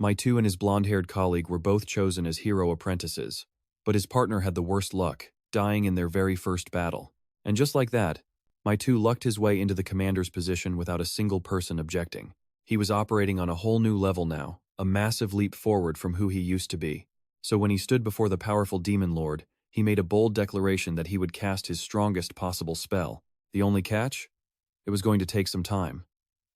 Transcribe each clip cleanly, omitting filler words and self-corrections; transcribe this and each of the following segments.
My2 and his blonde-haired colleague were both chosen as hero apprentices, but his partner had the worst luck, dying in their very first battle. And just like that, My2 lucked his way into the commander's position without a single person objecting. He was operating on a whole new level now, a massive leap forward from who he used to be. So when he stood before the powerful demon lord, he made a bold declaration that he would cast his strongest possible spell. The only catch? It was going to take some time.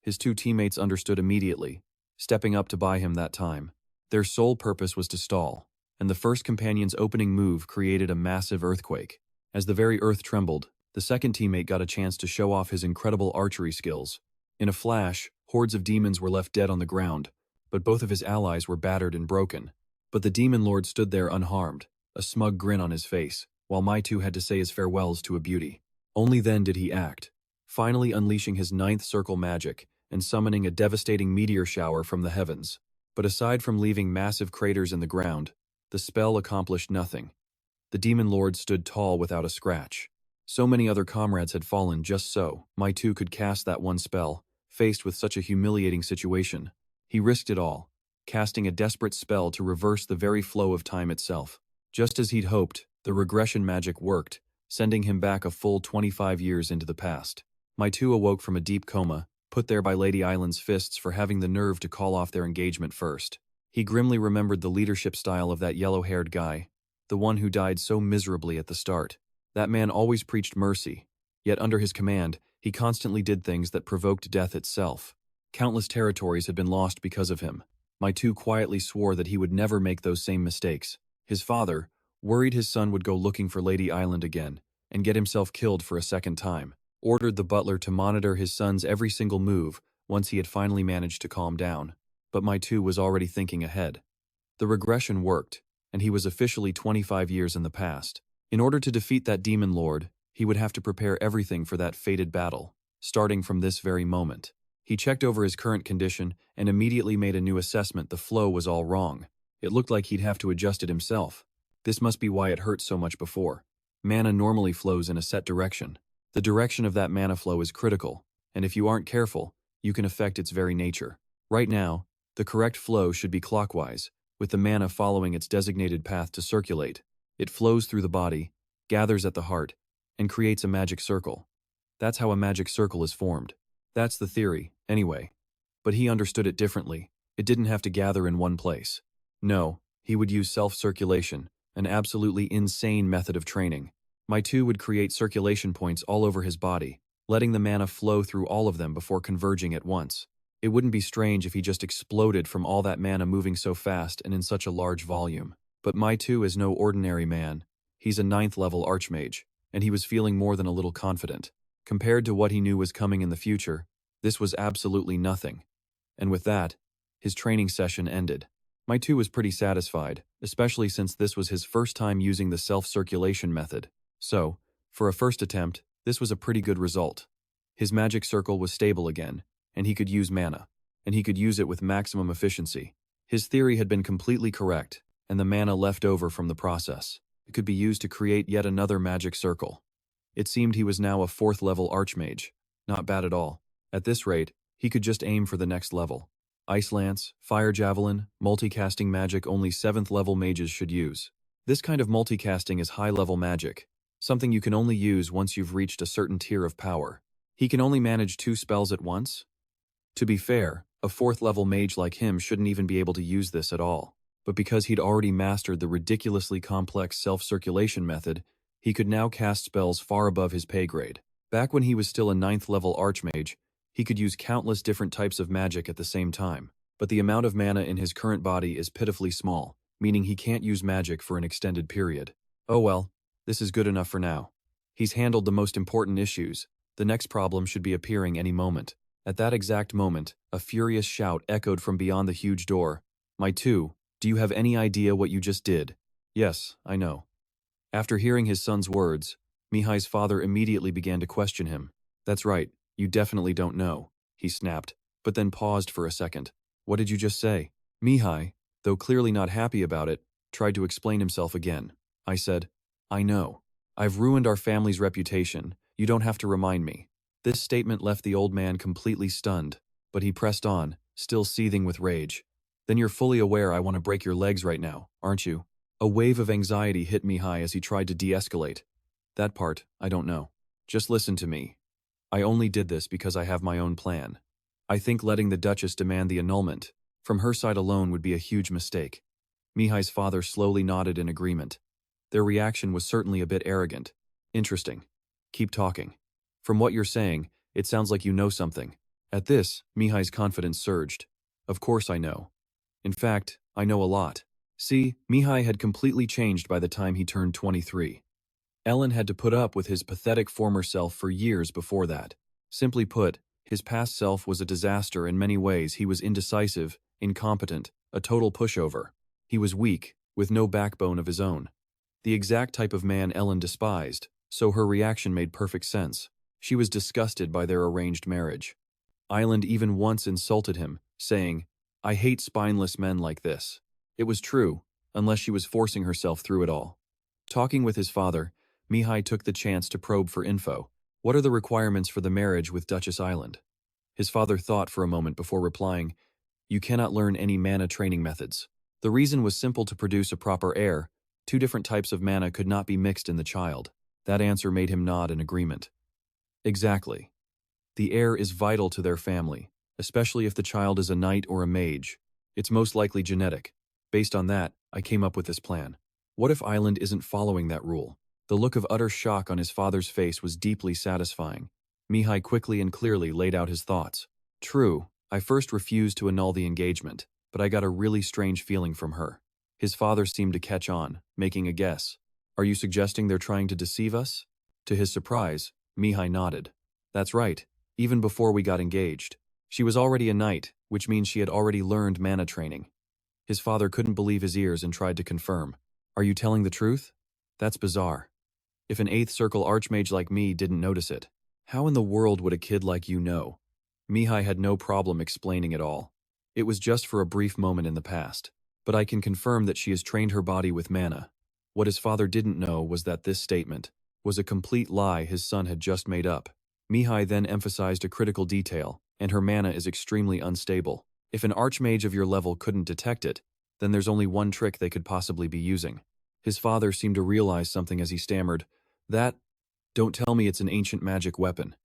His two teammates understood immediately, stepping up to buy him that time. Their sole purpose was to stall, and the first companion's opening move created a massive earthquake. As the very earth trembled, the second teammate got a chance to show off his incredible archery skills. In a flash, hordes of demons were left dead on the ground, but both of his allies were battered and broken. But the demon lord stood there unharmed, a smug grin on his face, while My2 had to say his farewells to a beauty. Only then did he act, finally unleashing his ninth circle magic and summoning a devastating meteor shower from the heavens. But aside from leaving massive craters in the ground, the spell accomplished nothing. The demon lord stood tall without a scratch. So many other comrades had fallen just so My2 could cast that one spell, faced with such a humiliating situation. He risked it all, casting a desperate spell to reverse the very flow of time itself. Just as he'd hoped, the regression magic worked, sending him back a full 25 years into the past. My2 awoke from a deep coma, put there by Lady Island's fists for having the nerve to call off their engagement first. He grimly remembered the leadership style of that yellow-haired guy, the one who died so miserably at the start. That man always preached mercy, yet under his command, he constantly did things that provoked death itself. Countless territories had been lost because of him. My2 quietly swore that he would never make those same mistakes. His father, worried his son would go looking for Lady Island again, and get himself killed for a second time, ordered the butler to monitor his son's every single move once he had finally managed to calm down. But My2 was already thinking ahead. The regression worked, and he was officially 25 years in the past. In order to defeat that demon lord, he would have to prepare everything for that fated battle, starting from this very moment. He checked over his current condition and immediately made a new assessment. The flow was all wrong. It looked like he'd have to adjust it himself. This must be why it hurt so much before. Mana normally flows in a set direction. The direction of that mana flow is critical, and if you aren't careful, you can affect its very nature. Right now, the correct flow should be clockwise, with the mana following its designated path to circulate. It flows through the body, gathers at the heart, and creates a magic circle. That's how a magic circle is formed. That's the theory, anyway. But he understood it differently. It didn't have to gather in one place. No, he would use self-circulation, an absolutely insane method of training. My2 would create circulation points all over his body, letting the mana flow through all of them before converging at once. It wouldn't be strange if he just exploded from all that mana moving so fast and in such a large volume. But My2 is no ordinary man. He's a 9th level Archmage, and he was feeling more than a little confident. Compared to what he knew was coming in the future, this was absolutely nothing. And with that, his training session ended. My2 was pretty satisfied, especially since this was his first time using the self-circulation method. So, for a first attempt, this was a pretty good result. His magic circle was stable again, and he could use mana, and he could use it with maximum efficiency. His theory had been completely correct, and the mana left over from the process. It could be used to create yet another magic circle. It seemed he was now a 4th level Archmage. Not bad at all. At this rate, he could just aim for the next level. Ice Lance, Fire Javelin, multicasting magic only 7th level mages should use. This kind of multicasting is high-level magic, something you can only use once you've reached a certain tier of power. He can only manage 2 spells at once? To be fair, a 4th level mage like him shouldn't even be able to use this at all. But because he'd already mastered the ridiculously complex self-circulation method, he could now cast spells far above his pay grade. Back when he was still a 9th level Archmage, he could use countless different types of magic at the same time. But the amount of mana in his current body is pitifully small, meaning he can't use magic for an extended period. Oh well, this is good enough for now. He's handled the most important issues. The next problem should be appearing any moment. At that exact moment, a furious shout echoed from beyond the huge door. My2, do you have any idea what you just did? Yes, I know. After hearing his son's words, Mihai's father immediately began to question him. That's right, you definitely don't know, he snapped, but then paused for a second. What did you just say? Mihai, though clearly not happy about it, tried to explain himself again. I said, I know. I've ruined our family's reputation. You don't have to remind me. This statement left the old man completely stunned, but he pressed on, still seething with rage. Then you're fully aware I want to break your legs right now, aren't you? A wave of anxiety hit Mihai as he tried to de-escalate. That part, I don't know. Just listen to me. I only did this because I have my own plan. I think letting the Duchess demand the annulment from her side alone would be a huge mistake. Mihai's father slowly nodded in agreement. Their reaction was certainly a bit arrogant. Interesting. Keep talking. From what you're saying, it sounds like you know something. At this, Mihai's confidence surged. Of course I know. In fact, I know a lot. See, Mihai had completely changed by the time he turned 23. Ellen had to put up with his pathetic former self for years before that. Simply put, his past self was a disaster in many ways. He was indecisive, incompetent, a total pushover. He was weak, with no backbone of his own. The exact type of man Ellen despised, so her reaction made perfect sense. She was disgusted by their arranged marriage. Island even once insulted him, saying, "I hate spineless men like this." It was true, unless she was forcing herself through it all. Talking with his father, Mihai took the chance to probe for info. What are the requirements for the marriage with Duchess Island? His father thought for a moment before replying, "You cannot learn any mana training methods." The reason was simple: to produce a proper heir, 2 different types of mana could not be mixed in the child. That answer made him nod in agreement. Exactly. The heir is vital to their family, especially if the child is a knight or a mage. It's most likely genetic. Based on that, I came up with this plan. What if Island isn't following that rule? The look of utter shock on his father's face was deeply satisfying. Mihai quickly and clearly laid out his thoughts. True, I first refused to annul the engagement, but I got a really strange feeling from her. His father seemed to catch on, making a guess. Are you suggesting they're trying to deceive us? To his surprise, Mihai nodded. That's right, even before we got engaged. She was already a knight, which means she had already learned mana training. His father couldn't believe his ears and tried to confirm. Are you telling the truth? That's bizarre. If an 8th circle archmage like me didn't notice it, how in the world would a kid like you know? Mihai had no problem explaining it all. It was just for a brief moment in the past, but I can confirm that she has trained her body with mana. What his father didn't know was that this statement was a complete lie his son had just made up. Mihai then emphasized a critical detail, and her mana is extremely unstable. If an archmage of your level couldn't detect it, then there's only one trick they could possibly be using. His father seemed to realize something as he stammered, Don't tell me it's an ancient magic weapon."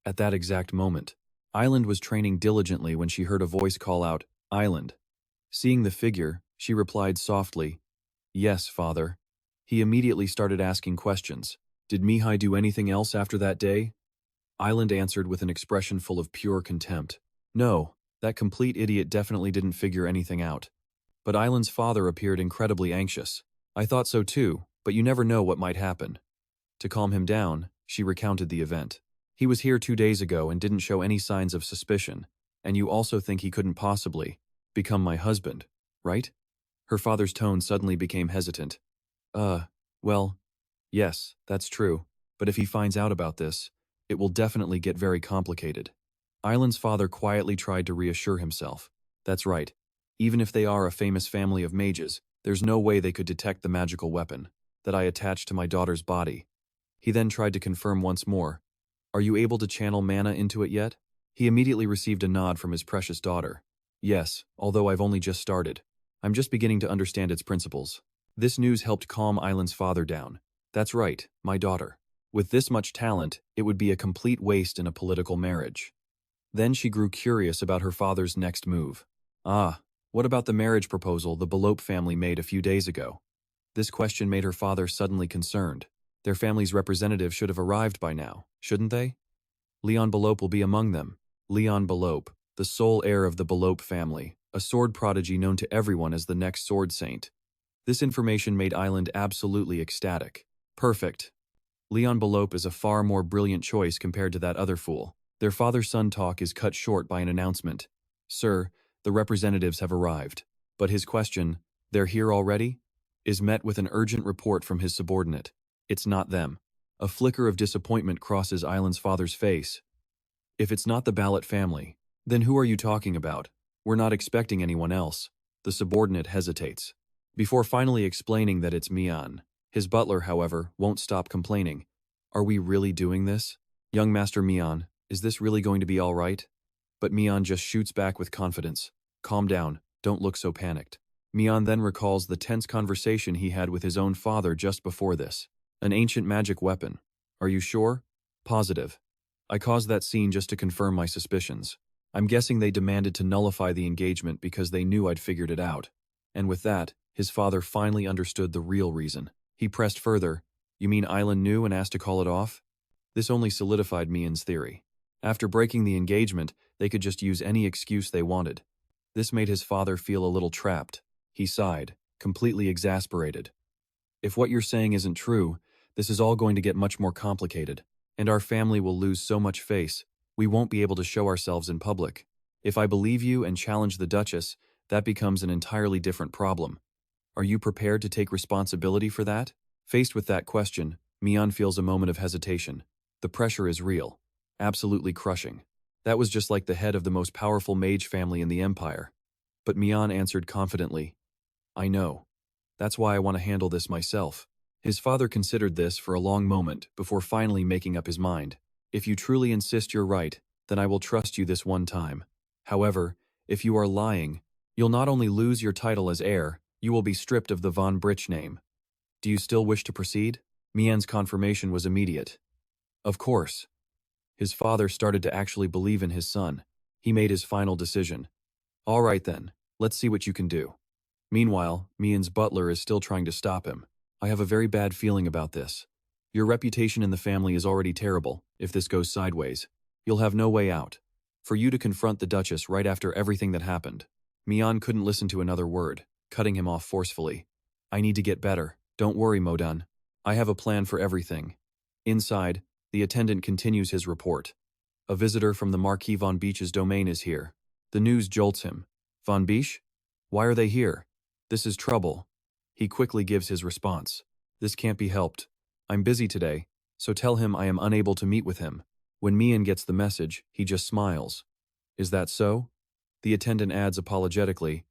At that exact moment, Island was training diligently when she heard a voice call out, "Island." Seeing the figure, she replied softly, "Yes, father." He immediately started asking questions. Did Mihai do anything else after that day? Island answered with an expression full of pure contempt. No, that complete idiot definitely didn't figure anything out. But Island's father appeared incredibly anxious. I thought so too, but you never know what might happen. To calm him down, she recounted the event. He was here 2 days ago and didn't show any signs of suspicion, and you also think he couldn't possibly become my husband, right? Her father's tone suddenly became hesitant. Well, yes, that's true, but if he finds out about this, it will definitely get very complicated. Island's father quietly tried to reassure himself. That's right. Even if they are a famous family of mages, there's no way they could detect the magical weapon that I attached to my daughter's body. He then tried to confirm once more. Are you able to channel mana into it yet? He immediately received a nod from his precious daughter. Yes, although I've only just started. I'm just beginning to understand its principles. This news helped calm Island's father down. That's right, my daughter. With this much talent, it would be a complete waste in a political marriage. Then she grew curious about her father's next move. What about the marriage proposal the Belope family made a few days ago? This question made her father suddenly concerned. Their family's representative should have arrived by now, shouldn't they? Leon Belope will be among them. Leon Belope, the sole heir of the Belope family, a sword prodigy known to everyone as the next sword saint. This information made Island absolutely ecstatic. Perfect. Leon Belope is a far more brilliant choice compared to that other fool. Their father-son talk is cut short by an announcement. Sir, the representatives have arrived. But his question, they're here already? Is met with an urgent report from his subordinate. It's not them. A flicker of disappointment crosses Island's father's face. If it's not the Ballot family, then who are you talking about? We're not expecting anyone else. The subordinate hesitates. Before finally explaining that it's Mian, his butler, however, won't stop complaining. Are we really doing this? Young Master Mian, is this really going to be all right? But Mian just shoots back with confidence. Calm down. Don't look so panicked. Mian then recalls the tense conversation he had with his own father just before this. An ancient magic weapon. Are you sure? Positive. I caused that scene just to confirm my suspicions. I'm guessing they demanded to nullify the engagement because they knew I'd figured it out. And with that, his father finally understood the real reason. He pressed further. You mean Island knew and asked to call it off? This only solidified Mian's theory. After breaking the engagement, they could just use any excuse they wanted. This made his father feel a little trapped. He sighed, completely exasperated. If what you're saying isn't true, this is all going to get much more complicated, and our family will lose so much face, we won't be able to show ourselves in public. If I believe you and challenge the Duchess, that becomes an entirely different problem. Are you prepared to take responsibility for that? Faced with that question, Mian feels a moment of hesitation. The pressure is real, absolutely crushing. That was just like the head of the most powerful mage family in the Empire. But Mian answered confidently, I know. That's why I want to handle this myself. His father considered this for a long moment before finally making up his mind. If you truly insist you're right, then I will trust you this one time. However, if you are lying, you'll not only lose your title as heir, you will be stripped of the von Brich name. Do you still wish to proceed? Mian's confirmation was immediate. Of course. His father started to actually believe in his son. He made his final decision. All right then, let's see what you can do. Meanwhile, Mian's butler is still trying to stop him. I have a very bad feeling about this. Your reputation in the family is already terrible. If this goes sideways, you'll have no way out. For you to confront the Duchess right after everything that happened. Mian couldn't listen to another word, cutting him off forcefully. I need to get better. Don't worry, Modan. I have a plan for everything. Inside, the attendant continues his report. A visitor from the Marquis von Beech's domain is here. The news jolts him. Von Beech? Why are they here? This is trouble. He quickly gives his response. This can't be helped. I'm busy today, so tell him I am unable to meet with him. When Mian gets the message, he just smiles. Is that so? The attendant adds apologetically,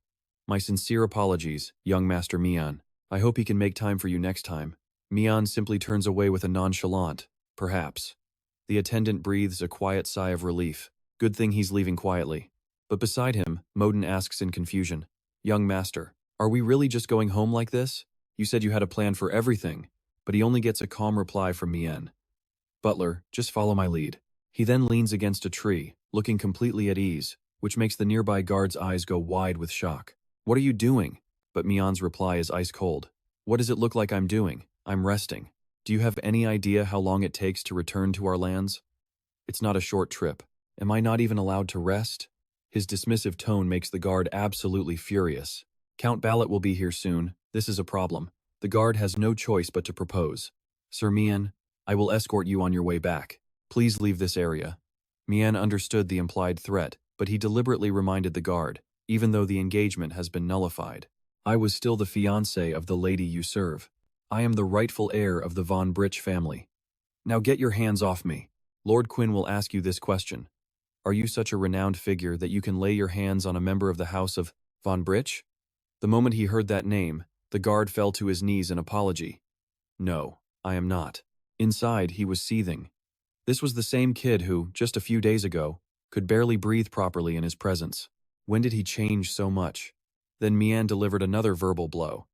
My sincere apologies, young Master Mian. I hope he can make time for you next time. Mian simply turns away with a nonchalant, perhaps. The attendant breathes a quiet sigh of relief. Good thing he's leaving quietly. But beside him, Moden asks in confusion, Young Master, are we really just going home like this? You said you had a plan for everything, but he only gets a calm reply from Mian. Butler, just follow my lead. He then leans against a tree, looking completely at ease, which makes the nearby guard's eyes go wide with shock. What are you doing? But Mian's reply is ice cold. What does it look like I'm doing? I'm resting. Do you have any idea how long it takes to return to our lands? It's not a short trip. Am I not even allowed to rest? His dismissive tone makes the guard absolutely furious. Count Ballet will be here soon. This is a problem. The guard has no choice but to propose. Sir Mian, I will escort you on your way back. Please leave this area. Mian understood the implied threat, but he deliberately reminded the guard, even though the engagement has been nullified. I was still the fiancé of the lady you serve. I am the rightful heir of the von Brich family. Now get your hands off me. Lord Quinn will ask you this question. Are you such a renowned figure that you can lay your hands on a member of the house of von Brich? The moment he heard that name, the guard fell to his knees in apology. No, I am not. Inside, he was seething. This was the same kid who, just a few days ago, could barely breathe properly in his presence. When did he change so much? Then Mian delivered another verbal blow.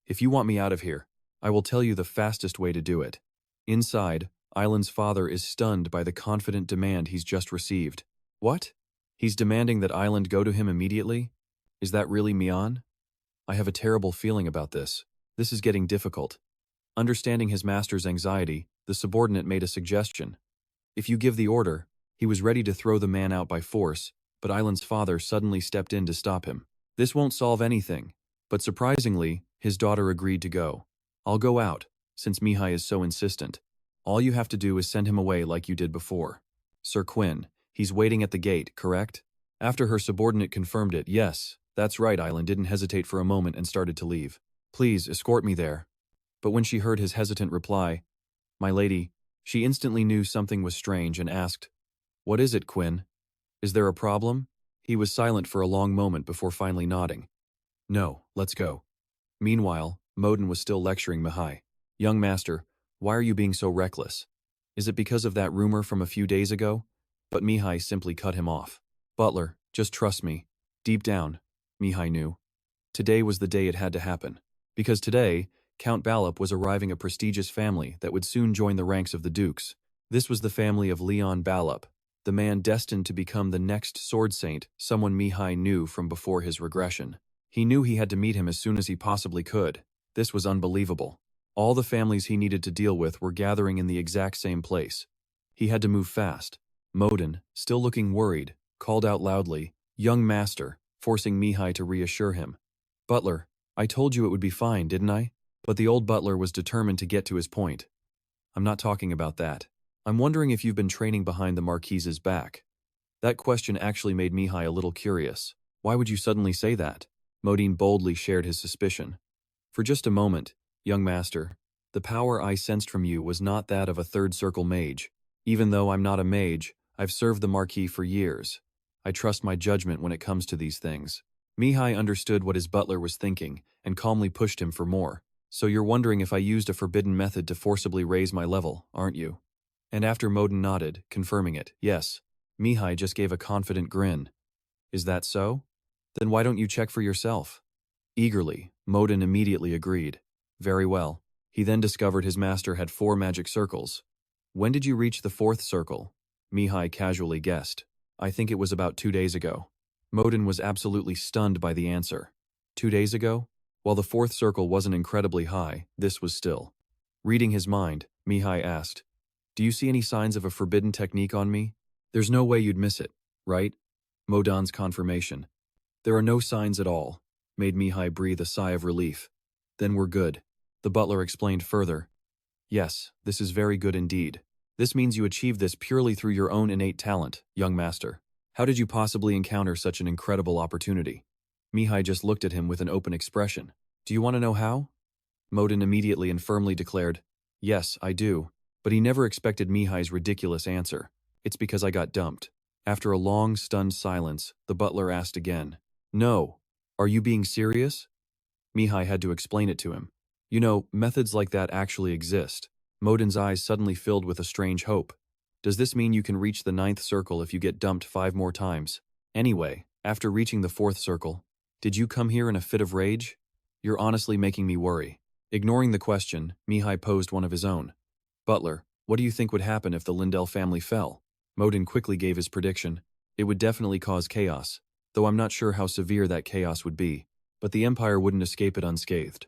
If you want me out of here, I will tell you the fastest way to do it. Inside, Island's father is stunned by the confident demand he's just received. What? He's demanding that Island go to him immediately? Is that really Mian? I have a terrible feeling about this. This is getting difficult. Understanding his master's anxiety, the subordinate made a suggestion. If you give the order, he was ready to throw the man out by force, but Island's father suddenly stepped in to stop him. This won't solve anything, but surprisingly, his daughter agreed to go. I'll go out, since Mihai is so insistent. All you have to do is send him away like you did before. Sir Quinn, he's waiting at the gate, correct? After her subordinate confirmed it, yes, that's right. Island didn't hesitate for a moment and started to leave. Please, escort me there. But when she heard his hesitant reply, My lady, she instantly knew something was strange and asked, What is it, Quinn? Is there a problem? He was silent for a long moment before finally nodding. No, let's go. Meanwhile, Moden was still lecturing Mihai. Young master, why are you being so reckless? Is it because of that rumor from a few days ago? But Mihai simply cut him off. Butler, just trust me. Deep down, Mihai knew. Today was the day it had to happen. Because today, Count Ballop was arriving a prestigious family that would soon join the ranks of the dukes. This was the family of Leon Ballop, the man destined to become the next sword saint, someone Mihai knew from before his regression. He knew he had to meet him as soon as he possibly could. This was unbelievable. All the families he needed to deal with were gathering in the exact same place. He had to move fast. Modin, still looking worried, called out loudly, "Young master," forcing Mihai to reassure him. "Butler, I told you it would be fine, didn't I?" But the old butler was determined to get to his point. "I'm not talking about that. I'm wondering if you've been training behind the Marquise's back." That question actually made Mihai a little curious. Why would you suddenly say that? Modin boldly shared his suspicion. "For just a moment, young master, the power I sensed from you was not that of a third circle mage. Even though I'm not a mage, I've served the Marquis for years. I trust my judgment when it comes to these things." Mihai understood what his butler was thinking and calmly pushed him for more. "So you're wondering if I used a forbidden method to forcibly raise my level, aren't you?" And after Modin nodded, confirming it, yes, Mihai just gave a confident grin. "Is that so? Then why don't you check for yourself?" Eagerly, Modin immediately agreed. "Very well." He then discovered his master had 4 magic circles. "When did you reach the 4th circle?" Mihai casually guessed. "I think it was about 2 days ago." Modin was absolutely stunned by the answer. 2 days ago? While the 4th circle wasn't incredibly high, this was still. Reading his mind, Mihai asked, "Do you see any signs of a forbidden technique on me? There's no way you'd miss it, right?" Modin's confirmation. "There are no signs at all," made Mihai breathe a sigh of relief. "Then we're good." The butler explained further. "Yes, this is very good indeed. This means you achieved this purely through your own innate talent, young master. How did you possibly encounter such an incredible opportunity?" Mihai just looked at him with an open expression. "Do you want to know how?" Modin immediately and firmly declared, "Yes, I do." But he never expected Mihai's ridiculous answer. "It's because I got dumped." After a long, stunned silence, the butler asked again, "No. Are you being serious?" Mihai had to explain it to him. "You know, methods like that actually exist." Modin's eyes suddenly filled with a strange hope. "Does this mean you can reach the 9th circle if you get dumped 5 more times? Anyway, after reaching the 4th circle, did you come here in a fit of rage? You're honestly making me worry." Ignoring the question, Mihai posed one of his own. "Butler, what do you think would happen if the Lindell family fell?" Modin quickly gave his prediction. "It would definitely cause chaos, though I'm not sure how severe that chaos would be. But the Empire wouldn't escape it unscathed."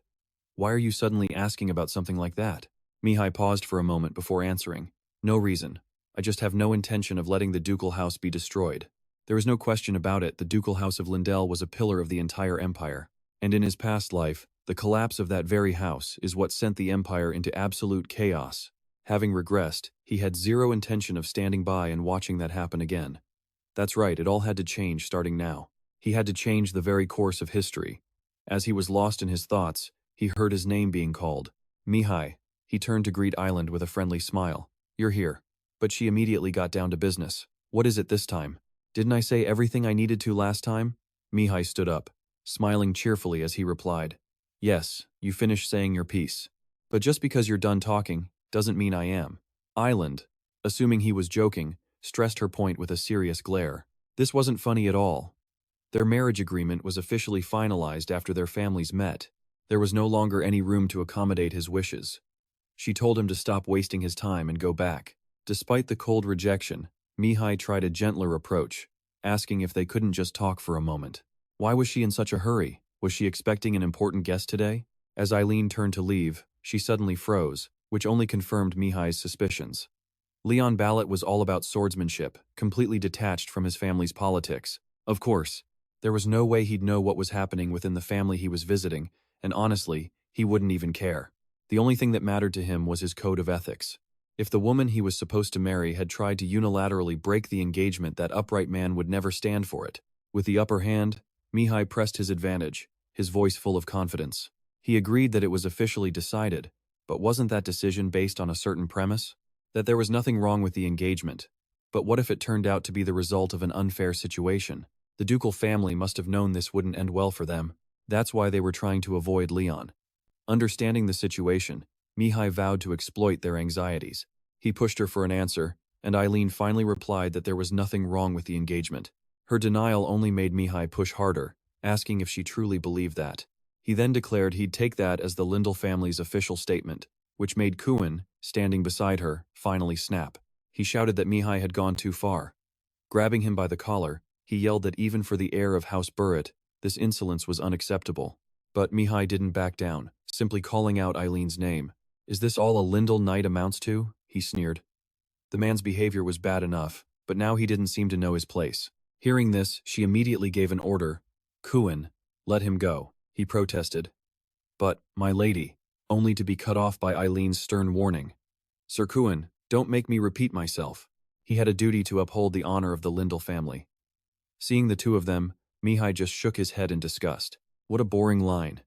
"Why are you suddenly asking about something like that?" Mihai paused for a moment before answering. "No reason. I just have no intention of letting the ducal house be destroyed. There is no question about it, the ducal house of Lindell was a pillar of the entire empire. And in his past life, the collapse of that very house is what sent the empire into absolute chaos. Having regressed, he had zero intention of standing by and watching that happen again. That's right, it all had to change starting now. He had to change the very course of history. As he was lost in his thoughts, he heard his name being called. "Mihai." He turned to greet Island with a friendly smile. "You're here." But she immediately got down to business. "What is it this time? Didn't I say everything I needed to last time?" Mihai stood up, smiling cheerfully as he replied, "Yes, you finished saying your piece. But just because you're done talking, doesn't mean I am." Island, assuming he was joking, stressed her point with a serious glare. This wasn't funny at all. Their marriage agreement was officially finalized after their families met. There was no longer any room to accommodate his wishes. She told him to stop wasting his time and go back. Despite the cold rejection, Mihai tried a gentler approach, asking if they couldn't just talk for a moment. Why was she in such a hurry? Was she expecting an important guest today? As Eileen turned to leave, she suddenly froze, which only confirmed Mihai's suspicions. Leon Ballot was all about swordsmanship, completely detached from his family's politics. Of course, there was no way he'd know what was happening within the family he was visiting, and honestly, he wouldn't even care. The only thing that mattered to him was his code of ethics. If the woman he was supposed to marry had tried to unilaterally break the engagement, that upright man would never stand for it. With the upper hand, Mihai pressed his advantage, his voice full of confidence. He agreed that it was officially decided, but wasn't that decision based on a certain premise? That there was nothing wrong with the engagement. But what if it turned out to be the result of an unfair situation? The ducal family must have known this wouldn't end well for them. That's why they were trying to avoid Leon. Understanding the situation, Mihai vowed to exploit their anxieties. He pushed her for an answer, and Eileen finally replied that there was nothing wrong with the engagement. Her denial only made Mihai push harder, asking if she truly believed that. He then declared he'd take that as the Lindell family's official statement, which made Kuan, standing beside her, finally snap. He shouted that Mihai had gone too far. Grabbing him by the collar, he yelled that even for the heir of House Burritt, this insolence was unacceptable. But Mihai didn't back down, simply calling out Eileen's name. "Is this all a Lindell night amounts to?" he sneered. The man's behavior was bad enough, but now he didn't seem to know his place. Hearing this, she immediately gave an order. "Kuan, let him go," he protested. "But, my lady," only to be cut off by Eileen's stern warning. "Sir Kuan, don't make me repeat myself." He had a duty to uphold the honor of the Lindell family. Seeing the two of them, Mihai just shook his head in disgust. What a boring line.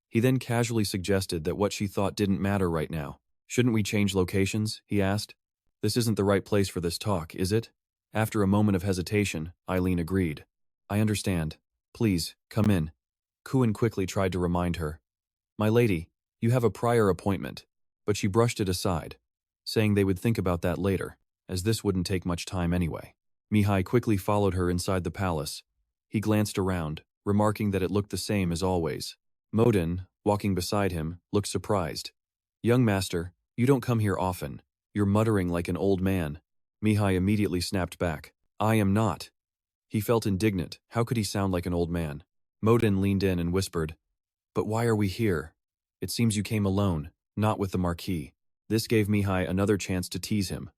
He then casually suggested that what she thought didn't matter right now. "Shouldn't we change locations?" he asked. "This isn't the right place for this talk, is it?" After a moment of hesitation, Eileen agreed. "I understand. Please, come in." Kuan quickly tried to remind her. "My lady, you have a prior appointment," but she brushed it aside, saying they would think about that later, as this wouldn't take much time anyway. Mihai quickly followed her inside the palace. He glanced around, remarking that it looked the same as always. Modin, walking beside him, looked surprised. "Young master, you don't come here often. You're muttering like an old man." Mihai immediately snapped back. "I am not." He felt indignant. How could he sound like an old man? Modin leaned in and whispered, "But why are we here? It seems you came alone, not with the Marquis." This gave Mihai another chance to tease him.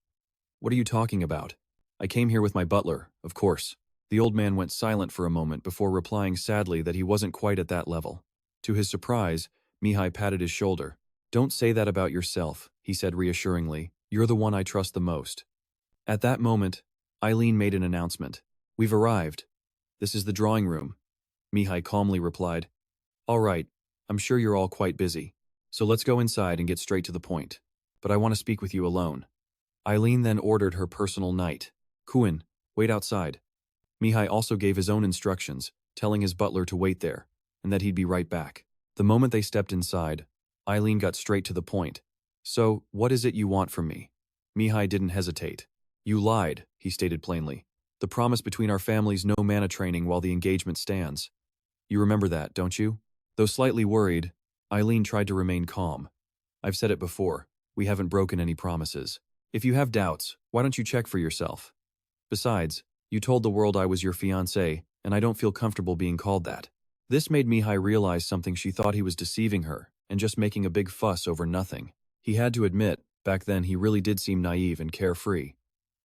"What are you talking about? I came here with my butler, of course." The old man went silent for a moment before replying sadly that he wasn't quite at that level. To his surprise, Mihai patted his shoulder. "Don't say that about yourself," he said reassuringly. "You're the one I trust the most." At that moment, Eileen made an announcement. "We've arrived. This is the drawing room." Mihai calmly replied, "All right, I'm sure you're all quite busy. So let's go inside and get straight to the point. But I want to speak with you alone." Eileen then ordered her personal knight. "Kuan, wait outside." Mihai also gave his own instructions, telling his butler to wait there, and that he'd be right back. The moment they stepped inside, Eileen got straight to the point. "So, what is it you want from me?" Mihai didn't hesitate. "You lied," he stated plainly. "The promise between our families, no mana training while the engagement stands. You remember that, don't you?" Though slightly worried, Eileen tried to remain calm. "I've said it before, we haven't broken any promises. If you have doubts, why don't you check for yourself? Besides, you told the world I was your fiancé, and I don't feel comfortable being called that." This made Mihai realize something. She thought he was deceiving her, and just making a big fuss over nothing. He had to admit, back then he really did seem naive and carefree.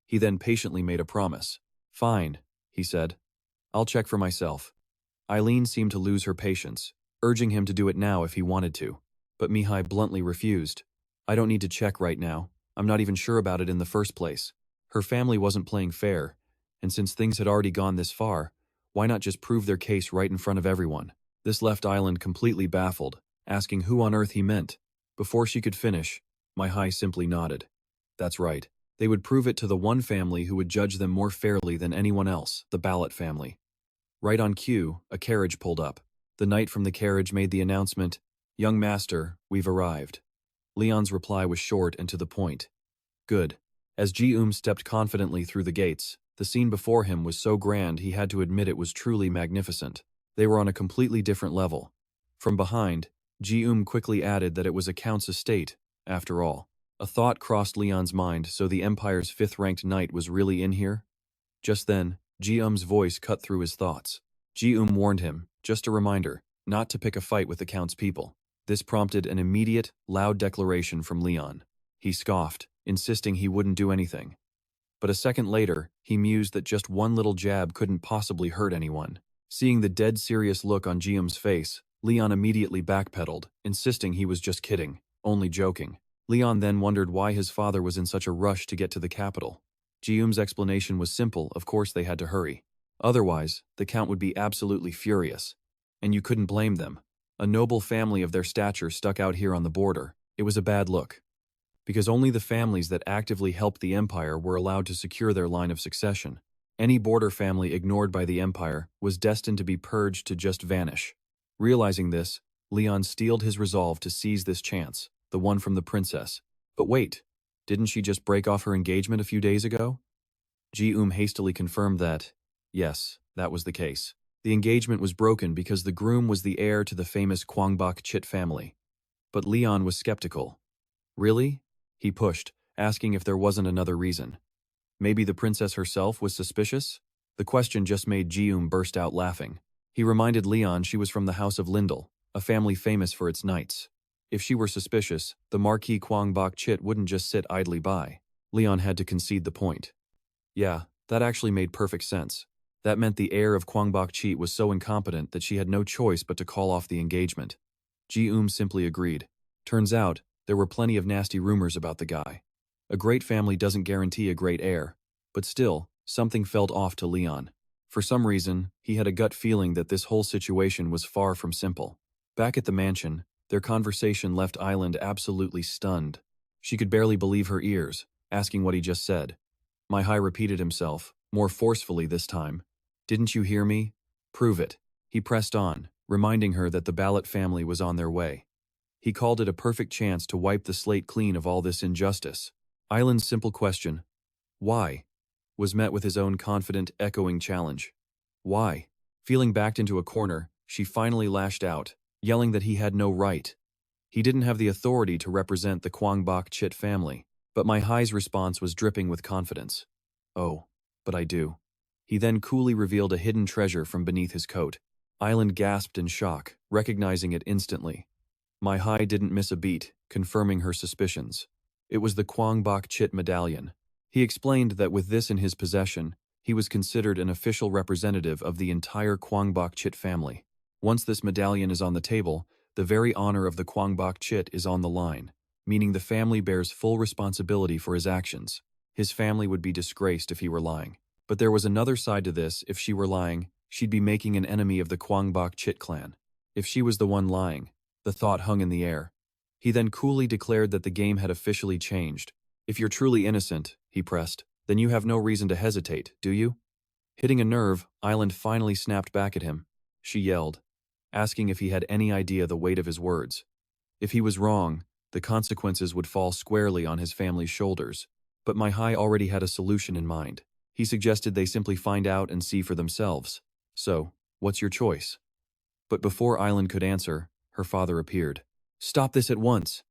He then patiently made a promise. "Fine," he said. "I'll check for myself." Eileen seemed to lose her patience, urging him to do it now if he wanted to. But Mihai bluntly refused. "I don't need to check right now. I'm not even sure about it in the first place." Her family wasn't playing fair, and since things had already gone this far, why not just prove their case right in front of everyone? This left Island completely baffled, asking who on earth he meant. Before she could finish, Mihai simply nodded. That's right. They would prove it to the one family who would judge them more fairly than anyone else, the Ballot family. Right on cue, a carriage pulled up. The knight from the carriage made the announcement, "Young master, we've arrived." Leon's reply was short and to the point. "Good." As Ji stepped confidently through the gates, the scene before him was so grand he had to admit it was truly magnificent. They were on a completely different level. From behind, Ji quickly added that it was a count's estate, after all. A thought crossed Leon's mind, so the Empire's fifth-ranked knight was really in here? Just then, Ji voice cut through his thoughts. Ji warned him, just a reminder, not to pick a fight with the count's people. This prompted an immediate, loud declaration from Leon. He scoffed, insisting he wouldn't do anything. But a second later, he mused that just one little jab couldn't possibly hurt anyone. Seeing the dead serious look on Jium's face, Leon immediately backpedaled, insisting he was just kidding, only joking. Leon then wondered why his father was in such a rush to get to the capital. Jium's explanation was simple, of course they had to hurry. Otherwise, the Count would be absolutely furious. And you couldn't blame them. A noble family of their stature stuck out here on the border. It was a bad look. Because only the families that actively helped the Empire were allowed to secure their line of succession. Any border family ignored by the Empire was destined to be purged to just vanish. Realizing this, Leon steeled his resolve to seize this chance, the one from the princess. But wait, didn't she just break off her engagement a few days ago? Ji hastily confirmed that, yes, that was the case. The engagement was broken because the groom was the heir to the famous Kwangbok Chit family. But Leon was skeptical. Really? He pushed, asking if there wasn't another reason. Maybe the princess herself was suspicious? The question just made Jium burst out laughing. He reminded Leon she was from the House of Lindel, a family famous for its knights. If she were suspicious, the Marquis Kwangbok Chit wouldn't just sit idly by. Leon had to concede the point. Yeah, that actually made perfect sense. That meant the heir of Kwangbok Chit was so incompetent that she had no choice but to call off the engagement. Ji-Um simply agreed. Turns out, there were plenty of nasty rumors about the guy. A great family doesn't guarantee a great heir, but still, something felt off to Leon. For some reason, he had a gut feeling that this whole situation was far from simple. Back at the mansion, their conversation left Island absolutely stunned. She could barely believe her ears, asking what he just said. Mai repeated himself, more forcefully this time. Didn't you hear me? Prove it. He pressed on, reminding her that the Ballot family was on their way. He called it a perfect chance to wipe the slate clean of all this injustice. Island's simple question, why, was met with his own confident, echoing challenge. Why? Feeling backed into a corner, she finally lashed out, yelling that he had no right. He didn't have the authority to represent the Kwangbok Chit family, but Mai-Hai's response was dripping with confidence. Oh, but I do. He then coolly revealed a hidden treasure from beneath his coat. Island gasped in shock, recognizing it instantly. Mai-Hai didn't miss a beat, confirming her suspicions. It was the Kwangbok Chit medallion. He explained that with this in his possession, he was considered an official representative of the entire Kwangbok Chit family. Once this medallion is on the table, the very honor of the Kwangbok Chit is on the line, meaning the family bears full responsibility for his actions. His family would be disgraced if he were lying. But there was another side to this. If she were lying, she'd be making an enemy of the Kwangbok Chit clan. If she was the one lying, the thought hung in the air. He then coolly declared that the game had officially changed. If you're truly innocent, he pressed, then you have no reason to hesitate, do you? Hitting a nerve, Island finally snapped back at him. She yelled, asking if he had any idea the weight of his words. If he was wrong, the consequences would fall squarely on his family's shoulders. But Mai-Hai already had a solution in mind. He suggested they simply find out and see for themselves. So, what's your choice? But before Island could answer, her father appeared. Stop this at once!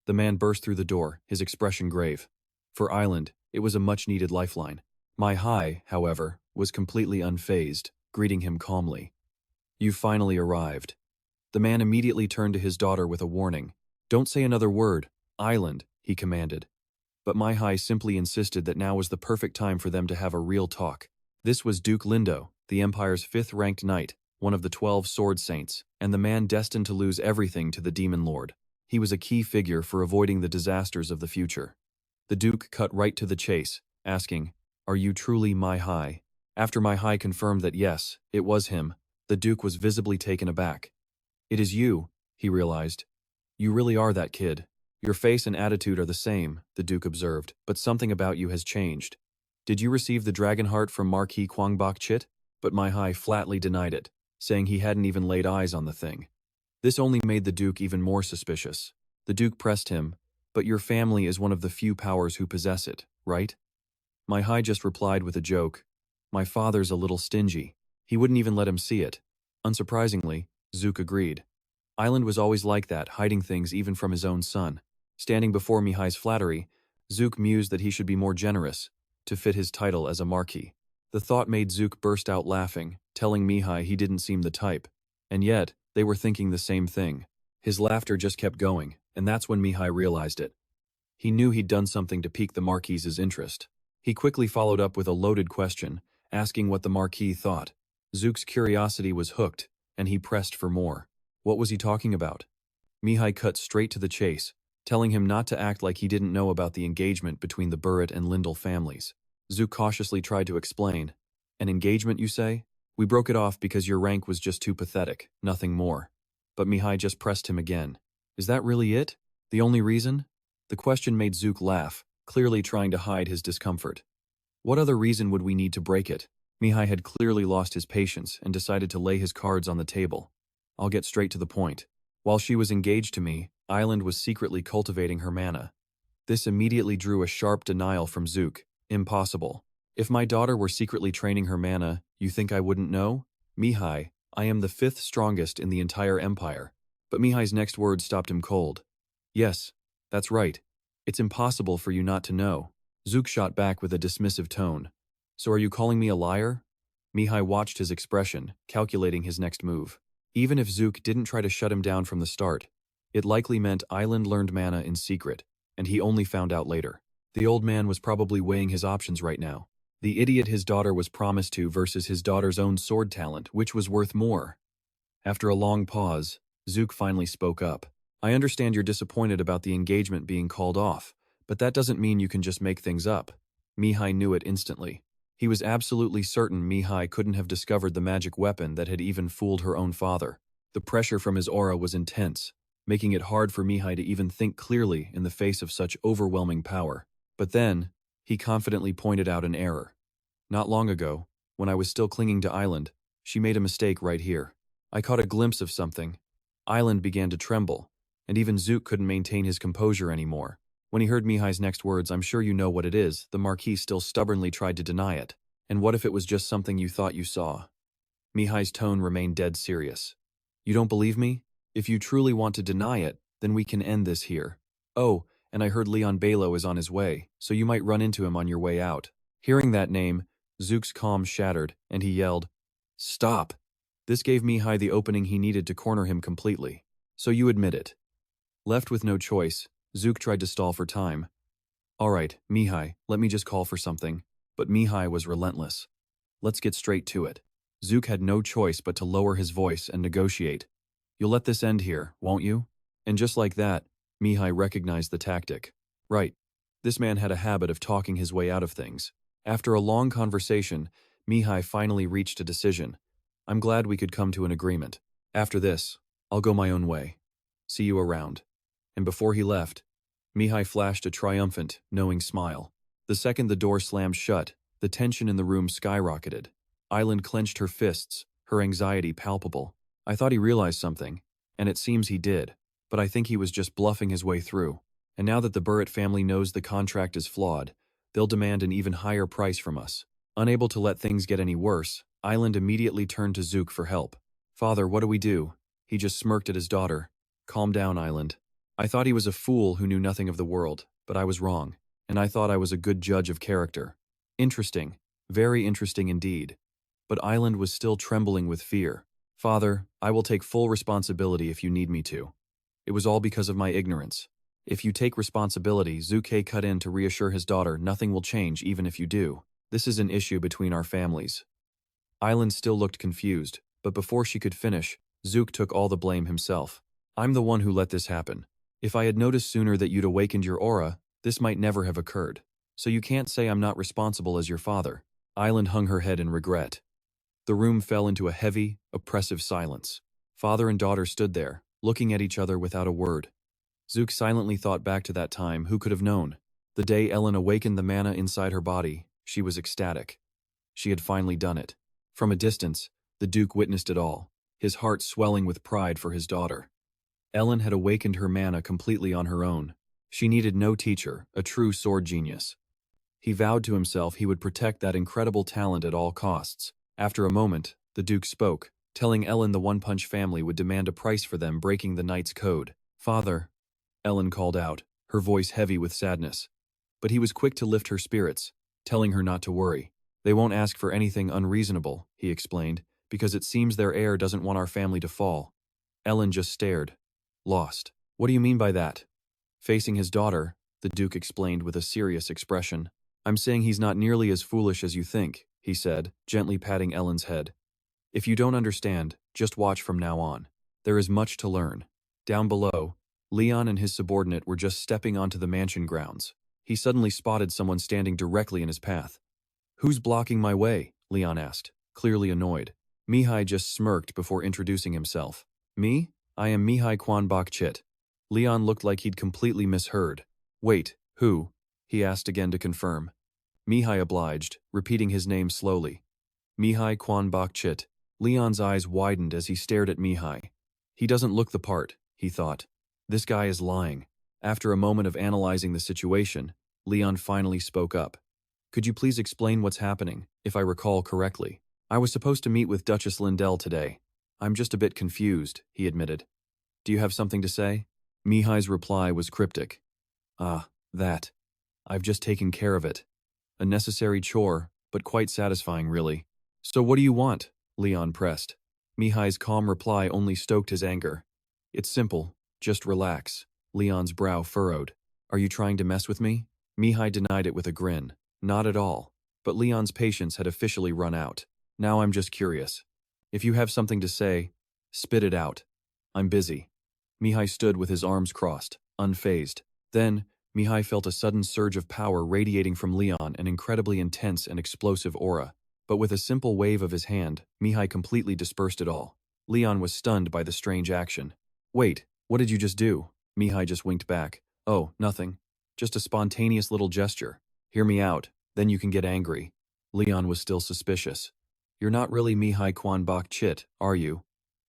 The man burst through the door, his expression grave. For Island, it was a much-needed lifeline. Mai-Hai, however, was completely unfazed, greeting him calmly. You finally arrived. The man immediately turned to his daughter with a warning. Don't say another word, Island, he commanded. But Mai-Hai simply insisted that now was the perfect time for them to have a real talk. This was Duke Lindo, the Empire's 5th-ranked knight, one of the 12 sword saints, and the man destined to lose everything to the Demon Lord. He was a key figure for avoiding the disasters of the future. The Duke cut right to the chase, asking, Are you truly Mai-Hai? After Mai-Hai confirmed that yes, it was him, the Duke was visibly taken aback. It is you, he realized. You really are that kid. Your face and attitude are the same, the Duke observed, but something about you has changed. Did you receive the dragon heart from Marquis Kwangbok Chit? But Mai-Hai flatly denied it, saying he hadn't even laid eyes on the thing. This only made the Duke even more suspicious. The Duke pressed him, but your family is one of the few powers who possess it, right? Mai-Hai just replied with a joke. My father's a little stingy. He wouldn't even let him see it. Unsurprisingly, Zook agreed. Island was always like that, hiding things even from his own son. Standing before Mihai's flattery, Zook mused that he should be more generous, to fit his title as a marquis. The thought made Zook burst out laughing, telling Mihai he didn't seem the type. And yet, they were thinking the same thing. His laughter just kept going, and that's when Mihai realized it. He knew he'd done something to pique the Marquis's interest. He quickly followed up with a loaded question, asking what the Marquis thought. Zook's curiosity was hooked, and he pressed for more. What was he talking about? Mihai cut straight to the chase, telling him not to act like he didn't know about the engagement between the Burritt and Lindell families. Zook cautiously tried to explain. An engagement, you say? We broke it off because your rank was just too pathetic, nothing more. But Mihai just pressed him again. Is that really it? The only reason? The question made Zook laugh, clearly trying to hide his discomfort. What other reason would we need to break it? Mihai had clearly lost his patience and decided to lay his cards on the table. I'll get straight to the point. While she was engaged to me, Island was secretly cultivating her mana. This immediately drew a sharp denial from Zook. Impossible. If my daughter were secretly training her mana, you think I wouldn't know? Mihai, I am the fifth strongest in the entire empire. But Mihai's next words stopped him cold. Yes, that's right. It's impossible for you not to know. Zook shot back with a dismissive tone. So are you calling me a liar? Mihai watched his expression, calculating his next move. Even if Zook didn't try to shut him down from the start, it likely meant Island learned mana in secret, and he only found out later. The old man was probably weighing his options right now. The idiot his daughter was promised to versus his daughter's own sword talent, which was worth more. After a long pause, Zook finally spoke up. I understand you're disappointed about the engagement being called off, but that doesn't mean you can just make things up. Mihai knew it instantly. He was absolutely certain Mihai couldn't have discovered the magic weapon that had even fooled her own father. The pressure from his aura was intense, making it hard for Mihai to even think clearly in the face of such overwhelming power. But then, he confidently pointed out an error. Not long ago, when I was still clinging to Island, she made a mistake right here. I caught a glimpse of something. Island began to tremble, and even Zook couldn't maintain his composure anymore. When he heard Mihai's next words, I'm sure you know what it is, the Marquis still stubbornly tried to deny it. And what if it was just something you thought you saw? Mihai's tone remained dead serious. You don't believe me? If you truly want to deny it, then we can end this here. Oh, and I heard Leon Balo is on his way, so you might run into him on your way out. Hearing that name, Zook's calm shattered, and he yelled, Stop! This gave Mihai the opening he needed to corner him completely. So you admit it. Left with no choice, Zook tried to stall for time. All right, Mihai, let me just call for something. But Mihai was relentless. Let's get straight to it. Zook had no choice but to lower his voice and negotiate. You'll let this end here, won't you? And just like that, Mihai recognized the tactic. Right. This man had a habit of talking his way out of things. After a long conversation, Mihai finally reached a decision. I'm glad we could come to an agreement. After this, I'll go my own way. See you around. And before he left, Mihai flashed a triumphant, knowing smile. The second the door slammed shut, the tension in the room skyrocketed. Island clenched her fists, her anxiety palpable. I thought he realized something, and it seems he did, but I think he was just bluffing his way through. And now that the Burrett family knows the contract is flawed, they'll demand an even higher price from us. Unable to let things get any worse, Island immediately turned to Zook for help. Father, what do we do? He just smirked at his daughter. Calm down, Island. I thought he was a fool who knew nothing of the world, but I was wrong, and I thought I was a good judge of character. Interesting, very interesting indeed. But Island was still trembling with fear. Father, I will take full responsibility if you need me to. It was all because of my ignorance. If you take responsibility, Zook cut in to reassure his daughter nothing will change even if you do. This is an issue between our families. Island still looked confused, but before she could finish, Zook took all the blame himself. I'm the one who let this happen. If I had noticed sooner that you'd awakened your aura, this might never have occurred. So you can't say I'm not responsible as your father. Island hung her head in regret. The room fell into a heavy, oppressive silence. Father and daughter stood there, looking at each other without a word. Zook silently thought back to that time, who could have known? The day Ellen awakened the mana inside her body, she was ecstatic. She had finally done it. From a distance, the Duke witnessed it all, his heart swelling with pride for his daughter. Ellen had awakened her mana completely on her own. She needed no teacher, a true sword genius. He vowed to himself he would protect that incredible talent at all costs. After a moment, the Duke spoke, telling Ellen the One Punch family would demand a price for them breaking the Knight's code. Father, Ellen called out, her voice heavy with sadness. But he was quick to lift her spirits, telling her not to worry. They won't ask for anything unreasonable, he explained, because it seems their heir doesn't want our family to fall. Ellen just stared, lost. What do you mean by that? Facing his daughter, the Duke explained with a serious expression. I'm saying he's not nearly as foolish as you think, he said, gently patting Ellen's head. If you don't understand, just watch from now on. There is much to learn. Down below, Leon and his subordinate were just stepping onto the mansion grounds. He suddenly spotted someone standing directly in his path. Who's blocking my way? Leon asked, clearly annoyed. Mihai just smirked before introducing himself. Me? I am Mihai Kwanbak Chit. Leon looked like he'd completely misheard. Wait, who? He asked again to confirm. Mihai obliged, repeating his name slowly. Mihai Kwanbak Chit. Leon's eyes widened as he stared at Mihai. He doesn't look the part, he thought. This guy is lying. After a moment of analyzing the situation, Leon finally spoke up. Could you please explain what's happening, if I recall correctly? I was supposed to meet with Duchess Lindell today. I'm just a bit confused, he admitted. Do you have something to say? Mihai's reply was cryptic. Ah, that. I've just taken care of it. A necessary chore, but quite satisfying, really. So what do you want? Leon pressed. Mihai's calm reply only stoked his anger. It's simple, just relax. Leon's brow furrowed. Are you trying to mess with me? Mihai denied it with a grin. Not at all. But Leon's patience had officially run out. Now I'm just curious. If you have something to say, spit it out. I'm busy. Mihai stood with his arms crossed, unfazed. Then, Mihai felt a sudden surge of power radiating from Leon, an incredibly intense and explosive aura. But with a simple wave of his hand, Mihai completely dispersed it all. Leon was stunned by the strange action. Wait, what did you just do? Mihai just winked back. Oh, nothing. Just a spontaneous little gesture. Hear me out, then you can get angry. Leon was still suspicious. You're not really Mihai Quan Bok Chit, are you?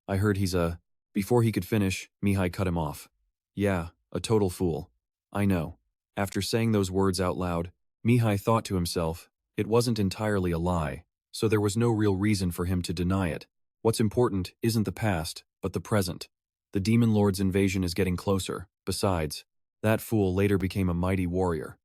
I heard he's a… Before he could finish, Mihai cut him off. Yeah, a total fool. I know. After saying those words out loud, Mihai thought to himself, it wasn't entirely a lie, so there was no real reason for him to deny it. What's important isn't the past, but the present. The Demon Lord's invasion is getting closer. Besides, that fool later became a mighty warrior.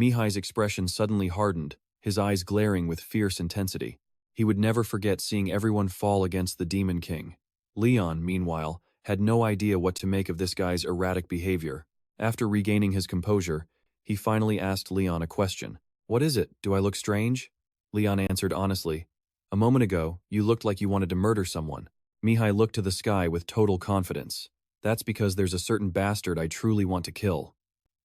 Mihai's expression suddenly hardened, his eyes glaring with fierce intensity. He would never forget seeing everyone fall against the Demon King. Leon, meanwhile, had no idea what to make of this guy's erratic behavior. After regaining his composure, he finally asked Leon a question. What is it? Do I look strange? Leon answered honestly. A moment ago, you looked like you wanted to murder someone. Mihai looked to the sky with total confidence. That's because there's a certain bastard I truly want to kill.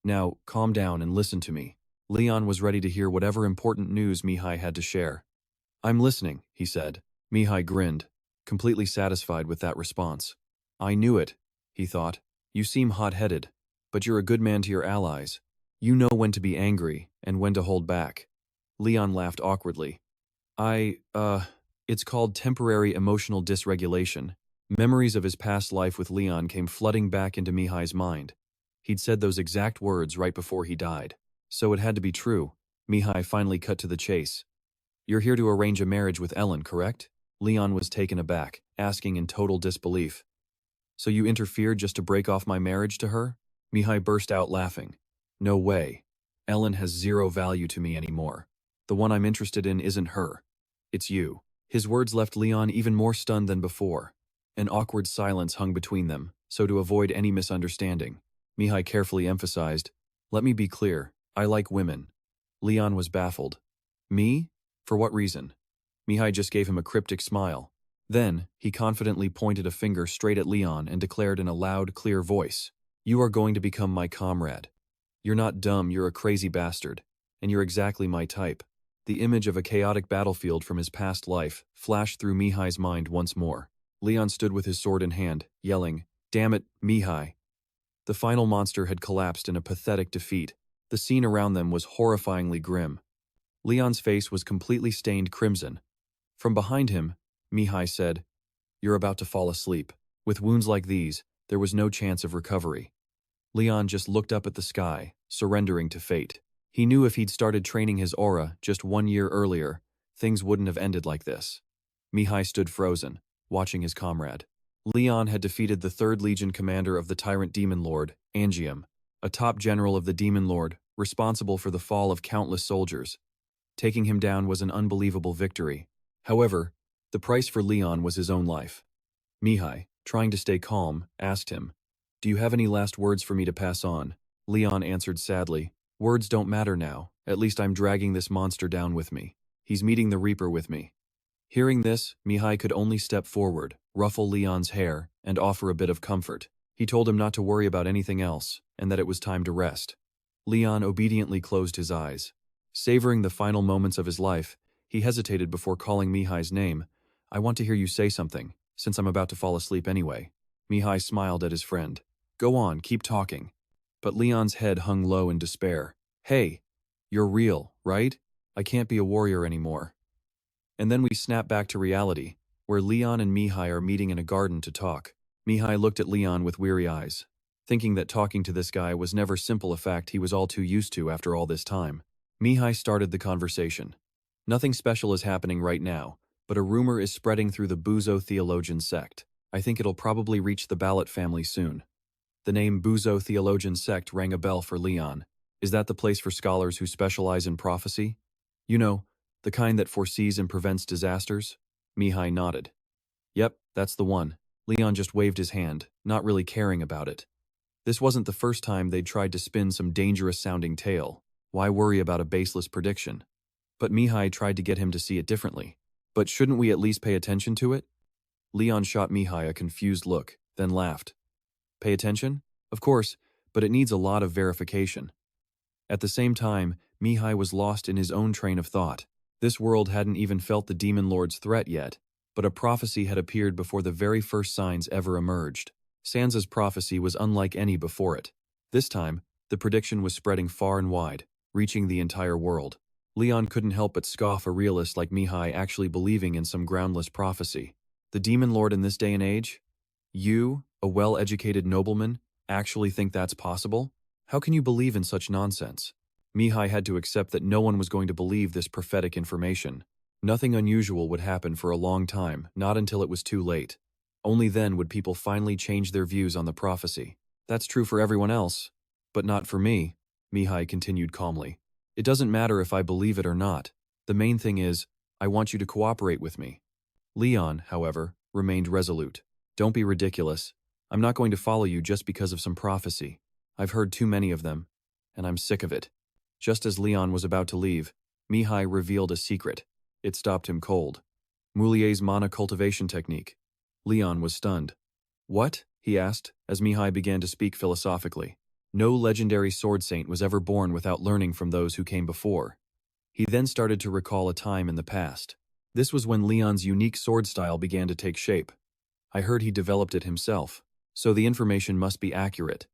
Now, calm down and listen to me. Leon was ready to hear whatever important news Mihai had to share. I'm listening, he said. Mihai grinned, completely satisfied with that response. I knew it, he thought. You seem hot-headed, but you're a good man to your allies. You know when to be angry and when to hold back. Leon laughed awkwardly. It's called temporary emotional dysregulation. Memories of his past life with Leon came flooding back into Mihai's mind. He'd said those exact words right before he died. So it had to be true. Mihai finally cut to the chase. You're here to arrange a marriage with Ellen, correct? Leon was taken aback, asking in total disbelief. So you interfered just to break off my marriage to her? Mihai burst out laughing. No way. Ellen has zero value to me anymore. The one I'm interested in isn't her. It's you. His words left Leon even more stunned than before. An awkward silence hung between them, so to avoid any misunderstanding, Mihai carefully emphasized, let me be clear, I like women. Leon was baffled. Me? For what reason? Mihai just gave him a cryptic smile. Then, he confidently pointed a finger straight at Leon and declared in a loud, clear voice, You are going to become my comrade. You're not dumb, you're a crazy bastard. And you're exactly my type. The image of a chaotic battlefield from his past life flashed through Mihai's mind once more. Leon stood with his sword in hand, yelling, Damn it, Mihai. The final monster had collapsed in a pathetic defeat. The scene around them was horrifyingly grim. Leon's face was completely stained crimson. From behind him, Mihai said, You're about to fall asleep. With wounds like these, there was no chance of recovery. Leon just looked up at the sky, surrendering to fate. He knew if he'd started training his aura just 1 year earlier, things wouldn't have ended like this. Mihai stood frozen, watching his comrade. Leon had defeated the 3rd Legion commander of the tyrant Demon Lord, Angium, a top general of the Demon Lord, responsible for the fall of countless soldiers. Taking him down was an unbelievable victory. However, the price for Leon was his own life. Mihai, trying to stay calm, asked him, Do you have any last words for me to pass on? Leon answered sadly, Words don't matter now, at least I'm dragging this monster down with me. He's meeting the Reaper with me. Hearing this, Mihai could only step forward, ruffle Leon's hair, and offer a bit of comfort. He told him not to worry about anything else, and that it was time to rest. Leon obediently closed his eyes. Savoring the final moments of his life, he hesitated before calling Mihai's name. I want to hear you say something, since I'm about to fall asleep anyway. Mihai smiled at his friend. Go on, keep talking. But Leon's head hung low in despair. Hey, you're real, right? I can't be a warrior anymore. And then we snap back to reality, where Leon and Mihai are meeting in a garden to talk. Mihai looked at Leon with weary eyes, thinking that talking to this guy was never simple, a fact he was all too used to after all this time. Mihai started the conversation. Nothing special is happening right now, but a rumor is spreading through the Buzo theologian sect. I think it'll probably reach the Ballot family soon. The name Buzo theologian sect rang a bell for Leon. Is that the place for scholars who specialize in prophecy? You know, the kind that foresees and prevents disasters? Mihai nodded. Yep, that's the one. Leon just waved his hand, not really caring about it. This wasn't the first time they'd tried to spin some dangerous-sounding tale. Why worry about a baseless prediction? But Mihai tried to get him to see it differently. But shouldn't we at least pay attention to it? Leon shot Mihai a confused look, then laughed. Pay attention? Of course, but it needs a lot of verification. At the same time, Mihai was lost in his own train of thought. This world hadn't even felt the Demon Lord's threat yet, but a prophecy had appeared before the very first signs ever emerged. Sansa's prophecy was unlike any before it. This time, the prediction was spreading far and wide, reaching the entire world. Leon couldn't help but scoff a realist like Mihai actually believing in some groundless prophecy. The Demon Lord in this day and age? You, a well-educated nobleman, actually think that's possible? How can you believe in such nonsense? Mihai had to accept that no one was going to believe this prophetic information. Nothing unusual would happen for a long time, not until it was too late. Only then would people finally change their views on the prophecy. That's true for everyone else, but not for me, Mihai continued calmly. It doesn't matter if I believe it or not. The main thing is, I want you to cooperate with me. Leon, however, remained resolute. Don't be ridiculous. I'm not going to follow you just because of some prophecy. I've heard too many of them, and I'm sick of it. Just as Leon was about to leave, Mihai revealed a secret. It stopped him cold. Moulier's mana cultivation technique. Leon was stunned. What? He asked, as Mihai began to speak philosophically. No legendary sword saint was ever born without learning from those who came before. He then started to recall a time in the past. This was when Leon's unique sword style began to take shape. I heard he developed it himself, so the information must be accurate.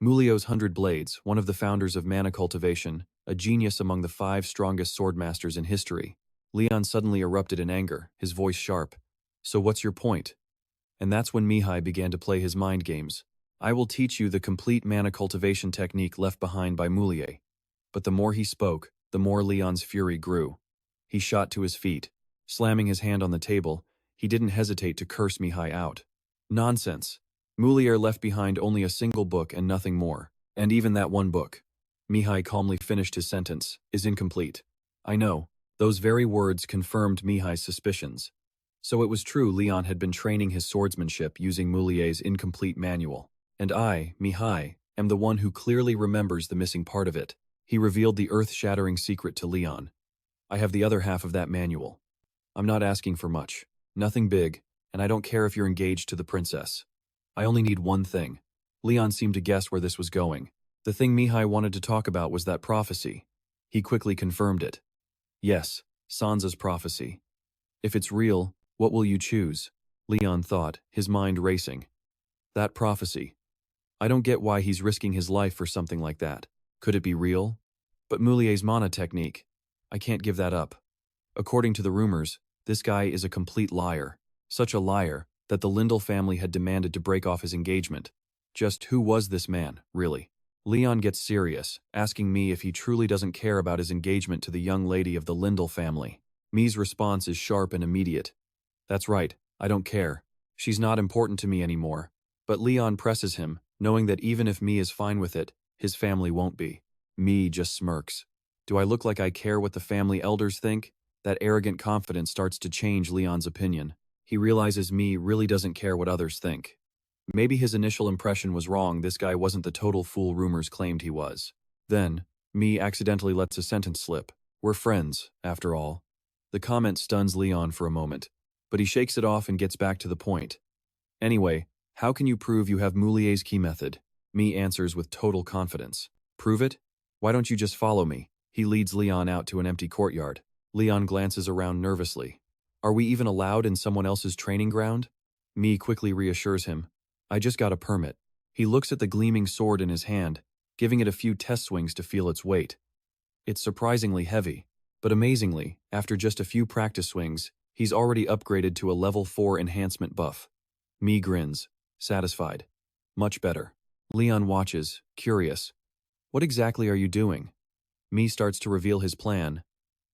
Mulio's 100 Blades, one of the founders of mana cultivation, a genius among the 5 strongest swordmasters in history. Leon suddenly erupted in anger, his voice sharp. So what's your point? And that's when Mihai began to play his mind games. I will teach you the complete mana cultivation technique left behind by Moulier. But the more he spoke, the more Leon's fury grew. He shot to his feet. Slamming his hand on the table, he didn't hesitate to curse Mihai out. Nonsense. Moulier left behind only a single book and nothing more. And even that one book, Mihai calmly finished his sentence, is incomplete. I know. Those very words confirmed Mihai's suspicions. So it was true Leon had been training his swordsmanship using Moulier's incomplete manual. And I, Mihai, am the one who clearly remembers the missing part of it. He revealed the earth-shattering secret to Leon. I have the other half of that manual. I'm not asking for much. Nothing big, and I don't care if you're engaged to the princess. I only need one thing. Leon seemed to guess where this was going. The thing Mihai wanted to talk about was that prophecy. He quickly confirmed it. Yes, Sansa's prophecy. If it's real, what will you choose? Leon thought, his mind racing. That prophecy. I don't get why he's risking his life for something like that. Could it be real? But Moulier's mana technique. I can't give that up. According to the rumors, this guy is a complete liar. Such a liar that the Lindell family had demanded to break off his engagement. Just who was this man, really? Leon gets serious, asking me if he truly doesn't care about his engagement to the young lady of the Lindell family. Me's response is sharp and immediate. That's right, I don't care. She's not important to me anymore. But Leon presses him, knowing that even if Me is fine with it, his family won't be. Me just smirks. Do I look like I care what the family elders think? That arrogant confidence starts to change Leon's opinion. He realizes Me really doesn't care what others think. Maybe his initial impression was wrong, this guy wasn't the total fool rumors claimed he was. Then, Me accidentally lets a sentence slip. We're friends, after all. The comment stuns Leon for a moment, but he shakes it off and gets back to the point. Anyway, how can you prove you have Moulier's key method? Me answers with total confidence. Prove it? Why don't you just follow me? He leads Leon out to an empty courtyard. Leon glances around nervously. Are we even allowed in someone else's training ground? Me quickly reassures him. I just got a permit. He looks at the gleaming sword in his hand, giving it a few test swings to feel its weight. It's surprisingly heavy, but amazingly, after just a few practice swings, he's already upgraded to a level 4 enhancement buff. Me grins, satisfied. Much better. Leon watches, curious. What exactly are you doing? Me starts to reveal his plan.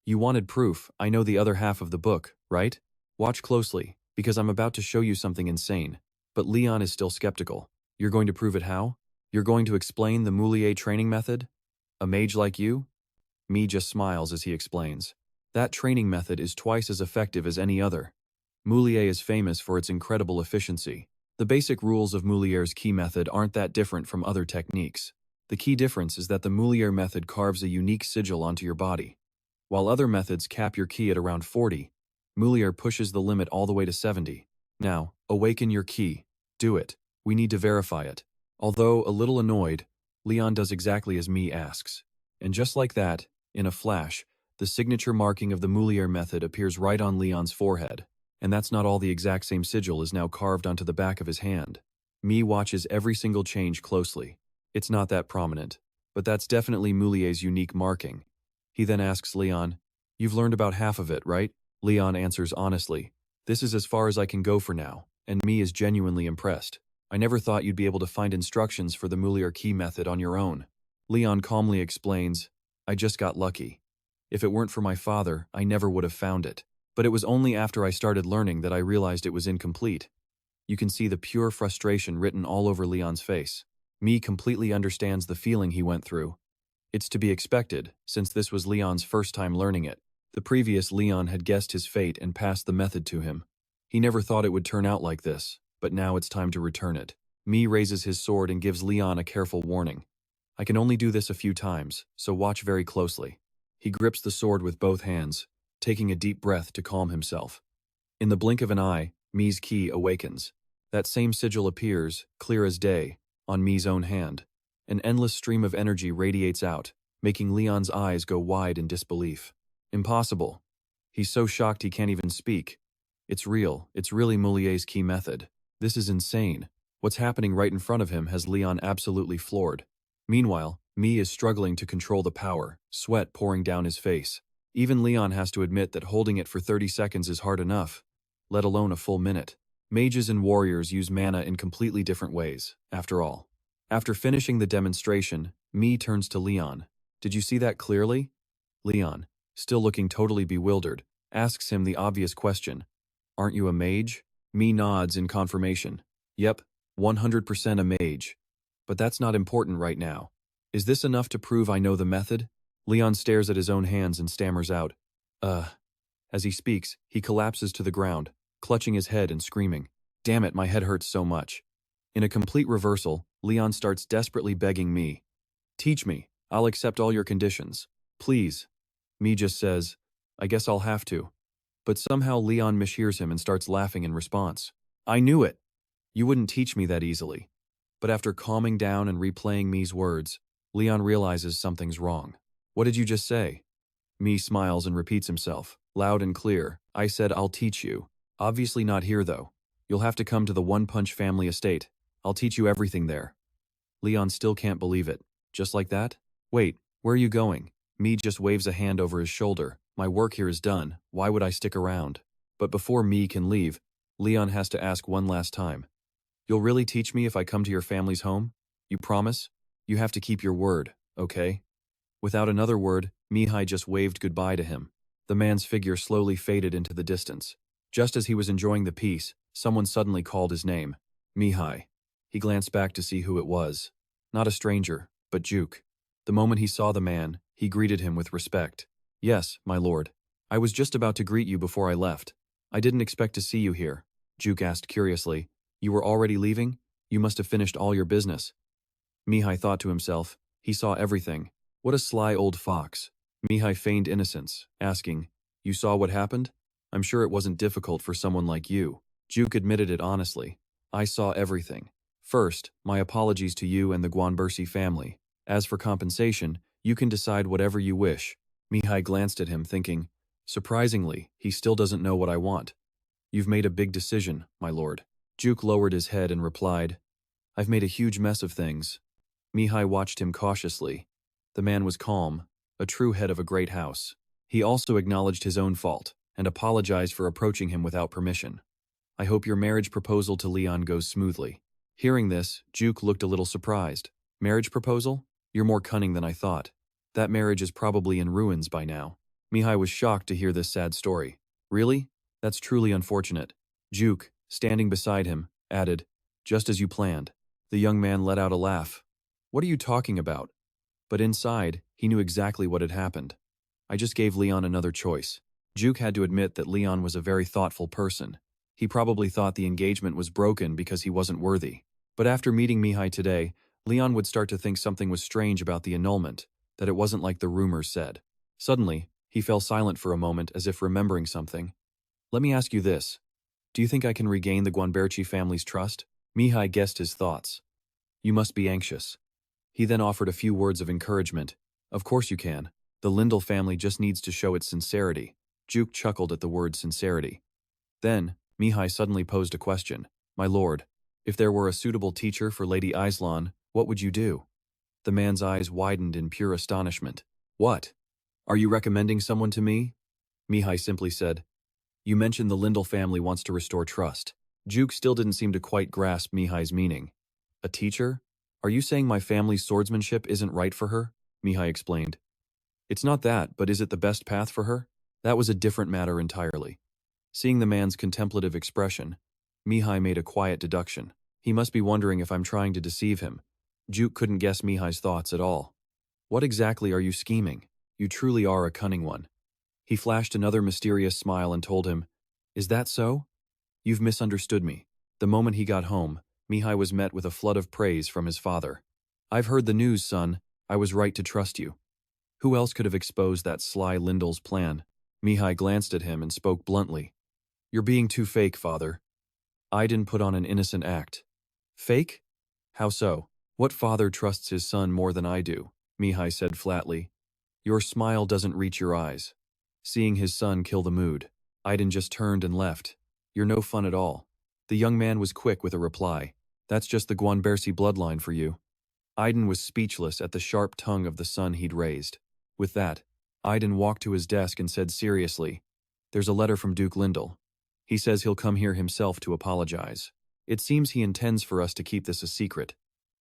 You wanted proof, I know the other half of the book, right? Watch closely, because I'm about to show you something insane. But Leon is still skeptical. You're going to prove it how? You're going to explain the Moulier training method? A mage like you? Mi just smiles as he explains. That training method is twice as effective as any other. Moulier is famous for its incredible efficiency. The basic rules of Moulier's key method aren't that different from other techniques. The key difference is that the Moulier method carves a unique sigil onto your body. While other methods cap your key at around 40, Moulier pushes the limit all the way to 70. Now, awaken your key. Do it. We need to verify it. Although a little annoyed, Leon does exactly as Mi asks. And just like that, in a flash, the signature marking of the Moulier method appears right on Leon's forehead. And that's not all, the exact same sigil is now carved onto the back of his hand. Mi watches every single change closely. It's not that prominent, but that's definitely Moulier's unique marking. He then asks Leon, "You've learned about half of it, right?" Leon answers honestly, "This is as far as I can go for now," and Mi is genuinely impressed. "I never thought you'd be able to find instructions for the Moulier key method on your own." Leon calmly explains, "I just got lucky. If it weren't for my father, I never would have found it. But it was only after I started learning that I realized it was incomplete." You can see the pure frustration written all over Leon's face. Mi completely understands the feeling he went through. It's to be expected, since this was Leon's first time learning it. The previous Leon had guessed his fate and passed the method to him. He never thought it would turn out like this, but now it's time to return it. Mi raises his sword and gives Leon a careful warning. "I can only do this a few times, so watch very closely." He grips the sword with both hands, taking a deep breath to calm himself. In the blink of an eye, Mi's key awakens. That same sigil appears, clear as day, on Mi's own hand. An endless stream of energy radiates out, making Leon's eyes go wide in disbelief. Impossible. He's so shocked he can't even speak. It's real. It's really Moulier's key method. This is insane. What's happening right in front of him has Leon absolutely floored. Meanwhile, Mi is struggling to control the power, sweat pouring down his face. Even Leon has to admit that holding it for 30 seconds is hard enough, let alone a full minute. Mages and warriors use mana in completely different ways, after all. After finishing the demonstration, Mi turns to Leon. "Did you see that clearly?" Leon, still looking totally bewildered, asks him the obvious question. "Aren't you a mage?" Mi nods in confirmation. "Yep, 100% a mage. But that's not important right now. Is this enough to prove I know the method?" Leon stares at his own hands and stammers out, As he speaks, he collapses to the ground, clutching his head and screaming, "Damn it, my head hurts so much." In a complete reversal, Leon starts desperately begging Mi. "Teach me. I'll accept all your conditions. Please." Mi just says, "I guess I'll have to." But somehow Leon mishears him and starts laughing in response. "I knew it. You wouldn't teach me that easily." But after calming down and replaying Mi's words, Leon realizes something's wrong. "What did you just say?" Mi smiles and repeats himself, loud and clear. "I said I'll teach you. Obviously not here though. You'll have to come to the One Punch family estate. I'll teach you everything there." Leon still can't believe it. Just like that? "Wait, where are you going?" Mi just waves a hand over his shoulder. "My work here is done. Why would I stick around?" But before Mi can leave, Leon has to ask one last time. "You'll really teach me if I come to your family's home? You promise? You have to keep your word, okay?" Without another word, Mihai just waved goodbye to him. The man's figure slowly faded into the distance. Just as he was enjoying the peace, someone suddenly called his name. "Mihai." He glanced back to see who it was. Not a stranger, but Juke. The moment he saw the man, he greeted him with respect. "Yes, my lord. I was just about to greet you before I left. I didn't expect to see you here." Juke asked curiously. "You were already leaving? You must have finished all your business." Mihai thought to himself. He saw everything. What a sly old fox. Mihai feigned innocence, asking, "You saw what happened? I'm sure it wasn't difficult for someone like you." Juke admitted it honestly. "I saw everything. First, my apologies to you and the Guanbersi family. As for compensation, you can decide whatever you wish." Mihai glanced at him thinking, surprisingly, he still doesn't know what I want. "You've made a big decision, my lord." Juke lowered his head and replied, "I've made a huge mess of things." Mihai watched him cautiously. The man was calm, a true head of a great house. He also acknowledged his own fault and apologized for approaching him without permission. "I hope your marriage proposal to Leon goes smoothly." Hearing this, Juke looked a little surprised. "Marriage proposal? You're more cunning than I thought. That marriage is probably in ruins by now." Mihai was shocked to hear this sad story. "Really? That's truly unfortunate. Juke, standing beside him, added, just as you planned. The young man let out a laugh. What are you talking about? But inside, he knew exactly what had happened. I just gave Leon another choice. Juke had to admit that Leon was a very thoughtful person. He probably thought the engagement was broken because he wasn't worthy. But after meeting Mihai today, Leon would start to think something was strange about the annulment, that it wasn't like the rumors said. Suddenly, he fell silent for a moment as if remembering something. Let me ask you this. Do you think I can regain the Guanberchi family's trust? Mihai guessed his thoughts. You must be anxious. He then offered a few words of encouragement. Of course you can. The Lindell family just needs to show its sincerity. Juke chuckled at the word sincerity. Then, Mihai suddenly posed a question. My lord, if there were a suitable teacher for Lady Aislan, what would you do? The man's eyes widened in pure astonishment. What? Are you recommending someone to me? Mihai simply said. You mentioned the Lindell family wants to restore trust. Juke still didn't seem to quite grasp Mihai's meaning. A teacher? Are you saying my family's swordsmanship isn't right for her? Mihai explained. It's not that, but is it the best path for her? That was a different matter entirely. Seeing the man's contemplative expression, Mihai made a quiet deduction. He must be wondering if I'm trying to deceive him. Juke couldn't guess Mihai's thoughts at all. What exactly are you scheming? You truly are a cunning one. He flashed another mysterious smile and told him, Is that so? You've misunderstood me. The moment he got home, Mihai was met with a flood of praise from his father. I've heard the news, son. I was right to trust you. Who else could have exposed that sly Lindell's plan? Mihai glanced at him and spoke bluntly. You're being too fake, father. I didn't put on an innocent act. Fake? How so? What father trusts his son more than I do? Mihai said flatly. Your smile doesn't reach your eyes. Seeing his son kill the mood, Aiden just turned and left. You're no fun at all. The young man was quick with a reply. That's just the Guanbersi bloodline for you. Aiden was speechless at the sharp tongue of the son he'd raised. With that, Aiden walked to his desk and said seriously, There's a letter from Duke Lindell. He says he'll come here himself to apologize. It seems he intends for us to keep this a secret.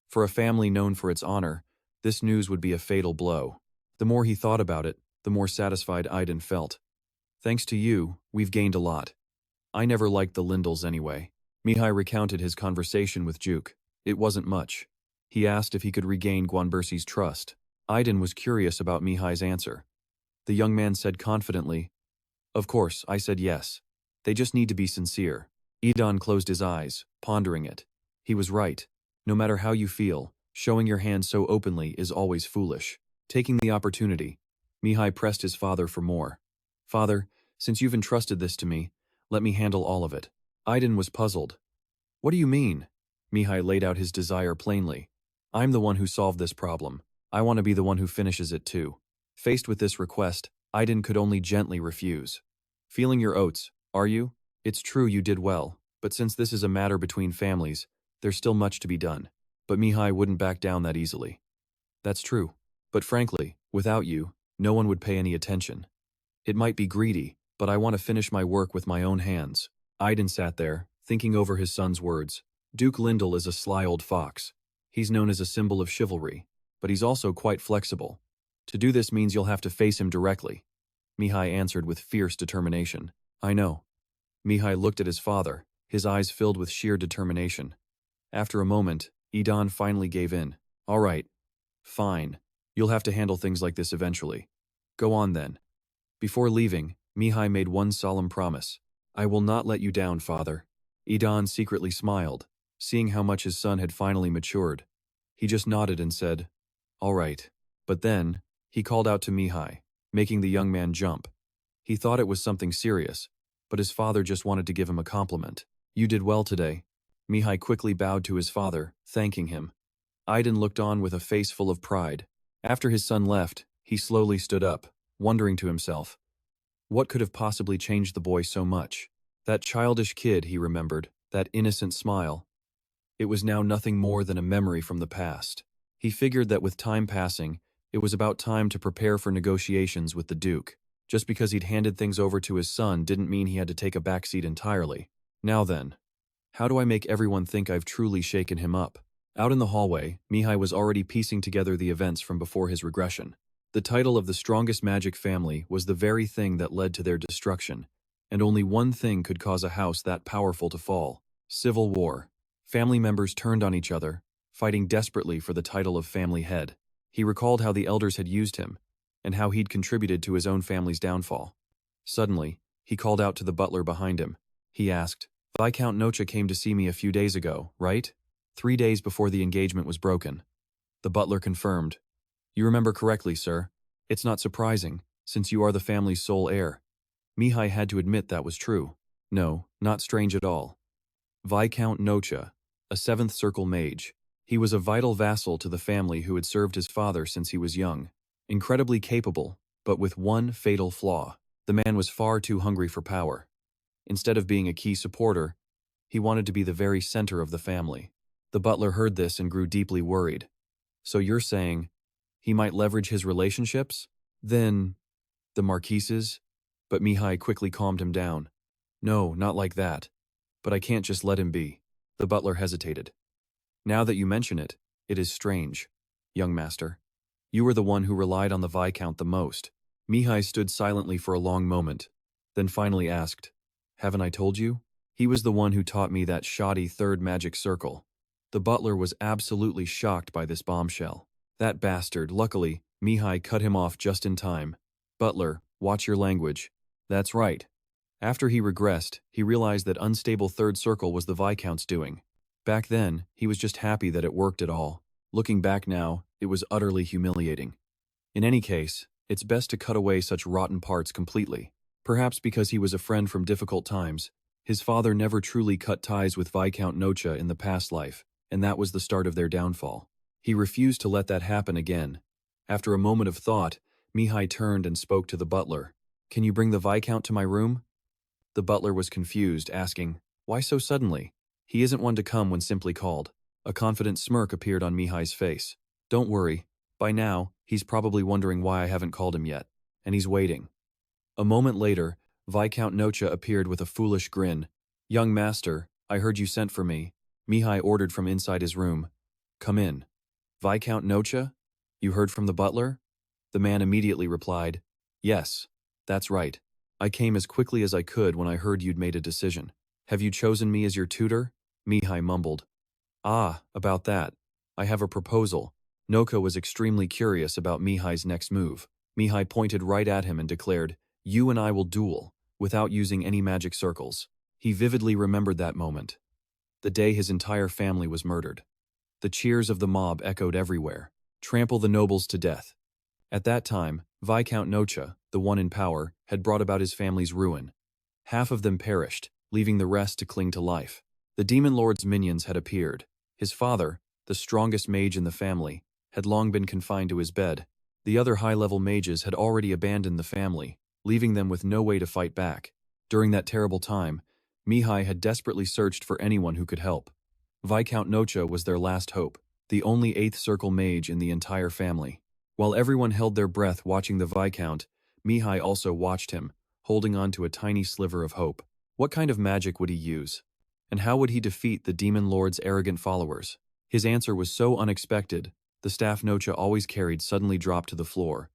For a family known for its honor, this news would be a fatal blow. The more he thought about it, the more satisfied Aiden felt. Thanks to you, we've gained a lot. I never liked the Lindells anyway. Mihai recounted his conversation with Juke. It wasn't much. He asked if he could regain Guanbersi's trust. Aiden was curious about Mihai's answer. The young man said confidently, Of course, I said yes. They just need to be sincere. Idan closed his eyes, pondering it. He was right. No matter how you feel, showing your hand so openly is always foolish. Taking the opportunity, Mihai pressed his father for more. Father, since you've entrusted this to me, let me handle all of it. Aiden was puzzled. What do you mean? Mihai laid out his desire plainly. I'm the one who solved this problem. I want to be the one who finishes it too. Faced with this request, Aiden could only gently refuse. Feeling your oats, are you? It's true you did well, but since this is a matter between families, there's still much to be done. But Mihai wouldn't back down that easily. That's true. But frankly, without you, no one would pay any attention. It might be greedy, but I want to finish my work with my own hands. Aiden sat there, thinking over his son's words. Duke Lindell is a sly old fox. He's known as a symbol of chivalry, but he's also quite flexible. To do this means you'll have to face him directly. Mihai answered with fierce determination. I know. Mihai looked at his father, his eyes filled with sheer determination. After a moment, Idan finally gave in. All right. Fine. You'll have to handle things like this eventually. Go on then. Before leaving, Mihai made one solemn promise. I will not let you down, father. Idan secretly smiled, seeing how much his son had finally matured. He just nodded and said, All right. But then, he called out to Mihai, making the young man jump. He thought it was something serious, but his father just wanted to give him a compliment. You did well today. Mihai quickly bowed to his father, thanking him. Aiden looked on with a face full of pride. After his son left, he slowly stood up, wondering to himself, what could have possibly changed the boy so much? That childish kid, he remembered, that innocent smile. It was now nothing more than a memory from the past. He figured that with time passing, it was about time to prepare for negotiations with the Duke. Just because he'd handed things over to his son didn't mean he had to take a backseat entirely. Now then, how do I make everyone think I've truly shaken him up? Out in the hallway, Mihai was already piecing together the events from before his regression. The title of the strongest magic family was the very thing that led to their destruction, And only one thing could cause a house that powerful to fall: civil war. Family members turned on each other, fighting desperately for the title of family head. He recalled how the elders had used him, and how he'd contributed to his own family's downfall. Suddenly, he called out to the butler behind him. He asked, "Viscount Nocha came to see me a few days ago, right? 3 days before the engagement was broken." The butler confirmed. "You remember correctly, sir. It's not surprising, since you are the family's sole heir." Mihai had to admit that was true. No, not strange at all. Viscount Nocha, a 7th Circle mage. He was a vital vassal to the family who had served his father since he was young. Incredibly capable, but with one fatal flaw. The man was far too hungry for power. Instead of being a key supporter, he wanted to be the very center of the family. The butler heard this and grew deeply worried. "So you're saying he might leverage his relationships? Then the marquises?" But Mihai quickly calmed him down. "No, not like that. But I can't just let him be." The butler hesitated. "Now that you mention it, it is strange, young master. You were the one who relied on the Viscount the most." Mihai stood silently for a long moment, then finally asked, "Haven't I told you? He was the one who taught me that shoddy third magic circle." The butler was absolutely shocked by this bombshell. "That bastard." Luckily, Mihai cut him off just in time. "Butler, watch your language." That's right. After he regressed, he realized that unstable third circle was the Viscount's doing. Back then, he was just happy that it worked at all. Looking back now, it was utterly humiliating. In any case, it's best to cut away such rotten parts completely. Perhaps because he was a friend from difficult times, his father never truly cut ties with Viscount Nocha in the past life, and that was the start of their downfall. He refused to let that happen again. After a moment of thought, Mihai turned and spoke to the butler. "Can you bring the Viscount to my room?" The butler was confused, asking, "Why so suddenly? He isn't one to come when simply called." A confident smirk appeared on Mihai's face. "Don't worry. By now, he's probably wondering why I haven't called him yet, and he's waiting." A moment later, Viscount Nocha appeared with a foolish grin. "Young master, I heard you sent for me." Mihai ordered from inside his room. "Come in." "Viscount Nocha? You heard from the butler?" The man immediately replied, "Yes, that's right. I came as quickly as I could when I heard you'd made a decision." "Have you chosen me as your tutor?" Mihai mumbled. "Ah, about that. I have a proposal." Nocha was extremely curious about Mihai's next move. Mihai pointed right at him and declared, "You and I will duel, without using any magic circles." He vividly remembered that moment. The day his entire family was murdered. The cheers of the mob echoed everywhere. "Trample the nobles to death." At that time, Viscount Nocha, the one in power, had brought about his family's ruin. Half of them perished, leaving the rest to cling to life. The Demon Lord's minions had appeared. His father, the strongest mage in the family, had long been confined to his bed. The other high-level mages had already abandoned the family, leaving them with no way to fight back. During that terrible time, Mihai had desperately searched for anyone who could help. Viscount Nocha was their last hope, the only 8th Circle mage in the entire family. While everyone held their breath watching the Viscount, Mihai also watched him, holding on to a tiny sliver of hope. What kind of magic would he use? And how would he defeat the Demon Lord's arrogant followers? His answer was so unexpected, the staff Nocha always carried suddenly dropped to the floor.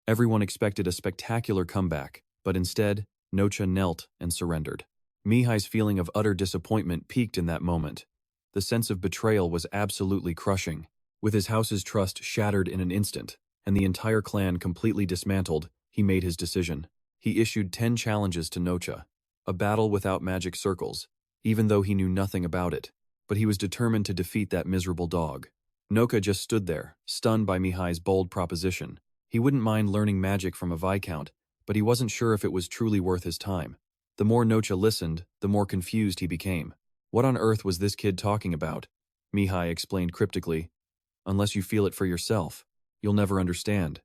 Everyone expected a spectacular comeback, but instead, Nocha knelt and surrendered. Mihai's feeling of utter disappointment peaked in that moment. The sense of betrayal was absolutely crushing. With his house's trust shattered in an instant, and the entire clan completely dismantled, he made his decision. He issued 10 challenges to Nocha, a battle without magic circles, even though he knew nothing about it. But he was determined to defeat that miserable dog. Nocha just stood there, stunned by Mihai's bold proposition. He wouldn't mind learning magic from a Viscount, but he wasn't sure if it was truly worth his time. The more Nocha listened, the more confused he became. What on earth was this kid talking about? Mihai explained cryptically. "Unless you feel it for yourself, you'll never understand."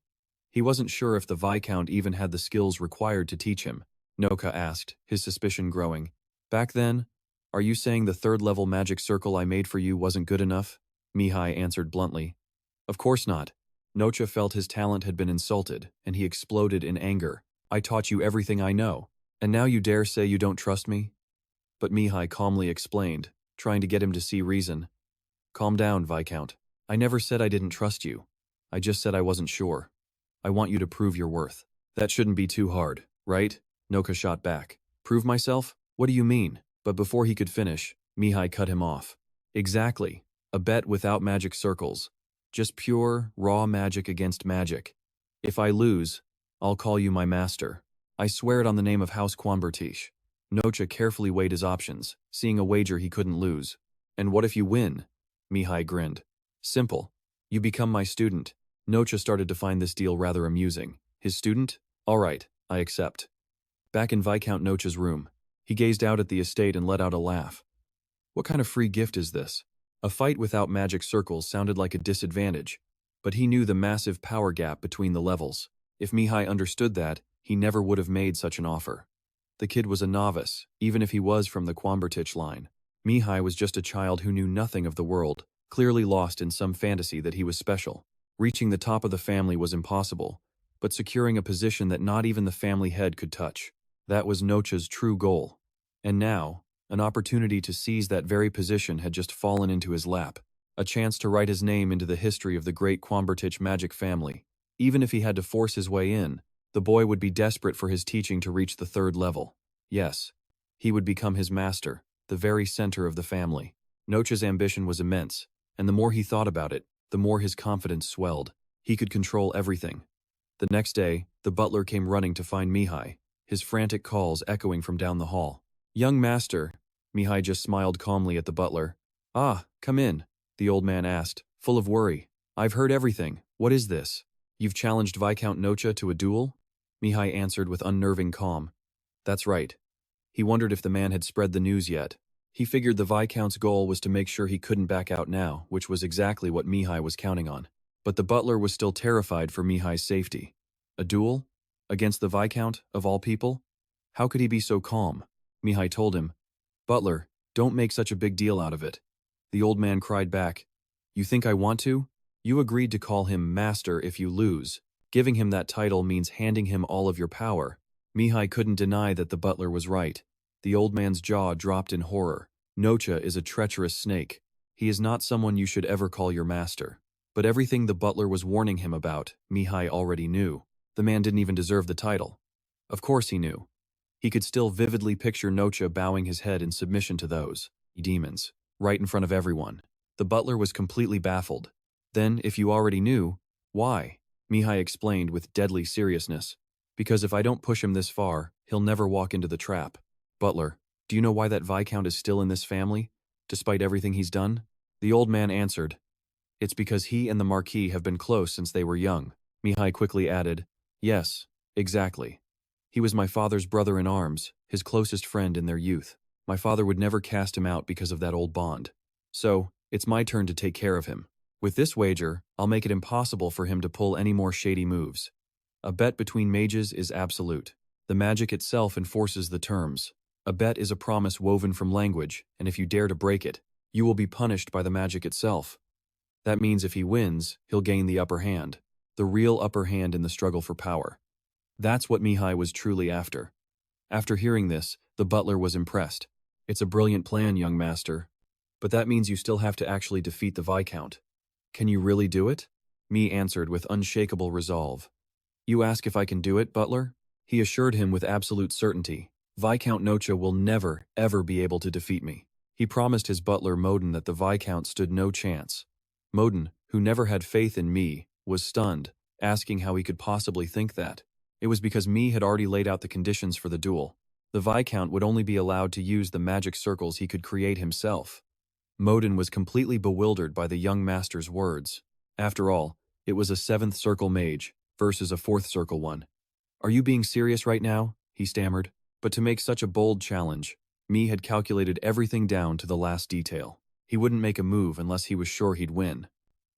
He wasn't sure if the Viscount even had the skills required to teach him. Nocha asked, his suspicion growing. "Back then, are you saying the 3rd-level magic circle I made for you wasn't good enough?" Mihai answered bluntly. "Of course not." Nocha felt his talent had been insulted, and he exploded in anger. "I taught you everything I know, and now you dare say you don't trust me?" But Mihai calmly explained, trying to get him to see reason. "Calm down, Viscount. I never said I didn't trust you. I just said I wasn't sure. I want you to prove your worth." "That shouldn't be too hard, right?" Nocha shot back. Prove myself? What do you mean? But before he could finish, Mihai cut him off. Exactly. A bet without magic circles. Just pure, raw magic against magic. If I lose, I'll call you my master. I swear it on the name of House Quambertish. Nocha carefully weighed his options, seeing a wager he couldn't lose. And what if you win? Mihai grinned. Simple. You become my student. Nocha started to find this deal rather amusing. His student? All right, I accept. Back in Viscount Nocha's room, he gazed out at the estate and let out a laugh. What kind of free gift is this? A fight without magic circles sounded like a disadvantage, but he knew the massive power gap between the levels. If Mihai understood that, he never would have made such an offer. The kid was a novice, even if he was from the Quambertich line. Mihai was just a child who knew nothing of the world, clearly lost in some fantasy that he was special. Reaching the top of the family was impossible, but securing a position that not even the family head could touch. That was Nocha's true goal. And now, an opportunity to seize that very position had just fallen into his lap. A chance to write his name into the history of the great Quambertich magic family. Even if he had to force his way in, the boy would be desperate for his teaching to reach the third level. Yes, he would become his master, the very center of the family. Nocha's ambition was immense, and the more he thought about it, the more his confidence swelled. He could control everything. The next day, the butler came running to find Mihai, his frantic calls echoing from down the hall. Young master, Mihai just smiled calmly at the butler. Ah, come in, the old man asked, full of worry. I've heard everything. What is this? You've challenged Viscount Nocha to a duel? Mihai answered with unnerving calm. That's right. He wondered if the man had spread the news yet. He figured the Viscount's goal was to make sure he couldn't back out now, which was exactly what Mihai was counting on. But the butler was still terrified for Mihai's safety. A duel? Against the Viscount, of all people? How could he be so calm? Mihai told him. Butler, don't make such a big deal out of it. The old man cried back. You think I want to? You agreed to call him master if you lose. Giving him that title means handing him all of your power. Mihai couldn't deny that the butler was right. The old man's jaw dropped in horror. Nocha is a treacherous snake. He is not someone you should ever call your master. But everything the butler was warning him about, Mihai already knew. The man didn't even deserve the title. Of course he knew. He could still vividly picture Nocha bowing his head in submission to those demons, right in front of everyone. The butler was completely baffled. Then, if you already knew, why? Mihai explained with deadly seriousness. Because if I don't push him this far, he'll never walk into the trap. Butler, do you know why that Viscount is still in this family, despite everything he's done? The old man answered. It's because he and the Marquis have been close since they were young. Mihai quickly added, yes, exactly. He was my father's brother-in-arms, his closest friend in their youth. My father would never cast him out because of that old bond. So, it's my turn to take care of him. With this wager, I'll make it impossible for him to pull any more shady moves. A bet between mages is absolute. The magic itself enforces the terms. A bet is a promise woven from language, and if you dare to break it, you will be punished by the magic itself. That means if he wins, he'll gain the upper hand. The real upper hand in the struggle for power. That's what Mihai was truly after. After hearing this, the butler was impressed. It's a brilliant plan, young master. But that means you still have to actually defeat the Viscount. Can you really do it? Mi answered with unshakable resolve. You ask if I can do it, butler? He assured him with absolute certainty. Viscount Nocha will never, ever be able to defeat me. He promised his butler Modin that the Viscount stood no chance. Modin, who never had faith in Mi, was stunned, asking how he could possibly think that. It was because Mi had already laid out the conditions for the duel. The Viscount would only be allowed to use the magic circles he could create himself. Modin was completely bewildered by the young master's words. After all, it was a 7th circle mage versus a 4th circle one. Are you being serious right now? He stammered. But to make such a bold challenge, Mi had calculated everything down to the last detail. He wouldn't make a move unless he was sure he'd win.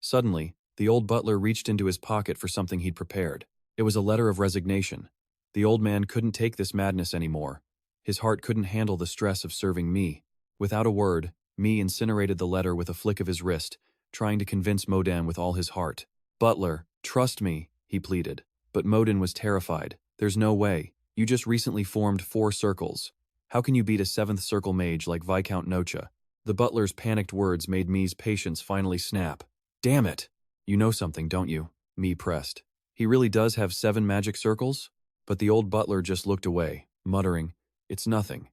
Suddenly, the old butler reached into his pocket for something he'd prepared. It was a letter of resignation. The old man couldn't take this madness anymore. His heart couldn't handle the stress of serving Mi. Without a word, Mi incinerated the letter with a flick of his wrist, trying to convince Modin with all his heart. Butler, trust me, he pleaded. But Modin was terrified. There's no way. You just recently formed 4 circles. How can you beat a 7th circle mage like Viscount Nocha? The butler's panicked words made Mi's patience finally snap. Damn it! You know something, don't you? Mi pressed. He really does have 7 magic circles? But the old butler just looked away, muttering, It's nothing.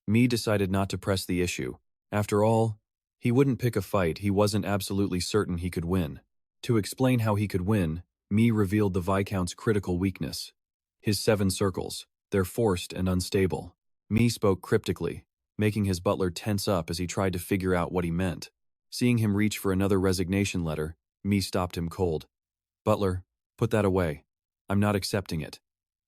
Mi decided not to press the issue. After all, he wouldn't pick a fight he wasn't absolutely certain he could win. To explain how he could win, Mi revealed the Viscount's critical weakness. His 7 circles. They're forced and unstable. Mi spoke cryptically, making his butler tense up as he tried to figure out what he meant. Seeing him reach for another resignation letter, Mi stopped him cold. "Butler, put that away. I'm not accepting it.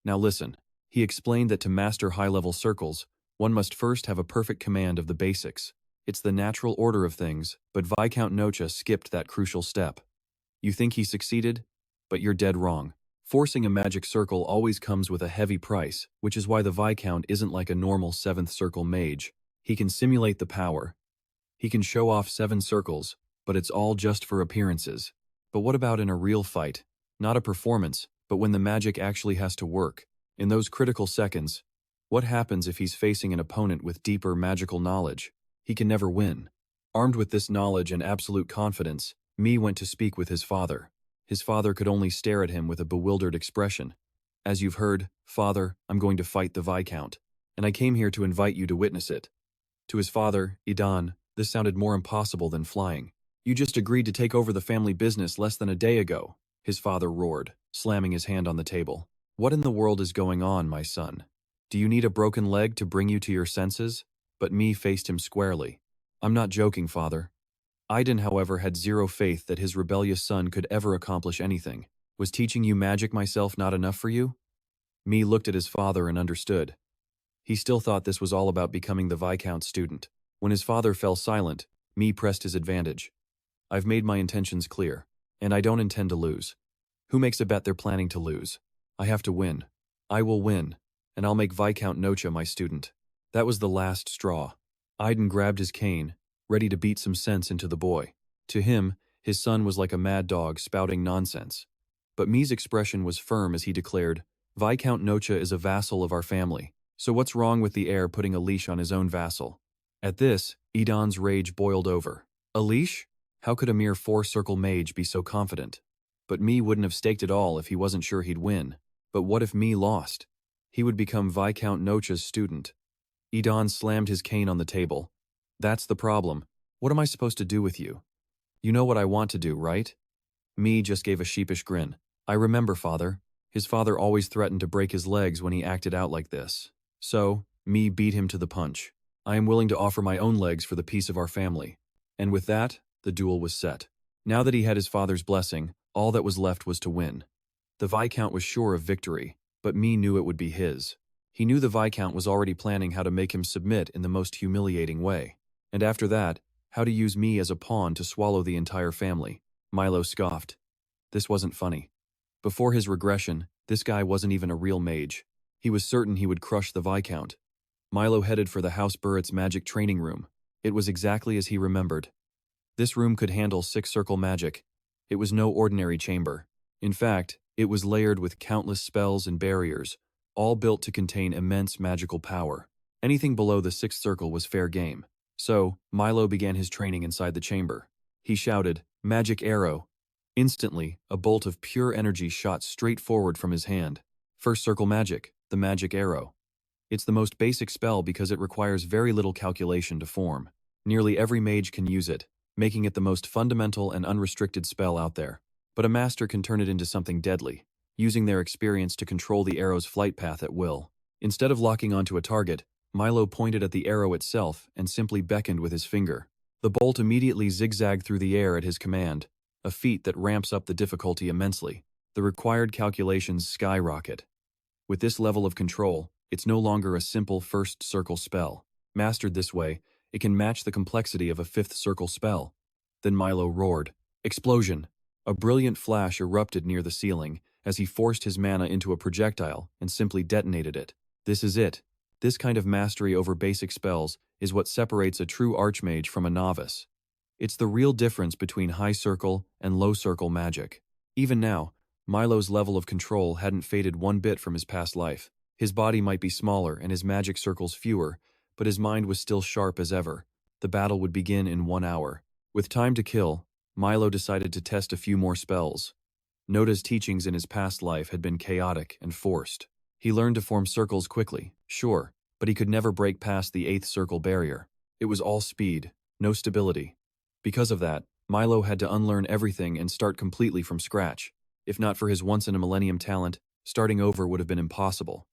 Now listen." He explained that to master high-level circles, one must first have a perfect command of the basics. It's the natural order of things, but Viscount Nocha skipped that crucial step. You think he succeeded? But you're dead wrong. Forcing a magic circle always comes with a heavy price, which is why the Viscount isn't like a normal 7th circle mage. He can simulate the power. He can show off 7 circles, but it's all just for appearances. But what about in a real fight? Not a performance, but when the magic actually has to work. In those critical seconds, what happens if he's facing an opponent with deeper magical knowledge? He can never win. Armed with this knowledge and absolute confidence, Mi went to speak with his father. His father could only stare at him with a bewildered expression. "As you've heard, father, I'm going to fight the Viscount, and I came here to invite you to witness it." To his father, Idan, this sounded more impossible than flying. "You just agreed to take over the family business less than a day ago," his father roared, slamming his hand on the table. "What in the world is going on, my son? Do you need a broken leg to bring you to your senses?" But Mi faced him squarely. "I'm not joking, father." Idan, however, had zero faith that his rebellious son could ever accomplish anything. "Was teaching you magic myself not enough for you?" Mi looked at his father and understood. He still thought this was all about becoming the Viscount's student. When his father fell silent, Mi pressed his advantage. "I've made my intentions clear, and I don't intend to lose. Who makes a bet they're planning to lose? I have to win. I will win, and I'll make Viscount Nocha my student." That was the last straw. Idan grabbed his cane, ready to beat some sense into the boy. To him, his son was like a mad dog spouting nonsense. But Mi's expression was firm as he declared, "Viscount Nocha is a vassal of our family, so what's wrong with the heir putting a leash on his own vassal?" At this, Idan's rage boiled over. A leash? How could a mere 4-circle mage be so confident? But Mi wouldn't have staked it all if he wasn't sure he'd win. But what if Mi lost? He would become Viscount Nocha's student. Idan slammed his cane on the table. "That's the problem. What am I supposed to do with you? You know what I want to do, right?" Mi just gave a sheepish grin. "I remember, father. His father always threatened to break his legs when he acted out like this. So, Mi beat him to the punch. I am willing to offer my own legs for the peace of our family." And with that, the duel was set. Now that he had his father's blessing, all that was left was to win. The Viscount was sure of victory, but Mi knew it would be his. He knew the Viscount was already planning how to make him submit in the most humiliating way. And after that, how to use Mi as a pawn to swallow the entire family. Milo scoffed. This wasn't funny. Before his regression, this guy wasn't even a real mage. He was certain he would crush the Viscount. Milo headed for the House Burrett's magic training room. It was exactly as he remembered. This room could handle 6-circle magic. It was no ordinary chamber. In fact, it was layered with countless spells and barriers, all built to contain immense magical power. Anything below the 6th circle was fair game. So, Milo began his training inside the chamber. He shouted, "Magic arrow." Instantly, a bolt of pure energy shot straight forward from his hand. First circle magic, the magic arrow. It's the most basic spell because it requires very little calculation to form. Nearly every mage can use it, making it the most fundamental and unrestricted spell out there. But a master can turn it into something deadly, using their experience to control the arrow's flight path at will. Instead of locking onto a target, Milo pointed at the arrow itself and simply beckoned with his finger. The bolt immediately zigzagged through the air at his command, a feat that ramps up the difficulty immensely. The required calculations skyrocket. With this level of control, it's no longer a simple first circle spell. Mastered this way, it can match the complexity of a 5th circle spell. Then Milo roared. Explosion! A brilliant flash erupted near the ceiling as he forced his mana into a projectile and simply detonated it. This is it. This kind of mastery over basic spells is what separates a true Archmage from a novice. It's the real difference between high circle and low circle magic. Even now, Milo's level of control hadn't faded one bit from his past life. His body might be smaller and his magic circles fewer, but his mind was still sharp as ever. The battle would begin in 1 hour. With time to kill, Milo decided to test a few more spells. Noda's teachings in his past life had been chaotic and forced. He learned to form circles quickly, sure, but he could never break past the 8th circle barrier. It was all speed, no stability. Because of that, Milo had to unlearn everything and start completely from scratch. If not for his once-in-a-millennium talent, starting over would have been impossible.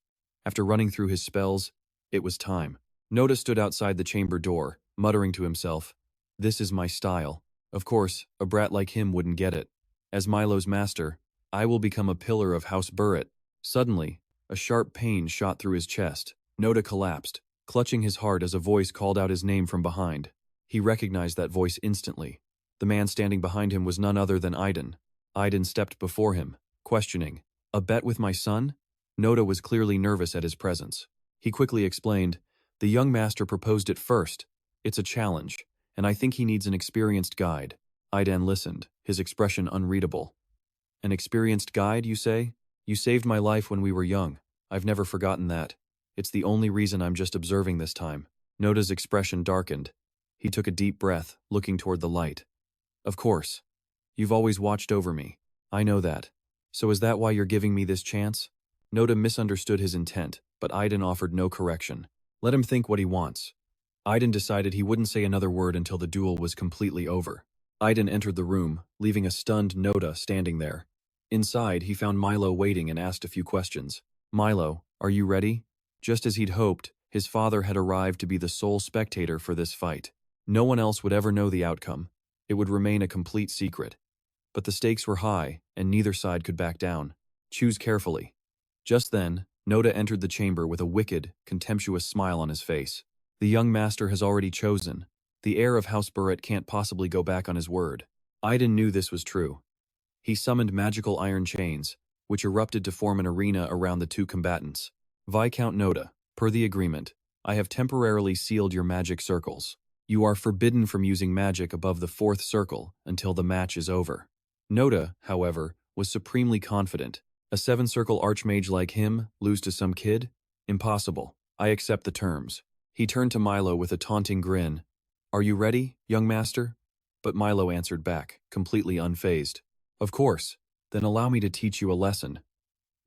After running through his spells, it was time. Noda stood outside the chamber door, muttering to himself, "This is my style." Of course, a brat like him wouldn't get it. As Milo's master, I will become a pillar of House Burritt. Suddenly, a sharp pain shot through his chest. Noda collapsed, clutching his heart as a voice called out his name from behind. He recognized that voice instantly. The man standing behind him was none other than Aiden. Aiden stepped before him, questioning, "A bet with my son?" Noda was clearly nervous at his presence. He quickly explained, "The young master proposed it first. It's a challenge, and I think he needs an experienced guide." Aiden listened, his expression unreadable. "An experienced guide, you say? You saved my life when we were young. I've never forgotten that. It's the only reason I'm just observing this time." Noda's expression darkened. He took a deep breath, looking toward the light. "Of course. You've always watched over me. I know that. So is that why you're giving me this chance?" Noda misunderstood his intent, but Aiden offered no correction. Let him think what he wants. Aiden decided he wouldn't say another word until the duel was completely over. Aiden entered the room, leaving a stunned Noda standing there. Inside, he found Milo waiting and asked a few questions. "Milo, are you ready?" Just as he'd hoped, his father had arrived to be the sole spectator for this fight. No one else would ever know the outcome. It would remain a complete secret. But the stakes were high, and neither side could back down. Choose carefully. Just then, Noda entered the chamber with a wicked, contemptuous smile on his face. The young master has already chosen. The heir of House Burritt can't possibly go back on his word. Aiden knew this was true. He summoned magical iron chains, which erupted to form an arena around the two combatants. "Viscount Noda, per the agreement, I have temporarily sealed your magic circles. You are forbidden from using magic above the 4th circle until the match is over." Noda, however, was supremely confident. A 7-circle archmage like him lose to some kid? Impossible. I accept the terms. He turned to Milo with a taunting grin. "Are you ready, young master?" But Milo answered back, completely unfazed. "Of course. Then allow me to teach you a lesson."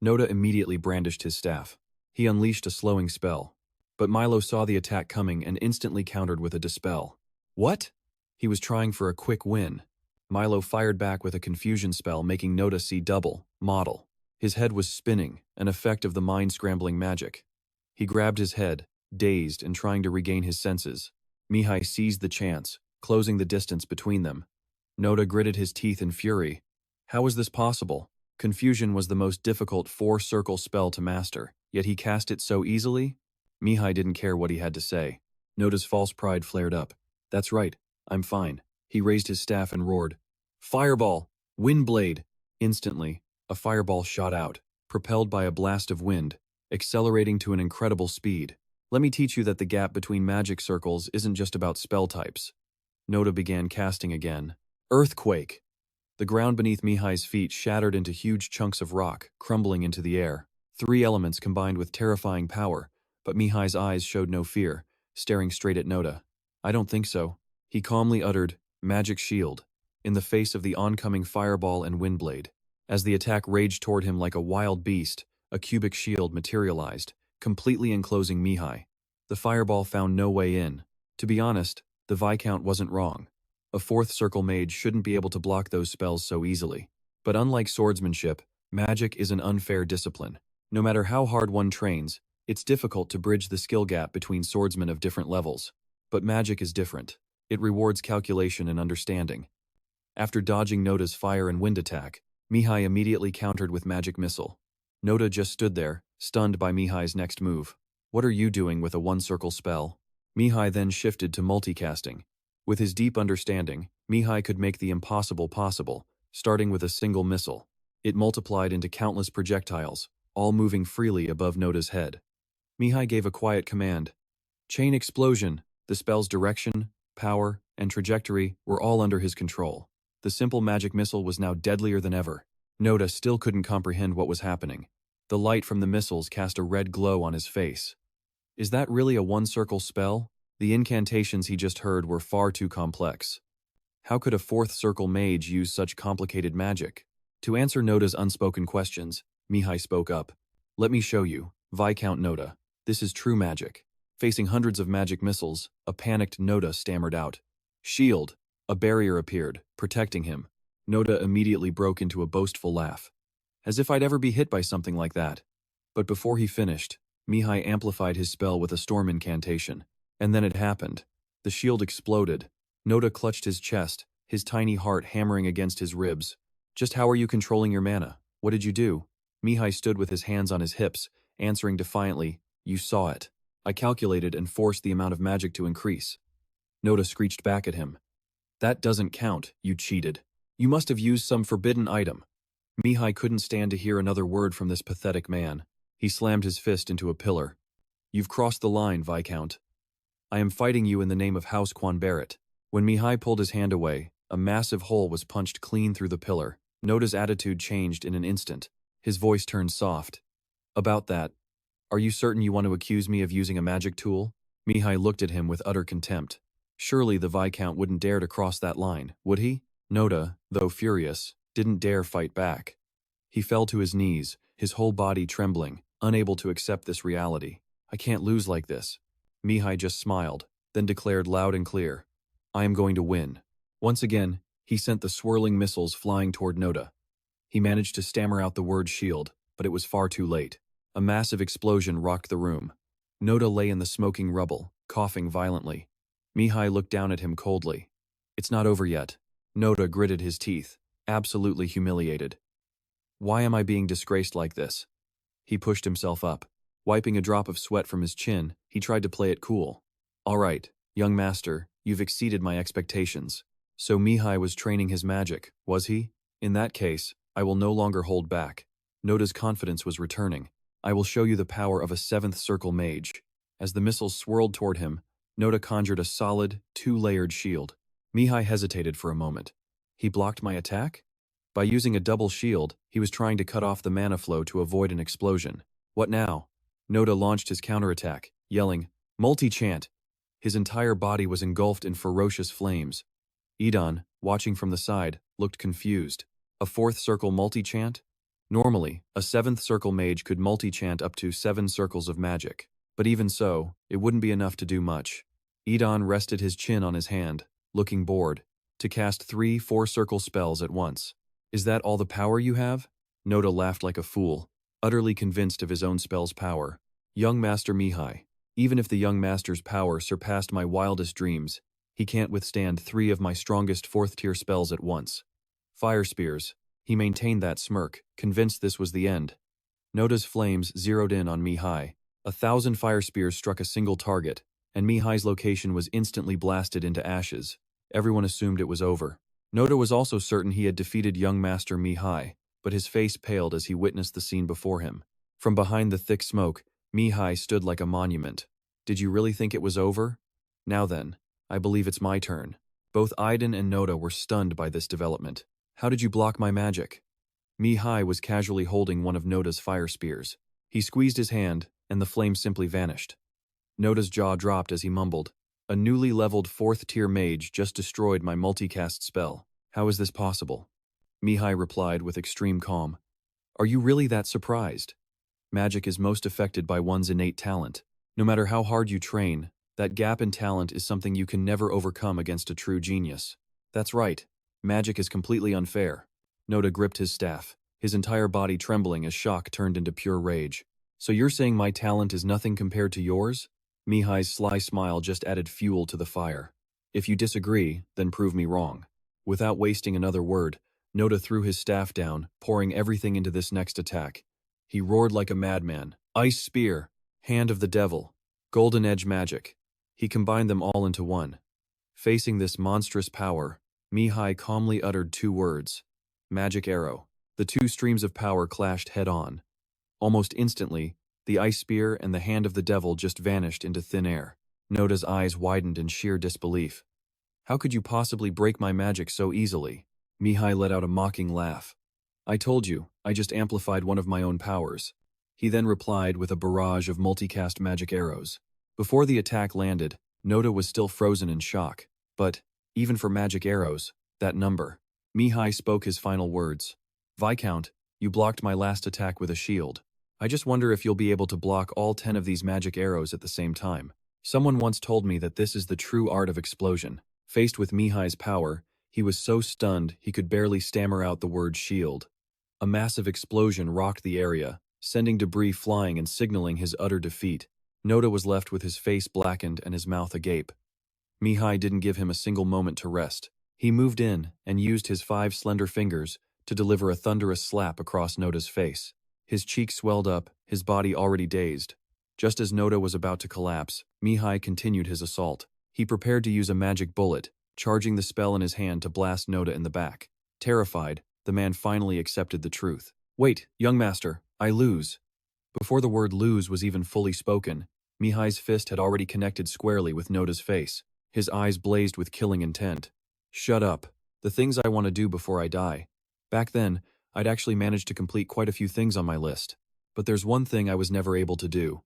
Noda immediately brandished his staff. He unleashed a slowing spell. But Milo saw the attack coming and instantly countered with a dispel. What? He was trying for a quick win. Milo fired back with a confusion spell, making Noda see double, model. His head was spinning, an effect of the mind-scrambling magic. He grabbed his head, dazed and trying to regain his senses. Mihai seized the chance, closing the distance between them. Noda gritted his teeth in fury. How was this possible? Confusion was the most difficult 4-circle spell to master, yet he cast it so easily? Mihai didn't care what he had to say. Noda's false pride flared up. "That's right, I'm fine." He raised his staff and roared, "Fireball! Windblade!" Instantly, a fireball shot out, propelled by a blast of wind, accelerating to an incredible speed. "Let me teach you that the gap between magic circles isn't just about spell types." Noda began casting again. Earthquake! The ground beneath Mihai's feet shattered into huge chunks of rock, crumbling into the air. 3 elements combined with terrifying power, but Mihai's eyes showed no fear, staring straight at Noda. "I don't think so." He calmly uttered, "Magic shield," in the face of the oncoming fireball and windblade. As the attack raged toward him like a wild beast, a cubic shield materialized, completely enclosing Mihai. The fireball found no way in. To be honest, the Viscount wasn't wrong. A 4th circle mage shouldn't be able to block those spells so easily. But unlike swordsmanship, magic is an unfair discipline. No matter how hard one trains, it's difficult to bridge the skill gap between swordsmen of different levels. But magic is different. It rewards calculation and understanding. After dodging Noda's fire and wind attack, Mihai immediately countered with magic missile. Noda just stood there, stunned by Mihai's next move. "What are you doing with a 1-circle spell?" Mihai then shifted to multicasting. With his deep understanding, Mihai could make the impossible possible, starting with a single missile. It multiplied into countless projectiles, all moving freely above Noda's head. Mihai gave a quiet command. Chain explosion! The spell's direction, power, and trajectory were all under his control. The simple magic missile was now deadlier than ever. Noda still couldn't comprehend what was happening. The light from the missiles cast a red glow on his face. Is that really a 1-circle spell? The incantations he just heard were far too complex. How could a 4th circle mage use such complicated magic? To answer Noda's unspoken questions, Mihai spoke up. "Let me show you, Viscount Noda. This is true magic. Facing hundreds of magic missiles, a panicked Noda stammered out. Shield! A barrier appeared, protecting him. Noda immediately broke into a boastful laugh. As if I'd ever be hit by something like that. But before he finished, Mihai amplified his spell with a storm incantation. And then it happened. The shield exploded. Noda clutched his chest, his tiny heart hammering against his ribs. Just how are you controlling your mana? What did you do? Mihai stood with his hands on his hips, answering defiantly, You saw it. I calculated and forced the amount of magic to increase. Noda screeched back at him. That doesn't count, you cheated. You must have used some forbidden item. Mihai couldn't stand to hear another word from this pathetic man. He slammed his fist into a pillar. You've crossed the line, Viscount. I am fighting you in the name of House Quan Barrett. When Mihai pulled his hand away, a massive hole was punched clean through the pillar. Noda's attitude changed in an instant. His voice turned soft. About that, are you certain you want to accuse me of using a magic tool? Mihai looked at him with utter contempt. Surely the Viscount wouldn't dare to cross that line, would he? Noda, though furious, didn't dare fight back. He fell to his knees, his whole body trembling, unable to accept this reality. I can't lose like this. Mihai just smiled, then declared loud and clear, I am going to win. Once again, he sent the swirling missiles flying toward Noda. He managed to stammer out the word shield, but it was far too late. A massive explosion rocked the room. Noda lay in the smoking rubble, coughing violently. Mihai looked down at him coldly. It's not over yet. Noda gritted his teeth, absolutely humiliated. Why am I being disgraced like this? He pushed himself up. Wiping a drop of sweat from his chin, he tried to play it cool. All right, young master, you've exceeded my expectations. So Mihai was training his magic, was he? In that case, I will no longer hold back. Noda's confidence was returning. I will show you the power of a 7th circle mage. As the missiles swirled toward him, Noda conjured a solid, 2-layered shield. Mihai hesitated for a moment. He blocked my attack? By using a double shield, he was trying to cut off the mana flow to avoid an explosion. What now? Noda launched his counterattack, yelling, Multi-chant! His entire body was engulfed in ferocious flames. Idan, watching from the side, looked confused. A 4th circle multi-chant? Normally, a 7th circle mage could multi-chant up to 7 circles of magic. But even so, it wouldn't be enough to do much. Idan rested his chin on his hand, looking bored, to cast 3 4-circle spells at once. Is that all the power you have? Noda laughed like a fool, utterly convinced of his own spell's power. Young Master Mihai, even if the young master's power surpassed my wildest dreams, he can't withstand 3 of my strongest 4th-tier spells at once. Fire spears. He maintained that smirk, convinced this was the end. Noda's flames zeroed in on Mihai. 1,000 fire spears struck a single target, and Mihai's location was instantly blasted into ashes. Everyone assumed it was over. Noda was also certain he had defeated young Master Mihai, but his face paled as he witnessed the scene before him. From behind the thick smoke, Mihai stood like a monument. Did you really think it was over? Now then, I believe it's my turn. Both Aiden and Noda were stunned by this development. How did you block my magic? Mihai was casually holding one of Noda's fire spears. He squeezed his hand, and the flame simply vanished. Noda's jaw dropped as he mumbled, A newly leveled 4th-tier mage just destroyed my multicast spell. How is this possible? Mihai replied with extreme calm. Are you really that surprised? Magic is most affected by one's innate talent. No matter how hard you train, that gap in talent is something you can never overcome against a true genius. That's right. Magic is completely unfair. Noda gripped his staff, his entire body trembling as shock turned into pure rage. So you're saying my talent is nothing compared to yours? Mihai's sly smile just added fuel to the fire. If you disagree, then prove me wrong. Without wasting another word, Noda threw his staff down, pouring everything into this next attack. He roared like a madman. Ice Spear, Hand of the Devil, Golden Edge Magic. He combined them all into one. Facing this monstrous power, Mihai calmly uttered 2 words. Magic Arrow. The 2 streams of power clashed head-on. Almost instantly, the Ice Spear and the Hand of the Devil just vanished into thin air. Noda's eyes widened in sheer disbelief. How could you possibly break my magic so easily? Mihai let out a mocking laugh. I told you, I just amplified one of my own powers. He then replied with a barrage of multicast magic arrows. Before the attack landed, Noda was still frozen in shock. But, even for magic arrows, that number. Mihai spoke his final words. Viscount, you blocked my last attack with a shield. I just wonder if you'll be able to block all 10 of these magic arrows at the same time. Someone once told me that this is the true art of explosion. Faced with Mihai's power, he was so stunned he could barely stammer out the word shield. A massive explosion rocked the area, sending debris flying and signaling his utter defeat. Noda was left with his face blackened and his mouth agape. Mihai didn't give him a single moment to rest. He moved in and used his 5 slender fingers to deliver a thunderous slap across Noda's face. His cheeks swelled up, his body already dazed. Just as Noda was about to collapse, Mihai continued his assault. He prepared to use a magic bullet, charging the spell in his hand to blast Noda in the back. Terrified, the man finally accepted the truth. "Wait, young master, I lose." Before the word lose was even fully spoken, Mihai's fist had already connected squarely with Noda's face. His eyes blazed with killing intent. "Shut up. The things I want to do before I die. Back then, I'd actually managed to complete quite a few things on my list. But there's one thing I was never able to do."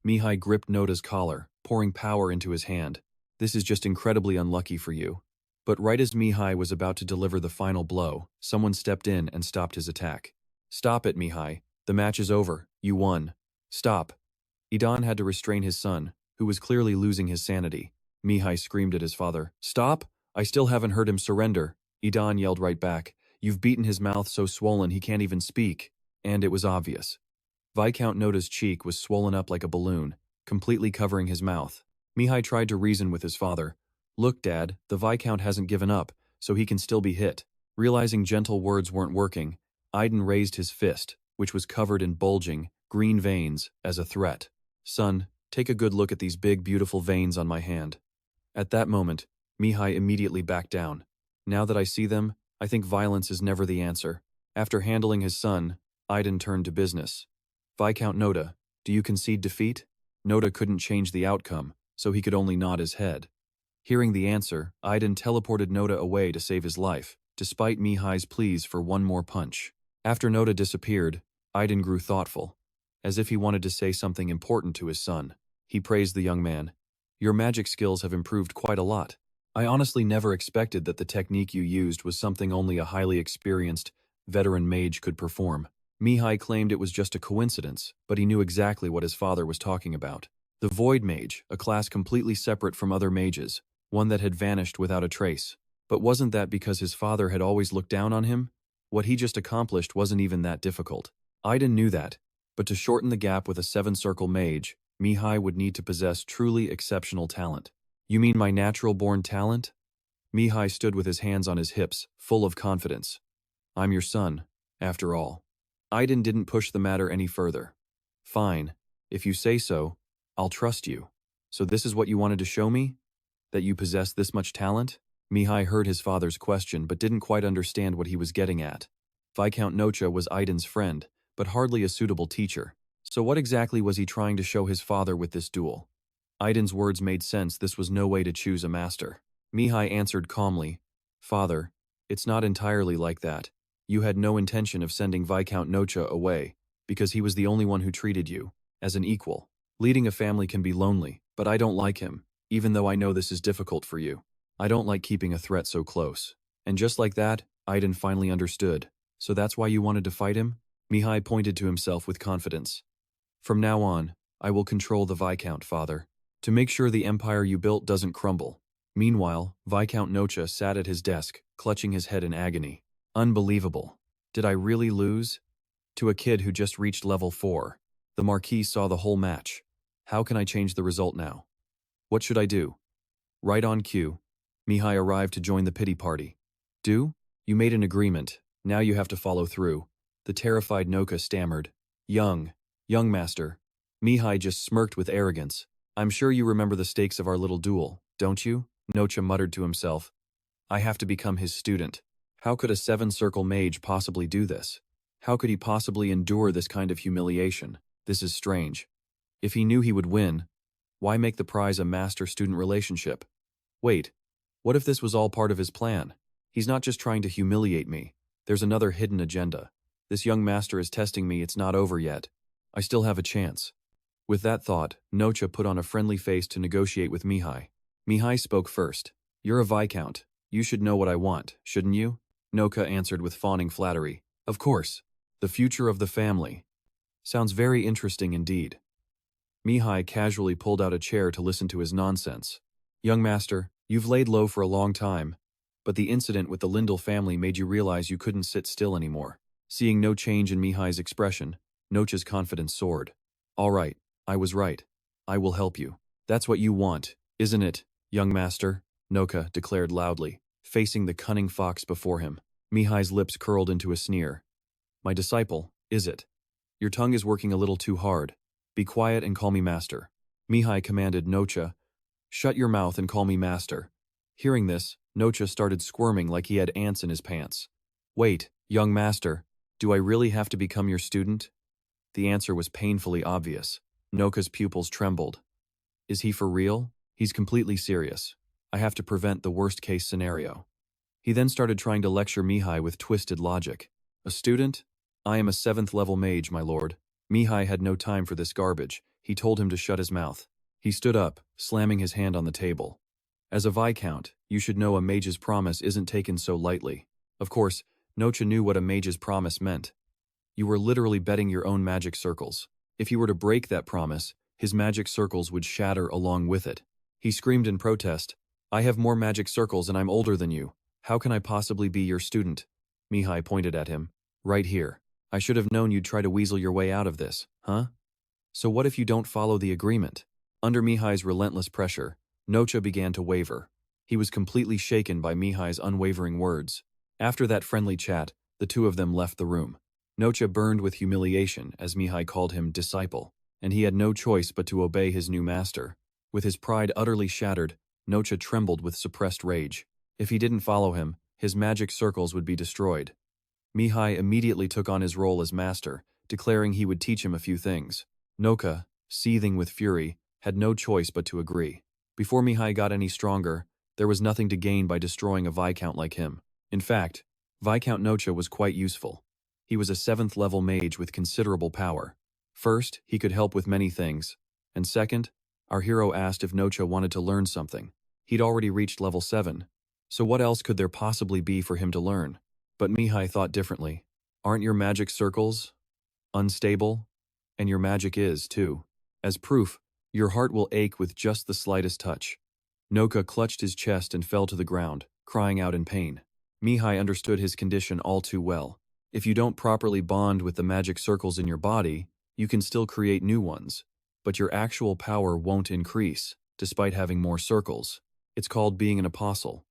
Mihai gripped Noda's collar, pouring power into his hand. "This is just incredibly unlucky for you." But right as Mihai was about to deliver the final blow, someone stepped in and stopped his attack. "Stop it, Mihai. The match is over. You won. Stop." Idan had to restrain his son, who was clearly losing his sanity. Mihai screamed at his father. "Stop! I still haven't heard him surrender." Idan yelled right back. "You've beaten his mouth so swollen he can't even speak." And it was obvious. Viscount Noda's cheek was swollen up like a balloon, completely covering his mouth. Mihai tried to reason with his father. "Look, Dad, the Viscount hasn't given up, so he can still be hit." Realizing gentle words weren't working, Idan raised his fist, which was covered in bulging, green veins, as a threat. "Son, take a good look at these big, beautiful veins on my hand." At that moment, Mihai immediately backed down. "Now that I see them, I think violence is never the answer." After handling his son, Idan turned to business. "Viscount Noda, do you concede defeat?" Noda couldn't change the outcome, so he could only nod his head. Hearing the answer, Idan teleported Noda away to save his life, despite Mihai's pleas for one more punch. After Noda disappeared, Idan grew thoughtful, as if he wanted to say something important to his son. He praised the young man. "Your magic skills have improved quite a lot. I honestly never expected that the technique you used was something only a highly experienced, veteran mage could perform." Mihai claimed it was just a coincidence, but he knew exactly what his father was talking about. The Void Mage, a class completely separate from other mages, one that had vanished without a trace. But wasn't that because his father had always looked down on him? What he just accomplished wasn't even that difficult. Idan knew that, but to shorten the gap with a 7-circle mage, Mihai would need to possess truly exceptional talent. "You mean my natural-born talent?" Mihai stood with his hands on his hips, full of confidence. "I'm your son, after all." Idan didn't push the matter any further. "Fine. If you say so, I'll trust you. So this is what you wanted to show me? That you possess this much talent?" Mihai heard his father's question but didn't quite understand what he was getting at. Viscount Nocha was Idan's friend, but hardly a suitable teacher. So what exactly was he trying to show his father with this duel? Idan's words made sense. This was no way to choose a master. Mihai answered calmly, "Father, it's not entirely like that. You had no intention of sending Viscount Nocha away, because he was the only one who treated you as an equal. Leading a family can be lonely, but I don't like him, even though I know this is difficult for you. I don't like keeping a threat so close." And just like that, Idan finally understood. "So that's why you wanted to fight him?" Mihai pointed to himself with confidence. "From now on, I will control the Viscount, father, to make sure the empire you built doesn't crumble." Meanwhile, Viscount Nocha sat at his desk, clutching his head in agony. Unbelievable. Did I really lose? To a kid who just reached level 4. The Marquis saw the whole match. How can I change the result now? What should I do? Right on cue, Mihai arrived to join the pity party. "Do? You made an agreement. Now you have to follow through." The terrified Noka stammered. Young master." Mihai just smirked with arrogance. "I'm sure you remember the stakes of our little duel, don't you?" Nocha muttered to himself. "I have to become his student. How could a 7-circle mage possibly do this? How could he possibly endure this kind of humiliation? This is strange. If he knew he would win, why make the prize a master-student relationship? Wait, what if this was all part of his plan? He's not just trying to humiliate me. There's another hidden agenda. This young master is testing me. It's not over yet. I still have a chance." With that thought, Nocha put on a friendly face to negotiate with Mihai. Mihai spoke first. "You're a Viscount. You should know what I want, shouldn't you?" Noka answered with fawning flattery. "Of course. The future of the family. Sounds very interesting indeed." Mihai casually pulled out a chair to listen to his nonsense. Young master, you've laid low for a long time, but the incident with the Lindell family made you realize you couldn't sit still anymore. Seeing no change in Mihai's expression, Nocha's confidence soared. All right, I was right. I will help you. That's what you want, isn't it, young master? Nocha declared loudly, facing the cunning fox before him. Mihai's lips curled into a sneer. My disciple, is it? Your tongue is working a little too hard. Be quiet and call me master. Mihai commanded Nocha. Shut your mouth and call me master. Hearing this, Nocha started squirming like he had ants in his pants. Wait, young master, do I really have to become your student? The answer was painfully obvious. Nocha's pupils trembled. Is he for real? He's completely serious. I have to prevent the worst-case scenario. He then started trying to lecture Mihai with twisted logic. A student? I am a 7th-level mage, my lord. Mihai had no time for this garbage. He told him to shut his mouth. He stood up, slamming his hand on the table. As a Viscount, you should know a mage's promise isn't taken so lightly. Of course, Nocha knew what a mage's promise meant. You were literally betting your own magic circles. If he were to break that promise, his magic circles would shatter along with it. He screamed in protest, I have more magic circles and I'm older than you. How can I possibly be your student? Mihai pointed at him. Right here. I should have known you'd try to weasel your way out of this, huh? So what if you don't follow the agreement? Under Mihai's relentless pressure, Nocha began to waver. He was completely shaken by Mihai's unwavering words. After that friendly chat, the two of them left the room. Nocha burned with humiliation as Mihai called him disciple, and he had no choice but to obey his new master. With his pride utterly shattered, Nocha trembled with suppressed rage. If he didn't follow him, his magic circles would be destroyed. Mihai immediately took on his role as master, declaring he would teach him a few things. Nocha, seething with fury, had no choice but to agree. Before Mihai got any stronger, there was nothing to gain by destroying a Viscount like him. In fact, Viscount Nocha was quite useful. He was a 7th-level mage with considerable power. First, he could help with many things. And second, our hero asked if Nocha wanted to learn something. He'd already reached level 7. So what else could there possibly be for him to learn? But Mihai thought differently. Aren't your magic circles unstable? And your magic is, too. As proof, your heart will ache with just the slightest touch. Nocha clutched his chest and fell to the ground, crying out in pain. Mihai understood his condition all too well. If you don't properly bond with the magic circles in your body, you can still create new ones, but your actual power won't increase, despite having more circles. It's called being an apostle.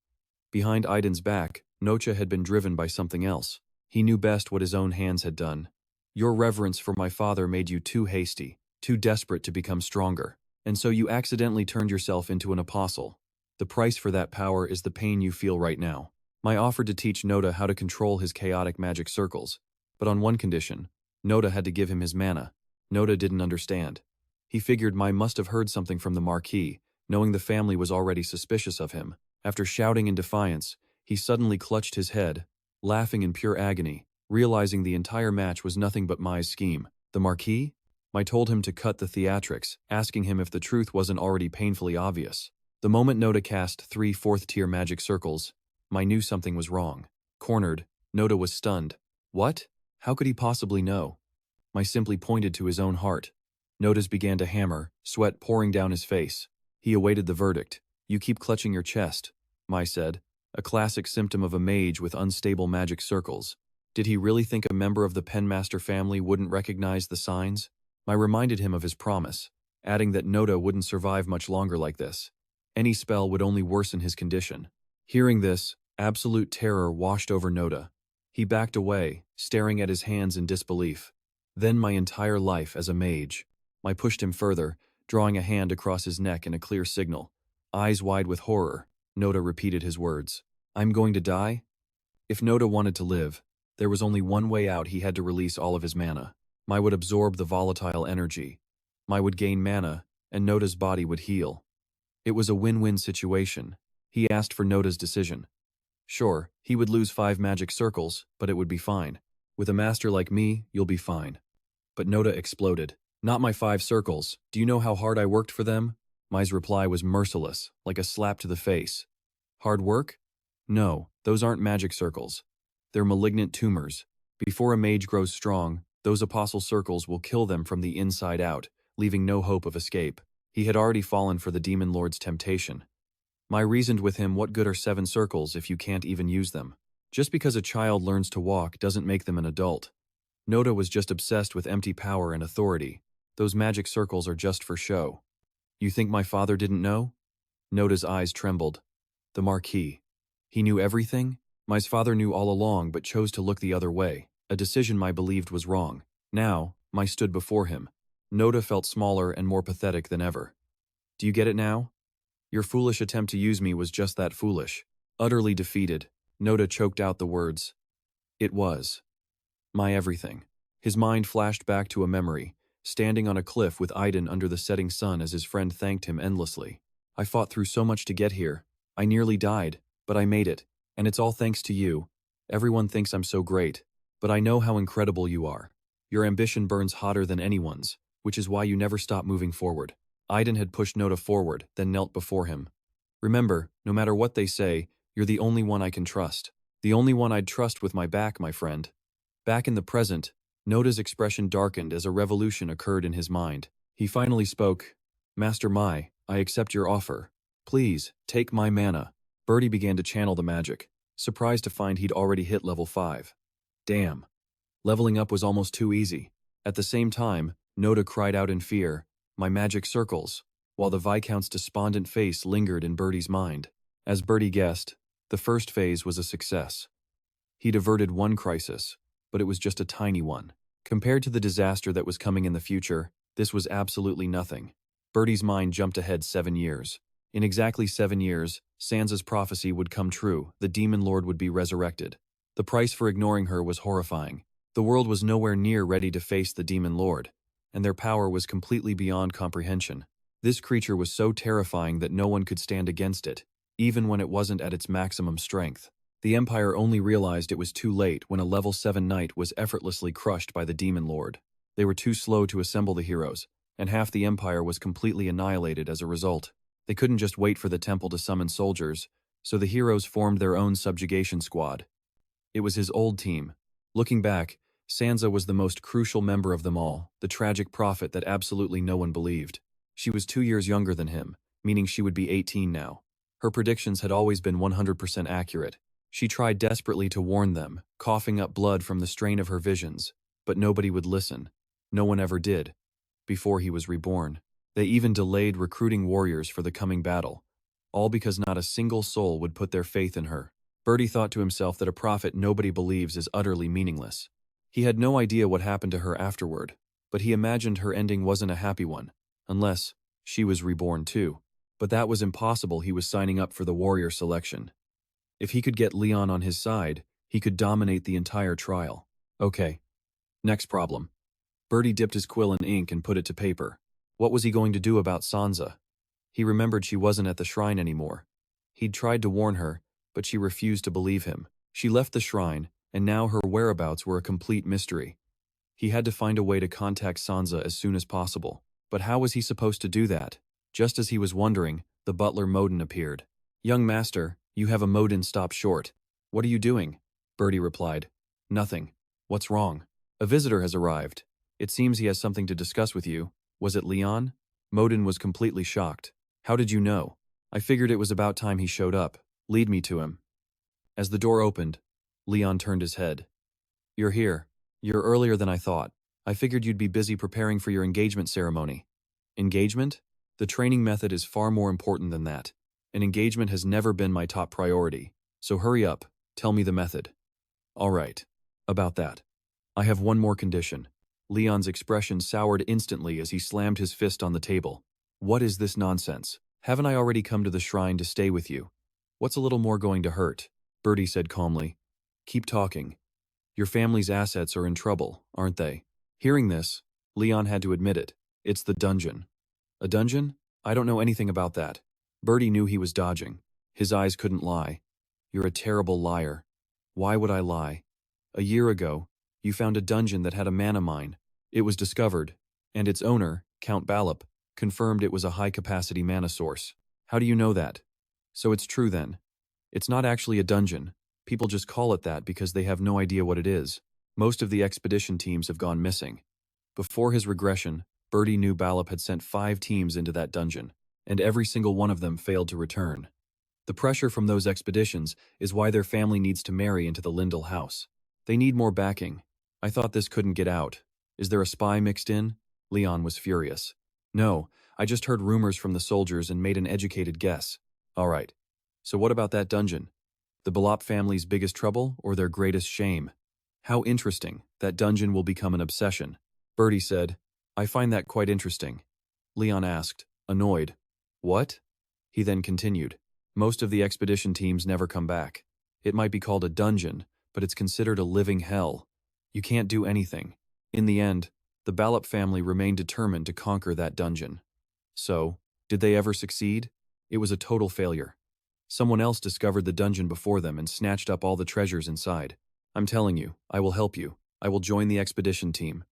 Behind Aiden's back, Nocha had been driven by something else. He knew best what his own hands had done. Your reverence for my father made you too hasty, too desperate to become stronger, and so you accidentally turned yourself into an apostle. The price for that power is the pain you feel right now. I offered to teach Noda how to control his chaotic magic circles, but on one condition. Noda had to give him his mana. Noda didn't understand. He figured Mai must have heard something from the Marquis, knowing the family was already suspicious of him. After shouting in defiance, he suddenly clutched his head, laughing in pure agony, realizing the entire match was nothing but Mai's scheme. The Marquis? Mai told him to cut the theatrics, asking him if the truth wasn't already painfully obvious. The moment Noda cast 3 4th-tier magic circles, Mai knew something was wrong. Cornered, Noda was stunned. What? How could he possibly know? Mai simply pointed to his own heart. Nodas began to hammer, sweat pouring down his face. He awaited the verdict. You keep clutching your chest, Mai said, a classic symptom of a mage with unstable magic circles. Did he really think a member of the Penmaster family wouldn't recognize the signs? Mai reminded him of his promise, adding that Noda wouldn't survive much longer like this. Any spell would only worsen his condition. Hearing this, absolute terror washed over Noda. He backed away, staring at his hands in disbelief. Then my entire life as a mage. Mai pushed him further, drawing a hand across his neck in a clear signal. Eyes wide with horror, Noda repeated his words. I'm going to die? If Noda wanted to live, there was only one way out. He had to release all of his mana. Mai would absorb the volatile energy. Mai would gain mana, and Noda's body would heal. It was a win-win situation. He asked for Noda's decision. Sure, he would lose 5 magic circles, but it would be fine. With a master like me, you'll be fine. But Noda exploded. Not my 5 circles. Do you know how hard I worked for them? Mai's reply was merciless, like a slap to the face. Hard work? No, those aren't magic circles. They're malignant tumors. Before a mage grows strong, those apostle circles will kill them from the inside out, leaving no hope of escape. He had already fallen for the demon lord's temptation. I reasoned with him, what good are 7 circles if you can't even use them? Just because a child learns to walk doesn't make them an adult. Noda was just obsessed with empty power and authority. Those magic circles are just for show. You think my father didn't know? Noda's eyes trembled. The Marquis. He knew everything? My father knew all along but chose to look the other way, a decision I believed was wrong. Now, I stood before him. Noda felt smaller and more pathetic than ever. Do you get it now? Your foolish attempt to use me was just that foolish. Utterly defeated, Noda choked out the words. It was my everything. His mind flashed back to a memory, standing on a cliff with Aiden under the setting sun as his friend thanked him endlessly. I fought through so much to get here. I nearly died, but I made it, and it's all thanks to you. Everyone thinks I'm so great, but I know how incredible you are. Your ambition burns hotter than anyone's, which is why you never stop moving forward. Aiden had pushed Noda forward, then knelt before him. Remember, no matter what they say, you're the only one I can trust. The only one I'd trust with my back, my friend. Back in the present, Noda's expression darkened as a revolution occurred in his mind. He finally spoke. Master Mai, I accept your offer. Please, take my mana. Birdie began to channel the magic, surprised to find he'd already hit level 5. Damn. Leveling up was almost too easy. At the same time, Noda cried out in fear, my magic circles, while the Viscount's despondent face lingered in Birdie's mind. As Birdie guessed, the first phase was a success. He'd averted one crisis, but it was just a tiny one. Compared to the disaster that was coming in the future, this was absolutely nothing. Birdie's mind jumped ahead 7 years. In exactly 7 years, Sansa's prophecy would come true, the Demon Lord would be resurrected. The price for ignoring her was horrifying. The world was nowhere near ready to face the Demon Lord, and their power was completely beyond comprehension. This creature was so terrifying that no one could stand against it, even when it wasn't at its maximum strength. The Empire only realized it was too late when a level 7 knight was effortlessly crushed by the Demon Lord. They were too slow to assemble the heroes, and half the Empire was completely annihilated as a result. They couldn't just wait for the temple to summon soldiers, so the heroes formed their own subjugation squad. It was his old team. Looking back, Sansa was the most crucial member of them all, the tragic prophet that absolutely no one believed. She was 2 years younger than him, meaning she would be 18 now. Her predictions had always been 100% accurate. She tried desperately to warn them, coughing up blood from the strain of her visions, but nobody would listen. No one ever did. Before he was reborn, they even delayed recruiting warriors for the coming battle, all because not a single soul would put their faith in her. Birdie thought to himself that a prophet nobody believes is utterly meaningless. He had no idea what happened to her afterward, but he imagined her ending wasn't a happy one, unless she was reborn too. But that was impossible. He was signing up for the warrior selection. If he could get Leon on his side, he could dominate the entire trial. Okay. Next problem. Birdie dipped his quill in ink and put it to paper. What was he going to do about Sansa? He remembered she wasn't at the shrine anymore. He'd tried to warn her, but she refused to believe him. She left the shrine, and now her whereabouts were a complete mystery. He had to find a way to contact Sansa as soon as possible. But how was he supposed to do that? Just as he was wondering, the butler Modin appeared. Young master, you have a Modin, stop short. What are you doing? Birdie replied. Nothing. What's wrong? A visitor has arrived. It seems he has something to discuss with you. Was it Leon? Modin was completely shocked. How did you know? I figured it was about time he showed up. Lead me to him. As the door opened, Leon turned his head. You're here. You're earlier than I thought. I figured you'd be busy preparing for your engagement ceremony. Engagement? The training method is far more important than that. An engagement has never been my top priority. So hurry up. Tell me the method. All right. About that. I have one more condition. Leon's expression soured instantly as he slammed his fist on the table. What is this nonsense? Haven't I already come to the shrine to stay with you? What's a little more going to hurt? Birdie said calmly. Keep talking. Your family's assets are in trouble, aren't they? Hearing this, Leon had to admit it. It's the dungeon. A dungeon? I don't know anything about that. Birdie knew he was dodging. His eyes couldn't lie. You're a terrible liar. Why would I lie? A year ago, you found a dungeon that had a mana mine. It was discovered, and its owner, Count Ballop, confirmed it was a high-capacity mana source. How do you know that? So it's true then. It's not actually a dungeon. People just call it that because they have no idea what it is. Most of the expedition teams have gone missing. Before his regression, Bertie knew Ballop had sent 5 teams into that dungeon, and every single one of them failed to return. The pressure from those expeditions is why their family needs to marry into the Lindell house. They need more backing. I thought this couldn't get out. Is there a spy mixed in? Leon was furious. No, I just heard rumors from the soldiers and made an educated guess. All right. So what about that dungeon? The Ballop family's biggest trouble or their greatest shame? How interesting. That dungeon will become an obsession. Bertie said, I find that quite interesting. Leon asked, annoyed. What? He then continued. Most of the expedition teams never come back. It might be called a dungeon, but it's considered a living hell. You can't do anything. In the end, the Ballop family remained determined to conquer that dungeon. So, did they ever succeed? It was a total failure. Someone else discovered the dungeon before them and snatched up all the treasures inside. I'm telling you, I will help you. I will join the expedition team.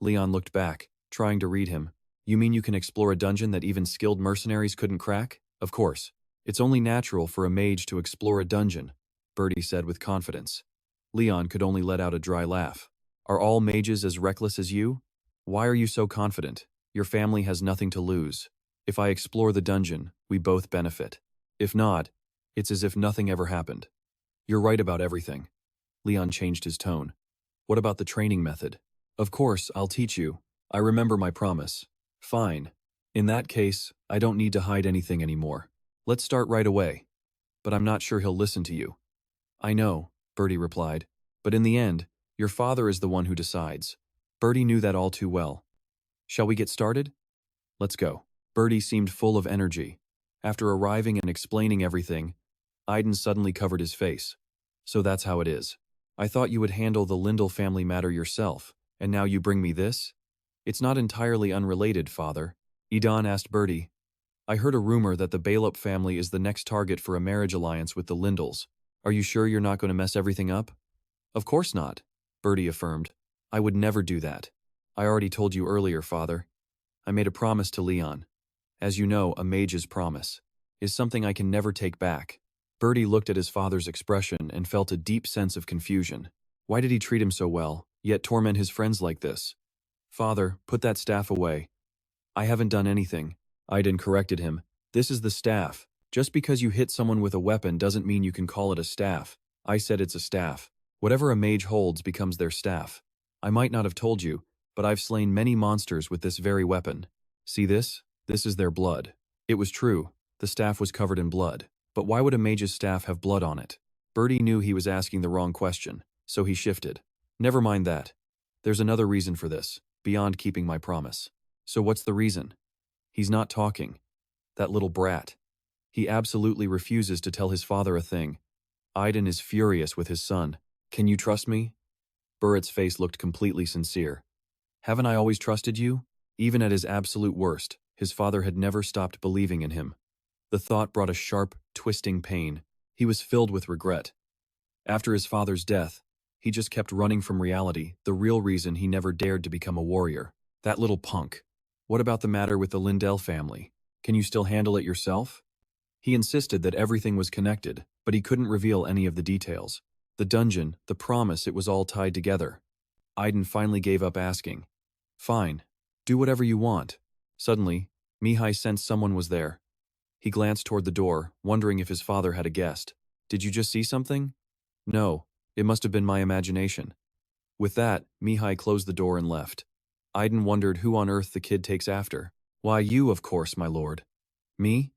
Leon looked back, trying to read him. You mean you can explore a dungeon that even skilled mercenaries couldn't crack? Of course. It's only natural for a mage to explore a dungeon, Bertie said with confidence. Leon could only let out a dry laugh. Are all mages as reckless as you? Why are you so confident? Your family has nothing to lose. If I explore the dungeon, we both benefit. If not, it's as if nothing ever happened. You're right about everything. Leon changed his tone. What about the training method? Of course, I'll teach you. I remember my promise. Fine. In that case, I don't need to hide anything anymore. Let's start right away. But I'm not sure he'll listen to you. I know, Bertie replied. But in the end, your father is the one who decides. Bertie knew that all too well. Shall we get started? Let's go. Bertie seemed full of energy. After arriving and explaining everything, Aiden suddenly covered his face. So that's how it is. I thought you would handle the Lindell family matter yourself, and now you bring me this? It's not entirely unrelated, father. Idan asked Bertie. I heard a rumor that the Ballop family is the next target for a marriage alliance with the Lindells. Are you sure you're not going to mess everything up? Of course not, Bertie affirmed. I would never do that. I already told you earlier, father. I made a promise to Leon. As you know, a mage's promise is something I can never take back. Bertie looked at his father's expression and felt a deep sense of confusion. Why did he treat him so well, yet torment his friends like this? Father, put that staff away. I haven't done anything. Aiden corrected him. This is the staff. Just because you hit someone with a weapon doesn't mean you can call it a staff. I said it's a staff. Whatever a mage holds becomes their staff. I might not have told you, but I've slain many monsters with this very weapon. See this? This is their blood. It was true. The staff was covered in blood. But why would a mage's staff have blood on it? Bertie knew he was asking the wrong question, so he shifted. Never mind that. There's another reason for this, beyond keeping my promise. So what's the reason? He's not talking. That little brat. He absolutely refuses to tell his father a thing. Aiden is furious with his son. Can you trust me? Burritt's face looked completely sincere. Haven't I always trusted you? Even at his absolute worst, his father had never stopped believing in him. The thought brought a sharp, twisting pain. He was filled with regret. After his father's death, he just kept running from reality, the real reason he never dared to become a warrior. That little punk. What about the matter with the Lindell family? Can you still handle it yourself? He insisted that everything was connected, but he couldn't reveal any of the details. The dungeon, the promise, it was all tied together. Aiden finally gave up asking. Fine. Do whatever you want. Suddenly, Mihai sensed someone was there. He glanced toward the door, wondering if his father had a guest. Did you just see something? No, it must have been my imagination. With that, Mihai closed the door and left. Aiden wondered who on earth the kid takes after. Why, you, of course, my lord. Me?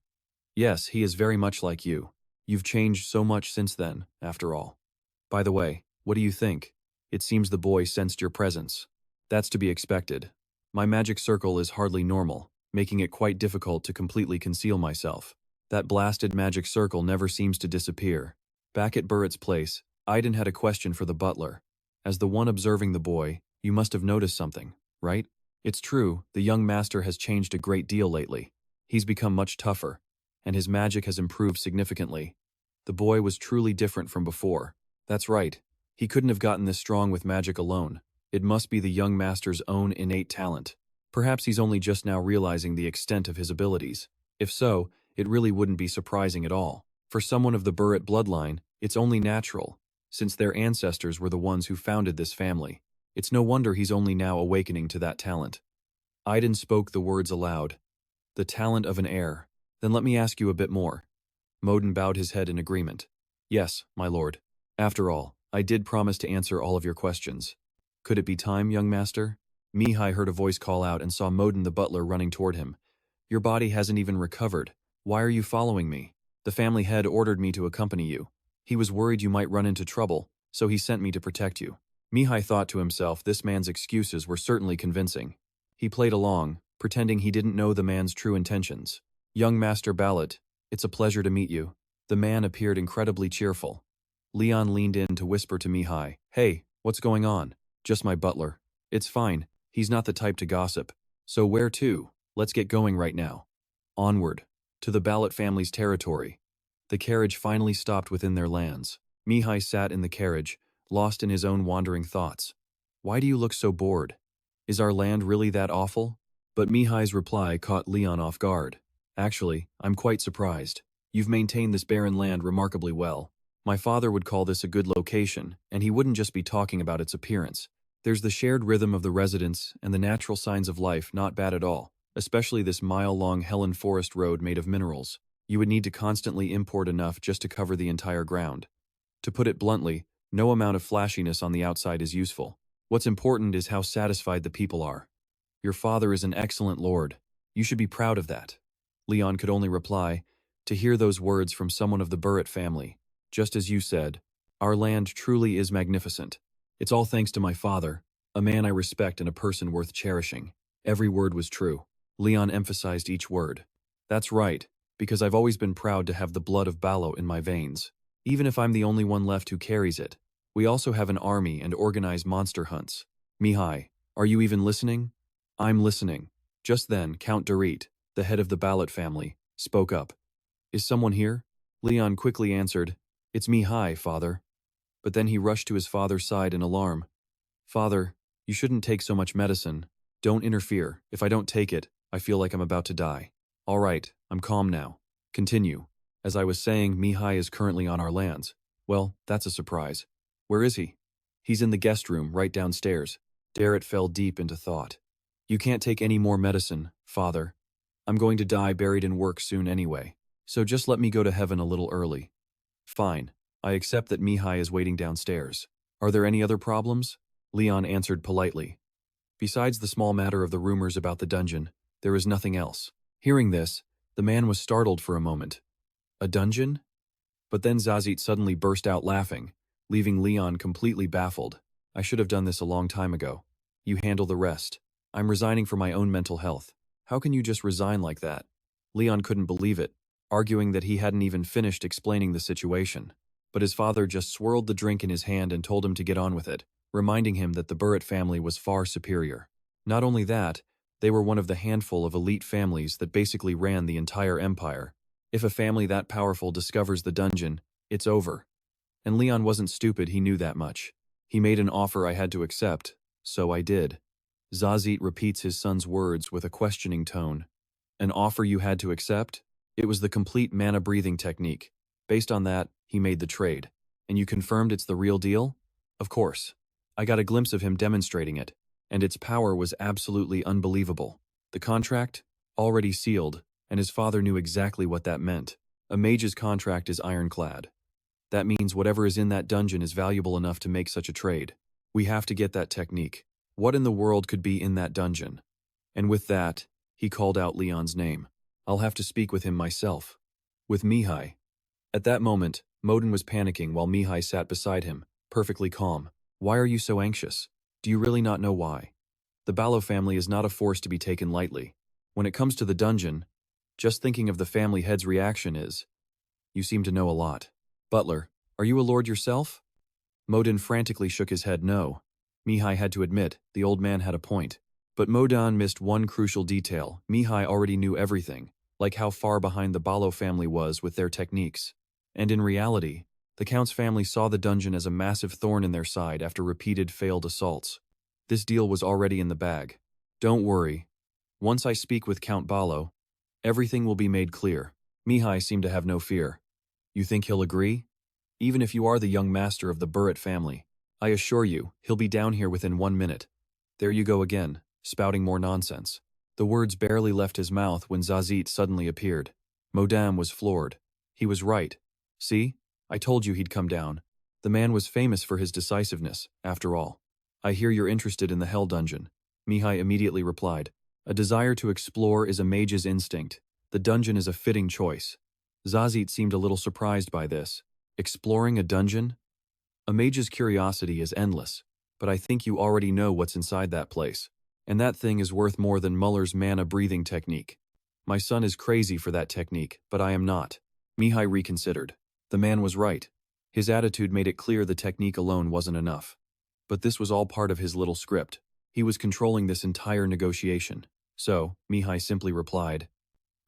Yes, he is very much like you. You've changed so much since then, after all. By the way, what do you think? It seems the boy sensed your presence. That's to be expected. My magic circle is hardly normal, making it quite difficult to completely conceal myself. That blasted magic circle never seems to disappear. Back at Burritt's place, Aiden had a question for the butler. As the one observing the boy, you must have noticed something, right? It's true, the young master has changed a great deal lately. He's become much tougher, and his magic has improved significantly. The boy was truly different from before. That's right. He couldn't have gotten this strong with magic alone. It must be the young master's own innate talent. Perhaps he's only just now realizing the extent of his abilities. If so, it really wouldn't be surprising at all. For someone of the Burritt bloodline, it's only natural, since their ancestors were the ones who founded this family. It's no wonder he's only now awakening to that talent. Aiden spoke the words aloud. The talent of an heir. Then let me ask you a bit more. Modin bowed his head in agreement. Yes, my lord. After all, I did promise to answer all of your questions. Could it be time, young master? Mihai heard a voice call out and saw Modin the butler running toward him. Your body hasn't even recovered. Why are you following me? The family head ordered me to accompany you. He was worried you might run into trouble, so he sent me to protect you. Mihai thought to himself this man's excuses were certainly convincing. He played along, pretending he didn't know the man's true intentions. Young Master Ballat, it's a pleasure to meet you. The man appeared incredibly cheerful. Leon leaned in to whisper to Mihai, Hey, what's going on? Just my butler. It's fine, he's not the type to gossip. So where to? Let's get going right now. Onward. To the Ballat family's territory. The carriage finally stopped within their lands. Mihai sat in the carriage, lost in his own wandering thoughts. Why do you look so bored? Is our land really that awful? But Mihai's reply caught Leon off guard. Actually, I'm quite surprised. You've maintained this barren land remarkably well. My father would call this a good location, and he wouldn't just be talking about its appearance. There's the shared rhythm of the residents and the natural signs of life not bad at all, especially this mile-long Helen Forest road made of minerals. You would need to constantly import enough just to cover the entire ground. To put it bluntly, no amount of flashiness on the outside is useful. What's important is how satisfied the people are. Your father is an excellent lord. You should be proud of that. Leon could only reply, to hear those words from someone of the Burritt family. Just as you said, our land truly is magnificent. It's all thanks to my father, a man I respect and a person worth cherishing. Every word was true. Leon emphasized each word. That's right, because I've always been proud to have the blood of Ballo in my veins. Even if I'm the only one left who carries it. We also have an army and organize monster hunts. Mihai, are you even listening? I'm listening. Just then, Count Dorit, the head of the Ballat family, spoke up. Is someone here? Leon quickly answered, It's Mihai, father. But then he rushed to his father's side in alarm. Father, you shouldn't take so much medicine. Don't interfere. If I don't take it, I feel like I'm about to die. All right, I'm calm now. Continue. As I was saying, Mihai is currently on our lands. Well, that's a surprise. Where is he? He's in the guest room, right downstairs. Darrett fell deep into thought. You can't take any more medicine, father. I'm going to die buried in work soon anyway, so just let me go to heaven a little early. Fine. I accept that Mihai is waiting downstairs. Are there any other problems? Leon answered politely. Besides the small matter of the rumors about the dungeon, there is nothing else. Hearing this, the man was startled for a moment. A dungeon? But then Zazit suddenly burst out laughing, leaving Leon completely baffled. I should have done this a long time ago. You handle the rest. I'm resigning for my own mental health. How can you just resign like that? Leon couldn't believe it, arguing that he hadn't even finished explaining the situation. But his father just swirled the drink in his hand and told him to get on with it, reminding him that the Burritt family was far superior. Not only that, they were one of the handful of elite families that basically ran the entire empire. If a family that powerful discovers the dungeon, it's over. And Leon wasn't stupid, he knew that much. He made an offer I had to accept, so I did. Zazit repeats his son's words with a questioning tone. An offer you had to accept? It was the complete mana-breathing technique. Based on that, he made the trade. And you confirmed it's the real deal? Of course. I got a glimpse of him demonstrating it, and its power was absolutely unbelievable. The contract? Already sealed, and his father knew exactly what that meant. A mage's contract is ironclad. That means whatever is in that dungeon is valuable enough to make such a trade. We have to get that technique. What in the world could be in that dungeon? And with that, he called out Leon's name. I'll have to speak with him myself. With Mihai. At that moment, Modin was panicking while Mihai sat beside him, perfectly calm. Why are you so anxious? Do you really not know why? The Ballo family is not a force to be taken lightly. When it comes to the dungeon, just thinking of the family head's reaction is, you seem to know a lot. Butler, are you a lord yourself? Modin frantically shook his head no. Mihai had to admit, the old man had a point. But Modin missed one crucial detail. Mihai already knew everything, like how far behind the Ballo family was with their techniques. And in reality, the Count's family saw the dungeon as a massive thorn in their side after repeated failed assaults. This deal was already in the bag. Don't worry. Once I speak with Count Ballo, everything will be made clear. Mihai seemed to have no fear. You think he'll agree? Even if you are the young master of the Burritt family, I assure you, he'll be down here within 1 minute. There you go again, spouting more nonsense. The words barely left his mouth when Zazit suddenly appeared. Modam was floored. He was right. See? I told you he'd come down. The man was famous for his decisiveness, after all. I hear you're interested in the Hell Dungeon. Mihai immediately replied. A desire to explore is a mage's instinct. The dungeon is a fitting choice. Zazit seemed a little surprised by this. Exploring a dungeon? A mage's curiosity is endless, but I think you already know what's inside that place. And that thing is worth more than Muller's mana breathing technique. My son is crazy for that technique, but I am not. Mihai reconsidered. The man was right. His attitude made it clear the technique alone wasn't enough. But this was all part of his little script. He was controlling this entire negotiation. So, Mihai simply replied,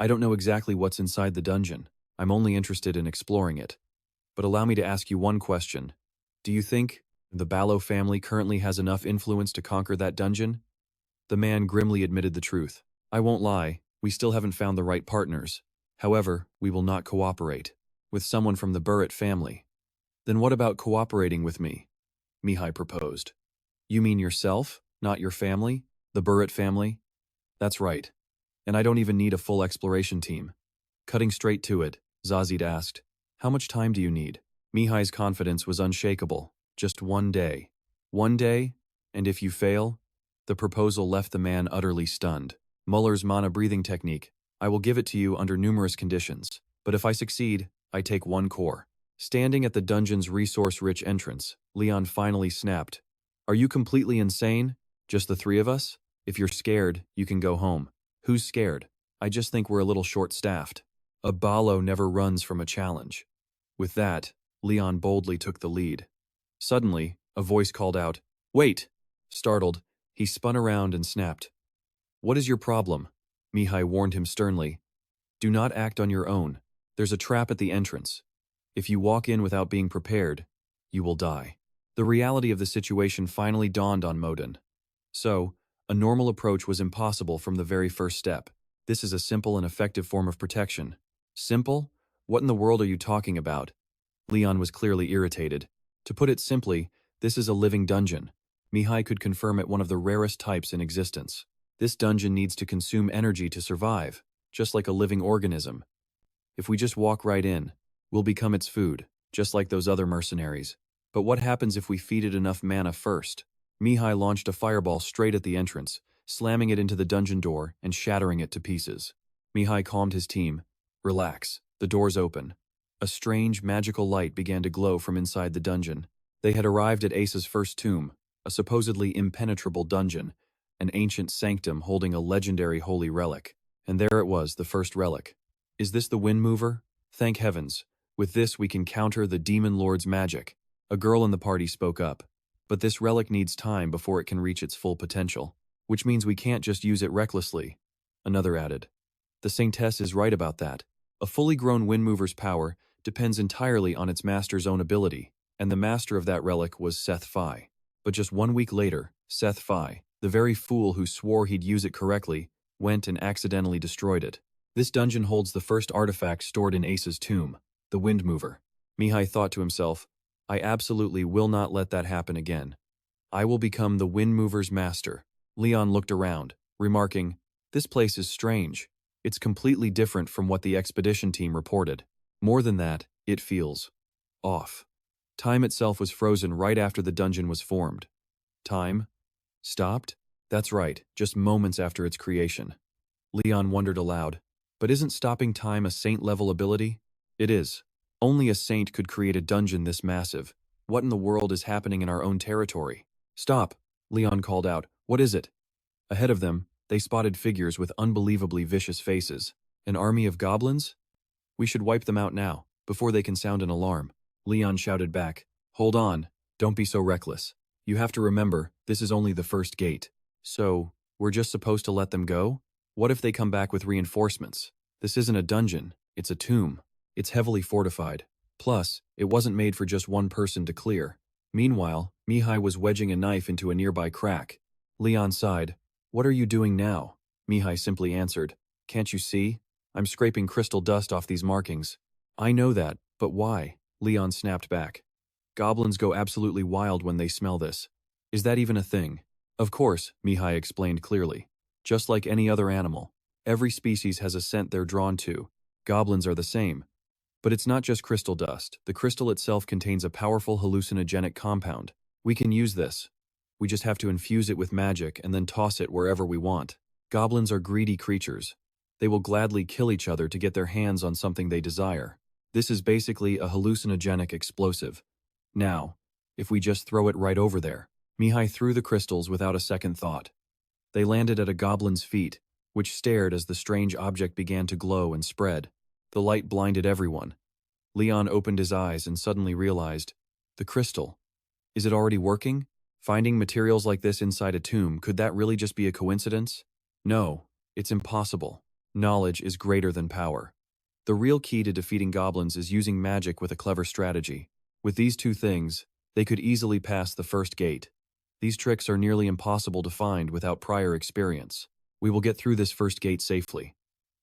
I don't know exactly what's inside the dungeon. I'm only interested in exploring it. But allow me to ask you one question. Do you think the Ballo family currently has enough influence to conquer that dungeon? The man grimly admitted the truth. I won't lie, we still haven't found the right partners. However, we will not cooperate with someone from the Burritt family. Then what about cooperating with me? Mihai proposed. You mean yourself, not your family? The Burritt family? That's right. And I don't even need a full exploration team. Cutting straight to it, Zazid asked, how much time do you need? Mihai's confidence was unshakable. Just 1 day. 1 day? And if you fail? The proposal left the man utterly stunned. Muller's mana breathing technique. I will give it to you under numerous conditions. But if I succeed, I take 1 core. Standing at the dungeon's resource-rich entrance, Leon finally snapped. Are you completely insane? Just the 3 of us? If you're scared, you can go home. Who's scared? I just think we're a little short-staffed. A Ballo never runs from a challenge. With that, Leon boldly took the lead. Suddenly, a voice called out, Wait! Startled, he spun around and snapped. What is your problem? Mihai warned him sternly. Do not act on your own. There's a trap at the entrance. If you walk in without being prepared, you will die. The reality of the situation finally dawned on Modin. So, a normal approach was impossible from the very first step. This is a simple and effective form of protection. Simple? What in the world are you talking about? Leon was clearly irritated. To put it simply, this is a living dungeon. Mihai could confirm it one of the rarest types in existence. This dungeon needs to consume energy to survive, just like a living organism. If we just walk right in, we'll become its food, just like those other mercenaries. But what happens if we feed it enough mana first? Mihai launched a fireball straight at the entrance, slamming it into the dungeon door and shattering it to pieces. Mihai calmed his team. Relax, the door's open. A strange, magical light began to glow from inside the dungeon. They had arrived at Ace's first tomb, a supposedly impenetrable dungeon, an ancient sanctum holding a legendary holy relic. And there it was, the first relic. Is this the Wind Mover? Thank heavens. With this we can counter the Demon Lord's magic. A girl in the party spoke up. But this relic needs time before it can reach its full potential, which means we can't just use it recklessly. Another added. The Saintess is right about that. A fully grown Wind Mover's power depends entirely on its master's own ability, and the master of that relic was Seth Phi. But just 1 week later, Seth Phi, the very fool who swore he'd use it correctly, went and accidentally destroyed it. This dungeon holds the first artifact stored in Ace's tomb, the Wind Mover. Mihai thought to himself, I absolutely will not let that happen again. I will become the Wind Mover's master. Leon looked around, remarking, This place is strange. It's completely different from what the expedition team reported. More than that, it feels off. Time itself was frozen right after the dungeon was formed. Time? Stopped? That's right, just moments after its creation. Leon wondered aloud, but isn't stopping time a saint-level ability? It is. Only a saint could create a dungeon this massive. What in the world is happening in our own territory? Stop, Leon called out. What is it? Ahead of them, they spotted figures with unbelievably vicious faces. An army of goblins? We should wipe them out now, before they can sound an alarm. Leon shouted back. Hold on, don't be so reckless. You have to remember, this is only the first gate. So, we're just supposed to let them go? What if they come back with reinforcements? This isn't a dungeon, it's a tomb. It's heavily fortified. Plus, it wasn't made for just one person to clear. Meanwhile, Mihai was wedging a knife into a nearby crack. Leon sighed. What are you doing now? Mihai simply answered. Can't you see? I'm scraping crystal dust off these markings. I know that, but why? Leon snapped back. Goblins go absolutely wild when they smell this. Is that even a thing? Of course, Mihai explained clearly. Just like any other animal, every species has a scent they're drawn to. Goblins are the same. But it's not just crystal dust. The crystal itself contains a powerful hallucinogenic compound. We can use this. We just have to infuse it with magic and then toss it wherever we want. Goblins are greedy creatures. They will gladly kill each other to get their hands on something they desire. This is basically a hallucinogenic explosive. Now, if we just throw it right over there. Mihai threw the crystals without a second thought. They landed at a goblin's feet, which stared as the strange object began to glow and spread. The light blinded everyone. Leon opened his eyes and suddenly realized, the crystal. Is it already working? Finding materials like this inside a tomb, could that really just be a coincidence? No, it's impossible. Knowledge is greater than power. The real key to defeating goblins is using magic with a clever strategy. With these two things, they could easily pass the first gate. These tricks are nearly impossible to find without prior experience. We will get through this first gate safely.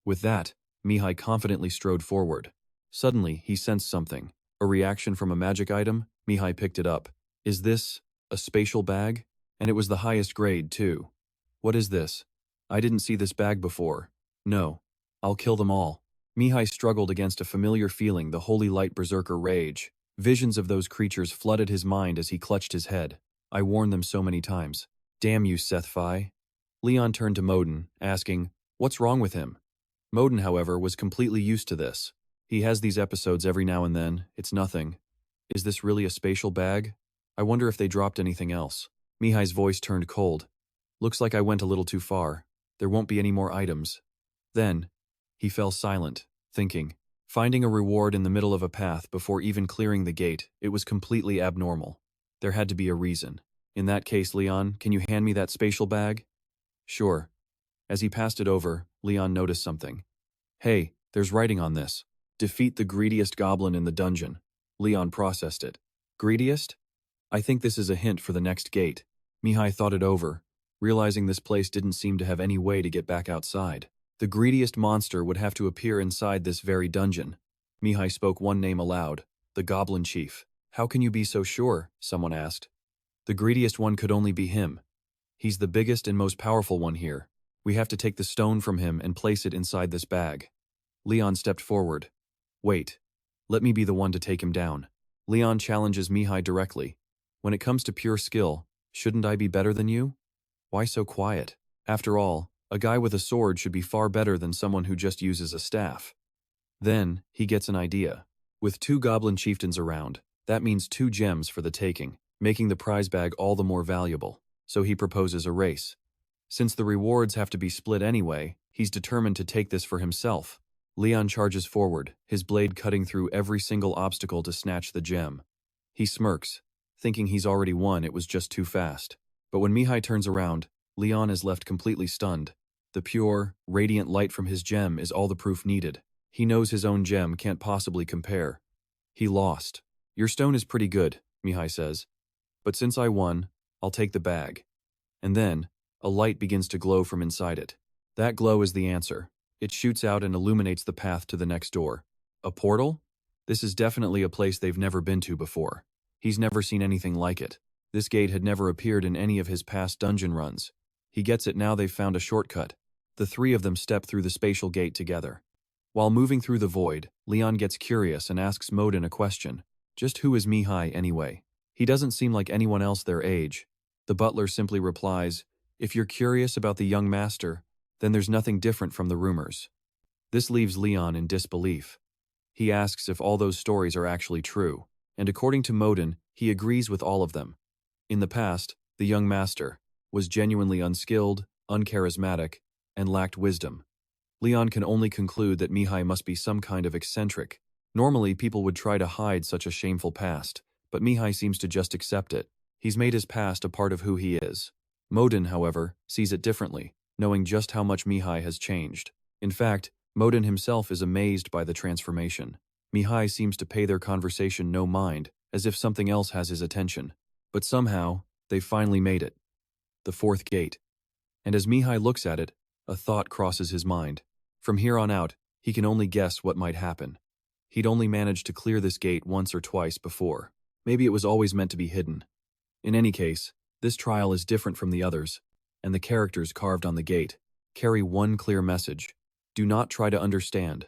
With that, Mihai confidently strode forward. Suddenly, he sensed something. A reaction from a magic item. Mihai picked it up. Is this a spatial bag? And it was the highest grade, too. What is this? I didn't see this bag before. No. I'll kill them all. Mihai struggled against a familiar feeling, the holy light berserker rage. Visions of those creatures flooded his mind as he clutched his head. I warned them so many times. Damn you, Sethphi. Leon turned to Modin, asking, what's wrong with him? Modin, however, was completely used to this. He has these episodes every now and then. It's nothing. Is this really a spatial bag? I wonder if they dropped anything else. Mihai's voice turned cold. Looks like I went a little too far. There won't be any more items. Then, he fell silent, thinking. Finding a reward in the middle of a path before even clearing the gate, it was completely abnormal. There had to be a reason. In that case, Leon, can you hand me that spatial bag? Sure. As he passed it over, Leon noticed something. Hey, there's writing on this. Defeat the greediest goblin in the dungeon. Leon processed it. Greediest? I think this is a hint for the next gate. Mihai thought it over, realizing this place didn't seem to have any way to get back outside. The greediest monster would have to appear inside this very dungeon. Mihai spoke one name aloud, the Goblin Chief. How can you be so sure? Someone asked. The greediest one could only be him. He's the biggest and most powerful one here. We have to take the stone from him and place it inside this bag. Leon stepped forward. Wait. Let me be the one to take him down. Leon challenges Mihai directly. When it comes to pure skill, shouldn't I be better than you? Why so quiet? After all, a guy with a sword should be far better than someone who just uses a staff. Then, he gets an idea. With 2 goblin chieftains around, that means 2 gems for the taking, making the prize bag all the more valuable. So he proposes a race. Since the rewards have to be split anyway, he's determined to take this for himself. Leon charges forward, his blade cutting through every single obstacle to snatch the gem. He smirks, thinking he's already won. It was just too fast. But when Mihai turns around, Leon is left completely stunned. The pure, radiant light from his gem is all the proof needed. He knows his own gem can't possibly compare. He lost. Your stone is pretty good, Mihai says. But since I won, I'll take the bag. And then, a light begins to glow from inside it. That glow is the answer. It shoots out and illuminates the path to the next door. A portal? This is definitely a place they've never been to before. He's never seen anything like it. This gate had never appeared in any of his past dungeon runs. He gets it now. They've found a shortcut. The 3 of them step through the spatial gate together. While moving through the void, Leon gets curious and asks Modin a question. Just who is Mihai anyway? He doesn't seem like anyone else their age. The butler simply replies, if you're curious about the young master, then there's nothing different from the rumors. This leaves Leon in disbelief. He asks if all those stories are actually true, and according to Modin, he agrees with all of them. In the past, the young master was genuinely unskilled, uncharismatic, and lacked wisdom. Leon can only conclude that Mihai must be some kind of eccentric. Normally, people would try to hide such a shameful past, but Mihai seems to just accept it. He's made his past a part of who he is. Modin, however, sees it differently, knowing just how much Mihai has changed. In fact, Modin himself is amazed by the transformation. Mihai seems to pay their conversation no mind, as if something else has his attention. But somehow, they've finally made it. The 4th gate. And as Mihai looks at it, a thought crosses his mind. From here on out, he can only guess what might happen. He'd only managed to clear this gate once or twice before. Maybe it was always meant to be hidden. In any case, this trial is different from the others, and the characters carved on the gate carry one clear message. Do not try to understand.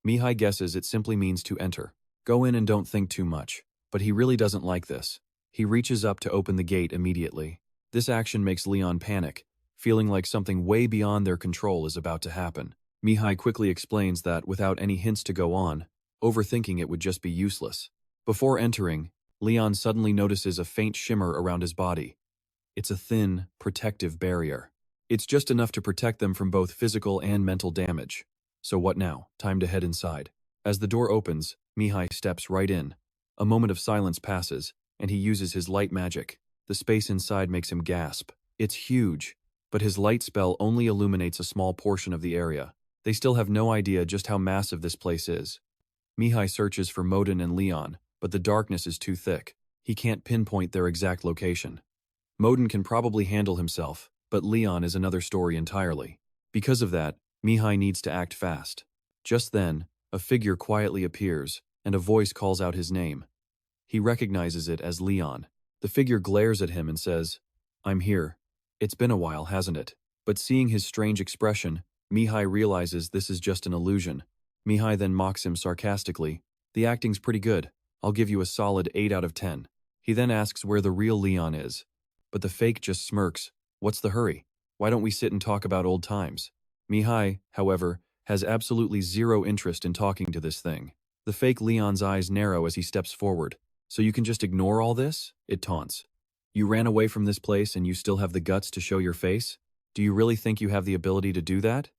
Mihai guesses it simply means to enter. Go in and don't think too much. But he really doesn't like this. He reaches up to open the gate immediately. This action makes Leon panic, feeling like something way beyond their control is about to happen. Mihai quickly explains that without any hints to go on, overthinking it would just be useless. Before entering, Leon suddenly notices a faint shimmer around his body. It's a thin, protective barrier. It's just enough to protect them from both physical and mental damage. So what now? Time to head inside. As the door opens, Mihai steps right in. A moment of silence passes, and he uses his light magic. The space inside makes him gasp. It's huge, but his light spell only illuminates a small portion of the area. They still have no idea just how massive this place is. Mihai searches for Modin and Leon, but the darkness is too thick. He can't pinpoint their exact location. Modin can probably handle himself, but Leon is another story entirely. Because of that, Mihai needs to act fast. Just then, a figure quietly appears, and a voice calls out his name. He recognizes it as Leon. The figure glares at him and says, "I'm here. It's been a while, hasn't it?" But seeing his strange expression, Mihai realizes this is just an illusion. Mihai then mocks him sarcastically. "The acting's pretty good. I'll give you a solid 8 out of 10. He then asks where the real Leon is. But the fake just smirks. "What's the hurry? Why don't we sit and talk about old times?" Mihai, however, has absolutely zero interest in talking to this thing. The fake Leon's eyes narrow as he steps forward. "So you can just ignore all this?" it taunts. "You ran away from this place and you still have the guts to show your face? Do you really think you have the ability to do that?"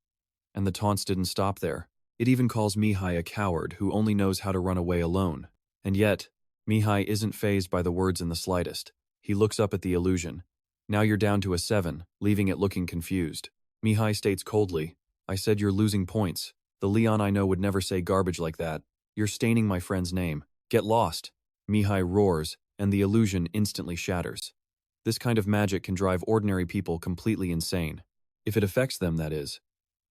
And the taunts didn't stop there. It even calls Mihai a coward who only knows how to run away alone. And yet, Mihai isn't fazed by the words in the slightest. He looks up at the illusion. "Now you're down to a 7, leaving it looking confused." Mihai states coldly, "I said you're losing points. The Leon I know would never say garbage like that. You're staining my friend's name. Get lost." Mihai roars, and the illusion instantly shatters. This kind of magic can drive ordinary people completely insane. If it affects them, that is.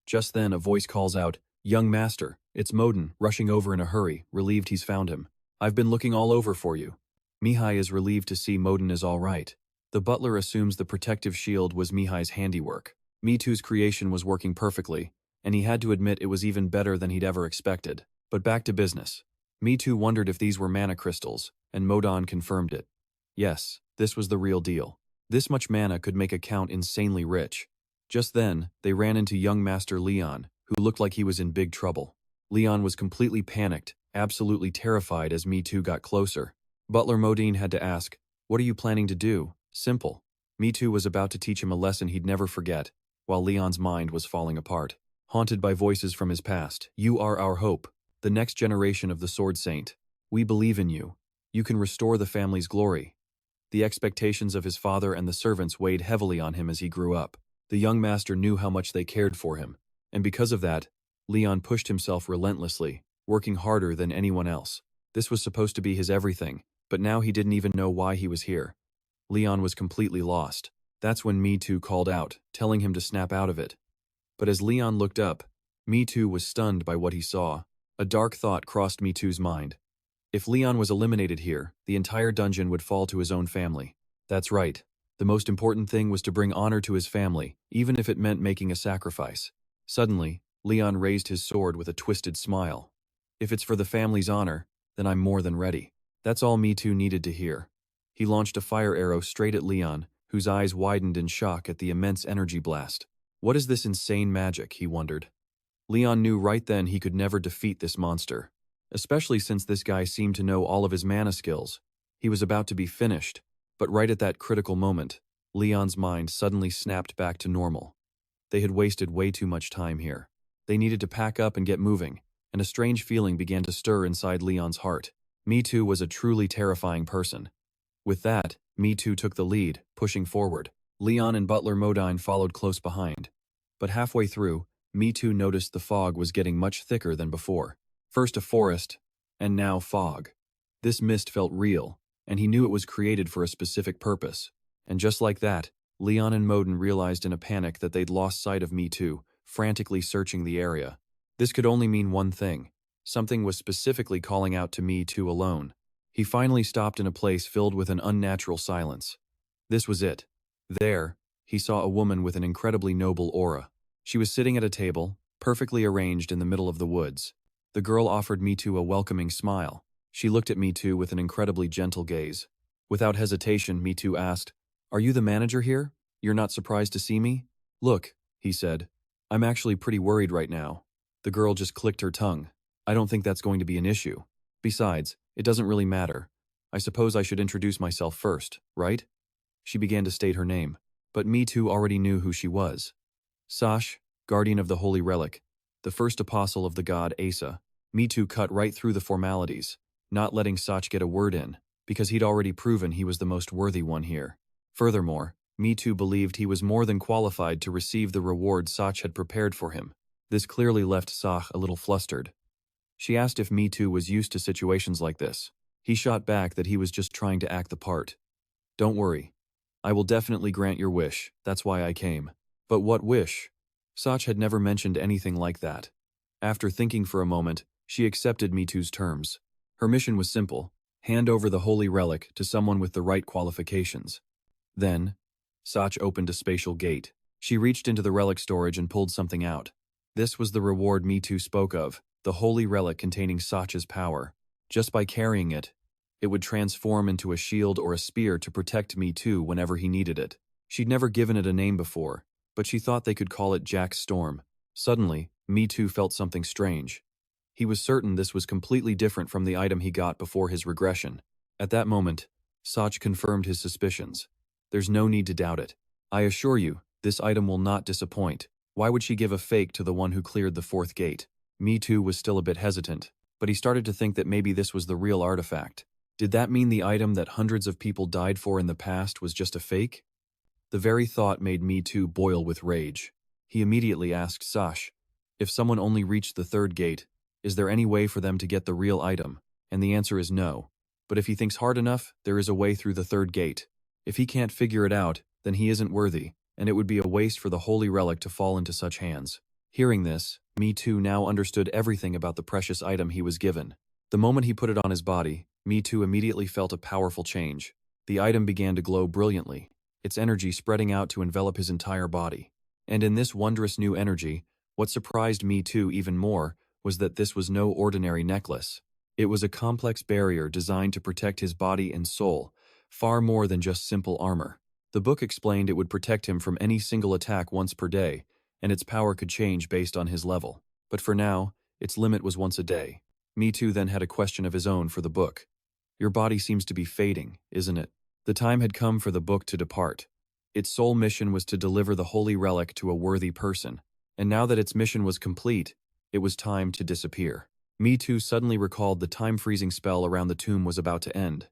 Just then, a voice calls out, "Young master, it's Modin," rushing over in a hurry, relieved he's found him. "I've been looking all over for you." Mihai is relieved to see Modin is all right. The butler assumes the protective shield was Mihai's handiwork. Mitu's creation was working perfectly, and he had to admit it was even better than he'd ever expected. But back to business. Mitu wondered if these were mana crystals, and Modin confirmed it. Yes, this was the real deal. This much mana could make a count insanely rich. Just then, they ran into young Master Leon, who looked like he was in big trouble. Leon was completely panicked, absolutely terrified as Mitu got closer. Butler Modin had to ask, "What are you planning to do?" Simple. Mitu was about to teach him a lesson he'd never forget, while Leon's mind was falling apart. Haunted by voices from his past, "You are our hope, the next generation of the Sword Saint. We believe in you. You can restore the family's glory." The expectations of his father and the servants weighed heavily on him as he grew up. The young master knew how much they cared for him, and because of that, Leon pushed himself relentlessly, working harder than anyone else. This was supposed to be his everything, but now he didn't even know why he was here. Leon was completely lost. That's when Mitu called out, telling him to snap out of it. But as Leon looked up, Mitu was stunned by what he saw. A dark thought crossed Mitu's mind. If Leon was eliminated here, the entire dungeon would fall to his own family. That's right. The most important thing was to bring honor to his family, even if it meant making a sacrifice. Suddenly, Leon raised his sword with a twisted smile. "If it's for the family's honor, then I'm more than ready." That's all Mitu needed to hear. He launched a fire arrow straight at Leon, whose eyes widened in shock at the immense energy blast. What is this insane magic, he wondered. Leon knew right then he could never defeat this monster, especially since this guy seemed to know all of his mana skills. He was about to be finished, but right at that critical moment, Leon's mind suddenly snapped back to normal. They had wasted way too much time here. They needed to pack up and get moving, and a strange feeling began to stir inside Leon's heart. Mitu was a truly terrifying person. With that, Mitu took the lead, pushing forward. Leon and Butler Modine followed close behind. But halfway through, Mitu noticed the fog was getting much thicker than before. First a forest, and now fog. This mist felt real, and he knew it was created for a specific purpose. And just like that, Leon and Modin realized in a panic that they'd lost sight of Mitu, frantically searching the area. This could only mean one thing. Something was specifically calling out to Mitu alone. He finally stopped in a place filled with an unnatural silence. This was it. There, he saw a woman with an incredibly noble aura. She was sitting at a table, perfectly arranged in the middle of the woods. The girl offered Mitu a welcoming smile. She looked at Mitu with an incredibly gentle gaze. Without hesitation, Mitu asked, "Are you the manager here? You're not surprised to see me?" "Look," he said, "I'm actually pretty worried right now." The girl just clicked her tongue. "I don't think that's going to be an issue. Besides, it doesn't really matter. I suppose I should introduce myself first, right?" She began to state her name, but Mitu already knew who she was. Sash, guardian of the holy relic, the first apostle of the god Asa. Mitu cut right through the formalities, not letting Sach get a word in, because he'd already proven he was the most worthy one here. Furthermore, Mitu believed he was more than qualified to receive the reward Sach had prepared for him. This clearly left Sach a little flustered. She asked if Mitu was used to situations like this. He shot back that he was just trying to act the part. "Don't worry. I will definitely grant your wish, that's why I came." "But what wish?" Sach had never mentioned anything like that. After thinking for a moment, she accepted Mitu's terms. Her mission was simple: hand over the holy relic to someone with the right qualifications. Then, Sach opened a spatial gate. She reached into the relic storage and pulled something out. This was the reward Mitu spoke of, the holy relic containing Sach's power. Just by carrying it, it would transform into a shield or a spear to protect Mitu whenever he needed it. She'd never given it a name before, but she thought they could call it Jack's Storm. Suddenly, Mitu felt something strange. He was certain this was completely different from the item he got before his regression. At that moment, Sach confirmed his suspicions. "There's no need to doubt it. I assure you, this item will not disappoint. Why would she give a fake to the one who cleared the fourth gate?" Mitu was still a bit hesitant, but he started to think that maybe this was the real artifact. Did that mean the item that hundreds of people died for in the past was just a fake? The very thought made Mitu boil with rage. He immediately asked Sash, "If someone only reached the third gate, is there any way for them to get the real item?" And the answer is no. But if he thinks hard enough, there is a way through the third gate. If he can't figure it out, then he isn't worthy, and it would be a waste for the holy relic to fall into such hands. Hearing this, Mitu now understood everything about the precious item he was given. The moment he put it on his body, Mitu immediately felt a powerful change. The item began to glow brilliantly, its energy spreading out to envelop his entire body. And in this wondrous new energy, what surprised Mitu even more was that this was no ordinary necklace. It was a complex barrier designed to protect his body and soul, far more than just simple armor. The book explained it would protect him from any single attack once per day, and its power could change based on his level. But for now, its limit was once a day. Mitu then had a question of his own for the book. "Your body seems to be fading, isn't it?" The time had come for the book to depart. Its sole mission was to deliver the holy relic to a worthy person, and now that its mission was complete, it was time to disappear. Mitu suddenly recalled the time-freezing spell around the tomb was about to end.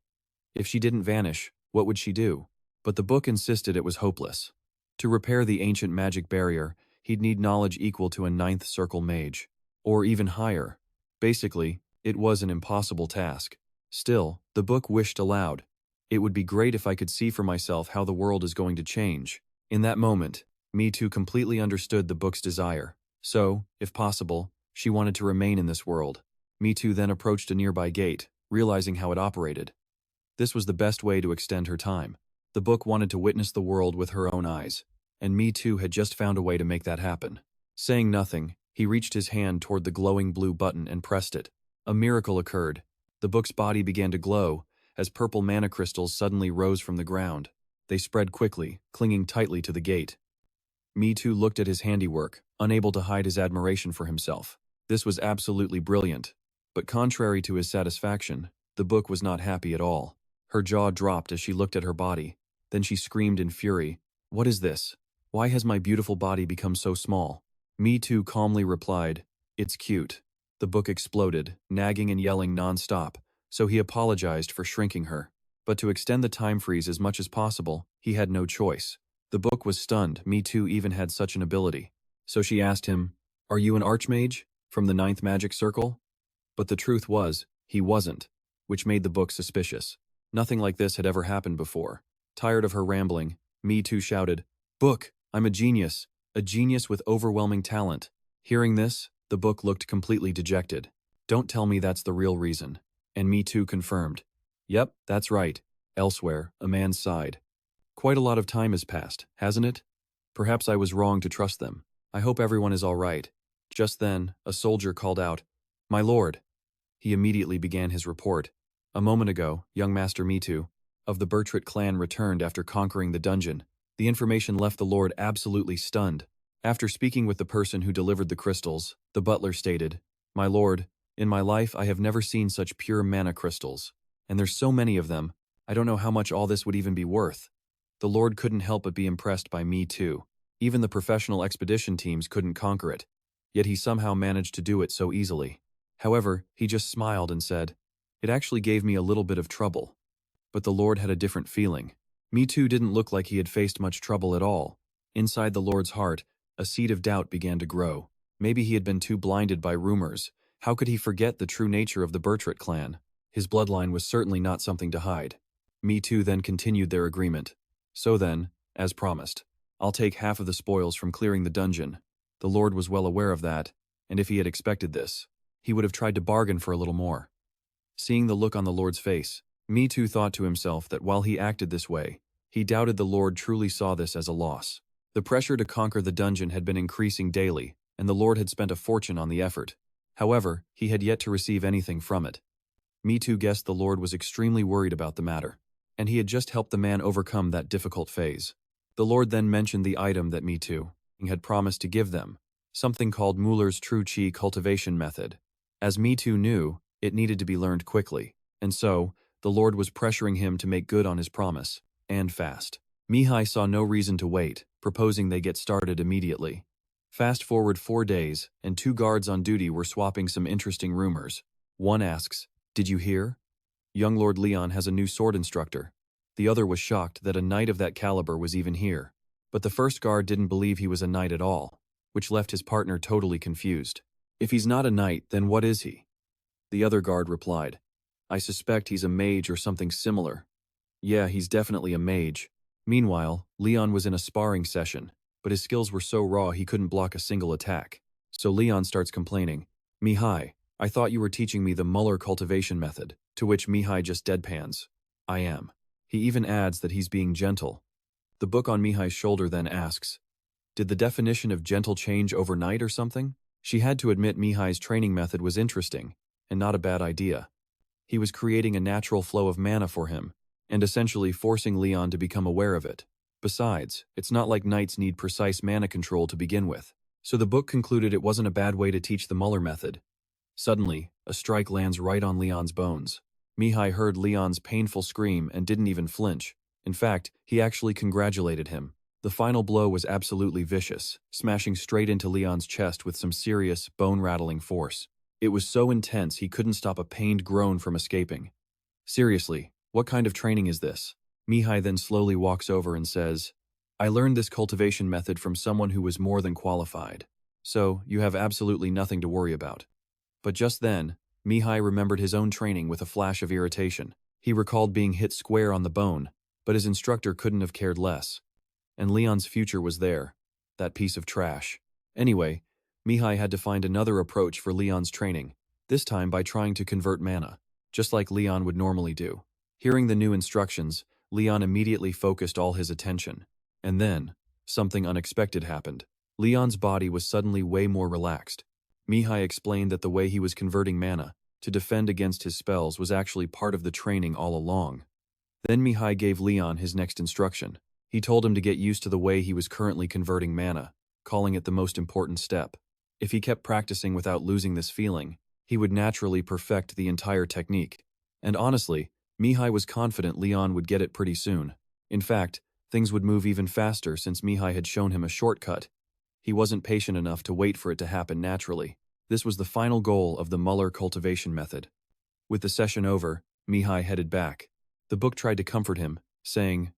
If she didn't vanish, what would she do? But the book insisted it was hopeless. To repair the ancient magic barrier, he'd need knowledge equal to a ninth circle mage, or even higher. Basically, it was an impossible task. Still, the book wished aloud. "It would be great if I could see for myself how the world is going to change." In that moment, Mitu completely understood the book's desire. So, if possible, she wanted to remain in this world. Mitu then approached a nearby gate, realizing how it operated. This was the best way to extend her time. The book wanted to witness the world with her own eyes, and Mitu had just found a way to make that happen. Saying nothing, he reached his hand toward the glowing blue button and pressed it. A miracle occurred. The book's body began to glow, as purple mana crystals suddenly rose from the ground. They spread quickly, clinging tightly to the gate. Mitu looked at his handiwork, unable to hide his admiration for himself. This was absolutely brilliant. But contrary to his satisfaction, the book was not happy at all. Her jaw dropped as she looked at her body. Then she screamed in fury, "What is this? Why has my beautiful body become so small?" Mitu calmly replied, "It's cute." The book exploded, nagging and yelling non-stop, so he apologized for shrinking her. But to extend the time freeze as much as possible, he had no choice. The book was stunned Mitu even had such an ability. So she asked him, "Are you an Archmage? From the ninth magic circle?" But the truth was, he wasn't, which made the book suspicious. Nothing like this had ever happened before. Tired of her rambling, Mitu shouted, "Book, I'm a genius with overwhelming talent." Hearing this, the book looked completely dejected. "Don't tell me that's the real reason." And Mitu confirmed, "Yep, that's right." Elsewhere, a man sighed. "Quite a lot of time has passed, hasn't it? Perhaps I was wrong to trust them. I hope everyone is all right. Just then, a soldier called out, "My lord." He immediately began his report. A moment ago, young Master Mitu of the Bertrit clan returned after conquering the dungeon. The information left the lord absolutely stunned. After speaking with the person who delivered the crystals, the butler stated, "My lord, in my life I have never seen such pure mana crystals. And there's so many of them, I don't know how much all this would even be worth." The lord couldn't help but be impressed by me too. Even the professional expedition teams couldn't conquer it. Yet he somehow managed to do it so easily. However, he just smiled and said, "It actually gave me a little bit of trouble." But the lord had a different feeling. Me too didn't look like he had faced much trouble at all. Inside the lord's heart, a seed of doubt began to grow. Maybe he had been too blinded by rumors. How could he forget the true nature of the Bertrit clan? His bloodline was certainly not something to hide. Me too then continued their agreement. "So then, as promised, I'll take half of the spoils from clearing the dungeon." The lord was well aware of that, and if he had expected this, he would have tried to bargain for a little more. Seeing the look on the lord's face, Me too thought to himself that while he acted this way, he doubted the lord truly saw this as a loss. The pressure to conquer the dungeon had been increasing daily, and the lord had spent a fortune on the effort. However, he had yet to receive anything from it. Me too guessed the lord was extremely worried about the matter, and he had just helped the man overcome that difficult phase. The lord then mentioned the item that Me too had promised to give them, something called Muller's True Chi cultivation method. As Me too knew, it needed to be learned quickly, and so, the lord was pressuring him to make good on his promise, and fast. Mihai saw no reason to wait, proposing they get started immediately. Fast forward 4 days, and 2 guards on duty were swapping some interesting rumors. One asks, "Did you hear? Young Lord Leon has a new sword instructor." The other was shocked that a knight of that caliber was even here. But the first guard didn't believe he was a knight at all, which left his partner totally confused. "If he's not a knight, then what is he?" The other guard replied, "I suspect he's a mage or something similar." "Yeah, he's definitely a mage." Meanwhile, Leon was in a sparring session, but his skills were so raw he couldn't block a single attack. So Leon starts complaining, "Mihai, I thought you were teaching me the Muller cultivation method," to which Mihai just deadpans, "I am." He even adds that he's being gentle. The book on Mihai's shoulder then asks, "Did the definition of gentle change overnight or something?" She had to admit Mihai's training method was interesting, and not a bad idea. He was creating a natural flow of mana for him, and essentially forcing Leon to become aware of it. Besides, it's not like knights need precise mana control to begin with, so the book concluded it wasn't a bad way to teach the Muller method. Suddenly, a strike lands right on Leon's bones. Mihai heard Leon's painful scream and didn't even flinch. In fact, he actually congratulated him. The final blow was absolutely vicious, smashing straight into Leon's chest with some serious, bone-rattling force. It was so intense he couldn't stop a pained groan from escaping. "Seriously, what kind of training is this?" Mihai then slowly walks over and says, "I learned this cultivation method from someone who was more than qualified. So, you have absolutely nothing to worry about." But just then, Mihai remembered his own training with a flash of irritation. He recalled being hit square on the bone, but his instructor couldn't have cared less. And Leon's future was there. That piece of trash. Anyway, Mihai had to find another approach for Leon's training, this time by trying to convert mana, just like Leon would normally do. Hearing the new instructions, Leon immediately focused all his attention. And then, something unexpected happened. Leon's body was suddenly way more relaxed. Mihai explained that the way he was converting mana to defend against his spells was actually part of the training all along. Then Mihai gave Leon his next instruction. He told him to get used to the way he was currently converting mana, calling it the most important step. If he kept practicing without losing this feeling, he would naturally perfect the entire technique. And honestly, Mihai was confident Leon would get it pretty soon. In fact, things would move even faster since Mihai had shown him a shortcut. He wasn't patient enough to wait for it to happen naturally. This was the final goal of the Muller cultivation method. With the session over, Mihai headed back. The book tried to comfort him, saying,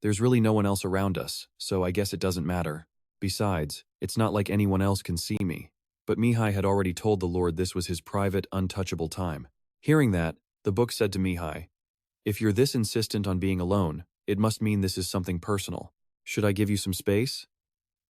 "There's really no one else around us, so I guess it doesn't matter. Besides, it's not like anyone else can see me." But Mihai had already told the Lord this was his private, untouchable time. Hearing that, the book said to Mihai, "If you're this insistent on being alone, it must mean this is something personal. Should I give you some space?"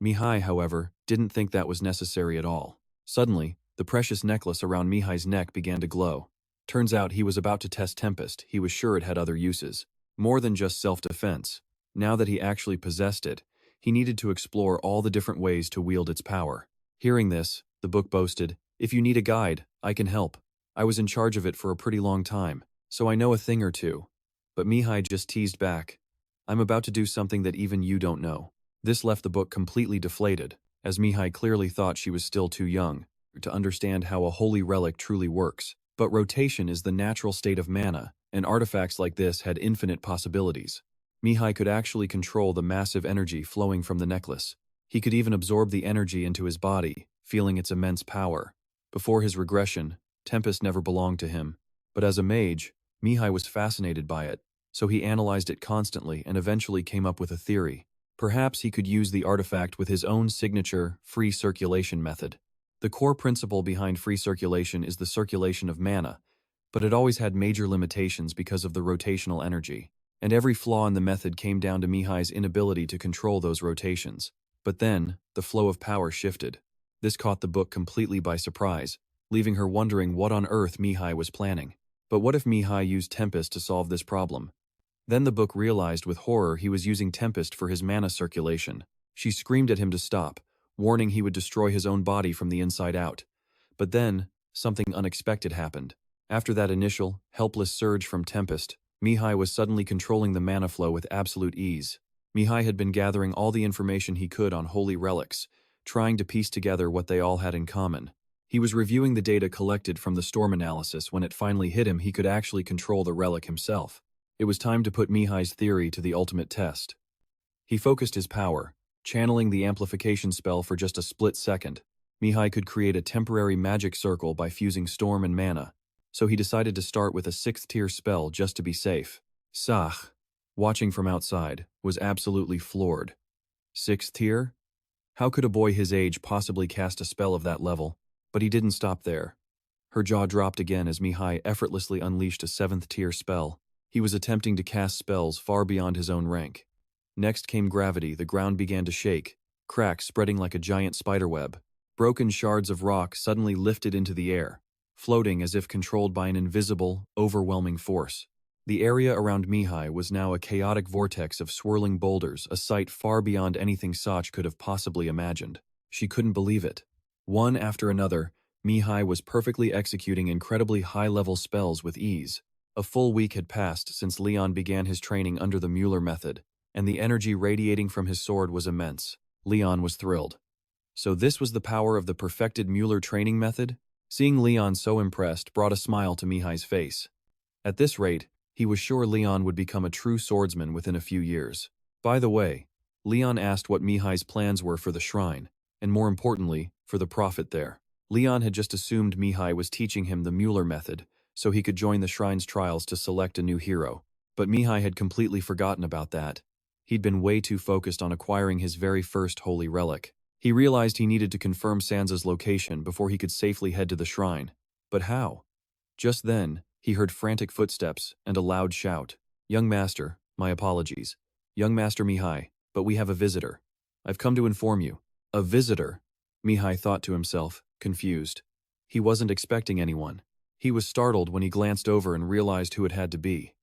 Mihai, however, didn't think that was necessary at all. Suddenly, the precious necklace around Mihai's neck began to glow. Turns out he was about to test Tempest. He was sure it had other uses, more than just self-defense. Now that he actually possessed it, He needed to explore all the different ways to wield its power. Hearing this, the book boasted, "If you need a guide, I can help. I was in charge of it for a pretty long time, so I know a thing or two." But Mihai just teased back, "I'm about to do something that even you don't know." This left the book completely deflated, as Mihai clearly thought she was still too young to understand how a holy relic truly works. But rotation is the natural state of mana, and artifacts like this had infinite possibilities. Mihai could actually control the massive energy flowing from the necklace. He could even absorb the energy into his body, feeling its immense power. Before his regression, Tempest never belonged to him, but as a mage, Mihai was fascinated by it, so he analyzed it constantly and eventually came up with a theory. Perhaps he could use the artifact with his own signature, free circulation method. The core principle behind free circulation is the circulation of mana, but it always had major limitations because of the rotational energy. And every flaw in the method came down to Mihai's inability to control those rotations. But then, the flow of power shifted. This caught the book completely by surprise, leaving her wondering what on earth Mihai was planning. But what if Mihai used Tempest to solve this problem? Then the book realized with horror he was using Tempest for his mana circulation. She screamed at him to stop, warning he would destroy his own body from the inside out. But then, something unexpected happened. After that initial, helpless surge from Tempest, Mihai was suddenly controlling the mana flow with absolute ease. Mihai had been gathering all the information he could on holy relics, trying to piece together what they all had in common. He was reviewing the data collected from the storm analysis when it finally hit him he could actually control the relic himself. It was time to put Mihai's theory to the ultimate test. He focused his power, channeling the amplification spell for just a split second. Mihai could create a temporary magic circle by fusing storm and mana, so he decided to start with a 6th tier spell just to be safe. Sach, watching from outside, was absolutely floored. 6th tier? How could a boy his age possibly cast a spell of that level? But he didn't stop there. Her jaw dropped again as Mihai effortlessly unleashed a 7th tier spell. He was attempting to cast spells far beyond his own rank. Next came gravity. The ground began to shake, cracks spreading like a giant spiderweb. Broken shards of rock suddenly lifted into the air, floating as if controlled by an invisible, overwhelming force. The area around Mihai was now a chaotic vortex of swirling boulders, a sight far beyond anything Sach could have possibly imagined. She couldn't believe it. One after another, Mihai was perfectly executing incredibly high-level spells with ease. A full week had passed since Leon began his training under the Mueller method, and the energy radiating from his sword was immense. Leon was thrilled. So this was the power of the perfected Mueller training method? Seeing Leon so impressed brought a smile to Mihai's face. At this rate, he was sure Leon would become a true swordsman within a few years. By the way, Leon asked what Mihai's plans were for the shrine, and more importantly, for the prophet there. Leon had just assumed Mihai was teaching him the Mueller method, so he could join the shrine's trials to select a new hero. But Mihai had completely forgotten about that. He'd been way too focused on acquiring his very first holy relic. He realized he needed to confirm Sansa's location before he could safely head to the shrine. But how? Just then, he heard frantic footsteps and a loud shout. "Young master, my apologies. Young master Mihai, but we have a visitor. I've come to inform you." A visitor? Mihai thought to himself, confused. He wasn't expecting anyone. He was startled when he glanced over and realized who it had to be.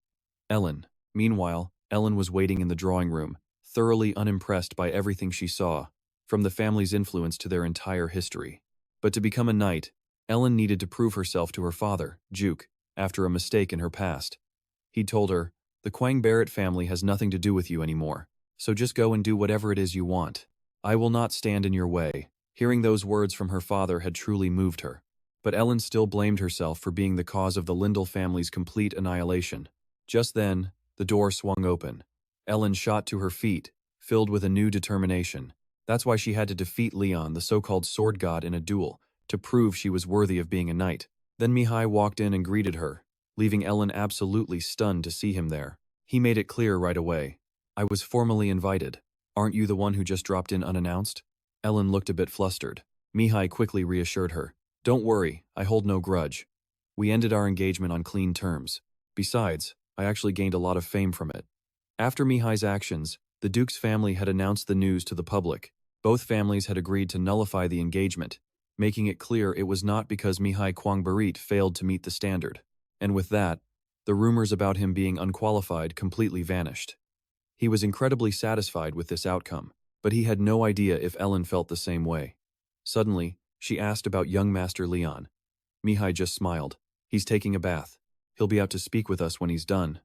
Ellen. Meanwhile, Ellen was waiting in the drawing room, thoroughly unimpressed by everything she saw, from the family's influence to their entire history. But to become a knight, Ellen needed to prove herself to her father, Duke, after a mistake in her past. He'd told her, "The Quang Barrett family has nothing to do with you anymore, so just go and do whatever it is you want. I will not stand in your way." Hearing those words from her father had truly moved her. But Ellen still blamed herself for being the cause of the Lindell family's complete annihilation. Just then, the door swung open. Ellen shot to her feet, filled with a new determination. That's why she had to defeat Leon, the so-called sword god, in a duel, to prove she was worthy of being a knight. Then Mihai walked in and greeted her, leaving Ellen absolutely stunned to see him there. He made it clear right away. "I was formally invited. Aren't you the one who just dropped in unannounced?" Ellen looked a bit flustered. Mihai quickly reassured her. "Don't worry, I hold no grudge. We ended our engagement on clean terms. Besides, I actually gained a lot of fame from it." After Mihai's actions, the Duke's family had announced the news to the public. Both families had agreed to nullify the engagement, making it clear it was not because Mihai Quangbarit failed to meet the standard. And with that, the rumors about him being unqualified completely vanished. He was incredibly satisfied with this outcome. but he had no idea if Ellen felt the same way. Suddenly, she asked about young Master Leon. Mihai just smiled. He's taking a bath. He'll be out to speak with us when he's done.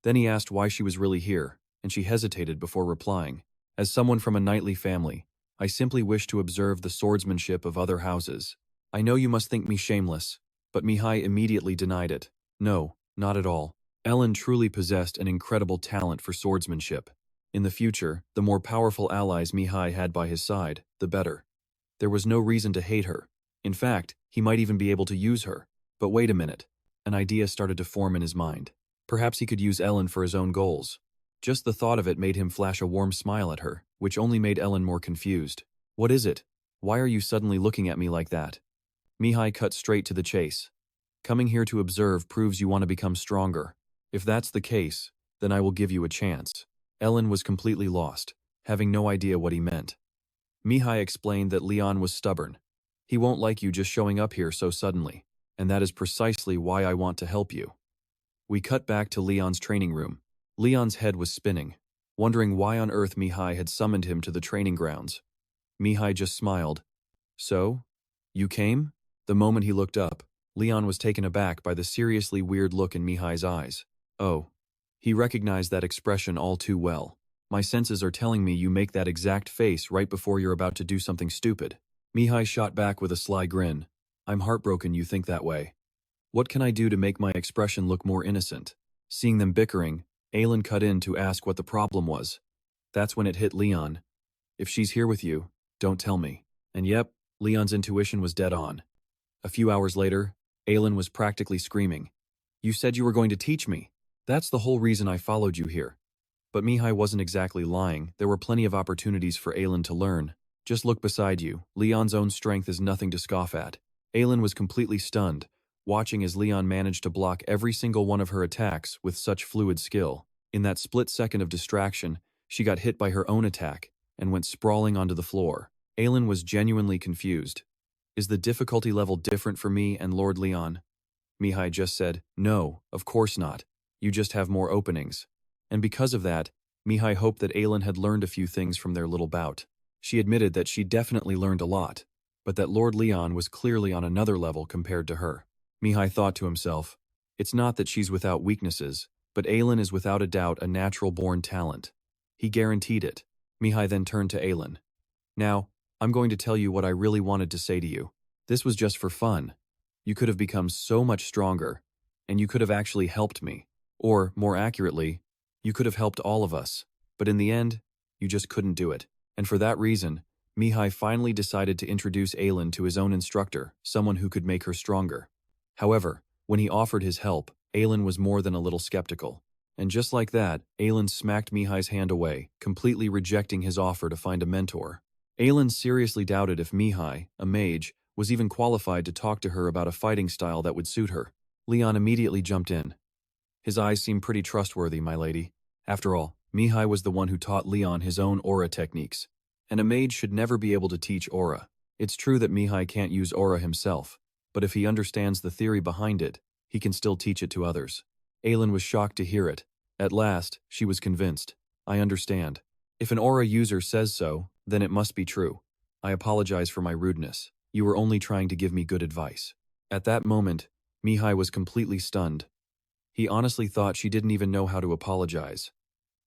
Then he asked why she was really here, and she hesitated before replying. As someone from a knightly family, I simply wish to observe the swordsmanship of other houses. I know you must think me shameless, but Mihai immediately denied it. No, not at all. Ellen truly possessed an incredible talent for swordsmanship. In the future, the more powerful allies Mihai had by his side, the better. There was no reason to hate her. In fact, he might even be able to use her. But wait a minute. An idea started to form in his mind. Perhaps he could use Ellen for his own goals. Just the thought of it made him flash a warm smile at her, which only made Ellen more confused. What is it? Why are you suddenly looking at me like that? Mihai cut straight to the chase. Coming here to observe proves you want to become stronger. If that's the case, then I will give you a chance. Ellen was completely lost, having no idea what he meant. Mihai explained that Leon was stubborn. He won't like you just showing up here so suddenly, and that is precisely why I want to help you. We cut back to Leon's training room. Leon's head was spinning, wondering why on earth Mihai had summoned him to the training grounds. Mihai just smiled. So? You came? The moment he looked up, Leon was taken aback by the seriously weird look in Mihai's eyes. Oh. He recognized that expression all too well. My senses are telling me you make that exact face right before you're about to do something stupid. Mihai shot back with a sly grin. I'm heartbroken you think that way. What can I do to make my expression look more innocent? Seeing them bickering, Aylin cut in to ask what the problem was. That's when it hit Leon. If she's here with you, don't tell me. And yep, Leon's intuition was dead on. A few hours later, Aylin was practically screaming. You said you were going to teach me. That's the whole reason I followed you here. But Mihai wasn't exactly lying. There were plenty of opportunities for Aylin to learn. Just look beside you. Leon's own strength is nothing to scoff at. Aylin was completely stunned, watching as Leon managed to block every single one of her attacks with such fluid skill. In that split second of distraction, she got hit by her own attack and went sprawling onto the floor. Aylin was genuinely confused. Is the difficulty level different for me and Lord Leon? Mihai just said, no, of course not. You just have more openings. And because of that, Mihai hoped that Aylin had learned a few things from their little bout. She admitted that she definitely learned a lot, but that Lord Leon was clearly on another level compared to her. Mihai thought to himself, it's not that she's without weaknesses, but Aylin is without a doubt a natural-born talent. He guaranteed it. Mihai then turned to Aylin. Now, I'm going to tell you what I really wanted to say to you. This was just for fun. You could have become so much stronger, and you could have actually helped me. Or, more accurately, you could have helped all of us. But in the end, you just couldn't do it. And for that reason, Mihai finally decided to introduce Aylin to his own instructor, someone who could make her stronger. However, when he offered his help, Aylin was more than a little skeptical. And just like that, Aylin smacked Mihai's hand away, completely rejecting his offer to find a mentor. Aylin seriously doubted if Mihai, a mage, was even qualified to talk to her about a fighting style that would suit her. Leon immediately jumped in. His eyes seemed pretty trustworthy, my lady. After all, Mihai was the one who taught Leon his own aura techniques. And a mage should never be able to teach aura. It's true that Mihai can't use aura himself, but if he understands the theory behind it, he can still teach it to others. Aylin was shocked to hear it. At last, she was convinced. I understand. If an aura user says so, then it must be true. I apologize for my rudeness. You were only trying to give me good advice. At that moment, Mihai was completely stunned. He honestly thought she didn't even know how to apologize.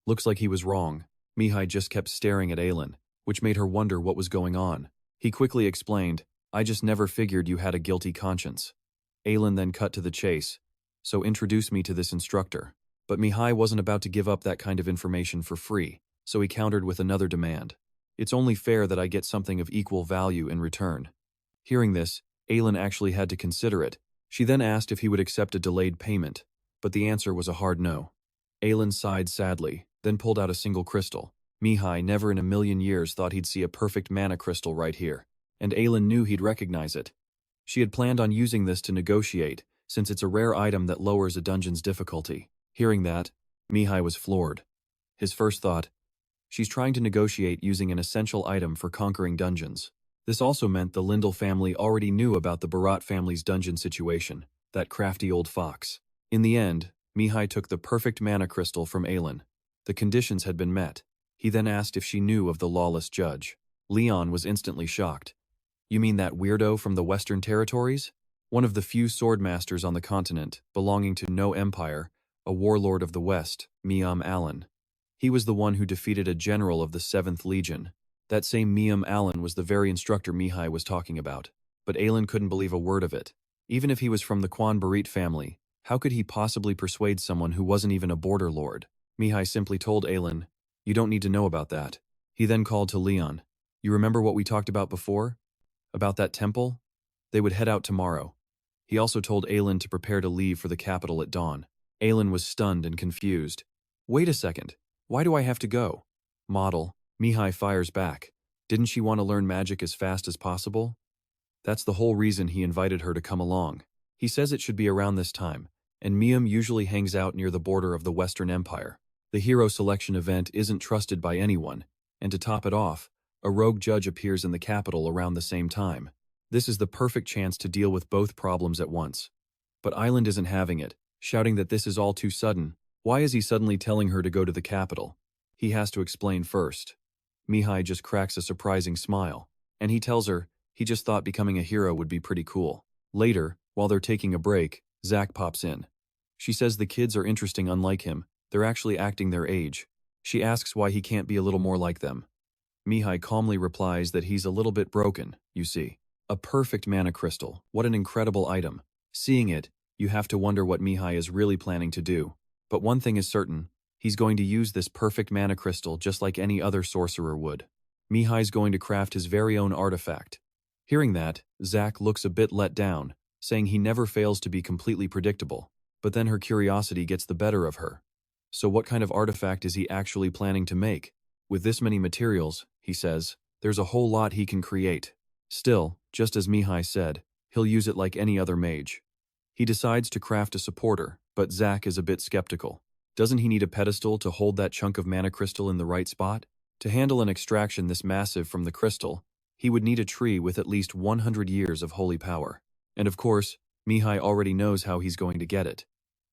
Looks like he was wrong. Mihai just kept staring at Aylin, which made her wonder what was going on. He quickly explained, I just never figured you had a guilty conscience. Aylin then cut to the chase. So introduce me to this instructor. But Mihai wasn't about to give up that kind of information for free, so he countered with another demand. It's only fair that I get something of equal value in return. Hearing this, Aylin actually had to consider it. She then asked if he would accept a delayed payment, but the answer was a hard no. Aylin sighed sadly, then pulled out a single crystal. Mihai never in a million years thought he'd see a perfect mana crystal right here, and Aylin knew he'd recognize it. She had planned on using this to negotiate, since it's a rare item that lowers a dungeon's difficulty. Hearing that, Mihai was floored. His first thought, she's trying to negotiate using an essential item for conquering dungeons. This also meant the Lindell family already knew about the Barat family's dungeon situation, that crafty old fox. In the end, Mihai took the perfect mana crystal from Aylin. The conditions had been met. He then asked if she knew of the lawless judge. Leon was instantly shocked. You mean that weirdo from the Western Territories? One of the few swordmasters on the continent, belonging to no empire, a warlord of the West, Mian Allen. He was the one who defeated a general of the 7th Legion. That same Mian Allen was the very instructor Mihai was talking about. But Aelin couldn't believe a word of it. Even if he was from the Quan Barit family, how could he possibly persuade someone who wasn't even a border lord? Mihai simply told Aelin, "You don't need to know about that." He then called to Leon. "You remember what we talked about before? About that temple?" They would head out tomorrow. He also told Aelin to prepare to leave for the capital at dawn. Aelin was stunned and confused. "Wait a second. Why do I have to go?" "Model," Mihai fires back. "Didn't she want to learn magic as fast as possible? That's the whole reason he invited her to come along. He says it should be around this time, and Miam usually hangs out near the border of the Western Empire. The hero selection event isn't trusted by anyone, and to top it off, a rogue judge appears in the capital around the same time. This is the perfect chance to deal with both problems at once. But Island isn't having it, shouting that this is all too sudden. Why is he suddenly telling her to go to the capital? He has to explain first. Mihai just cracks a surprising smile, and he tells her he just thought becoming a hero would be pretty cool. Later, while they're taking a break, Zach pops in. She says the kids are interesting unlike him, they're actually acting their age. She asks why he can't be a little more like them. Mihai calmly replies that he's a little bit broken, you see. A perfect mana crystal, what an incredible item. Seeing it, you have to wonder what Mihai is really planning to do. But one thing is certain, he's going to use this perfect mana crystal just like any other sorcerer would. Mihai's going to craft his very own artifact. Hearing that, Zach looks a bit let down, saying he never fails to be completely predictable. But then her curiosity gets the better of her. So what kind of artifact is he actually planning to make? With this many materials, he says, there's a whole lot he can create. Still, just as Mihai said, he'll use it like any other mage. He decides to craft a supporter, but Zach is a bit skeptical. Doesn't he need a pedestal to hold that chunk of mana crystal in the right spot? To handle an extraction this massive from the crystal, he would need a tree with at least 100 years of holy power. And of course, Mihai already knows how he's going to get it.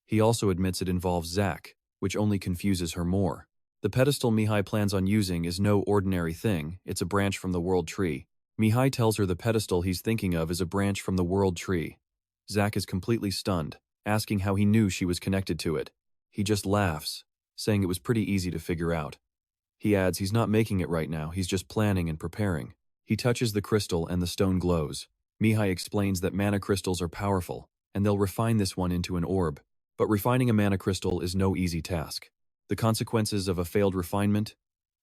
He also admits it involves Zach, which only confuses her more. The pedestal Mihai plans on using is no ordinary thing, it's a branch from the world tree. Mihai tells her the pedestal he's thinking of is a branch from the world tree. Zach is completely stunned, asking how he knew she was connected to it. He just laughs, saying it was pretty easy to figure out. He adds he's not making it right now, he's just planning and preparing. He touches the crystal and the stone glows. Mihai explains that mana crystals are powerful, and they'll refine this one into an orb. But refining a mana crystal is no easy task. The consequences of a failed refinement?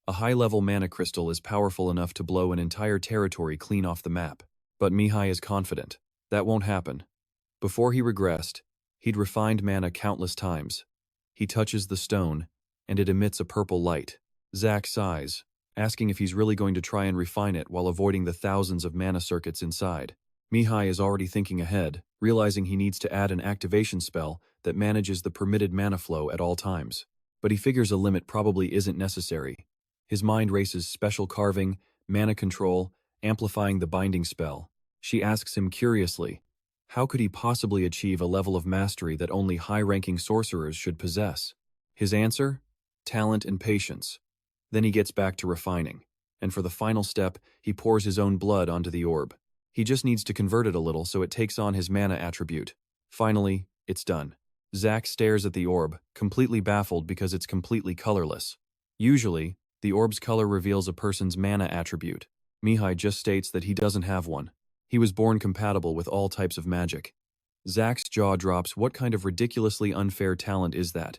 A high-level mana crystal is powerful enough to blow an entire territory clean off the map. But Mihai is confident. That won't happen. Before he regressed, he'd refined mana countless times. He touches the stone, and it emits a purple light. Zach sighs, asking if he's really going to try and refine it while avoiding the thousands of mana circuits inside. Mihai is already thinking ahead, realizing he needs to add an activation spell that manages the permitted mana flow at all times. But he figures a limit probably isn't necessary. His mind races special carving, mana control, amplifying the binding spell. She asks him curiously, how could he possibly achieve a level of mastery that only high-ranking sorcerers should possess? His answer? Talent and patience. Then he gets back to refining, and for the final step, he pours his own blood onto the orb. He just needs to convert it a little so it takes on his mana attribute. Finally, it's done. Zach stares at the orb, completely baffled because it's completely colorless. Usually, the orb's color reveals a person's mana attribute. Mihai just states that he doesn't have one. He was born compatible with all types of magic. Zach's jaw drops. What kind of ridiculously unfair talent is that?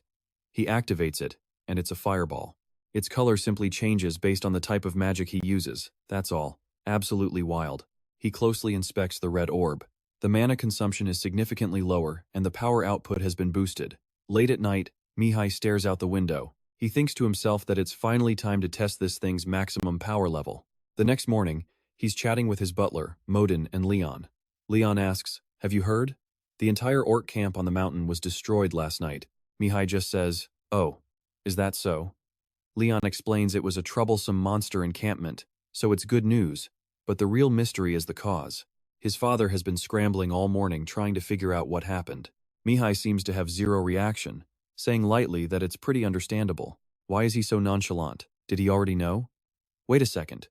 He activates it, and it's a fireball. Its color simply changes based on the type of magic he uses, that's all. Absolutely wild. He closely inspects the red orb. The mana consumption is significantly lower, and the power output has been boosted. Late at night, Mihai stares out the window. He thinks to himself that it's finally time to test this thing's maximum power level. The next morning, he's chatting with his butler, Modin, and Leon. Leon asks, have you heard? The entire orc camp on the mountain was destroyed last night. Mihai just says, oh, is that so? Leon explains it was a troublesome monster encampment, so it's good news, but the real mystery is the cause. His father has been scrambling all morning trying to figure out what happened. Mihai seems to have zero reaction, saying lightly that it's pretty understandable. Why is he so nonchalant? Did he already know? Wait a second.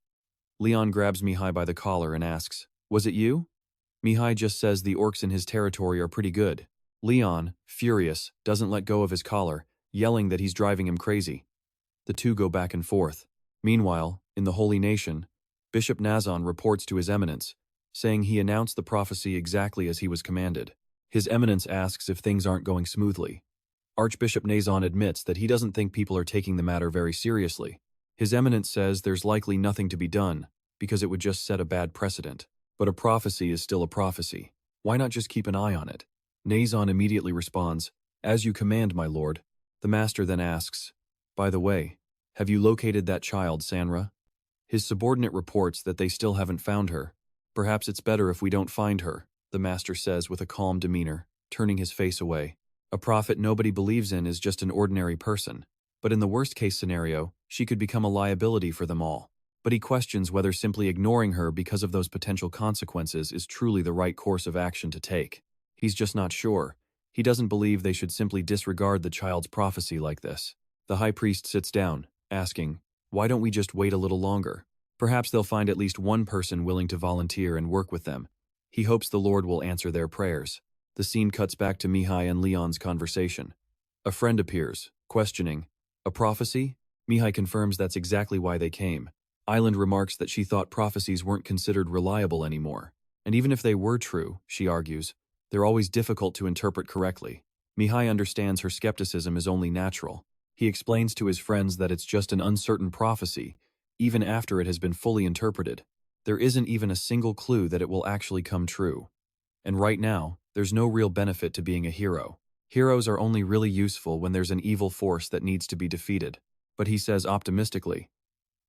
Leon grabs Mihai by the collar and asks, "Was it you?" Mihai just says the orcs in his territory are pretty good. Leon, furious, doesn't let go of his collar, yelling that he's driving him crazy. The two go back and forth. Meanwhile, in the Holy Nation, Bishop Nazon reports to His Eminence, saying he announced the prophecy exactly as he was commanded. His Eminence asks if things aren't going smoothly. Archbishop Nazon admits that he doesn't think people are taking the matter very seriously. His Eminence says there's likely nothing to be done, because it would just set a bad precedent. But a prophecy is still a prophecy. Why not just keep an eye on it? Nazon immediately responds, "As you command, my lord." The master then asks, "By the way, have you located that child, Sanra?" His subordinate reports that they still haven't found her. "Perhaps it's better if we don't find her," the master says with a calm demeanor, turning his face away. A prophet nobody believes in is just an ordinary person. But in the worst-case scenario, she could become a liability for them all. But he questions whether simply ignoring her because of those potential consequences is truly the right course of action to take. He's just not sure. He doesn't believe they should simply disregard the child's prophecy like this. The high priest sits down, asking, "Why don't we just wait a little longer? Perhaps they'll find at least one person willing to volunteer and work with them." He hopes the Lord will answer their prayers. The scene cuts back to Mihai and Leon's conversation. A friend appears, questioning, "A prophecy?" Mihai confirms that's exactly why they came. Island remarks that she thought prophecies weren't considered reliable anymore. And even if they were true, she argues, they're always difficult to interpret correctly. Mihai understands her skepticism is only natural. He explains to his friends that it's just an uncertain prophecy, even after it has been fully interpreted. There isn't even a single clue that it will actually come true. And right now, there's no real benefit to being a hero. Heroes are only really useful when there's an evil force that needs to be defeated. But he says optimistically,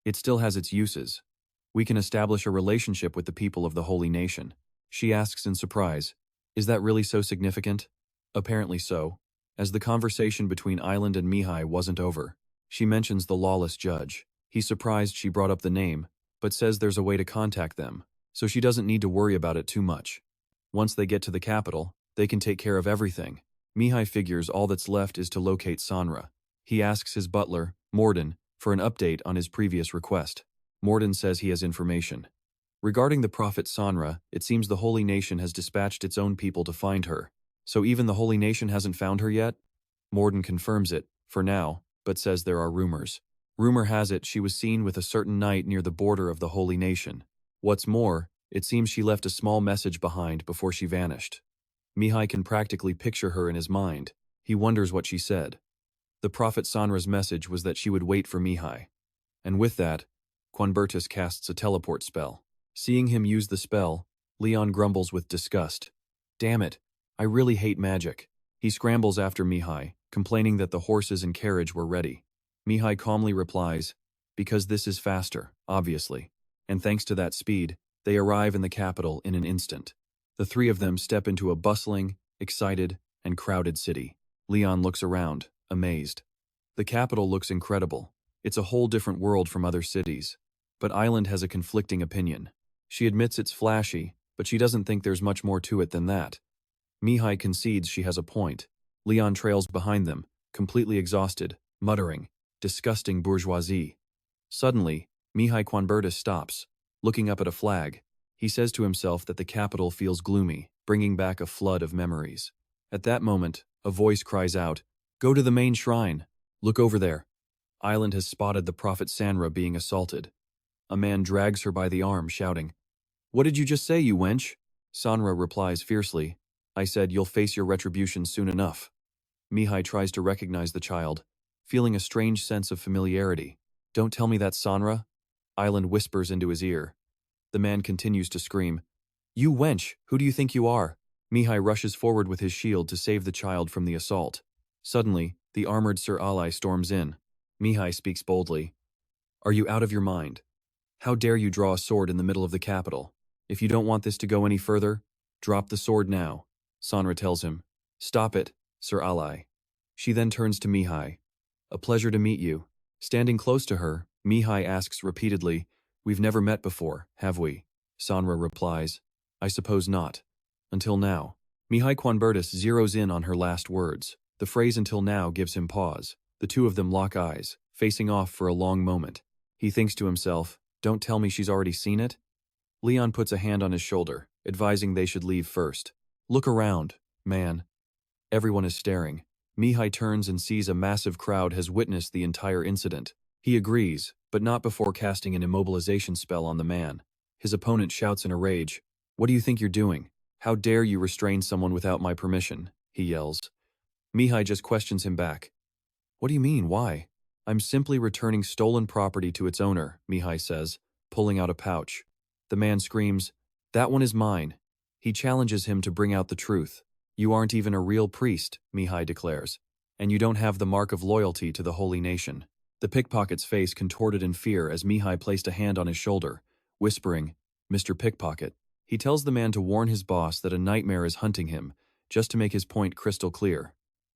it still has its uses. We can establish a relationship with the people of the Holy Nation. She asks in surprise, "Is that really so significant?" Apparently so. As the conversation between Island and Mihai wasn't over, she mentions the lawless judge. He's surprised she brought up the name, but says there's a way to contact them, so she doesn't need to worry about it too much. Once they get to the capital, they can take care of everything. Mihai figures all that's left is to locate Sanra. He asks his butler, Morden, for an update on his previous request. Morden says he has information. Regarding the prophet Sanra, it seems the Holy Nation has dispatched its own people to find her. So even the Holy Nation hasn't found her yet? Morden confirms it, for now, but says there are rumors. Rumor has it she was seen with a certain knight near the border of the Holy Nation. What's more, it seems she left a small message behind before she vanished. Mihai can practically picture her in his mind. He wonders what she said. The prophet Sanra's message was that she would wait for Mihai. And with that, Quanbertus casts a teleport spell. Seeing him use the spell, Leon grumbles with disgust. "Damn it, I really hate magic." He scrambles after Mihai, complaining that the horses and carriage were ready. Mihai calmly replies, "Because this is faster, obviously." And thanks to that speed, they arrive in the capital in an instant. The three of them step into a bustling, excited, and crowded city. Leon looks around, amazed. The capital looks incredible. It's a whole different world from other cities. But Island has a conflicting opinion. She admits it's flashy, but she doesn't think there's much more to it than that. Mihai concedes she has a point. Leon trails behind them, completely exhausted, muttering, "Disgusting bourgeoisie." Suddenly, Mihai Quanbertus stops, looking up at a flag. He says to himself that the capital feels gloomy, bringing back a flood of memories. At that moment, a voice cries out, "Go to the main shrine. Look over there." Island has spotted the prophet Sanra being assaulted. A man drags her by the arm, shouting, "What did you just say, you wench?" Sanra replies fiercely, "I said you'll face your retribution soon enough." Mihai tries to recognize the child, feeling a strange sense of familiarity. "Don't tell me that's Sanra?" Island whispers into his ear. The man continues to scream, "You wench, who do you think you are?" Mihai rushes forward with his shield to save the child from the assault. Suddenly, the armored Sir Alai storms in. Mihai speaks boldly, "Are you out of your mind? How dare you draw a sword in the middle of the capital? If you don't want this to go any further, drop the sword now." Sanra tells him, "Stop it, Sir Alai." She then turns to Mihai. "A pleasure to meet you." Standing close to her, Mihai asks repeatedly, "We've never met before, have we?" Sanra replies, "I suppose not. Until now." Mihai Quanbertus zeroes in on her last words. The phrase "until now" gives him pause. The two of them lock eyes, facing off for a long moment. He thinks to himself, don't tell me she's already seen it? Leon puts a hand on his shoulder, advising they should leave first. Look around, man. Everyone is staring. Mihai turns and sees a massive crowd has witnessed the entire incident. He agrees, but not before casting an immobilization spell on the man. His opponent shouts in a rage, "What do you think you're doing? How dare you restrain someone without my permission?" he yells. Mihai just questions him back. What do you mean, why? I'm simply returning stolen property to its owner, Mihai says, pulling out a pouch. The man screams, that one is mine. He challenges him to bring out the truth. You aren't even a real priest, Mihai declares, and you don't have the mark of loyalty to the holy nation. The pickpocket's face contorted in fear as Mihai placed a hand on his shoulder, whispering, Mr. Pickpocket. He tells the man to warn his boss that a nightmare is hunting him, just to make his point crystal clear.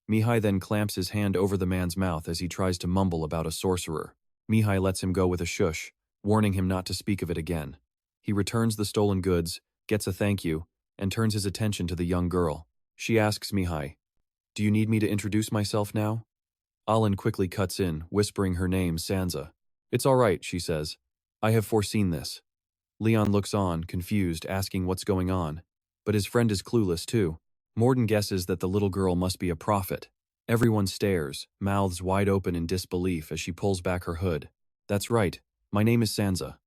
Mihai then clamps his hand over the man's mouth as he tries to mumble about a sorcerer. Mihai lets him go with a shush, warning him not to speak of it again. He returns the stolen goods, gets a thank you, and turns his attention to the young girl. She asks Mihai, do you need me to introduce myself now? Alan quickly cuts in, whispering her name, Sansa. It's all right, she says. I have foreseen this. Leon looks on, confused, asking what's going on. But his friend is clueless too. Morden guesses that the little girl must be a prophet. Everyone stares, mouths wide open in disbelief as she pulls back her hood. That's right, my name is Sansa.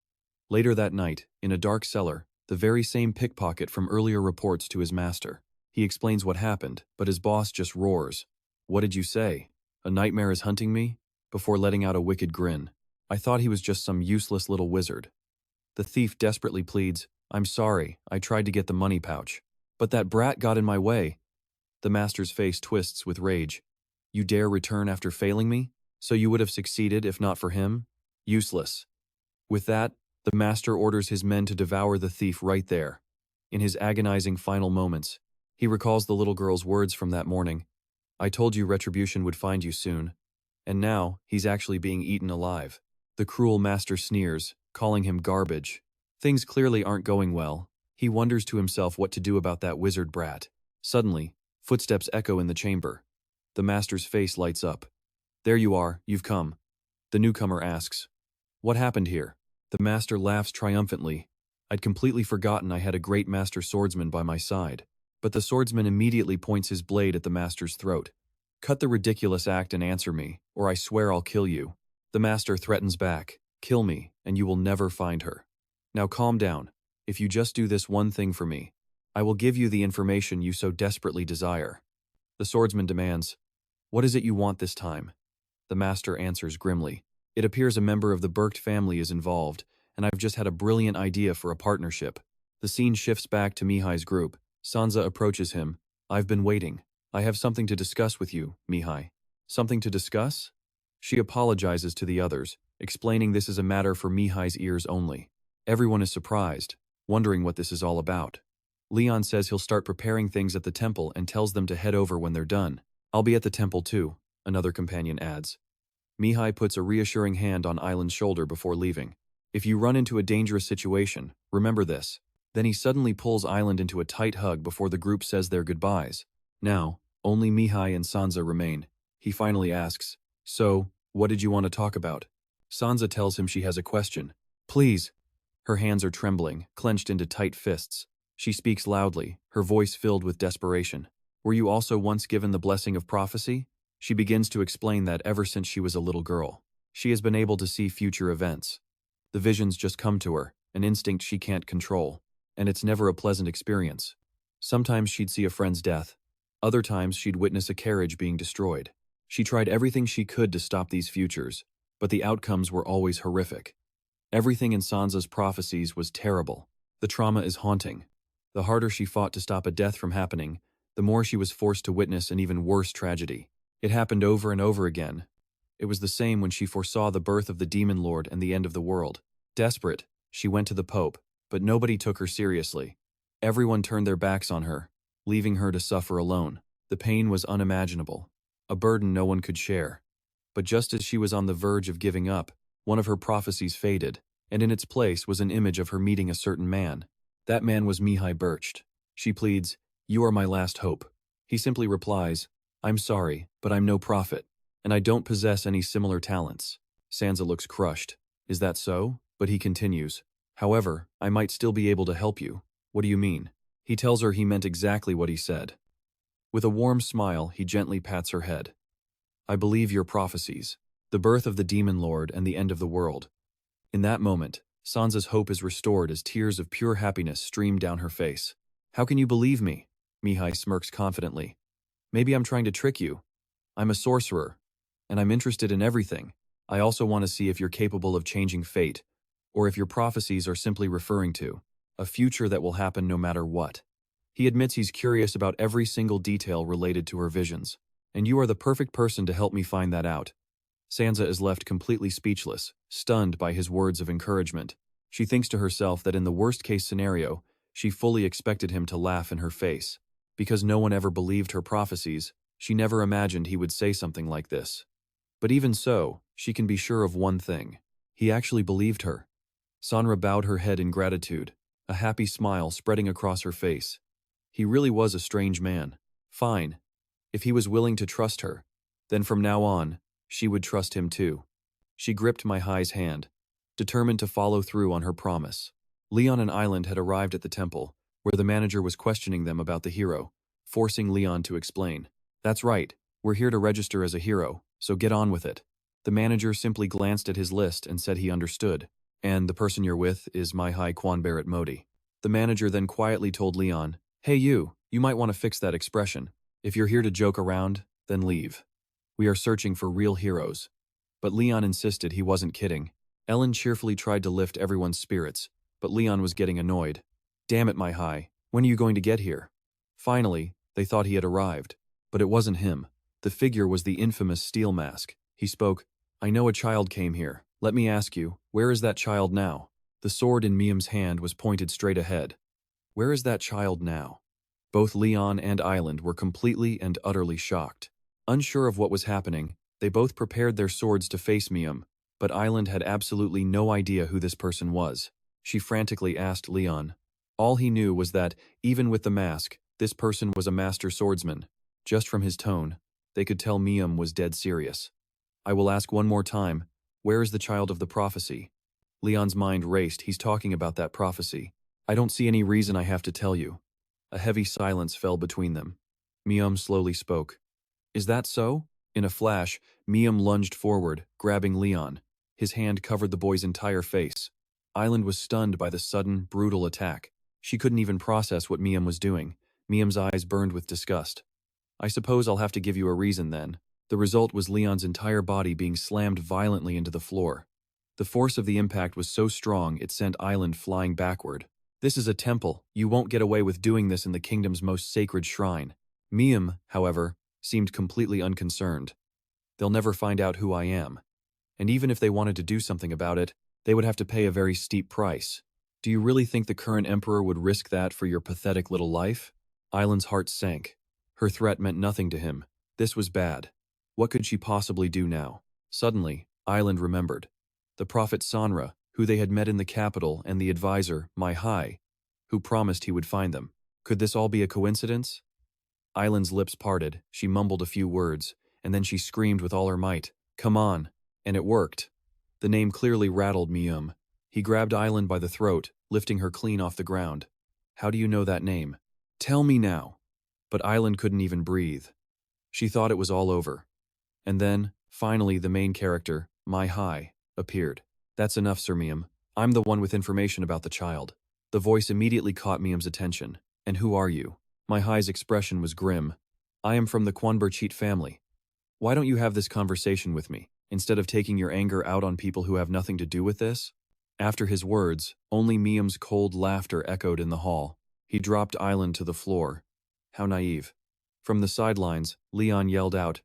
Later that night, in a dark cellar, the very same pickpocket from earlier reports to his master. He explains what happened, but his boss just roars. What did you say? A nightmare is hunting me? Before letting out a wicked grin. I thought he was just some useless little wizard. The thief desperately pleads, I'm sorry, I tried to get the money pouch. But that brat got in my way. The master's face twists with rage. You dare return after failing me? So you would have succeeded if not for him? Useless. With that, the master orders his men to devour the thief right there. In his agonizing final moments, he recalls the little girl's words from that morning. I told you retribution would find you soon. And now, he's actually being eaten alive. The cruel master sneers, calling him garbage. Things clearly aren't going well. He wonders to himself what to do about that wizard brat. Suddenly, footsteps echo in the chamber. The master's face lights up. There you are, you've come. The newcomer asks, what happened here? The master laughs triumphantly. I'd completely forgotten I had a great master swordsman by my side. But the swordsman immediately points his blade at the master's throat. Cut the ridiculous act and answer me, or I swear I'll kill you. The master threatens back, kill me, and you will never find her. Now calm down. If you just do this one thing for me, I will give you the information you so desperately desire. The swordsman demands, what is it you want this time? The master answers grimly, it appears a member of the Burkt family is involved, and I've just had a brilliant idea for a partnership. The scene shifts back to Mihai's group. Sansa approaches him. I've been waiting. I have something to discuss with you, Mihai. Something to discuss? She apologizes to the others, explaining this is a matter for Mihai's ears only. Everyone is surprised, wondering what this is all about. Leon says he'll start preparing things at the temple and tells them to head over when they're done. I'll be at the temple too, another companion adds. Mihai puts a reassuring hand on Island's shoulder before leaving. If you run into a dangerous situation, remember this. Then he suddenly pulls Island into a tight hug before the group says their goodbyes. Now, only Mihai and Sansa remain. He finally asks, so, what did you want to talk about? Sansa tells him she has a question. Please. Her hands are trembling, clenched into tight fists. She speaks loudly, her voice filled with desperation. Were you also once given the blessing of prophecy? She begins to explain that ever since she was a little girl, she has been able to see future events. The visions just come to her, an instinct she can't control, and it's never a pleasant experience. Sometimes she'd see a friend's death. Other times she'd witness a carriage being destroyed. She tried everything she could to stop these futures, but the outcomes were always horrific. Everything in Sansa's prophecies was terrible. The trauma is haunting. The harder she fought to stop a death from happening, the more she was forced to witness an even worse tragedy. It happened over and over again. It was the same when she foresaw the birth of the demon lord and the end of the world. Desperate, she went to the Pope, but nobody took her seriously. Everyone turned their backs on her, leaving her to suffer alone. The pain was unimaginable, a burden no one could share. But just as she was on the verge of giving up, one of her prophecies faded, and in its place was an image of her meeting a certain man. That man was Mihai Bircht. She pleads, you are my last hope. He simply replies, I'm sorry, but I'm no prophet. and I don't possess any similar talents. Sansa looks crushed. Is that so? But he continues. However, I might still be able to help you. What do you mean? He tells her he meant exactly what he said. With a warm smile, he gently pats her head. I believe your prophecies. The birth of the Demon Lord and the end of the world. In that moment, Sansa's hope is restored as tears of pure happiness stream down her face. How can you believe me? Mihai smirks confidently. Maybe I'm trying to trick you. I'm a sorcerer, and I'm interested in everything. I also want to see if you're capable of changing fate, or if your prophecies are simply referring to a future that will happen no matter what. He admits he's curious about every single detail related to her visions, and you are the perfect person to help me find that out. Sansa is left completely speechless, stunned by his words of encouragement. She thinks to herself that in the worst-case scenario, she fully expected him to laugh in her face. Because no one ever believed her prophecies, she never imagined he would say something like this. But even so, she can be sure of one thing. He actually believed her. Sansa bowed her head in gratitude, a happy smile spreading across her face. He really was a strange man. Fine. If he was willing to trust her, then from now on, she would trust him too. She gripped Mihai's hand, determined to follow through on her promise. Leon and Island had arrived at the temple, where the manager was questioning them about the hero, forcing Leon to explain. That's right, we're here to register as a hero, so get on with it. The manager simply glanced at his list and said he understood. And the person you're with is Mihai Kwanbarrett Modi. The manager then quietly told Leon, hey you might want to fix that expression. If you're here to joke around, then leave. We are searching for real heroes. But Leon insisted he wasn't kidding. Ellen cheerfully tried to lift everyone's spirits, but Leon was getting annoyed. Damn it, Mihai, when are you going to get here? Finally, they thought he had arrived, but it wasn't him. The figure was the infamous Steel Mask. He spoke, I know a child came here. Let me ask you, where is that child now? The sword in Mian's hand was pointed straight ahead. Where is that child now? Both Leon and Island were completely and utterly shocked. Unsure of what was happening, they both prepared their swords to face Mian, but Island had absolutely no idea who this person was. She frantically asked Leon. All he knew was that, even with the mask, this person was a master swordsman. Just from his tone, they could tell Mian was dead serious. I will ask one more time, where is the child of the prophecy? Leon's mind raced. He's talking about that prophecy. I don't see any reason I have to tell you. A heavy silence fell between them. Mian slowly spoke. Is that so? In a flash, Mian lunged forward, grabbing Leon. His hand covered the boy's entire face. Island was stunned by the sudden, brutal attack. She couldn't even process what Mian was doing. Mian's eyes burned with disgust. I suppose I'll have to give you a reason then. The result was Leon's entire body being slammed violently into the floor. The force of the impact was so strong it sent Island flying backward. This is a temple. You won't get away with doing this in the kingdom's most sacred shrine. Mian, however, seemed completely unconcerned. They'll never find out who I am. And even if they wanted to do something about it, they would have to pay a very steep price. Do you really think the current emperor would risk that for your pathetic little life? Island's heart sank. Her threat meant nothing to him. This was bad. What could she possibly do now? Suddenly, Island remembered. The prophet Sanra, who they had met in the capital, and the advisor, Mihai, who promised he would find them. Could this all be a coincidence? Island's lips parted, she mumbled a few words, and then she screamed with all her might, Come on! And it worked. The name clearly rattled Mian. He grabbed Island by the throat, lifting her clean off the ground. How do you know that name? Tell me now. But Island couldn't even breathe. She thought it was all over. And then, finally, the main character, Mihai, appeared. That's enough, Sir Mian. I'm the one with information about the child. The voice immediately caught Mian's attention. And who are you? Mihai's expression was grim. I am from the Kwanbarrett family. Why don't you have this conversation with me, instead of taking your anger out on people who have nothing to do with this? After his words, only Mian's cold laughter echoed in the hall. He dropped Island to the floor. How naive. From the sidelines, Leon yelled out,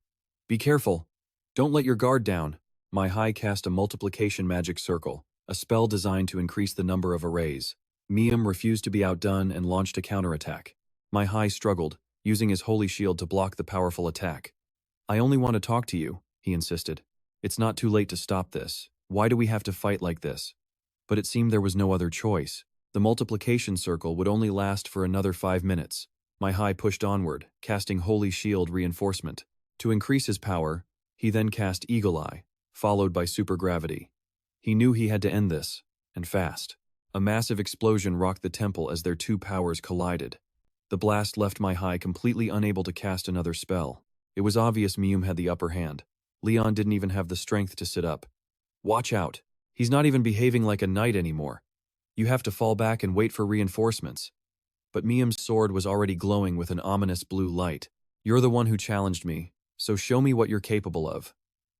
Be careful! Don't let your guard down! Mihai cast a multiplication magic circle, a spell designed to increase the number of arrays. Mian refused to be outdone and launched a counterattack. Mihai struggled, using his holy shield to block the powerful attack. I only want to talk to you, he insisted. It's not too late to stop this. Why do we have to fight like this? But it seemed there was no other choice. The multiplication circle would only last for another 5 minutes. Mihai pushed onward, casting Holy Shield reinforcement. To increase his power, He then cast Eagle Eye, followed by Supergravity. He knew he had to end this, and fast. A massive explosion rocked the temple as their two powers collided. The blast left my high completely unable to cast another spell. It was obvious Mian had the upper hand. Leon didn't even have the strength to sit up. Watch out. He's not even behaving like a knight anymore. You have to fall back and wait for reinforcements. But Mian's sword was already glowing with an ominous blue light. You're the one who challenged me, so show me what you're capable of.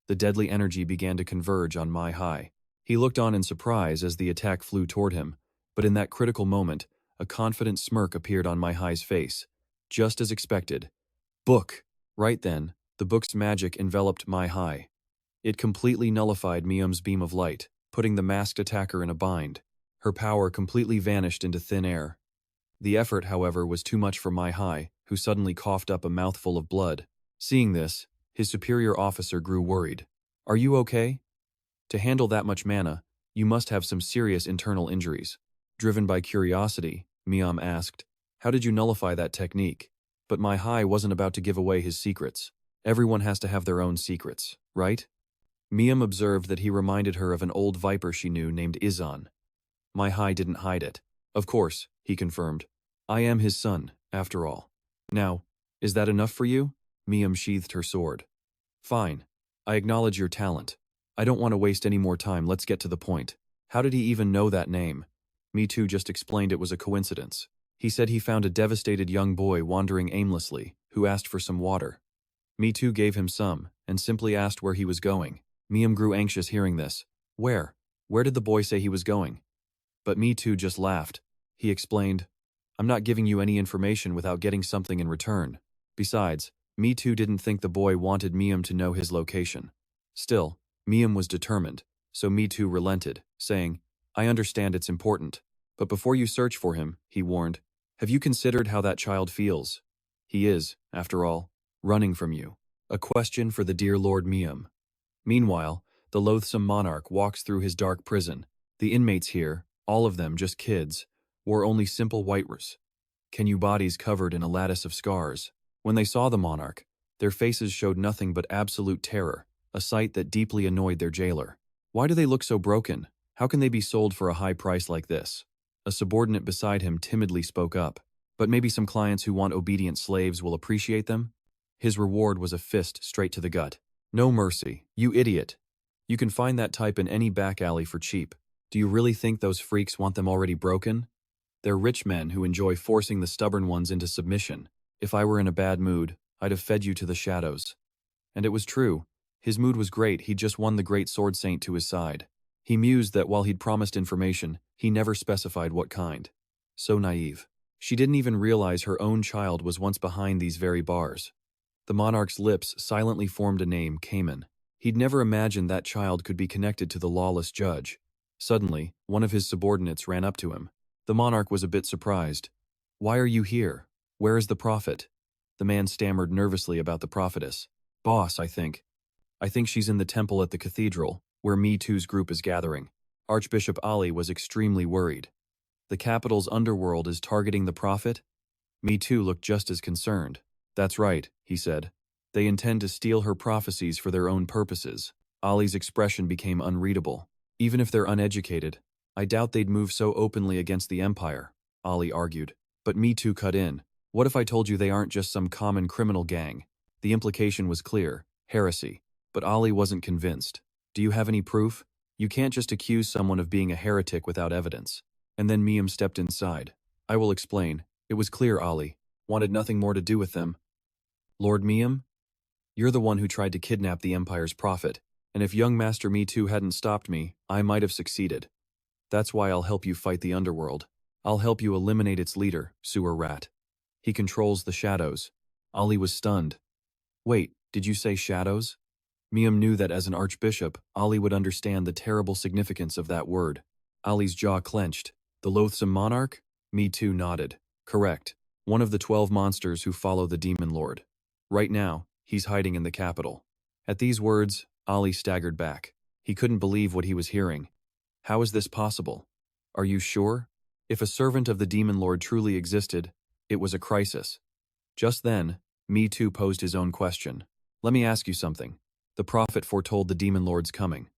The deadly energy began to converge on my high. He looked on in surprise as the attack flew toward him, but in that critical moment, a confident smirk appeared on my high's face. Just as expected. Book! Right then, the book's magic enveloped my high. It completely nullified Mian's beam of light, putting the masked attacker in a bind. Her power completely vanished into thin air. The effort, however, was too much for my high, who suddenly coughed up a mouthful of blood. Seeing this, his superior officer grew worried. Are you okay? To handle that much mana, you must have some serious internal injuries. Driven by curiosity, Mian asked, how did you nullify that technique? But my high wasn't about to give away his secrets. Everyone has to have their own secrets, right? Mian observed that he reminded her of an old viper she knew named Izan. My high didn't hide it. Of course, he confirmed. I am his son, after all. Now, is that enough for you? Mian sheathed her sword. Fine. I acknowledge your talent. I don't want to waste any more time, let's get to the point. How did he even know that name? Me Too just explained it was a coincidence. He said he found a devastated young boy wandering aimlessly, who asked for some water. Me Too gave him some, and simply asked where he was going. Mian grew anxious hearing this. Where? Where did the boy say he was going? But Me Too just laughed. He explained, I'm not giving you any information without getting something in return. Besides, Me Too didn't think the boy wanted Mian to know his location. Still, Mian was determined, so Me Too relented, saying, I understand it's important, but before you search for him, he warned, have you considered how that child feels? He is, after all, running from you. A question for the dear Lord Mian. Meanwhile, the loathsome monarch walks through his dark prison. The inmates here, all of them just kids, wore only simple white robes. Kenyu bodies covered in a lattice of scars. When they saw the monarch, their faces showed nothing but absolute terror, a sight that deeply annoyed their jailer. Why do they look so broken? How can they be sold for a high price like this? A subordinate beside him timidly spoke up. But maybe some clients who want obedient slaves will appreciate them? His reward was a fist straight to the gut. No mercy, you idiot. You can find that type in any back alley for cheap. Do you really think those freaks want them already broken? They're rich men who enjoy forcing the stubborn ones into submission. If I were in a bad mood, I'd have fed you to the shadows. And it was true. His mood was great, he'd just won the great sword saint to his side. He mused that while he'd promised information, he never specified what kind. So naive. She didn't even realize her own child was once behind these very bars. The monarch's lips silently formed a name, Cayman. He'd never imagined that child could be connected to the lawless judge. Suddenly, one of his subordinates ran up to him. The monarch was a bit surprised. Why are you here? Where is the prophet? The man stammered nervously about the prophetess. Boss, I think. I think she's in the temple at the cathedral, where Me Too's group is gathering. Archbishop Ali was extremely worried. The capital's underworld is targeting the prophet? Me Too looked just as concerned. That's right, he said. They intend to steal her prophecies for their own purposes. Ali's expression became unreadable. Even if they're uneducated, I doubt they'd move so openly against the empire, Ali argued. But Me Too cut in. What if I told you they aren't just some common criminal gang? The implication was clear, heresy. But Ali wasn't convinced. Do you have any proof? You can't just accuse someone of being a heretic without evidence. And then Mian stepped inside. I will explain. It was clear Ali wanted nothing more to do with them. Lord Mian? You're the one who tried to kidnap the Empire's prophet, and if young Master Me Too hadn't stopped me, I might have succeeded. That's why I'll help you fight the underworld. I'll help you eliminate its leader, Sewer Rat. He controls the shadows. Ali was stunned. Wait, did you say shadows? Mian knew that as an archbishop, Ali would understand the terrible significance of that word. Ali's jaw clenched. The loathsome monarch? Me Too nodded. Correct. One of the 12 monsters who follow the demon lord. Right now, he's hiding in the capital. At these words, Ali staggered back. He couldn't believe what he was hearing. How is this possible? Are you sure? If a servant of the demon lord truly existed, it was a crisis. Just then, Me Too posed his own question. Let me ask you something. The prophet foretold the demon lord's coming.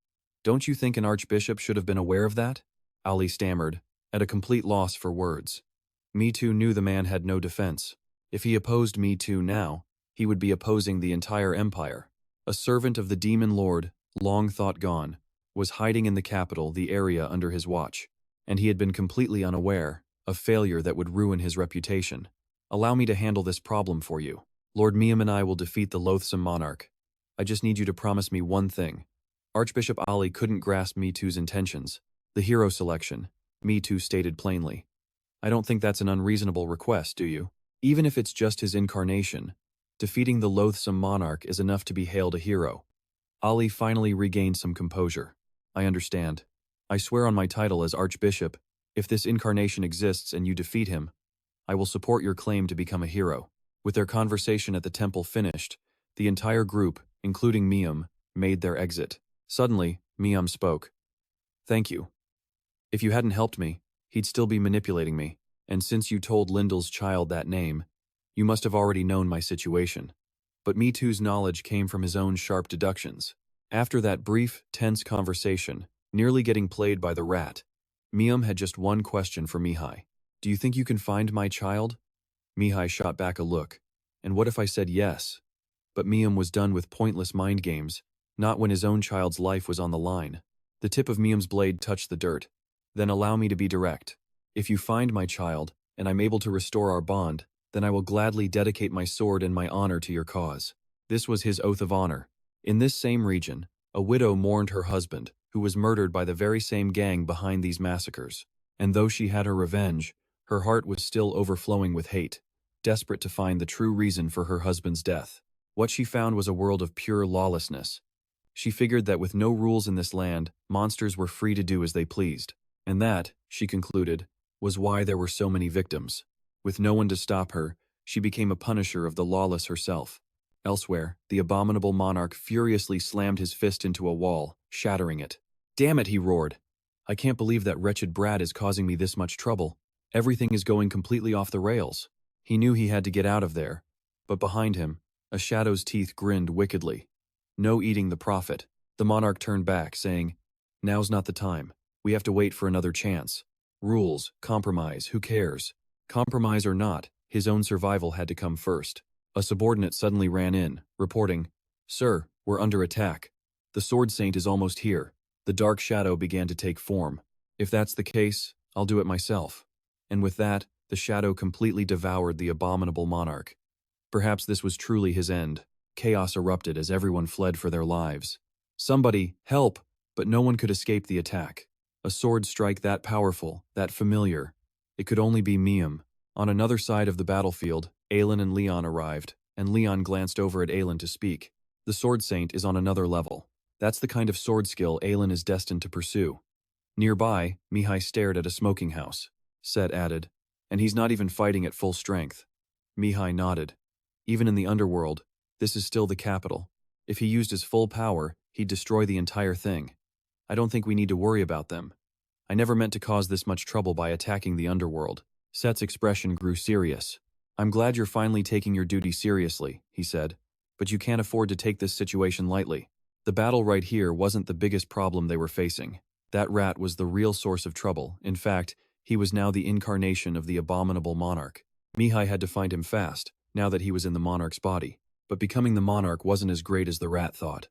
Don't you think an archbishop should have been aware of that? Ali stammered, at a complete loss for words. Me Too knew the man had no defense. If he opposed Me Too now, he would be opposing the entire empire. A servant of the demon lord, long thought gone, was hiding in the capital, the area under his watch, and he had been completely unaware, a failure that would ruin his reputation. Allow me to handle this problem for you. Lord Mian and I will defeat the loathsome monarch. I just need you to promise me one thing. Archbishop Ali couldn't grasp Me Too's intentions. The hero selection, Me Too stated plainly. I don't think that's an unreasonable request, do you? Even if it's just his incarnation, defeating the loathsome monarch is enough to be hailed a hero. Ali finally regained some composure. I understand. I swear on my title as Archbishop, if this incarnation exists and you defeat him, I will support your claim to become a hero. With their conversation at the temple finished, the entire group, including Mian, made their exit. Suddenly, Mian spoke. Thank you. If you hadn't helped me, he'd still be manipulating me, and since you told Lindel's child that name, you must have already known my situation. But Me Too's knowledge came from his own sharp deductions. After that brief, tense conversation, nearly getting played by the rat, Mian had just one question for Mihai. Do you think you can find my child? Mihai shot back a look. And what if I said yes? But Mian was done with pointless mind games, not when his own child's life was on the line. The tip of Mian's blade touched the dirt. Then allow me to be direct. If you find my child, and I'm able to restore our bond, then I will gladly dedicate my sword and my honor to your cause. This was his oath of honor. In this same region, a widow mourned her husband, who was murdered by the very same gang behind these massacres. And though she had her revenge, her heart was still overflowing with hate, desperate to find the true reason for her husband's death. What she found was a world of pure lawlessness. She figured that with no rules in this land, monsters were free to do as they pleased. And that, she concluded, was why there were so many victims. With no one to stop her, she became a punisher of the lawless herself. Elsewhere, the abominable monarch furiously slammed his fist into a wall, shattering it. Damn it, he roared. I can't believe that wretched brat is causing me this much trouble. Everything is going completely off the rails. He knew he had to get out of there, but behind him, a shadow's teeth grinned wickedly. No eating the prophet. The monarch turned back, saying, Now's not the time. We have to wait for another chance. Rules, compromise, who cares? Compromise or not, his own survival had to come first. A subordinate suddenly ran in, reporting, Sir, we're under attack. The sword saint is almost here. The dark shadow began to take form. If that's the case, I'll do it myself. And with that, the shadow completely devoured the abominable monarch. Perhaps this was truly his end. Chaos erupted as everyone fled for their lives. Somebody, help! But no one could escape the attack. A sword strike that powerful, that familiar. It could only be Mian. On another side of the battlefield, Aelin and Leon arrived, and Leon glanced over at Aelin to speak. The sword saint is on another level. That's the kind of sword skill Aelin is destined to pursue. Nearby, Mihai stared at a smoking house. Set added, and he's not even fighting at full strength. Mihai nodded. Even in the underworld, this is still the capital. If he used his full power, he'd destroy the entire thing. I don't think we need to worry about them. I never meant to cause this much trouble by attacking the underworld. Set's expression grew serious. I'm glad you're finally taking your duty seriously, he said, but you can't afford to take this situation lightly. The battle right here wasn't the biggest problem they were facing. That rat was the real source of trouble. In fact, he was now the incarnation of the abominable monarch. Mihai had to find him fast, now that he was in the monarch's body. But becoming the monarch wasn't as great as the rat thought.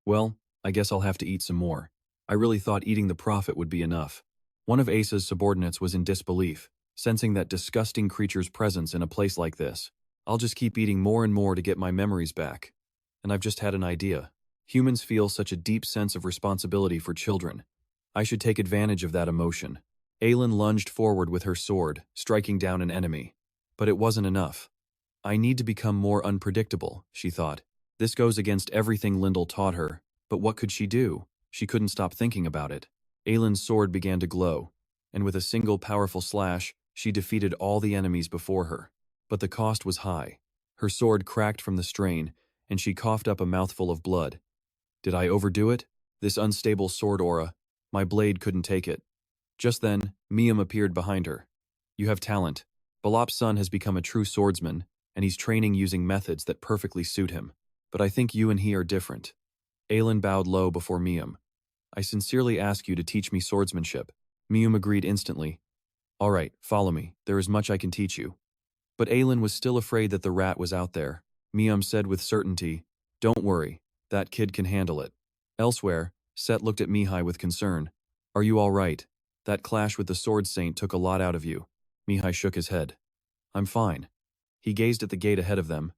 Well, I guess I'll have to eat some more. I really thought eating the prophet would be enough. One of Asa's subordinates was in disbelief, sensing that disgusting creature's presence in a place like this. I'll just keep eating more and more to get my memories back. And I've just had an idea. Humans feel such a deep sense of responsibility for children. I should take advantage of that emotion. Aelin lunged forward with her sword, striking down an enemy. But it wasn't enough. I need to become more unpredictable, she thought. This goes against everything Lindel taught her, but what could she do? She couldn't stop thinking about it. Aelin's sword began to glow, and with a single powerful slash, she defeated all the enemies before her. But the cost was high. Her sword cracked from the strain, and she coughed up a mouthful of blood. Did I overdo it? This unstable sword aura, my blade couldn't take it. Just then, Mian appeared behind her. You have talent. Balop's son has become a true swordsman, and he's training using methods that perfectly suit him. But I think you and he are different. Aelin bowed low before Mian. I sincerely ask you to teach me swordsmanship. Mian agreed instantly. All right, follow me. There is much I can teach you. But Aelin was still afraid that the rat was out there. Mian said with certainty, Don't worry, that kid can handle it. Elsewhere, Set looked at Mihai with concern. Are you all right? That clash with the sword saint took a lot out of you. Mihai shook his head. I'm fine. He gazed at the gate ahead of them.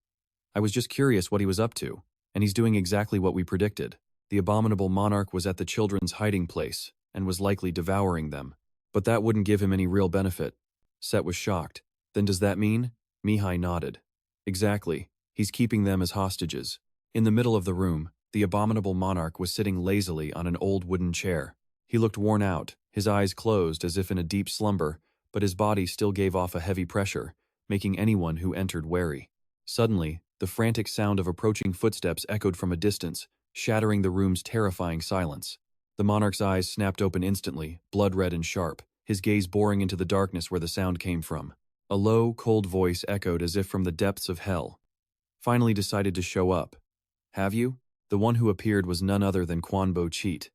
I was just curious what he was up to, and he's doing exactly what we predicted. The abominable monarch was at the children's hiding place, and was likely devouring them. But that wouldn't give him any real benefit. Set was shocked. Then does that mean? Mihai nodded. Exactly. He's keeping them as hostages. In the middle of the room, the abominable monarch was sitting lazily on an old wooden chair. He looked worn out, his eyes closed as if in a deep slumber, but his body still gave off a heavy pressure, making anyone who entered wary. Suddenly, the frantic sound of approaching footsteps echoed from a distance, shattering the room's terrifying silence. The monarch's eyes snapped open instantly, blood-red and sharp, his gaze boring into the darkness where the sound came from. A low, cold voice echoed as if from the depths of hell. Finally decided to show up. Have you? The one who appeared was none other than Quanbo Cheat.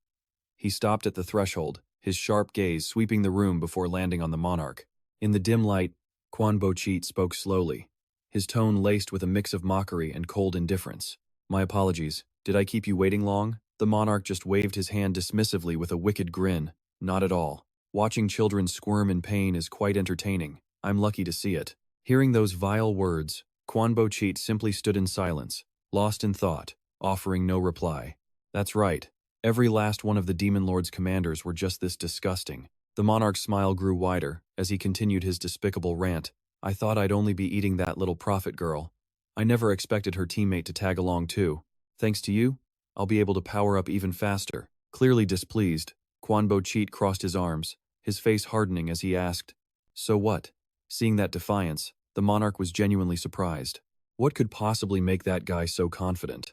He stopped at the threshold, his sharp gaze sweeping the room before landing on the monarch. In the dim light, Quanbo Cheat spoke slowly, his tone laced with a mix of mockery and cold indifference. My apologies, did I keep you waiting long? The monarch just waved his hand dismissively with a wicked grin. Not at all. Watching children squirm in pain is quite entertaining. I'm lucky to see it. Hearing those vile words, Quanbo Cheat simply stood in silence, lost in thought, offering no reply. That's right. Every last one of the Demon Lord's commanders were just this disgusting. The monarch's smile grew wider as he continued his despicable rant. I thought I'd only be eating that little prophet girl. I never expected her teammate to tag along too. Thanks to you, I'll be able to power up even faster. Clearly displeased, Quanbo Cheat crossed his arms, his face hardening as he asked, So what? Seeing that defiance, the monarch was genuinely surprised. What could possibly make that guy so confident?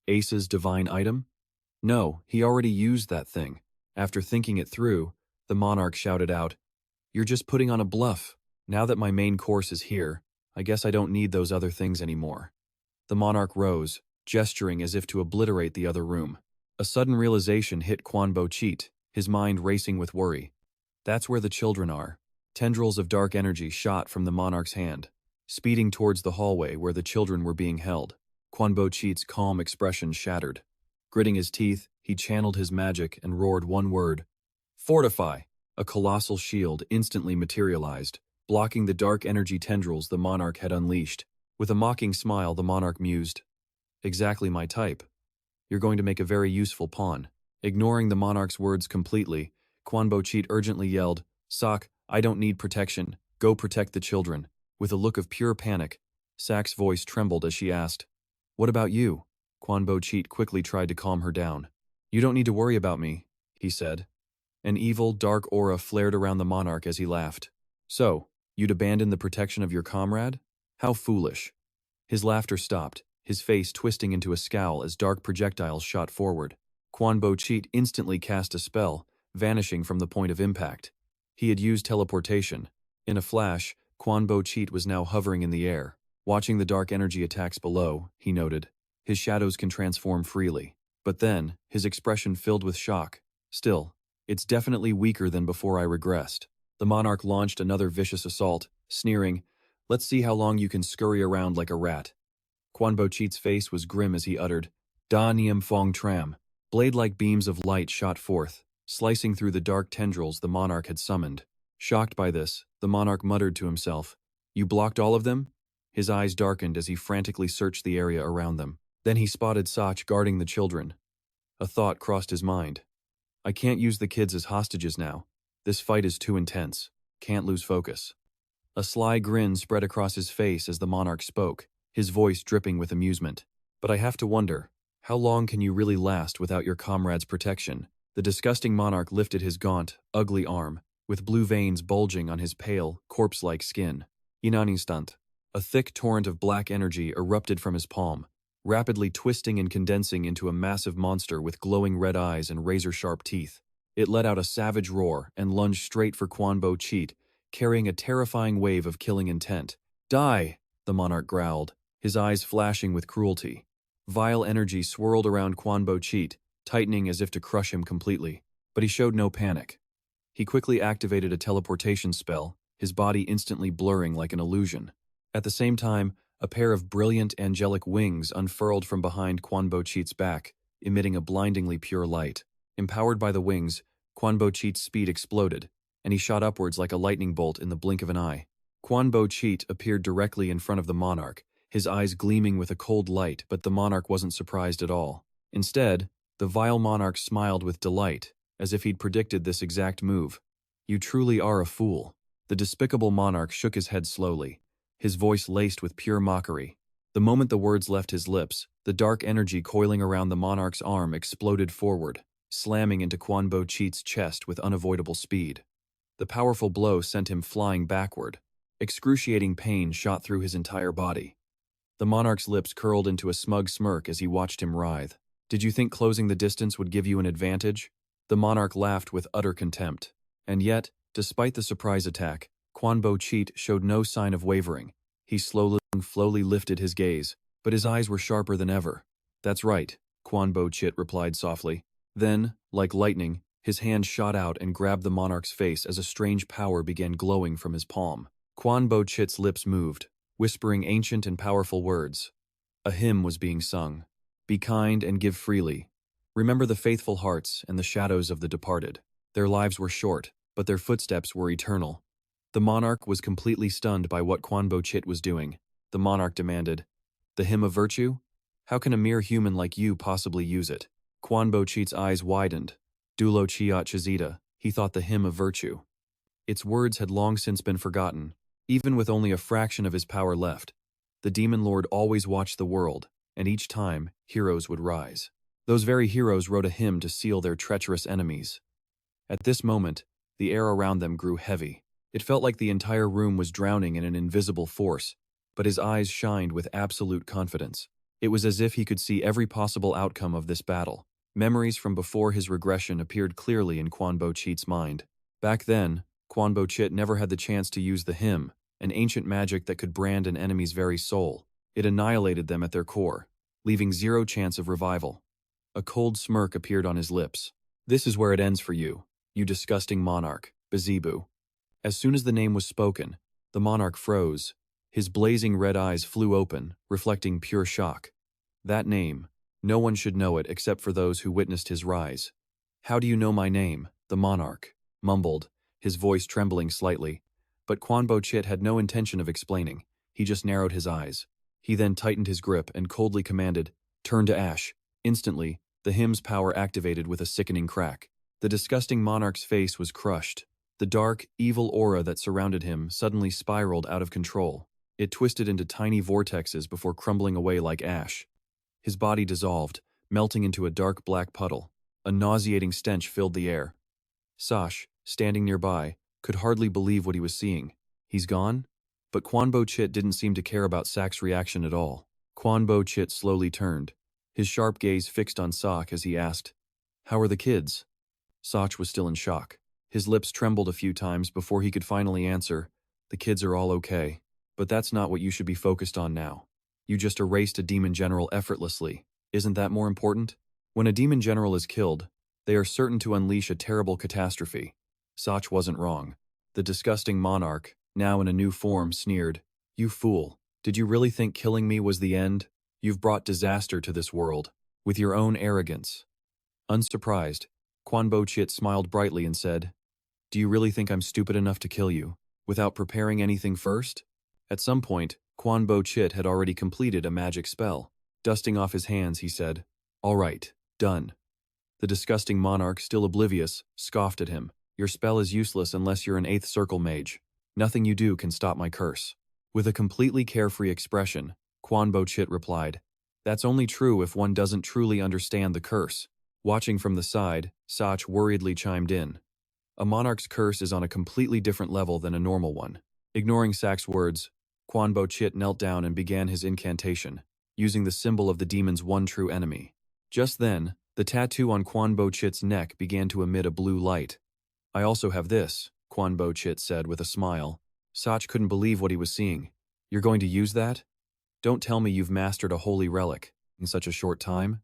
Ace's divine item? No, he already used that thing. After thinking it through, the monarch shouted out, You're just putting on a bluff. Now that my main course is here, I guess I don't need those other things anymore. The monarch rose, gesturing as if to obliterate the other room. A sudden realization hit Quanbo Cheat, his mind racing with worry. That's where the children are. Tendrils of dark energy shot from the monarch's hand, speeding towards the hallway where the children were being held. Quanbo Cheat's calm expression shattered. Gritting his teeth, he channeled his magic and roared one word. Fortify! A colossal shield instantly materialized, blocking the dark energy tendrils the monarch had unleashed. With a mocking smile, the monarch mused, Exactly my type. You're going to make a very useful pawn. Ignoring the monarch's words completely, Quanbo Cheat urgently yelled, Sock, I don't need protection. Go protect the children. With a look of pure panic, Sak's voice trembled as she asked, What about you? Quanbo Cheat quickly tried to calm her down. You don't need to worry about me, he said. An evil, dark aura flared around the monarch as he laughed. So, you'd abandon the protection of your comrade? How foolish. His laughter stopped, his face twisting into a scowl as dark projectiles shot forward. Quanbo Cheat instantly cast a spell, vanishing from the point of impact. He had used teleportation. In a flash, Quanbo Cheat was now hovering in the air. Watching the dark energy attacks below, he noted, his shadows can transform freely. But then, his expression filled with shock. Still, it's definitely weaker than before I regressed. The monarch launched another vicious assault, sneering, Let's see how long you can scurry around like a rat. Quanbo Cheat's face was grim as he uttered, Da Niem Fong Tram. Blade-like beams of light shot forth, slicing through the dark tendrils the monarch had summoned. Shocked by this, the monarch muttered to himself, You blocked all of them? His eyes darkened as he frantically searched the area around them. Then he spotted Sach guarding the children. A thought crossed his mind. I can't use the kids as hostages now. This fight is too intense. Can't lose focus. A sly grin spread across his face as the monarch spoke, his voice dripping with amusement. But I have to wonder, how long can you really last without your comrade's protection? The disgusting monarch lifted his gaunt, ugly arm, with blue veins bulging on his pale, corpse-like skin. In an instant, a thick torrent of black energy erupted from his palm, rapidly twisting and condensing into a massive monster with glowing red eyes and razor-sharp teeth. It let out a savage roar and lunged straight for Quanbo Cheat, carrying a terrifying wave of killing intent. Die! The monarch growled, his eyes flashing with cruelty. Vile energy swirled around Quan Bo Cheat, tightening as if to crush him completely. But he showed no panic. He quickly activated a teleportation spell, his body instantly blurring like an illusion. At the same time, a pair of brilliant angelic wings unfurled from behind Quan Bo Cheat's back, emitting a blindingly pure light. Empowered by the wings, Quan Bo Cheat's speed exploded, and he shot upwards like a lightning bolt in the blink of an eye. Quan Bo Cheat appeared directly in front of the monarch, his eyes gleaming with a cold light, but the monarch wasn't surprised at all. Instead, the vile monarch smiled with delight, as if he'd predicted this exact move. "You truly are a fool." The despicable monarch shook his head slowly, his voice laced with pure mockery. The moment the words left his lips, the dark energy coiling around the monarch's arm exploded forward, slamming into Quan Bo Cheat's chest with unavoidable speed. The powerful blow sent him flying backward. Excruciating pain shot through his entire body. The monarch's lips curled into a smug smirk as he watched him writhe. "Did you think closing the distance would give you an advantage?" The monarch laughed with utter contempt. And yet, despite the surprise attack, Quan Bo Cheat showed no sign of wavering. He slowly lifted his gaze, but his eyes were sharper than ever. "That's right," Quan Bo Cheat replied softly. Then, like lightning, his hand shot out and grabbed the monarch's face as a strange power began glowing from his palm. Quan Bo Cheat's lips moved, whispering ancient and powerful words. A hymn was being sung. "Be kind and give freely. Remember the faithful hearts and the shadows of the departed. Their lives were short, but their footsteps were eternal." The monarch was completely stunned by what Quan Bo Cheat was doing. The monarch demanded, "The hymn of virtue? How can a mere human like you possibly use it?" Quan Bo Cheat's eyes widened. "Dulo Chiat Chizita," he thought, the hymn of virtue. Its words had long since been forgotten. Even with only a fraction of his power left, the demon lord always watched the world, and each time, heroes would rise. Those very heroes wrote a hymn to seal their treacherous enemies. At this moment, the air around them grew heavy. It felt like the entire room was drowning in an invisible force, but his eyes shined with absolute confidence. It was as if he could see every possible outcome of this battle. Memories from before his regression appeared clearly in Quan Bo Cheat's mind. Back then, Quan Bo Cheat never had the chance to use the hymn, an ancient magic that could brand an enemy's very soul. It annihilated them at their core, leaving zero chance of revival. A cold smirk appeared on his lips. "This is where it ends for you, you disgusting monarch, Bezebu." As soon as the name was spoken, the monarch froze. His blazing red eyes flew open, reflecting pure shock. That name, no one should know it except for those who witnessed his rise. "How do you know my name?" the monarch mumbled, his voice trembling slightly. But Quan Bo Cheat had no intention of explaining. He just narrowed his eyes. He then tightened his grip and coldly commanded, "Turn to ash." Instantly, the hymn's power activated with a sickening crack. The disgusting monarch's face was crushed. The dark, evil aura that surrounded him suddenly spiraled out of control. It twisted into tiny vortexes before crumbling away like ash. His body dissolved, melting into a dark black puddle. A nauseating stench filled the air. Sash, standing nearby, could hardly believe what he was seeing. "He's gone?" But Quan Bo Cheat didn't seem to care about Sak's reaction at all. Quan Bo Cheat slowly turned, his sharp gaze fixed on Sak as he asked, "How are the kids?" Sak was still in shock. His lips trembled a few times before he could finally answer, "The kids are all okay. But that's not what you should be focused on now. You just erased a demon general effortlessly. Isn't that more important? When a demon general is killed, they are certain to unleash a terrible catastrophe." Sak wasn't wrong. The disgusting monarch, now in a new form, sneered, "You fool. Did you really think killing me was the end? You've brought disaster to this world, with your own arrogance." Unsurprised, Quan Bo Cheat smiled brightly and said, "Do you really think I'm stupid enough to kill you, without preparing anything first?" At some point, Quan Bo Cheat had already completed a magic spell. Dusting off his hands, he said, "All right, done." The disgusting monarch, still oblivious, scoffed at him. "Your spell is useless unless you're an 8th circle mage. Nothing you do can stop my curse." With a completely carefree expression, Quan Bo Cheat replied, "That's only true if one doesn't truly understand the curse." Watching from the side, Sach worriedly chimed in, "A monarch's curse is on a completely different level than a normal one." Ignoring Sach's words, Quan Bo Cheat knelt down and began his incantation, using the symbol of the demon's one true enemy. Just then, the tattoo on Quan Bo Cheat's neck began to emit a blue light. "I also have this," Quan Bo Cheat said with a smile. Sach couldn't believe what he was seeing. "You're going to use that? Don't tell me you've mastered a holy relic." in such a short time?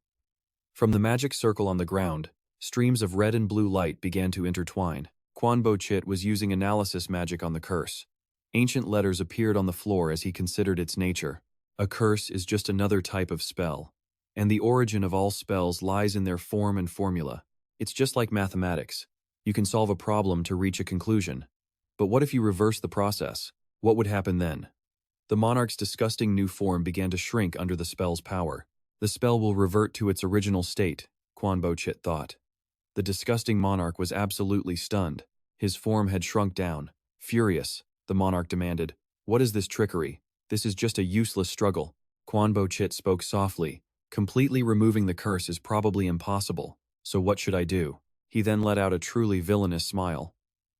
From the magic circle on the ground, streams of red and blue light began to intertwine. Quan Bo Chit was using analysis magic on the curse. Ancient letters appeared on the floor as he considered its nature. A curse is just another type of spell, and the origin of all spells lies in their form and formula. It's just like mathematics. You can solve a problem to reach a conclusion. But what if you reverse the process? What would happen then? The monarch's disgusting new form began to shrink under the spell's power. The spell will revert to its original state, Quan Bo Chit thought. The disgusting monarch was absolutely stunned. His form had shrunk down. Furious, the monarch demanded, "What is this trickery? This is just a useless struggle." Quan Bo Chit spoke softly. "Completely removing the curse is probably impossible, so what should I do?" He then let out a truly villainous smile.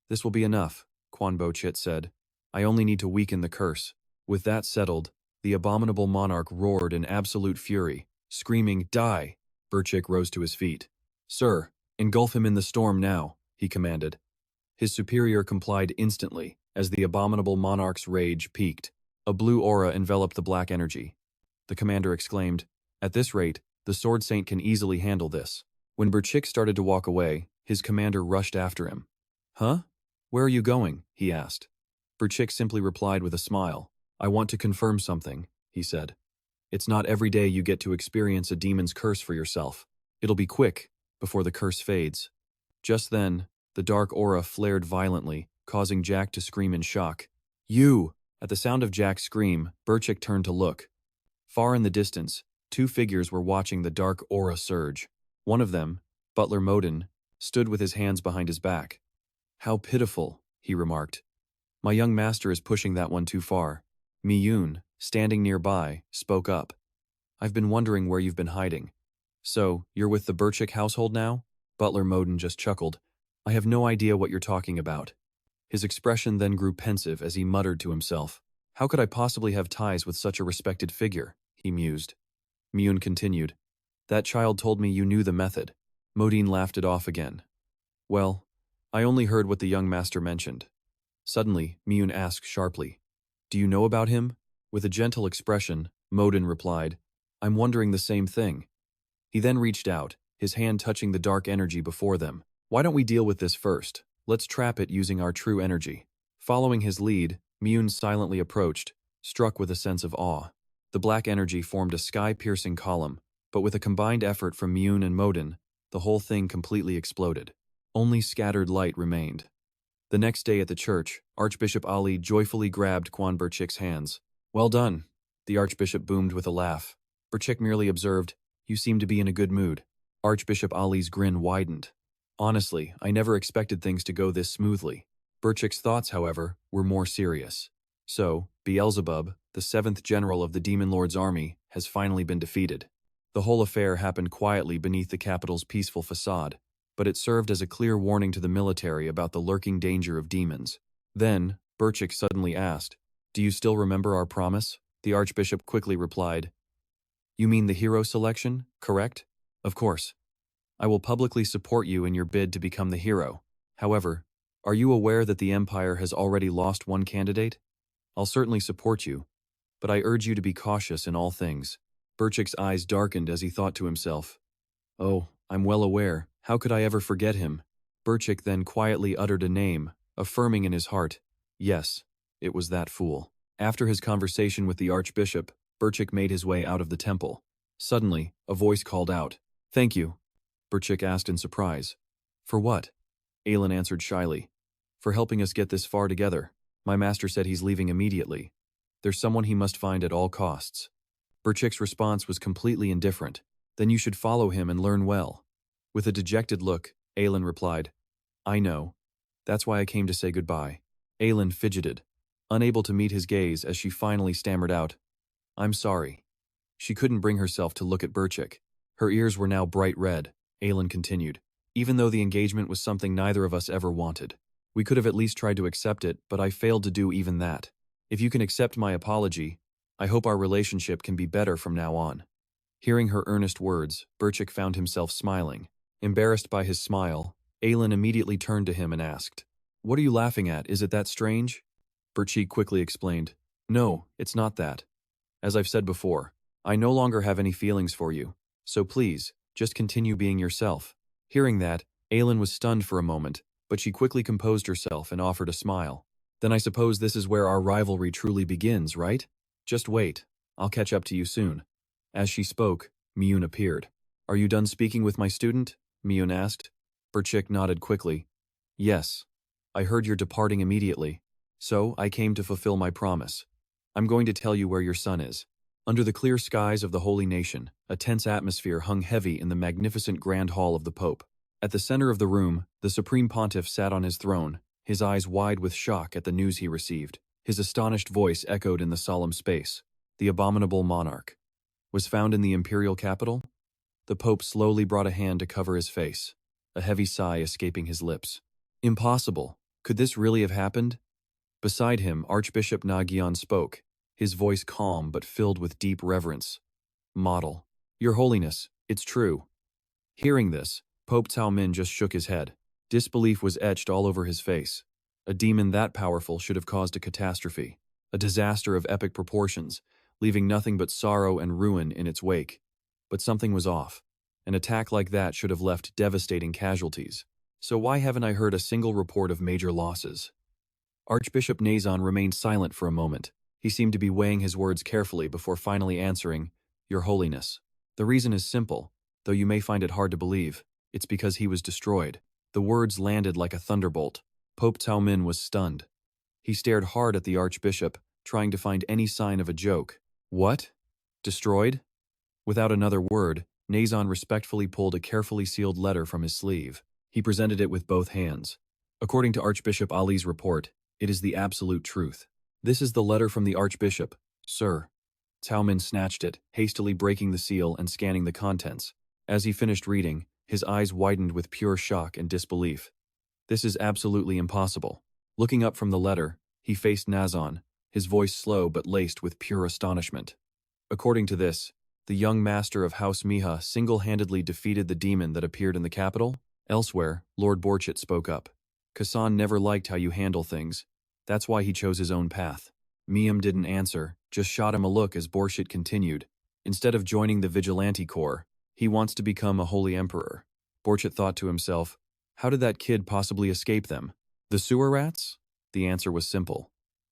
"This will be enough," Quan Bo Chit said. "I only need to weaken the curse." With that settled, the abominable monarch roared in absolute fury, screaming, "Die!" Burchik rose to his feet. "Sir, engulf him in the storm now," he commanded. His superior complied instantly, as the abominable monarch's rage peaked. A blue aura enveloped the black energy. The commander exclaimed, "At this rate, the Sword Saint can easily handle this." When Burchik started to walk away, his commander rushed after him. "Huh? Where are you going?" he asked. Burchik simply replied with a smile. "I want to confirm something," he said. "It's not every day you get to experience a demon's curse for yourself. It'll be quick, before the curse fades." Just then, the dark aura flared violently, causing Jack to scream in shock. "You!" At the sound of Jack's scream, Burchik turned to look. Far in the distance, two figures were watching the dark aura surge. One of them, Butler Modin, stood with his hands behind his back. "How pitiful," he remarked. "My young master is pushing that one too far." Mian, standing nearby, spoke up. "I've been wondering where you've been hiding." "So, you're with the Burchik household now?" Butler Modin just chuckled. "I have no idea what you're talking about." His expression then grew pensive as he muttered to himself. "How could I possibly have ties with such a respected figure?" he mused. Mian continued. "That child told me you knew the method." Modin laughed it off again. "Well, I only heard what the young master mentioned." Suddenly, Mian asked sharply, "Do you know about him?" With a gentle expression, Modin replied, "I'm wondering the same thing." He then reached out, his hand touching the dark energy before them. "Why don't we deal with this first? Let's trap it using our true energy." Following his lead, Mian silently approached, struck with a sense of awe. The black energy formed a sky-piercing column, but with a combined effort from Mian and Modin, the whole thing completely exploded. Only scattered light remained. The next day at the church, Archbishop Ali joyfully grabbed Quan Burchik's hands. "Well done," the Archbishop boomed with a laugh. Burchik merely observed, "You seem to be in a good mood." Archbishop Ali's grin widened. "Honestly, I never expected things to go this smoothly." Burchik's thoughts, however, were more serious. So, Beelzebub, the 7th general of the Demon Lord's army, has finally been defeated. The whole affair happened quietly beneath the capital's peaceful facade, but it served as a clear warning to the military about the lurking danger of demons. Then, Burchik suddenly asked, "Do you still remember our promise?" The Archbishop quickly replied, "You mean the hero selection, correct?" "Of course. I will publicly support you in your bid to become the hero. However, are you aware that the Empire has already lost one candidate? I'll certainly support you, but I urge you to be cautious in all things." Burchik's eyes darkened as he thought to himself, "Oh, I'm well aware. How could I ever forget him?" Burchik then quietly uttered a name, affirming in his heart, "Yes, it was that fool." After his conversation with the Archbishop, Burchik made his way out of the temple. Suddenly, a voice called out, "Thank you." Burchik asked in surprise, "For what?" Aelin answered shyly, "For helping us get this far together. My master said he's leaving immediately. There's someone he must find at all costs." Burchik's response was completely indifferent. "Then you should follow him and learn well." With a dejected look, Aelin replied, "I know. That's why I came to say goodbye." Aelin fidgeted, unable to meet his gaze as she finally stammered out, "I'm sorry." She couldn't bring herself to look at Burchik. Her ears were now bright red. Aelin continued, "Even though the engagement was something neither of us ever wanted. We could have at least tried to accept it, but I failed to do even that. If you can accept my apology, I hope our relationship can be better from now on." Hearing her earnest words, Burchik found himself smiling. Embarrassed by his smile, Aelin immediately turned to him and asked, "What are you laughing at? Is it that strange?" Burchik quickly explained, "No, it's not that. As I've said before, I no longer have any feelings for you, so please, just continue being yourself. Hearing that, Aelin was stunned for a moment, but she quickly composed herself and offered a smile. Then I suppose this is where our rivalry truly begins, right? Just wait. I'll catch up to you soon. As she spoke, Mian appeared. Are you done speaking with my student? Mian asked. Burchik nodded quickly. Yes. I heard you're departing immediately, so I came to fulfill my promise. I'm going to tell you where your son is. Under the clear skies of the holy nation, a tense atmosphere hung heavy in the magnificent grand hall of the Pope. At the center of the room, the Supreme Pontiff sat on his throne, his eyes wide with shock at the news he received. His astonished voice echoed in the solemn space. The abominable monarch was found in the imperial capital? The Pope slowly brought a hand to cover his face, a heavy sigh escaping his lips. Impossible. Could this really have happened? Beside him, Archbishop Nagyan spoke, his voice calm but filled with deep reverence. Model. Your Holiness, it's true. Hearing this, Pope Cao Min just shook his head. Disbelief was etched all over his face. A demon that powerful should have caused a catastrophe, a disaster of epic proportions, leaving nothing but sorrow and ruin in its wake. But something was off. An attack like that should have left devastating casualties. So why haven't I heard a single report of major losses? Archbishop Nazon remained silent for a moment. He seemed to be weighing his words carefully before finally answering, Your Holiness. The reason is simple, though you may find it hard to believe. It's because he was destroyed. The words landed like a thunderbolt. Pope Cao Min was stunned. He stared hard at the Archbishop, trying to find any sign of a joke. What? Destroyed? Without another word, Nazon respectfully pulled a carefully sealed letter from his sleeve. He presented it with both hands. According to Archbishop Ali's report, it is the absolute truth. This is the letter from the Archbishop, sir. Cao Min snatched it, hastily breaking the seal and scanning the contents. As he finished reading, his eyes widened with pure shock and disbelief. This is absolutely impossible. Looking up from the letter, he faced Nazon, his voice slow but laced with pure astonishment. According to this, the young master of House Miha single-handedly defeated the demon that appeared in the capital? Elsewhere, Lord Borchit spoke up. Kassan never liked how you handle things. That's why he chose his own path. Mian didn't answer, just shot him a look as Borchit continued. Instead of joining the Vigilante Corps, he wants to become a holy emperor. Borchit thought to himself, how did that kid possibly escape them? The sewer rats? The answer was simple.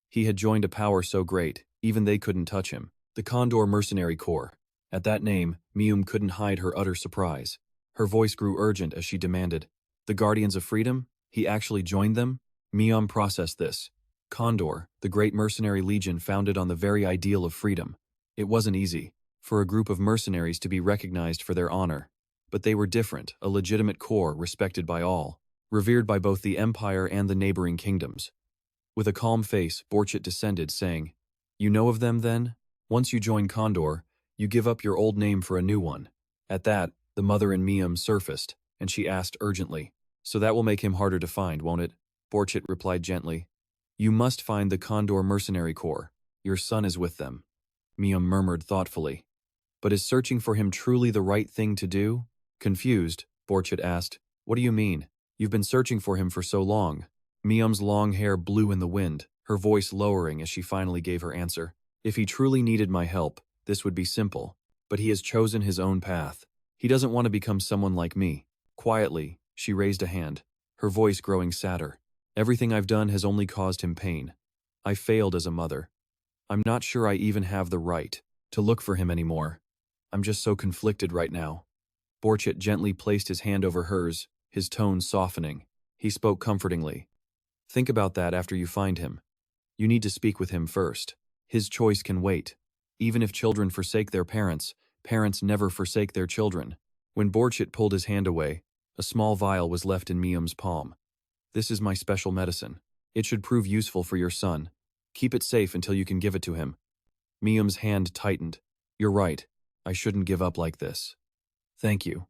He had joined a power so great, even they couldn't touch him. The Condor Mercenary Corps. At that name, Mium couldn't hide her utter surprise. Her voice grew urgent as she demanded, the Guardians of Freedom? He actually joined them? Mium processed this. Condor, the great mercenary legion founded on the very ideal of freedom. It wasn't easy for a group of mercenaries to be recognized for their honor. But they were different, a legitimate corps respected by all, revered by both the Empire and the neighboring kingdoms. With a calm face, Borchit descended, saying, You know of them, then? Once you join Condor, you give up your old name for a new one. At that, the mother in Mium surfaced, and she asked urgently, So that will make him harder to find, won't it? Borchit replied gently, You must find the Condor Mercenary Corps. Your son is with them. Mium murmured thoughtfully. But is searching for him truly the right thing to do? Confused, Borchit asked, What do you mean? You've been searching for him for so long. Mium's long hair blew in the wind, her voice lowering as she finally gave her answer. If he truly needed my help, this would be simple. But he has chosen his own path. He doesn't want to become someone like me. Quietly, she raised a hand, her voice growing sadder. Everything I've done has only caused him pain. I failed as a mother. I'm not sure I even have the right to look for him anymore. I'm just so conflicted right now. Borchit gently placed his hand over hers, his tone softening. He spoke comfortingly. Think about that after you find him. You need to speak with him first. His choice can wait. Even if children forsake their parents, parents never forsake their children. When Borchit pulled his hand away, a small vial was left in Mium's palm. This is my special medicine. It should prove useful for your son. Keep it safe until you can give it to him. Mium's hand tightened. You're right. I shouldn't give up like this. Thank you.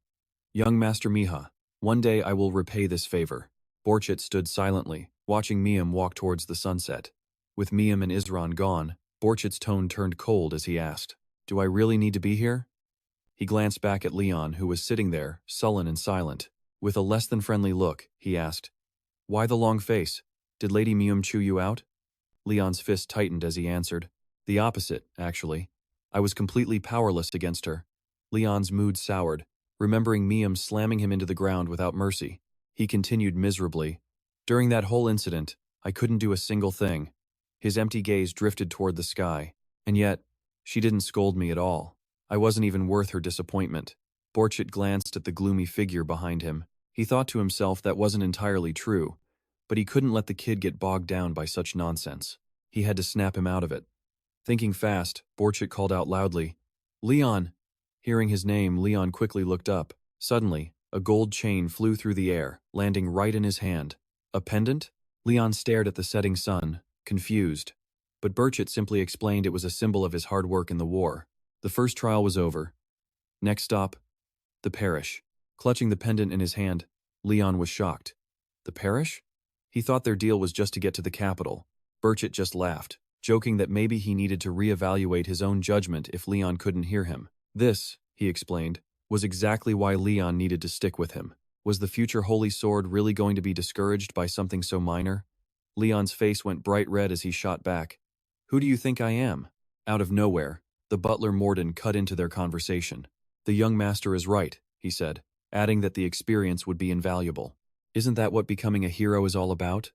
Young Master Miha, one day I will repay this favor. Borchit stood silently, watching Mium walk towards the sunset. With Mium and Isran gone, Borchit's tone turned cold as he asked, Do I really need to be here? He glanced back at Leon, who was sitting there, sullen and silent. With a less-than-friendly look, he asked, Why the long face? Did Lady Mium chew you out? Leon's fist tightened as he answered, The opposite, actually. I was completely powerless against her. Leon's mood soured, remembering Mian slamming him into the ground without mercy. He continued miserably. During that whole incident, I couldn't do a single thing. His empty gaze drifted toward the sky. And yet, she didn't scold me at all. I wasn't even worth her disappointment. Borchit glanced at the gloomy figure behind him. He thought to himself that wasn't entirely true, but he couldn't let the kid get bogged down by such nonsense. He had to snap him out of it. Thinking fast, Borchit called out loudly, "Leon!" Hearing his name, Leon quickly looked up. Suddenly, a gold chain flew through the air, landing right in his hand. A pendant? Leon stared at the setting sun, confused. But Borchit simply explained it was a symbol of his hard work in the war. The first trial was over. Next stop, the parish. Clutching the pendant in his hand, Leon was shocked. The parish? He thought their deal was just to get to the capital. Borchit just laughed, joking that maybe he needed to reevaluate his own judgment if Leon couldn't hear him. This, he explained, was exactly why Leon needed to stick with him. Was the future Holy Sword really going to be discouraged by something so minor? Leon's face went bright red as he shot back. "Who do you think I am?" Out of nowhere, the butler Morden cut into their conversation. "The young master is right," he said, adding that the experience would be invaluable. "Isn't that what becoming a hero is all about?"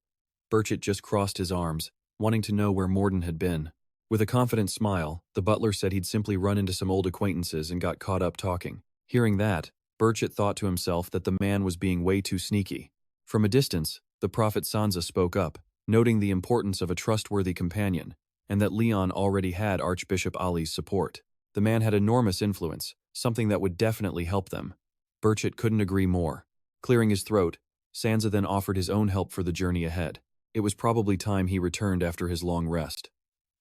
Borchit just crossed his arms, wanting to know where Morden had been. With a confident smile, the butler said he'd simply run into some old acquaintances and got caught up talking. Hearing that, Borchit thought to himself that the man was being way too sneaky. From a distance, the prophet Sansa spoke up, noting the importance of a trustworthy companion, and that Leon already had Archbishop Ali's support. The man had enormous influence, something that would definitely help them. Borchit couldn't agree more. Clearing his throat, Sansa then offered his own help for the journey ahead. It was probably time he returned after his long rest.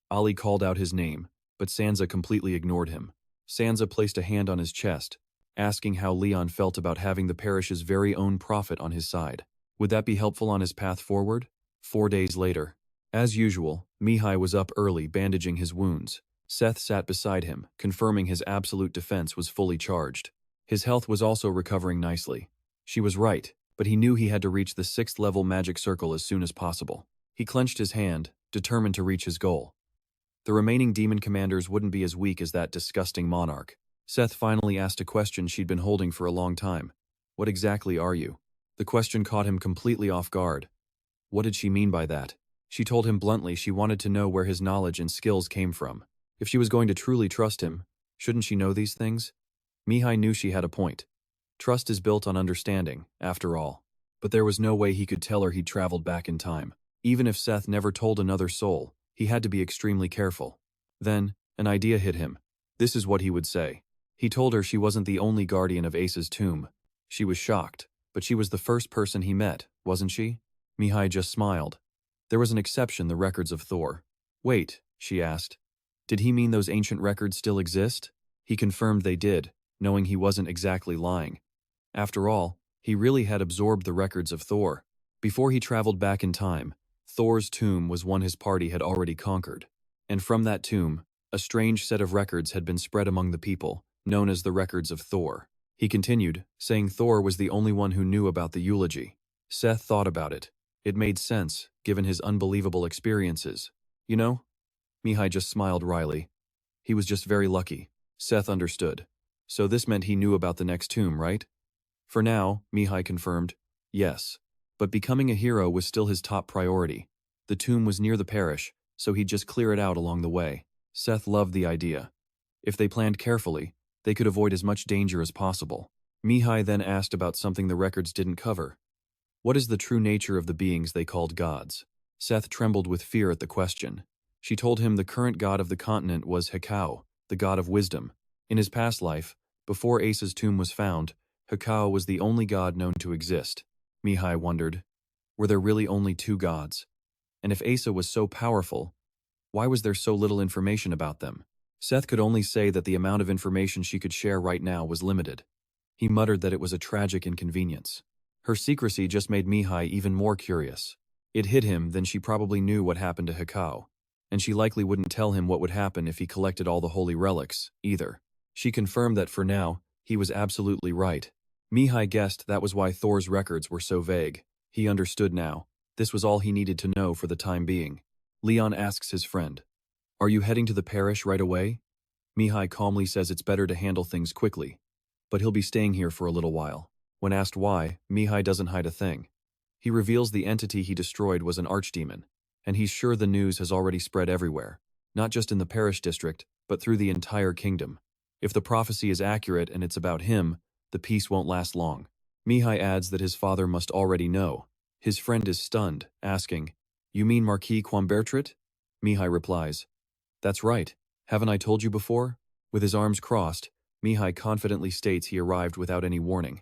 Ali called out his name, but Sansa completely ignored him. Sansa placed a hand on his chest, asking how Leon felt about having the parish's very own prophet on his side. Would that be helpful on his path forward? 4 days later. As usual, Mihai was up early bandaging his wounds. Seth sat beside him, confirming his absolute defense was fully charged. His health was also recovering nicely. She was right, but he knew he had to reach the 6th level magic circle as soon as possible. He clenched his hand, determined to reach his goal. The remaining demon commanders wouldn't be as weak as that disgusting monarch. Seth finally asked a question she'd been holding for a long time. "What exactly are you?" The question caught him completely off guard. What did she mean by that? She told him bluntly she wanted to know where his knowledge and skills came from. If she was going to truly trust him, shouldn't she know these things? Mihai knew she had a point. Trust is built on understanding, after all. But there was no way he could tell her he'd traveled back in time. Even if Seth never told another soul, he had to be extremely careful. Then, an idea hit him. This is what he would say. He told her she wasn't the only guardian of Ace's tomb. She was shocked, but she was the first person he met, wasn't she? Mihai just smiled. There was an exception, the records of Thor. Wait, she asked. Did he mean those ancient records still exist? He confirmed they did, knowing he wasn't exactly lying. After all, he really had absorbed the records of Thor. Before he traveled back in time, Thor's tomb was one his party had already conquered. And from that tomb, a strange set of records had been spread among the people, known as the records of Thor. He continued, saying Thor was the only one who knew about the eulogy. Seth thought about it. It made sense, given his unbelievable experiences. You know? Mihai just smiled wryly. He was just very lucky. Seth understood. So this meant he knew about the next tomb, right? For now, Mihai confirmed, yes. But becoming a hero was still his top priority. The tomb was near the parish, so he'd just clear it out along the way. Seth loved the idea. If they planned carefully, they could avoid as much danger as possible. Mihai then asked about something the records didn't cover. What is the true nature of the beings they called gods? Seth trembled with fear at the question. She told him the current god of the continent was Hekau, the god of wisdom. In his past life, before Ace's tomb was found, Hekau was the only god known to exist. Mihai wondered, were there really only 2 gods? And if Asa was so powerful, why was there so little information about them? Seth could only say that the amount of information she could share right now was limited. He muttered that it was a tragic inconvenience. Her secrecy just made Mihai even more curious. It hit him that she probably knew what happened to Hekau, and she likely wouldn't tell him what would happen if he collected all the holy relics, either. She confirmed that for now, he was absolutely right. Mihai guessed that was why Thor's records were so vague. He understood now. This was all he needed to know for the time being. Leon asks his friend, "Are you heading to the parish right away?" Mihai calmly says it's better to handle things quickly, but he'll be staying here for a little while. When asked why, Mihai doesn't hide a thing. He reveals the entity he destroyed was an archdemon, and he's sure the news has already spread everywhere, not just in the parish district, but through the entire kingdom. If the prophecy is accurate and it's about him, the peace won't last long. Mihai adds that his father must already know. His friend is stunned, asking, "You mean Marquis Quambertrit?" Mihai replies, "That's right. Haven't I told you before?" With his arms crossed, Mihai confidently states he arrived without any warning.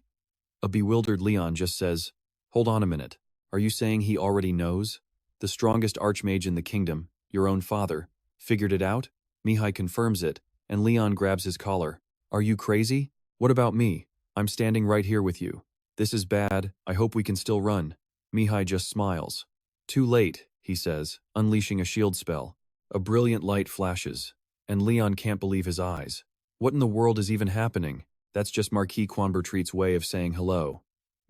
A bewildered Leon just says, "Hold on a minute. Are you saying he already knows? The strongest archmage in the kingdom, your own father, figured it out?" Mihai confirms it, and Leon grabs his collar. "Are you crazy? What about me? I'm standing right here with you. This is bad. I hope we can still run." Mihai just smiles. "Too late," he says, unleashing a shield spell. A brilliant light flashes, and Leon can't believe his eyes. What in the world is even happening? That's just Marquis Quambertrit's way of saying hello.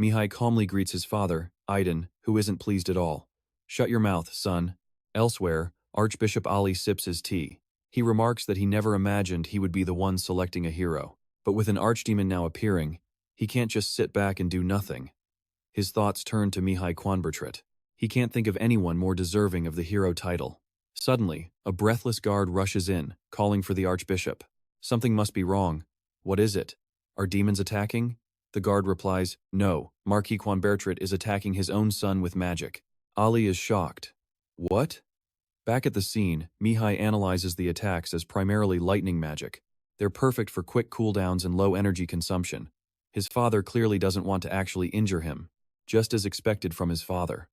Mihai calmly greets his father, Aiden, who isn't pleased at all. "Shut your mouth, son." Elsewhere, Archbishop Ali sips his tea. He remarks that he never imagined he would be the one selecting a hero. But with an archdemon now appearing, he can't just sit back and do nothing. His thoughts turn to Mihai Quambertrit. He can't think of anyone more deserving of the hero title. Suddenly, a breathless guard rushes in, calling for the archbishop. Something must be wrong. What is it? Are demons attacking? The guard replies, "No, Marquis Quambertrit is attacking his own son with magic." Ali is shocked. What? Back at the scene, Mihai analyzes the attacks as primarily lightning magic. They're perfect for quick cooldowns and low energy consumption. His father clearly doesn't want to actually injure him, just as expected from his father.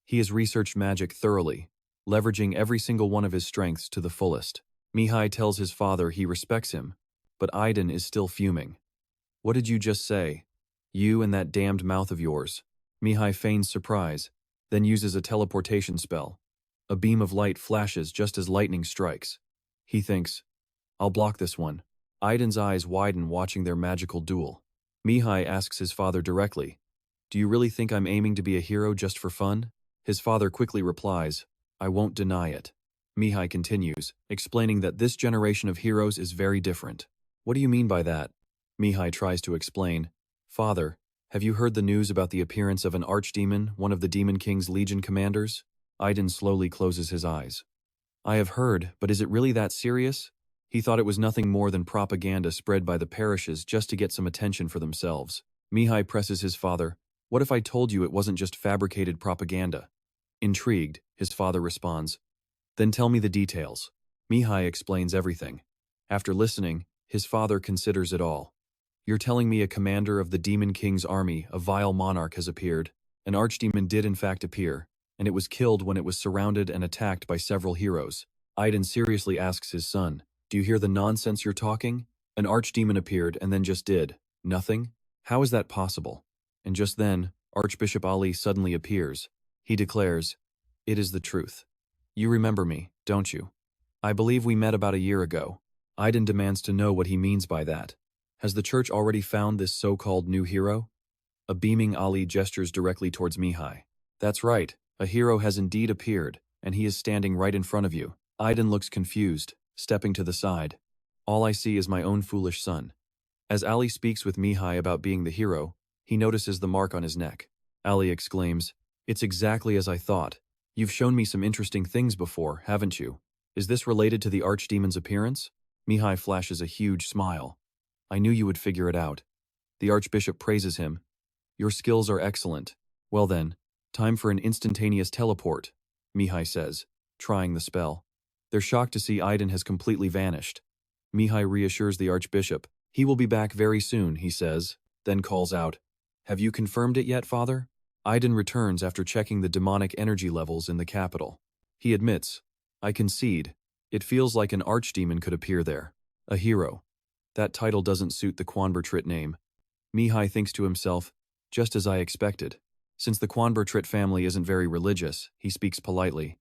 He has researched magic thoroughly, leveraging every single one of his strengths to the fullest. Mihai tells his father he respects him, but Aiden is still fuming. "What did you just say? You and that damned mouth of yours." Mihai feigns surprise, then uses a teleportation spell. A beam of light flashes just as lightning strikes. He thinks, "I'll block this one." Aiden's eyes widen watching their magical duel. Mihai asks his father directly, "Do you really think I'm aiming to be a hero just for fun?" His father quickly replies, "I won't deny it." Mihai continues, explaining that this generation of heroes is very different. "What do you mean by that?" Mihai tries to explain. "Father, have you heard the news about the appearance of an archdemon, one of the Demon King's Legion commanders?" Aiden slowly closes his eyes. "I have heard, but is it really that serious?" He thought it was nothing more than propaganda spread by the parishes just to get some attention for themselves. Mihai presses his father, "What if I told you it wasn't just fabricated propaganda?" Intrigued, his father responds, "Then tell me the details." Mihai explains everything. After listening, his father considers it all. "You're telling me a commander of the Demon King's army, a vile monarch, has appeared. An archdemon did in fact appear, and it was killed when it was surrounded and attacked by several heroes." Aiden seriously asks his son, "Do you hear the nonsense you're talking? An archdemon appeared and then just did nothing? How is that possible?" And just then, Archbishop Ali suddenly appears. He declares, "It is the truth. You remember me, don't you? I believe we met about a year ago." Aiden demands to know what he means by that. Has the church already found this so-called new hero? A beaming Ali gestures directly towards Mihai. "That's right. A hero has indeed appeared, and he is standing right in front of you." Aiden looks confused, stepping to the side. "All I see is my own foolish son." As Ali speaks with Mihai about being the hero, he notices the mark on his neck. Ali exclaims, "It's exactly as I thought. You've shown me some interesting things before, haven't you? Is this related to the archdemon's appearance?" Mihai flashes a huge smile. "I knew you would figure it out." The archbishop praises him. "Your skills are excellent. Well then, time for an instantaneous teleport," Mihai says, trying the spell. They're shocked to see Aiden has completely vanished. Mihai reassures the archbishop. "He will be back very soon," he says, then calls out, "Have you confirmed it yet, father?" Aiden returns after checking the demonic energy levels in the capital. He admits, "I concede. It feels like an archdemon could appear there. A hero. That title doesn't suit the Quambertrit name." Mihai thinks to himself, "Just as I expected." Since the Quambertrit family isn't very religious, he speaks politely.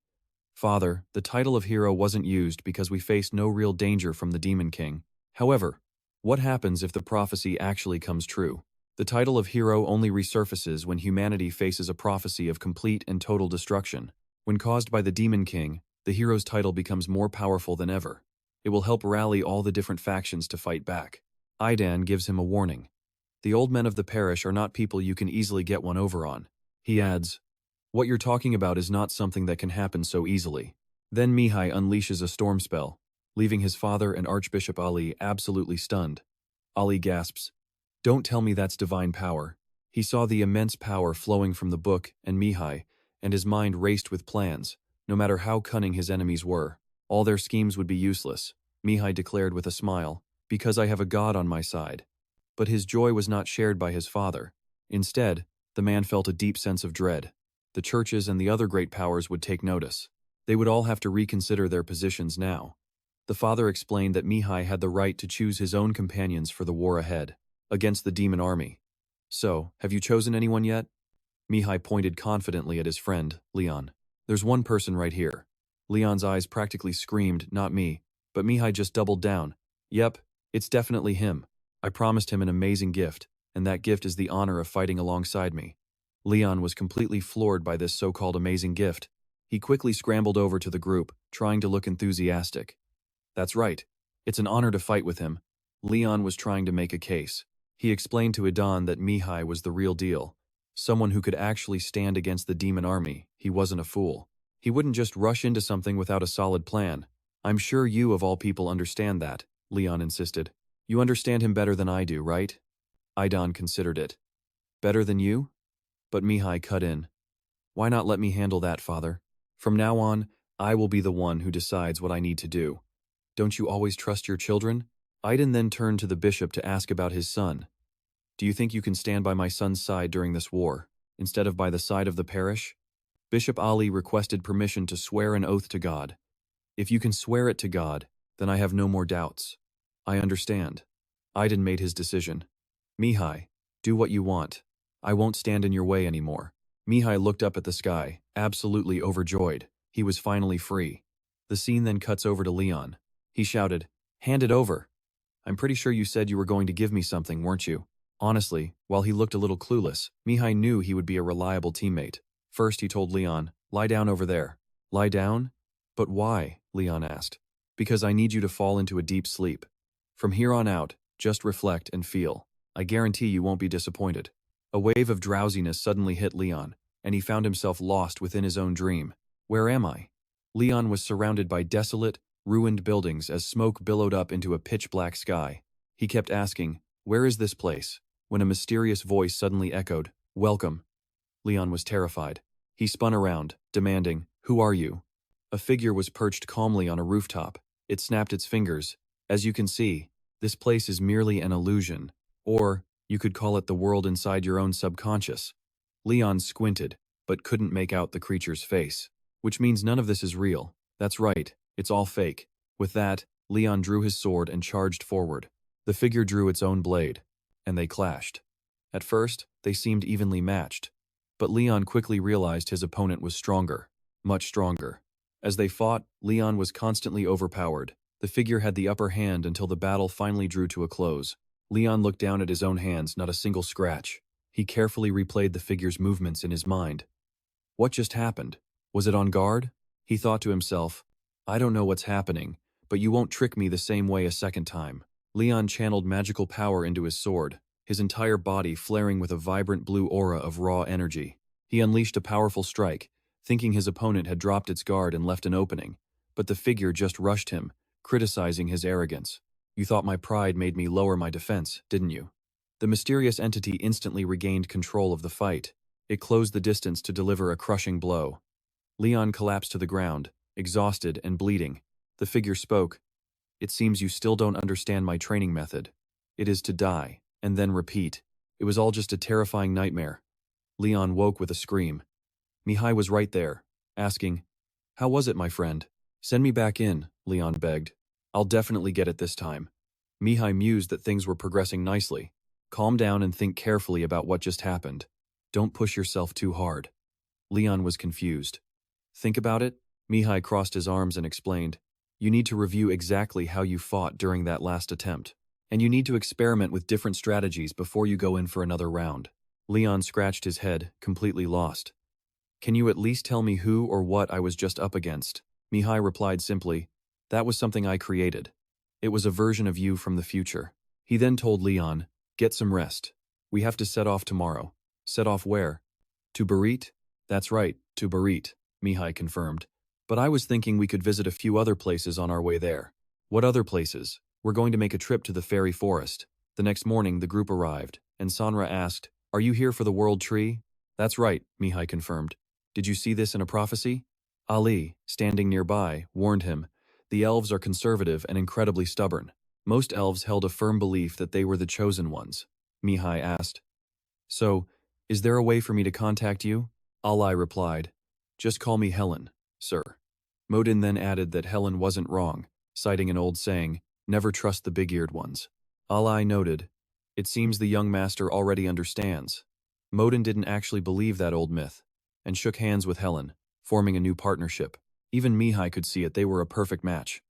"Father, the title of hero wasn't used because we faced no real danger from the Demon King. However, what happens if the prophecy actually comes true? The title of hero only resurfaces when humanity faces a prophecy of complete and total destruction. When caused by the Demon King, the hero's title becomes more powerful than ever. It will help rally all the different factions to fight back. Idan gives him a warning. The old men of the parish are not people you can easily get one over on. He adds, what you're talking about is not something that can happen so easily. Then Mihai unleashes a storm spell, leaving his father and Archbishop Ali absolutely stunned. Ali gasps, don't tell me that's divine power. He saw the immense power flowing from the book and Mihai, and his mind raced with plans. No matter how cunning his enemies were, all their schemes would be useless, Mihai declared with a smile, because I have a god on my side. But his joy was not shared by his father. Instead, the man felt a deep sense of dread. The churches and the other great powers would take notice. They would all have to reconsider their positions now. The father explained that Mihai had the right to choose his own companions for the war ahead, against the demon army. So, have you chosen anyone yet? Mihai pointed confidently at his friend, Leon. There's one person right here. Leon's eyes practically screamed, not me, but Mihai just doubled down. Yep, it's definitely him. I promised him an amazing gift, and that gift is the honor of fighting alongside me. Leon was completely floored by this so-called amazing gift. He quickly scrambled over to the group, trying to look enthusiastic. That's right. It's an honor to fight with him. Leon was trying to make a case. He explained to Idan that Mihai was the real deal. Someone who could actually stand against the demon army. He wasn't a fool. He wouldn't just rush into something without a solid plan. I'm sure you of all people understand that, Leon insisted. You understand him better than I do, right? Idan considered it. Better than you? But Mihai cut in. Why not let me handle that, father? From now on, I will be the one who decides what I need to do. Don't you always trust your children? Idan then turned to the bishop to ask about his son. Do you think you can stand by my son's side during this war, instead of by the side of the parish? Bishop Ali requested permission to swear an oath to God. If you can swear it to God, then I have no more doubts. I understand. Idan made his decision. Mihai, do what you want. I won't stand in your way anymore. Mihai looked up at the sky, absolutely overjoyed. He was finally free. The scene then cuts over to Leon. He shouted, hand it over. I'm pretty sure you said you were going to give me something, weren't you? Honestly, while he looked a little clueless, Mihai knew he would be a reliable teammate. First, he told Leon, lie down over there. Lie down? But why? Leon asked. Because I need you to fall into a deep sleep. From here on out, just reflect and feel. I guarantee you won't be disappointed. A wave of drowsiness suddenly hit Leon, and he found himself lost within his own dream. Where am I? Leon was surrounded by desolate, ruined buildings as smoke billowed up into a pitch-black sky. He kept asking, where is this place? When a mysterious voice suddenly echoed, welcome. Leon was terrified. He spun around, demanding, who are you? A figure was perched calmly on a rooftop. It snapped its fingers. As you can see, this place is merely an illusion, or you could call it the world inside your own subconscious. Leon squinted, but couldn't make out the creature's face. Which means none of this is real. That's right, it's all fake. With that, Leon drew his sword and charged forward. The figure drew its own blade, and they clashed. At first, they seemed evenly matched, but Leon quickly realized his opponent was stronger, much stronger. As they fought, Leon was constantly overpowered. The figure had the upper hand until the battle finally drew to a close. Leon looked down at his own hands, not a single scratch. He carefully replayed the figure's movements in his mind. What just happened? Was it on guard? He thought to himself, I don't know what's happening, but you won't trick me the same way a second time. Leon channeled magical power into his sword, his entire body flaring with a vibrant blue aura of raw energy. He unleashed a powerful strike, thinking his opponent had dropped its guard and left an opening, but the figure just rushed him, criticizing his arrogance. You thought my pride made me lower my defense, didn't you? The mysterious entity instantly regained control of the fight. It closed the distance to deliver a crushing blow. Leon collapsed to the ground, exhausted and bleeding. The figure spoke. It seems you still don't understand my training method. It is to die, and then repeat. It was all just a terrifying nightmare. Leon woke with a scream. Mihai was right there, asking, how was it, my friend? Send me back in, Leon begged. I'll definitely get it this time. Mihai mused that things were progressing nicely. Calm down and think carefully about what just happened. Don't push yourself too hard. Leon was confused. Think about it? Mihai crossed his arms and explained. You need to review exactly how you fought during that last attempt. And you need to experiment with different strategies before you go in for another round. Leon scratched his head, completely lost. Can you at least tell me who or what I was just up against? Mihai replied simply, that was something I created. It was a version of you from the future. He then told Leon, "Get some rest. We have to set off tomorrow." "Set off where?" "To Barit?" "That's right, to Barit," Mihai confirmed. "But I was thinking we could visit a few other places on our way there." "What other places?" "We're going to make a trip to the fairy forest." The next morning, the group arrived, and Sanra asked, "Are you here for the World Tree?" "That's right," Mihai confirmed. "Did you see this in a prophecy?" Ali, standing nearby, warned him, "The elves are conservative and incredibly stubborn. Most elves held a firm belief that they were the chosen ones." Mihai asked, "So, is there a way for me to contact you?" Ali replied, "Just call me Helen, sir." Modin then added that Helen wasn't wrong, citing an old saying, "Never trust the big-eared ones." Ali noted, "It seems the young master already understands." Modin didn't actually believe that old myth, and shook hands with Helen, forming a new partnership. Even Mihai could see it, they were a perfect match.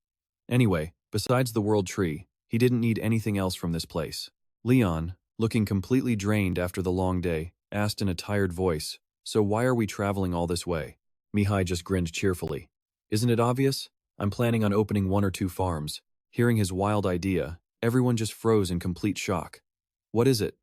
Anyway, besides the World Tree, he didn't need anything else from this place. Leon, looking completely drained after the long day, asked in a tired voice, "So why are we traveling all this way?" Mihai just grinned cheerfully. "Isn't it obvious? I'm planning on opening 1 or 2 farms." Hearing his wild idea, everyone just froze in complete shock. "What is it?"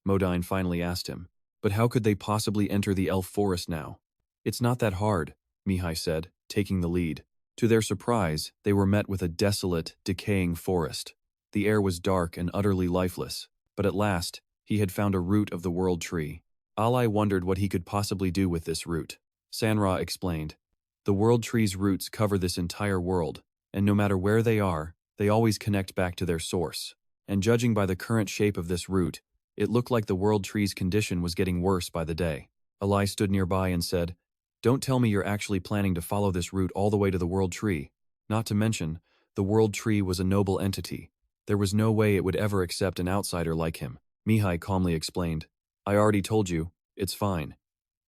Modine finally asked him. "But how could they possibly enter the elf forest now?" "It's not that hard," Mihai said, taking the lead. To their surprise, they were met with a desolate, decaying forest. The air was dark and utterly lifeless, but at last, he had found a root of the World Tree. Ali wondered what he could possibly do with this root. Sanra explained, "The World Tree's roots cover this entire world, and no matter where they are, they always connect back to their source. And judging by the current shape of this root, it looked like the World Tree's condition was getting worse by the day." Ali stood nearby and said, "Don't tell me you're actually planning to follow this route all the way to the World Tree. Not to mention, the World Tree was a noble entity. There was no way it would ever accept an outsider like him." Mihai calmly explained, "I already told you, it's fine.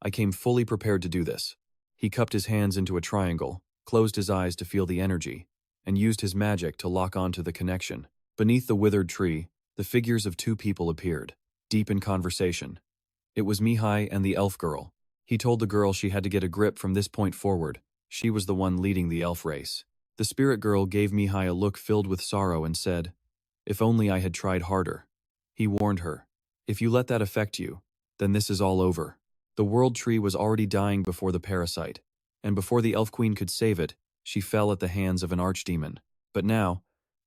I came fully prepared to do this." He cupped his hands into a triangle, closed his eyes to feel the energy, and used his magic to lock onto the connection. Beneath the withered tree, the figures of 2 people appeared, deep in conversation. It was Mihai and the elf girl. He told the girl she had to get a grip from this point forward. She was the one leading the elf race. The spirit girl gave Mihai a look filled with sorrow and said, "If only I had tried harder." He warned her, "If you let that affect you, then this is all over." The World Tree was already dying before the parasite, and before the Elf Queen could save it, she fell at the hands of an archdemon. But now,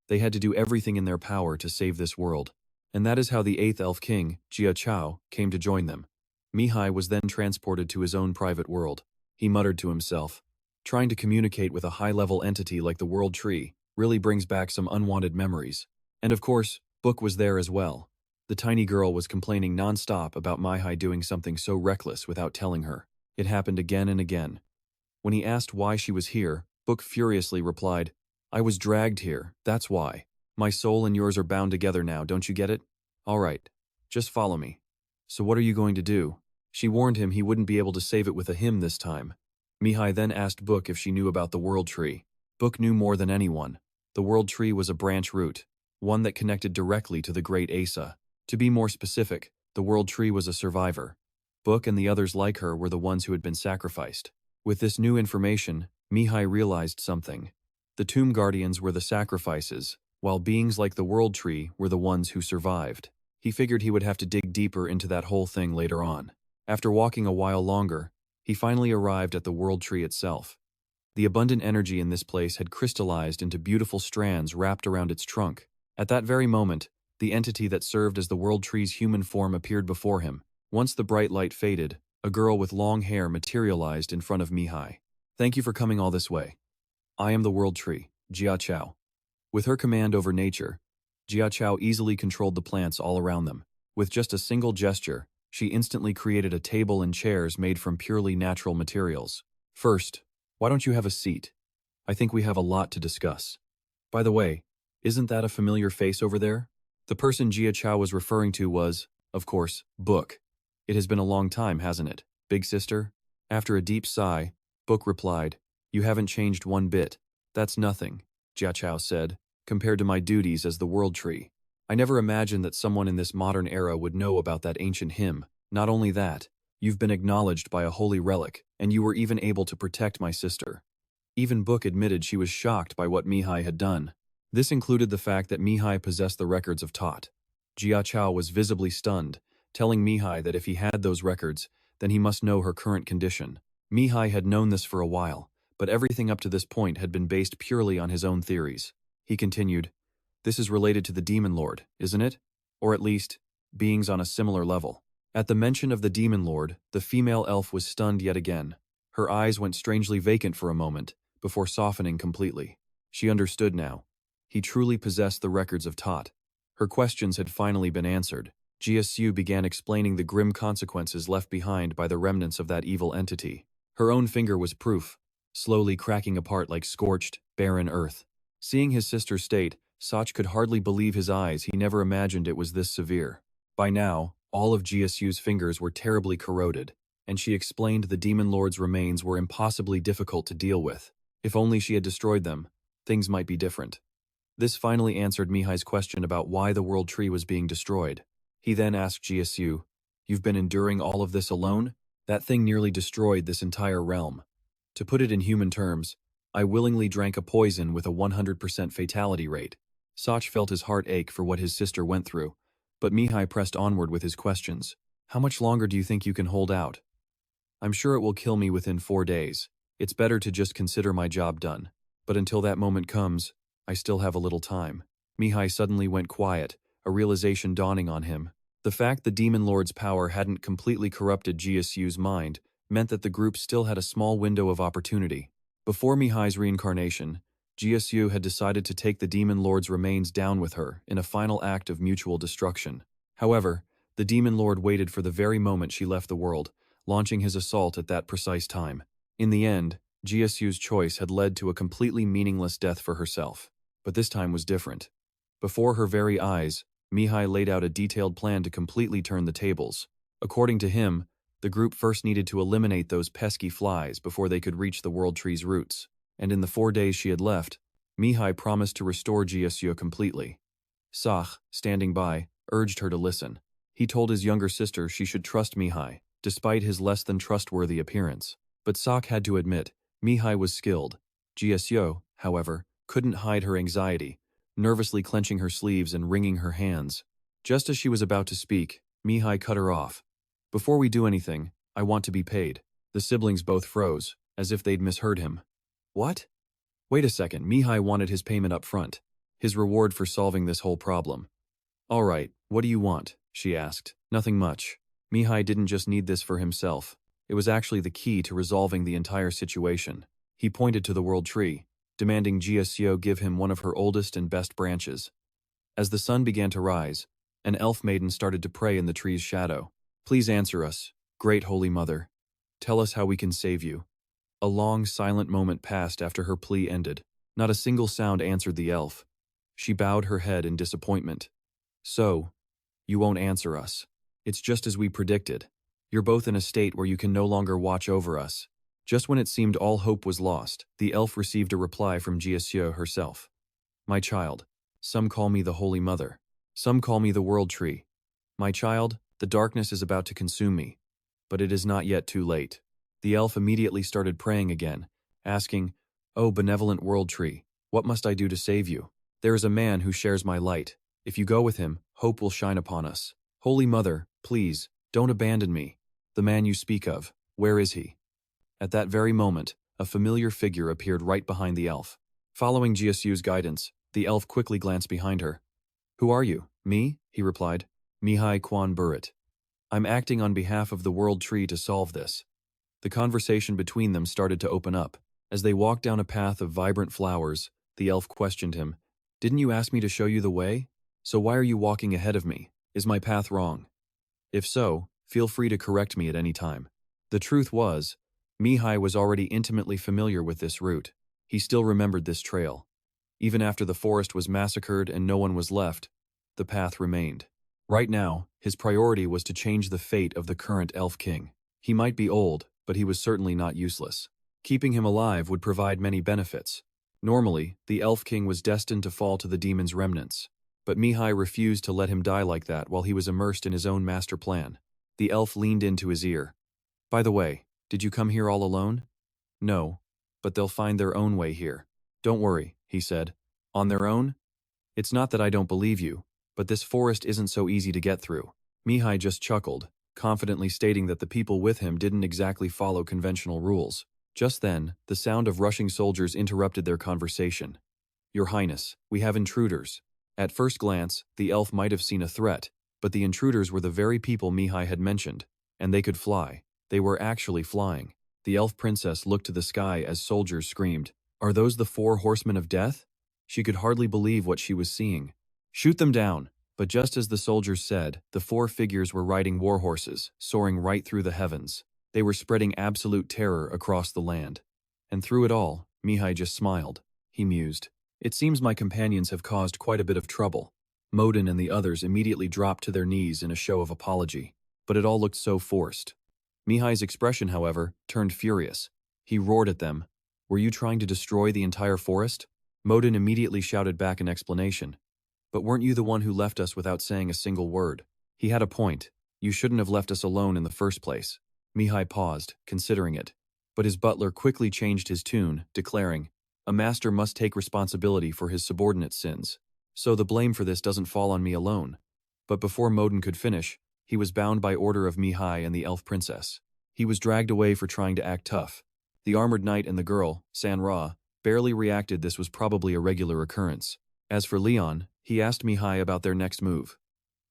they had to do everything in their power to save this world. And that is how the 8th Elf King, Jia Chao, came to join them. Mihai was then transported to his own private world. He muttered to himself, "Trying to communicate with a high-level entity like the World Tree really brings back some unwanted memories." And of course, Book was there as well. The tiny girl was complaining non-stop about Mihai doing something so reckless without telling her. It happened again and again. When he asked why she was here, Book furiously replied, "I was dragged here, that's why. My soul and yours are bound together now, don't you get it? All right, just follow me." "So what are you going to do?" She warned him he wouldn't be able to save it with a hymn this time. Mihai then asked Book if she knew about the World Tree. Book knew more than anyone. The World Tree was a branch root, one that connected directly to the Great Asa. To be more specific, the World Tree was a survivor. Book and the others like her were the ones who had been sacrificed. With this new information, Mihai realized something. The Tomb Guardians were the sacrifices, while beings like the World Tree were the ones who survived. He figured he would have to dig deeper into that whole thing later on. After walking a while longer, he finally arrived at the World Tree itself. The abundant energy in this place had crystallized into beautiful strands wrapped around its trunk. At that very moment, the entity that served as the World Tree's human form appeared before him. Once the bright light faded, a girl with long hair materialized in front of Mihai. "Thank you for coming all this way. I am the World Tree, Jia Chao." With her command over nature, Jia Chao easily controlled the plants all around them. With just a single gesture, she instantly created a table and chairs made from purely natural materials. "First, why don't you have a seat? I think we have a lot to discuss. By the way, isn't that a familiar face over there?" The person Jia Chao was referring to was, of course, Book. "It has been a long time, hasn't it, big sister?" After a deep sigh, Book replied, "You haven't changed one bit." "That's nothing," Jia Chao said, "compared to my duties as the World Tree. I never imagined that someone in this modern era would know about that ancient hymn. Not only that, you've been acknowledged by a holy relic, and you were even able to protect my sister." Even Book admitted she was shocked by what Mihai had done. This included the fact that Mihai possessed the records of Tot. Jia Chao was visibly stunned, telling Mihai that if he had those records, then he must know her current condition. Mihai had known this for a while, but everything up to this point had been based purely on his own theories. He continued, "This is related to the Demon Lord, isn't it? Or at least, beings on a similar level." At the mention of the Demon Lord, the female elf was stunned yet again. Her eyes went strangely vacant for a moment, before softening completely. She understood now. He truly possessed the records of Tot. Her questions had finally been answered. Jiasu began explaining the grim consequences left behind by the remnants of that evil entity. Her own finger was proof, slowly cracking apart like scorched, barren earth. Seeing his sister's state, Sach could hardly believe his eyes. He never imagined it was this severe. By now, all of Jiasu's fingers were terribly corroded, and she explained the Demon Lord's remains were impossibly difficult to deal with. If only she had destroyed them, things might be different. This finally answered Mihai's question about why the World Tree was being destroyed. He then asked Jiasu, "You've been enduring all of this alone? That thing nearly destroyed this entire realm. To put it in human terms, I willingly drank a poison with a 100% fatality rate." Sach felt his heart ache for what his sister went through, but Mihai pressed onward with his questions. "How much longer do you think you can hold out?" "I'm sure it will kill me within 4 days. It's better to just consider my job done. But until that moment comes, I still have a little time." Mihai suddenly went quiet, a realization dawning on him. The fact the Demon Lord's power hadn't completely corrupted Jiasu's mind meant that the group still had a small window of opportunity. Before Mihai's reincarnation, Jiasu had decided to take the Demon Lord's remains down with her in a final act of mutual destruction. However, the Demon Lord waited for the very moment she left the world, launching his assault at that precise time. In the end, Jiasu's choice had led to a completely meaningless death for herself. But this time was different. Before her very eyes, Mihai laid out a detailed plan to completely turn the tables. According to him, the group first needed to eliminate those pesky flies before they could reach the World Tree's roots. And in the 4 days she had left, Mihai promised to restore Jiasu completely. Sach, standing by, urged her to listen. He told his younger sister she should trust Mihai, despite his less than trustworthy appearance. But Sach had to admit, Mihai was skilled. Jiasu, however, couldn't hide her anxiety, nervously clenching her sleeves and wringing her hands. Just as she was about to speak, Mihai cut her off. "Before we do anything, I want to be paid." The siblings both froze, as if they'd misheard him. "What?" "Wait a second, Mihai wanted his payment up front. His reward for solving this whole problem." "All right, what do you want?" she asked. "Nothing much." Mihai didn't just need this for himself. It was actually the key to resolving the entire situation. He pointed to the World Tree, demanding Jiasu give him one of her oldest and best branches. As the sun began to rise, an elf maiden started to pray in the tree's shadow. "Please answer us, Great Holy Mother. Tell us how we can save you." A long, silent moment passed after her plea ended. Not a single sound answered the elf. She bowed her head in disappointment. "So, you won't answer us. It's just as we predicted. You're both in a state where you can no longer watch over us." Just when it seemed all hope was lost, the elf received a reply from Jiasu herself. "My child, some call me the Holy Mother. Some call me the World Tree. My child, the darkness is about to consume me, but it is not yet too late." The elf immediately started praying again, asking, "O benevolent World Tree, what must I do to save you? There is a man who shares my light. If you go with him, hope will shine upon us. Holy Mother, please, don't abandon me. The man you speak of, where is he?" At that very moment, a familiar figure appeared right behind the elf. Following Jiasu's guidance, the elf quickly glanced behind her. "Who are you?" "Me?" he replied. "Mihai Quan Burrit. I'm acting on behalf of the World Tree to solve this." The conversation between them started to open up. As they walked down a path of vibrant flowers, the elf questioned him. "Didn't you ask me to show you the way? So why are you walking ahead of me? Is my path wrong? If so, feel free to correct me at any time." The truth was, Mihai was already intimately familiar with this route. He still remembered this trail. Even after the forest was massacred and no one was left, the path remained. Right now, his priority was to change the fate of the current Elf King. He might be old, but he was certainly not useless. Keeping him alive would provide many benefits. Normally, the Elf King was destined to fall to the demon's remnants. But Mihai refused to let him die like that while he was immersed in his own master plan. The elf leaned into his ear. "By the way, did you come here all alone?" "No, but they'll find their own way here." "Don't worry," he said. "On their own, It's not that I don't believe you, but this forest isn't so easy to get through. Mihai just chuckled, confidently stating that the people with him didn't exactly follow conventional rules. Just then, the sound of rushing soldiers interrupted their conversation. Your Highness, we have intruders. At first glance, the elf might have seen a threat, but the intruders were the very people Mihai had mentioned, and they could fly. They were actually flying. The elf princess looked to the sky as soldiers screamed, "Are those the 4 horsemen of death?" She could hardly believe what she was seeing. "Shoot them down!" But just as the soldiers said, the 4 figures were riding war horses, soaring right through the heavens. They were spreading absolute terror across the land. And through it all, Mihai just smiled. He mused, "It seems my companions have caused quite a bit of trouble." Modin and the others immediately dropped to their knees in a show of apology, but it all looked so forced. Mihai's expression, however, turned furious. He roared at them, "Were you trying to destroy the entire forest?" Modin immediately shouted back an explanation. "But weren't you the one who left us without saying a single word?" He had a point. "You shouldn't have left us alone in the first place." Mihai paused, considering it. But his butler quickly changed his tune, declaring, "A master must take responsibility for his subordinate's sins. So the blame for this doesn't fall on me alone." But before Modin could finish, he was bound by order of Mihai and the elf princess. He was dragged away for trying to act tough. The armored knight and the girl, San Ra, barely reacted. This was probably a regular occurrence. As for Leon, he asked Mihai about their next move.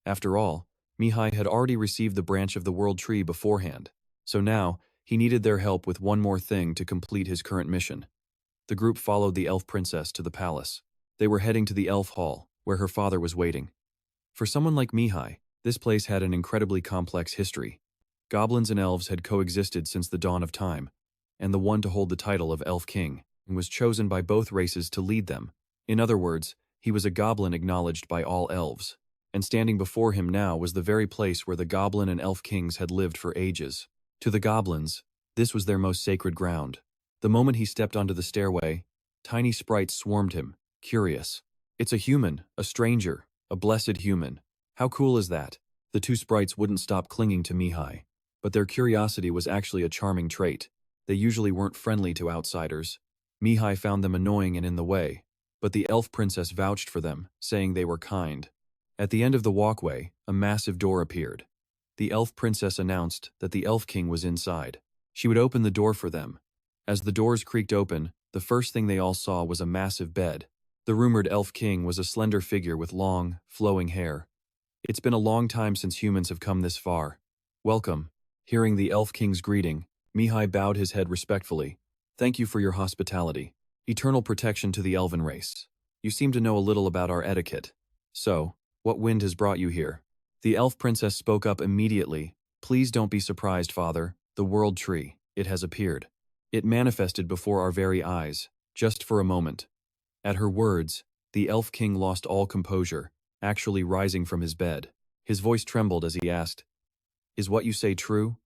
After all, Mihai had already received the branch of the world tree beforehand, so now he needed their help with one more thing to complete his current mission. The group followed the elf princess to the palace. They were heading to the elf hall, where her father was waiting. For someone like Mihai, this place had an incredibly complex history. Goblins and elves had coexisted since the dawn of time, and the one to hold the title of Elf King was chosen by both races to lead them. In other words, he was a goblin acknowledged by all elves, and standing before him now was the very place where the goblin and elf kings had lived for ages. To the goblins, this was their most sacred ground. The moment he stepped onto the stairway, tiny sprites swarmed him, curious. "It's a human, a stranger, a blessed human. How cool is that?" The 2 sprites wouldn't stop clinging to Mihai, but their curiosity was actually a charming trait. They usually weren't friendly to outsiders. Mihai found them annoying and in the way, but the elf princess vouched for them, saying they were kind. At the end of the walkway, a massive door appeared. The elf princess announced that the elf king was inside. She would open the door for them. As the doors creaked open, the first thing they all saw was a massive bed. The rumored elf king was a slender figure with long, flowing hair. "It's been a long time since humans have come this far. Welcome." Hearing the elf king's greeting, Mihai bowed his head respectfully. "Thank you for your hospitality. Eternal protection to the elven race. You seem to know a little about our etiquette. So, what wind has brought you here?" The elf princess spoke up immediately. "Please don't be surprised, father. The world tree, it has appeared. It manifested before our very eyes, just for a moment." At her words, the elf king lost all composure, actually rising from his bed. His voice trembled as he asked, "Is what you say true?"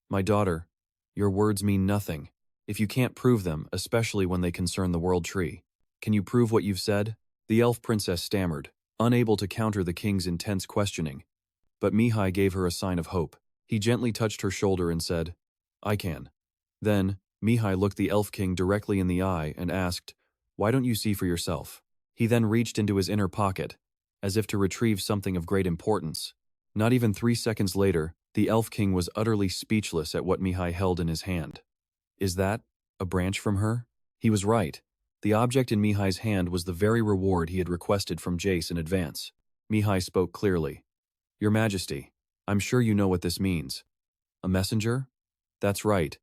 "My daughter, your words mean nothing if you can't prove them, especially when they concern the world tree. Can you prove what you've said?" The elf princess stammered, unable to counter the king's intense questioning. But Mihai gave her a sign of hope. He gently touched her shoulder and said, "I can." Then, Mihai looked the elf king directly in the eye and asked, "Why don't you see for yourself?" He then reached into his inner pocket, as if to retrieve something of great importance. Not even 3 seconds later, the elf king was utterly speechless at what Mihai held in his hand. "Is that a branch from her?" He was right. The object in Mihai's hand was the very reward he had requested from Jace in advance. Mihai spoke clearly. "Your Majesty, I'm sure you know what this means. A messenger?" That's right.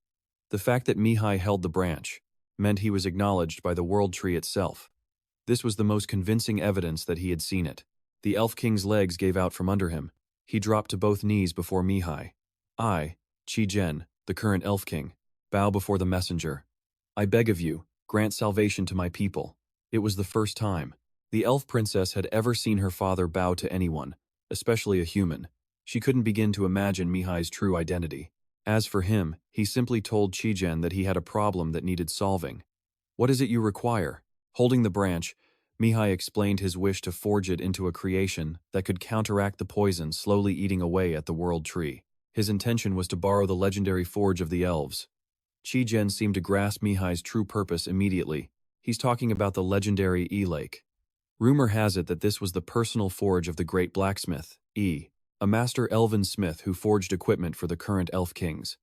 The fact that Mihai held the branch meant he was acknowledged by the world tree itself. This was the most convincing evidence that he had seen it. The elf king's legs gave out from under him. He dropped to both knees before Mihai. "I, Chi Gen, the current elf king, bow before the messenger. I beg of you, grant salvation to my people." It was the first time the elf princess had ever seen her father bow to anyone, especially a human. She couldn't begin to imagine Mihai's true identity. As for him, he simply told Chi-Gen that he had a problem that needed solving. "What is it you require?" Holding the branch, Mihai explained his wish to forge it into a creation that could counteract the poison slowly eating away at the world tree. His intention was to borrow the legendary forge of the elves. Chi-Gen seemed to grasp Mihai's true purpose immediately. "He's talking about the legendary E-Lake." Rumor has it that this was the personal forge of the great blacksmith, a master elven smith who forged equipment for the current elf kings.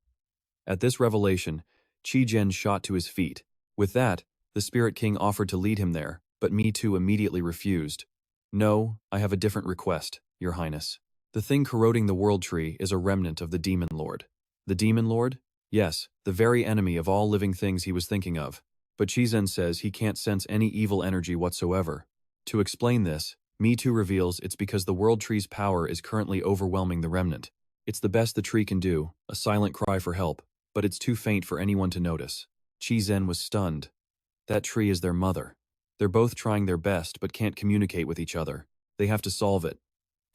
At this revelation, Chi-Jen shot to his feet. With that, the Spirit King offered to lead him there, but Me Too immediately refused. No, I have a different request, Your Highness. The thing corroding the World Tree is a remnant of the Demon Lord. The Demon Lord? Yes, the very enemy of all living things he was thinking of. But Chi-Jen says he can't sense any evil energy whatsoever. To explain this, Me Too reveals it's because the World Tree's power is currently overwhelming the remnant. It's the best the tree can do, a silent cry for help, but it's too faint for anyone to notice. Chi-Jen was stunned. That tree is their mother. They're both trying their best but can't communicate with each other. They have to solve it.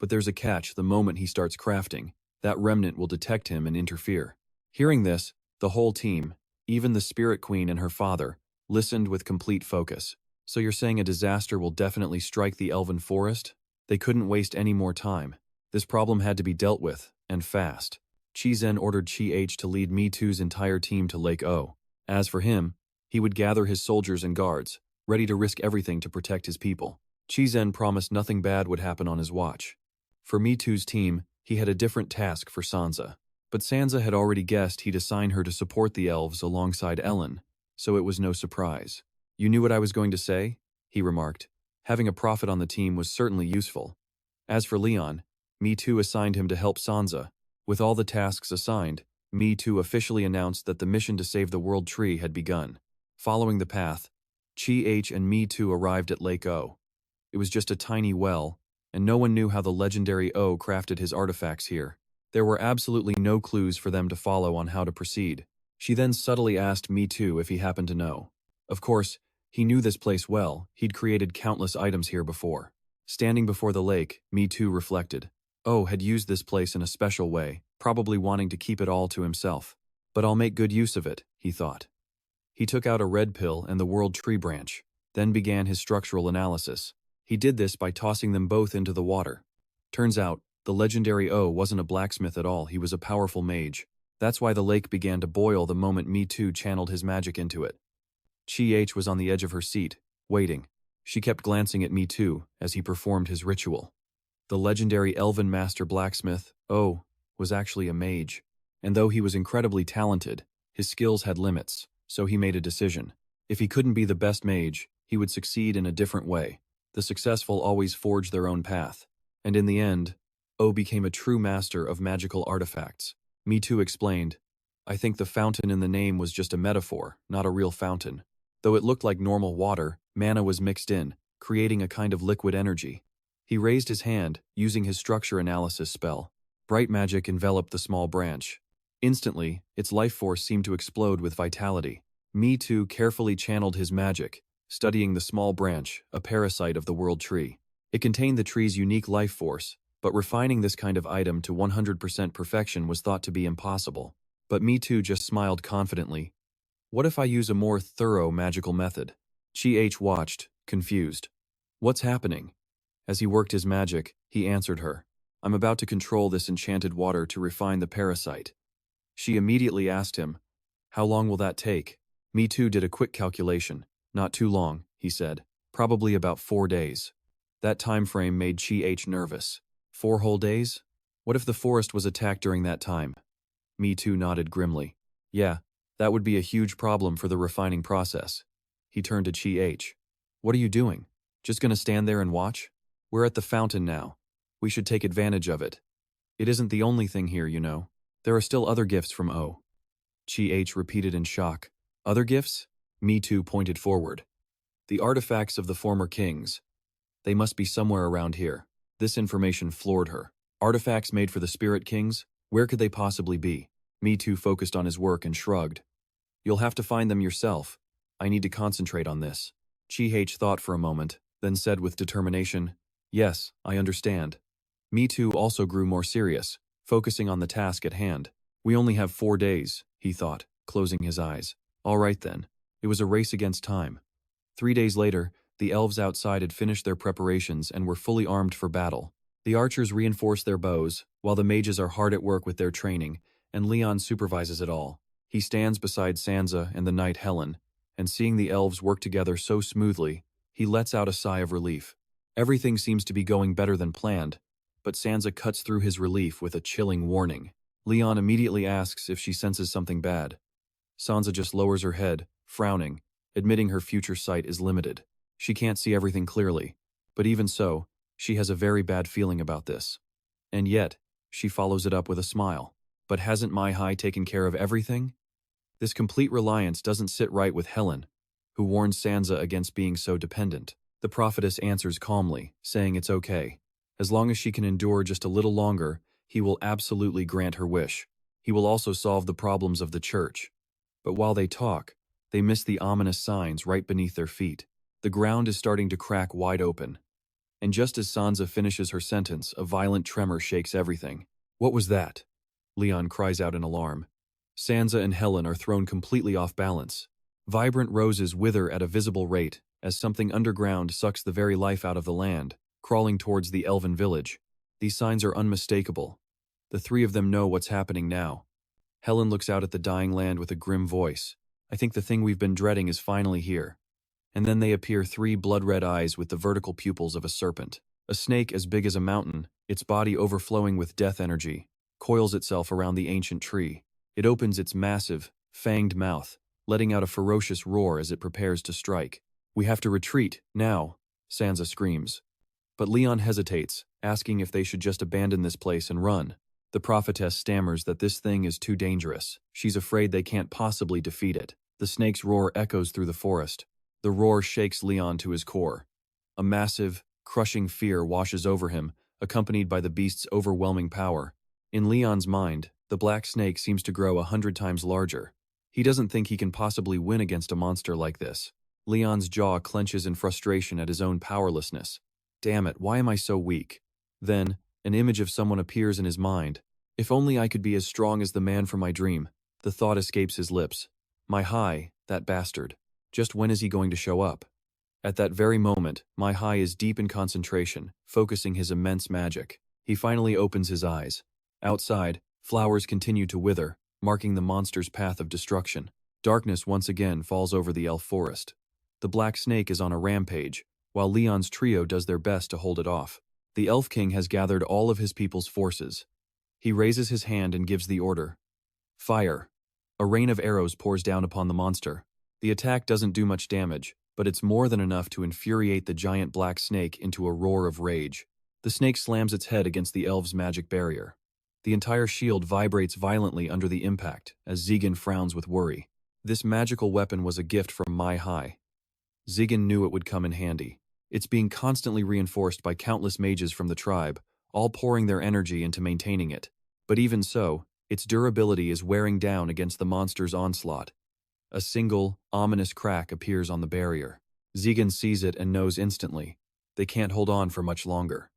But there's a catch: the moment he starts crafting, that remnant will detect him and interfere. Hearing this, the whole team, even the Spirit Queen and her father, listened with complete focus. So you're saying a disaster will definitely strike the elven forest? They couldn't waste any more time. This problem had to be dealt with, and fast. Chi-Jen ordered Chi-H to lead Me Too's entire team to Lake O. As for him, he would gather his soldiers and guards, ready to risk everything to protect his people. Chi-Jen promised nothing bad would happen on his watch. For Me Too's team, he had a different task for Sansa. But Sansa had already guessed he'd assign her to support the elves alongside Ellen, so it was no surprise. You knew what I was going to say? He remarked. Having a prophet on the team was certainly useful. As for Leon, Me Too assigned him to help Sansa. With all the tasks assigned, Me Too officially announced that the mission to save the World Tree had begun. Following the path, Chi-H and Me Too arrived at Lake O. It was just a tiny well, and no one knew how the legendary O crafted his artifacts here. There were absolutely no clues for them to follow on how to proceed. She then subtly asked Me Too if he happened to know. Of course, he knew this place well. He'd created countless items here before. Standing before the lake, Me Too reflected. O had used this place in a special way, probably wanting to keep it all to himself. But I'll make good use of it, he thought. He took out a red pill and the World Tree branch, then began his structural analysis. He did this by tossing them both into the water. Turns out, the legendary O wasn't a blacksmith at all, he was a powerful mage. That's why the lake began to boil the moment Me Too channeled his magic into it. Chi-H was on the edge of her seat, waiting. She kept glancing at Me Too as he performed his ritual. The legendary elven master blacksmith, O, was actually a mage. And though he was incredibly talented, his skills had limits, so he made a decision. If he couldn't be the best mage, he would succeed in a different way. The successful always forge their own path. And in the end, O became a true master of magical artifacts. Me Too explained, I think the fountain in the name was just a metaphor, not a real fountain. Though it looked like normal water, mana was mixed in, creating a kind of liquid energy. He raised his hand, using his structure analysis spell. Bright magic enveloped the small branch. Instantly, its life force seemed to explode with vitality. Me Too carefully channeled his magic, studying the small branch, a parasite of the World Tree. It contained the tree's unique life force, but refining this kind of item to 100% perfection was thought to be impossible. But Me Too just smiled confidently. What if I use a more thorough magical method? Chi-H watched, confused. What's happening? As he worked his magic, he answered her. I'm about to control this enchanted water to refine the parasite. She immediately asked him, how long will that take? Me Too did a quick calculation. Not too long, he said. Probably about 4 days. That time frame made Chi-H nervous. 4 whole days? What if the forest was attacked during that time? Me Too nodded grimly. Yeah, that would be a huge problem for the refining process. He turned to Chi-H. What are you doing? Just gonna stand there and watch? We're at the fountain now. We should take advantage of it. It isn't the only thing here, you know. There are still other gifts from O. Chi-H repeated in shock. Other gifts? Me Too pointed forward. The artifacts of the former kings. They must be somewhere around here. This information floored her. Artifacts made for the Spirit Kings? Where could they possibly be? Me Too focused on his work and shrugged. You'll have to find them yourself. I need to concentrate on this. Chi-H thought for a moment, then said with determination, Yes, I understand. Me Too also grew more serious, focusing on the task at hand. We only have 4 days, he thought, closing his eyes. All right then. It was a race against time. 3 days later, the elves outside had finished their preparations and were fully armed for battle. The archers reinforce their bows, while the mages are hard at work with their training, and Leon supervises it all. He stands beside Sansa and the knight Helen, and seeing the elves work together so smoothly, he lets out a sigh of relief. Everything seems to be going better than planned, but Sansa cuts through his relief with a chilling warning. Leon immediately asks if she senses something bad. Sansa just lowers her head, frowning, admitting her future sight is limited. She can't see everything clearly, but even so, she has a very bad feeling about this. And yet, she follows it up with a smile. But hasn't Mai Hai taken care of everything? This complete reliance doesn't sit right with Helen, who warns Sansa against being so dependent. The prophetess answers calmly, saying it's okay. As long as she can endure just a little longer, he will absolutely grant her wish. He will also solve the problems of the church. But while they talk, they miss the ominous signs right beneath their feet. The ground is starting to crack wide open. And just as Sansa finishes her sentence, a violent tremor shakes everything. What was that? Leon cries out in alarm. Sansa and Helen are thrown completely off balance. Vibrant roses wither at a visible rate as something underground sucks the very life out of the land, crawling towards the elven village. These signs are unmistakable. The three of them know what's happening now. Helen looks out at the dying land with a grim voice. I think the thing we've been dreading is finally here. And then they appear three blood-red eyes with the vertical pupils of a serpent. A snake as big as a mountain, its body overflowing with death energy, coils itself around the ancient tree. It opens its massive, fanged mouth, letting out a ferocious roar as it prepares to strike. We have to retreat, now, Sansa screams. But Leon hesitates, asking if they should just abandon this place and run. The prophetess stammers that this thing is too dangerous. She's afraid they can't possibly defeat it. The snake's roar echoes through the forest. The roar shakes Leon to his core. A massive, crushing fear washes over him, accompanied by the beast's overwhelming power. In Leon's mind, the black snake seems to grow 100 times larger. He doesn't think he can possibly win against a monster like this. Leon's jaw clenches in frustration at his own powerlessness. Damn it, why am I so weak? Then, an image of someone appears in his mind. If only I could be as strong as the man from my dream. The thought escapes his lips. Mai Hai, that bastard. Just when is he going to show up? At that very moment, Mai Hai is deep in concentration, focusing his immense magic. He finally opens his eyes. Outside, flowers continue to wither, marking the monster's path of destruction. Darkness once again falls over the elf forest. The black snake is on a rampage, while Leon's trio does their best to hold it off. The Elf King has gathered all of his people's forces. He raises his hand and gives the order. Fire. A rain of arrows pours down upon the monster. The attack doesn't do much damage, but it's more than enough to infuriate the giant black snake into a roar of rage. The snake slams its head against the elf's magic barrier. The entire shield vibrates violently under the impact, as Zegan frowns with worry. This magical weapon was a gift from Mai Hai. Zegan knew it would come in handy. It's being constantly reinforced by countless mages from the tribe, all pouring their energy into maintaining it. But even so, its durability is wearing down against the monster's onslaught. A single, ominous crack appears on the barrier. Zegan sees it and knows instantly. They can't hold on for much longer.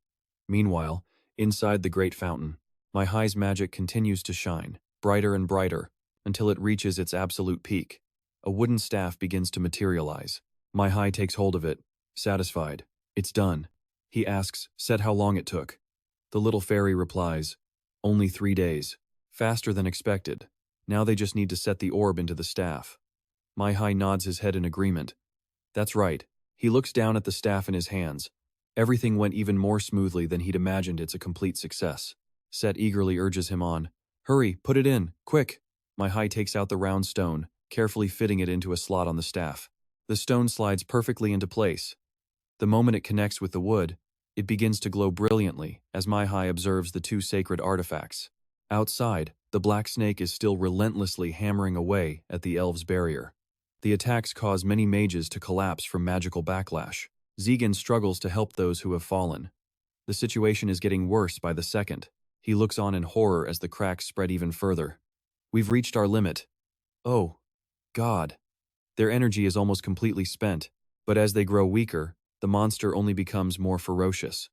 Meanwhile, inside the great fountain, Mai Hai's magic continues to shine, brighter and brighter, until it reaches its absolute peak. A wooden staff begins to materialize. Mai Hai takes hold of it, satisfied. It's done. He asks, said how long it took. The little fairy replies, only 3 days. Faster than expected. Now they just need to set the orb into the staff. Mai Hai nods his head in agreement. That's right. He looks down at the staff in his hands. Everything went even more smoothly than he'd imagined. It's a complete success. Set eagerly urges him on. Hurry, put it in, quick. Mai Hai takes out the round stone, carefully fitting it into a slot on the staff. The stone slides perfectly into place. The moment it connects with the wood, it begins to glow brilliantly as Mai Hai observes the two sacred artifacts. Outside, the black snake is still relentlessly hammering away at the elves' barrier. The attacks cause many mages to collapse from magical backlash. Zegan struggles to help those who have fallen. The situation is getting worse by the second. He looks on in horror as the cracks spread even further. We've reached our limit. Oh, God. Their energy is almost completely spent, but as they grow weaker, the monster only becomes more ferocious.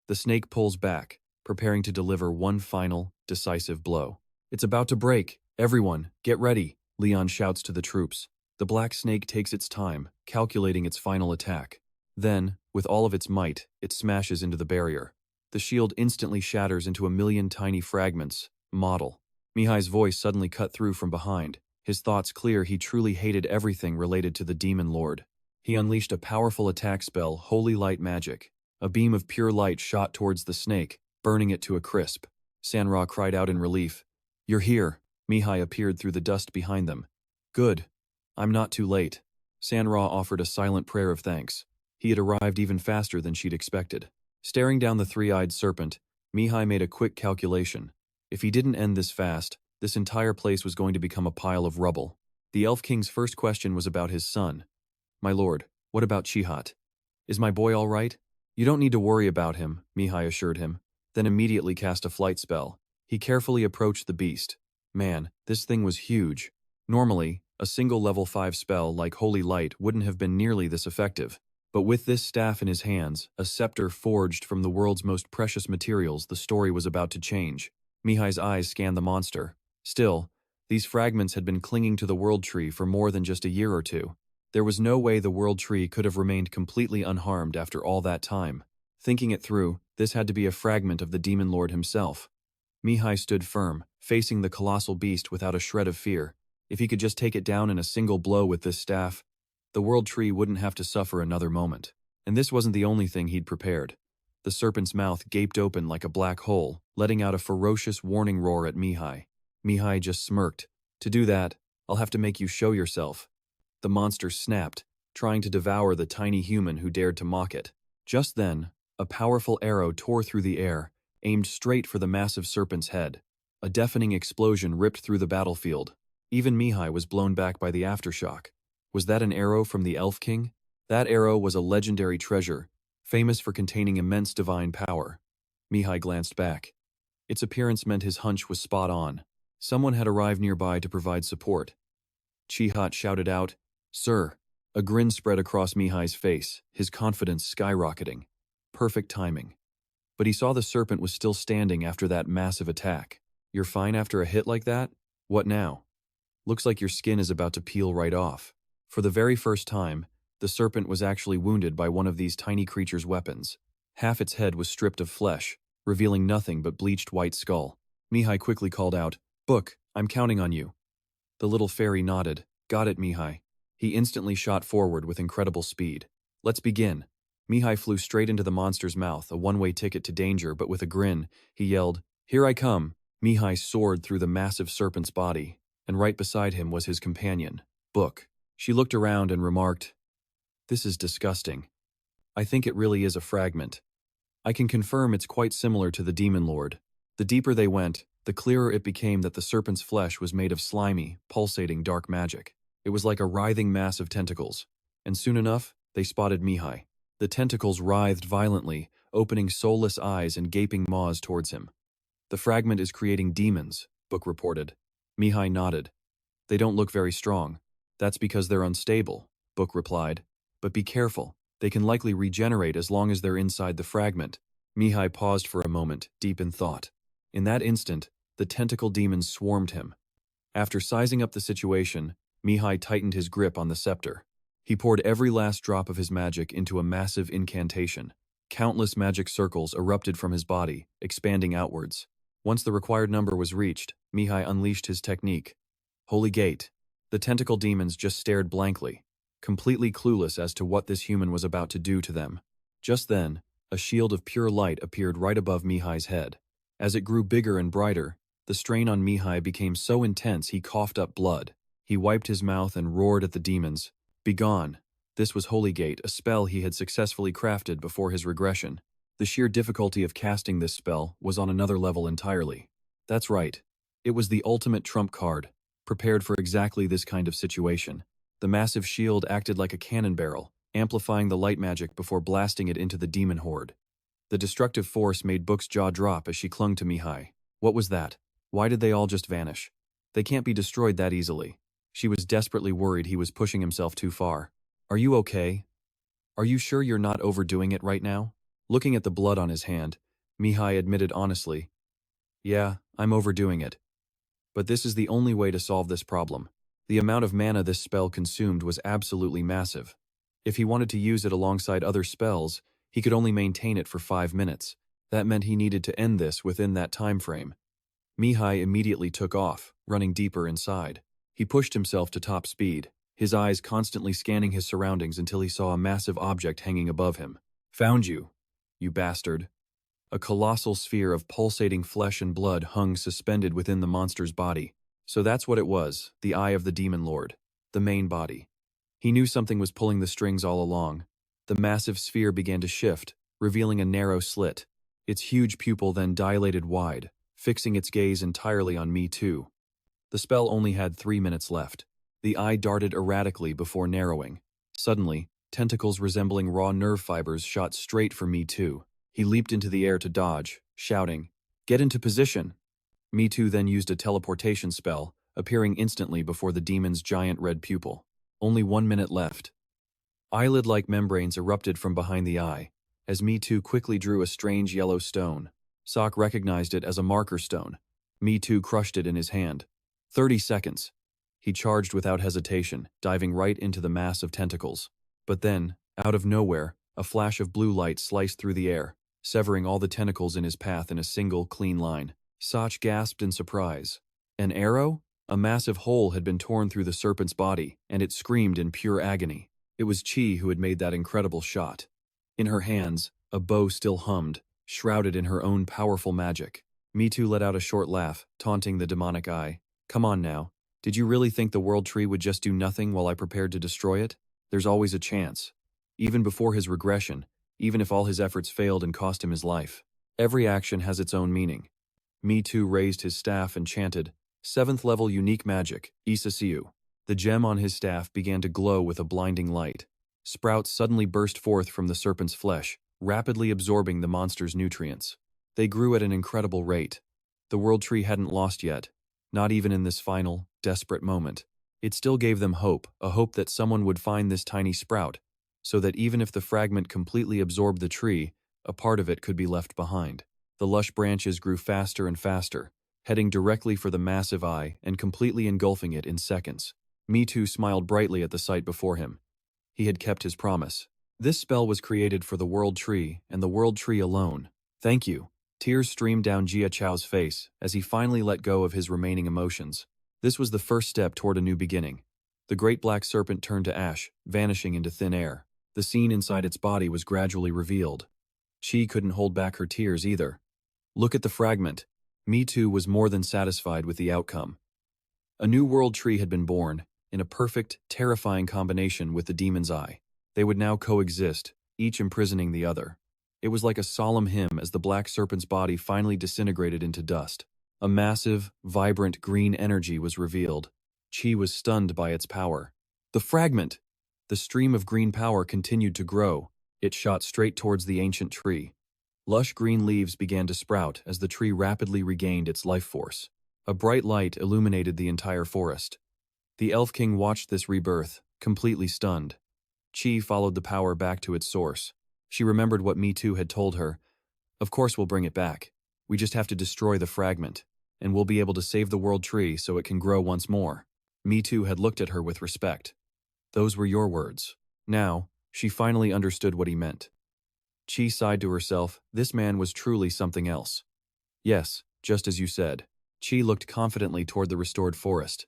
The snake pulls back, preparing to deliver one final, decisive blow. It's about to break. Everyone, get ready, Leon shouts to the troops. The black snake takes its time, calculating its final attack. Then, with all of its might, it smashes into the barrier. The shield instantly shatters into a million tiny fragments. Model. Mihai's voice suddenly cut through from behind. His thoughts clear. He truly hated everything related to the Demon Lord. He unleashed a powerful attack spell, Holy Light Magic. A beam of pure light shot towards the snake, burning it to a crisp. Sanra cried out in relief. "You're here." Mihai appeared through the dust behind them. "Good. I'm not too late." Sanra offered a silent prayer of thanks. He had arrived even faster than she'd expected. Staring down the three-eyed serpent, Mihai made a quick calculation. If he didn't end this fast, this entire place was going to become a pile of rubble. The Elf King's first question was about his son. "My lord, what about Chihat? Is my boy all right?" "You don't need to worry about him," Mihai assured him, then immediately cast a flight spell. He carefully approached the beast. Man, this thing was huge. Normally, a single level 5 spell like Holy Light wouldn't have been nearly this effective. But with this staff in his hands, a scepter forged from the world's most precious materials, the story was about to change. Mihai's eyes scanned the monster. Still, these fragments had been clinging to the World Tree for more than just a year or two. There was no way the World Tree could have remained completely unharmed after all that time. Thinking it through, this had to be a fragment of the Demon Lord himself. Mihai stood firm, facing the colossal beast without a shred of fear. If he could just take it down in a single blow with this staff, the World Tree wouldn't have to suffer another moment. And this wasn't the only thing he'd prepared. The serpent's mouth gaped open like a black hole, letting out a ferocious warning roar at Mihai. Mihai just smirked. "To do that, I'll have to make you show yourself." The monster snapped, trying to devour the tiny human who dared to mock it. Just then, a powerful arrow tore through the air, aimed straight for the massive serpent's head. A deafening explosion ripped through the battlefield. Even Mihai was blown back by the aftershock. Was that an arrow from the Elf King? That arrow was a legendary treasure, famous for containing immense divine power. Mihai glanced back. Its appearance meant his hunch was spot on. Someone had arrived nearby to provide support. Chihat shouted out, "Sir." A grin spread across Mihai's face, his confidence skyrocketing. Perfect timing. But he saw the serpent was still standing after that massive attack. "You're fine after a hit like that? What now?" "Looks like your skin is about to peel right off." For the very first time, the serpent was actually wounded by one of these tiny creatures' weapons. Half its head was stripped of flesh, revealing nothing but bleached white skull. Mihai quickly called out, "Book, I'm counting on you." The little fairy nodded. "Got it, Mihai." He instantly shot forward with incredible speed. "Let's begin." Mihai flew straight into the monster's mouth, a one-way ticket to danger, but with a grin, he yelled, "Here I come." Mihai soared through the massive serpent's body, and right beside him was his companion, Book. She looked around and remarked, "This is disgusting. I think it really is a fragment. I can confirm it's quite similar to the Demon Lord." The deeper they went, the clearer it became that the serpent's flesh was made of slimy, pulsating dark magic. It was like a writhing mass of tentacles, and soon enough, they spotted Mihai. The tentacles writhed violently, opening soulless eyes and gaping maws towards him. "The fragment is creating demons," Book reported. Mihai nodded. "They don't look very strong." "That's because they're unstable," Book replied. "But be careful, they can likely regenerate as long as they're inside the fragment." Mihai paused for a moment, deep in thought. In that instant, the tentacle demons swarmed him. After sizing up the situation, Mihai tightened his grip on the scepter. He poured every last drop of his magic into a massive incantation. Countless magic circles erupted from his body, expanding outwards. Once the required number was reached, Mihai unleashed his technique. Holy Gate. The tentacle demons just stared blankly, completely clueless as to what this human was about to do to them. Just then, a shield of pure light appeared right above Mihai's head. As it grew bigger and brighter, the strain on Mihai became so intense he coughed up blood. He wiped his mouth and roared at the demons. "Begone." This was Holy Gate, a spell he had successfully crafted before his regression. The sheer difficulty of casting this spell was on another level entirely. That's right. It was the ultimate trump card, prepared for exactly this kind of situation. The massive shield acted like a cannon barrel, amplifying the light magic before blasting it into the demon horde. The destructive force made Book's jaw drop as she clung to Mihai. What was that? Why did they all just vanish? They can't be destroyed that easily. She was desperately worried he was pushing himself too far. "Are you okay? Are you sure you're not overdoing it right now?" Looking at the blood on his hand, Mihai admitted honestly, "Yeah, I'm overdoing it. But this is the only way to solve this problem." The amount of mana this spell consumed was absolutely massive. If he wanted to use it alongside other spells, he could only maintain it for 5 minutes. That meant he needed to end this within that time frame. Mihai immediately took off, running deeper inside. He pushed himself to top speed, his eyes constantly scanning his surroundings until he saw a massive object hanging above him. "Found you." you bastard. A colossal sphere of pulsating flesh and blood hung suspended within the monster's body. So that's what it was, the eye of the demon lord. The main body. He knew something was pulling the strings all along. The massive sphere began to shift, revealing a narrow slit. Its huge pupil then dilated wide, fixing its gaze entirely on me too. The spell only had 3 minutes left. The eye darted erratically before narrowing. Suddenly, tentacles resembling raw nerve fibers shot straight for me too. He leaped into the air to dodge, shouting, "Get into position!" Me too then used a teleportation spell, appearing instantly before the demon's giant red pupil. Only 1 minute left. Eyelid-like membranes erupted from behind the eye, as Me Too quickly drew a strange yellow stone. Sok recognized it as a marker stone. Me Too crushed it in his hand. 30 seconds. He charged without hesitation, diving right into the mass of tentacles. But then, out of nowhere, a flash of blue light sliced through the air, severing all the tentacles in his path in a single, clean line. Sok gasped in surprise. An arrow? A massive hole had been torn through the serpent's body, and it screamed in pure agony. It was Chi who had made that incredible shot. In her hands, a bow still hummed, shrouded in her own powerful magic. Me Too let out a short laugh, taunting the demonic eye. "Come on now. Did you really think the World Tree would just do nothing while I prepared to destroy it? There's always a chance. Even before his regression, even if all his efforts failed and cost him his life. Every action has its own meaning." Me Too raised his staff and chanted, "7th level unique magic, Isasiu." The gem on his staff began to glow with a blinding light. Sprouts suddenly burst forth from the serpent's flesh, rapidly absorbing the monster's nutrients. They grew at an incredible rate. The World Tree hadn't lost yet, not even in this final, desperate moment. It still gave them hope, a hope that someone would find this tiny sprout, so that even if the fragment completely absorbed the tree, a part of it could be left behind. The lush branches grew faster and faster, heading directly for the massive eye and completely engulfing it in seconds. Me Too smiled brightly at the sight before him. He had kept his promise. This spell was created for the World Tree and the World Tree alone. "Thank you." Tears streamed down Jia Chao's face as he finally let go of his remaining emotions. This was the first step toward a new beginning. The great black serpent turned to ash, vanishing into thin air. The scene inside its body was gradually revealed. Chi couldn't hold back her tears either. Look at the fragment. Me Too was more than satisfied with the outcome. A new World Tree had been born, in a perfect, terrifying combination with the demon's eye. They would now coexist, each imprisoning the other. It was like a solemn hymn as the black serpent's body finally disintegrated into dust. A massive, vibrant green energy was revealed. Chi was stunned by its power. The fragment! The stream of green power continued to grow. It shot straight towards the ancient tree. Lush green leaves began to sprout as the tree rapidly regained its life force. A bright light illuminated the entire forest. The Elf King watched this rebirth, completely stunned. Chi followed the power back to its source. She remembered what Me Too had told her. "Of course we'll bring it back. We just have to destroy the fragment, and we'll be able to save the World Tree so it can grow once more." Me Too had looked at her with respect. "Those were your words." Now, she finally understood what he meant. Chi sighed to herself. This man was truly something else. "Yes, just as you said." Chi looked confidently toward the restored forest.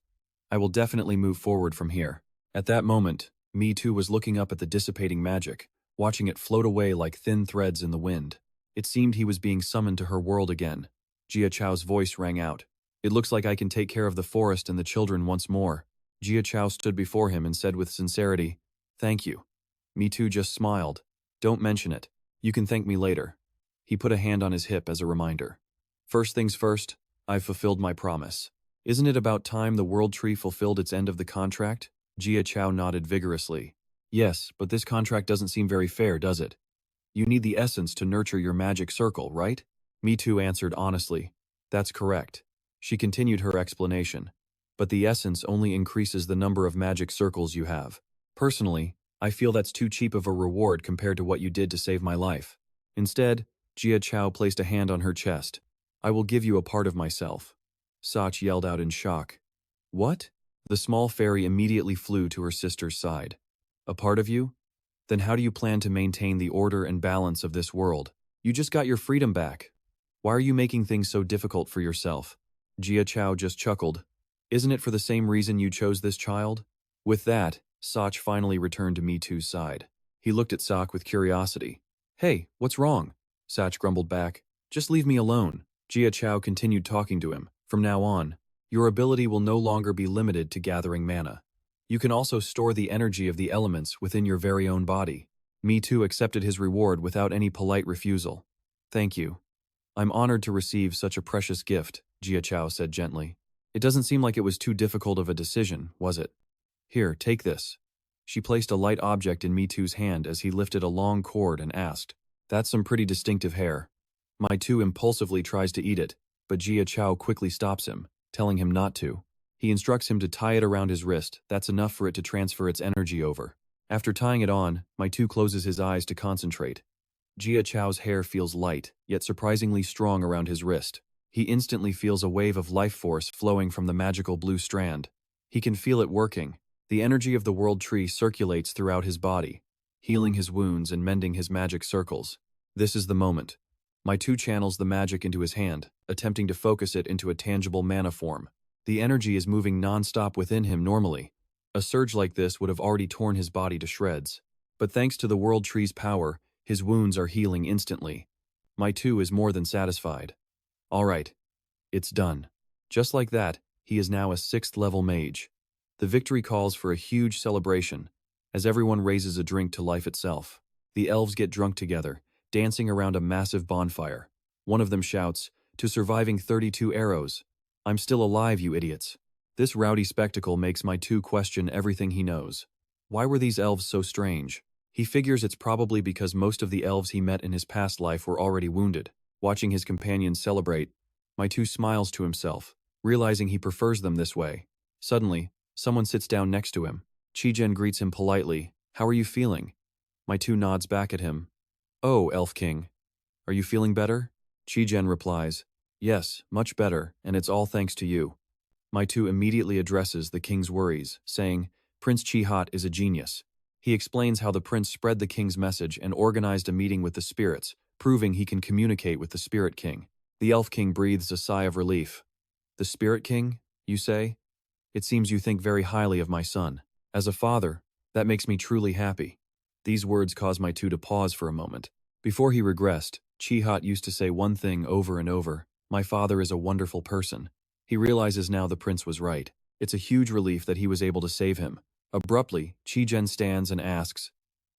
"I will definitely move forward from here." At that moment, Me Too was looking up at the dissipating magic, watching it float away like thin threads in the wind. It seemed he was being summoned to her world again. Jia Chao's voice rang out. "It looks like I can take care of the forest and the children once more." Jia Chao stood before him and said with sincerity, "Thank you." Me Too just smiled. "Don't mention it. You can thank me later." He put a hand on his hip as a reminder. "First things first, I've fulfilled my promise. Isn't it about time the World Tree fulfilled its end of the contract?" Jia Chao nodded vigorously. "Yes, but this contract doesn't seem very fair, does it? You need the essence to nurture your magic circle, right?" Me Too answered honestly. "That's correct." She continued her explanation. "But the essence only increases the number of magic circles you have. Personally, I feel that's too cheap of a reward compared to what you did to save my life. Instead," Jia Chao placed a hand on her chest, "I will give you a part of myself." Sach yelled out in shock. "What?" The small fairy immediately flew to her sister's side. "A part of you? Then how do you plan to maintain the order and balance of this world? You just got your freedom back. Why are you making things so difficult for yourself?" Jia Chao just chuckled. "Isn't it for the same reason you chose this child?" With that, Sach finally returned to Me Too's side. He looked at Sok with curiosity. "Hey, what's wrong?" Satch grumbled back. Just leave me alone. Jia Chao continued talking to him. From now on, your ability will no longer be limited to gathering mana. You can also store the energy of the elements within your very own body. Me too accepted his reward without any polite refusal. Thank you. I'm honored to receive such a precious gift, Jia Chao said gently. It doesn't seem like it was too difficult of a decision, was it? Here, take this. She placed a light object in Me Too's hand as he lifted a long cord and asked, That's some pretty distinctive hair. My Too impulsively tries to eat it, but Jia Chao quickly stops him, telling him not to. He instructs him to tie it around his wrist. That's enough for it to transfer its energy over. After tying it on, My Too closes his eyes to concentrate. Jia Chao's hair feels light, yet surprisingly strong around his wrist. He instantly feels a wave of life force flowing from the magical blue strand. He can feel it working. The energy of the world tree circulates throughout his body, healing his wounds and mending his magic circles. This is the moment. My Too channels the magic into his hand, attempting to focus it into a tangible mana form. The energy is moving non-stop within him normally. A surge like this would have already torn his body to shreds. But thanks to the world tree's power, his wounds are healing instantly. My Too is more than satisfied. All right. It's done. Just like that, he is now a 6th level mage. The victory calls for a huge celebration, as everyone raises a drink to life itself. The elves get drunk together, dancing around a massive bonfire. One of them shouts, To surviving 32 arrows. I'm still alive, you idiots. This rowdy spectacle makes My Too question everything he knows. Why were these elves so strange? He figures it's probably because most of the elves he met in his past life were already wounded. Watching his companions celebrate, My Too smiles to himself, realizing he prefers them this way. Suddenly, someone sits down next to him. Chi-Gen greets him politely. How are you feeling? My Too nods back at him. Oh, Elf King. Are you feeling better? Chi-Gen replies. Yes, much better, and it's all thanks to you. My Too immediately addresses the king's worries, saying, Prince Chi-Hat is a genius. He explains how the prince spread the king's message and organized a meeting with the spirits, proving he can communicate with the Spirit King. The Elf King breathes a sigh of relief. The Spirit King, you say? It seems you think very highly of my son. As a father, that makes me truly happy. These words cause My Too to pause for a moment. Before he regressed, Chi-Hat used to say one thing over and over, My father is a wonderful person. He realizes now the prince was right. It's a huge relief that he was able to save him. Abruptly, Chi-Gen stands and asks,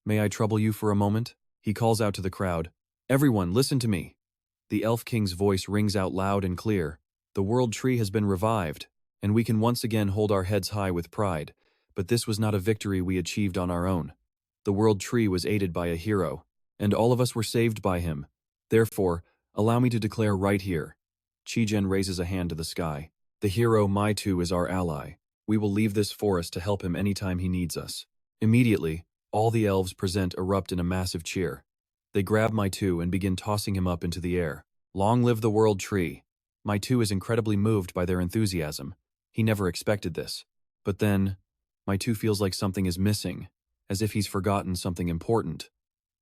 May I trouble you for a moment? He calls out to the crowd, Everyone, listen to me. The Elf King's voice rings out loud and clear. The world tree has been revived, and we can once again hold our heads high with pride. But this was not a victory we achieved on our own. The world tree was aided by a hero, and all of us were saved by him. Therefore, allow me to declare right here. Chi-Gen raises a hand to the sky. The hero My Too is our ally. We will leave this forest to help him anytime he needs us. Immediately, all the elves present erupt in a massive cheer. They grab My Too and begin tossing him up into the air. Long live the world tree! My Too is incredibly moved by their enthusiasm. He never expected this. But then, My Too feels like something is missing, as if he's forgotten something important.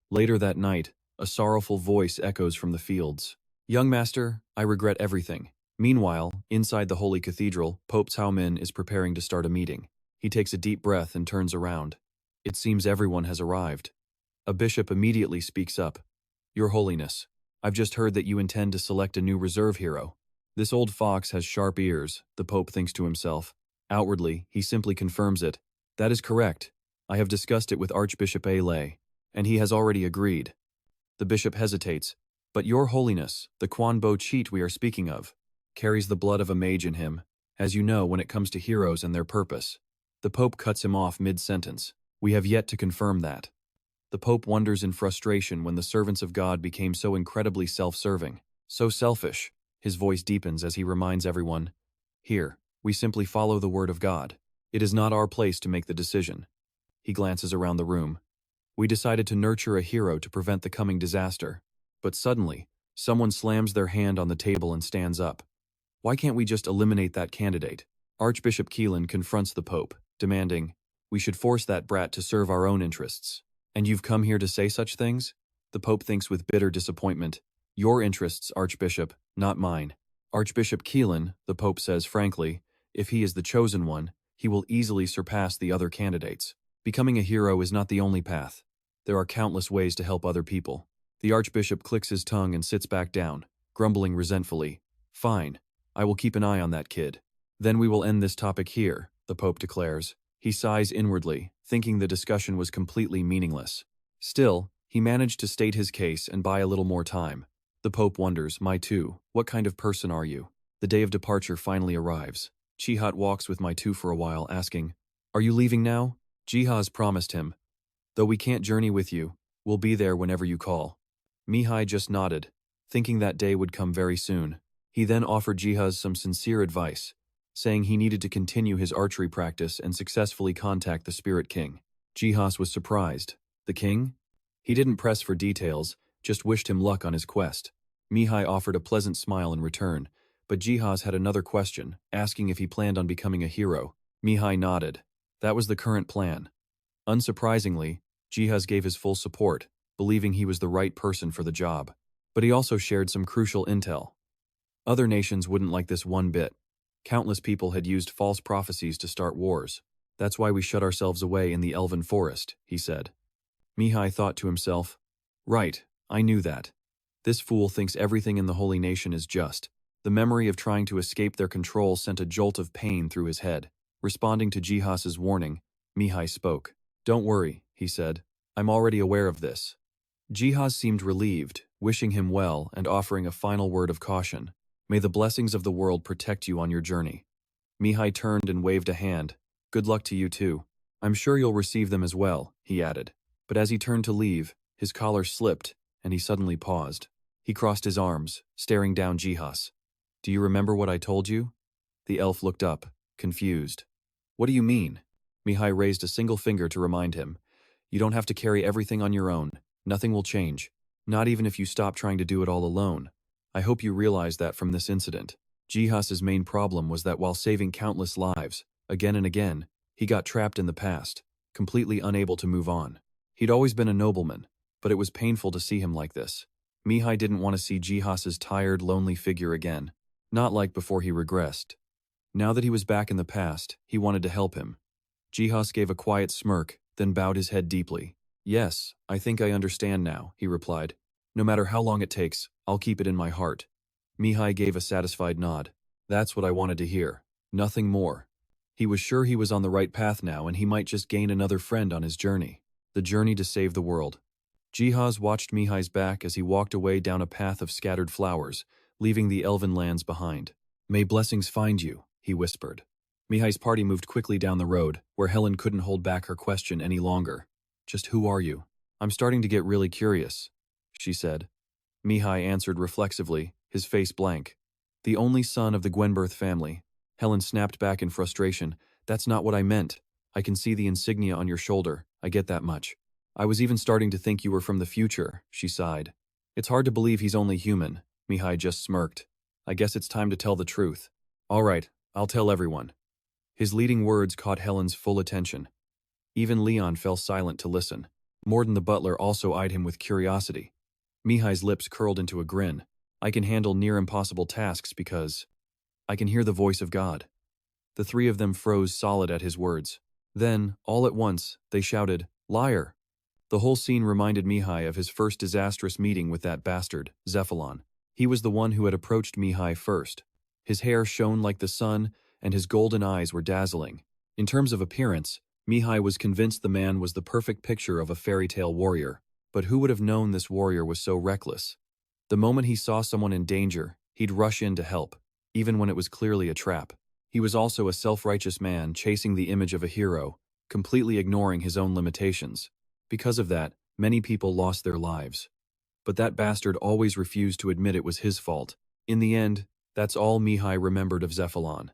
Later that night, a sorrowful voice echoes from the fields. Young master, I regret everything. Meanwhile, inside the holy cathedral, Pope Cao Min is preparing to start a meeting. He takes a deep breath and turns around. It seems everyone has arrived. A bishop immediately speaks up. Your Holiness, I've just heard that you intend to select a new reserve hero. This old fox has sharp ears, the Pope thinks to himself. Outwardly, he simply confirms it. That is correct. I have discussed it with Archbishop A. Lei, and he has already agreed. The bishop hesitates. But Your Holiness, the Quan Bo cheat we are speaking of, carries the blood of a mage in him, as you know when it comes to heroes and their purpose. The Pope cuts him off mid-sentence. We have yet to confirm that. The Pope wonders in frustration when the servants of God became so incredibly self-serving, so selfish. His voice deepens as he reminds everyone, Here, we simply follow the word of God. It is not our place to make the decision. He glances around the room. We decided to nurture a hero to prevent the coming disaster. But suddenly, someone slams their hand on the table and stands up. Why can't we just eliminate that candidate? Archbishop Keelan confronts the Pope, demanding, We should force that brat to serve our own interests. And you've come here to say such things? The Pope thinks with bitter disappointment. Your interests, Archbishop, not mine. Archbishop Keelan, the Pope says frankly, if he is the chosen one, he will easily surpass the other candidates. Becoming a hero is not the only path. There are countless ways to help other people. The archbishop clicks his tongue and sits back down, grumbling resentfully. Fine, I will keep an eye on that kid. Then we will end this topic here, the Pope declares. He sighs inwardly, thinking the discussion was completely meaningless. Still, he managed to state his case and buy a little more time. The Pope wonders, my two, what kind of person are you? The day of departure finally arrives. Chihat walks with my two for a while, asking, are you leaving now? Jihaz promised him, though we can't journey with you, we'll be there whenever you call. Mihai just nodded, thinking that day would come very soon. He then offered Jihaz some sincere advice, saying he needed to continue his archery practice and successfully contact the Spirit King. Jihaz was surprised. The king? He didn't press for details, just wished him luck on his quest. Mihai offered a pleasant smile in return, but Jihaz had another question, asking if he planned on becoming a hero. Mihai nodded. That was the current plan. Unsurprisingly, Jihaz gave his full support, believing he was the right person for the job. But he also shared some crucial intel. Other nations wouldn't like this one bit. Countless people had used false prophecies to start wars. That's why we shut ourselves away in the elven forest, he said. Mihai thought to himself, right, I knew that. This fool thinks everything in the holy nation is just. The memory of trying to escape their control sent a jolt of pain through his head. Responding to Jihaz's warning, Mihai spoke. Don't worry, he said. I'm already aware of this. Jihaz seemed relieved, wishing him well and offering a final word of caution. May the blessings of the world protect you on your journey. Mihai turned and waved a hand. Good luck to you too. I'm sure you'll receive them as well, he added. But as he turned to leave, his collar slipped, and he suddenly paused. He crossed his arms, staring down Jihaz. Do you remember what I told you? The elf looked up, confused. What do you mean? Mihai raised a single finger to remind him. You don't have to carry everything on your own. Nothing will change. Not even if you stop trying to do it all alone. I hope you realize that from this incident. Jihaz's main problem was that while saving countless lives, again and again, he got trapped in the past, completely unable to move on. He'd always been a nobleman, but it was painful to see him like this. Mihai didn't want to see Jihaz's tired, lonely figure again. Not like before he regressed. Now that he was back in the past, he wanted to help him. Jihaz gave a quiet smirk, then bowed his head deeply. Yes, I think I understand now, he replied. No matter how long it takes, I'll keep it in my heart. Mihai gave a satisfied nod. That's what I wanted to hear. Nothing more. He was sure he was on the right path now and he might just gain another friend on his journey. The journey to save the world. Jihaz watched Mihai's back as he walked away down a path of scattered flowers, leaving the elven lands behind. May blessings find you, he whispered. Mihai's party moved quickly down the road, where Helen couldn't hold back her question any longer. Just who are you? I'm starting to get really curious, she said. Mihai answered reflexively, his face blank. The only son of the Gwenberth family. Helen snapped back in frustration. That's not what I meant. I can see the insignia on your shoulder, I get that much. I was even starting to think you were from the future, she sighed. It's hard to believe he's only human, Mihai just smirked. I guess it's time to tell the truth. All right, I'll tell everyone. His leading words caught Helen's full attention. Even Leon fell silent to listen. Morden the butler also eyed him with curiosity. Mihai's lips curled into a grin. I can handle near impossible tasks because I can hear the voice of God. The three of them froze solid at his words. Then, all at once, they shouted, Liar! The whole scene reminded Mihai of his first disastrous meeting with that bastard, Zephalon. He was the one who had approached Mihai first. His hair shone like the sun, and his golden eyes were dazzling. In terms of appearance, Mihai was convinced the man was the perfect picture of a fairy tale warrior. But who would have known this warrior was so reckless? The moment he saw someone in danger, he'd rush in to help, even when it was clearly a trap. He was also a self-righteous man chasing the image of a hero, completely ignoring his own limitations. Because of that, many people lost their lives. But that bastard always refused to admit it was his fault. In the end, that's all Mihai remembered of Zephalon.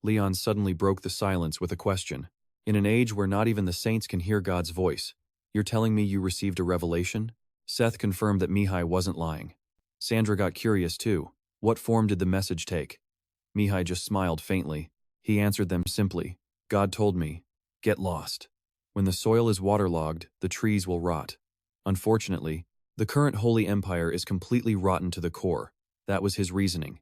Leon suddenly broke the silence with a question. In an age where not even the saints can hear God's voice, you're telling me you received a revelation? Seth confirmed that Mihai wasn't lying. Sandra got curious too. What form did the message take? Mihai just smiled faintly. He answered them simply. God told me, get lost. When the soil is waterlogged, the trees will rot. Unfortunately, the current Holy Empire is completely rotten to the core. That was his reasoning.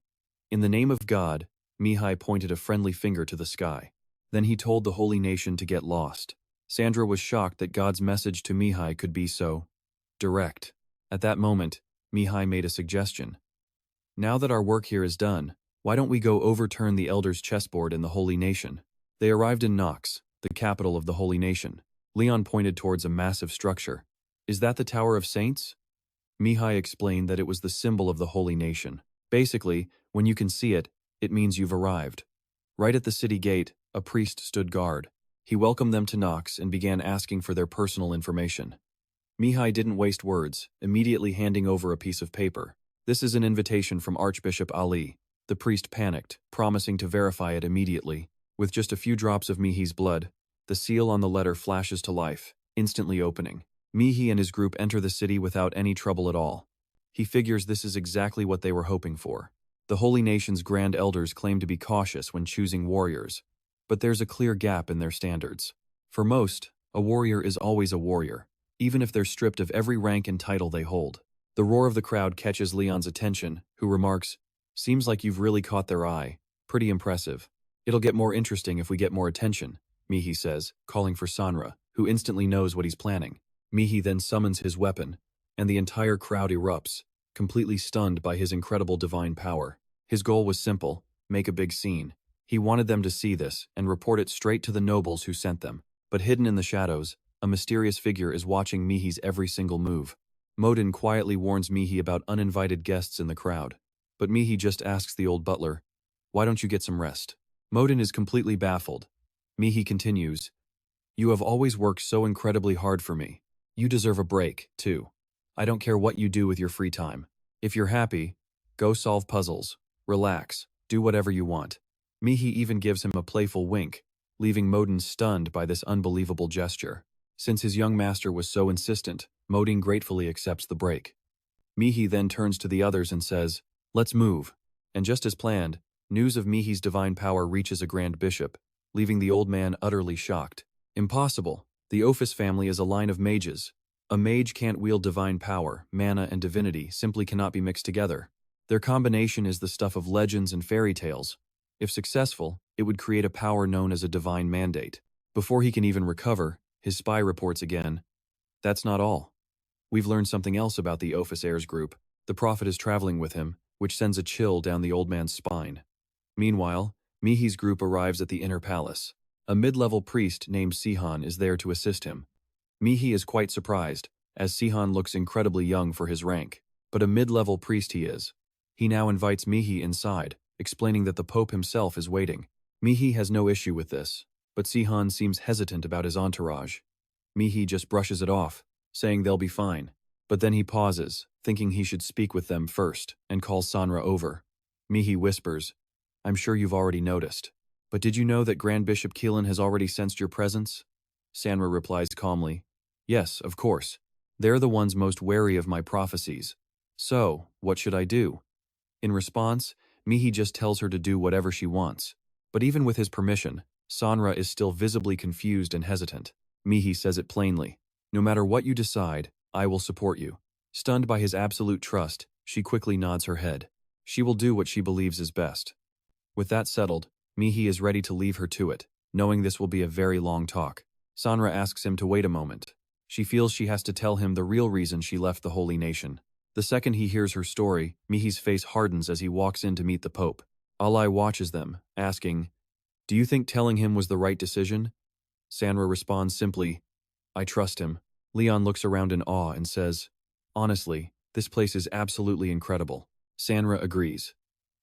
In the name of God, Mihai pointed a friendly finger to the sky. Then he told the holy nation to get lost. Sandra was shocked that God's message to Mihai could be so direct. At that moment, Mihai made a suggestion. Now that our work here is done, why don't we go overturn the elders' chessboard in the Holy Nation? They arrived in Nox, the capital of the Holy Nation. Leon pointed towards a massive structure. Is that the Tower of Saints? Mihai explained that it was the symbol of the Holy Nation. Basically, when you can see it, it means you've arrived. Right at the city gate, a priest stood guard. He welcomed them to Nox and began asking for their personal information. Mihai didn't waste words, immediately handing over a piece of paper. This is an invitation from Archbishop Ali. The priest panicked, promising to verify it immediately. With just a few drops of Mihai's blood, the seal on the letter flashes to life, instantly opening. Mihai and his group enter the city without any trouble at all. He figures this is exactly what they were hoping for. The Holy Nation's Grand Elders claim to be cautious when choosing warriors, but there's a clear gap in their standards. For most, a warrior is always a warrior, even if they're stripped of every rank and title they hold. The roar of the crowd catches Leon's attention, who remarks, "Seems like you've really caught their eye. Pretty impressive. It'll get more interesting if we get more attention," Mihai says, calling for Sanra, who instantly knows what he's planning. Mihai then summons his weapon, and the entire crowd erupts, completely stunned by his incredible divine power. His goal was simple: make a big scene. He wanted them to see this and report it straight to the nobles who sent them. But hidden in the shadows, a mysterious figure is watching Mihai's every single move. Modin quietly warns Mihai about uninvited guests in the crowd. But Mihai just asks the old butler, "Why don't you get some rest?" Modin is completely baffled. Mihai continues, "You have always worked so incredibly hard for me. You deserve a break, too. I don't care what you do with your free time. If you're happy, go solve puzzles, relax, do whatever you want." Mihai even gives him a playful wink, leaving Modin stunned by this unbelievable gesture. Since his young master was so insistent, Modin gratefully accepts the break. Mihai then turns to the others and says, "Let's move." And just as planned, news of Mihai's divine power reaches a Grand Bishop, leaving the old man utterly shocked. Impossible. The Ophis family is a line of mages. A mage can't wield divine power, mana and divinity simply cannot be mixed together. Their combination is the stuff of legends and fairy tales. If successful, it would create a power known as a divine mandate. Before he can even recover, his spy reports again. That's not all. We've learned something else about the Ophis heirs group. The prophet is traveling with him, which sends a chill down the old man's spine. Meanwhile, Mihai's group arrives at the inner palace. A mid-level priest named Sihan is there to assist him. Mihai is quite surprised, as Sihan looks incredibly young for his rank. But a mid-level priest he is. He now invites Mihai inside, explaining that the Pope himself is waiting. Mihai has no issue with this, but Sihan seems hesitant about his entourage. Mihai just brushes it off, saying they'll be fine. But then he pauses, thinking he should speak with them first, and calls Sanra over. Mihai whispers, "I'm sure you've already noticed. But did you know that Grand Bishop Keelan has already sensed your presence?" Sanra replies calmly, "Yes, of course. They're the ones most wary of my prophecies. So, what should I do?" In response, Mihai just tells her to do whatever she wants. But even with his permission, Sanra is still visibly confused and hesitant. Mihai says it plainly, "No matter what you decide, I will support you." Stunned by his absolute trust, she quickly nods her head. She will do what she believes is best. With that settled, Mihai is ready to leave her to it, knowing this will be a very long talk. Sanra asks him to wait a moment. She feels she has to tell him the real reason she left the Holy Nation. The second he hears her story, Mihai's face hardens as he walks in to meet the Pope. Ali watches them, asking, "Do you think telling him was the right decision?" Sanra responds simply, "I trust him." Leon looks around in awe and says, "Honestly, this place is absolutely incredible." Sanra agrees.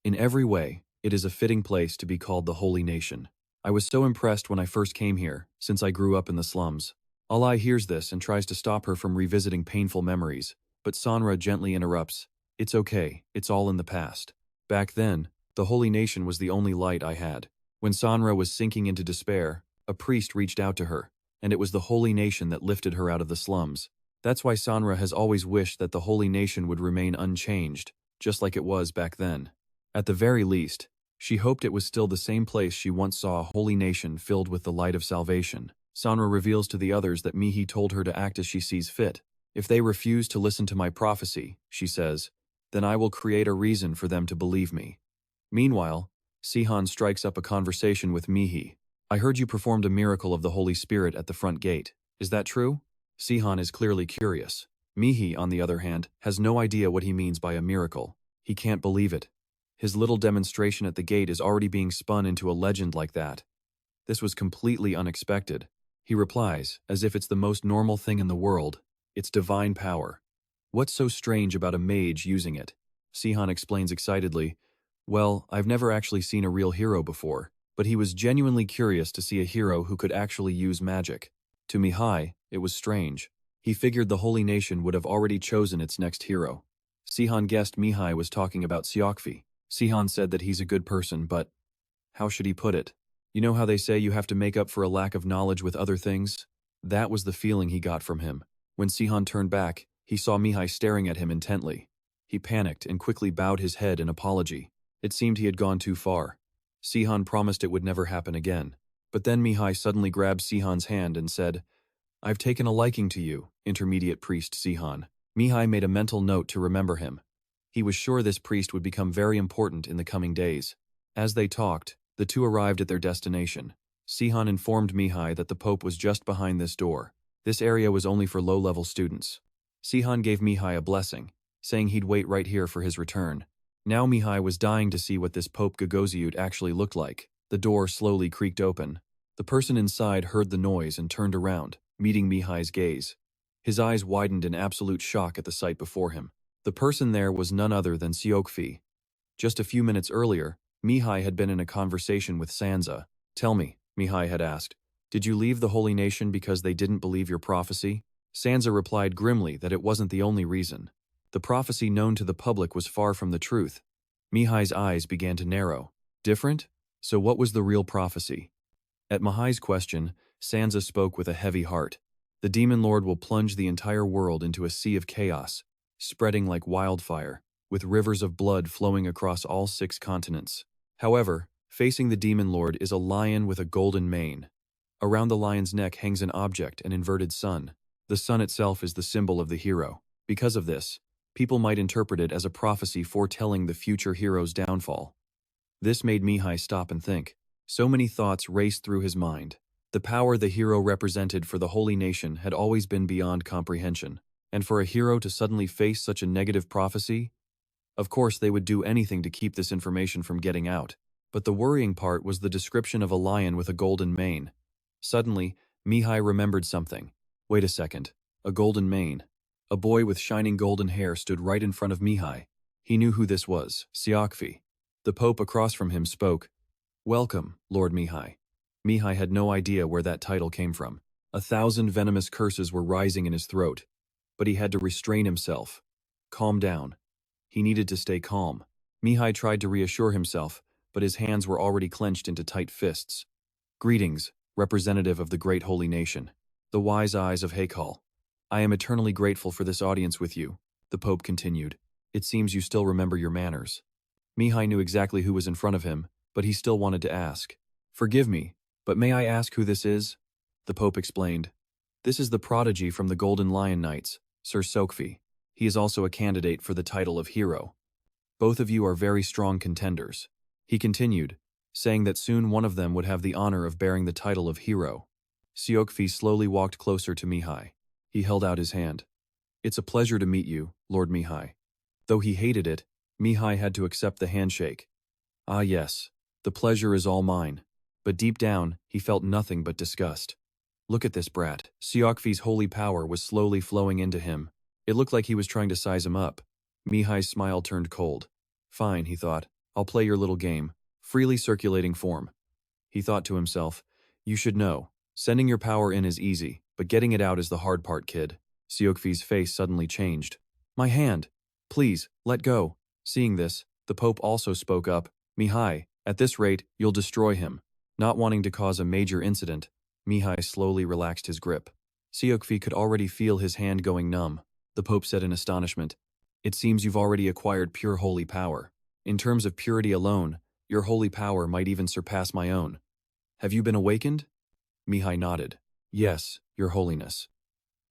"In every way, it is a fitting place to be called the Holy Nation. I was so impressed when I first came here, since I grew up in the slums." Ali hears this and tries to stop her from revisiting painful memories, but Sanra gently interrupts, "It's okay, it's all in the past. Back then, the Holy Nation was the only light I had." When Sanra was sinking into despair, a priest reached out to her, and it was the Holy Nation that lifted her out of the slums. That's why Sanra has always wished that the Holy Nation would remain unchanged, just like it was back then. At the very least, she hoped it was still the same place she once saw a holy nation filled with the light of salvation. Sanra reveals to the others that Mihai told her to act as she sees fit. "If they refuse to listen to my prophecy," she says, "then I will create a reason for them to believe me." Meanwhile, Sihan strikes up a conversation with Mihai. "I heard you performed a miracle of the Holy Spirit at the front gate. Is that true?" Sihan is clearly curious. Mihi, on the other hand, has no idea what he means by a miracle. He can't believe it. His little demonstration at the gate is already being spun into a legend like that. This was completely unexpected. He replies, as if it's the most normal thing in the world. It's divine power. What's so strange about a mage using it? Sihan explains excitedly. Well, I've never actually seen a real hero before, but he was genuinely curious to see a hero who could actually use magic. To Mihai, it was strange. He figured the Holy Nation would have already chosen its next hero. Sihan guessed Mihai was talking about Siokfi. Sihan said that he's a good person, but how should he put it? You know how they say you have to make up for a lack of knowledge with other things? That was the feeling he got from him. When Sihan turned back, he saw Mihai staring at him intently. He panicked and quickly bowed his head in apology. It seemed he had gone too far. Sihan promised it would never happen again. But then Mihai suddenly grabbed Sihan's hand and said, I've taken a liking to you, intermediate priest Sihan. Mihai made a mental note to remember him. He was sure this priest would become very important in the coming days. As they talked, the two arrived at their destination. Sihan informed Mihai that the Pope was just behind this door. This area was only for low-level students. Sihan gave Mihai a blessing, saying he'd wait right here for his return. Now Mihai was dying to see what this Pope Gagosiut actually looked like. The door slowly creaked open. The person inside heard the noise and turned around, meeting Mihai's gaze. His eyes widened in absolute shock at the sight before him. The person there was none other than Siokfi. Just a few minutes earlier, Mihai had been in a conversation with Sansa. Tell me, Mihai had asked, did you leave the Holy Nation because they didn't believe your prophecy? Sansa replied grimly that it wasn't the only reason. The prophecy known to the public was far from the truth. Mihai's eyes began to narrow. Different? So what was the real prophecy? At Mihai's question, Sansa spoke with a heavy heart. The Demon Lord will plunge the entire world into a sea of chaos, spreading like wildfire, with rivers of blood flowing across all 6 continents. However, facing the Demon Lord is a lion with a golden mane. Around the lion's neck hangs an object, an inverted sun. The sun itself is the symbol of the hero. Because of this, people might interpret it as a prophecy foretelling the future hero's downfall. This made Mihai stop and think. So many thoughts raced through his mind. The power the hero represented for the Holy Nation had always been beyond comprehension. And for a hero to suddenly face such a negative prophecy? Of course, they would do anything to keep this information from getting out. But the worrying part was the description of a lion with a golden mane. Suddenly, Mihai remembered something. Wait a second. A golden mane. A boy with shining golden hair stood right in front of Mihai. He knew who this was, Siokfi. The Pope across from him spoke. Welcome, Lord Mihai. Mihai had no idea where that title came from. 1,000 venomous curses were rising in his throat. But he had to restrain himself. Calm down. He needed to stay calm. Mihai tried to reassure himself, but his hands were already clenched into tight fists. Greetings, representative of the great holy nation. The wise eyes of Haikal. I am eternally grateful for this audience with you, the Pope continued. It seems you still remember your manners. Mihai knew exactly who was in front of him, but he still wanted to ask. Forgive me, but may I ask who this is? The Pope explained. This is the prodigy from the Golden Lion Knights, Sir Sokfi. He is also a candidate for the title of hero. Both of you are very strong contenders. He continued, saying that soon one of them would have the honor of bearing the title of hero. Siokfi slowly walked closer to Mihai. He held out his hand. It's a pleasure to meet you, Lord Mihai. Though he hated it, Mihai had to accept the handshake. Ah yes, the pleasure is all mine. But deep down, he felt nothing but disgust. Look at this brat. Siokfi's holy power was slowly flowing into him. It looked like he was trying to size him up. Mihai's smile turned cold. Fine, he thought. I'll play your little game. Freely circulating form. He thought to himself, you should know. Sending your power in is easy, but getting it out is the hard part, kid. Siokfi's face suddenly changed. My hand. Please, let go. Seeing this, the Pope also spoke up. Mihai, at this rate, you'll destroy him. Not wanting to cause a major incident, Mihai slowly relaxed his grip. Siokfi could already feel his hand going numb. The Pope said in astonishment, It seems you've already acquired pure holy power. In terms of purity alone, your holy power might even surpass my own. Have you been awakened? Mihai nodded. Yes, your holiness.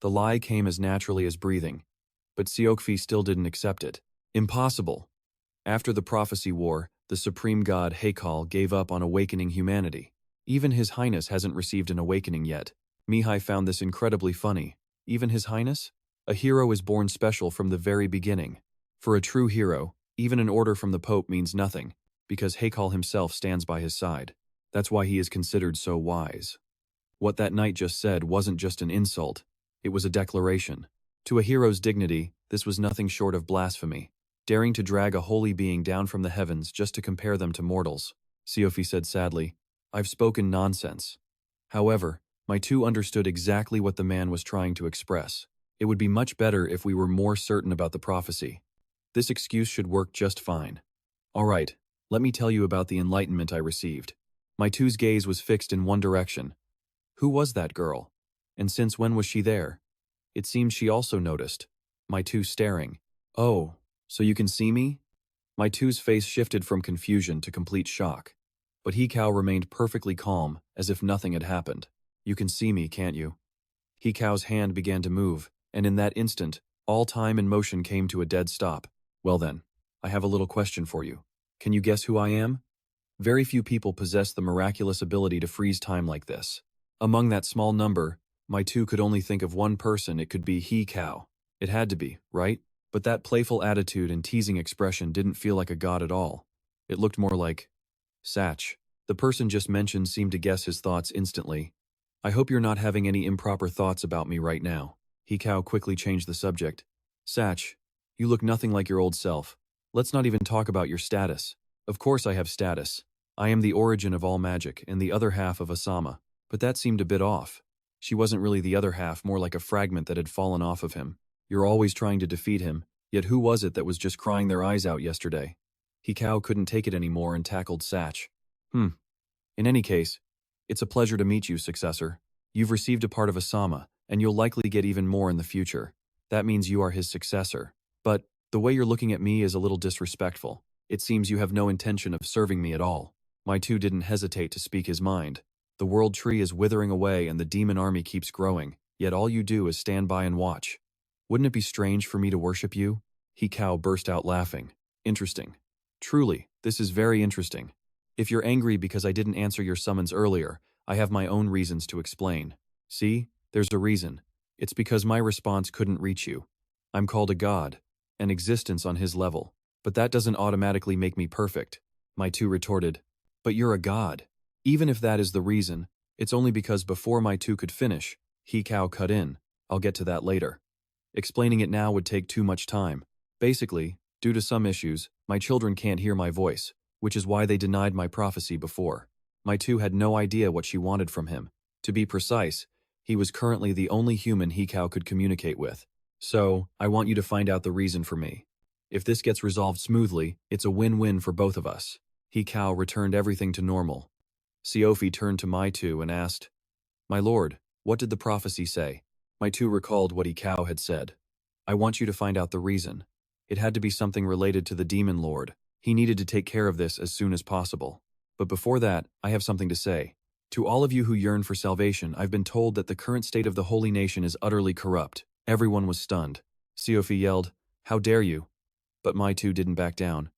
The lie came as naturally as breathing. But Siokfi still didn't accept it. Impossible. After the prophecy war, the supreme god Haikal gave up on awakening humanity. Even His Highness hasn't received an awakening yet. Mihai found this incredibly funny. Even His Highness? A hero is born special from the very beginning. For a true hero, even an order from the Pope means nothing, because Haikal himself stands by his side. That's why he is considered so wise. What that knight just said wasn't just an insult, it was a declaration. To a hero's dignity, this was nothing short of blasphemy. Daring to drag a holy being down from the heavens just to compare them to mortals. Siofi said sadly, I've spoken nonsense. However, my two understood exactly what the man was trying to express. It would be much better if we were more certain about the prophecy. This excuse should work just fine. All right, let me tell you about the enlightenment I received. My two's gaze was fixed in one direction. Who was that girl? And since when was she there? It seemed she also noticed. My two staring. Oh, so you can see me? My two's face shifted from confusion to complete shock. But Hikau remained perfectly calm, as if nothing had happened. You can see me, can't you? Hikau's hand began to move, and in that instant, all time and motion came to a dead stop. Well then, I have a little question for you. Can you guess who I am? Very few people possess the miraculous ability to freeze time like this. Among that small number, my two could only think of one person. It could be Hikau. It had to be, right? But that playful attitude and teasing expression didn't feel like a god at all. It looked more like Satch. The person just mentioned seemed to guess his thoughts instantly. I hope you're not having any improper thoughts about me right now. Hikau quickly changed the subject. Satch, you look nothing like your old self. Let's not even talk about your status. Of course I have status. I am the origin of all magic and the other half of Asama. But that seemed a bit off. She wasn't really the other half, more like a fragment that had fallen off of him. You're always trying to defeat him, yet who was it that was just crying their eyes out yesterday? Hikau couldn't take it anymore and tackled Satch. In any case, it's a pleasure to meet you, successor. You've received a part of Asama, and you'll likely get even more in the future. That means you are his successor. But the way you're looking at me is a little disrespectful. It seems you have no intention of serving me at all. My two didn't hesitate to speak his mind. The world tree is withering away and the demon army keeps growing, yet all you do is stand by and watch. Wouldn't it be strange for me to worship you? Hikau burst out laughing. Interesting. Truly, this is very interesting. If you're angry because I didn't answer your summons earlier, I have my own reasons to explain. See, there's a reason. It's because my response couldn't reach you. I'm called a god, an existence on his level. But that doesn't automatically make me perfect. My two retorted. But you're a god. Even if that is the reason, it's only because before my two could finish, Hikau cut in. I'll get to that later. Explaining it now would take too much time. Basically, due to some issues, my children can't hear my voice, which is why they denied my prophecy before. My two had no idea what she wanted from him. To be precise, he was currently the only human Hikau could communicate with. So, I want you to find out the reason for me. If this gets resolved smoothly, it's a win-win for both of us. Hikau returned everything to normal. Siofi turned to my two and asked, My lord, what did the prophecy say? My two recalled what Hikau had said. I want you to find out the reason. It had to be something related to the demon lord. He needed to take care of this as soon as possible. But before that, I have something to say. To all of you who yearn for salvation, I've been told that the current state of the holy nation is utterly corrupt. Everyone was stunned. Siofi yelled, How dare you? But my two didn't back down.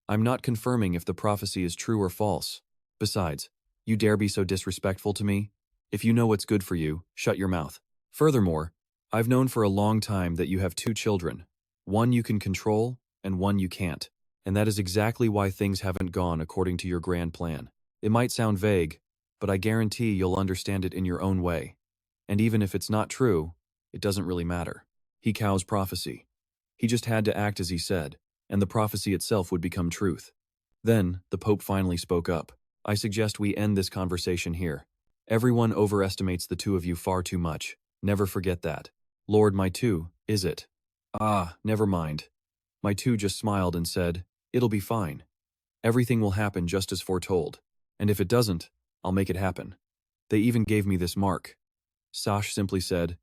I'm not confirming if the prophecy is true or false. Besides, you dare be so disrespectful to me? If you know what's good for you, shut your mouth. Furthermore, I've known for a long time that you have two children. One you can control, and one you can't. And that is exactly why things haven't gone according to your grand plan. It might sound vague, but I guarantee you'll understand it in your own way. And even if it's not true, it doesn't really matter. Hikau's prophecy. He just had to act as he said, and the prophecy itself would become truth. Then, the Pope finally spoke up. I suggest we end this conversation here. Everyone overestimates the two of you far too much. Never forget that. Lord, my two, is it? Ah, never mind. My two just smiled and said, It'll be fine. Everything will happen just as foretold. And if it doesn't, I'll make it happen. They even gave me this mark. Sash simply said,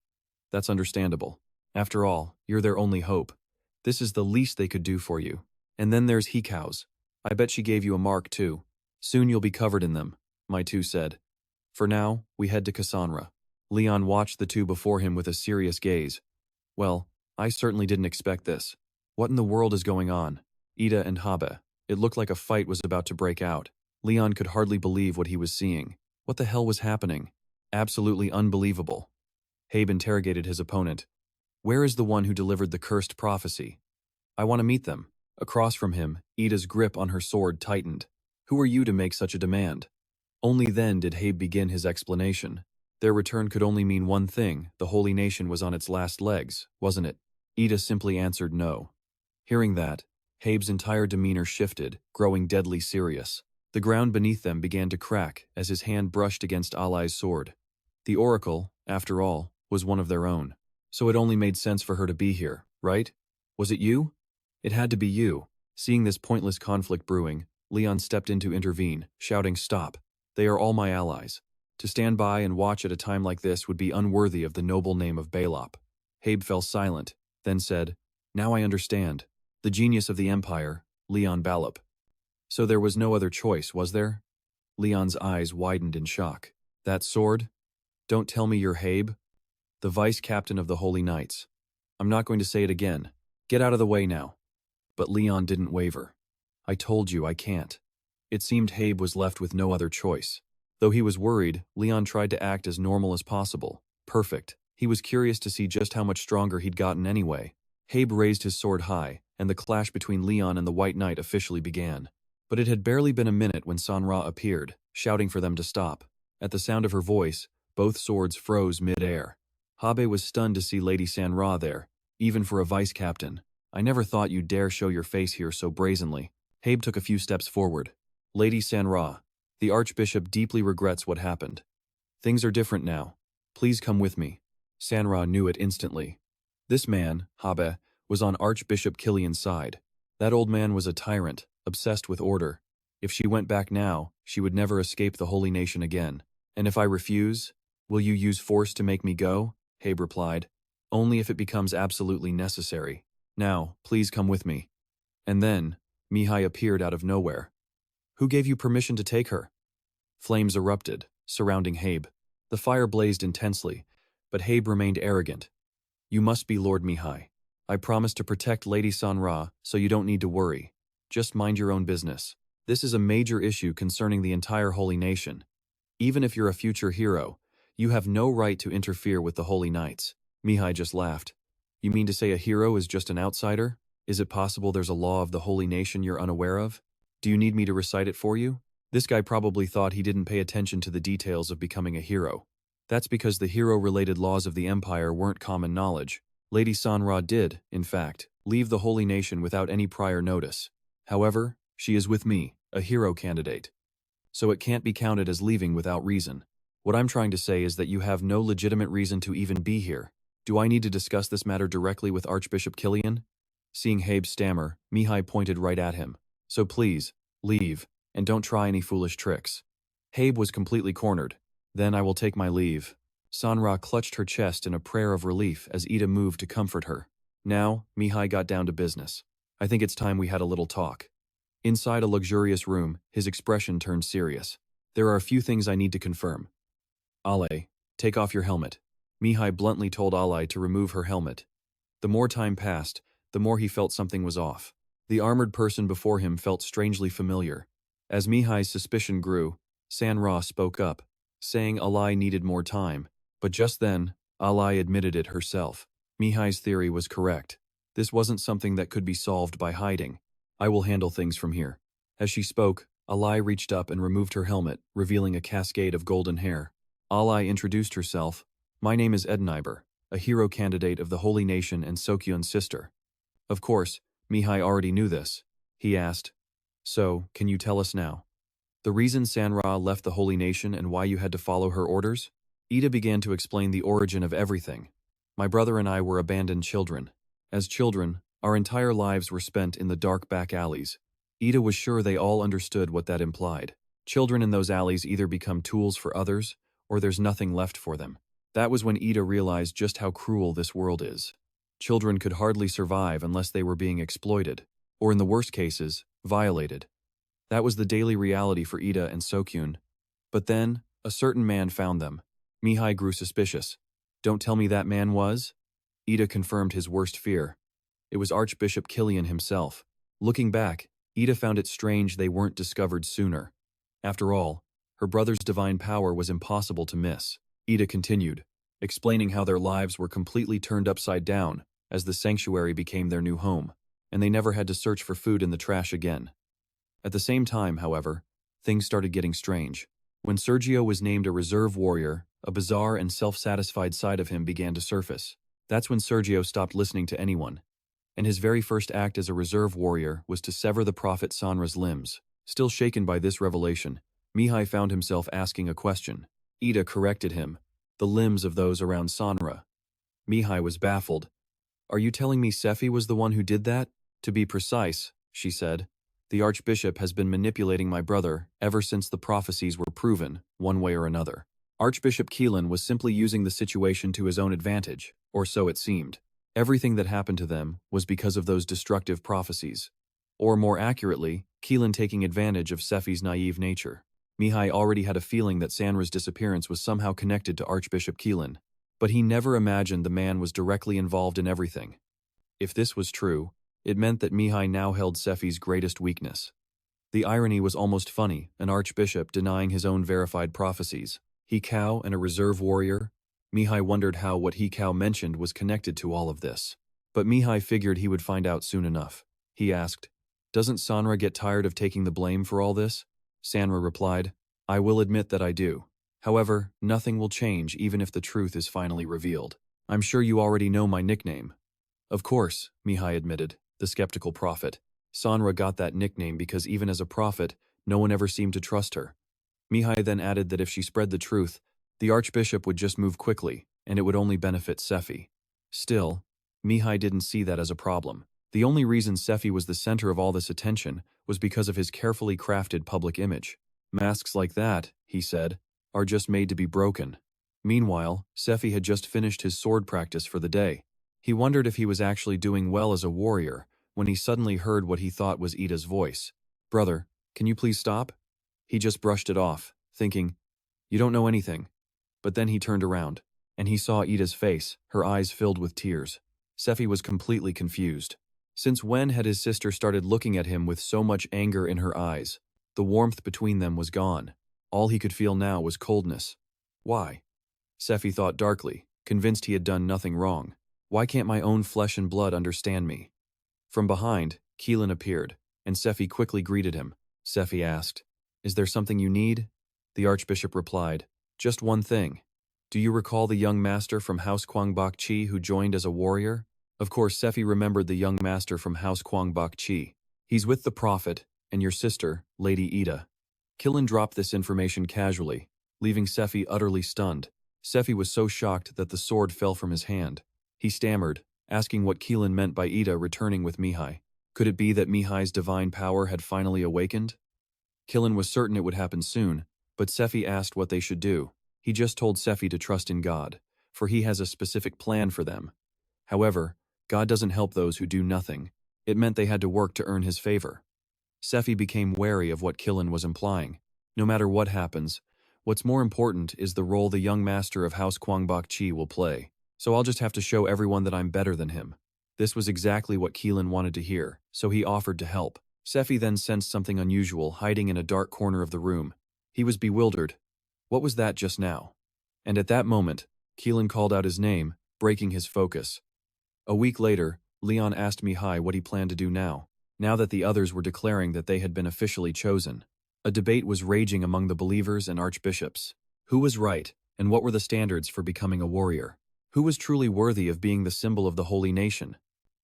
That's understandable. After all, you're their only hope. This is the least they could do for you. And then there's Hikau's. I bet she gave you a mark too. Soon you'll be covered in them, my two said. For now, we head to Cassandra. Leon watched the two before him with a serious gaze. Well, I certainly didn't expect this. What in the world is going on? Ida and Habe. It looked like a fight was about to break out. Leon could hardly believe what he was seeing. What the hell was happening? Absolutely unbelievable. Habe interrogated his opponent. Where is the one who delivered the cursed prophecy? I want to meet them. Across from him, Ida's grip on her sword tightened. Who are you to make such a demand? Only then did Habe begin his explanation. Their return could only mean one thing: the holy nation was on its last legs, wasn't it? Ida simply answered no. Hearing that, Habe's entire demeanor shifted, growing deadly serious. The ground beneath them began to crack as his hand brushed against Alai's sword. The oracle, after all, was one of their own. So it only made sense for her to be here, right? Was it you? It had to be you. Seeing this pointless conflict brewing, Leon stepped in to intervene, shouting, "Stop. They are all my allies. To stand by and watch at a time like this would be unworthy of the noble name of Balop." Habe fell silent, then said, "Now I understand. The genius of the Empire, Leon Balop." So there was no other choice, was there? Leon's eyes widened in shock. That sword? Don't tell me you're Habe? The vice captain of the Holy Knights. I'm not going to say it again. Get out of the way now. But Leon didn't waver. I told you I can't. It seemed Habe was left with no other choice. Though he was worried, Leon tried to act as normal as possible. Perfect. He was curious to see just how much stronger he'd gotten anyway. Habe raised his sword high, and the clash between Leon and the White Knight officially began. But it had barely been a minute when Sanra appeared, shouting for them to stop. At the sound of her voice, both swords froze mid-air. Habe was stunned to see Lady Sanra there, even for a vice-captain. I never thought you'd dare show your face here so brazenly. Habe took a few steps forward. Lady Sanra, the Archbishop deeply regrets what happened. Things are different now. Please come with me. Sanra knew it instantly. This man, Habe, was on Archbishop Killian's side. That old man was a tyrant, obsessed with order. If she went back now, she would never escape the Holy Nation again. And if I refuse, will you use force to make me go? Habe replied. Only if it becomes absolutely necessary. Now, please come with me. And then, Mihai appeared out of nowhere. Who gave you permission to take her? Flames erupted, surrounding Habe. The fire blazed intensely, but Habe remained arrogant. You must be Lord Mihai. I promise to protect Lady Sanra, so you don't need to worry. Just mind your own business. This is a major issue concerning the entire Holy Nation. Even if you're a future hero, you have no right to interfere with the Holy Knights. Mihai just laughed. You mean to say a hero is just an outsider? Is it possible there's a law of the Holy Nation you're unaware of? Do you need me to recite it for you? This guy probably thought he didn't pay attention to the details of becoming a hero. That's because the hero-related laws of the Empire weren't common knowledge. Lady Sanra did, in fact, leave the Holy Nation without any prior notice. However, she is with me, a hero candidate. So it can't be counted as leaving without reason. What I'm trying to say is that you have no legitimate reason to even be here. Do I need to discuss this matter directly with Archbishop Killian? Seeing Habe stammer, Mihai pointed right at him. So please, leave, and don't try any foolish tricks. Habe was completely cornered. Then I will take my leave. Sanra clutched her chest in a prayer of relief as Ida moved to comfort her. Now, Mihai got down to business. I think it's time we had a little talk. Inside a luxurious room, his expression turned serious. There are a few things I need to confirm. Ale, take off your helmet. Mihai bluntly told Ale to remove her helmet. The more time passed, the more he felt something was off. The armored person before him felt strangely familiar. As Mihai's suspicion grew, Sanra spoke up, saying Ale needed more time. But just then, Ale admitted it herself. Mihai's theory was correct. This wasn't something that could be solved by hiding. I will handle things from here. As she spoke, Ale reached up and removed her helmet, revealing a cascade of golden hair. Ale introduced herself. My name is Edniber, a hero candidate of the Holy Nation and Sokyun's sister. Of course, Mihai already knew this. He asked, So, can you tell us now? The reason Sanra left the Holy Nation and why you had to follow her orders? Ida began to explain the origin of everything. My brother and I were abandoned children. As children, our entire lives were spent in the dark back alleys. Ida was sure they all understood what that implied. Children in those alleys either become tools for others, or there's nothing left for them. That was when Ida realized just how cruel this world is. Children could hardly survive unless they were being exploited, or in the worst cases, violated. That was the daily reality for Ida and Sokyun. But then, a certain man found them. Mihai grew suspicious. Don't tell me that man was? Ida confirmed his worst fear. It was Archbishop Killian himself. Looking back, Ida found it strange they weren't discovered sooner. After all, her brother's divine power was impossible to miss. Ida continued. explaining how their lives were completely turned upside down as the sanctuary became their new home, and they never had to search for food in the trash again. At the same time, however, things started getting strange. When Sergio was named a reserve warrior, a bizarre and self-satisfied side of him began to surface. That's when Sergio stopped listening to anyone, and his very first act as a reserve warrior was to sever the prophet Sanra's limbs. Still shaken by this revelation, Mihai found himself asking a question. Ida corrected him. The limbs of those around Sanra. Mihai was baffled. Are you telling me Sephi was the one who did that? To be precise, she said, the Archbishop has been manipulating my brother ever since the prophecies were proven, one way or another. Archbishop Keelan was simply using the situation to his own advantage, or so it seemed. Everything that happened to them was because of those destructive prophecies. Or more accurately, Keelan taking advantage of Sephi's naive nature. Mihai already had a feeling that Sanra's disappearance was somehow connected to Archbishop Keelan, but he never imagined the man was directly involved in everything. If this was true, it meant that Mihai now held Sephi's greatest weakness. The irony was almost funny, an archbishop denying his own verified prophecies. He Cao and a reserve warrior. Mihai wondered how what he Cao mentioned was connected to all of this. But Mihai figured he would find out soon enough. He asked, "Doesn't Sanra get tired of taking the blame for all this?" Sanra replied, "I will admit that I do. However, nothing will change even if the truth is finally revealed. I'm sure you already know my nickname." Of course, Mihai admitted, the skeptical prophet. Sanra got that nickname because even as a prophet, no one ever seemed to trust her. Mihai then added that if she spread the truth, the archbishop would just move quickly, and it would only benefit Sephi. Still, Mihai didn't see that as a problem. The only reason Sephi was the center of all this attention was because of his carefully crafted public image. Masks like that, he said, are just made to be broken. Meanwhile, Sephi had just finished his sword practice for the day. He wondered if he was actually doing well as a warrior when he suddenly heard what he thought was Ida's voice. "Brother, can you please stop?" He just brushed it off, thinking, "You don't know anything." But then he turned around, and he saw Ida's face, her eyes filled with tears. Sephi was completely confused. Since when had his sister started looking at him with so much anger in her eyes? The warmth between them was gone. All he could feel now was coldness. Why? Sephi thought darkly, convinced he had done nothing wrong. Why can't my own flesh and blood understand me? From behind, Keelan appeared, and Sephi quickly greeted him. Sephi asked, "Is there something you need?" The archbishop replied, "Just one thing. Do you recall the young master from House Kwangbok Chi who joined as a warrior?" Of course, Sephi remembered the young master from House Kwangbok Chi. "He's with the prophet, and your sister, Lady Ida." Keelan dropped this information casually, leaving Sephi utterly stunned. Sephi was so shocked that the sword fell from his hand. He stammered, asking what Keelan meant by Ida returning with Mihai. Could it be that Mihai's divine power had finally awakened? Keelan was certain it would happen soon, but Sephi asked what they should do. He just told Sephi to trust in God, for he has a specific plan for them. However, God doesn't help those who do nothing. It meant they had to work to earn his favor. Sephi became wary of what Keelan was implying. No matter what happens, what's more important is the role the young master of House Kwangbok Chi will play. So I'll just have to show everyone that I'm better than him. This was exactly what Keelan wanted to hear, so he offered to help. Sephi then sensed something unusual hiding in a dark corner of the room. He was bewildered. What was that just now? And at that moment, Keelan called out his name, breaking his focus. A week later, Leon asked Mihai what he planned to do now that the others were declaring that they had been officially chosen. A debate was raging among the believers and archbishops. Who was right, and what were the standards for becoming a warrior? Who was truly worthy of being the symbol of the holy nation?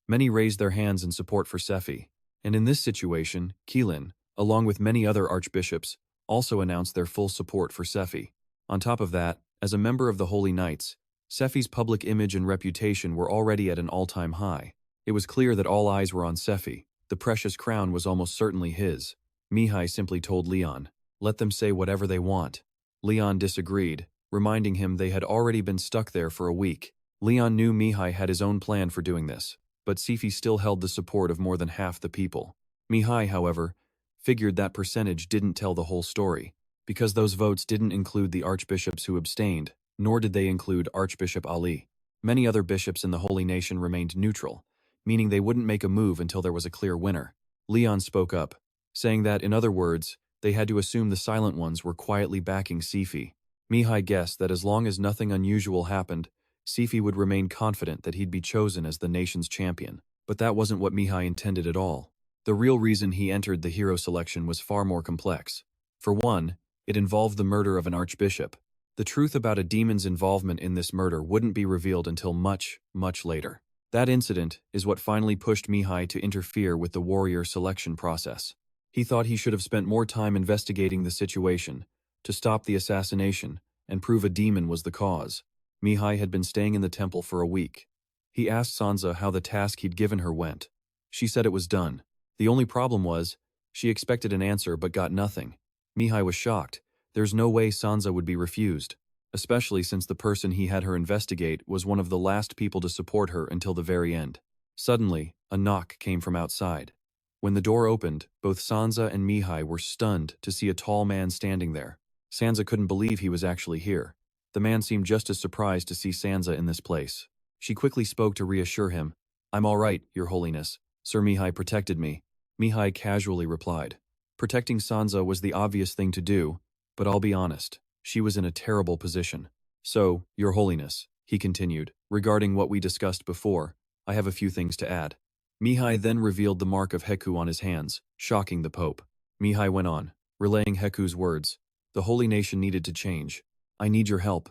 Many raised their hands in support for Sephi, and in this situation, Keelan, along with many other archbishops, also announced their full support for Sephi. On top of that, as a member of the Holy Knights, Sephi's public image and reputation were already at an all-time high. It was clear that all eyes were on Sephi. The precious crown was almost certainly his. Mihai simply told Leon, "Let them say whatever they want." Leon disagreed, reminding him they had already been stuck there for a week. Leon knew Mihai had his own plan for doing this, but Sephi still held the support of more than half the people. Mihai, however, figured that percentage didn't tell the whole story, because those votes didn't include the archbishops who abstained, nor did they include Archbishop Ali. Many other bishops in the Holy Nation remained neutral, meaning they wouldn't make a move until there was a clear winner. Leon spoke up, saying that, in other words, they had to assume the silent ones were quietly backing Sephi. Mihai guessed that as long as nothing unusual happened, Sifi would remain confident that he'd be chosen as the nation's champion. But that wasn't what Mihai intended at all. The real reason he entered the hero selection was far more complex. For one, it involved the murder of an archbishop. The truth about a demon's involvement in this murder wouldn't be revealed until much, much later. That incident is what finally pushed Mihai to interfere with the warrior selection process. He thought he should have spent more time investigating the situation, to stop the assassination, and prove a demon was the cause. Mihai had been staying in the temple for a week. He asked Sansa how the task he'd given her went. She said it was done. The only problem was, she expected an answer but got nothing. Mihai was shocked. There's no way Sansa would be refused, especially since the person he had her investigate was one of the last people to support her until the very end. Suddenly, a knock came from outside. When the door opened, both Sansa and Mihai were stunned to see a tall man standing there. Sansa couldn't believe he was actually here. The man seemed just as surprised to see Sansa in this place. She quickly spoke to reassure him. "I'm all right, Your Holiness. Sir Mihai protected me." Mihai casually replied. Protecting Sansa was the obvious thing to do, but I'll be honest, she was in a terrible position. "So, Your Holiness," he continued, "regarding what we discussed before, I have a few things to add." Mihai then revealed the mark of Heku on his hands, shocking the Pope. Mihai went on, relaying Heku's words. "The holy nation needed to change. I need your help."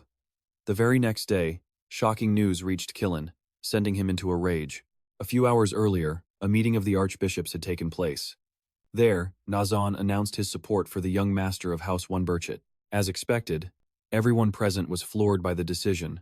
The very next day, shocking news reached Killen, sending him into a rage. A few hours earlier, a meeting of the archbishops had taken place. There, Nazan announced his support for the young master of House Wunberchit. As expected, everyone present was floored by the decision,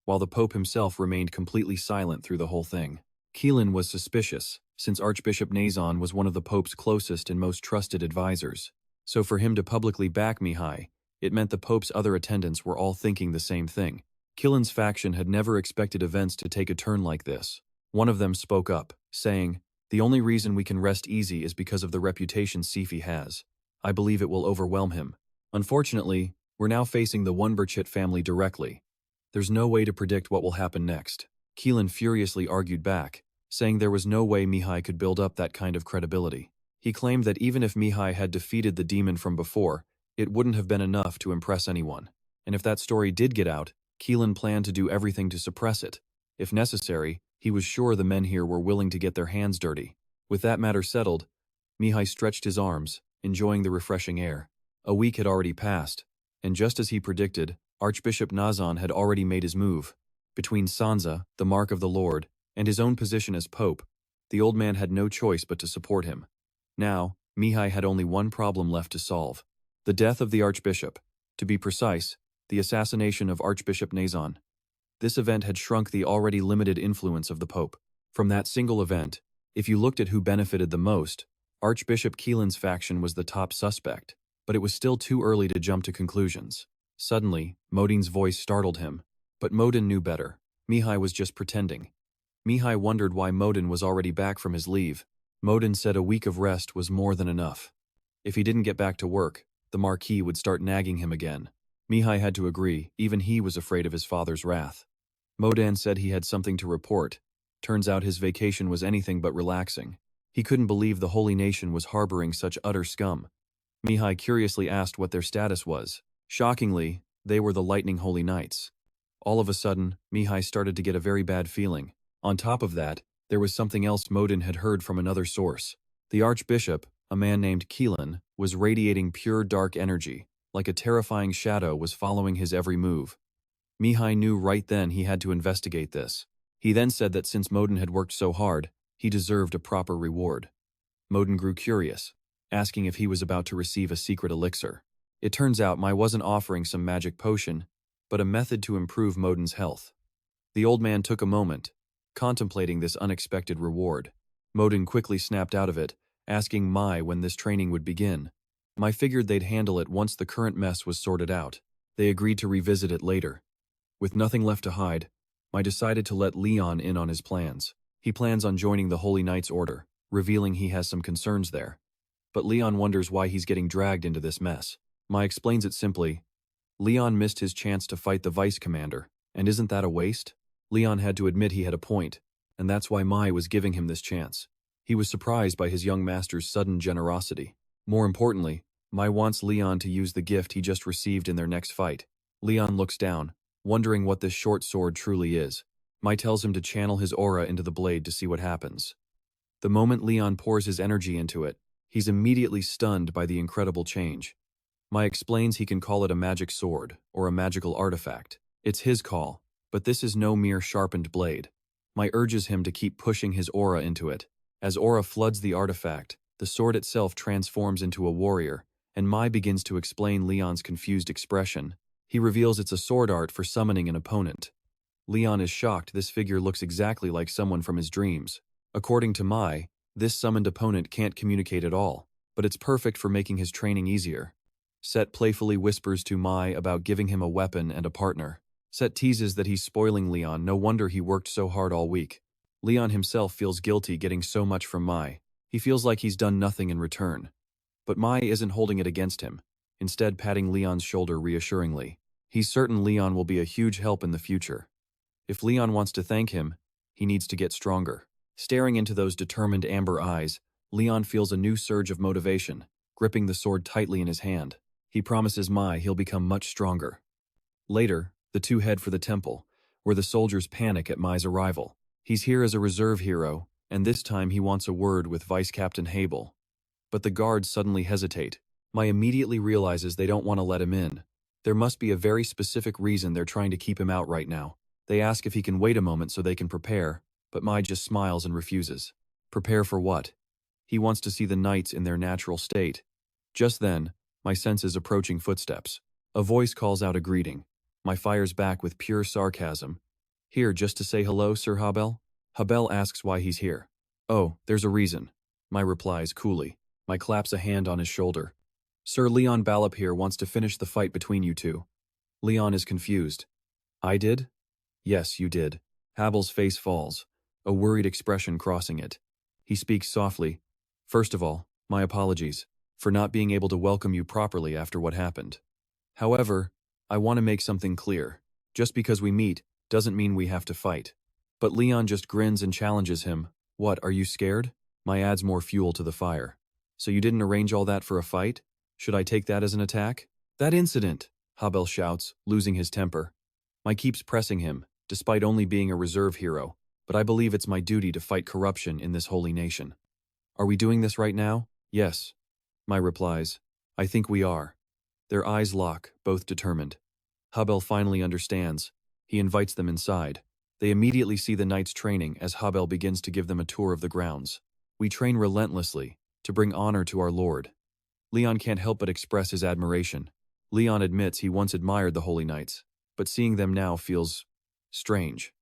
while the Pope himself remained completely silent through the whole thing. Keelan was suspicious, since Archbishop Nazan was one of the Pope's closest and most trusted advisors. So for him to publicly back Mihai, it meant the Pope's other attendants were all thinking the same thing. Keelan's faction had never expected events to take a turn like this. One of them spoke up, saying, "The only reason we can rest easy is because of the reputation Sifi has. I believe it will overwhelm him. Unfortunately, we're now facing the Wunberchit family directly. There's no way to predict what will happen next." Keelan furiously argued back, saying there was no way Mihai could build up that kind of credibility. He claimed that even if Mihai had defeated the demon from before, it wouldn't have been enough to impress anyone. And if that story did get out, Keelan planned to do everything to suppress it. If necessary, he was sure the men here were willing to get their hands dirty. With that matter settled, Mihai stretched his arms, enjoying the refreshing air. A week had already passed, and just as he predicted, Archbishop Nazan had already made his move. Between Sansa, the Mark of the Lord, and his own position as Pope, the old man had no choice but to support him. Now, Mihai had only one problem left to solve: the death of the Archbishop. To be precise, the assassination of Archbishop Nazan. This event had shrunk the already limited influence of the Pope. From that single event, if you looked at who benefited the most, Archbishop Keelan's faction was the top suspect, but it was still too early to jump to conclusions. Suddenly, Modin's voice startled him, but Modin knew better. Mihai was just pretending. Mihai wondered why Modin was already back from his leave. Modin said a week of rest was more than enough. If he didn't get back to work, the Marquis would start nagging him again. Mihai had to agree, even he was afraid of his father's wrath. Modin said he had something to report. Turns out his vacation was anything but relaxing. He couldn't believe the holy nation was harboring such utter scum. Mihai curiously asked what their status was. Shockingly, they were the Lightning Holy Knights. All of a sudden, Mihai started to get a very bad feeling. On top of that, there was something else Modin had heard from another source. The Archbishop, a man named Keelan, was radiating pure dark energy, like a terrifying shadow was following his every move. Mihai knew right then he had to investigate this. He then said that since Modin had worked so hard, he deserved a proper reward. Modin grew curious, asking if he was about to receive a secret elixir. It turns out Mai wasn't offering some magic potion, but a method to improve Modin's health. The old man took a moment, contemplating this unexpected reward. Modin quickly snapped out of it, asking Mai when this training would begin. Mai figured they'd handle it once the current mess was sorted out. They agreed to revisit it later. With nothing left to hide, Mai decided to let Leon in on his plans. He plans on joining the Holy Knights Order, revealing he has some concerns there. But Leon wonders why he's getting dragged into this mess. Mai explains it simply. Leon missed his chance to fight the vice commander, and isn't that a waste? Leon had to admit he had a point, and that's why Mai was giving him this chance. He was surprised by his young master's sudden generosity. More importantly, Mai wants Leon to use the gift he just received in their next fight. Leon looks down, wondering what this short sword truly is. Mai tells him to channel his aura into the blade to see what happens. The moment Leon pours his energy into it, he's immediately stunned by the incredible change. Mai explains he can call it a magic sword, or a magical artifact. It's his call, but this is no mere sharpened blade. Mai urges him to keep pushing his aura into it. As aura floods the artifact, the sword itself transforms into a warrior, and Mai begins to explain Leon's confused expression. He reveals it's a sword art for summoning an opponent. Leon is shocked this figure looks exactly like someone from his dreams. According to Mai, this summoned opponent can't communicate at all, but it's perfect for making his training easier. Set playfully whispers to Mai about giving him a weapon and a partner. Set teases that he's spoiling Leon, no wonder he worked so hard all week. Leon himself feels guilty getting so much from Mai. He feels like he's done nothing in return. But Mai isn't holding it against him, instead patting Leon's shoulder reassuringly. He's certain Leon will be a huge help in the future. If Leon wants to thank him, he needs to get stronger. Staring into those determined amber eyes, Leon feels a new surge of motivation, gripping the sword tightly in his hand. He promises Mai he'll become much stronger. Later, the two head for the temple, where the soldiers panic at Mai's arrival. He's here as a reserve hero, and this time he wants a word with Vice Captain Habel. But the guards suddenly hesitate. Mai immediately realizes they don't want to let him in. There must be a very specific reason they're trying to keep him out right now. They ask if he can wait a moment so they can prepare, but Mai just smiles and refuses. Prepare for what? He wants to see the knights in their natural state. Just then, Mai senses approaching footsteps. A voice calls out a greeting. Mai fires back with pure sarcasm. Here just to say hello, Sir Habel? Habel asks why he's here. Oh, there's a reason. Mai replies coolly. Mai claps a hand on his shoulder. Sir Leon Ballop here wants to finish the fight between you two. Leon is confused. I did? Yes, you did. Habel's face falls, a worried expression crossing it. He speaks softly. First of all, my apologies for not being able to welcome you properly after what happened. However, I want to make something clear. Just because we meet doesn't mean we have to fight. But Leon just grins and challenges him. What, are you scared? Mai adds more fuel to the fire. So you didn't arrange all that for a fight? Should I take that as an attack? That incident, Habel shouts, losing his temper. Mai keeps pressing him, despite only being a reserve hero, but I believe it's my duty to fight corruption in this holy nation. Are we doing this right now? Yes. Mai replies. I think we are. Their eyes lock, both determined. Habel finally understands. He invites them inside. They immediately see the knights training as Habel begins to give them a tour of the grounds. We train relentlessly, to bring honor to our Lord. Leon can't help but express his admiration. Leon admits he once admired the Holy Knights, but seeing them now feels strange.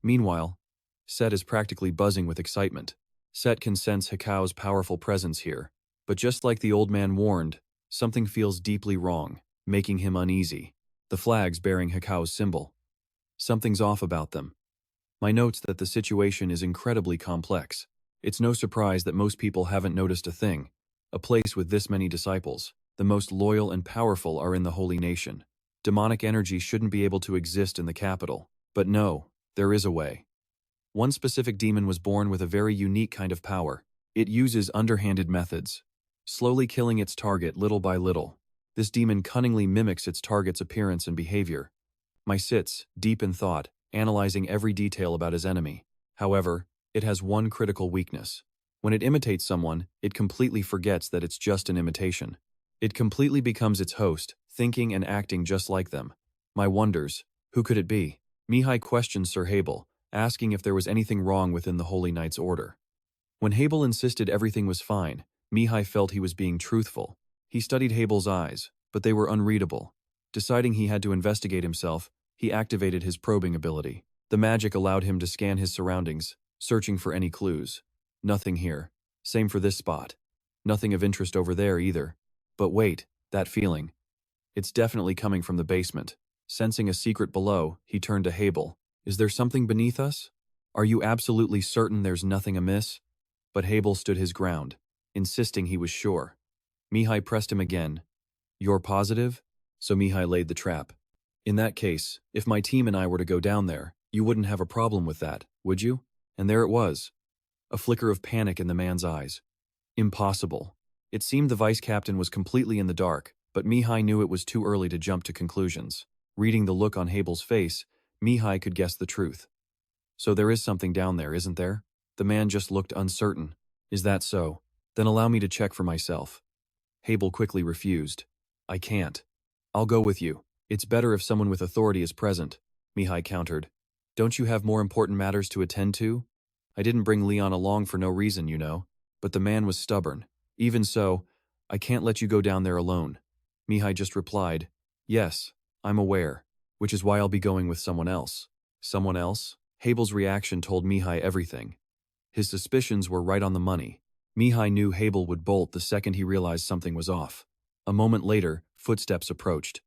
Meanwhile, Set is practically buzzing with excitement. Set can sense Hikao's powerful presence here, but just like the old man warned, something feels deeply wrong, making him uneasy. The flags bearing Hikao's symbol. Something's off about them. Mai notes that the situation is incredibly complex. It's no surprise that most people haven't noticed a thing. A place with this many disciples, the most loyal and powerful are in the holy nation. Demonic energy shouldn't be able to exist in the capital. But no, there is a way. One specific demon was born with a very unique kind of power. It uses underhanded methods, slowly killing its target little by little. This demon cunningly mimics its target's appearance and behavior. Mai sits, deep in thought, analyzing every detail about his enemy. However, it has one critical weakness. When it imitates someone, it completely forgets that it's just an imitation. It completely becomes its host, thinking and acting just like them. Mai wonders, who could it be? Mihai questions Sir Habel, asking if there was anything wrong within the Holy Knight's order. When Habel insisted everything was fine, Mihai felt he was being truthful. He studied Habel's eyes, but they were unreadable. Deciding he had to investigate himself, he activated his probing ability. The magic allowed him to scan his surroundings, searching for any clues. Nothing here. Same for this spot. Nothing of interest over there either. But wait, that feeling. It's definitely coming from the basement. Sensing a secret below, he turned to Habel. Is there something beneath us? Are you absolutely certain there's nothing amiss? But Habel stood his ground, insisting he was sure. Mihai pressed him again. You're positive? So Mihai laid the trap. In that case, if my team and I were to go down there, you wouldn't have a problem with that, would you? And there it was. A flicker of panic in the man's eyes. Impossible. It seemed the vice captain was completely in the dark, but Mihai knew it was too early to jump to conclusions. Reading the look on Habel's face, Mihai could guess the truth. So there is something down there, isn't there? The man just looked uncertain. Is that so? Then allow me to check for myself. Habel quickly refused. I can't. I'll go with you. It's better if someone with authority is present, Mihai countered. Don't you have more important matters to attend to? I didn't bring Leon along for no reason, you know. But the man was stubborn. Even so, I can't let you go down there alone. Mihai just replied, yes, I'm aware, which is why I'll be going with someone else. Someone else? Habel's reaction told Mihai everything. His suspicions were right on the money. Mihai knew Habel would bolt the second he realized something was off. A moment later, footsteps approached.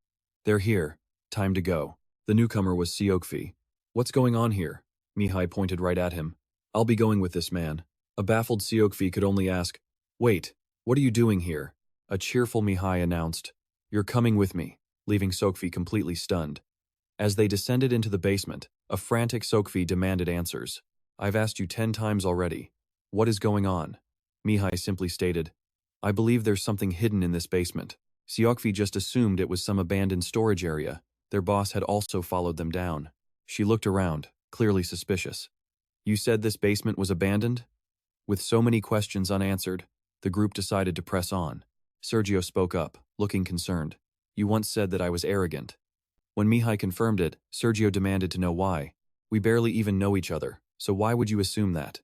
They're here. Time to go. The newcomer was Siokfi. What's going on here? Mihai pointed right at him. I'll be going with this man. A baffled Siokfi could only ask, wait, what are you doing here? A cheerful Mihai announced, you're coming with me, leaving Sokfi completely stunned. As they descended into the basement, a frantic Sokfi demanded answers. I've asked you 10 times already. What is going on? Mihai simply stated, I believe there's something hidden in this basement. Siokfi just assumed it was some abandoned storage area. Their boss had also followed them down. She looked around, clearly suspicious. You said this basement was abandoned? With so many questions unanswered, the group decided to press on. Sergio spoke up, looking concerned. You once said that I was arrogant. When Mihai confirmed it, Sergio demanded to know why. We barely even know each other, so why would you assume that?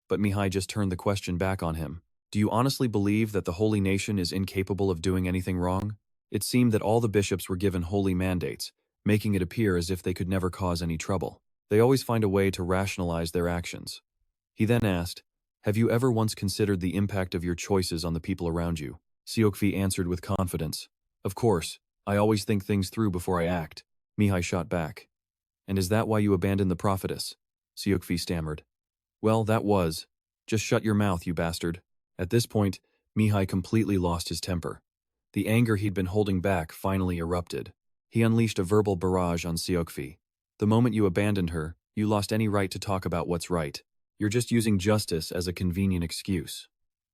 But Mihai just turned the question back on him. Do you honestly believe that the holy nation is incapable of doing anything wrong? It seemed that all the bishops were given holy mandates, making it appear as if they could never cause any trouble. They always find a way to rationalize their actions. He then asked, have you ever once considered the impact of your choices on the people around you? Siokfi answered with confidence. Of course, I always think things through before I act. Mihai shot back. And is that why you abandoned the prophetess? Siokfi stammered. Well, that was. Just shut your mouth, you bastard. At this point, Mihai completely lost his temper. The anger he'd been holding back finally erupted. He unleashed a verbal barrage on Siokfi. The moment you abandoned her, you lost any right to talk about what's right. You're just using justice as a convenient excuse.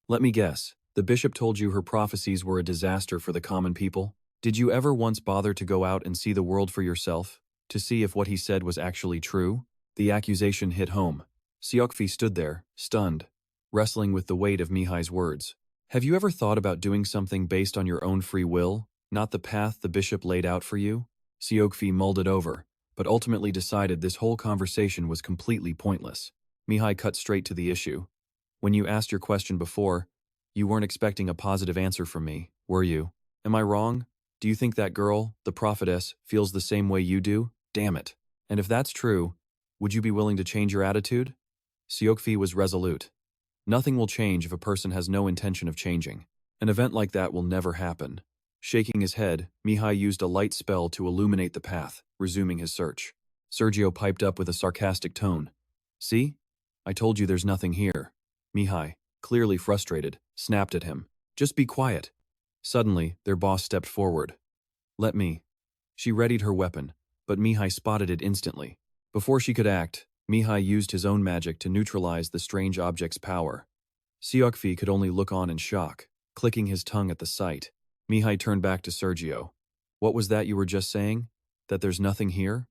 Let me guess, the bishop told you her prophecies were a disaster for the common people? Did you ever once bother to go out and see the world for yourself, to see if what he said was actually true? The accusation hit home. Siokfi stood there, stunned, wrestling with the weight of Mihai's words. Have you ever thought about doing something based on your own free will, not the path the bishop laid out for you? Siokfi mulled it over, but ultimately decided this whole conversation was completely pointless. Mihai cut straight to the issue. When you asked your question before, you weren't expecting a positive answer from me, were you? Am I wrong? Do you think that girl, the prophetess, feels the same way you do? Damn it. And if that's true, would you be willing to change your attitude? Siokfi was resolute. Nothing will change if a person has no intention of changing. An event like that will never happen. Shaking his head, Mihai used a light spell to illuminate the path, resuming his search. Sergio piped up with a sarcastic tone. See? I told you there's nothing here. Mihai, clearly frustrated, snapped at him. Just be quiet. Suddenly, their boss stepped forward. Let me. She readied her weapon, but Mihai spotted it instantly. Before she could act, Mihai used his own magic to neutralize the strange object's power. Siokfi could only look on in shock, clicking his tongue at the sight. Mihai turned back to Sergio. What was that you were just saying? That there's nothing here?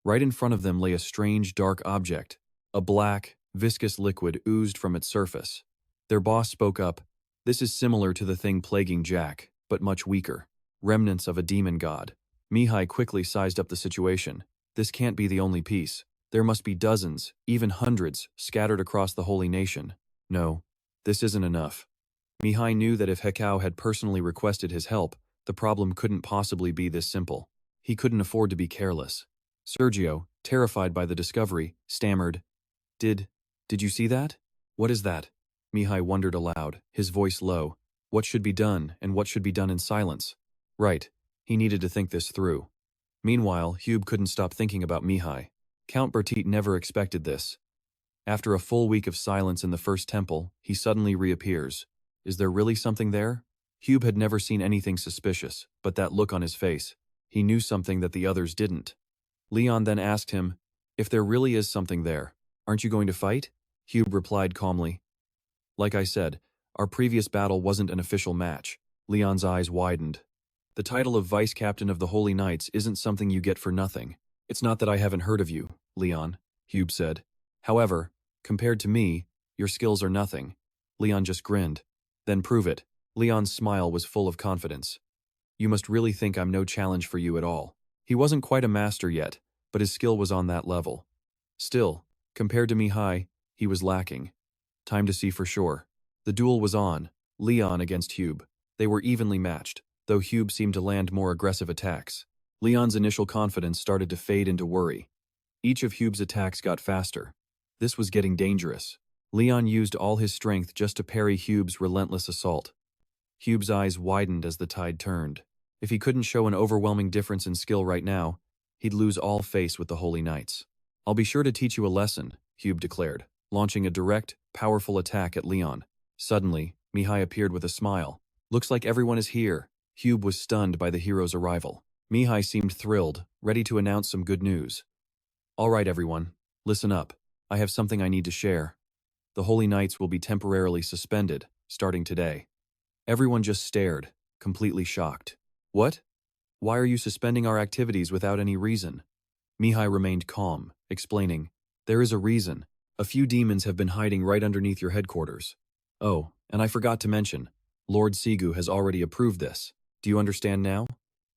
Right in front of them lay a strange dark object. A black, viscous liquid oozed from its surface. Their boss spoke up. This is similar to the thing plaguing Jack, but much weaker. Remnants of a demon god. Mihai quickly sized up the situation. This can't be the only piece. There must be dozens, even hundreds, scattered across the holy nation. No, this isn't enough. Mihai knew that if Hekau had personally requested his help, the problem couldn't possibly be this simple. He couldn't afford to be careless. Sergio, terrified by the discovery, stammered, Did you see that? What is that? Mihai wondered aloud, his voice low. What should be done, and what should be done in silence? Right, he needed to think this through. Meanwhile, Hube couldn't stop thinking about Mihai. Count Bertit never expected this. After a full week of silence in the first temple, he suddenly reappears. Is there really something there? Hube had never seen anything suspicious, but that look on his face. He knew something that the others didn't. Leon then asked him, if there really is something there, aren't you going to fight? Hube replied calmly. Like I said, our previous battle wasn't an official match. Leon's eyes widened. The title of Vice Captain of the Holy Knights isn't something you get for nothing. It's not that I haven't heard of you, Leon, Hube said. However, compared to me, your skills are nothing. Leon just grinned. Then prove it. Leon's smile was full of confidence. You must really think I'm no challenge for you at all. He wasn't quite a master yet, but his skill was on that level. Still, compared to Mihai, he was lacking. Time to see for sure. The duel was on, Leon against Hube. They were evenly matched, though Hube seemed to land more aggressive attacks. Leon's initial confidence started to fade into worry. Each of Hube's attacks got faster. This was getting dangerous. Leon used all his strength just to parry Hube's relentless assault. Hube's eyes widened as the tide turned. If he couldn't show an overwhelming difference in skill right now, he'd lose all face with the Holy Knights. I'll be sure to teach you a lesson, Hube declared, launching a direct, powerful attack at Leon. Suddenly, Mihai appeared with a smile. Looks like everyone is here. Hube was stunned by the hero's arrival. Mihai seemed thrilled, ready to announce some good news. All right, everyone, listen up. I have something I need to share. The Holy Knights will be temporarily suspended, starting today. Everyone just stared, completely shocked. What? Why are you suspending our activities without any reason? Mihai remained calm, explaining, there is a reason. A few demons have been hiding right underneath your headquarters. Oh, and I forgot to mention, Lord Sigu has already approved this. Do you understand now?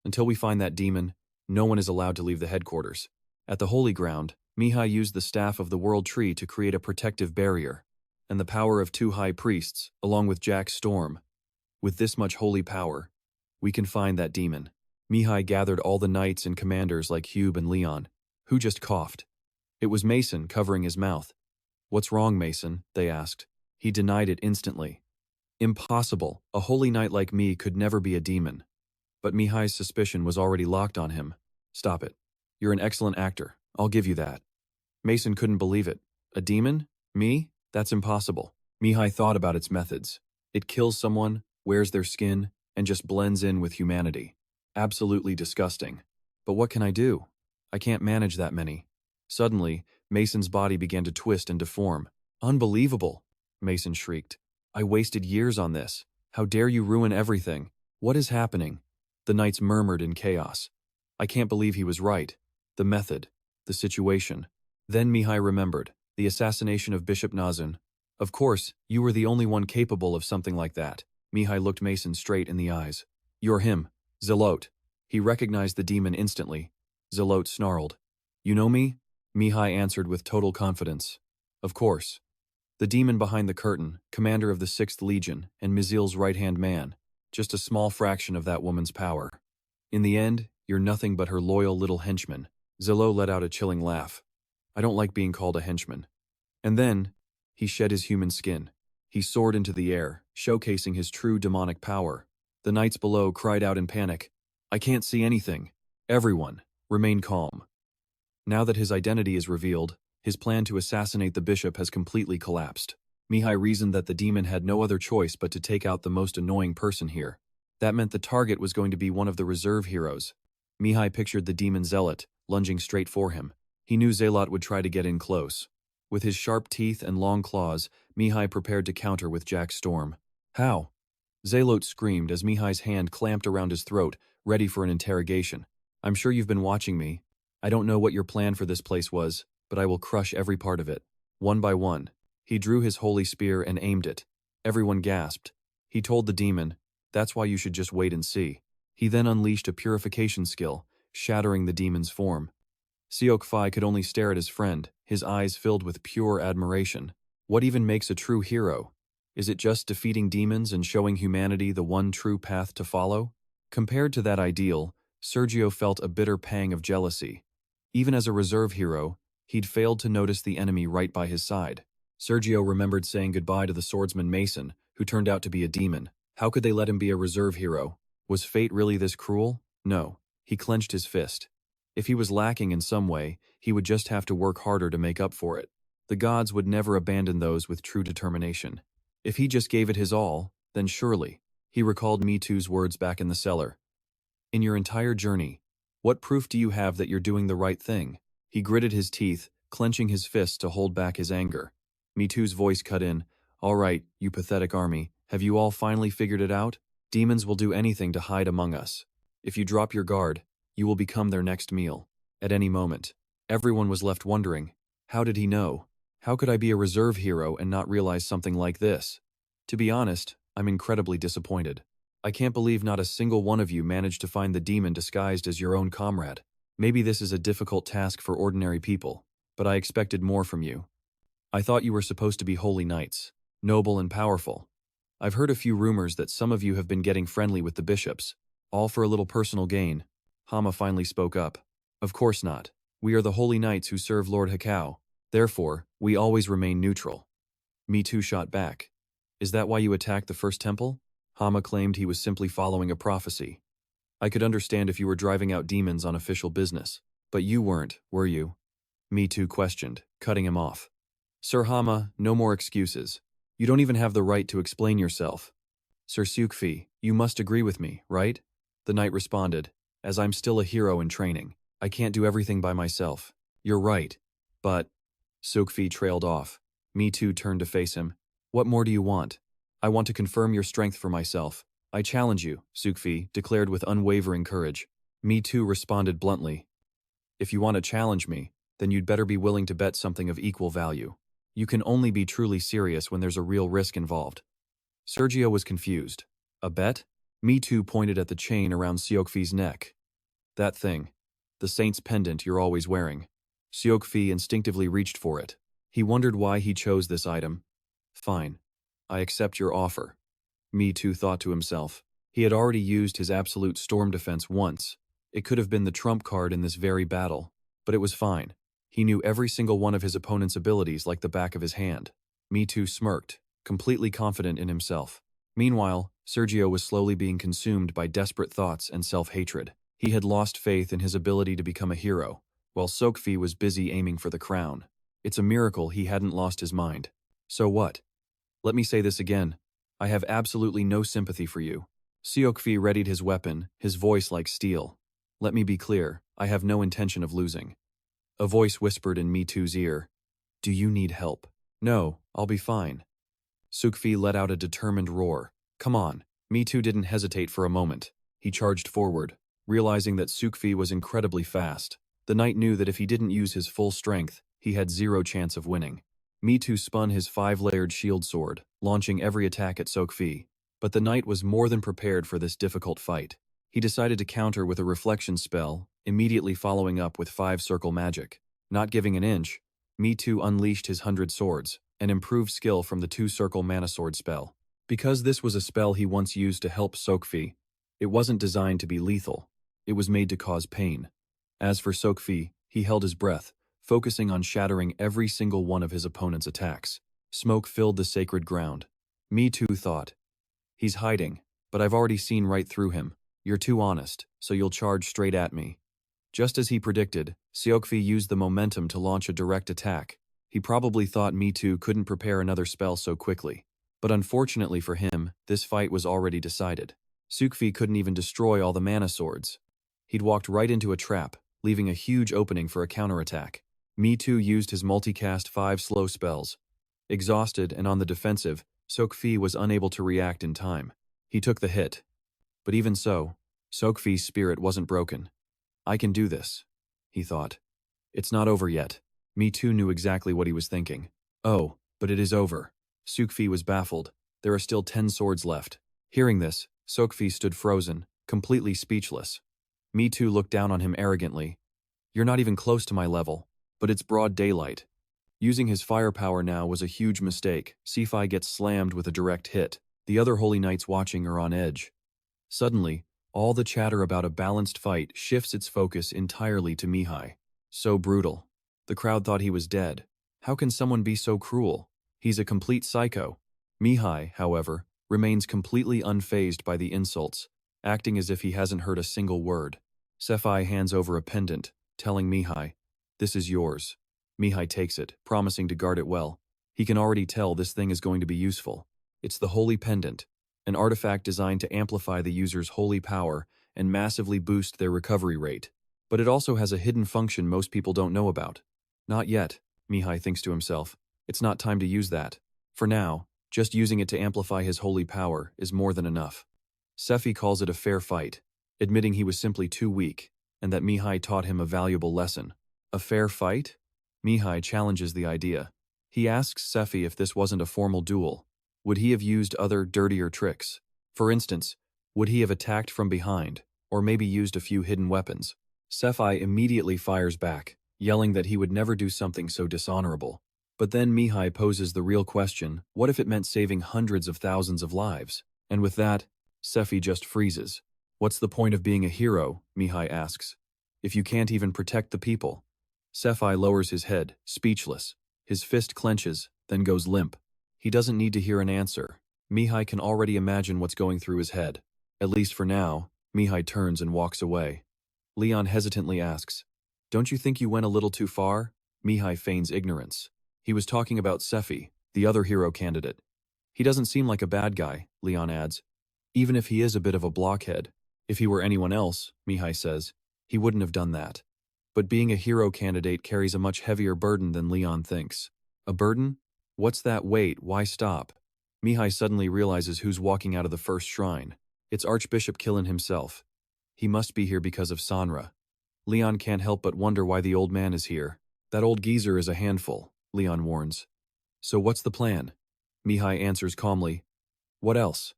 Until we find that demon, no one is allowed to leave the headquarters. At the Holy Ground, Mihai used the staff of the World Tree to create a protective barrier, and the power of 2 high priests, along with Jack Storm. With this much holy power, we can find that demon. Mihai gathered all the knights and commanders like Hube and Leon, who just coughed. It was Mason covering his mouth. What's wrong, Mason? They asked. He denied it instantly. Impossible. A holy knight like me could never be a demon. But Mihai's suspicion was already locked on him. Stop it. You're an excellent actor. I'll give you that. Mason couldn't believe it. A demon? Me? That's impossible. Mihai thought about its methods. It kills someone, wears their skin, and just blends in with humanity. Absolutely disgusting. But what can I do? I can't manage that many. Suddenly, Mason's body began to twist and deform. Unbelievable, Mason shrieked. I wasted years on this. How dare you ruin everything? What is happening? The knights murmured in chaos. I can't believe he was right. The method, the situation. Then Mihai remembered, the assassination of Bishop Nazun. Of course, you were the only one capable of something like that. Mihai looked Mason straight in the eyes. You're him, Zelote. He recognized the demon instantly. Zelote snarled. You know me? Mihai answered with total confidence. Of course. The demon behind the curtain, commander of the 6th Legion, and Mizil's right-hand man. Just a small fraction of that woman's power. In the end, you're nothing but her loyal little henchman. Zelote let out a chilling laugh. I don't like being called a henchman. And then, he shed his human skin. He soared into the air, showcasing his true demonic power. The knights below cried out in panic. I can't see anything. Everyone, remain calm. Now that his identity is revealed, his plan to assassinate the bishop has completely collapsed. Mihai reasoned that the demon had no other choice but to take out the most annoying person here. That meant the target was going to be one of the reserve heroes. Mihai pictured the demon Zealot, lunging straight for him. He knew Zealot would try to get in close. With his sharp teeth and long claws, Mihai prepared to counter with Jack Storm. How? Zealot screamed as Mihai's hand clamped around his throat, ready for an interrogation. I'm sure you've been watching me. I don't know what your plan for this place was, but I will crush every part of it. One by one. He drew his holy spear and aimed it. Everyone gasped. He told the demon, that's why you should just wait and see. He then unleashed a purification skill, shattering the demon's form. Seok Fai could only stare at his friend, his eyes filled with pure admiration. What even makes a true hero? Is it just defeating demons and showing humanity the one true path to follow? Compared to that ideal, Sergio felt a bitter pang of jealousy. Even as a reserve hero, he'd failed to notice the enemy right by his side. Sergio remembered saying goodbye to the swordsman Mason, who turned out to be a demon. How could they let him be a reserve hero? Was fate really this cruel? No. He clenched his fist. If he was lacking in some way, he would just have to work harder to make up for it. The gods would never abandon those with true determination. If he just gave it his all, then surely. He recalled Me Too's words back in the cellar. In your entire journey, what proof do you have that you're doing the right thing? He gritted his teeth, clenching his fists to hold back his anger. Me Too's voice cut in. All right, you pathetic army, have you all finally figured it out? Demons will do anything to hide among us. If you drop your guard, you will become their next meal. At any moment. Everyone was left wondering, how did he know? How could I be a reserve hero and not realize something like this? To be honest, I'm incredibly disappointed. I can't believe not a single one of you managed to find the demon disguised as your own comrade. Maybe this is a difficult task for ordinary people, but I expected more from you. I thought you were supposed to be holy knights, noble and powerful. I've heard a few rumors that some of you have been getting friendly with the bishops, all for a little personal gain. Hama finally spoke up. Of course not. We are the holy knights who serve Lord Hakao. Therefore, we always remain neutral. Me Too shot back. Is that why you attacked the first temple? Hama claimed he was simply following a prophecy. I could understand if you were driving out demons on official business, but you weren't, were you? Me Too questioned, cutting him off. Sir Hama, no more excuses. You don't even have the right to explain yourself. Sir Sukfi, you must agree with me, right? The knight responded, as I'm still a hero in training. I can't do everything by myself. You're right. But… Sukfi trailed off. Me Too turned to face him. What more do you want? I want to confirm your strength for myself. I challenge you, Sukfi declared with unwavering courage. Me Too responded bluntly. If you want to challenge me, then you'd better be willing to bet something of equal value. You can only be truly serious when there's a real risk involved. Sergio was confused. A bet? Me Too pointed at the chain around Siokfi's neck. That thing. The saint's pendant you're always wearing. Siokfi instinctively reached for it. He wondered why he chose this item. Fine. I accept your offer. Me Too thought to himself. He had already used his absolute storm defense once. It could have been the trump card in this very battle. But it was fine. He knew every single one of his opponent's abilities like the back of his hand. Me Too smirked, completely confident in himself. Meanwhile, Sergio was slowly being consumed by desperate thoughts and self-hatred. He had lost faith in his ability to become a hero, while Sokfi was busy aiming for the crown. It's a miracle he hadn't lost his mind. So what? Let me say this again. I have absolutely no sympathy for you. Siokfi readied his weapon, his voice like steel. Let me be clear, I have no intention of losing. A voice whispered in Me Too's ear. Do you need help? No, I'll be fine. Sukfi let out a determined roar. Come on. Me Too didn't hesitate for a moment. He charged forward, realizing that Sukfi was incredibly fast. The knight knew that if he didn't use his full strength, he had zero chance of winning. Me Too spun his 5-layered shield sword, launching every attack at Sokfi. But the knight was more than prepared for this difficult fight. He decided to counter with a reflection spell, immediately following up with 5-circle magic. Not giving an inch, Me Too unleashed his 100 swords, an improved skill from the 2-circle mana sword spell. Because this was a spell he once used to help Sokfi, it wasn't designed to be lethal. It was made to cause pain. As for Sokfi, he held his breath, focusing on shattering every single one of his opponent's attacks. Smoke filled the sacred ground. Me Too thought. He's hiding, but I've already seen right through him. You're too honest, so you'll charge straight at me. Just as he predicted, Siokfi used the momentum to launch a direct attack. He probably thought Me Too couldn't prepare another spell so quickly. But unfortunately for him, this fight was already decided. Sukfi couldn't even destroy all the mana swords. He'd walked right into a trap, leaving a huge opening for a counterattack. Me Too used his multicast 5 slow spells. Exhausted and on the defensive, Sokfi was unable to react in time. He took the hit. But even so, Sokfi's spirit wasn't broken. I can do this, he thought. It's not over yet. Me Too knew exactly what he was thinking. Oh, but it is over. Sukfi was baffled. There are still 10 swords left. Hearing this, Sokfi stood frozen, completely speechless. Me Too looked down on him arrogantly. You're not even close to my level, but it's broad daylight. Using his firepower now was a huge mistake. Sifai gets slammed with a direct hit. The other holy knights watching are on edge. Suddenly, all the chatter about a balanced fight shifts its focus entirely to Mihai. So brutal. The crowd thought he was dead. How can someone be so cruel? He's a complete psycho. Mihai, however, remains completely unfazed by the insults, acting as if he hasn't heard a single word. Sefai hands over a pendant, telling Mihai, "This is yours." Mihai takes it, promising to guard it well. He can already tell this thing is going to be useful. It's the Holy Pendant, an artifact designed to amplify the user's holy power and massively boost their recovery rate. But it also has a hidden function most people don't know about. Not yet, Mihai thinks to himself. It's not time to use that. For now, just using it to amplify his holy power is more than enough. Sefi calls it a fair fight. admitting he was simply too weak, and that Mihai taught him a valuable lesson. A fair fight? Mihai challenges the idea. He asks Sephi if this wasn't a formal duel. Would he have used other, dirtier tricks? For instance, would he have attacked from behind, or maybe used a few hidden weapons? Sephi immediately fires back, yelling that he would never do something so dishonorable. But then Mihai poses the real question, what if it meant saving hundreds of thousands of lives? And with that, Sephi just freezes. What's the point of being a hero, Mihai asks, if you can't even protect the people? Sephi lowers his head, speechless. His fist clenches, then goes limp. He doesn't need to hear an answer. Mihai can already imagine what's going through his head. At least for now, Mihai turns and walks away. Leon hesitantly asks, "Don't you think you went a little too far?" Mihai feigns ignorance. He was talking about Sephi, the other hero candidate. He doesn't seem like a bad guy, Leon adds, even if he is a bit of a blockhead. If he were anyone else, Mihai says, he wouldn't have done that. But being a hero candidate carries a much heavier burden than Leon thinks. A burden? What's that? Wait, why stop? Mihai suddenly realizes who's walking out of the first shrine. It's Archbishop Killen himself. He must be here because of Sanra. Leon can't help but wonder why the old man is here. That old geezer is a handful, Leon warns. So what's the plan? Mihai answers calmly. What else?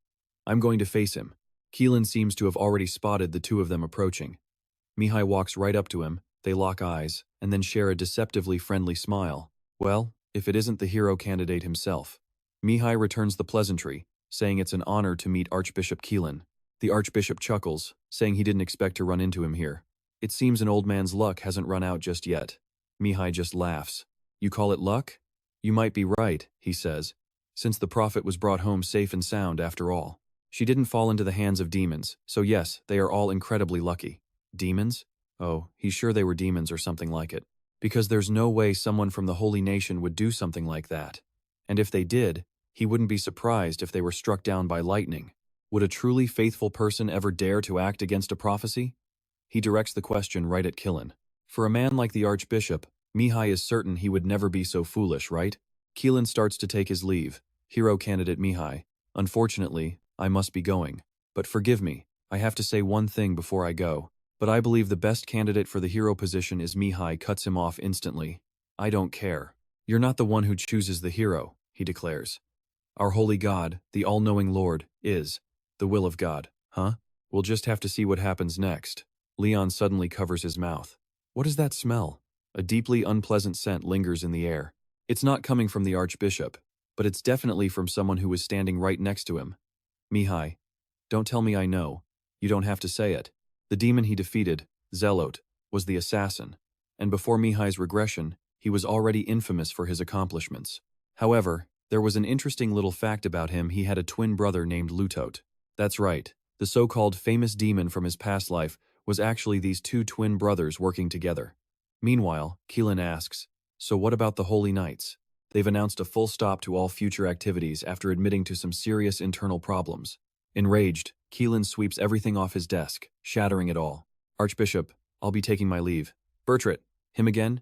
I'm going to face him. Keelan seems to have already spotted the two of them approaching. Mihai walks right up to him, they lock eyes, and then share a deceptively friendly smile. Well, if it isn't the hero candidate himself. Mihai returns the pleasantry, saying it's an honor to meet Archbishop Keelan. The Archbishop chuckles, saying he didn't expect to run into him here. It seems an old man's luck hasn't run out just yet. Mihai just laughs. You call it luck? You might be right, he says, since the prophet was brought home safe and sound after all. She didn't fall into the hands of demons, so yes, they are all incredibly lucky. Demons? Oh, he's sure they were demons or something like it. Because there's no way someone from the Holy Nation would do something like that. And if they did, he wouldn't be surprised if they were struck down by lightning. Would a truly faithful person ever dare to act against a prophecy? He directs the question right at Killen. For a man like the Archbishop, Mihai is certain he would never be so foolish, right? Keelan starts to take his leave. Hero candidate Mihai. Unfortunately, I must be going. But forgive me, I have to say one thing before I go. But I believe the best candidate for the hero position is Mihai cuts him off instantly. I don't care. You're not the one who chooses the hero, he declares. Our holy God, the all-knowing Lord, is the will of God, huh? We'll just have to see what happens next. Leon suddenly covers his mouth. What is that smell? A deeply unpleasant scent lingers in the air. It's not coming from the Archbishop, but it's definitely from someone who was standing right next to him. Mihai, don't tell me I know. You don't have to say it. The demon he defeated, Zealot, was the assassin, and before Mihai's regression, he was already infamous for his accomplishments. However, there was an interesting little fact about him. He had a twin brother named Lutot. That's right, the so-called famous demon from his past life was actually these two twin brothers working together. Meanwhile, Keelan asks, so what about the Holy Knights? They've announced a full stop to all future activities after admitting to some serious internal problems. Enraged, Keelan sweeps everything off his desk, shattering it all. Archbishop, I'll be taking my leave. Bertrit, him again?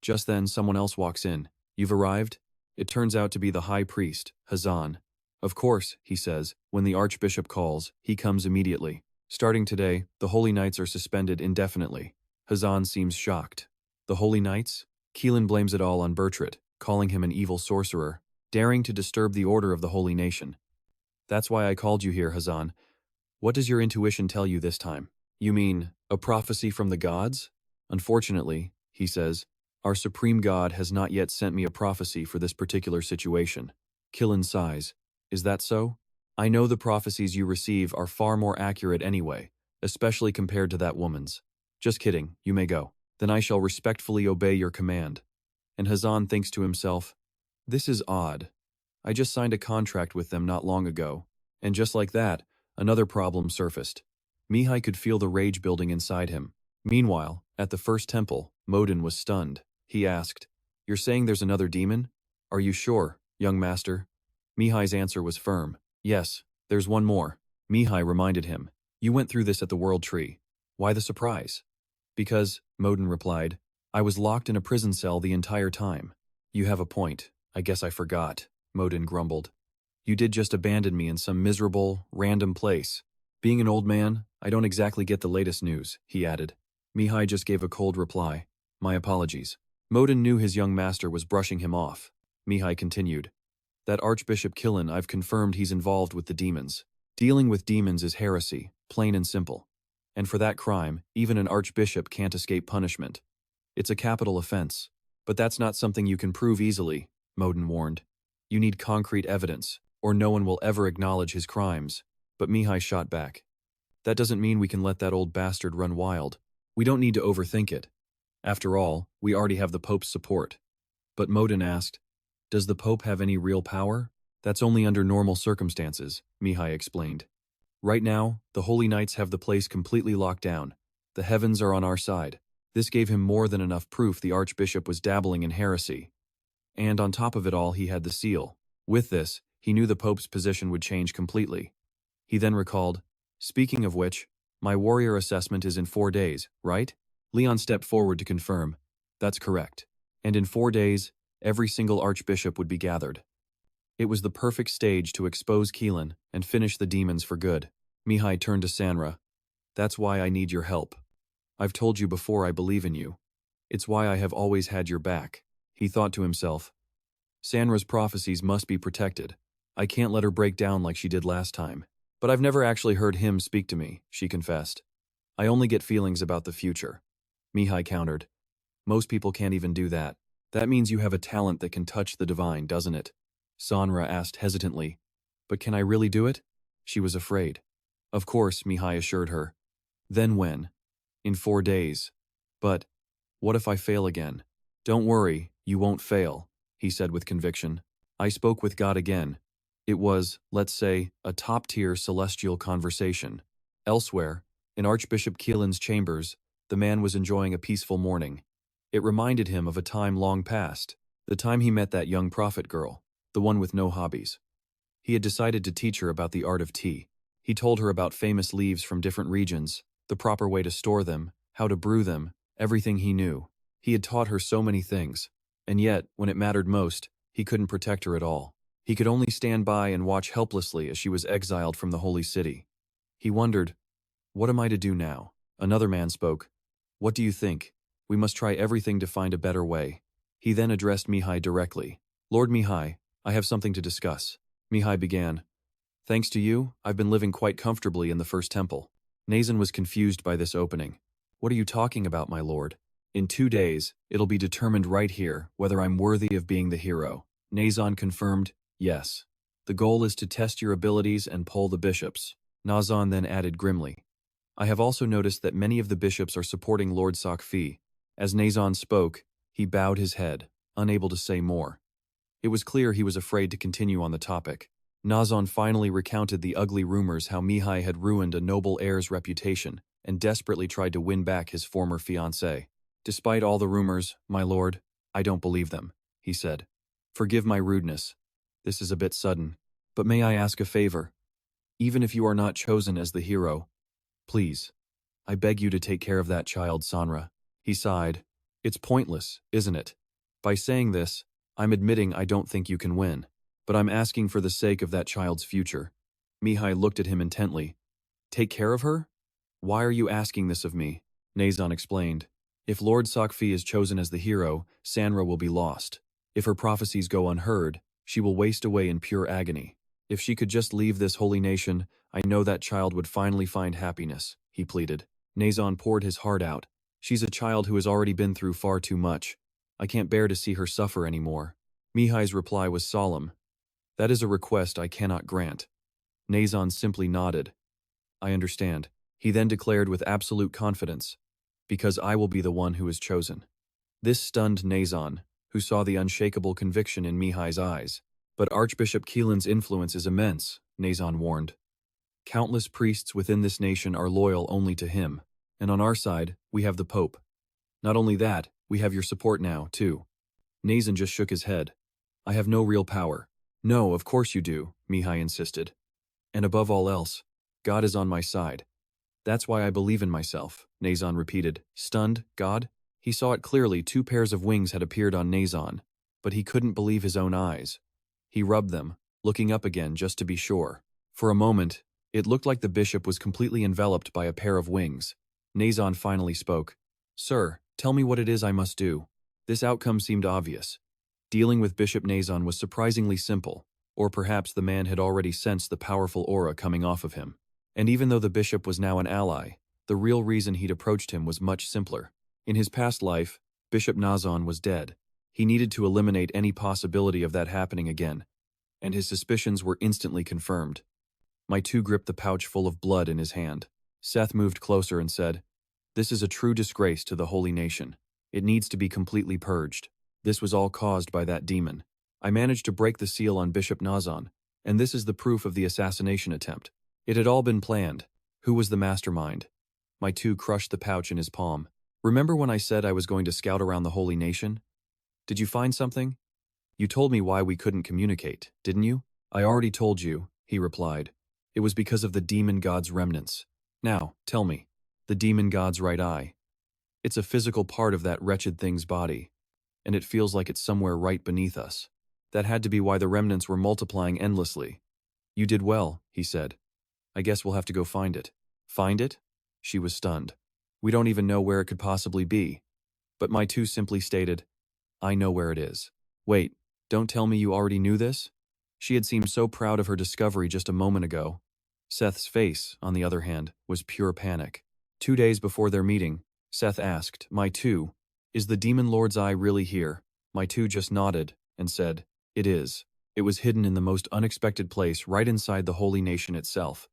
Just then someone else walks in. You've arrived? It turns out to be the High Priest, Hazan. Of course, he says, when the Archbishop calls, he comes immediately. Starting today, the Holy Knights are suspended indefinitely. Hazan seems shocked. The Holy Knights? Keelan blames it all on Bertrit, calling him an evil sorcerer, daring to disturb the order of the Holy Nation. That's why I called you here, Hazan. What does your intuition tell you this time? You mean, a prophecy from the gods? Unfortunately, he says, our supreme God has not yet sent me a prophecy for this particular situation. Keelan sighs. Is that so? I know the prophecies you receive are far more accurate anyway, especially compared to that woman's. Just kidding, you may go. Then I shall respectfully obey your command. And Hazan thinks to himself, this is odd. I just signed a contract with them not long ago. And just like that, another problem surfaced. Mihai could feel the rage building inside him. Meanwhile, at the first temple, Modin was stunned. He asked, you're saying there's another demon? Are you sure, young master? Mihai's answer was firm. Yes, there's one more. Mihai reminded him. You went through this at the World Tree. Why the surprise? Because, Modin replied, I was locked in a prison cell the entire time. You have a point. I guess I forgot, Modin grumbled. You did just abandon me in some miserable, random place. Being an old man, I don't exactly get the latest news, he added. Mihai just gave a cold reply. My apologies. Modin knew his young master was brushing him off. Mihai continued. That Archbishop Killen, I've confirmed he's involved with the demons. Dealing with demons is heresy, plain and simple. And for that crime, even an archbishop can't escape punishment. It's a capital offense. But that's not something you can prove easily, Modin warned. You need concrete evidence, or no one will ever acknowledge his crimes. But Mihai shot back. That doesn't mean we can let that old bastard run wild. We don't need to overthink it. After all, we already have the Pope's support. But Modin asked, does the Pope have any real power? That's only under normal circumstances, Mihai explained. Right now, the Holy Knights have the place completely locked down. The heavens are on our side. This gave him more than enough proof the Archbishop was dabbling in heresy. And on top of it all, he had the seal. With this, he knew the Pope's position would change completely. He then recalled, speaking of which, my warrior assessment is in 4 days, right? Leon stepped forward to confirm. That's correct. And in 4 days, every single archbishop would be gathered. It was the perfect stage to expose Keelan and finish the demons for good. Mihai turned to Sanra. That's why I need your help. I've told you before I believe in you. It's why I have always had your back. He thought to himself. Sanra's prophecies must be protected. I can't let her break down like she did last time. But I've never actually heard him speak to me, she confessed. I only get feelings about the future. Mihai countered. Most people can't even do that. That means you have a talent that can touch the divine, doesn't it? Sanra asked hesitantly. But can I really do it? She was afraid. Of course, Mihai assured her. Then when? In 4 days. But what if I fail again? Don't worry, you won't fail, he said with conviction. I spoke with God again. It was, let's say, a top-tier celestial conversation. Elsewhere, in Archbishop Keelan's chambers, the man was enjoying a peaceful morning. It reminded him of a time long past, the time he met that young prophet girl, the one with no hobbies. He had decided to teach her about the art of tea. He told her about famous leaves from different regions, the proper way to store them, how to brew them, everything he knew. He had taught her so many things, and yet, when it mattered most, he couldn't protect her at all. He could only stand by and watch helplessly as she was exiled from the holy city. He wondered, what am I to do now? Another man spoke. What do you think? We must try everything to find a better way. He then addressed Mihai directly. Lord Mihai, I have something to discuss. Mihai began. Thanks to you, I've been living quite comfortably in the first temple. Nazan was confused by this opening. What are you talking about, my lord? In 2 days, it'll be determined right here whether I'm worthy of being the hero. Nazan confirmed, yes. The goal is to test your abilities and poll the bishops. Nazan then added grimly. I have also noticed that many of the bishops are supporting Lord Sakfi. As Nazan spoke, he bowed his head, unable to say more. It was clear he was afraid to continue on the topic. Nazan finally recounted the ugly rumors how Mihai had ruined a noble heir's reputation and desperately tried to win back his former fiancée. Despite all the rumors, my lord, I don't believe them, he said. Forgive my rudeness. This is a bit sudden, but may I ask a favor? Even if you are not chosen as the hero, please, I beg you to take care of that child, Sanra. He sighed. It's pointless, isn't it? By saying this, I'm admitting I don't think you can win, but I'm asking for the sake of that child's future. Mihai looked at him intently. Take care of her? Why are you asking this of me? Nazan explained. If Lord Sakfi is chosen as the hero, Sanra will be lost. If her prophecies go unheard, she will waste away in pure agony. If she could just leave this holy nation, I know that child would finally find happiness, he pleaded. Nazan poured his heart out. She's a child who has already been through far too much. I can't bear to see her suffer anymore. Mihai's reply was solemn. That is a request I cannot grant. Nazan simply nodded. I understand. He then declared with absolute confidence, because I will be the one who is chosen. This stunned Nazan, who saw the unshakable conviction in Mihai's eyes. But Archbishop Keelan's influence is immense, Nazan warned. Countless priests within this nation are loyal only to him, and on our side, we have the Pope. Not only that, we have your support now, too. Nazan just shook his head. I have no real power. No, of course you do, Mihai insisted. And above all else, God is on my side. That's why I believe in myself, Nazan repeated. Stunned, God? He saw it clearly. 2 pairs of wings had appeared on Nazan, but he couldn't believe his own eyes. He rubbed them, looking up again just to be sure. For a moment, It looked like the bishop was completely enveloped by a pair of wings. Nazon finally spoke. "Sir, tell me what it is I must do." This outcome seemed obvious. Dealing with Bishop Nazon was surprisingly simple, or perhaps the man had already sensed the powerful aura coming off of him. And even though the bishop was now an ally, the real reason he'd approached him was much simpler. In his past life, Bishop Nazon was dead. He needed to eliminate any possibility of that happening again, and his suspicions were instantly confirmed. My2 gripped the pouch full of blood in his hand. Seth moved closer and said, "This is a true disgrace to the holy nation. It needs to be completely purged. This was all caused by that demon. I managed to break the seal on Bishop Nazon, and this is the proof of the assassination attempt. It had all been planned. Who was the mastermind?" My2 crushed the pouch in his palm. "Remember when I said I was going to scout around the holy nation? Did you find something? You told me why we couldn't communicate, didn't you?" "I already told you," he replied. "It was because of the demon god's remnants. Now, tell me, the demon god's right eye. It's a physical part of that wretched thing's body, and it feels like it's somewhere right beneath us. That had to be why the remnants were multiplying endlessly." "You did well," he said. "I guess we'll have to go find it." "Find it?" She was stunned. "We don't even know where it could possibly be." But My2 simply stated, "I know where it is." "Wait, don't tell me you already knew this?" She had seemed so proud of her discovery just a moment ago. Seth's face, on the other hand, was pure panic. 2 days before their meeting, Seth asked, "My2, is the Demon Lord's eye really here?" My2 just nodded and said, "It is." It was hidden in the most unexpected place right inside the holy nation itself.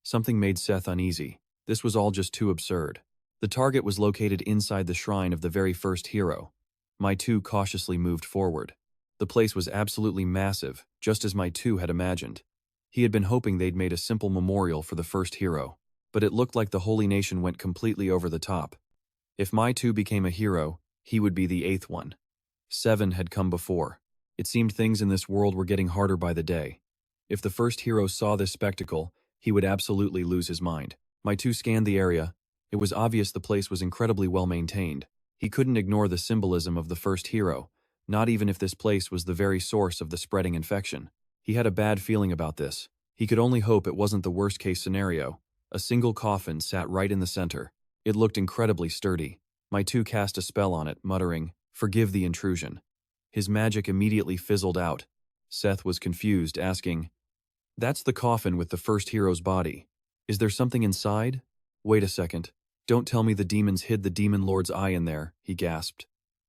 Something made Seth uneasy. This was all just too absurd. The target was located inside the shrine of the very first hero. My2 cautiously moved forward. The place was absolutely massive, just as My2 had imagined. He had been hoping they'd made a simple memorial for the first hero, but it looked like the holy nation went completely over the top. If My2 became a hero, he would be the 8th one. 7 had come before. It seemed things in this world were getting harder by the day. If the first hero saw this spectacle, he would absolutely lose his mind. My2 scanned the area. It was obvious the place was incredibly well maintained. He couldn't ignore the symbolism of the first hero, not even if this place was the very source of the spreading infection. He had a bad feeling about this. He could only hope it wasn't the worst-case scenario. A single coffin sat right in the center. It looked incredibly sturdy. My2 cast a spell on it, muttering, "Forgive the intrusion." His magic immediately fizzled out. Seth was confused, asking, "That's the coffin with the first hero's body. Is there something inside?" "Wait a second. Don't tell me the demons hid the Demon Lord's eye in there," he gasped.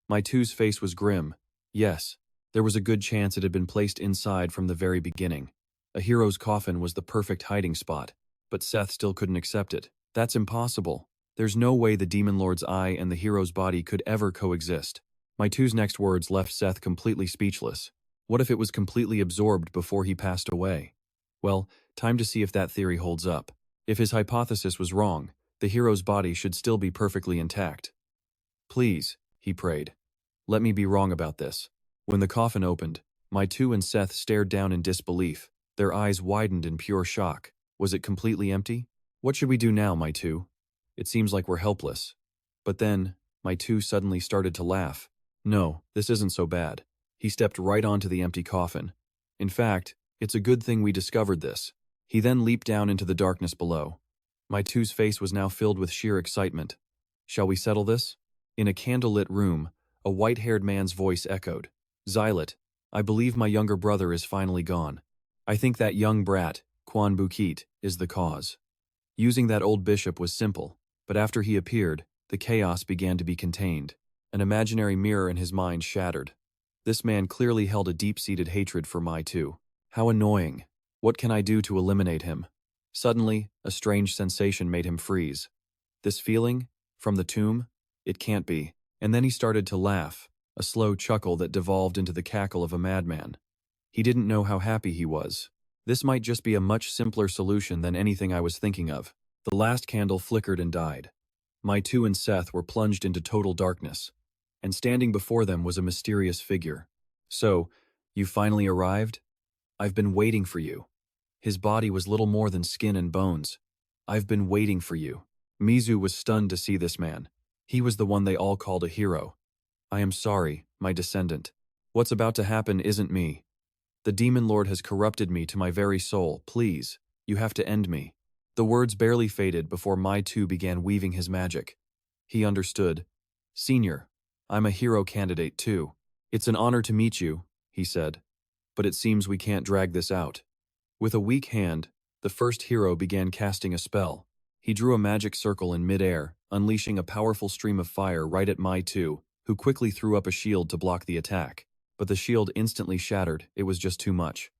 My2's face was grim. Yes, there was a good chance it had been placed inside from the very beginning. A hero's coffin was the perfect hiding spot, but Seth still couldn't accept it. That's impossible. There's no way the Demon Lord's eye and the hero's body could ever coexist. My2's next words left Seth completely speechless. What if it was completely absorbed before he passed away? Well, time to see if that theory holds up. If his hypothesis was wrong, the hero's body should still be perfectly intact. "Please," he prayed. "Let me be wrong about this." When the coffin opened, My2 and Seth stared down in disbelief. Their eyes widened in pure shock. Was it completely empty? "What should we do now, My2? It seems like we're helpless." But then, My2 suddenly started to laugh. "No, this isn't so bad." He stepped right onto the empty coffin. "In fact, it's a good thing we discovered this." He then leaped down into the darkness below. My2's face was now filled with sheer excitement. "Shall we settle this?" In a candlelit room, a white-haired man's voice echoed. "Xylet, I believe my younger brother is finally gone. I think that young brat, Quan Bukit, is the cause." Using that old bishop was simple, but after he appeared, the chaos began to be contained. An imaginary mirror in his mind shattered. This man clearly held a deep-seated hatred for My2. How annoying. What can I do to eliminate him? Suddenly, a strange sensation made him freeze. This feeling? From the tomb? It can't be. And then he started to laugh, a slow chuckle that devolved into the cackle of a madman. He didn't know how happy he was. This might just be a much simpler solution than anything I was thinking of. The last candle flickered and died. My2 and Seth were plunged into total darkness, and standing before them was a mysterious figure. "So, you finally arrived? I've been waiting for you." His body was little more than skin and bones. "I've been waiting for you." Mizu was stunned to see this man. He was the one they all called a hero. "I am sorry, my descendant. What's about to happen isn't me. The Demon Lord has corrupted me to my very soul. Please, You have to end me. The words barely faded before Mai Tu began weaving his magic. He understood. Senior, I'm a hero candidate too. It's an honor to meet you, he said. But it seems we can't drag this out. With a weak hand, the first hero began casting a spell. He drew a magic circle in midair, unleashing a powerful stream of fire right at Mai Tu, who quickly threw up a shield to block the attack. But the shield instantly shattered. It was just too much.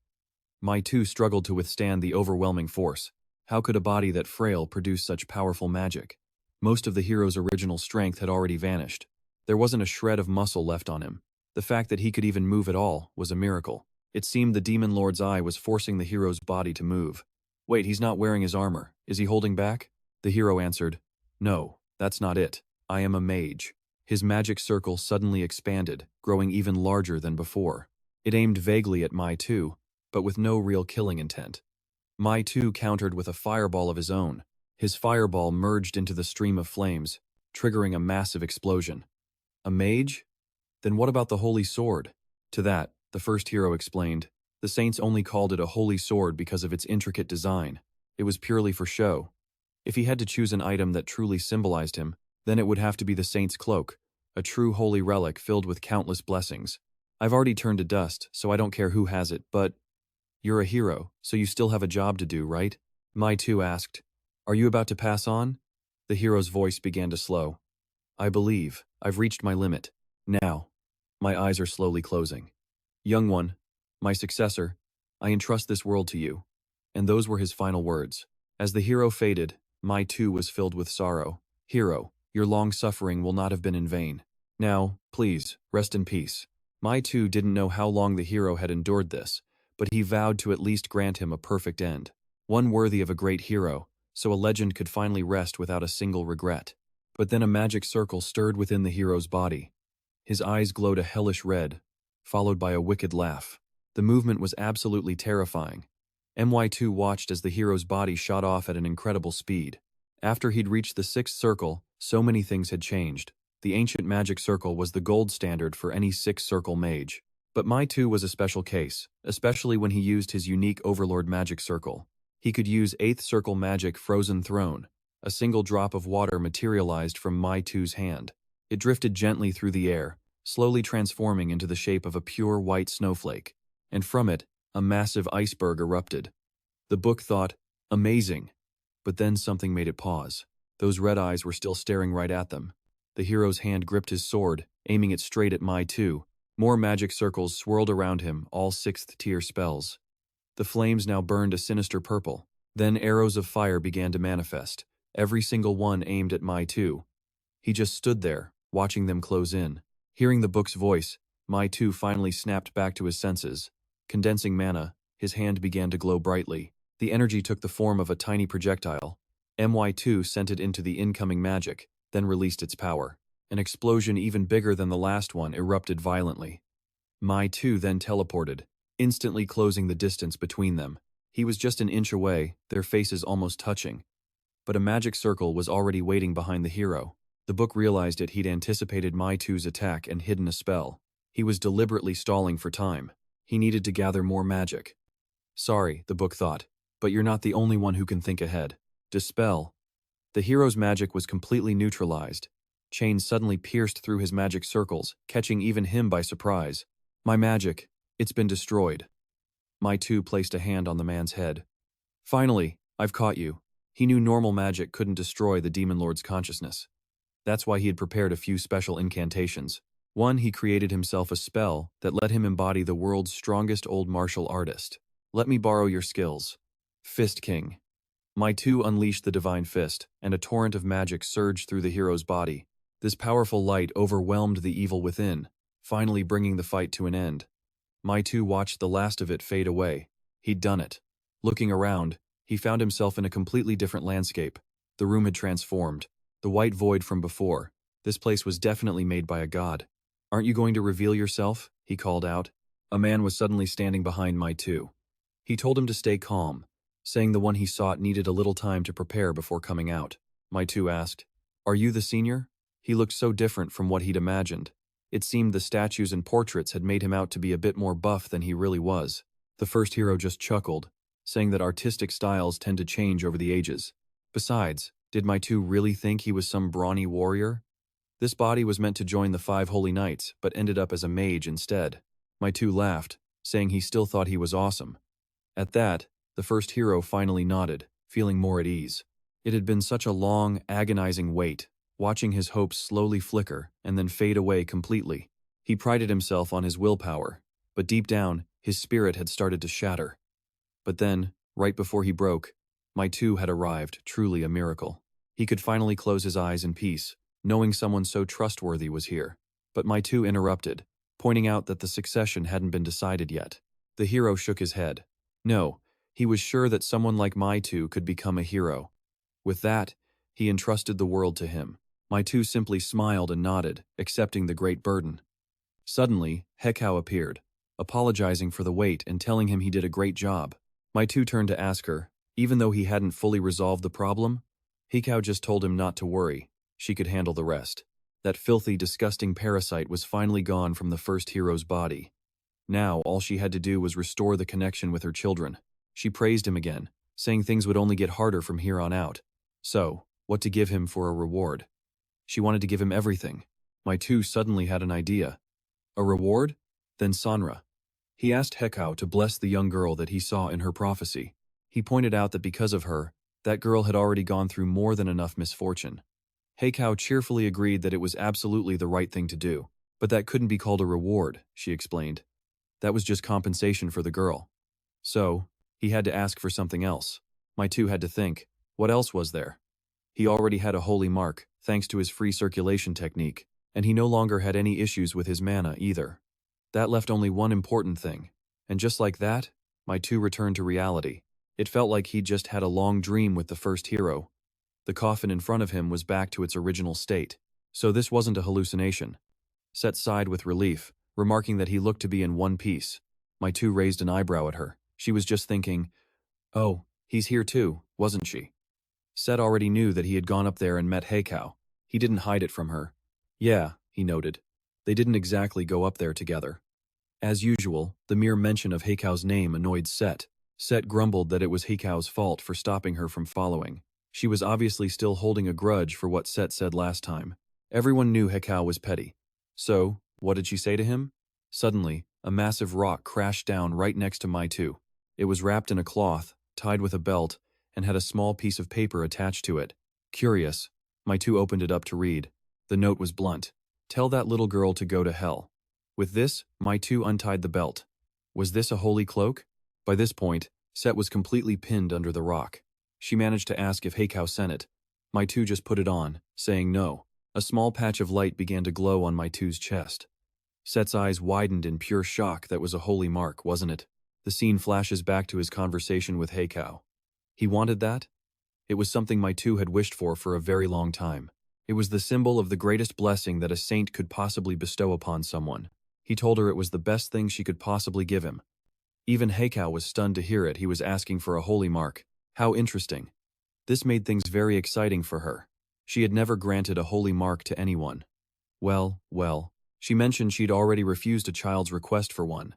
Mai Tu struggled to withstand the overwhelming force. How could a body that frail produce such powerful magic? Most of the hero's original strength had already vanished. There wasn't a shred of muscle left on him. The fact that he could even move at all was a miracle. It seemed the Demon Lord's eye was forcing the hero's body to move. Wait, he's not wearing his armor. Is he holding back? The hero answered, No, that's not it. I am a mage. His magic circle suddenly expanded, growing even larger than before. It aimed vaguely at Mai Tu, but with no real killing intent. Mai Tu countered with a fireball of his own. His fireball merged into the stream of flames, triggering a massive explosion. A mage? Then what about the holy sword? To that, the first hero explained, the saints only called it a holy sword because of its intricate design. It was purely for show. If he had to choose an item that truly symbolized him, then it would have to be the saint's cloak, a true holy relic filled with countless blessings. I've already turned to dust, so I don't care who has it, but… You're a hero, so you still have a job to do, right? Mai Tu asked. Are you about to pass on? The hero's voice began to slow. I believe I've reached my limit. Now, my eyes are slowly closing. Young one, my successor, I entrust this world to you. And those were his final words. As the hero faded, Mai Tu was filled with sorrow. Hero, your long suffering will not have been in vain. Now, please, rest in peace. Mai Tu didn't know how long the hero had endured this, but he vowed to at least grant him a perfect end. One worthy of a great hero, so a legend could finally rest without a single regret. But then a magic circle stirred within the hero's body. His eyes glowed a hellish red, followed by a wicked laugh. The movement was absolutely terrifying. My2 watched as the hero's body shot off at an incredible speed. After he'd reached the sixth circle, so many things had changed. The ancient magic circle was the gold standard for any six-circle mage. But My2 was a special case, especially when he used his unique Overlord magic circle. He could use 8th circle magic Frozen Throne. A single drop of water materialized from My2's hand. It drifted gently through the air, slowly transforming into the shape of a pure white snowflake. And from it, a massive iceberg erupted. The book thought, amazing. But then something made it pause. Those red eyes were still staring right at them. The hero's hand gripped his sword, aiming it straight at My2. More magic circles swirled around him, all 6th tier spells. The flames now burned a sinister purple. Then arrows of fire began to manifest, every single one aimed at My2. He just stood there, watching them close in. Hearing the book's voice, My2 finally snapped back to his senses. Condensing mana, his hand began to glow brightly. The energy took the form of a tiny projectile. My2 sent it into the incoming magic, then released its power. An explosion even bigger than the last one erupted violently. My2 then teleported, instantly closing the distance between them. He was just an inch away, their faces almost touching. But a magic circle was already waiting behind the hero. The book realized he'd anticipated My2's attack and hidden a spell. He was deliberately stalling for time. He needed to gather more magic. Sorry, the book thought, but you're not the only one who can think ahead. Dispel. The hero's magic was completely neutralized. Chains suddenly pierced through his magic circles, catching even him by surprise. My magic, it's been destroyed. My2 placed a hand on the man's head. Finally, I've caught you. He knew normal magic couldn't destroy the Demon Lord's consciousness. That's why he had prepared a few special incantations. One, he created himself a spell that let him embody the world's strongest old martial artist. Let me borrow your skills. Fist King. My2 unleashed the divine fist, and a torrent of magic surged through the hero's body. This powerful light overwhelmed the evil within, finally bringing the fight to an end. My2 watched the last of it fade away. He'd done it. Looking around, he found himself in a completely different landscape. The room had transformed. The white void from before. This place was definitely made by a god. Aren't you going to reveal yourself? He called out. A man was suddenly standing behind My2. He told him to stay calm, saying the one he sought needed a little time to prepare before coming out. My2 asked, Are you the senior? He looked so different from what he'd imagined. It seemed the statues and portraits had made him out to be a bit more buff than he really was. The first hero just chuckled. saying that artistic styles tend to change over the ages. Besides, did my two really think he was some brawny warrior? This body was meant to join the 5 holy knights, but ended up as a mage instead. My two laughed, saying he still thought he was awesome. At that, the first hero finally nodded, feeling more at ease. It had been such a long, agonizing wait, watching his hopes slowly flicker and then fade away completely. He prided himself on his willpower, but deep down, his spirit had started to shatter. But then, right before he broke, my two had arrived, truly a miracle. He could finally close his eyes in peace, knowing someone so trustworthy was here. But my two interrupted, pointing out that the succession hadn't been decided yet. The hero shook his head. No, he was sure that someone like my two could become a hero. With that, he entrusted the world to him. My two simply smiled and nodded, accepting the great burden. Suddenly, Hekau appeared, apologizing for the wait and telling him he did a great job. My two turned to ask her, even though he hadn't fully resolved the problem, Hekau just told him not to worry, she could handle the rest. That filthy, disgusting parasite was finally gone from the first hero's body. Now, all she had to do was restore the connection with her children. She praised him again, saying things would only get harder from here on out. So, what to give him for a reward? She wanted to give him everything. My two suddenly had an idea. A reward? Then Sanra. He asked Hekau to bless the young girl that he saw in her prophecy. He pointed out that because of her, that girl had already gone through more than enough misfortune. Hekau cheerfully agreed that it was absolutely the right thing to do. But that couldn't be called a reward, she explained. That was just compensation for the girl. So, he had to ask for something else. My two had to think, what else was there? He already had a holy mark, thanks to his free circulation technique, and he no longer had any issues with his mana either. That left only one important thing. And just like that, my two returned to reality. It felt like he'd just had a long dream with the first hero. The coffin in front of him was back to its original state. So this wasn't a hallucination. Set sighed with relief, remarking that he looked to be in one piece. My two raised an eyebrow at her. She was just thinking, oh, he's here too, wasn't she? Set already knew that he had gone up there and met Hekau. He didn't hide it from her. Yeah, he noted. They didn't exactly go up there together. As usual, the mere mention of Hekau's name annoyed Set. Set grumbled that it was Hekau's fault for stopping her from following. She was obviously still holding a grudge for what Set said last time. Everyone knew Hekau was petty. So, what did she say to him? Suddenly, a massive rock crashed down right next to my two. It was wrapped in a cloth, tied with a belt, and had a small piece of paper attached to it. Curious, my two opened it up to read. The note was blunt. Tell that little girl to go to hell. With this, my two untied the belt. Was this a holy cloak? By this point, Set was completely pinned under the rock. She managed to ask if Hekau sent it. My two just put it on, saying no. A small patch of light began to glow on my two's chest. Set's eyes widened in pure shock. That was a holy mark, wasn't it? The scene flashes back to his conversation with Hekau. He wanted that? It was something my two had wished for a very long time. It was the symbol of the greatest blessing that a saint could possibly bestow upon someone. He told her it was the best thing she could possibly give him. Even Hekau was stunned to hear it. He was asking for a holy mark. How interesting. This made things very exciting for her. She had never granted a holy mark to anyone. Well, she mentioned she'd already refused a child's request for one.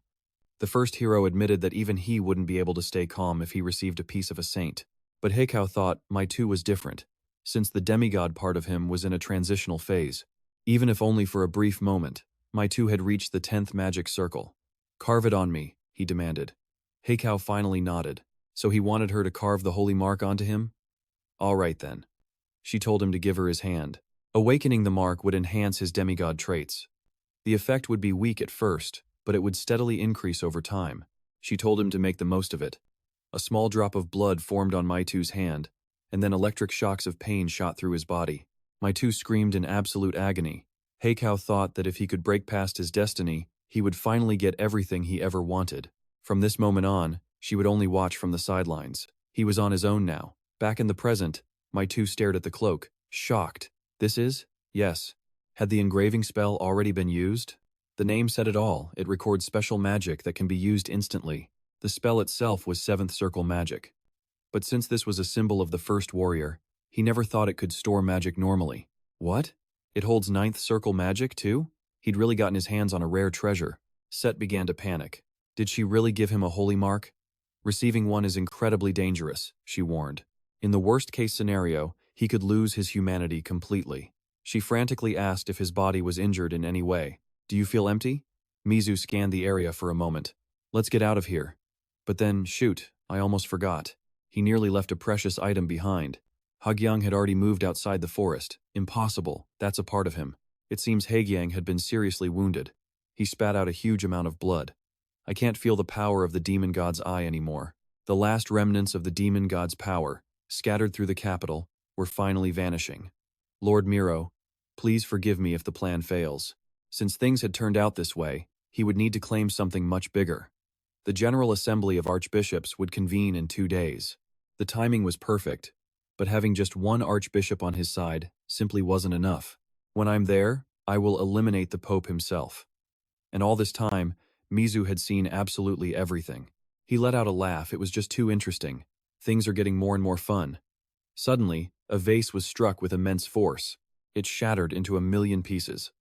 The first hero admitted that even he wouldn't be able to stay calm if he received a piece of a saint. But Hekau thought my two was different, since the demigod part of him was in a transitional phase. Even if only for a brief moment, my two had reached the 10th magic circle. Carve it on me, he demanded. Hekau finally nodded. So he wanted her to carve the holy mark onto him? All right then. She told him to give her his hand. Awakening the mark would enhance his demigod traits. The effect would be weak at first, but it would steadily increase over time. She told him to make the most of it. A small drop of blood formed on Maitu's hand, and then electric shocks of pain shot through his body. Maitu screamed in absolute agony. Hekau thought that if he could break past his destiny, he would finally get everything he ever wanted. From this moment on, she would only watch from the sidelines. He was on his own now. Back in the present, Maitu stared at the cloak, shocked. This is? Yes. Had the engraving spell already been used? The name said it all. It records special magic that can be used instantly. The spell itself was 7th circle magic. But since this was a symbol of the first warrior, he never thought it could store magic normally. What? It holds 9th circle magic too? He'd really gotten his hands on a rare treasure. Set began to panic. Did she really give him a holy mark? Receiving one is incredibly dangerous, she warned. In the worst-case scenario, he could lose his humanity completely. She frantically asked if his body was injured in any way. Do you feel empty? Mizu scanned the area for a moment. Let's get out of here. But then, shoot, I almost forgot. He nearly left a precious item behind. Hagyang had already moved outside the forest. Impossible, that's a part of him. It seems Hagyang had been seriously wounded. He spat out a huge amount of blood. I can't feel the power of the demon god's eye anymore. The last remnants of the demon god's power, scattered through the capital, were finally vanishing. Lord Miro, please forgive me if the plan fails. Since things had turned out this way, he would need to claim something much bigger. The General Assembly of Archbishops would convene in 2 days. The timing was perfect, but having just one archbishop on his side simply wasn't enough. When I'm there, I will eliminate the Pope himself. And all this time, Mizu had seen absolutely everything. He let out a laugh. It was just too interesting. Things are getting more and more fun. Suddenly, a vase was struck with immense force. It shattered into 1,000,000 pieces.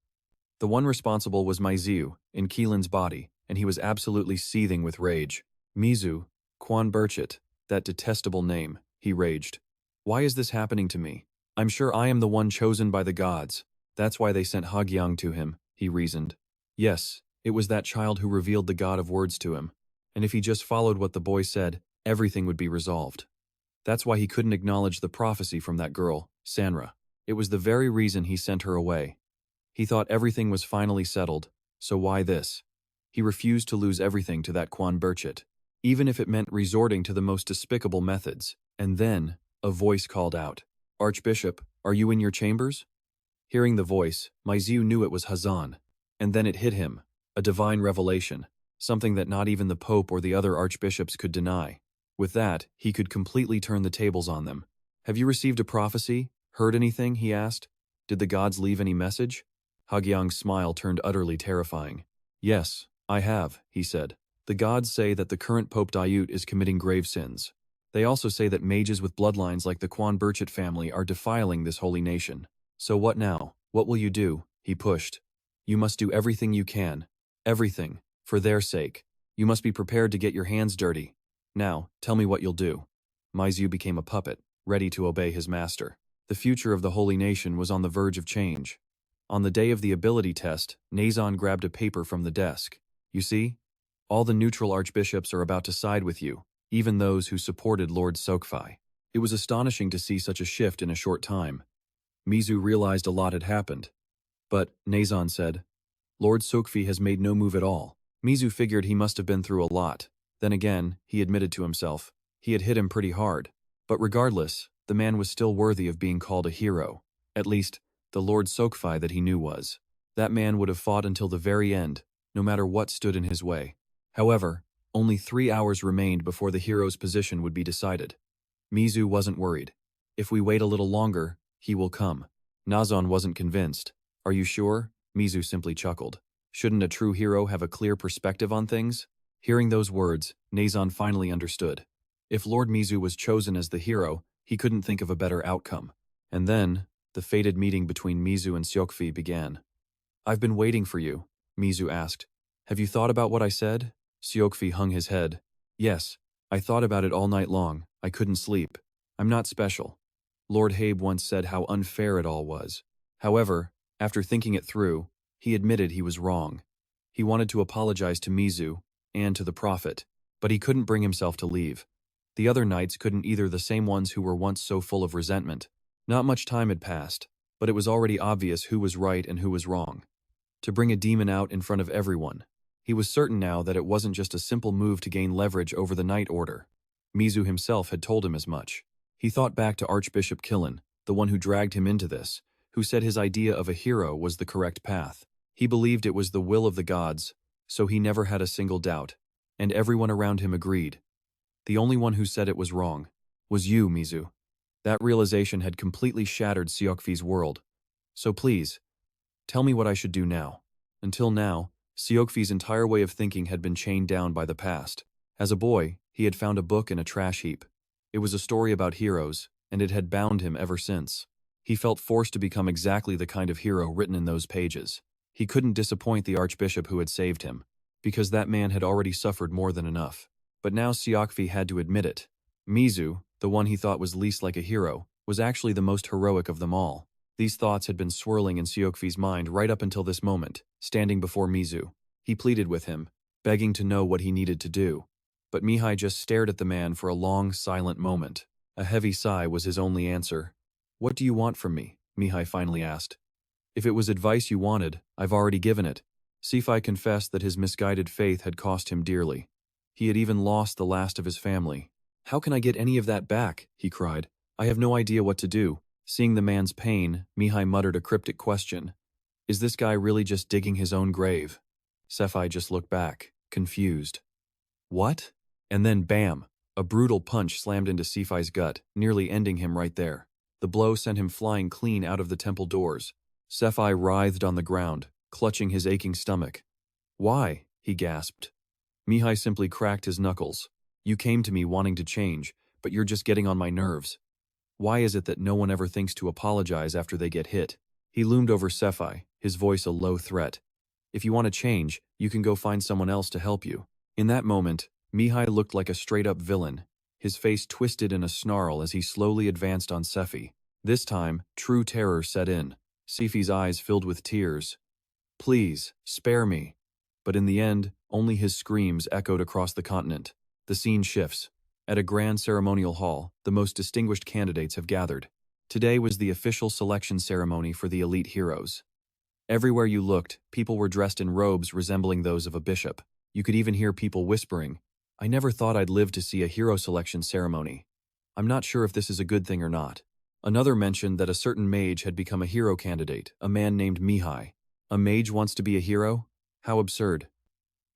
The one responsible was Mizu, in Keelan's body, and he was absolutely seething with rage. Mizu, Quan Burchett, that detestable name, he raged. Why is this happening to me? I'm sure I am the one chosen by the gods. That's why they sent Hagyang to him, he reasoned. Yes, it was that child who revealed the god of words to him. And if he just followed what the boy said, everything would be resolved. That's why he couldn't acknowledge the prophecy from that girl, Sanra. It was the very reason he sent her away. He thought everything was finally settled, so why this? He refused to lose everything to that Quan Burchett, even if it meant resorting to the most despicable methods. And then, a voice called out, Archbishop, are you in your chambers? Hearing the voice, Mizu knew it was Hazan. And then it hit him, a divine revelation, something that not even the Pope or the other archbishops could deny. With that, he could completely turn the tables on them. Have you received a prophecy? Heard anything? He asked. Did the gods leave any message? Hagyang's smile turned utterly terrifying. Yes, I have, he said. The gods say that the current Pope Dayut is committing grave sins. They also say that mages with bloodlines like the Quan Burchett family are defiling this holy nation. So what now? What will you do? He pushed. You must do everything you can. Everything. For their sake. You must be prepared to get your hands dirty. Now, tell me what you'll do. Mizu became a puppet, ready to obey his master. The future of the holy nation was on the verge of change. On the day of the ability test, Nazon grabbed a paper from the desk. You see? All the neutral archbishops are about to side with you, even those who supported Lord Sokfai. It was astonishing to see such a shift in a short time. Mizu realized a lot had happened. But, Nazon said, Lord Sokfi has made no move at all. Mizu figured he must have been through a lot. Then again, he admitted to himself, he had hit him pretty hard. But regardless, the man was still worthy of being called a hero. At least, the Lord Sokfai that he knew was. That man would have fought until the very end, no matter what stood in his way. However, only 3 hours remained before the hero's position would be decided. Mizu wasn't worried. If we wait a little longer, he will come. Nazon wasn't convinced. Are you sure? Mizu simply chuckled. Shouldn't a true hero have a clear perspective on things? Hearing those words, Nazon finally understood. If Lord Mizu was chosen as the hero, he couldn't think of a better outcome. And then, the fated meeting between Mizu and Seokfi began. I've been waiting for you, Mizu asked. Have you thought about what I said? Seokfi hung his head. Yes, I thought about it all night long. I couldn't sleep. I'm not special. Lord Habe once said how unfair it all was. However, after thinking it through, he admitted he was wrong. He wanted to apologize to Mizu and to the prophet, but he couldn't bring himself to leave. The other knights couldn't either, the same ones who were once so full of resentment. Not much time had passed, but it was already obvious who was right and who was wrong. To bring a demon out in front of everyone. He was certain now that it wasn't just a simple move to gain leverage over the Knight Order. Mizu himself had told him as much. He thought back to Archbishop Killen, the one who dragged him into this, who said his idea of a hero was the correct path. He believed it was the will of the gods, so he never had a single doubt, and everyone around him agreed. The only one who said it was wrong was you, Mizu. That realization had completely shattered Seokfi's world. So please, tell me what I should do now. Until now, Seokfi's entire way of thinking had been chained down by the past. As a boy, he had found a book in a trash heap. It was a story about heroes, and it had bound him ever since. He felt forced to become exactly the kind of hero written in those pages. He couldn't disappoint the archbishop who had saved him, because that man had already suffered more than enough. But now Siokvi had to admit it. Mizu, the one he thought was least like a hero, was actually the most heroic of them all. These thoughts had been swirling in Siokvi's mind right up until this moment, standing before Mizu. He pleaded with him, begging to know what he needed to do. But Mihai just stared at the man for a long, silent moment. A heavy sigh was his only answer. "What do you want from me?" Mihai finally asked. "If it was advice you wanted, I've already given it." Sifai confessed that his misguided faith had cost him dearly. He had even lost the last of his family. "How can I get any of that back?" he cried. "I have no idea what to do." Seeing the man's pain, Mihai muttered a cryptic question. Is this guy really just digging his own grave? Sifai just looked back, confused. What? And then bam! A brutal punch slammed into Sifai's gut, nearly ending him right there. The blow sent him flying clean out of the temple doors. Sifai writhed on the ground, clutching his aching stomach. "Why?" he gasped. Mihai simply cracked his knuckles. "You came to me wanting to change, but you're just getting on my nerves. Why is it that no one ever thinks to apologize after they get hit?" He loomed over Sifai, his voice a low threat. "If you want to change, you can go find someone else to help you." In that moment, Mihai looked like a straight-up villain, his face twisted in a snarl as he slowly advanced on Sefi. This time, true terror set in. Sefi's eyes filled with tears. "Please, spare me." But in the end, only his screams echoed across the continent. The scene shifts. At a grand ceremonial hall, the most distinguished candidates have gathered. Today was the official selection ceremony for the elite heroes. Everywhere you looked, people were dressed in robes resembling those of a bishop. You could even hear people whispering, "I never thought I'd live to see a hero selection ceremony. I'm not sure if this is a good thing or not." Another mentioned that a certain mage had become a hero candidate, a man named Mihai. A mage wants to be a hero? How absurd.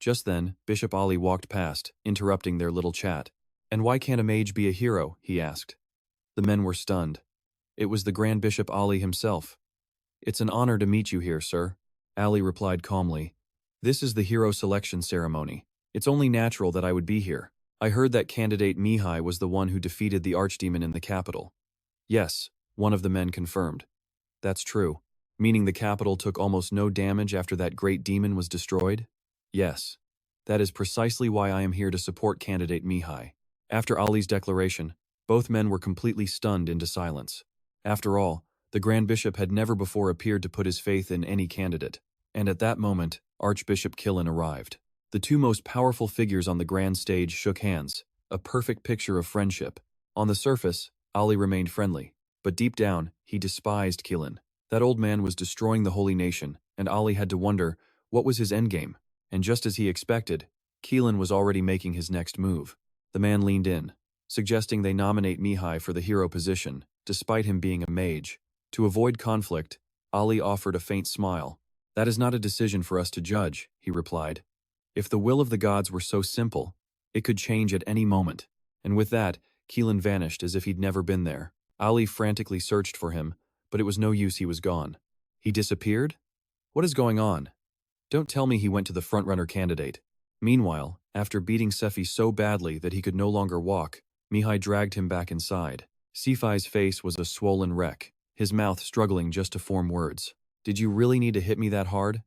Just then, Bishop Ali walked past, interrupting their little chat. "And why can't a mage be a hero?" he asked. The men were stunned. It was the Grand Bishop Ali himself. "It's an honor to meet you here, sir," Ali replied calmly. "This is the hero selection ceremony. It's only natural that I would be here. I heard that candidate Mihai was the one who defeated the archdemon in the capital." "Yes," one of the men confirmed. "That's true. Meaning the capital took almost no damage after that great demon was destroyed?" "Yes. That is precisely why I am here to support candidate Mihai." After Ali's declaration, both men were completely stunned into silence. After all, the Grand Bishop had never before appeared to put his faith in any candidate. And at that moment, Archbishop Killen arrived. The two most powerful figures on the grand stage shook hands, a perfect picture of friendship. On the surface, Ali remained friendly, but deep down, he despised Killen. That old man was destroying the holy nation, and Ali had to wonder, what was his endgame? And just as he expected, Killen was already making his next move. The man leaned in, suggesting they nominate Mihai for the hero position, despite him being a mage. To avoid conflict, Ali offered a faint smile. "That is not a decision for us to judge," he replied. "If the will of the gods were so simple, it could change at any moment." And with that, Keelan vanished as if he'd never been there. Ali frantically searched for him, but it was no use, he was gone. He disappeared? What is going on? Don't tell me he went to the frontrunner candidate. Meanwhile, after beating Sefi so badly that he could no longer walk, Mihai dragged him back inside. Sifai's face was a swollen wreck, his mouth struggling just to form words. "Did you really need to hit me that hard?"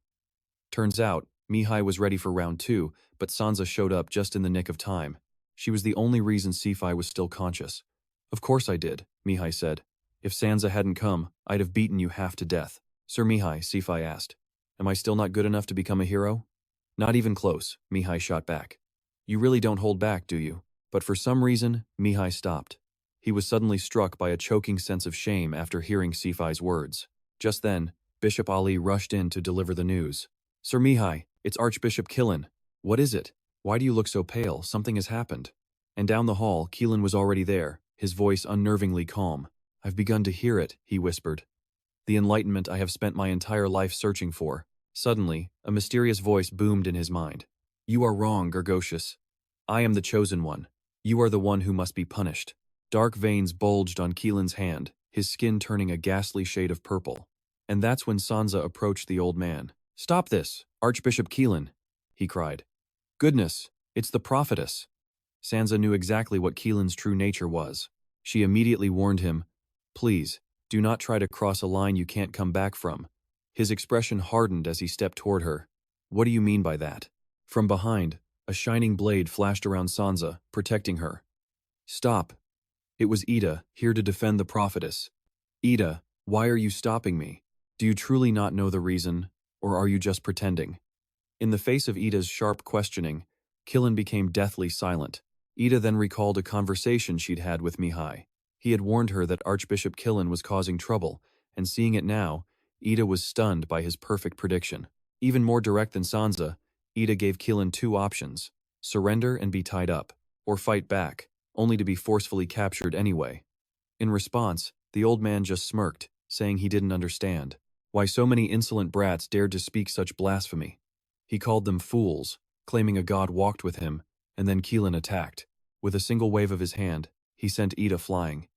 Turns out, Mihai was ready for round 2, but Sansa showed up just in the nick of time. She was the only reason Sifai was still conscious. "Of course I did," Mihai said. "If Sansa hadn't come, I'd have beaten you half to death." "Sir Mihai," Sifai asked, "am I still not good enough to become a hero?" "Not even close," Mihai shot back. "You really don't hold back, do you?" But for some reason, Mihai stopped. He was suddenly struck by a choking sense of shame after hearing Sifai's words. Just then, Bishop Ali rushed in to deliver the news. "Sir Mihai, it's Archbishop Killen. What is it? Why do you look so pale? Something has happened." And down the hall, Keelan was already there, his voice unnervingly calm. "I've begun to hear it," he whispered. "The enlightenment I have spent my entire life searching for." Suddenly, a mysterious voice boomed in his mind. "You are wrong, Gurgocious. I am the chosen one. You are the one who must be punished." Dark veins bulged on Keelan's hand, his skin turning a ghastly shade of purple. And that's when Sansa approached the old man. "Stop this, Archbishop Keelan," he cried. "Goodness, it's the prophetess." Sansa knew exactly what Keelan's true nature was. She immediately warned him, "Please, do not try to cross a line you can't come back from." His expression hardened as he stepped toward her. "What do you mean by that?" From behind, A shining blade flashed around Sansa, protecting her. Stop. It was Ida, here to defend the prophetess. Ida, why are you stopping me? Do you truly not know the reason, or are you just pretending? In the face of Ida's sharp questioning, Killen became deathly silent. Ida then recalled a conversation she'd had with Mihai. He had warned her that Archbishop Killen was causing trouble, and seeing it now, Ida was stunned by his perfect prediction. Even more direct than Sansa, Ida gave Killen two options: surrender and be tied up, or fight back, only to be forcefully captured anyway. In response, the old man just smirked, saying he didn't understand why so many insolent brats dared to speak such blasphemy. He called them fools, claiming a god walked with him, and then Killen attacked. With a single wave of his hand, he sent Ida flying.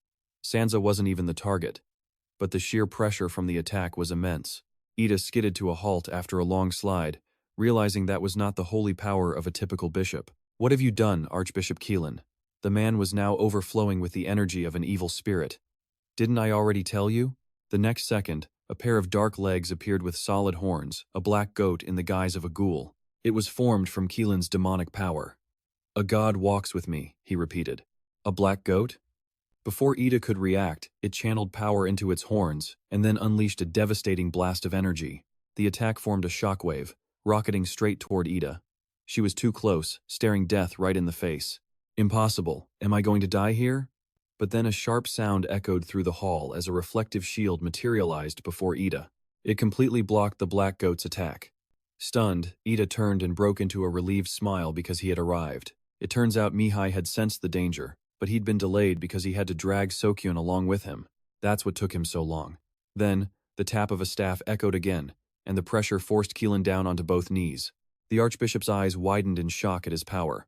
Sansa wasn't even the target, but the sheer pressure from the attack was immense. Ida skidded to a halt after a long slide, realizing that was not the holy power of a typical bishop. What have you done, Archbishop Killen? The man was now overflowing with the energy of an evil spirit. Didn't I already tell you? The next second, a pair of dark legs appeared with solid horns, a black goat in the guise of a ghoul. It was formed from Killen's demonic power. A god walks with me, he repeated. A black goat? Before Ida could react, it channeled power into its horns, and then unleashed a devastating blast of energy. The attack formed a shockwave, rocketing straight toward Ida. She was too close, staring death right in the face. Impossible. Am I going to die here? But then a sharp sound echoed through the hall as a reflective shield materialized before Ida. It completely blocked the black goat's attack. Stunned, Ida turned and broke into a relieved smile because he had arrived. It turns out Mihai had sensed the danger, but he'd been delayed because he had to drag Sokyun along with him. That's what took him so long. Then, the tap of a staff echoed again, and the pressure forced Killen down onto both knees. The Archbishop's eyes widened in shock at his power.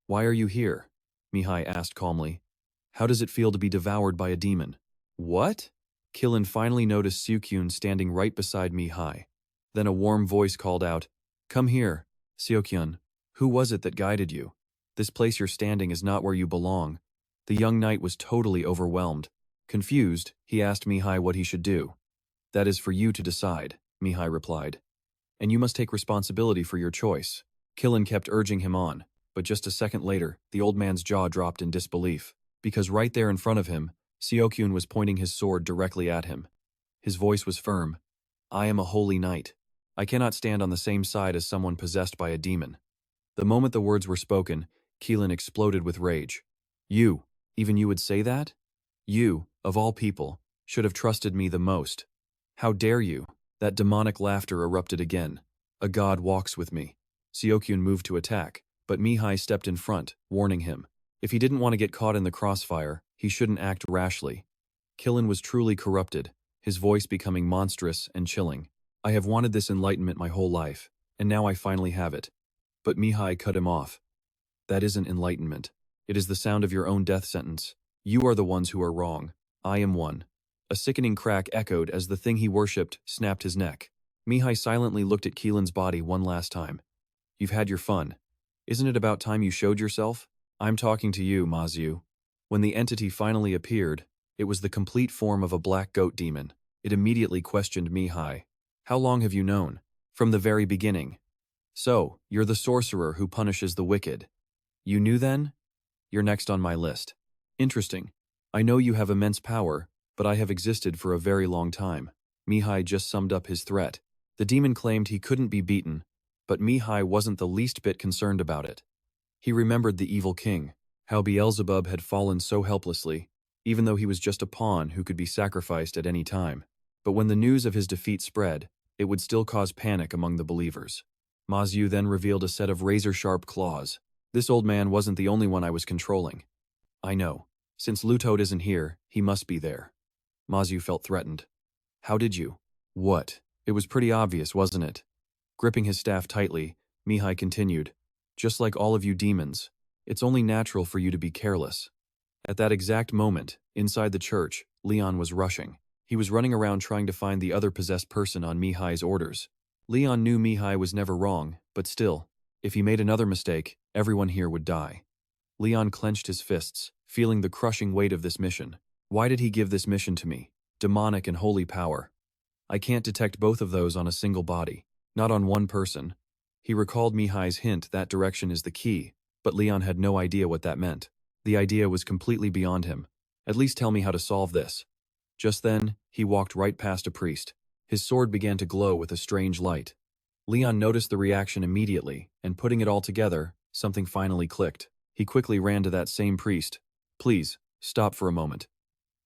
Why are you here? Mihai asked calmly. How does it feel to be devoured by a demon? What? Killen finally noticed Sokyun standing right beside Mihai. Then a warm voice called out, Come here, Sokyun. Who was it that guided you? This place you're standing is not where you belong. The young knight was totally overwhelmed. Confused, he asked Mihai what he should do. That is for you to decide, Mihai replied. And you must take responsibility for your choice. Killen kept urging him on, but just a second later, the old man's jaw dropped in disbelief. Because right there in front of him, Sokyun was pointing his sword directly at him. His voice was firm. I am a holy knight. I cannot stand on the same side as someone possessed by a demon. The moment the words were spoken, Killen exploded with rage. You, even you would say that? You, of all people, should have trusted me the most. How dare you? That demonic laughter erupted again. A god walks with me. Sokyun moved to attack, but Mihai stepped in front, warning him. If he didn't want to get caught in the crossfire, he shouldn't act rashly. Killen was truly corrupted, his voice becoming monstrous and chilling. I have wanted this enlightenment my whole life, and now I finally have it. But Mihai cut him off. That isn't enlightenment. It is the sound of your own death sentence. You are the ones who are wrong. I am one. A sickening crack echoed as the thing he worshipped snapped his neck. Mihai silently looked at Killen's body one last time. You've had your fun. Isn't it about time you showed yourself? I'm talking to you, Mazu. When the entity finally appeared, it was the complete form of a black goat demon. It immediately questioned Mihai. How long have you known? From the very beginning. So, you're the sorcerer who punishes the wicked. You knew then? You're next on my list. Interesting. I know you have immense power, but I have existed for a very long time. Mihai just summed up his threat. The demon claimed he couldn't be beaten, but Mihai wasn't the least bit concerned about it. He remembered the evil king, how Beelzebub had fallen so helplessly, even though he was just a pawn who could be sacrificed at any time. But when the news of his defeat spread, it would still cause panic among the believers. Mazu then revealed a set of razor-sharp claws. This old man wasn't the only one I was controlling. I know. Since Lutode isn't here, he must be there. Mazu felt threatened. How did you? What? It was pretty obvious, wasn't it? Gripping his staff tightly, Mihai continued. Just like all of you demons, it's only natural for you to be careless. At that exact moment, inside the church, Leon was rushing. He was running around trying to find the other possessed person on Mihai's orders. Leon knew Mihai was never wrong, but still, if he made another mistake, everyone here would die. Leon clenched his fists, feeling the crushing weight of this mission. Why did he give this mission to me? Demonic and holy power. I can't detect both of those on a single body, not on one person. He recalled Mihai's hint that direction is the key, but Leon had no idea what that meant. The idea was completely beyond him. At least tell me how to solve this. Just then, he walked right past a priest. His sword began to glow with a strange light. Leon noticed the reaction immediately, and putting it all together, something finally clicked. He quickly ran to that same priest. Please, stop for a moment.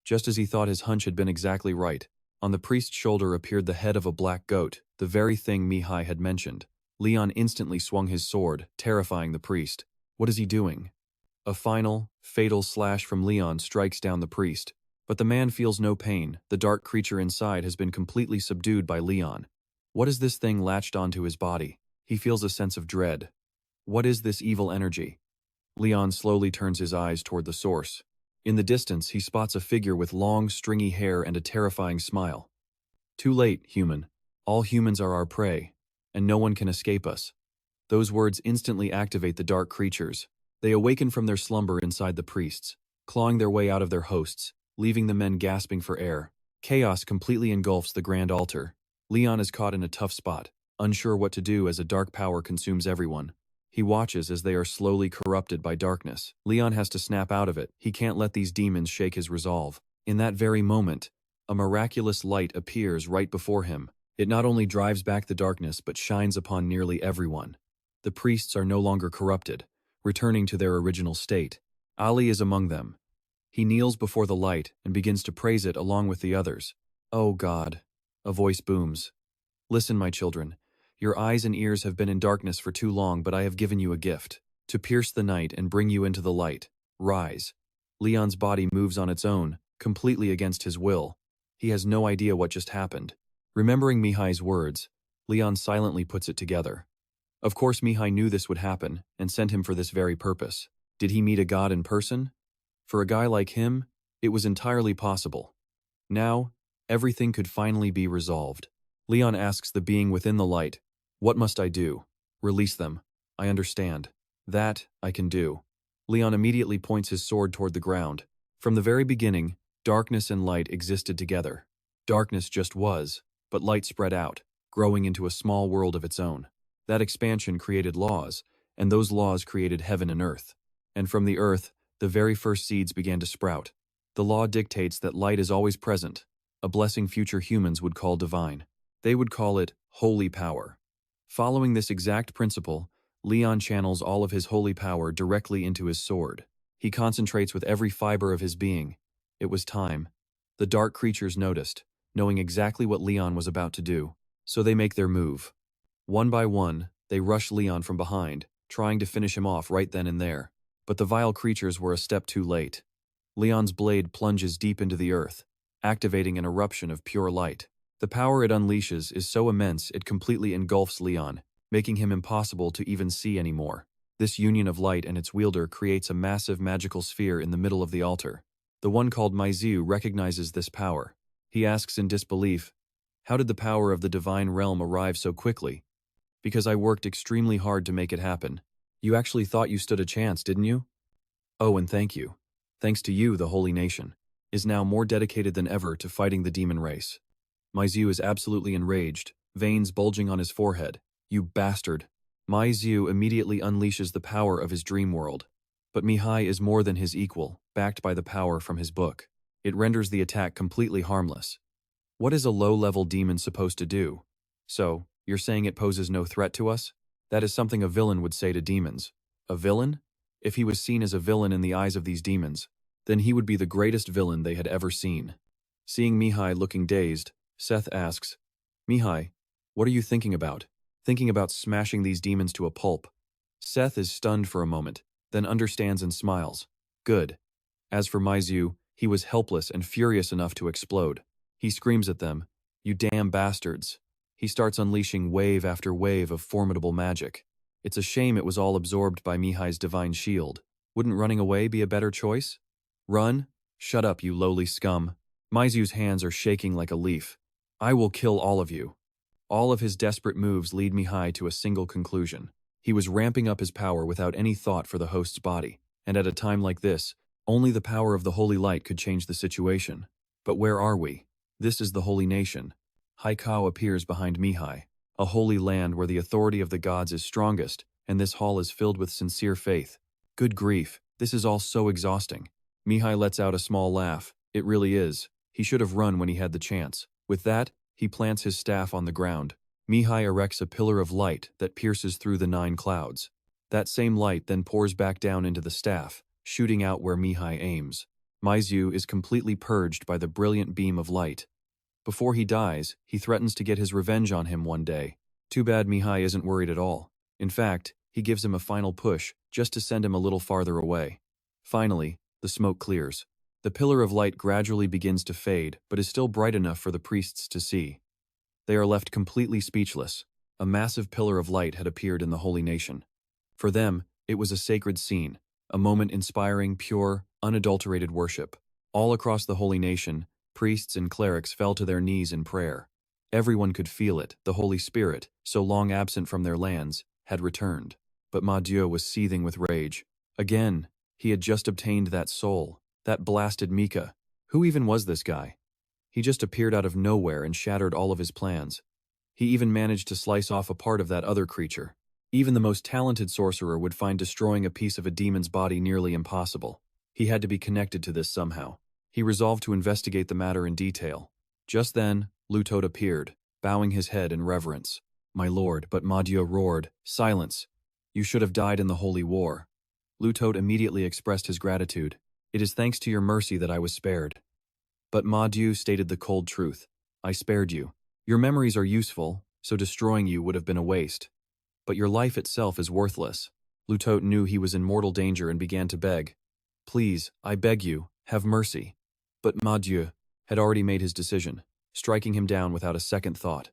Just as he thought his hunch had been exactly right, on the priest's shoulder appeared the head of a black goat, the very thing Mihai had mentioned. Leon instantly swung his sword, terrifying the priest. What is he doing? A final, fatal slash from Leon strikes down the priest. But the man feels no pain. The dark creature inside has been completely subdued by Leon. What is this thing latched onto his body? He feels a sense of dread. What is this evil energy? Leon slowly turns his eyes toward the source. In the distance, he spots a figure with long, stringy hair and a terrifying smile. Too late, human. All humans are our prey, and no one can escape us. Those words instantly activate the dark creatures. They awaken from their slumber inside the priests, clawing their way out of their hosts, leaving the men gasping for air. Chaos completely engulfs the grand altar. Leon is caught in a tough spot, unsure what to do as a dark power consumes everyone. He watches as they are slowly corrupted by darkness. Leon has to snap out of it. He can't let these demons shake his resolve. In that very moment, a miraculous light appears right before him. It not only drives back the darkness but shines upon nearly everyone. The priests are no longer corrupted, returning to their original state. Ali is among them. He kneels before the light and begins to praise it along with the others. Oh God, a voice booms. Listen, my children. Your eyes and ears have been in darkness for too long, but I have given you a gift. To pierce the night and bring you into the light. Rise. Leon's body moves on its own, completely against his will. He has no idea what just happened. Remembering Mihai's words, Leon silently puts it together. Of course Mihai knew this would happen, and sent him for this very purpose. Did he meet a god in person? For a guy like him, it was entirely possible. Now, everything could finally be resolved. Leon asks the being within the light, "What must I do?" "Release them. I understand. That, I can do." Leon immediately points his sword toward the ground. From the very beginning, darkness and light existed together. Darkness just was, but light spread out, growing into a small world of its own. That expansion created laws, and those laws created heaven and earth. And from the earth, the very first seeds began to sprout. The law dictates that light is always present, a blessing future humans would call divine. They would call it holy power. Following this exact principle, Leon channels all of his holy power directly into his sword. He concentrates with every fiber of his being. It was time. The dark creatures noticed, knowing exactly what Leon was about to do. So they make their move. One by one, they rush Leon from behind, trying to finish him off right then and there. But the vile creatures were a step too late. Leon's blade plunges deep into the earth, activating an eruption of pure light. The power it unleashes is so immense it completely engulfs Leon, making him impossible to even see anymore. This union of light and its wielder creates a massive magical sphere in the middle of the altar. The one called Maiziu recognizes this power. He asks in disbelief, "How did the power of the divine realm arrive so quickly?" "Because I worked extremely hard to make it happen." "You actually thought you stood a chance, didn't you?" "Oh, and thank you. Thanks to you, the holy nation is now more dedicated than ever to fighting the demon race." Maiziu is absolutely enraged, veins bulging on his forehead. "You bastard." Maiziu immediately unleashes the power of his dream world. But Mihai is more than his equal, backed by the power from his book. It renders the attack completely harmless. What is a low-level demon supposed to do? "So, you're saying it poses no threat to us?" That is something a villain would say to demons. A villain? If he was seen as a villain in the eyes of these demons, then he would be the greatest villain they had ever seen. Seeing Mihai looking dazed, Seth asks, "Mihai, what are you thinking about?" "Thinking about smashing these demons to a pulp." Seth is stunned for a moment, then understands and smiles. Good. As for Maiziu, he was helpless and furious enough to explode. He screams at them, "You damn bastards." He starts unleashing wave after wave of formidable magic. It's a shame it was all absorbed by Mihai's divine shield. Wouldn't running away be a better choice? "Run? Shut up, you lowly scum." Maiziu's hands are shaking like a leaf. "I will kill all of you." All of his desperate moves lead Mihai to a single conclusion. He was ramping up his power without any thought for the host's body, and at a time like this, only the power of the holy light could change the situation. But where are we? This is the holy nation. Haikao appears behind Mihai. A holy land where the authority of the gods is strongest, and this hall is filled with sincere faith. Good grief, this is all so exhausting. Mihai lets out a small laugh. It really is. He should have run when he had the chance. With that, he plants his staff on the ground. Mihai erects a pillar of light that pierces through the 9 clouds. That same light then pours back down into the staff, shooting out where Mihai aims. Maizu is completely purged by the brilliant beam of light. Before he dies, he threatens to get his revenge on him one day. Too bad Mihai isn't worried at all. In fact, he gives him a final push, just to send him a little farther away. Finally, the smoke clears. The pillar of light gradually begins to fade, but is still bright enough for the priests to see. They are left completely speechless. A massive pillar of light had appeared in the holy nation. For them, it was a sacred scene, a moment inspiring pure, unadulterated worship. All across the holy nation, priests and clerics fell to their knees in prayer. Everyone could feel it. The Holy Spirit, so long absent from their lands, had returned. But Madieu was seething with rage. Again, he had just obtained that soul, that blasted Mika. Who even was this guy? He just appeared out of nowhere and shattered all of his plans. He even managed to slice off a part of that other creature. Even the most talented sorcerer would find destroying a piece of a demon's body nearly impossible. He had to be connected to this somehow. He resolved to investigate the matter in detail. Just then, Lutot appeared, bowing his head in reverence. "My lord," but Madieu roared, "Silence! You should have died in the holy war." Lutot immediately expressed his gratitude. "It is thanks to your mercy that I was spared." But Madieu stated the cold truth. "I spared you. Your memories are useful, so destroying you would have been a waste. But your life itself is worthless." Lutot knew he was in mortal danger and began to beg. "Please, I beg you, have mercy." But Madieu had already made his decision, striking him down without a second thought.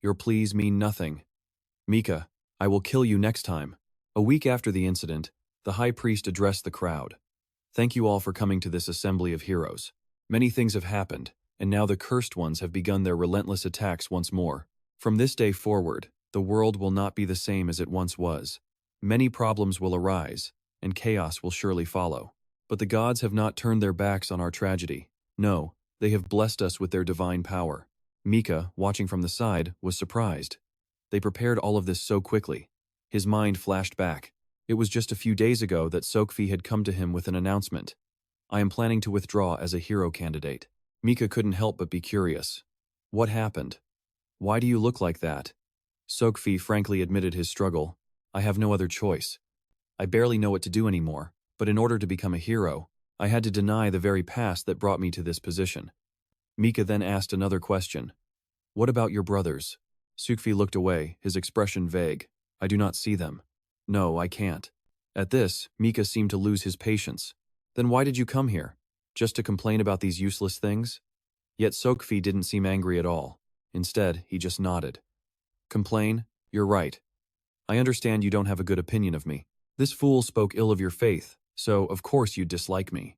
"Your pleas mean nothing. Mika, I will kill you next time." A week after the incident, the high priest addressed the crowd. "Thank you all for coming to this assembly of heroes. Many things have happened, and now the cursed ones have begun their relentless attacks once more. From this day forward, the world will not be the same as it once was. Many problems will arise, and chaos will surely follow. But the gods have not turned their backs on our tragedy. No, they have blessed us with their divine power." Mika, watching from the side, was surprised. They prepared all of this so quickly. His mind flashed back. It was just a few days ago that Sokfi had come to him with an announcement. "I am planning to withdraw as a hero candidate." Mika couldn't help but be curious. "What happened? Why do you look like that?" Sokfi frankly admitted his struggle. "I have no other choice. I barely know what to do anymore, but in order to become a hero, I had to deny the very past that brought me to this position." Mika then asked another question. "What about your brothers?" Sukfi looked away, his expression vague. "I do not see them." "No, I can't." At this, Mika seemed to lose his patience. "Then why did you come here? Just to complain about these useless things?" Yet Sokfi didn't seem angry at all. Instead, he just nodded. "Complain? You're right. I understand you don't have a good opinion of me. This fool spoke ill of your faith, so of course you'd dislike me."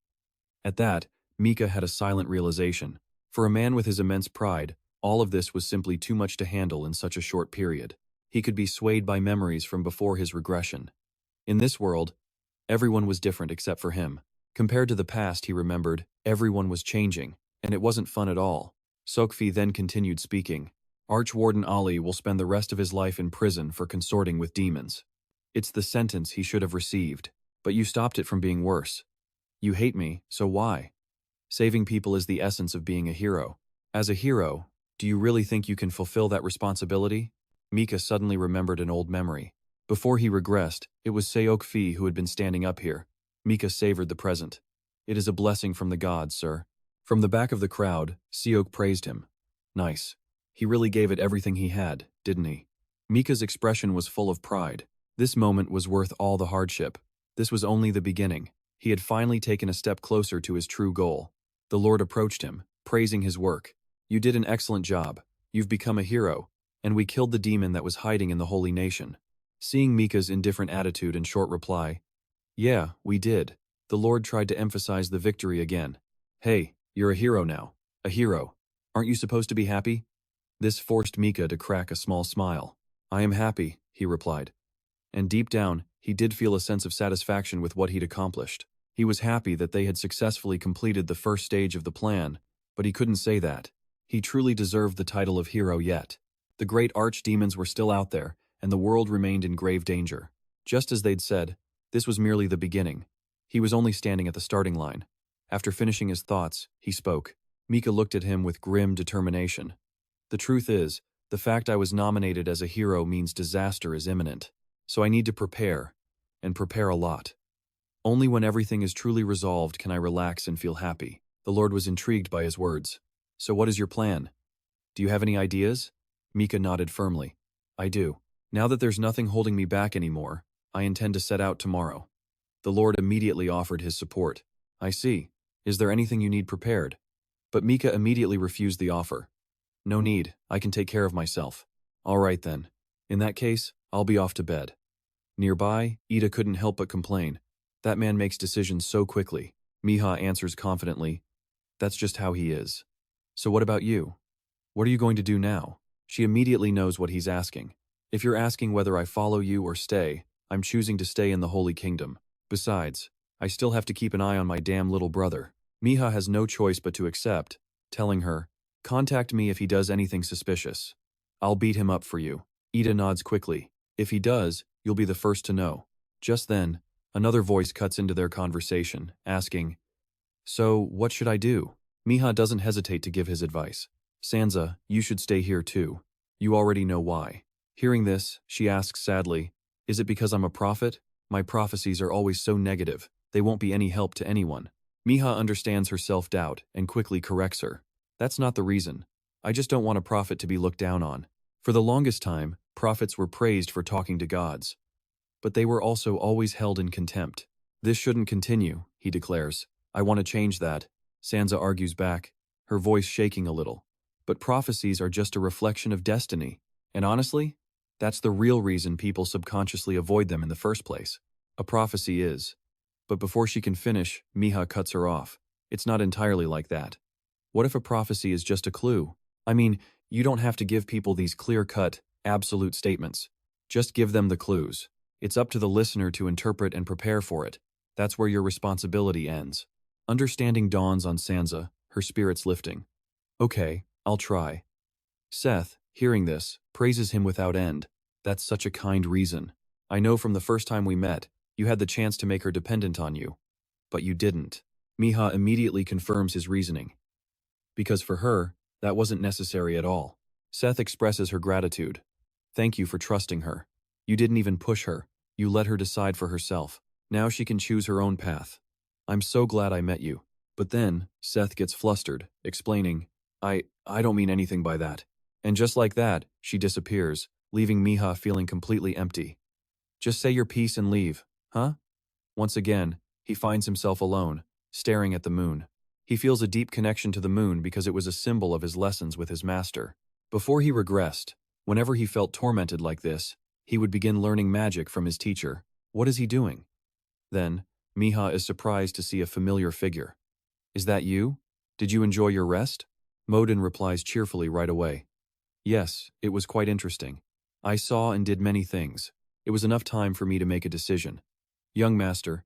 At that, Mika had a silent realization. For a man with his immense pride, all of this was simply too much to handle in such a short period. He could be swayed by memories from before his regression. In this world, everyone was different except for him. Compared to the past, he remembered, everyone was changing, and it wasn't fun at all. Sokfi then continued speaking. "Archwarden Ali will spend the rest of his life in prison for consorting with demons. It's the sentence he should have received, but you stopped it from being worse. You hate me, so why? Saving people is the essence of being a hero. As a hero, do you really think you can fulfill that responsibility?" Mika suddenly remembered an old memory. Before he regressed, it was Seok Fi who had been standing up here. Mika savored the present. "It is a blessing from the gods, sir." From the back of the crowd, Seok praised him. "Nice. He really gave it everything he had, didn't he?" Mika's expression was full of pride. This moment was worth all the hardship. This was only the beginning. He had finally taken a step closer to his true goal. The Lord approached him, praising his work. "You did an excellent job. You've become a hero, and we killed the demon that was hiding in the holy nation." Seeing Mika's indifferent attitude and short reply, "Yeah, we did," the Lord tried to emphasize the victory again. "Hey, you're a hero now. A hero. Aren't you supposed to be happy?" This forced Mika to crack a small smile. "I am happy," he replied. And deep down, he did feel a sense of satisfaction with what he'd accomplished. He was happy that they had successfully completed the first stage of the plan, but he couldn't say that. He truly deserved the title of hero yet. The great archdemons were still out there, and the world remained in grave danger. Just as they'd said, this was merely the beginning. He was only standing at the starting line. After finishing his thoughts, he spoke. Mika looked at him with grim determination. The truth is, the fact I was nominated as a hero means disaster is imminent. So I need to prepare, and prepare a lot. Only when everything is truly resolved can I relax and feel happy. The Lord was intrigued by his words. So what is your plan? Do you have any ideas? Mika nodded firmly. I do. Now that there's nothing holding me back anymore, I intend to set out tomorrow. The Lord immediately offered his support. I see. Is there anything you need prepared? But Mika immediately refused the offer. No need, I can take care of myself. All right then. In that case, I'll be off to bed. Nearby, Ida couldn't help but complain. That man makes decisions so quickly. Miha answers confidently. That's just how he is. So what about you? What are you going to do now? She immediately knows what he's asking. If you're asking whether I follow you or stay, I'm choosing to stay in the Holy Kingdom. Besides, I still have to keep an eye on my damn little brother. Miha has no choice but to accept, telling her, contact me if he does anything suspicious. I'll beat him up for you. Ida nods quickly. If he does, you'll be the first to know. Just then, another voice cuts into their conversation, asking, so, what should I do? Miha doesn't hesitate to give his advice. Sansa, you should stay here too. You already know why. Hearing this, she asks sadly, is it because I'm a prophet? My prophecies are always so negative, they won't be any help to anyone. Miha understands her self-doubt and quickly corrects her. That's not the reason. I just don't want a prophet to be looked down on. For the longest time, prophets were praised for talking to gods. But they were also always held in contempt. This shouldn't continue, he declares. I want to change that. Sansa argues back, her voice shaking a little. But prophecies are just a reflection of destiny. And honestly, that's the real reason people subconsciously avoid them in the first place. A prophecy is. But before she can finish, Miha cuts her off. It's not entirely like that. What if a prophecy is just a clue? I mean, you don't have to give people these clear-cut, absolute statements. Just give them the clues. It's up to the listener to interpret and prepare for it. That's where your responsibility ends. Understanding dawns on Sansa, her spirits lifting. Okay, I'll try. Seth, hearing this, praises him without end. That's such a kind reason. I know from the first time we met, you had the chance to make her dependent on you. But you didn't. Miha immediately confirms his reasoning. Because for her, that wasn't necessary at all. Seth expresses her gratitude. Thank you for trusting her. You didn't even push her. You let her decide for herself. Now she can choose her own path. I'm so glad I met you. But then, Seth gets flustered, explaining, I don't mean anything by that. And just like that, she disappears, leaving Miha feeling completely empty. Just say your piece and leave, huh? Once again, he finds himself alone, staring at the moon. He feels a deep connection to the moon because it was a symbol of his lessons with his master. Before he regressed, whenever he felt tormented like this, he would begin learning magic from his teacher. What is he doing? Then, Miha is surprised to see a familiar figure. Is that you? Did you enjoy your rest? Modin replies cheerfully right away. Yes, it was quite interesting. I saw and did many things. It was enough time for me to make a decision. Young master,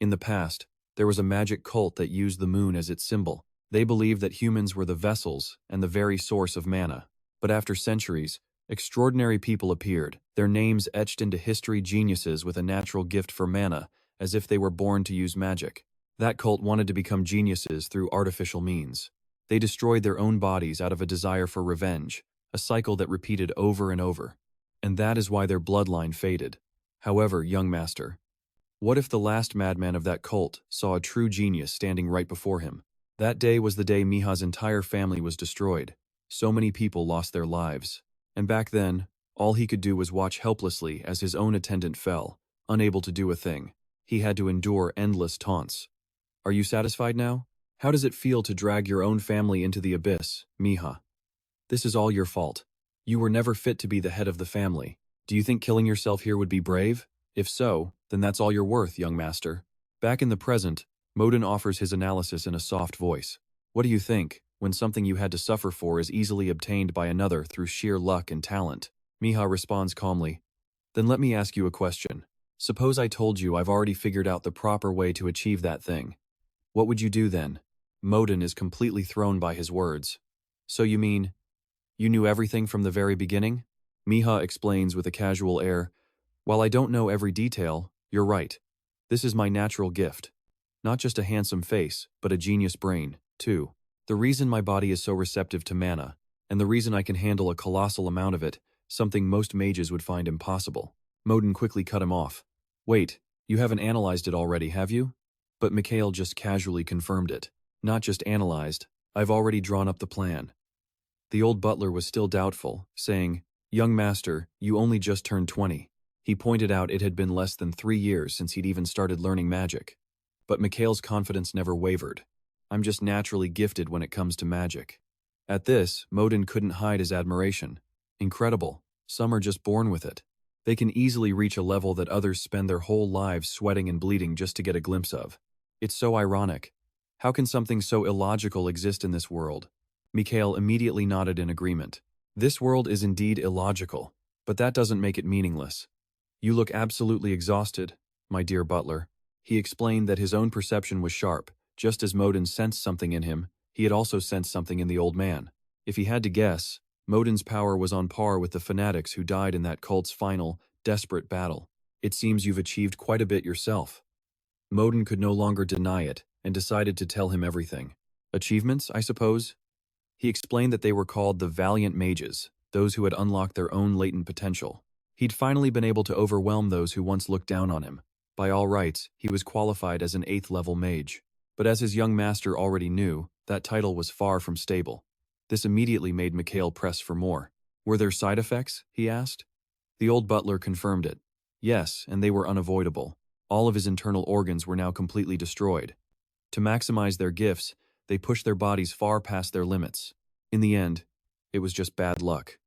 in the past, there was a magic cult that used the moon as its symbol. They believed that humans were the vessels and the very source of mana. But after centuries, extraordinary people appeared, their names etched into history, geniuses with a natural gift for mana, as if they were born to use magic. That cult wanted to become geniuses through artificial means. They destroyed their own bodies out of a desire for revenge, a cycle that repeated over and over. And that is why their bloodline faded. However, young master, what if the last madman of that cult saw a true genius standing right before him? That day was the day Miha's entire family was destroyed. So many people lost their lives. And back then, all he could do was watch helplessly as his own attendant fell, unable to do a thing. He had to endure endless taunts. Are you satisfied now? How does it feel to drag your own family into the abyss, Miha? This is all your fault. You were never fit to be the head of the family. Do you think killing yourself here would be brave? If so, then that's all you're worth, young master. Back in the present, Modin offers his analysis in a soft voice. What do you think, when something you had to suffer for is easily obtained by another through sheer luck and talent? Miha responds calmly. Then let me ask you a question. Suppose I told you I've already figured out the proper way to achieve that thing. What would you do then? Modin is completely thrown by his words. So you mean, You knew everything from the very beginning? Miha explains with a casual air. While I don't know every detail, you're right. This is my natural gift. Not just a handsome face, but a genius brain, too. The reason my body is so receptive to mana, and the reason I can handle a colossal amount of it, something most mages would find impossible. Modin quickly cut him off. Wait, you haven't analyzed it already, have you? But Mikhail just casually confirmed it. Not just analyzed, I've already drawn up the plan. The old butler was still doubtful, saying, Young master, you only just turned 20. He pointed out it had been less than 3 years since he'd even started learning magic. But Mikhail's confidence never wavered. I'm just naturally gifted when it comes to magic. At this, Modin couldn't hide his admiration. Incredible. Some are just born with it. They can easily reach a level that others spend their whole lives sweating and bleeding just to get a glimpse of. It's so ironic. How can something so illogical exist in this world? Mikhail immediately nodded in agreement. This world is indeed illogical, but that doesn't make it meaningless. You look absolutely exhausted, my dear butler. He explained that his own perception was sharp. Just as Modin sensed something in him, he had also sensed something in the old man. If he had to guess, Modin's power was on par with the fanatics who died in that cult's final, desperate battle. It seems you've achieved quite a bit yourself. Modin could no longer deny it, and decided to tell him everything. Achievements, I suppose? He explained that they were called the Valiant Mages, those who had unlocked their own latent potential. He'd finally been able to overwhelm those who once looked down on him. By all rights, he was qualified as an 8th-level mage. But as his young master already knew, that title was far from stable. This immediately made Mikhail press for more. Were there side effects? He asked. The old butler confirmed it. Yes, and they were unavoidable. All of his internal organs were now completely destroyed. To maximize their gifts, they pushed their bodies far past their limits. In the end, it was just bad luck.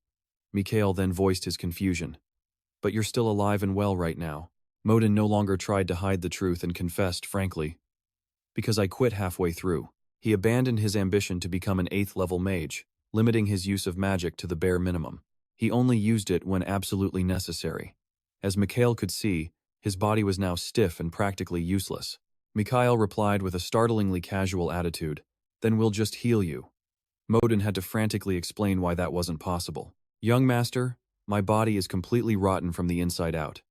Mikhail then voiced his confusion. But you're still alive and well right now. Modin no longer tried to hide the truth and confessed frankly. Because I quit halfway through. He abandoned his ambition to become an 8th-level mage, limiting his use of magic to the bare minimum. He only used it when absolutely necessary. As Mikhail could see, his body was now stiff and practically useless. Mikhail replied with a startlingly casual attitude, Then we'll just heal you. Modin had to frantically explain why that wasn't possible. Young master, my body is completely rotten from the inside out.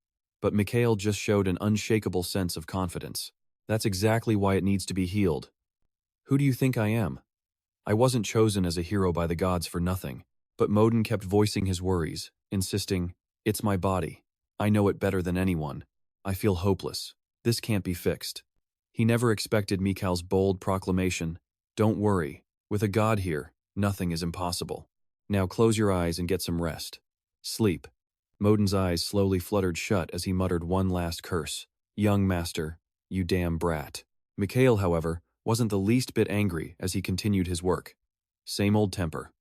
But Mikhail just showed an unshakable sense of confidence. That's exactly why it needs to be healed. Who do you think I am? I wasn't chosen as a hero by the gods for nothing. But Modin kept voicing his worries, insisting, It's my body. I know it better than anyone. I feel hopeless. This can't be fixed. He never expected Mikhail's bold proclamation, Don't worry, with a god here, nothing is impossible. Now close your eyes and get some rest. Sleep. Modin's eyes slowly fluttered shut as he muttered one last curse. Young master, you damn brat. Mikhail, however, wasn't the least bit angry as he continued his work. Same old temper.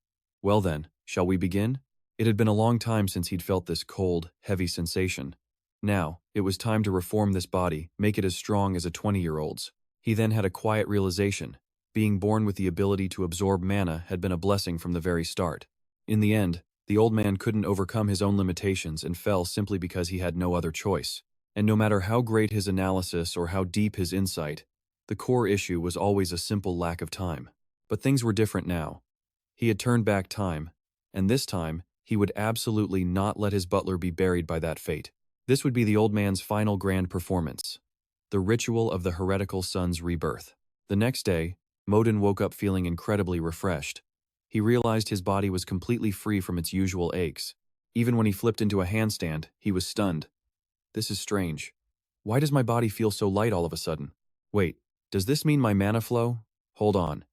Well then, shall we begin? It had been a long time since he'd felt this cold, heavy sensation. Now, it was time to reform this body, make it as strong as a 20-year-old's. He then had a quiet realization. Being born with the ability to absorb mana had been a blessing from the very start. In the end, the old man couldn't overcome his own limitations and fell simply because he had no other choice. And no matter how great his analysis or how deep his insight, the core issue was always a simple lack of time. But things were different now. He had turned back time, and this time, he would absolutely not let his butler be buried by that fate. This would be the old man's final grand performance. The ritual of the heretical son's rebirth. The next day, Modin woke up feeling incredibly refreshed. He realized his body was completely free from its usual aches. Even when he flipped into a handstand, he was stunned. This is strange. Why does my body feel so light all of a sudden? Wait, does this mean my mana flow? Hold on.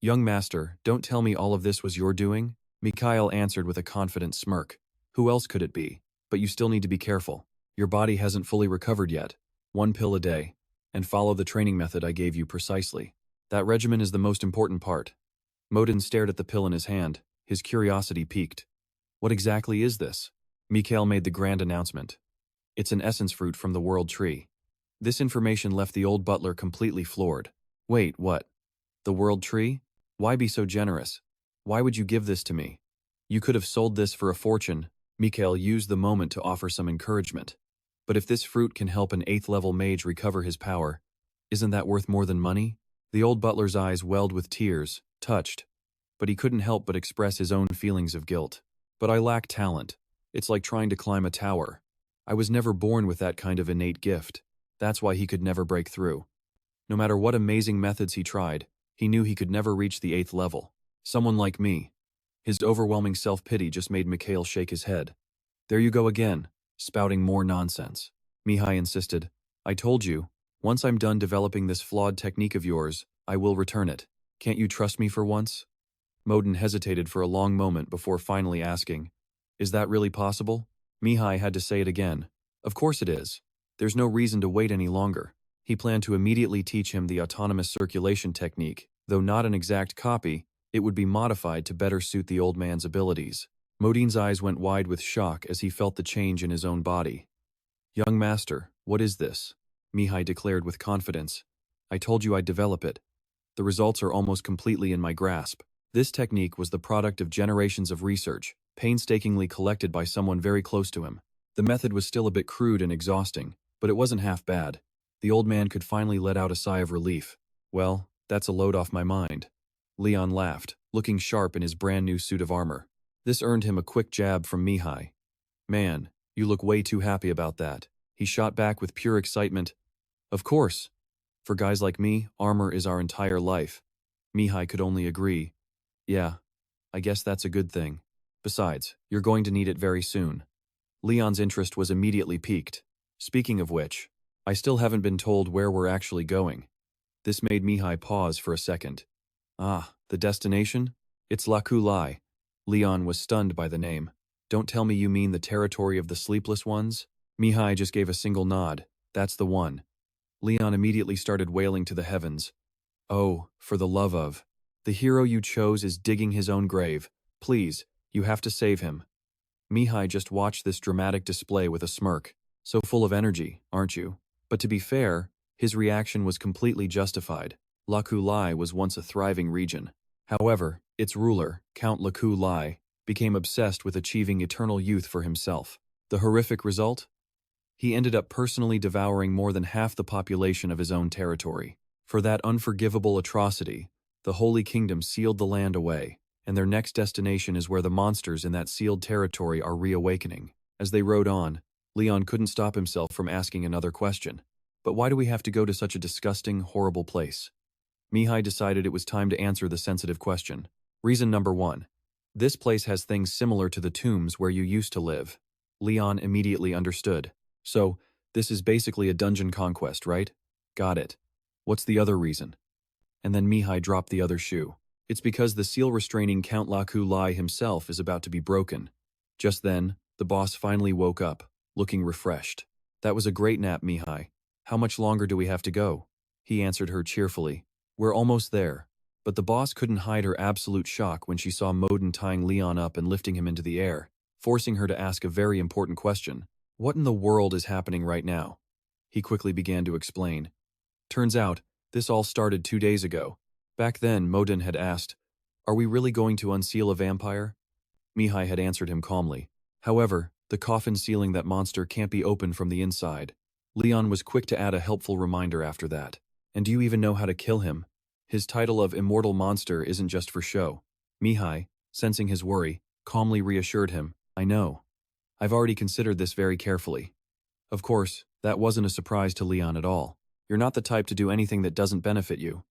Young master, don't tell me all of this was your doing? Mikhail answered with a confident smirk. Who else could it be? But you still need to be careful. Your body hasn't fully recovered yet. 1 pill a day. And follow the training method I gave you precisely. That regimen is the most important part. Modin stared at the pill in his hand, his curiosity piqued. What exactly is this? Mikhail made the grand announcement. It's an essence fruit from the world tree. This information left the old butler completely floored. Wait, what? The world tree? Why be so generous? Why would you give this to me? You could have sold this for a fortune. Mikhail used the moment to offer some encouragement. But if this fruit can help an 8th-level mage recover his power, isn't that worth more than money? The old butler's eyes welled with tears, touched. but he couldn't help but express his own feelings of guilt. But I lack talent. It's like trying to climb a tower. I was never born with that kind of innate gift. That's why he could never break through. No matter what amazing methods he tried, he knew he could never reach the 8th level. Someone like me. His overwhelming self-pity just made Mikhail shake his head. There you go again, spouting more nonsense. Mihai insisted. I told you, once I'm done developing this flawed technique of yours, I will return it. Can't you trust me for once? Modin hesitated for a long moment before finally asking, Is that really possible? Mihai had to say it again. Of course it is. There's no reason to wait any longer. He planned to immediately teach him the autonomous circulation technique, though not an exact copy, it would be modified to better suit the old man's abilities. Modin's eyes went wide with shock as he felt the change in his own body. Young master, what is this? Mihai declared with confidence. I told you I'd develop it. The results are almost completely in my grasp. This technique was the product of generations of research, painstakingly collected by someone very close to him. The method was still a bit crude and exhausting, but it wasn't half bad. The old man could finally let out a sigh of relief. Well, that's a load off my mind. Leon laughed, looking sharp in his brand new suit of armor. This earned him a quick jab from Mihai. Man, you look way too happy about that. He shot back with pure excitement. Of course. For guys like me, armor is our entire life. Mihai could only agree. Yeah, I guess that's a good thing. Besides, you're going to need it very soon. Leon's interest was immediately piqued. Speaking of which, I still haven't been told where we're actually going. This made Mihai pause for a second. Ah, the destination? It's Lakulai. Leon was stunned by the name. Don't tell me you mean the territory of the Sleepless Ones? Mihai just gave a single nod. That's the one. Leon immediately started wailing to the heavens. Oh, for the love of. The hero you chose is digging his own grave. Please, you have to save him. Mihai just watched this dramatic display with a smirk. So full of energy, aren't you? But to be fair, his reaction was completely justified. Lakulai was once a thriving region. However, its ruler, Count Lakulai, became obsessed with achieving eternal youth for himself. The horrific result? He ended up personally devouring more than half the population of his own territory. For that unforgivable atrocity, the Holy Kingdom sealed the land away, and their next destination is where the monsters in that sealed territory are reawakening. As they rode on, Leon couldn't stop himself from asking another question. But why do we have to go to such a disgusting, horrible place? Mihai decided it was time to answer the sensitive question. Reason number 1. This place has things similar to the tombs where you used to live. Leon immediately understood. So, this is basically a dungeon conquest, right? Got it. What's the other reason? And then Mihai dropped the other shoe. It's because the seal-restraining Count Lakulai himself is about to be broken. Just then, the boss finally woke up, looking refreshed. That was a great nap, Mihai. How much longer do we have to go? He answered her cheerfully. We're almost there. But the boss couldn't hide her absolute shock when she saw Modin tying Leon up and lifting him into the air, forcing her to ask a very important question. What in the world is happening right now? He quickly began to explain. Turns out, this all started 2 days ago. Back then, Modin had asked, Are we really going to unseal a vampire? Mihai had answered him calmly. However, the coffin sealing that monster can't be opened from the inside. Leon was quick to add a helpful reminder after that. And do you even know how to kill him? His title of Immortal Monster isn't just for show. Mihai, sensing his worry, calmly reassured him. I know. I've already considered this very carefully. Of course, that wasn't a surprise to Leon at all. You're not the type to do anything that doesn't benefit you.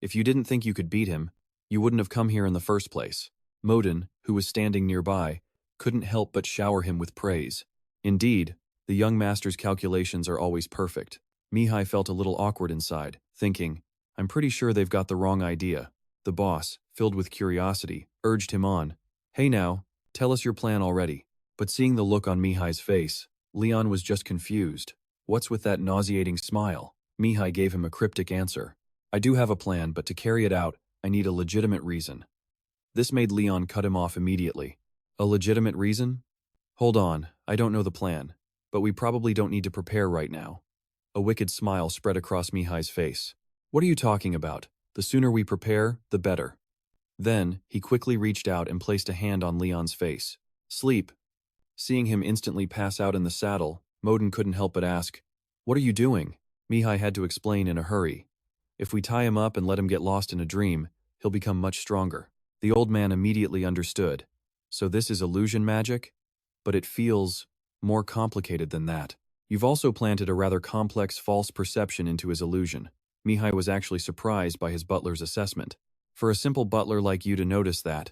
If you didn't think you could beat him, you wouldn't have come here in the first place. Modin, who was standing nearby, couldn't help but shower him with praise. Indeed, the young master's calculations are always perfect. Mihai felt a little awkward inside, thinking, I'm pretty sure they've got the wrong idea. The boss, filled with curiosity, urged him on. Hey now, tell us your plan already. But seeing the look on Mihai's face, Leon was just confused. What's with that nauseating smile? Mihai gave him a cryptic answer. I do have a plan, but to carry it out, I need a legitimate reason. This made Leon cut him off immediately. A legitimate reason? Hold on, I don't know the plan, but we probably don't need to prepare right now. A wicked smile spread across Mihai's face. What are you talking about? The sooner we prepare, the better. Then, he quickly reached out and placed a hand on Leon's face. Sleep. Seeing him instantly pass out in the saddle, Modin couldn't help but ask, What are you doing? Mihai had to explain in a hurry. If we tie him up and let him get lost in a dream, he'll become much stronger. The old man immediately understood. So this is illusion magic? But it feels more complicated than that. You've also planted a rather complex false perception into his illusion. Mihai was actually surprised by his butler's assessment. For a simple butler like you to notice that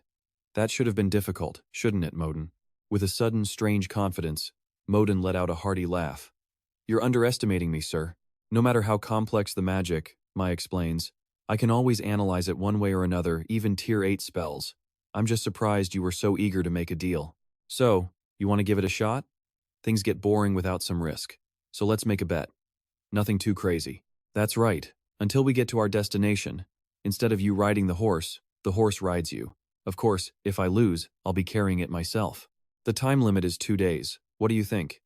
should have been difficult, shouldn't it, Moden? With a sudden, strange confidence, Moden let out a hearty laugh. You're underestimating me, sir. No matter how complex the magic, Mai explains, I can always analyze it one way or another, even tier 8 spells. I'm just surprised you were so eager to make a deal. So, you want to give it a shot? Things get boring without some risk. So let's make a bet. Nothing too crazy. That's right. Until we get to our destination, instead of you riding the horse rides you. Of course, if I lose, I'll be carrying it myself. The time limit is 2 days. What do you think?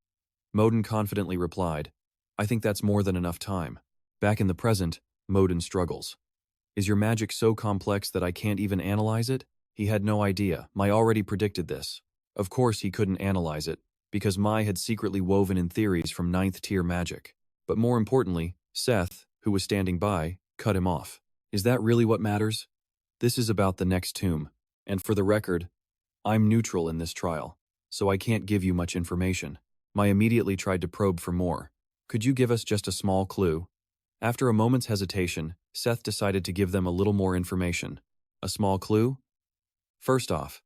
Moden confidently replied, I think that's more than enough time. Back in the present, Moden struggles. Is your magic so complex that I can't even analyze it? He had no idea. Mai already predicted this. Of course he couldn't analyze it, because Mai had secretly woven in theories from 9th tier magic. But more importantly, Seth, who was standing by, cut him off. Is that really what matters? This is about the next tomb. And for the record, I'm neutral in this trial, so I can't give you much information. Mai immediately tried to probe for more. Could you give us just a small clue? After a moment's hesitation, Seth decided to give them a little more information. A small clue? First off,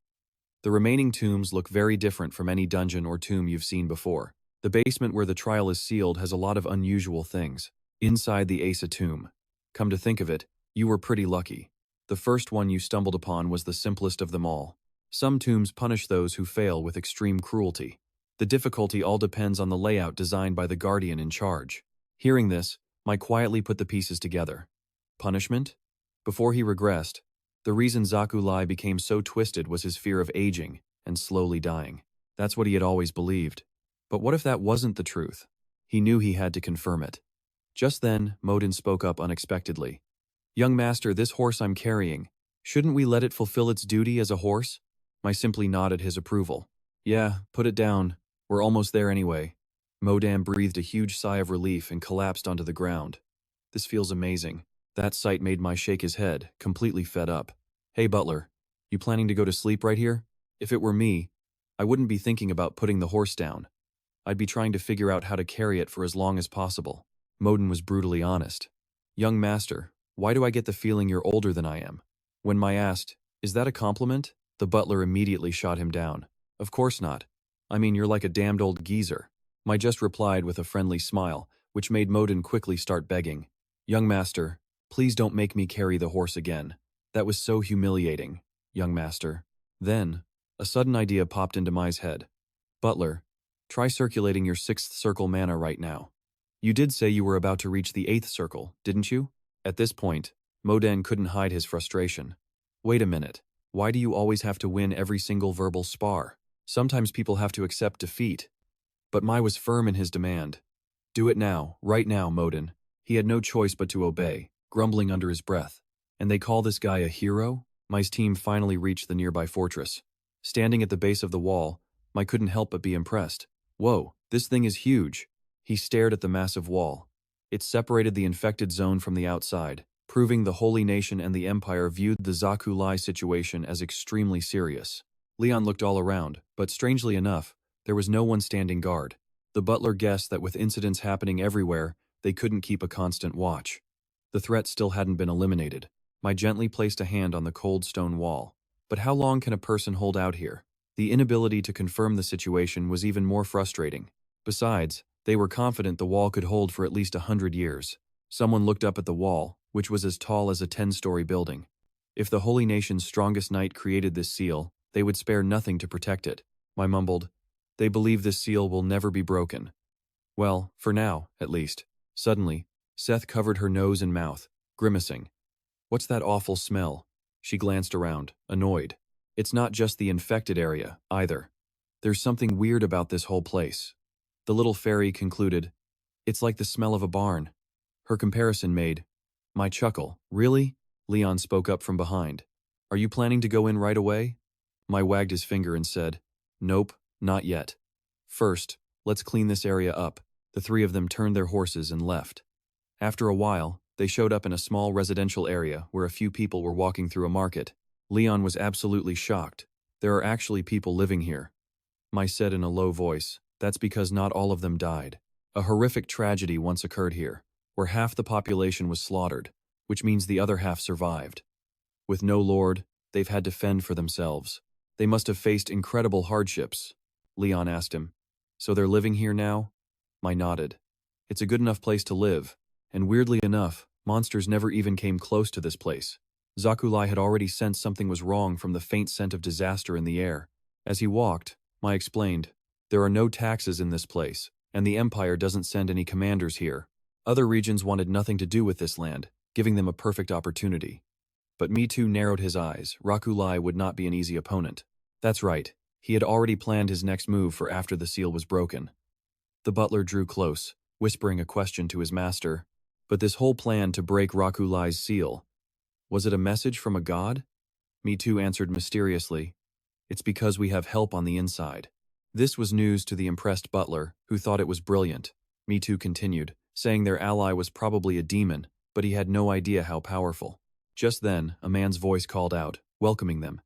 the remaining tombs look very different from any dungeon or tomb you've seen before. The basement where the trial is sealed has a lot of unusual things. Inside the Asa tomb. Come to think of it, you were pretty lucky. The first one you stumbled upon was the simplest of them all. Some tombs punish those who fail with extreme cruelty. The difficulty all depends on the layout designed by the guardian in charge. Hearing this, Mai quietly put the pieces together. Punishment? Before he regressed, the reason Zaku Lai became so twisted was his fear of aging and slowly dying. That's what he had always believed. But what if that wasn't the truth? He knew he had to confirm it. Just then, Moden spoke up unexpectedly. Young master, this horse I'm carrying, shouldn't we let it fulfill its duty as a horse? Mai simply nodded his approval. Yeah, put it down. We're almost there anyway. Modan breathed a huge sigh of relief and collapsed onto the ground. This feels amazing. That sight made Mai shake his head, completely fed up. Hey butler, you planning to go to sleep right here? If it were me, I wouldn't be thinking about putting the horse down. I'd be trying to figure out how to carry it for as long as possible. Moden was brutally honest. Young master, why do I get the feeling you're older than I am? When Mai asked, is that a compliment? The butler immediately shot him down. Of course not. I mean, you're like a damned old geezer. Mai just replied with a friendly smile, which made Moden quickly start begging. Young master, please don't make me carry the horse again. That was so humiliating, young master. Then, a sudden idea popped into Mai's head. Butler, try circulating your 6th circle mana right now. You did say you were about to reach the 8th circle, didn't you? At this point, Moden couldn't hide his frustration. Wait a minute. Why do you always have to win every single verbal spar? Sometimes people have to accept defeat. But Mai was firm in his demand. Do it now, right now, Moden. He had no choice but to obey, grumbling under his breath. And they call this guy a hero? Mai's team finally reached the nearby fortress. Standing at the base of the wall, Mai couldn't help but be impressed. Whoa, this thing is huge. He stared at the massive wall. It separated the infected zone from the outside, proving the Holy Nation and the Empire viewed the Zaku Lai situation as extremely serious. Leon looked all around, but strangely enough, there was no one standing guard. The butler guessed that with incidents happening everywhere, they couldn't keep a constant watch. The threat still hadn't been eliminated. Mai gently placed a hand on the cold stone wall. But how long can a person hold out here? The inability to confirm the situation was even more frustrating. Besides, they were confident the wall could hold for at least 100 years. Someone looked up at the wall, which was as tall as a 10-story building. If the Holy Nation's strongest knight created this seal, they would spare nothing to protect it. Mai mumbled, they believe this seal will never be broken. Well, for now, at least. Suddenly, Seth covered her nose and mouth, grimacing. What's that awful smell? She glanced around, annoyed. It's not just the infected area, either. There's something weird about this whole place. The little fairy concluded, it's like the smell of a barn. Her comparison made Mai chuckle. Really? Leon spoke up from behind. Are you planning to go in right away? Mai wagged his finger and said, nope, not yet. First, let's clean this area up. The three of them turned their horses and left. After a while, they showed up in a small residential area where a few people were walking through a market. Leon was absolutely shocked. There are actually people living here. Mai said in a low voice, that's because not all of them died. A horrific tragedy once occurred here, where half the population was slaughtered, which means the other half survived. With no lord, they've had to fend for themselves. They must have faced incredible hardships. Leon asked him, so they're living here now? Mai nodded. It's a good enough place to live, and weirdly enough, monsters never even came close to this place. Zakulai had already sensed something was wrong from the faint scent of disaster in the air. As he walked, Mai explained, there are no taxes in this place, and the Empire doesn't send any commanders here. Other regions wanted nothing to do with this land, giving them a perfect opportunity. But Me Too narrowed his eyes. Rakulai would not be an easy opponent. That's right, he had already planned his next move for after the seal was broken. The butler drew close, whispering a question to his master. But this whole plan to break Rakulai's seal, was it a message from a god? Me Too answered mysteriously, it's because we have help on the inside. This was news to the impressed butler, who thought it was brilliant. Me Too continued, saying their ally was probably a demon, but he had no idea how powerful. Just then, a man's voice called out, welcoming them.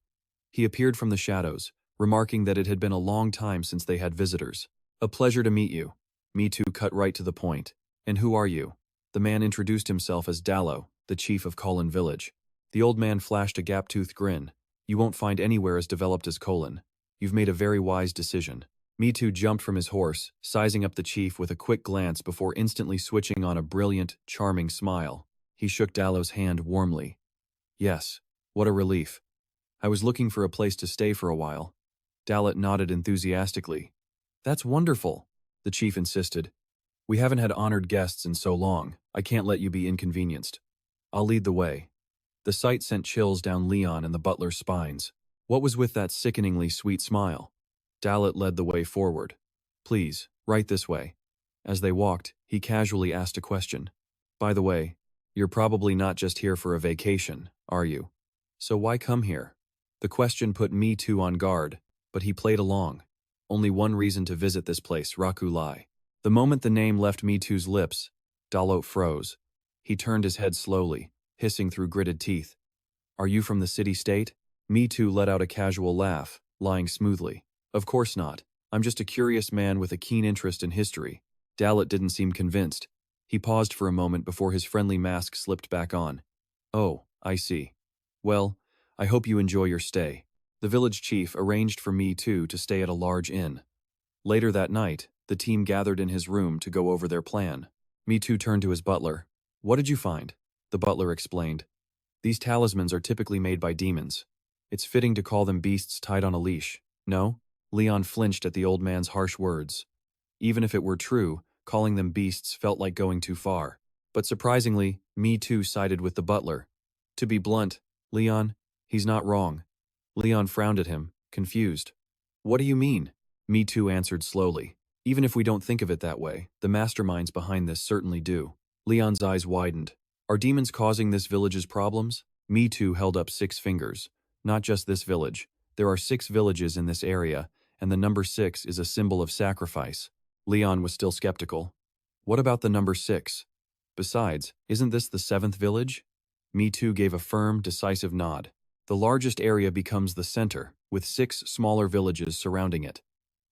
He appeared from the shadows, remarking that it had been a long time since they had visitors. A pleasure to meet you. Me Too cut right to the point. And who are you? The man introduced himself as Dallo, the chief of Kolin village. The old man flashed a gap-toothed grin. You won't find anywhere as developed as Kolin. You've made a very wise decision. Me Too jumped from his horse, sizing up the chief with a quick glance before instantly switching on a brilliant, charming smile. He shook Dallo's hand warmly. Yes, what a relief. I was looking for a place to stay for a while. Dallet nodded enthusiastically. That's wonderful, the chief insisted. We haven't had honored guests in so long. I can't let you be inconvenienced. I'll lead the way. The sight sent chills down Leon and the butler's spines. What was with that sickeningly sweet smile? Dallet led the way forward. Please, right this way. As they walked, he casually asked a question. By the way, you're probably not just here for a vacation, are you? So why come here? The question put Me Too on guard, but he played along. Only one reason to visit this place, Rakulai. The moment the name left Me Too's lips, Dalot froze. He turned his head slowly, hissing through gritted teeth. Are you from the city-state? Me Too let out a casual laugh, lying smoothly. Of course not. I'm just a curious man with a keen interest in history. Dallet didn't seem convinced. He paused for a moment before his friendly mask slipped back on. Oh, I see. Well, I hope you enjoy your stay. The village chief arranged for Me Too to stay at a large inn. Later that night, the team gathered in his room to go over their plan. Me Too turned to his butler. What did you find? The butler explained. These talismans are typically made by demons. It's fitting to call them beasts tied on a leash. No? Leon flinched at the old man's harsh words. Even if it were true, calling them beasts felt like going too far. But surprisingly, Me Too sided with the butler. To be blunt, Leon, he's not wrong. Leon frowned at him, confused. What do you mean? Me Too answered slowly. Even if we don't think of it that way, the masterminds behind this certainly do. Leon's eyes widened. Are demons causing this village's problems? Me Too held up 6 fingers. Not just this village. There are 6 villages in this area, and the number 6 is a symbol of sacrifice. Leon was still skeptical. What about the number 6? Besides, isn't this the 7th village? Me Too gave a firm, decisive nod. The largest area becomes the center, with 6 smaller villages surrounding it.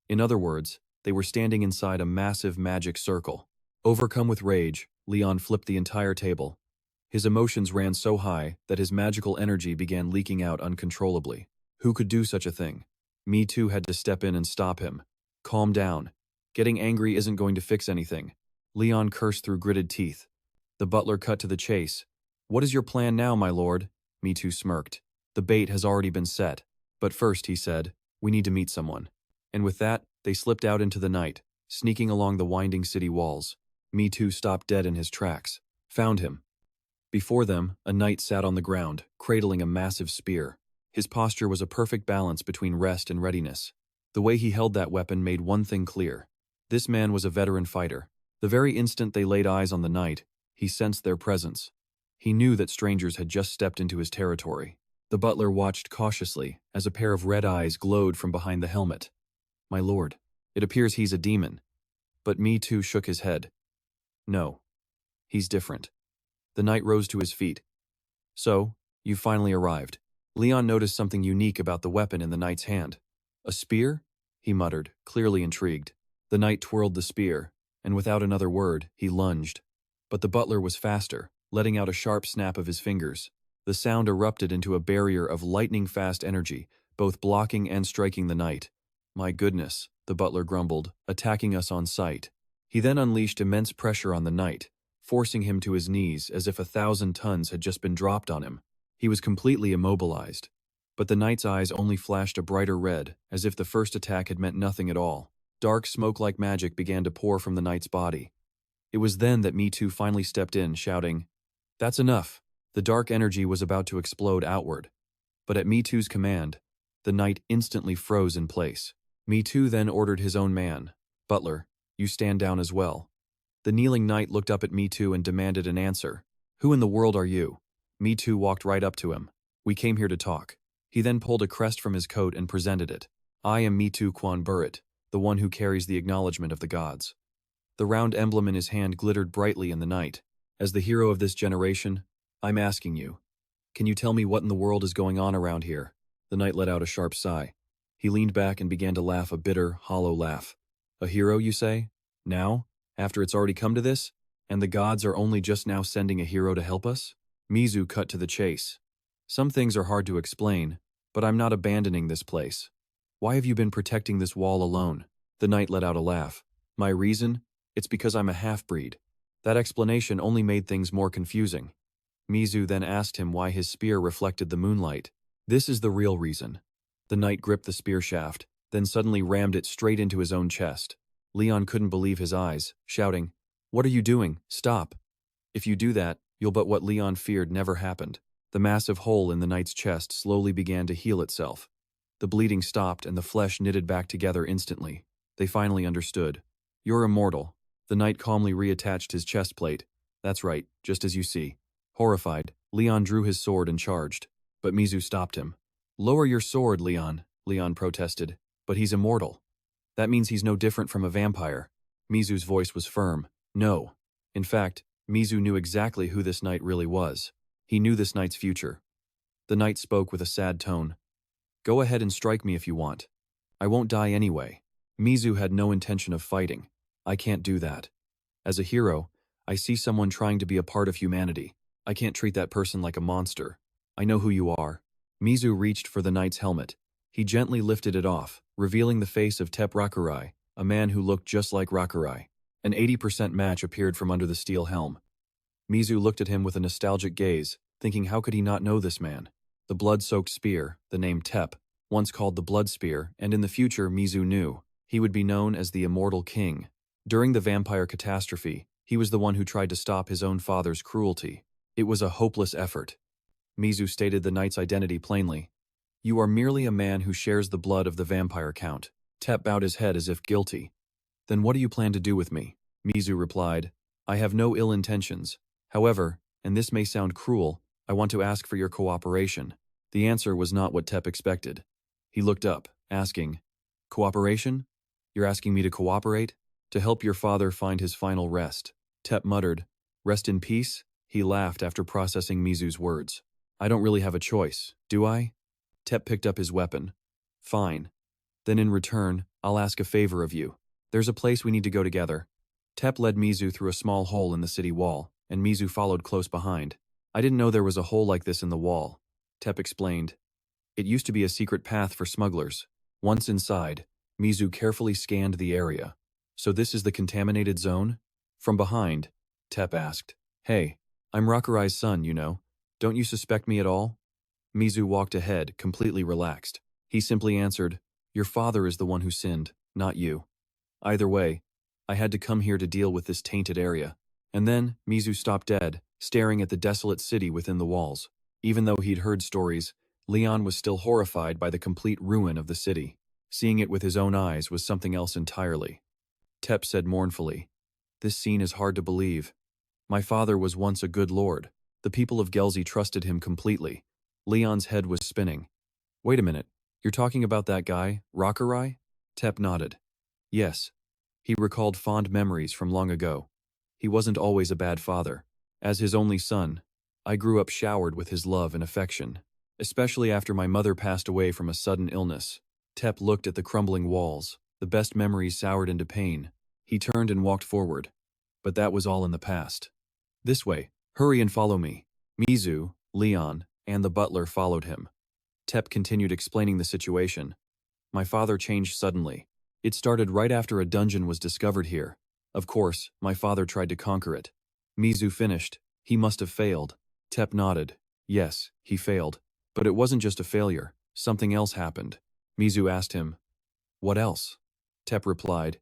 In other words, they were standing inside a massive magic circle. Overcome with rage, Leon flipped the entire table. His emotions ran so high that his magical energy began leaking out uncontrollably. Who could do such a thing? Me Too had to step in and stop him. Calm down. Getting angry isn't going to fix anything. Leon cursed through gritted teeth. The butler cut to the chase. What is your plan now, my lord? Me Too smirked. The bait has already been set. But first, he said, we need to meet someone. And with that, they slipped out into the night, sneaking along the winding city walls. Me Too stopped dead in his tracks. Found him. Before them, a knight sat on the ground, cradling a massive spear. His posture was a perfect balance between rest and readiness. The way he held that weapon made one thing clear. This man was a veteran fighter. The very instant they laid eyes on the knight, he sensed their presence. He knew that strangers had just stepped into his territory. The butler watched cautiously as a pair of red eyes glowed from behind the helmet. My lord, it appears he's a demon. But Me Too shook his head. No, he's different. The knight rose to his feet. So, you finally arrived. Leon noticed something unique about the weapon in the knight's hand. A spear? He muttered, clearly intrigued. The knight twirled the spear, and without another word, he lunged. But the butler was faster, letting out a sharp snap of his fingers. The sound erupted into a barrier of lightning-fast energy, both blocking and striking the knight. My goodness, the butler grumbled, attacking us on sight. He then unleashed immense pressure on the knight, forcing him to his knees as if 1,000 tons had just been dropped on him. He was completely immobilized. But the knight's eyes only flashed a brighter red, as if the first attack had meant nothing at all. Dark smoke-like magic began to pour from the knight's body. It was then that Me Too finally stepped in, shouting, "That's enough." The dark energy was about to explode outward. But at Me Too's command, the knight instantly froze in place. Me Too then ordered his own man, "Butler, you stand down as well." The kneeling knight looked up at Me Too and demanded an answer. "Who in the world are you?" Me Too walked right up to him. "We came here to talk." He then pulled a crest from his coat and presented it. "I am Me Too Quan Burrit, the one who carries the acknowledgement of the gods." The round emblem in his hand glittered brightly in the night. "As the hero of this generation, I'm asking you, can you tell me what in the world is going on around here?" The knight let out a sharp sigh. He leaned back and began to laugh, a bitter, hollow laugh. "A hero, you say? Now? After it's already come to this? And the gods are only just now sending a hero to help us?" Mizu cut to the chase. "Some things are hard to explain, but I'm not abandoning this place. Why have you been protecting this wall alone?" The knight let out a laugh. "My reason? It's because I'm a half-breed." That explanation only made things more confusing. Mizu then asked him why his spear reflected the moonlight. "This is the real reason." The knight gripped the spear shaft, then suddenly rammed it straight into his own chest. Leon couldn't believe his eyes, shouting, "What are you doing? Stop!" "If you do that, you'll..." But what Leon feared never happened. The massive hole in the knight's chest slowly began to heal itself. The bleeding stopped and the flesh knitted back together instantly. They finally understood. "You're immortal." The knight calmly reattached his chest plate. "That's right, just as you see." Horrified, Leon drew his sword and charged. But Mizu stopped him. "Lower your sword, Leon," Leon protested. "But he's immortal. That means he's no different from a vampire." Mizu's voice was firm. "No." In fact, Mizu knew exactly who this knight really was. He knew this knight's future. The knight spoke with a sad tone. "Go ahead and strike me if you want. I won't die anyway." Mizu had no intention of fighting. "I can't do that. As a hero, I see someone trying to be a part of humanity. I can't treat that person like a monster. I know who you are." Mizu reached for the knight's helmet. He gently lifted it off, revealing the face of Tep Rakurai, a man who looked just like Rakurai. An 80% match appeared from under the steel helm. Mizu looked at him with a nostalgic gaze, thinking how could he not know this man? The blood-soaked spear, the name Tep, once called the Blood Spear, and in the future Mizu knew he would be known as the Immortal King. During the vampire catastrophe, he was the one who tried to stop his own father's cruelty. It was a hopeless effort. Mizu stated the knight's identity plainly. "You are merely a man who shares the blood of the vampire count." Tep bowed his head as if guilty. "Then what do you plan to do with me?" Mizu replied, "I have no ill intentions. However, and this may sound cruel, I want to ask for your cooperation." The answer was not what Tep expected. He looked up, asking, "Cooperation? You're asking me to cooperate? To help your father find his final rest?" Tep muttered, "Rest in peace?" He laughed after processing Mizu's words. "I don't really have a choice, do I?" Tep picked up his weapon. "Fine. Then in return, I'll ask a favor of you. There's a place we need to go together." Tep led Mizu through a small hole in the city wall, and Mizu followed close behind. "I didn't know there was a hole like this in the wall," Tep explained. "It used to be a secret path for smugglers." Once inside, Mizu carefully scanned the area. "So this is the contaminated zone?" From behind, Tep asked, "Hey, I'm Rakurai's son, you know. Don't you suspect me at all?" Mizu walked ahead, completely relaxed. He simply answered, "Your father is the one who sinned, not you. Either way, I had to come here to deal with this tainted area." And then, Mizu stopped dead, staring at the desolate city within the walls. Even though he'd heard stories, Leon was still horrified by the complete ruin of the city. Seeing it with his own eyes was something else entirely. Tep said mournfully, "This scene is hard to believe. My father was once a good lord. The people of Gelzi trusted him completely." Leon's head was spinning. "Wait a minute, you're talking about that guy, Rakurai?" Tep nodded. "Yes." He recalled fond memories from long ago. He wasn't always a bad father. As his only son, I grew up showered with his love and affection. especially after my mother passed away from a sudden illness. Tep looked at the crumbling walls. The best memories soured into pain. He turned and walked forward. But that was all in the past. This way, hurry and follow me. Mizu, Leon, and the butler followed him. Tep continued explaining the situation. My father changed suddenly. It started right after a dungeon was discovered here. Of course, my father tried to conquer it. Mizu finished. He must have failed. Tep nodded. Yes, he failed. But it wasn't just a failure. Something else happened. Mizu asked him, "What else?" Tep replied,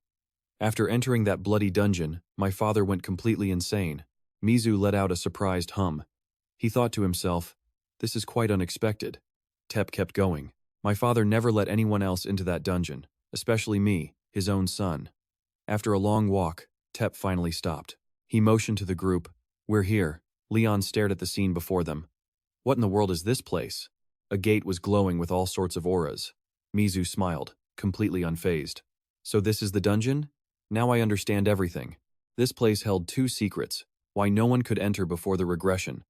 "After entering that bloody dungeon, my father went completely insane." Mizu let out a surprised hum. He thought to himself, "This is quite unexpected." Tep kept going. "My father never let anyone else into that dungeon, especially me, his own son." After a long walk, Tep finally stopped. He motioned to the group. "We're here." Leon stared at the scene before them. "What in the world is this place?" A gate was glowing with all sorts of auras. Mizu smiled, completely unfazed. "So this is the dungeon? Now I understand everything. This place held two secrets, why no one could enter before the regression,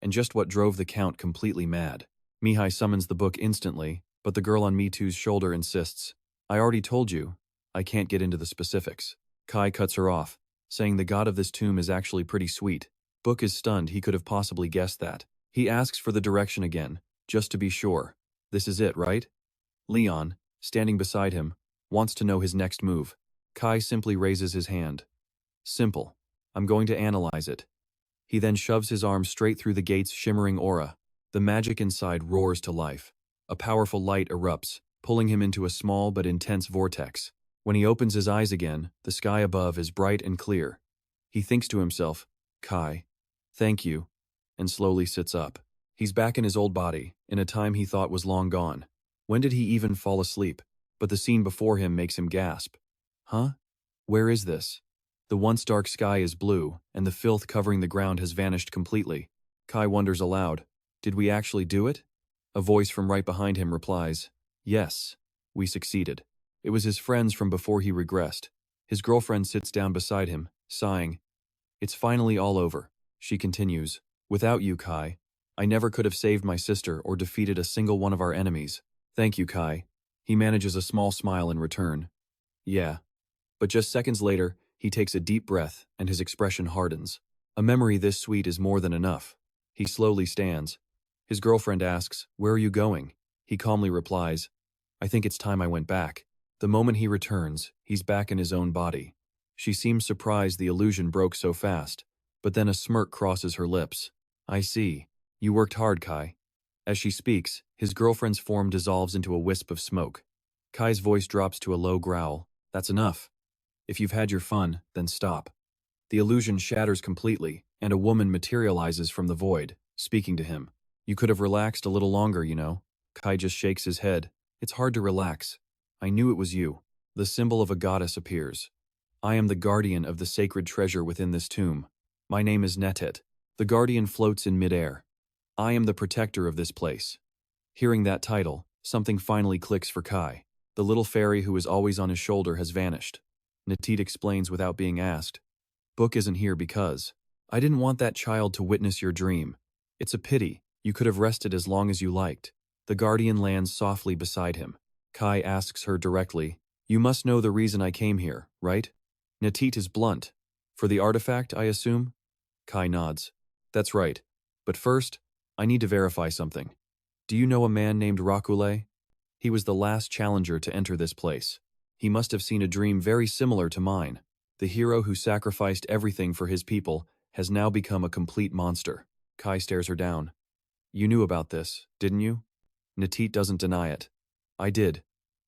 and just what drove the Count completely mad." Mihai summons the book instantly, but the girl on Mitu's shoulder insists, "I already told you, I can't get into the specifics." Kai cuts her off, saying the god of this tomb is actually pretty sweet. Book is stunned he could have possibly guessed that. He asks for the direction again, just to be sure. This is it, right? Leon, standing beside him, wants to know his next move. Kai simply raises his hand. "Simple. I'm going to analyze it." He then shoves his arm straight through the gate's shimmering aura. The magic inside roars to life. A powerful light erupts, pulling him into a small but intense vortex. When he opens his eyes again, the sky above is bright and clear. He thinks to himself, "Kai, thank you," and slowly sits up. He's back in his old body, in a time he thought was long gone. When did he even fall asleep? But the scene before him makes him gasp. Huh? Where is this? The once dark sky is blue, and the filth covering the ground has vanished completely. Kai wonders aloud, "Did we actually do it?" A voice from right behind him replies, "Yes, we succeeded." It was his friends from before he regressed. His girlfriend sits down beside him, sighing. "It's finally all over," she continues. "Without you, Kai, I never could have saved my sister or defeated a single one of our enemies. Thank you, Kai." He manages a small smile in return. "Yeah." But just seconds later, he takes a deep breath and his expression hardens. A memory this sweet is more than enough. He slowly stands. His girlfriend asks, "Where are you going?" He calmly replies, "I think it's time I went back." The moment he returns, he's back in his own body. She seems surprised the illusion broke so fast, but then a smirk crosses her lips. "I see. You worked hard, Kai." As she speaks, his girlfriend's form dissolves into a wisp of smoke. Kai's voice drops to a low growl. "That's enough. If you've had your fun, then stop." The illusion shatters completely, and a woman materializes from the void, speaking to him. "You could have relaxed a little longer, you know." Kai just shakes his head. "It's hard to relax. I knew it was you." The symbol of a goddess appears. "I am the guardian of the sacred treasure within this tomb. My name is Netet." The guardian floats in midair. "I am the protector of this place." Hearing that title, something finally clicks for Kai. The little fairy who was always on his shoulder has vanished. Netit explains without being asked. "Book isn't here because I didn't want that child to witness your dream. It's a pity. You could have rested as long as you liked." The guardian lands softly beside him. Kai asks her directly, "You must know the reason I came here, right?" Netit is blunt. "For the artifact, I assume?" Kai nods. "That's right. But first, I need to verify something. Do you know a man named Rakule? He was the last challenger to enter this place. He must have seen a dream very similar to mine. The hero who sacrificed everything for his people has now become a complete monster." Kai stares her down. "You knew about this, didn't you?" Netit doesn't deny it. "I did.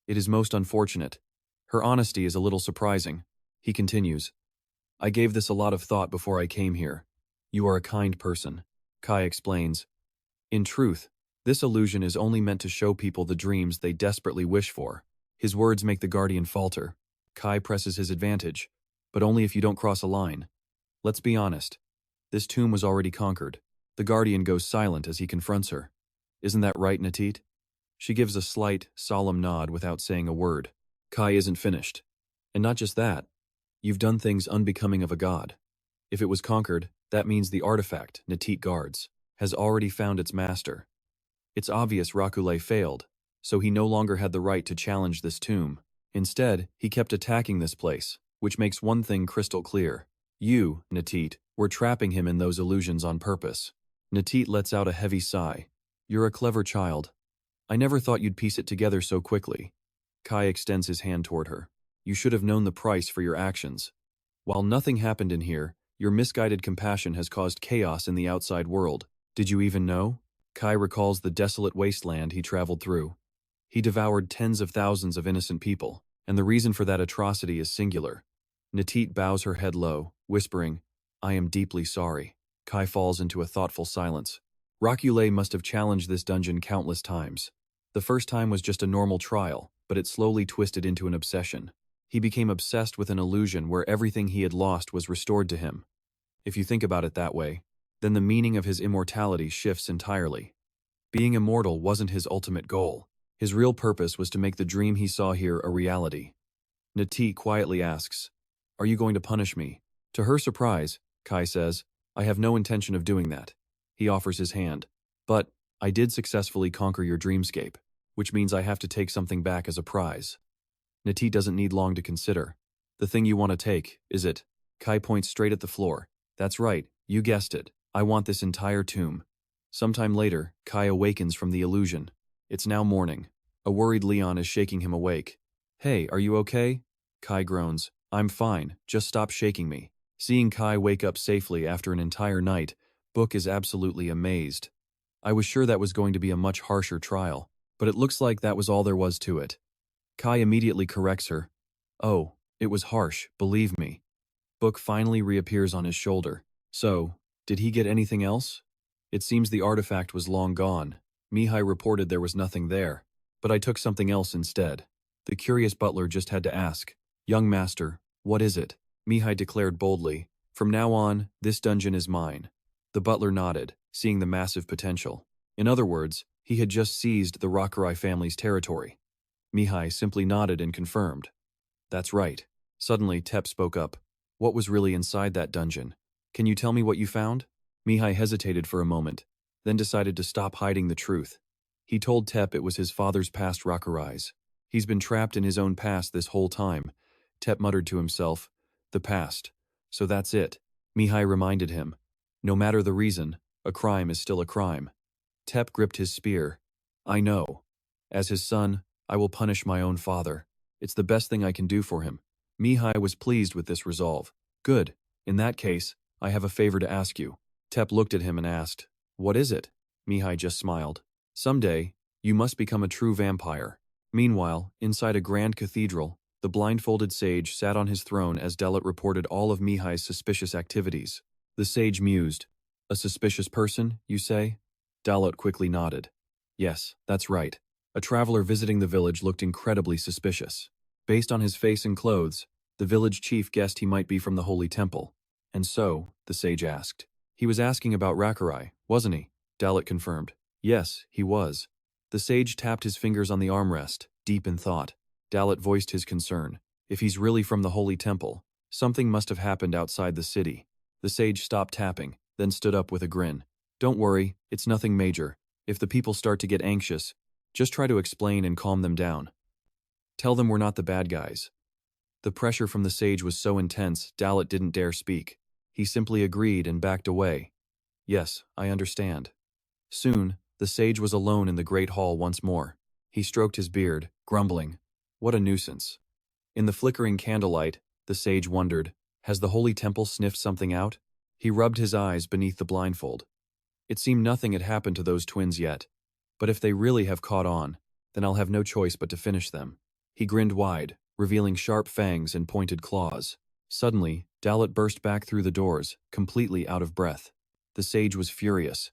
It is most unfortunate." Her honesty is a little surprising. He continues, "I gave this a lot of thought before I came here. You are a kind person." Kai explains, "In truth, this illusion is only meant to show people the dreams they desperately wish for." His words make the guardian falter. Kai presses his advantage, "But only if you don't cross a line. Let's be honest. This tomb was already conquered." The guardian goes silent as he confronts her. "Isn't that right, Netit?" She gives a slight, solemn nod without saying a word. Kai isn't finished. "And not just that. You've done things unbecoming of a god. If it was conquered, that means the artifact Netit guards has already found its master. It's obvious Rakule failed, so he no longer had the right to challenge this tomb. Instead, he kept attacking this place, which makes one thing crystal clear. You, Natit, were trapping him in those illusions on purpose. Natit lets out a heavy sigh. You're a clever child. I never thought you'd piece it together so quickly. Kai extends his hand toward her. You should have known the price for your actions. While nothing happened in here, your misguided compassion has caused chaos in the outside world. Did you even know? Kai recalls the desolate wasteland he traveled through. He devoured tens of thousands of innocent people, and the reason for that atrocity is singular. Natit bows her head low, whispering, I am deeply sorry. Kai falls into a thoughtful silence. Rakule must have challenged this dungeon countless times. The first time was just a normal trial, but it slowly twisted into an obsession. He became obsessed with an illusion where everything he had lost was restored to him. If you think about it that way, then the meaning of his immortality shifts entirely. Being immortal wasn't his ultimate goal. His real purpose was to make the dream he saw here a reality. Natit quietly asks, Are you going to punish me? To her surprise, Kai says, I have no intention of doing that. He offers his hand. But, I did successfully conquer your dreamscape, which means I have to take something back as a prize. Natit doesn't need long to consider. The thing you want to take, is it? Kai points straight at the floor. That's right, you guessed it. I want this entire tomb. Sometime later, Kai awakens from the illusion. It's now morning. A worried Leon is shaking him awake. Hey, are you okay? Kai groans. I'm fine, just stop shaking me. Seeing Kai wake up safely after an entire night, Book is absolutely amazed. I was sure that was going to be a much harsher trial, but it looks like that was all there was to it. Kai immediately corrects her. Oh, it was harsh, believe me. Book finally reappears on his shoulder. So, did he get anything else? It seems the artifact was long gone. Mihai reported there was nothing there, but I took something else instead. The curious butler just had to ask, Young master, what is it? Mihai declared boldly, From now on, this dungeon is mine. The butler nodded, seeing the massive potential. In other words, he had just seized the Rakurai family's territory. Mihai simply nodded and confirmed. That's right. Suddenly, Tep spoke up. What was really inside that dungeon? Can you tell me what you found? Mihai hesitated for a moment, then decided to stop hiding the truth. He told Tep it was his father's past Rakurais. He's been trapped in his own past this whole time. Tep muttered to himself, The past. So that's it. Mihai reminded him. No matter the reason, a crime is still a crime. Tep gripped his spear. I know. As his son, I will punish my own father. It's the best thing I can do for him. Mihai was pleased with this resolve. Good. In that case, I have a favor to ask you. Tep looked at him and asked, What is it? Mihai just smiled. Someday, you must become a true vampire. Meanwhile, inside a grand cathedral, the blindfolded sage sat on his throne as Delit reported all of Mihai's suspicious activities. The sage mused. A suspicious person, you say? Dalit quickly nodded. Yes, that's right. A traveler visiting the village looked incredibly suspicious. Based on his face and clothes, the village chief guessed he might be from the Holy Temple. And so, the sage asked. He was asking about Rakurai, wasn't he? Dalit confirmed. Yes, he was. The sage tapped his fingers on the armrest, deep in thought. Dalit voiced his concern. If he's really from the Holy Temple, something must have happened outside the city. The sage stopped tapping, then stood up with a grin. Don't worry, it's nothing major. If the people start to get anxious, just try to explain and calm them down. Tell them we're not the bad guys. The pressure from the sage was so intense, Dalit didn't dare speak. He simply agreed and backed away. Yes, I understand. Soon, the sage was alone in the great hall once more. He stroked his beard, grumbling. What a nuisance. In the flickering candlelight, the sage wondered, has the Holy Temple sniffed something out? He rubbed his eyes beneath the blindfold. It seemed nothing had happened to those twins yet. But if they really have caught on, then I'll have no choice but to finish them. He grinned wide, revealing sharp fangs and pointed claws. Suddenly, Dalit burst back through the doors, completely out of breath. The sage was furious.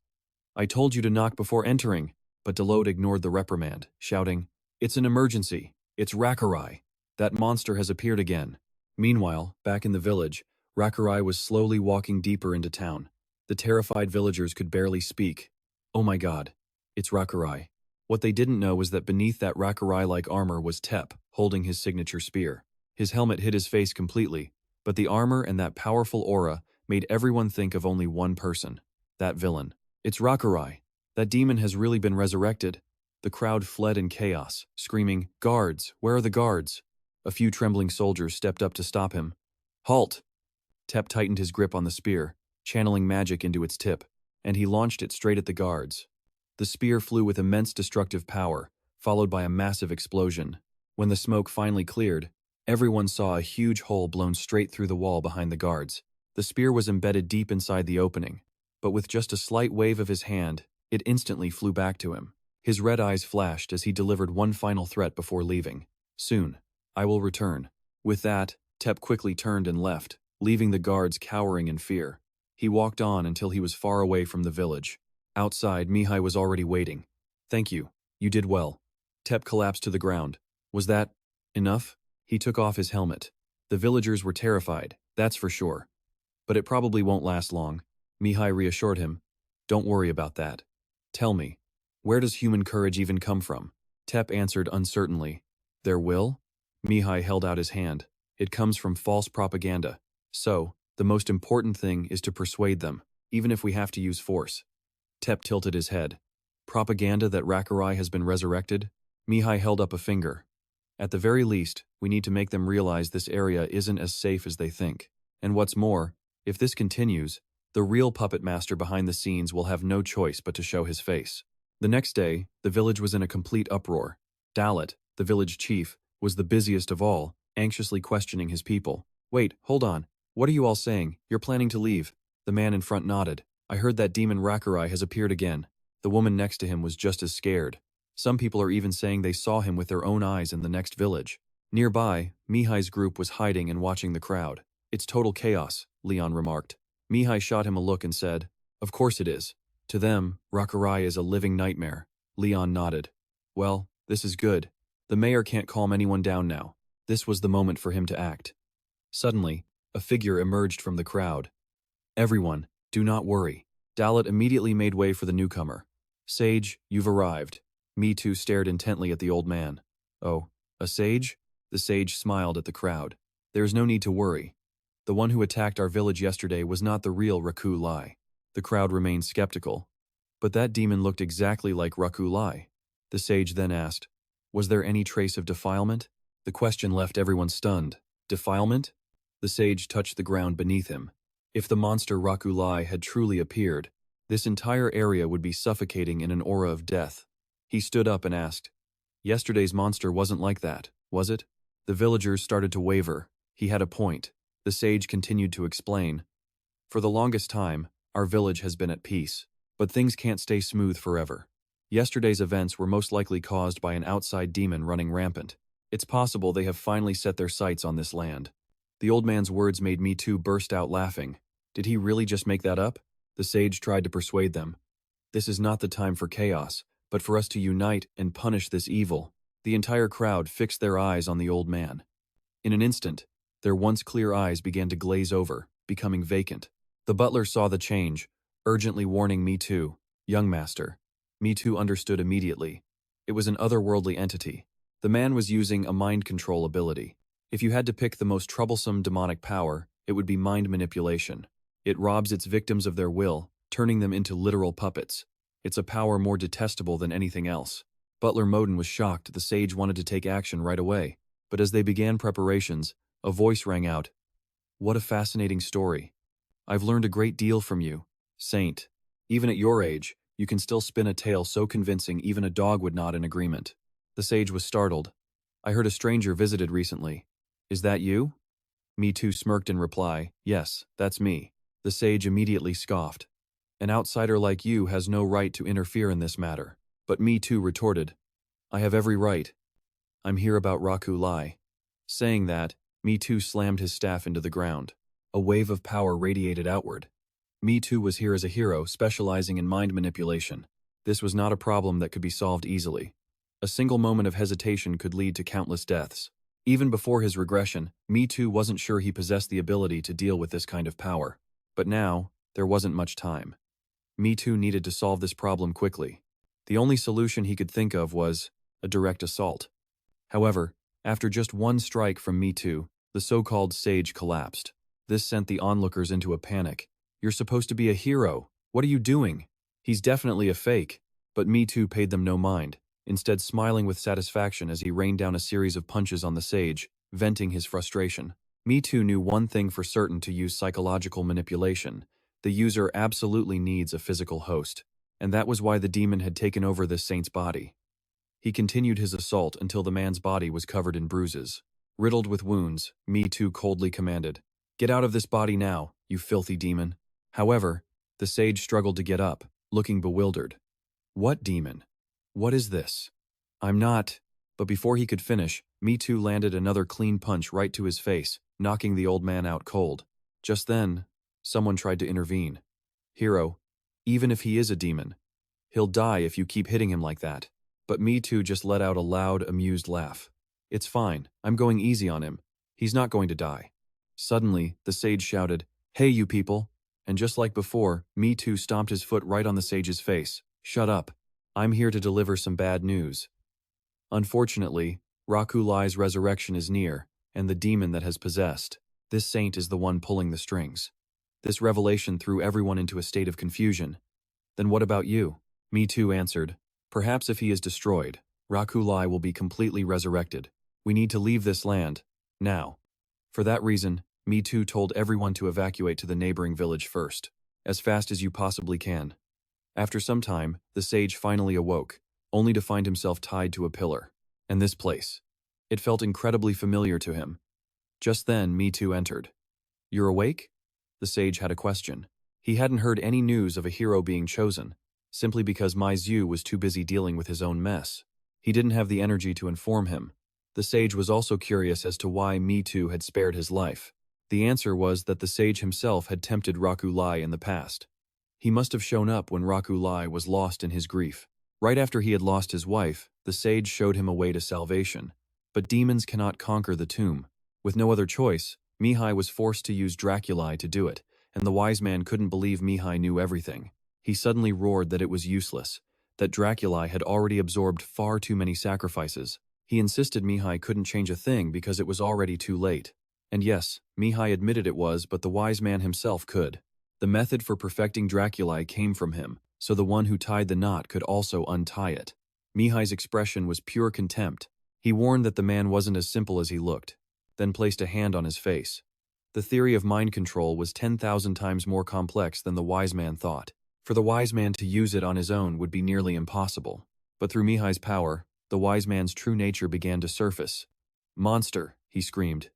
I told you to knock before entering, but Dalit ignored the reprimand, shouting, It's an emergency. It's Rakurai. That monster has appeared again. Meanwhile, back in the village, Rakurai was slowly walking deeper into town. The terrified villagers could barely speak. Oh my god, it's Rakurai. What they didn't know was that beneath that Rakurai-like armor was Tep, holding his signature spear. His helmet hid his face completely, but the armor and that powerful aura made everyone think of only one person. That villain. It's Rakurai. That demon has really been resurrected. The crowd fled in chaos, screaming, "Guards! Where are the guards?" A few trembling soldiers stepped up to stop him. "Halt!" Tep tightened his grip on the spear, channeling magic into its tip, and he launched it straight at the guards. The spear flew with immense destructive power, followed by a massive explosion. When the smoke finally cleared, everyone saw a huge hole blown straight through the wall behind the guards. The spear was embedded deep inside the opening, but with just a slight wave of his hand, it instantly flew back to him. His red eyes flashed as he delivered one final threat before leaving. "Soon, I will return." With that, Tep quickly turned and left, leaving the guards cowering in fear. He walked on until he was far away from the village. Outside, Mihai was already waiting. "Thank you. You did well." Tep collapsed to the ground. "Was that enough?" He took off his helmet. The villagers were terrified, that's for sure. "But it probably won't last long." Mihai reassured him. "Don't worry about that. Tell me, where does human courage even come from?" Tep answered uncertainly. "Their will?" Mihai held out his hand. "It comes from false propaganda. So, the most important thing is to persuade them, even if we have to use force." Tep tilted his head. "Propaganda that Rakurai has been resurrected?" Mihai held up a finger. "At the very least, we need to make them realize this area isn't as safe as they think. And what's more, if this continues, the real puppet master behind the scenes will have no choice but to show his face." The next day, the village was in a complete uproar. Dalit, the village chief, was the busiest of all, anxiously questioning his people. "Wait, hold on. What are you all saying? You're planning to leave?" The man in front nodded. "I heard that demon Rakurai has appeared again." The woman next to him was just as scared. Some people are even saying they saw him with their own eyes in the next village. Nearby, Mihai's group was hiding and watching the crowd. "It's total chaos," Leon remarked. Mihai shot him a look and said, "Of course it is. To them, Rakurai is a living nightmare." Leon nodded. "Well, this is good. The mayor can't calm anyone down now." This was the moment for him to act. Suddenly, a figure emerged from the crowd. "Everyone, do not worry." Dalit immediately made way for the newcomer. "Sage, you've arrived." Me Too stared intently at the old man. "Oh, a sage?" The sage smiled at the crowd. "There's no need to worry. The one who attacked our village yesterday was not the real Raku-Lai." The crowd remained skeptical. "But that demon looked exactly like Raku-Lai." The sage then asked, "Was there any trace of defilement?" The question left everyone stunned. "Defilement?" The sage touched the ground beneath him. If the monster Raku-Lai had truly appeared, this entire area would be suffocating in an aura of death. He stood up and asked, "Yesterday's monster wasn't like that, was it?" The villagers started to waver. He had a point. The sage continued to explain, "For the longest time, our village has been at peace. But things can't stay smooth forever. Yesterday's events were most likely caused by an outside demon running rampant. It's possible they have finally set their sights on this land." The old man's words made Me Too burst out laughing. Did he really just make that up? The sage tried to persuade them. "This is not the time for chaos, but for us to unite and punish this evil." The entire crowd fixed their eyes on the old man. In an instant, their once clear eyes began to glaze over, becoming vacant. The butler saw the change, urgently warning Me Too, "Young master." Me Too understood immediately. It was an otherworldly entity. The man was using a mind control ability. If you had to pick the most troublesome demonic power, it would be mind manipulation. It robs its victims of their will, turning them into literal puppets. It's a power more detestable than anything else. Butler Moden was shocked the sage wanted to take action right away. But as they began preparations, a voice rang out. "What a fascinating story. I've learned a great deal from you, Saint. Even at your age, you can still spin a tale so convincing even a dog would nod in agreement." The sage was startled. "I heard a stranger visited recently. Is that you?" Me Too smirked in reply, "Yes, that's me." The sage immediately scoffed. "An outsider like you has no right to interfere in this matter." But Me Too retorted, "I have every right. I'm here about Raku-Lai." Saying that, Me Too slammed his staff into the ground. A wave of power radiated outward. Me Too was here as a hero, specializing in mind manipulation. This was not a problem that could be solved easily. A single moment of hesitation could lead to countless deaths. Even before his regression, Me Too wasn't sure he possessed the ability to deal with this kind of power. But now, there wasn't much time. Me Too needed to solve this problem quickly. The only solution he could think of was a direct assault. However, after just one strike from Me Too, the so-called sage collapsed. This sent the onlookers into a panic. "You're supposed to be a hero. What are you doing? He's definitely a fake." But Me Too paid them no mind, instead smiling with satisfaction as he rained down a series of punches on the sage, venting his frustration. Me Too knew one thing for certain: to use psychological manipulation. The user absolutely needs a physical host, and that was why the demon had taken over this saint's body. He continued his assault until the man's body was covered in bruises. Riddled with wounds, Me Too coldly commanded, "Get out of this body now, you filthy demon." However, the sage struggled to get up, looking bewildered. "What demon? What is this? I'm not..." But before he could finish, Me Too landed another clean punch right to his face, knocking the old man out cold. Just then, someone tried to intervene. "Hero, even if he is a demon, he'll die if you keep hitting him like that." But Me Too just let out a loud, amused laugh. "It's fine, I'm going easy on him. He's not going to die." Suddenly, the sage shouted, "Hey you people!" And just like before, Me Too stomped his foot right on the sage's face. "Shut up. I'm here to deliver some bad news." Unfortunately, Rakulai's resurrection is near, and the demon that has possessed this saint is the one pulling the strings. This revelation threw everyone into a state of confusion. "Then what about you?" Me Too answered, "Perhaps if he is destroyed, Rakulai will be completely resurrected. We need to leave this land, now." For that reason, Me Too told everyone to evacuate to the neighboring village first, as fast as you possibly can. After some time, the sage finally awoke, only to find himself tied to a pillar. And this place. It felt incredibly familiar to him. Just then, Me Too entered. "You're awake?" The sage had a question. He hadn't heard any news of a hero being chosen, simply because Mai Zhu was too busy dealing with his own mess. He didn't have the energy to inform him. The sage was also curious as to why Me Too had spared his life. The answer was that the sage himself had tempted Rakulai in the past. He must have shown up when Rakulai was lost in his grief. Right after he had lost his wife, the sage showed him a way to salvation. But demons cannot conquer the tomb. With no other choice, Mihai was forced to use Draculai to do it, and the wise man couldn't believe Mihai knew everything. He suddenly roared that it was useless, that Draculai had already absorbed far too many sacrifices. He insisted Mihai couldn't change a thing because it was already too late. And yes, Mihai admitted it was, but the wise man himself could. The method for perfecting Draculai came from him, so the one who tied the knot could also untie it. Mihai's expression was pure contempt. He warned that the man wasn't as simple as he looked, then placed a hand on his face. The theory of mind control was 10,000 times more complex than the wise man thought. For the wise man to use it on his own would be nearly impossible. But through Mihai's power, the wise man's true nature began to surface. "Monster," he screamed.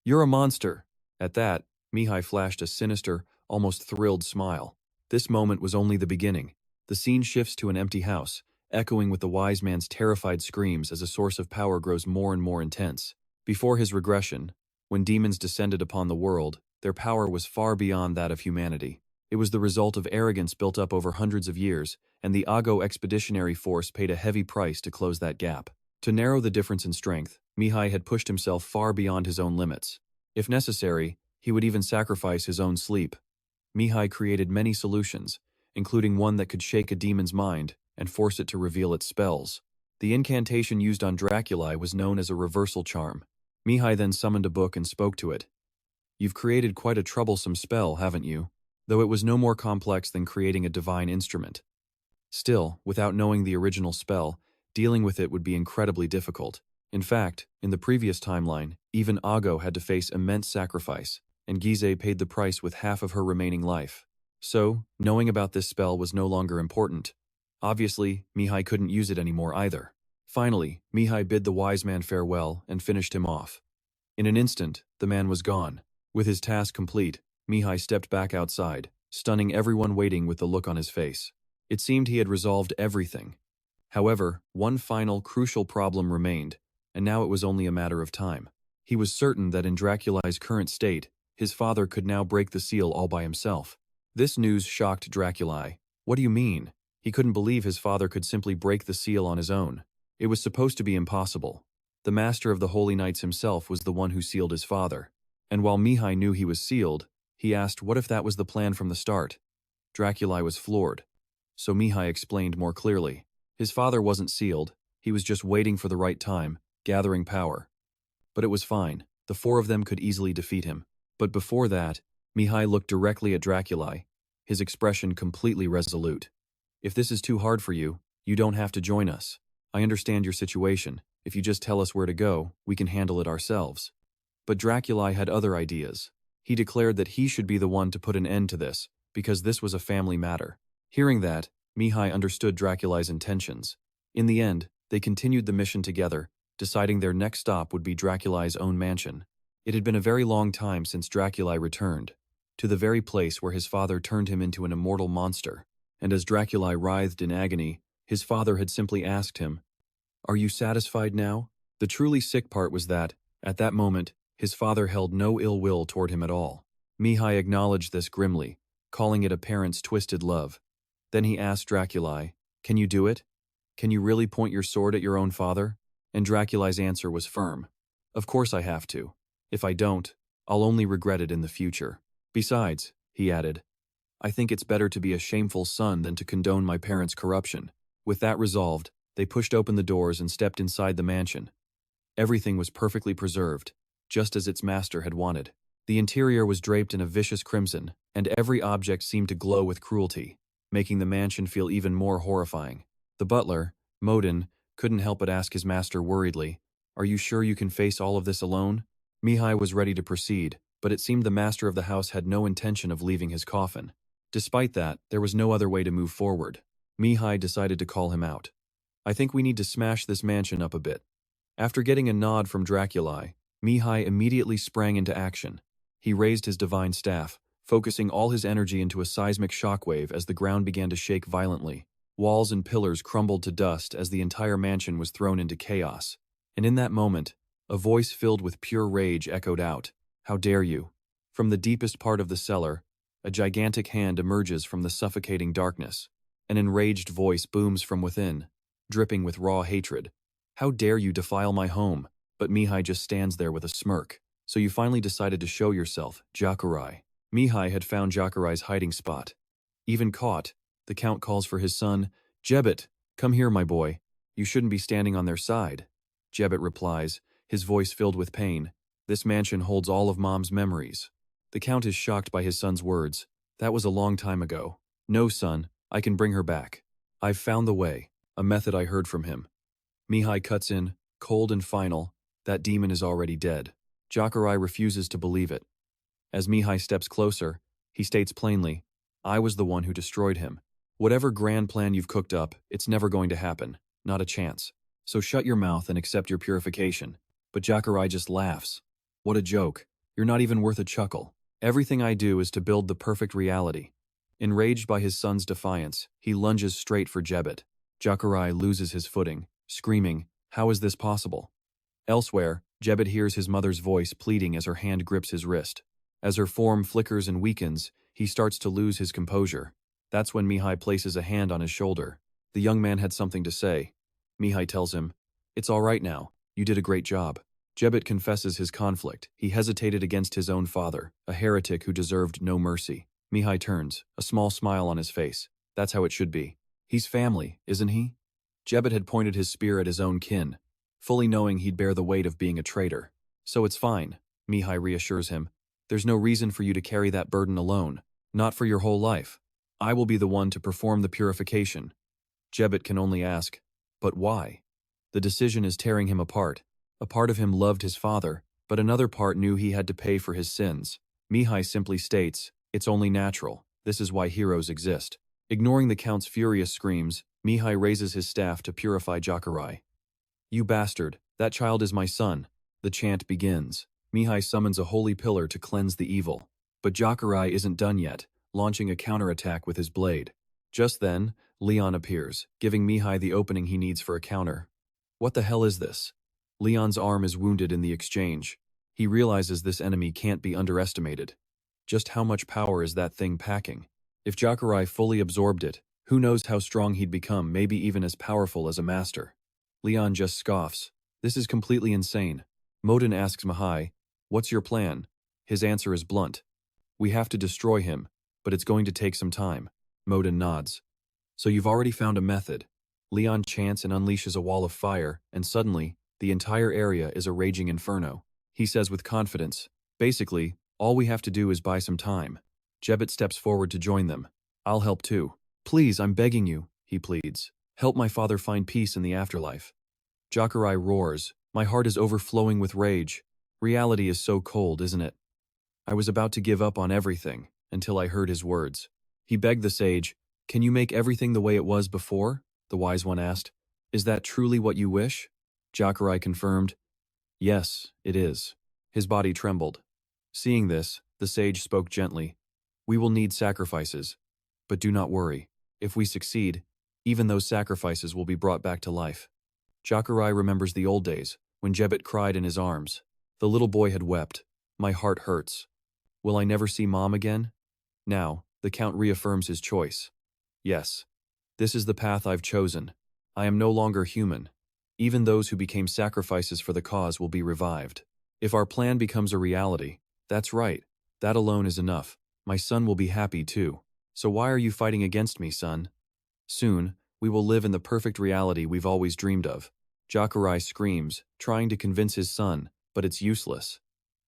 "You're a monster." At that, Mihai flashed a sinister, almost thrilled smile. This moment was only the beginning. The scene shifts to an empty house, echoing with the wise man's terrified screams as a source of power grows more and more intense. Before his regression, when demons descended upon the world, their power was far beyond that of humanity. It was the result of arrogance built up over hundreds of years, and the Ago Expeditionary Force paid a heavy price to close that gap. To narrow the difference in strength, Mihai had pushed himself far beyond his own limits. If necessary, he would even sacrifice his own sleep. Mihai created many solutions, including one that could shake a demon's mind and force it to reveal its spells. The incantation used on Draculai was known as a reversal charm. Mihai then summoned a book and spoke to it. "You've created quite a troublesome spell, haven't you?" Though it was no more complex than creating a divine instrument. Still, without knowing the original spell, dealing with it would be incredibly difficult. In fact, in the previous timeline, even Ago had to face immense sacrifice, and Gize paid the price with half of her remaining life. So, knowing about this spell was no longer important. Obviously, Mihai couldn't use it anymore either. Finally, Mihai bid the wise man farewell and finished him off. In an instant, the man was gone. With his task complete, Mihai stepped back outside, stunning everyone waiting with the look on his face. It seemed he had resolved everything. However, one final, crucial problem remained, and now it was only a matter of time. He was certain that in Draculai's current state, his father could now break the seal all by himself. This news shocked Draculai. What do you mean? He couldn't believe his father could simply break the seal on his own. It was supposed to be impossible. The master of the Holy Knights himself was the one who sealed his father. And while Mihai knew he was sealed, he asked what if that was the plan from the start. Draculai was floored. So Mihai explained more clearly. His father wasn't sealed, he was just waiting for the right time, gathering power. But it was fine, the four of them could easily defeat him. But before that, Mihai looked directly at Draculai, his expression completely resolute. "If this is too hard for you, You don't have to join us. I understand your situation. If you just tell us where to go, we can handle it ourselves. But Dracula had other ideas. He declared that he should be the one to put an end to this, because this was a family matter. Hearing that, Mihai understood Dracula's intentions. In the end, they continued the mission together, deciding their next stop would be Dracula's own mansion. It had been a very long time since Dracula returned, to the very place where his father turned him into an immortal monster, and as Dracula writhed in agony, his father had simply asked him, "Are you satisfied now?" The truly sick part was that, at that moment, his father held no ill will toward him at all. Mihai acknowledged this grimly, calling it a parent's twisted love. Then he asked Dracula, "Can you do it? Can you really point your sword at your own father?" And Dracula's answer was firm. "Of course I have to. If I don't, I'll only regret it in the future. Besides," he added, "I think it's better to be a shameful son than to condone my parents' corruption." With that resolved, they pushed open the doors and stepped inside the mansion. Everything was perfectly preserved, just as its master had wanted. The interior was draped in a vicious crimson, and every object seemed to glow with cruelty, making the mansion feel even more horrifying. The butler, Modin, couldn't help but ask his master worriedly, "Are you sure you can face all of this alone?" Mihai was ready to proceed, but it seemed the master of the house had no intention of leaving his coffin. Despite that, there was no other way to move forward. Mihai decided to call him out. "I think we need to smash this mansion up a bit." After getting a nod from Dracula, Mihai immediately sprang into action. He raised his divine staff, focusing all his energy into a seismic shockwave as the ground began to shake violently. Walls and pillars crumbled to dust as the entire mansion was thrown into chaos. And in that moment, a voice filled with pure rage echoed out, "How dare you!" From the deepest part of the cellar, a gigantic hand emerges from the suffocating darkness. An enraged voice booms from within, dripping with raw hatred. "How dare you defile my home?" But Mihai just stands there with a smirk. "So you finally decided to show yourself, Jacurai." Mihai had found Jacarai's hiding spot. Even caught, the Count calls for his son, "Jebet, come here, my boy. You shouldn't be standing on their side." Jebet replies, his voice filled with pain, "This mansion holds all of Mom's memories." The Count is shocked by his son's words. "That was a long time ago." "No, son, I can bring her back. I've found the way, a method I heard from him." Mihai cuts in, cold and final, "That demon is already dead." Jacarai refuses to believe it. As Mihai steps closer, he states plainly, "I was the one who destroyed him. Whatever grand plan you've cooked up, it's never going to happen. Not a chance. So shut your mouth and accept your purification." But Jacarai just laughs. "What a joke. You're not even worth a chuckle. Everything I do is to build the perfect reality." Enraged by his son's defiance, he lunges straight for Jebet. Jacarai loses his footing, screaming, "How is this possible?" Elsewhere, Jebet hears his mother's voice pleading as her hand grips his wrist. As her form flickers and weakens, he starts to lose his composure. That's when Mihai places a hand on his shoulder. The young man had something to say. Mihai tells him, "It's all right now. You did a great job." Jebet confesses his conflict. He hesitated against his own father, a heretic who deserved no mercy. Mihai turns, a small smile on his face. That's how it should be. He's family, isn't he? Jebet had pointed his spear at his own kin, fully knowing he'd bear the weight of being a traitor. "So it's fine," Mihai reassures him. "There's no reason for you to carry that burden alone. Not for your whole life. I will be the one to perform the purification." Jebet can only ask, "But why?" The decision is tearing him apart. A part of him loved his father, but another part knew he had to pay for his sins. Mihai simply states, "It's only natural. This is why heroes exist." Ignoring the Count's furious screams, Mihai raises his staff to purify Jacarai. "You bastard, that child is my son." The chant begins. Mihai summons a holy pillar to cleanse the evil. But Jacarai isn't done yet, launching a counterattack with his blade. Just then, Leon appears, giving Mihai the opening he needs for a counter. What the hell is this? Leon's arm is wounded in the exchange. He realizes this enemy can't be underestimated. Just how much power is that thing packing? If Jacarai fully absorbed it, who knows how strong he'd become, maybe even as powerful as a master. Leon just scoffs. This is completely insane. Modin asks Mihai, "What's your plan?" His answer is blunt. "We have to destroy him, but it's going to take some time." Modin nods. "So you've already found a method." Leon chants and unleashes a wall of fire, and suddenly, the entire area is a raging inferno. He says with confidence, "Basically, all we have to do is buy some time." Jebet steps forward to join them. "I'll help too." "Please, I'm begging you," he pleads. Help my father find peace in the afterlife. Jakurai roars. My heart is overflowing with rage. Reality is so cold, isn't it? I was about to give up on everything, until I heard his words. He begged the sage, "Can you make everything the way it was before?" The wise one asked. "Is that truly what you wish?" Jakurai confirmed, "Yes, it is." His body trembled. Seeing this, the sage spoke gently. "We will need sacrifices, but do not worry. If we succeed, even those sacrifices will be brought back to life." Jakurai remembers the old days, when Jebet cried in his arms. The little boy had wept. "My heart hurts. Will I never see Mom again?" Now, the Count reaffirms his choice. "Yes, this is the path I've chosen. I am no longer human. Even those who became sacrifices for the cause will be revived. If our plan becomes a reality, that's right, that alone is enough. My son will be happy too. So why are you fighting against me, son? Soon, we will live in the perfect reality we've always dreamed of." Jakurai screams, trying to convince his son, but it's useless.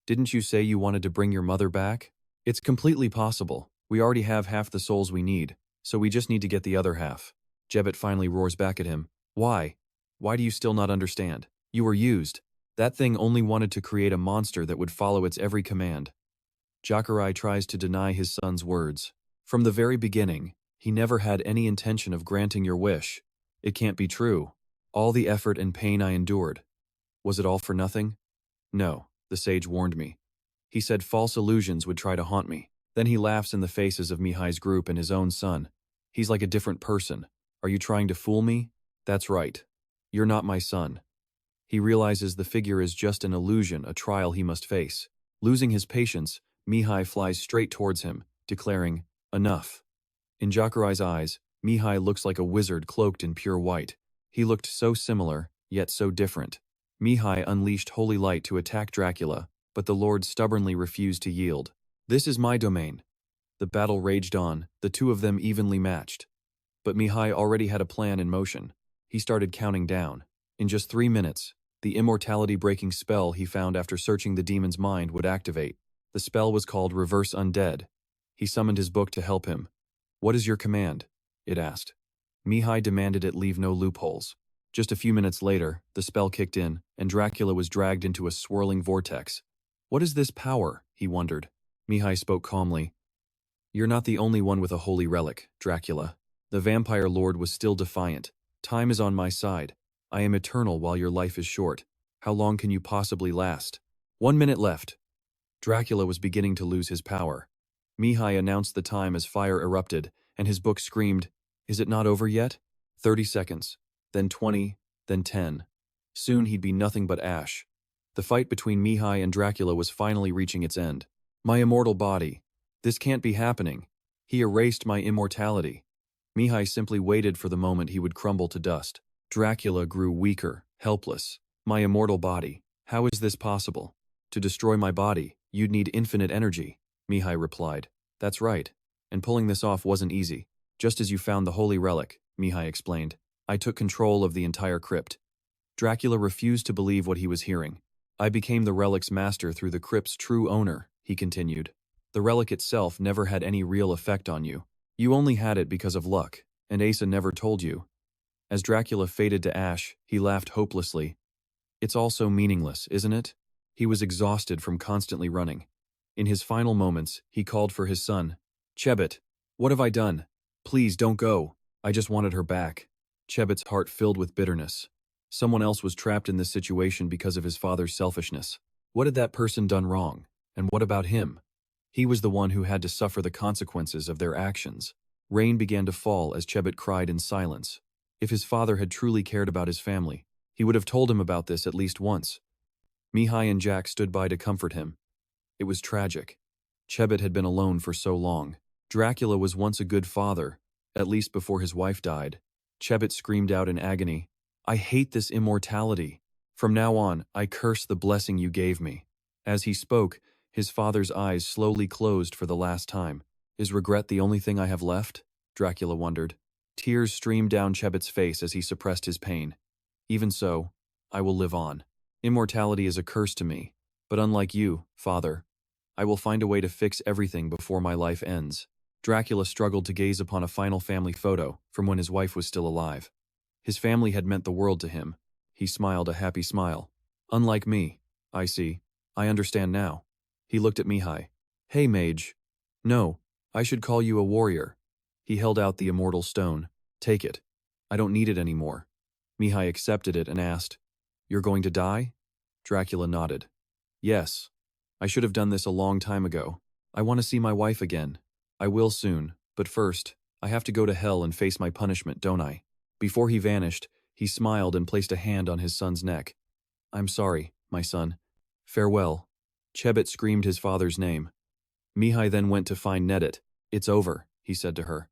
"Didn't you say you wanted to bring your mother back? It's completely possible. We already have half the souls we need, so we just need to get the other half." Jebet finally roars back at him. "Why? Why do you still not understand? You were used. That thing only wanted to create a monster that would follow its every command." Jakurai tries to deny his son's words. "From the very beginning, he never had any intention of granting your wish. It can't be true. All the effort and pain I endured. Was it all for nothing?" "No," the sage warned me. "He said false illusions would try to haunt me." Then he laughs in the faces of Mihai's group and his own son. "He's like a different person. Are you trying to fool me? That's right. You're not my son." He realizes the figure is just an illusion, a trial he must face. Losing his patience, Mihai flies straight towards him, declaring, "Enough." In Jakurai's eyes, Mihai looks like a wizard cloaked in pure white. He looked so similar, yet so different. Mihai unleashed holy light to attack Dracula, but the Lord stubbornly refused to yield. "This is my domain." The battle raged on, the two of them evenly matched. But Mihai already had a plan in motion. He started counting down. In just 3 minutes, the immortality-breaking spell he found after searching the demon's mind would activate. The spell was called Reverse Undead. He summoned his book to help him. "What is your command?" it asked. Mihai demanded it leave no loopholes. Just a few minutes later, the spell kicked in, and Dracula was dragged into a swirling vortex. "What is this power?" he wondered. Mihai spoke calmly. "You're not the only one with a holy relic, Dracula." The vampire lord was still defiant. "Time is on my side. I am eternal while your life is short. How long can you possibly last?" 1 minute left. Dracula was beginning to lose his power. Mihai announced the time as fire erupted, and his book screamed, "Is it not over yet?" 30 seconds, then 20, then 10. Soon he'd be nothing but ash. The fight between Mihai and Dracula was finally reaching its end. "My immortal body. This can't be happening. He erased my immortality." Mihai simply waited for the moment he would crumble to dust. Dracula grew weaker, helpless. "My immortal body. How is this possible? To destroy my body, you'd need infinite energy," Mihai replied. "That's right. And pulling this off wasn't easy. Just as you found the holy relic," Mihai explained, "I took control of the entire crypt." Dracula refused to believe what he was hearing. "I became the relic's master through the crypt's true owner," he continued. "The relic itself never had any real effect on you. You only had it because of luck, and Asa never told you." As Dracula faded to ash, he laughed hopelessly. "It's all so meaningless, isn't it?" He was exhausted from constantly running. In his final moments, he called for his son. "Chebet, what have I done? Please don't go. I just wanted her back." Chebet's heart filled with bitterness. Someone else was trapped in this situation because of his father's selfishness. What had that person done wrong? And what about him? He was the one who had to suffer the consequences of their actions. Rain began to fall as Chebet cried in silence. If his father had truly cared about his family, he would have told him about this at least once. Mihai and Jack stood by to comfort him. It was tragic. Chebet had been alone for so long. Dracula was once a good father, at least before his wife died. Chebet screamed out in agony, "I hate this immortality. From now on, I curse the blessing you gave me." As he spoke, his father's eyes slowly closed for the last time. "Is regret the only thing I have left?" Dracula wondered. Tears streamed down Chebet's face as he suppressed his pain. "Even so, I will live on. Immortality is a curse to me, but unlike you, father, I will find a way to fix everything before my life ends." Dracula struggled to gaze upon a final family photo from when his wife was still alive. His family had meant the world to him. He smiled a happy smile. Unlike me. I see. I understand now. He looked at Mihai. Hey, mage. No, I should call you a warrior. He held out the immortal stone. Take it. I don't need it anymore. Mihai accepted it and asked, You're going to die? Dracula nodded. Yes. I should have done this a long time ago. I want to see my wife again. I will soon, but first, I have to go to hell and face my punishment, don't I? Before he vanished, he smiled and placed a hand on his son's neck. I'm sorry, my son. Farewell. Chebet screamed his father's name. Mihai then went to find Nedit. It's over, he said to her.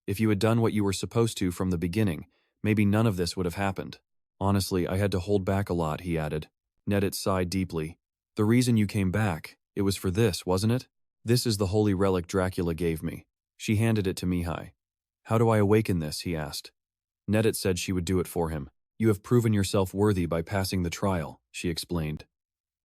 If you had done what you were supposed to from the beginning, maybe none of this would have happened. Honestly, I had to hold back a lot, he added. Nedit sighed deeply. The reason you came back, it was for this, wasn't it? This is the holy relic Dracula gave me. She handed it to Mihai. How do I awaken this, he asked. Nedit said she would do it for him. You have proven yourself worthy by passing the trial, she explained.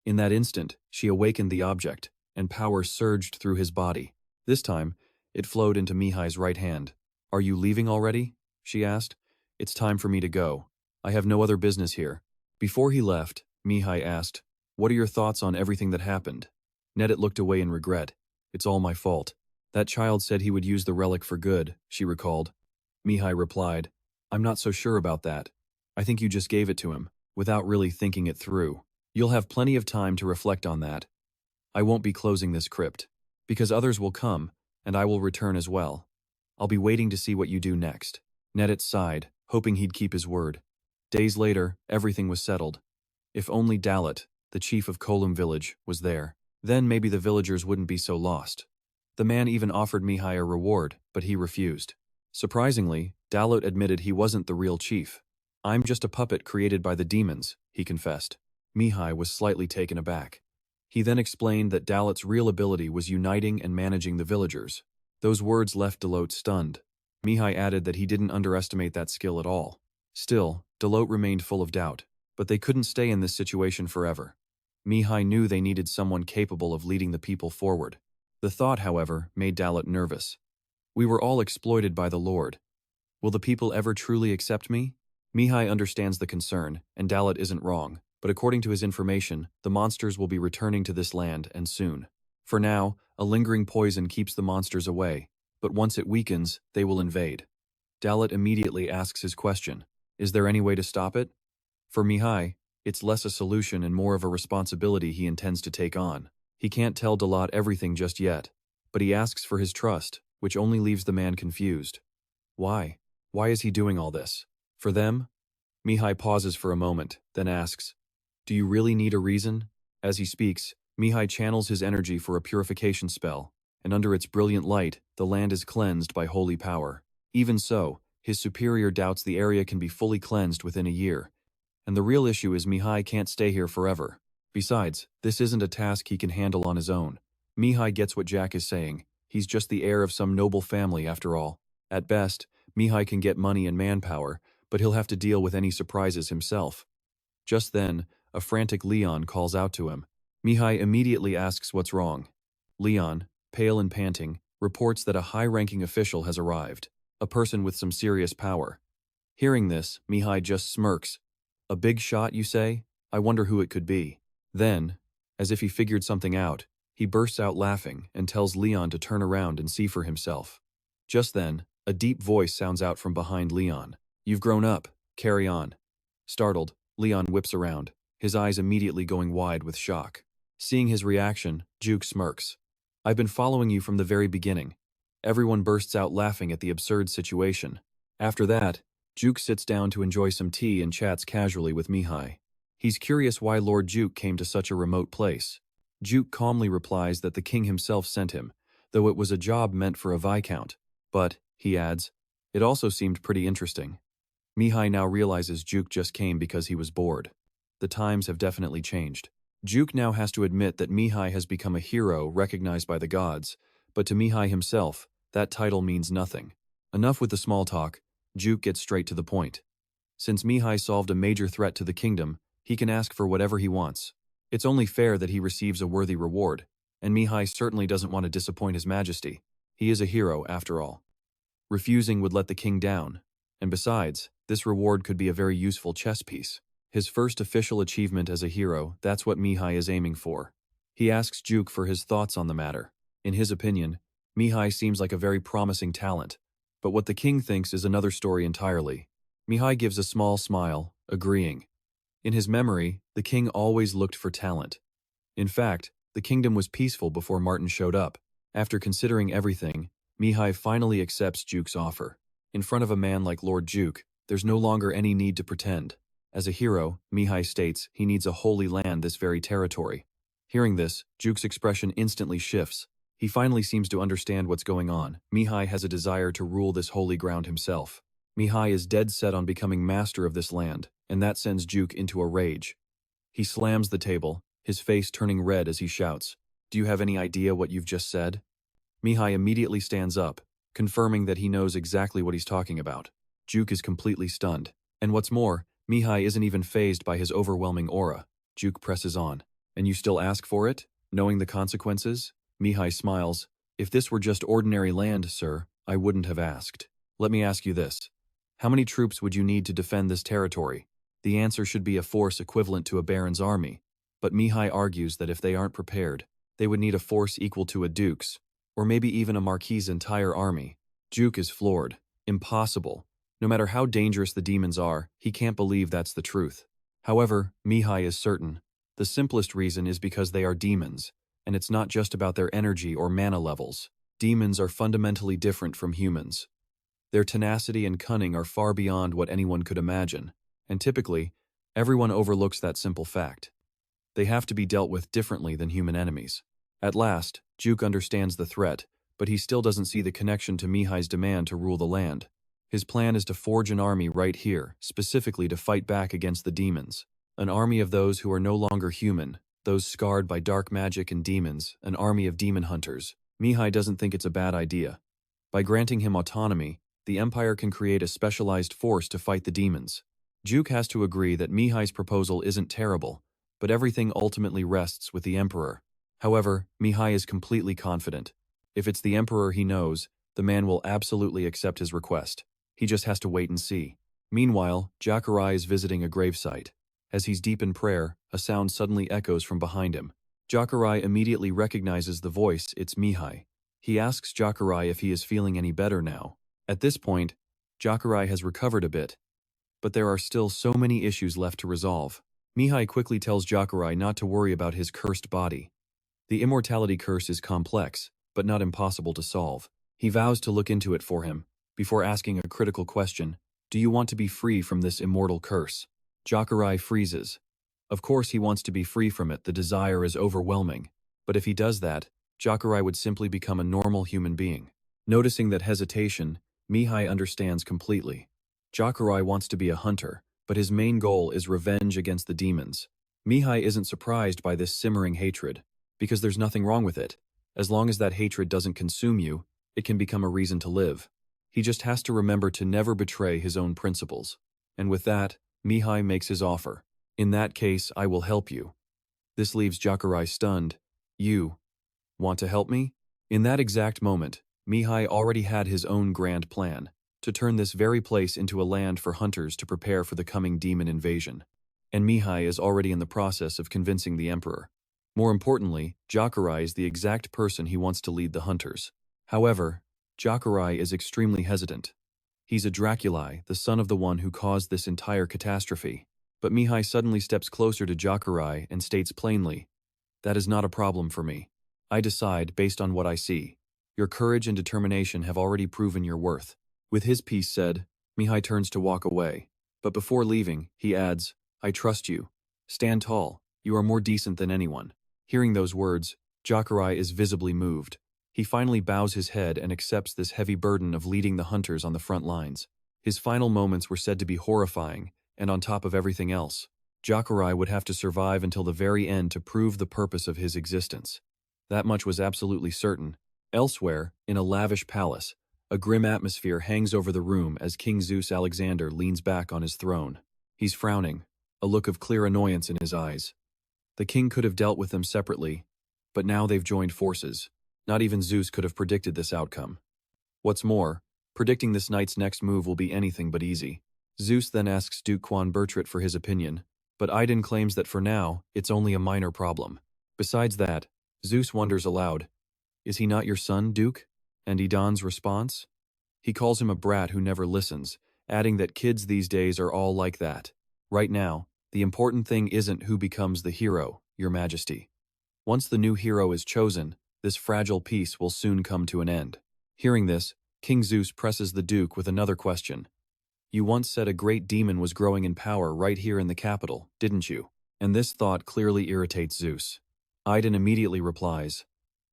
In that instant, she awakened the object, and power surged through his body. This time, it flowed into Mihai's right hand. Are you leaving already? She asked. It's time for me to go. I have no other business here. Before he left, Mihai asked, What are your thoughts on everything that happened? Nedit looked away in regret. It's all my fault. That child said he would use the relic for good, she recalled. Mihai replied, I'm not so sure about that. I think you just gave it to him, without really thinking it through. You'll have plenty of time to reflect on that. I won't be closing this crypt, because others will come, and I will return as well. I'll be waiting to see what you do next. Nedit sighed, hoping he'd keep his word. Days later, everything was settled. If only Dalit, the chief of Kolum village, was there, then maybe the villagers wouldn't be so lost. The man even offered Mihai a reward, but he refused. Surprisingly, Dalit admitted he wasn't the real chief. I'm just a puppet created by the demons, he confessed. Mihai was slightly taken aback. He then explained that Dalit's real ability was uniting and managing the villagers. Those words left Dalot stunned. Mihai added that he didn't underestimate that skill at all. Still, Dalot remained full of doubt, but they couldn't stay in this situation forever. Mihai knew they needed someone capable of leading the people forward. The thought, however, made Dalit nervous. We were all exploited by the Lord. Will the people ever truly accept me? Mihai understands the concern, and Dalit isn't wrong, but according to his information, the monsters will be returning to this land, and soon. For now, a lingering poison keeps the monsters away, but once it weakens, they will invade. Dalit immediately asks his question, is there any way to stop it? For Mihai, it's less a solution and more of a responsibility he intends to take on. He can't tell Dalit everything just yet, but he asks for his trust, which only leaves the man confused. Why? Why is he doing all this? For them? Mihai pauses for a moment, then asks, Do you really need a reason? As he speaks, Mihai channels his energy for a purification spell, and under its brilliant light, the land is cleansed by holy power. Even so, his superior doubts the area can be fully cleansed within a year. And the real issue is Mihai can't stay here forever. Besides, this isn't a task he can handle on his own. Mihai gets what Jack is saying. He's just the heir of some noble family after all. At best, Mihai can get money and manpower, but he'll have to deal with any surprises himself. Just then, a frantic Leon calls out to him. Mihai immediately asks what's wrong. Leon, pale and panting, reports that a high-ranking official has arrived, a person with some serious power. Hearing this, Mihai just smirks. A big shot, you say? I wonder who it could be. Then, as if he figured something out, he bursts out laughing and tells Leon to turn around and see for himself. Just then, a deep voice sounds out from behind Leon. You've grown up. Carry on. Startled, Leon whips around, his eyes immediately going wide with shock. Seeing his reaction, Juke smirks. I've been following you from the very beginning. Everyone bursts out laughing at the absurd situation. After that, Juke sits down to enjoy some tea and chats casually with Mihai. He's curious why Lord Juke came to such a remote place. Juke calmly replies that the king himself sent him, though it was a job meant for a viscount. But, he adds, it also seemed pretty interesting. Mihai now realizes Juke just came because he was bored. The times have definitely changed. Juke now has to admit that Mihai has become a hero recognized by the gods, but to Mihai himself, that title means nothing. Enough with the small talk, Juke gets straight to the point. Since Mihai solved a major threat to the kingdom, he can ask for whatever he wants. It's only fair that he receives a worthy reward, and Mihai certainly doesn't want to disappoint his majesty. He is a hero, after all. Refusing would let the king down. And besides, this reward could be a very useful chess piece. His first official achievement as a hero, that's what Mihai is aiming for. He asks Juk for his thoughts on the matter. In his opinion, Mihai seems like a very promising talent, but what the king thinks is another story entirely. Mihai gives a small smile, agreeing. In his memory, the king always looked for talent. In fact, the kingdom was peaceful before Martin showed up. After considering everything, Mihai finally accepts Juk's offer. In front of a man like Lord Juk, there's no longer any need to pretend. As a hero, Mihai states he needs a holy land, this very territory. Hearing this, Juk's expression instantly shifts. He finally seems to understand what's going on. Mihai has a desire to rule this holy ground himself. Mihai is dead set on becoming master of this land, and that sends Juk into a rage. He slams the table, his face turning red as he shouts, "Do you have any idea what you've just said?" Mihai immediately stands up, confirming that he knows exactly what he's talking about. Juk is completely stunned. And what's more, Mihai isn't even fazed by his overwhelming aura. Juk presses on. "And you still ask for it? Knowing the consequences?" Mihai smiles. "If this were just ordinary land, sir, I wouldn't have asked. Let me ask you this. How many troops would you need to defend this territory?" The answer should be a force equivalent to a baron's army. But Mihai argues that if they aren't prepared, they would need a force equal to a duke's, or maybe even a marquis's entire army. Juk is floored. Impossible. No matter how dangerous the demons are, he can't believe that's the truth. However, Mihai is certain. The simplest reason is because they are demons, and it's not just about their energy or mana levels. Demons are fundamentally different from humans. Their tenacity and cunning are far beyond what anyone could imagine, and typically, everyone overlooks that simple fact. They have to be dealt with differently than human enemies. At last, Juk understands the threat, but he still doesn't see the connection to Mihai's demand to rule the land. His plan is to forge an army right here, specifically to fight back against the demons. An army of those who are no longer human, those scarred by dark magic and demons, an army of demon hunters. Mihai doesn't think it's a bad idea. By granting him autonomy, the Empire can create a specialized force to fight the demons. Juk has to agree that Mihai's proposal isn't terrible, but everything ultimately rests with the Emperor. However, Mihai is completely confident. If it's the Emperor he knows, the man will absolutely accept his request. He just has to wait and see. Meanwhile, Jakarai is visiting a gravesite. As he's deep in prayer, a sound suddenly echoes from behind him. Jakarai immediately recognizes the voice. It's Mihai. He asks Jakarai if he is feeling any better now. At this point, Jakarai has recovered a bit, but there are still so many issues left to resolve. Mihai quickly tells Jakarai not to worry about his cursed body. The immortality curse is complex, but not impossible to solve. He vows to look into it for him, before asking a critical question: "Do you want to be free from this immortal curse?" Jakarai freezes. Of course he wants to be free from it, the desire is overwhelming. But if he does that, Jakarai would simply become a normal human being. Noticing that hesitation, Mihai understands completely. Jakarai wants to be a hunter, but his main goal is revenge against the demons. Mihai isn't surprised by this simmering hatred, because there's nothing wrong with it. As long as that hatred doesn't consume you, it can become a reason to live. He just has to remember to never betray his own principles. And with that, Mihai makes his offer. "In that case, I will help you." This leaves Jakarai stunned. "You want to help me?" In that exact moment, Mihai already had his own grand plan, to turn this very place into a land for hunters to prepare for the coming demon invasion. And Mihai is already in the process of convincing the Emperor. More importantly, Jakarai is the exact person he wants to lead the hunters. However, Jakarai is extremely hesitant. He's a Draculae, the son of the one who caused this entire catastrophe. But Mihai suddenly steps closer to Jakarai and states plainly, "That is not a problem for me. I decide based on what I see. Your courage and determination have already proven your worth." With his piece said, Mihai turns to walk away. But before leaving, he adds, "I trust you. Stand tall. You are more decent than anyone." Hearing those words, Jakarai is visibly moved. He finally bows his head and accepts this heavy burden of leading the hunters on the front lines. His final moments were said to be horrifying, and on top of everything else, Jakarai would have to survive until the very end to prove the purpose of his existence. That much was absolutely certain. Elsewhere, in a lavish palace, a grim atmosphere hangs over the room as King Zeus Alexander leans back on his throne. He's frowning, a look of clear annoyance in his eyes. The king could have dealt with them separately, but now they've joined forces. Not even Zeus could have predicted this outcome. What's more, Predicting this knight's next move will be anything but easy. Zeus then asks Duke Quan Bertrit for his opinion, but Aiden claims that for now, it's only a minor problem. Besides that, Zeus wonders aloud, "Is he not your son, Duke?" And Idan's response? He calls him a brat who never listens, adding that kids these days are all like that. Right now, the important thing isn't who becomes the hero, Your Majesty. Once the new hero is chosen, this fragile peace will soon come to an end. Hearing this, King Zeus presses the Duke with another question. You once said a great demon was growing in power right here in the capital, didn't you? And this thought clearly irritates Zeus. Aiden immediately replies,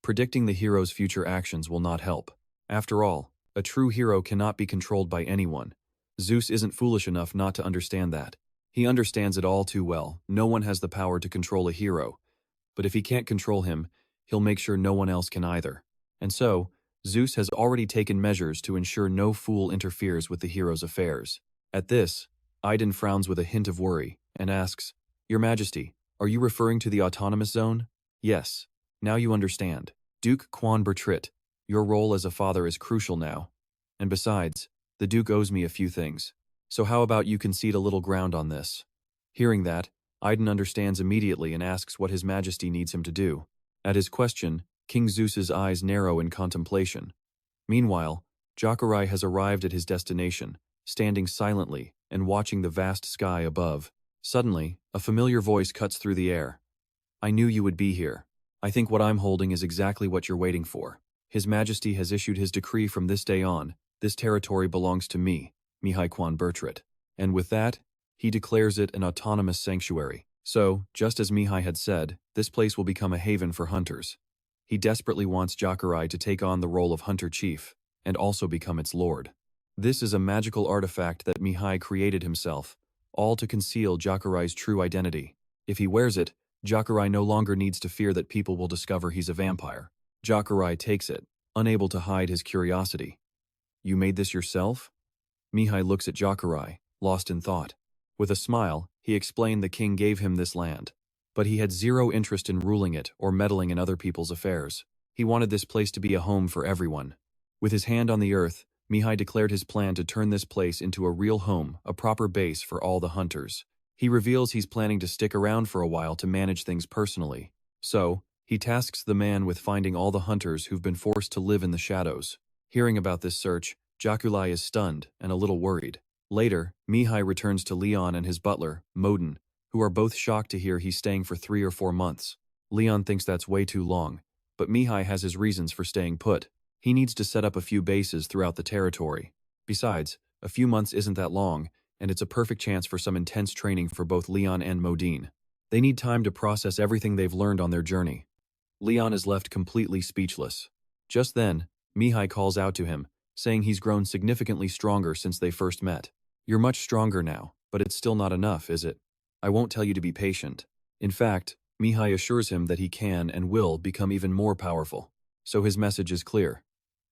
predicting the hero's future actions will not help. After all, a true hero cannot be controlled by anyone. Zeus isn't foolish enough not to understand that. He understands it all too well. No one has the power to control a hero. But if he can't control him, he'll make sure no one else can either. And so, Zeus has already taken measures to ensure no fool interferes with the hero's affairs. At this, Aiden frowns with a hint of worry and asks, Your Majesty, are you referring to the autonomous zone? Yes. Now you understand. Duke Quan Bertrit, your role as a father is crucial now. And besides, the Duke owes me a few things. So how about you concede a little ground on this? Hearing that, Aiden understands immediately and asks what His Majesty needs him to do. At his question, King Zeus's eyes narrow in contemplation. Meanwhile, Jacarai has arrived at his destination, standing silently and watching the vast sky above. Suddenly, a familiar voice cuts through the air. I knew you would be here. I think what I'm holding is exactly what you're waiting for. His Majesty has issued his decree from this day on. This territory belongs to me, Mihai Quan Bertrit. And with that, he declares it an autonomous sanctuary. So, just as Mihai had said, this place will become a haven for hunters. He desperately wants Jacarai to take on the role of hunter chief, and also become its lord. This is a magical artifact that Mihai created himself, all to conceal Jacarai's true identity. If he wears it, Jacarai no longer needs to fear that people will discover he's a vampire. Jacarai takes it, unable to hide his curiosity. You made this yourself? Mihai looks at Jacarai, lost in thought. With a smile, he explained the king gave him this land. But he had zero interest in ruling it or meddling in other people's affairs. He wanted this place to be a home for everyone. With his hand on the earth, Mihai declared his plan to turn this place into a real home, a proper base for all the hunters. He reveals he's planning to stick around for a while to manage things personally. So, he tasks the man with finding all the hunters who've been forced to live in the shadows. Hearing about this search, Jaculai is stunned and a little worried. Later, Mihai returns to Leon and his butler, Modin, who are both shocked to hear he's staying for 3 or 4 months. Leon thinks that's way too long, but Mihai has his reasons for staying put. He needs to set up a few bases throughout the territory. Besides, a few months isn't that long, and it's a perfect chance for some intense training for both Leon and Modin. They need time to process everything they've learned on their journey. Leon is left completely speechless. Just then, Mihai calls out to him, saying he's grown significantly stronger since they first met. You're much stronger now, but it's still not enough, is it? I won't tell you to be patient. In fact, Mihai assures him that he can and will become even more powerful. So his message is clear.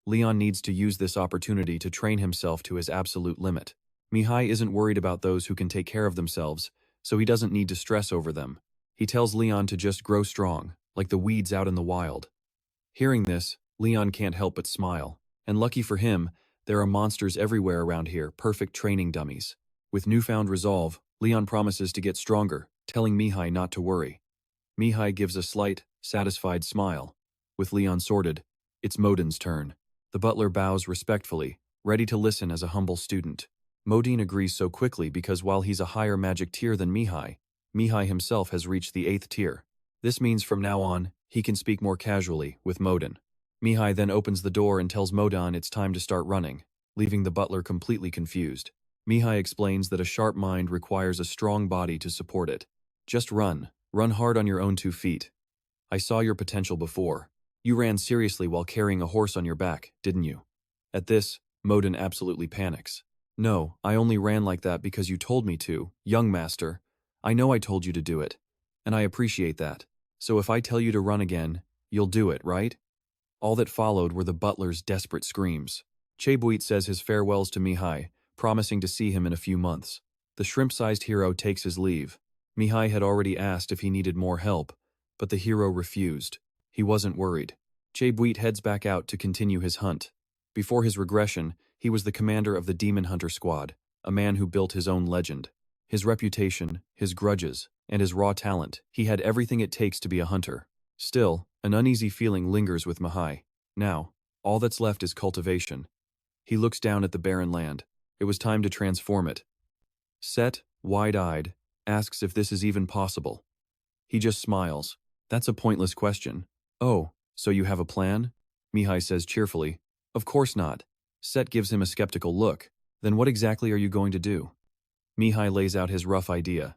Leon needs to use this opportunity to train himself to his absolute limit. Mihai isn't worried about those who can take care of themselves, so he doesn't need to stress over them. He tells Leon to just grow strong, like the weeds out in the wild. Hearing this, Leon can't help but smile. And lucky for him, there are monsters everywhere around here, perfect training dummies. With newfound resolve, Leon promises to get stronger, telling Mihai not to worry. Mihai gives a slight, satisfied smile. With Leon sorted, it's Modin's turn. The butler bows respectfully, ready to listen as a humble student. Modin agrees so quickly because while he's a higher magic tier than Mihai, Mihai himself has reached the 8th tier. This means from now on, he can speak more casually with Modin. Mihai then opens the door and tells Modin it's time to start running, leaving the butler completely confused. Mihai explains that a sharp mind requires a strong body to support it. Just run. Run hard on your own 2 feet. I saw your potential before. You ran seriously while carrying a horse on your back, didn't you? At this, Modin absolutely panics. No, I only ran like that because you told me to, young master. I know I told you to do it. And I appreciate that. So if I tell you to run again, you'll do it, right? All that followed were the butler's desperate screams. Chebuit says his farewells to Mihai, promising to see him in a few months. The shrimp-sized hero takes his leave. Mihai had already asked if he needed more help, but the hero refused. He wasn't worried. Chebuit heads back out to continue his hunt. Before his regression, He was the commander of the Demon Hunter Squad, a man who built his own legend. His reputation, his grudges, and his raw talent, he had everything it takes to be a hunter. Still, an uneasy feeling lingers with Mahai. Now, all that's left is cultivation. He looks down at the barren land. It was time to transform it. Set, wide-eyed, asks if this is even possible. He just smiles. That's a pointless question. Oh, so you have a plan? Mihai says cheerfully. Of course not. Set gives him a skeptical look. Then what exactly are you going to do? Mihai lays out his rough idea.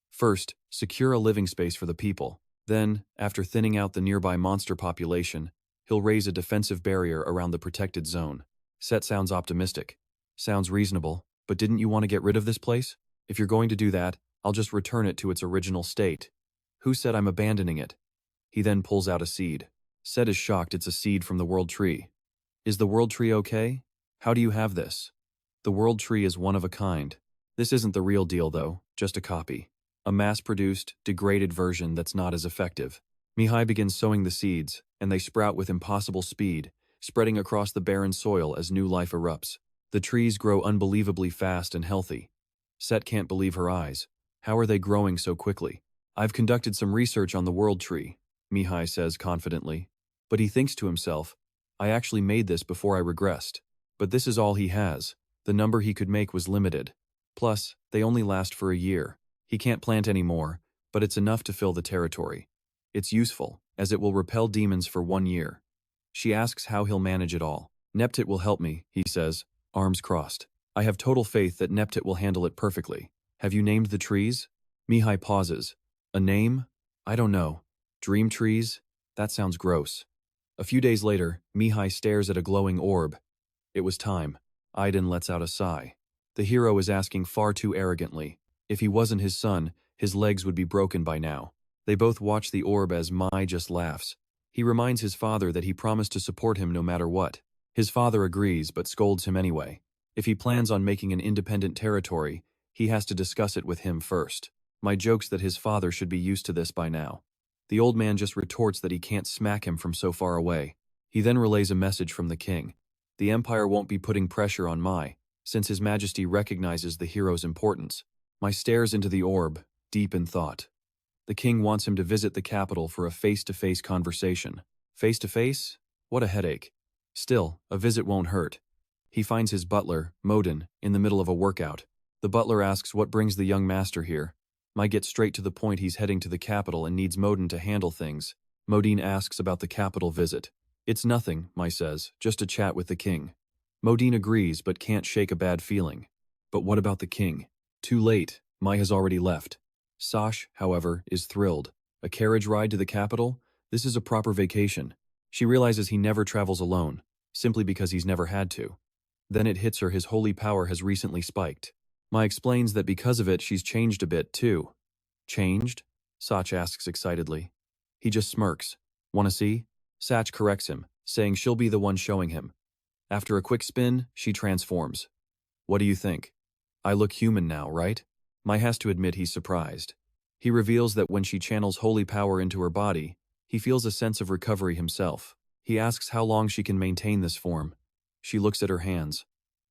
First, secure a living space for the people. Then, after thinning out the nearby monster population, he'll raise a defensive barrier around the protected zone. Set sounds optimistic. Sounds reasonable, but didn't you want to get rid of this place? If you're going to do that, I'll just return it to its original state. Who said I'm abandoning it? He then pulls out a seed. Set is shocked it's a seed from the World Tree. Is the World Tree okay? How do you have this? The World Tree is one of a kind. This isn't the real deal though, just a copy. A mass-produced, degraded version that's not as effective. Mihai begins sowing the seeds, and they sprout with impossible speed, spreading across the barren soil as new life erupts. The trees grow unbelievably fast and healthy. Set can't believe her eyes. How are they growing so quickly? I've conducted some research on the World Tree, Mihai says confidently. But he thinks to himself, I actually made this before I regressed. But this is all he has. The number he could make was limited. Plus, they only last for a year. He can't plant any more, but it's enough to fill the territory. It's useful, as it will repel demons for 1 year. She asks how he'll manage it all. Neptit will help me, he says, arms crossed. I have total faith that Neptit will handle it perfectly. Have you named the trees? Mihai pauses. A name? I don't know. Dream trees? That sounds gross. A few days later, Mihai stares at a glowing orb. It was time. Aiden lets out a sigh. The hero is asking far too arrogantly. If he wasn't his son, his legs would be broken by now. They both watch the orb as Mai just laughs. He reminds his father that he promised to support him no matter what. His father agrees but scolds him anyway. If he plans on making an independent territory, he has to discuss it with him first. Mai jokes that his father should be used to this by now. The old man just retorts that he can't smack him from so far away. He then relays a message from the king. The Empire won't be putting pressure on Mai, since His Majesty recognizes the hero's importance. Mai stares into the orb, deep in thought. The king wants him to visit the capital for a face-to-face conversation. Face-to-face? What a headache. Still, a visit won't hurt. He finds his butler, Modin, in the middle of a workout. The butler asks what brings the young master here. Mai gets straight to the point. He's heading to the capital and needs Modin to handle things. Modin asks about the capital visit. It's nothing, Mai says, just a chat with the king. Modin agrees but can't shake a bad feeling. But what about the king? Too late, Mai has already left. Sash, however, is thrilled. A carriage ride to the capital? This is a proper vacation. She realizes he never travels alone, simply because he's never had to. Then it hits her his holy power has recently spiked. Mai explains that because of it she's changed a bit too. Changed? Sach asks excitedly. He just smirks. Wanna see? Sach corrects him, saying she'll be the one showing him. After a quick spin, she transforms. What do you think? I look human now, right? Mai has to admit he's surprised. He reveals that when she channels holy power into her body, he feels a sense of recovery himself. He asks how long she can maintain this form. She looks at her hands.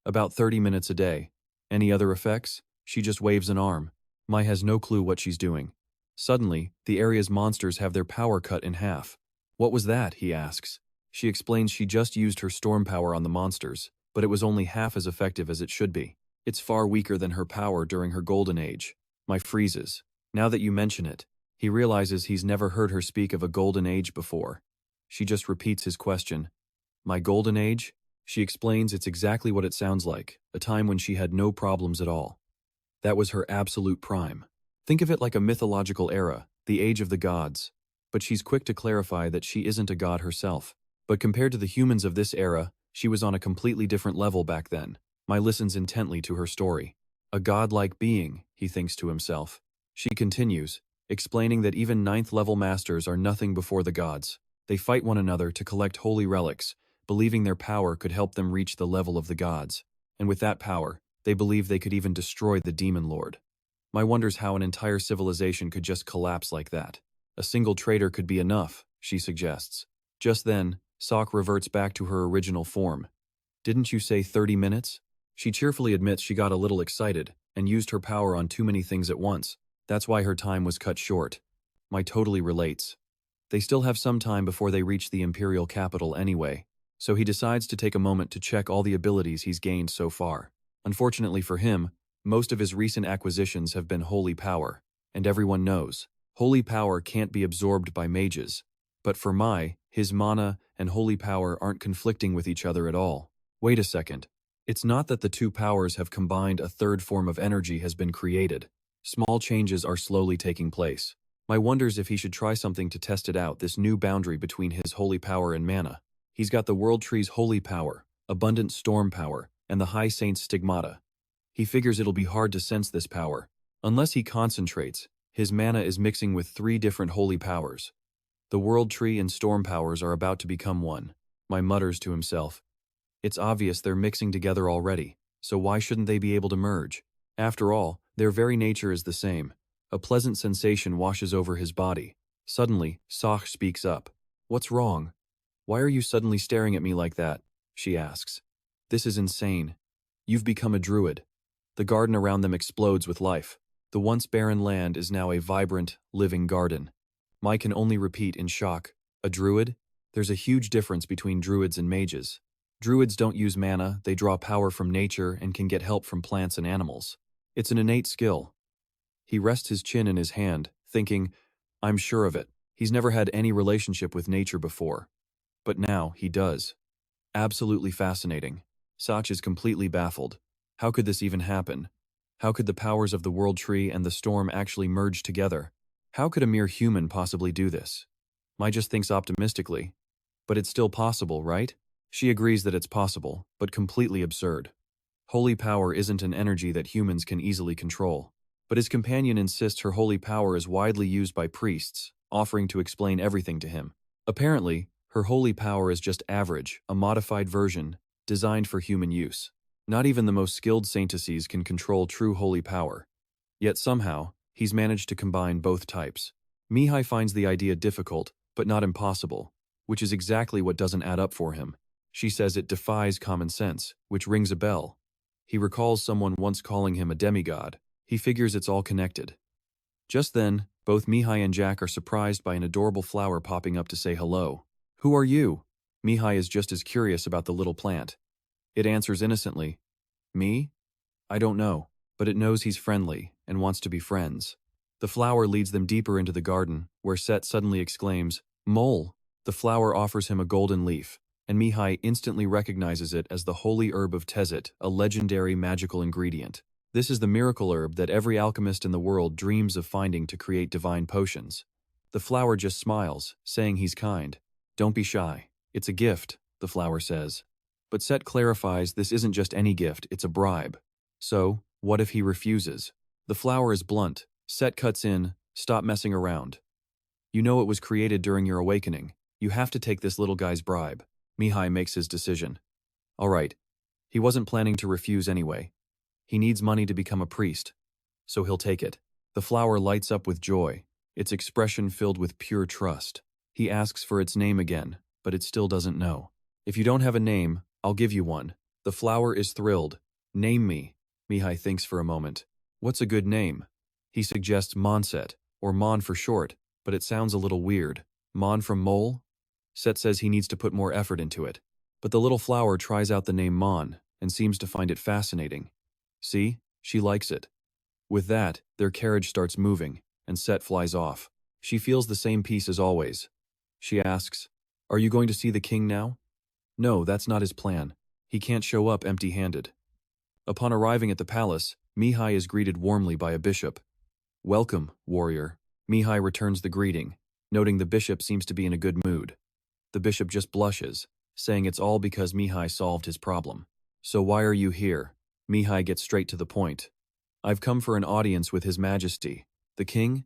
About 30 minutes a day. Any other effects? She just waves an arm. Mai has no clue what she's doing. Suddenly, the area's monsters have their power cut in half. What was that? He asks. She explains she just used her storm power on the monsters, but it was only half as effective as it should be. It's far weaker than her power during her golden age. Mai freezes. Now that you mention it, he realizes he's never heard her speak of a golden age before. She just repeats his question. My golden age? She explains it's exactly what it sounds like, a time when she had no problems at all. That was her absolute prime. Think of it like a mythological era, the age of the gods. But she's quick to clarify that she isn't a god herself. But compared to the humans of this era, she was on a completely different level back then. Mai listens intently to her story. A godlike being, he thinks to himself. She continues, explaining that even 9th-level masters are nothing before the gods. They fight one another to collect holy relics, believing their power could help them reach the level of the gods. And with that power, they believe they could even destroy the demon lord. Mai wonders how an entire civilization could just collapse like that. A single traitor could be enough, she suggests. Just then, Sok reverts back to her original form. Didn't you say 30 minutes? She cheerfully admits she got a little excited and used her power on too many things at once. That's why her time was cut short. My totally relates. They still have some time before they reach the imperial capital anyway, so he decides to take a moment to check all the abilities he's gained so far. Unfortunately for him, most of his recent acquisitions have been holy power, and everyone knows, holy power can't be absorbed by mages. But for Mai, his mana and holy power aren't conflicting with each other at all. Wait a second. It's not that the two powers have combined, a third form of energy has been created. Small changes are slowly taking place. Mai wonders if he should try something to test it out, this new boundary between his holy power and mana. He's got the World Tree's holy power, abundant storm power, and the High Saint's stigmata. He figures it'll be hard to sense this power. Unless he concentrates, his mana is mixing with 3 different holy powers. The World Tree and storm powers are about to become one. Mai mutters to himself. It's obvious they're mixing together already, so why shouldn't they be able to merge? After all, their very nature is the same. A pleasant sensation washes over his body. Suddenly, Sach speaks up. What's wrong? Why are you suddenly staring at me like that? She asks. This is insane. You've become a druid. The garden around them explodes with life. The once barren land is now a vibrant, living garden. Mai can only repeat in shock. A druid? There's a huge difference between druids and mages. Druids don't use mana, they draw power from nature and can get help from plants and animals. It's an innate skill. He rests his chin in his hand, thinking, I'm sure of it. He's never had any relationship with nature before. But now, he does. Absolutely fascinating. Sach is completely baffled. How could this even happen? How could the powers of the World Tree and the storm actually merge together? How could a mere human possibly do this? Mai just thinks optimistically. But it's still possible, right? She agrees that it's possible, but completely absurd. Holy power isn't an energy that humans can easily control. But his companion insists her holy power is widely used by priests, offering to explain everything to him. Apparently, her holy power is just average, a modified version, designed for human use. Not even the most skilled saintesses can control true holy power. Yet somehow, he's managed to combine both types. Mihai finds the idea difficult, but not impossible, which is exactly what doesn't add up for him. She says it defies common sense, which rings a bell. He recalls someone once calling him a demigod. He figures it's all connected. Just then, both Mihai and Jack are surprised by an adorable flower popping up to say hello. Who are you? Mihai is just as curious about the little plant. It answers innocently. Me? I don't know, but it knows he's friendly and wants to be friends. The flower leads them deeper into the garden, where Set suddenly exclaims, Mole! The flower offers him a golden leaf, and Mihai instantly recognizes it as the holy herb of Tezit, a legendary magical ingredient. This is the miracle herb that every alchemist in the world dreams of finding to create divine potions. The flower just smiles, saying he's kind. Don't be shy. It's a gift, the flower says. But Set clarifies this isn't just any gift, it's a bribe. So, what if he refuses? The flower is blunt. Set cuts in, stop messing around. You know it was created during your awakening. You have to take this little guy's bribe. Mihai makes his decision. All right. He wasn't planning to refuse anyway. He needs money to become a priest, so he'll take it. The flower lights up with joy, its expression filled with pure trust. He asks for its name again, but it still doesn't know. If you don't have a name, I'll give you one. The flower is thrilled. Name me. Mihai thinks for a moment. What's a good name? He suggests Monset, or Mon for short, but it sounds a little weird. Mon from Mole? Set says he needs to put more effort into it. But the little flower tries out the name Mon, and seems to find it fascinating. See? She likes it. With that, their carriage starts moving, and Set flies off. She feels the same peace as always. She asks, Are you going to see the king now? No, that's not his plan. He can't show up empty-handed. Upon arriving at the palace, Mihai is greeted warmly by a bishop. Welcome, warrior. Mihai returns the greeting, noting the bishop seems to be in a good mood. The bishop just blushes, saying it's all because Mihai solved his problem. So why are you here? Mihai gets straight to the point. I've come for an audience with His Majesty. The king?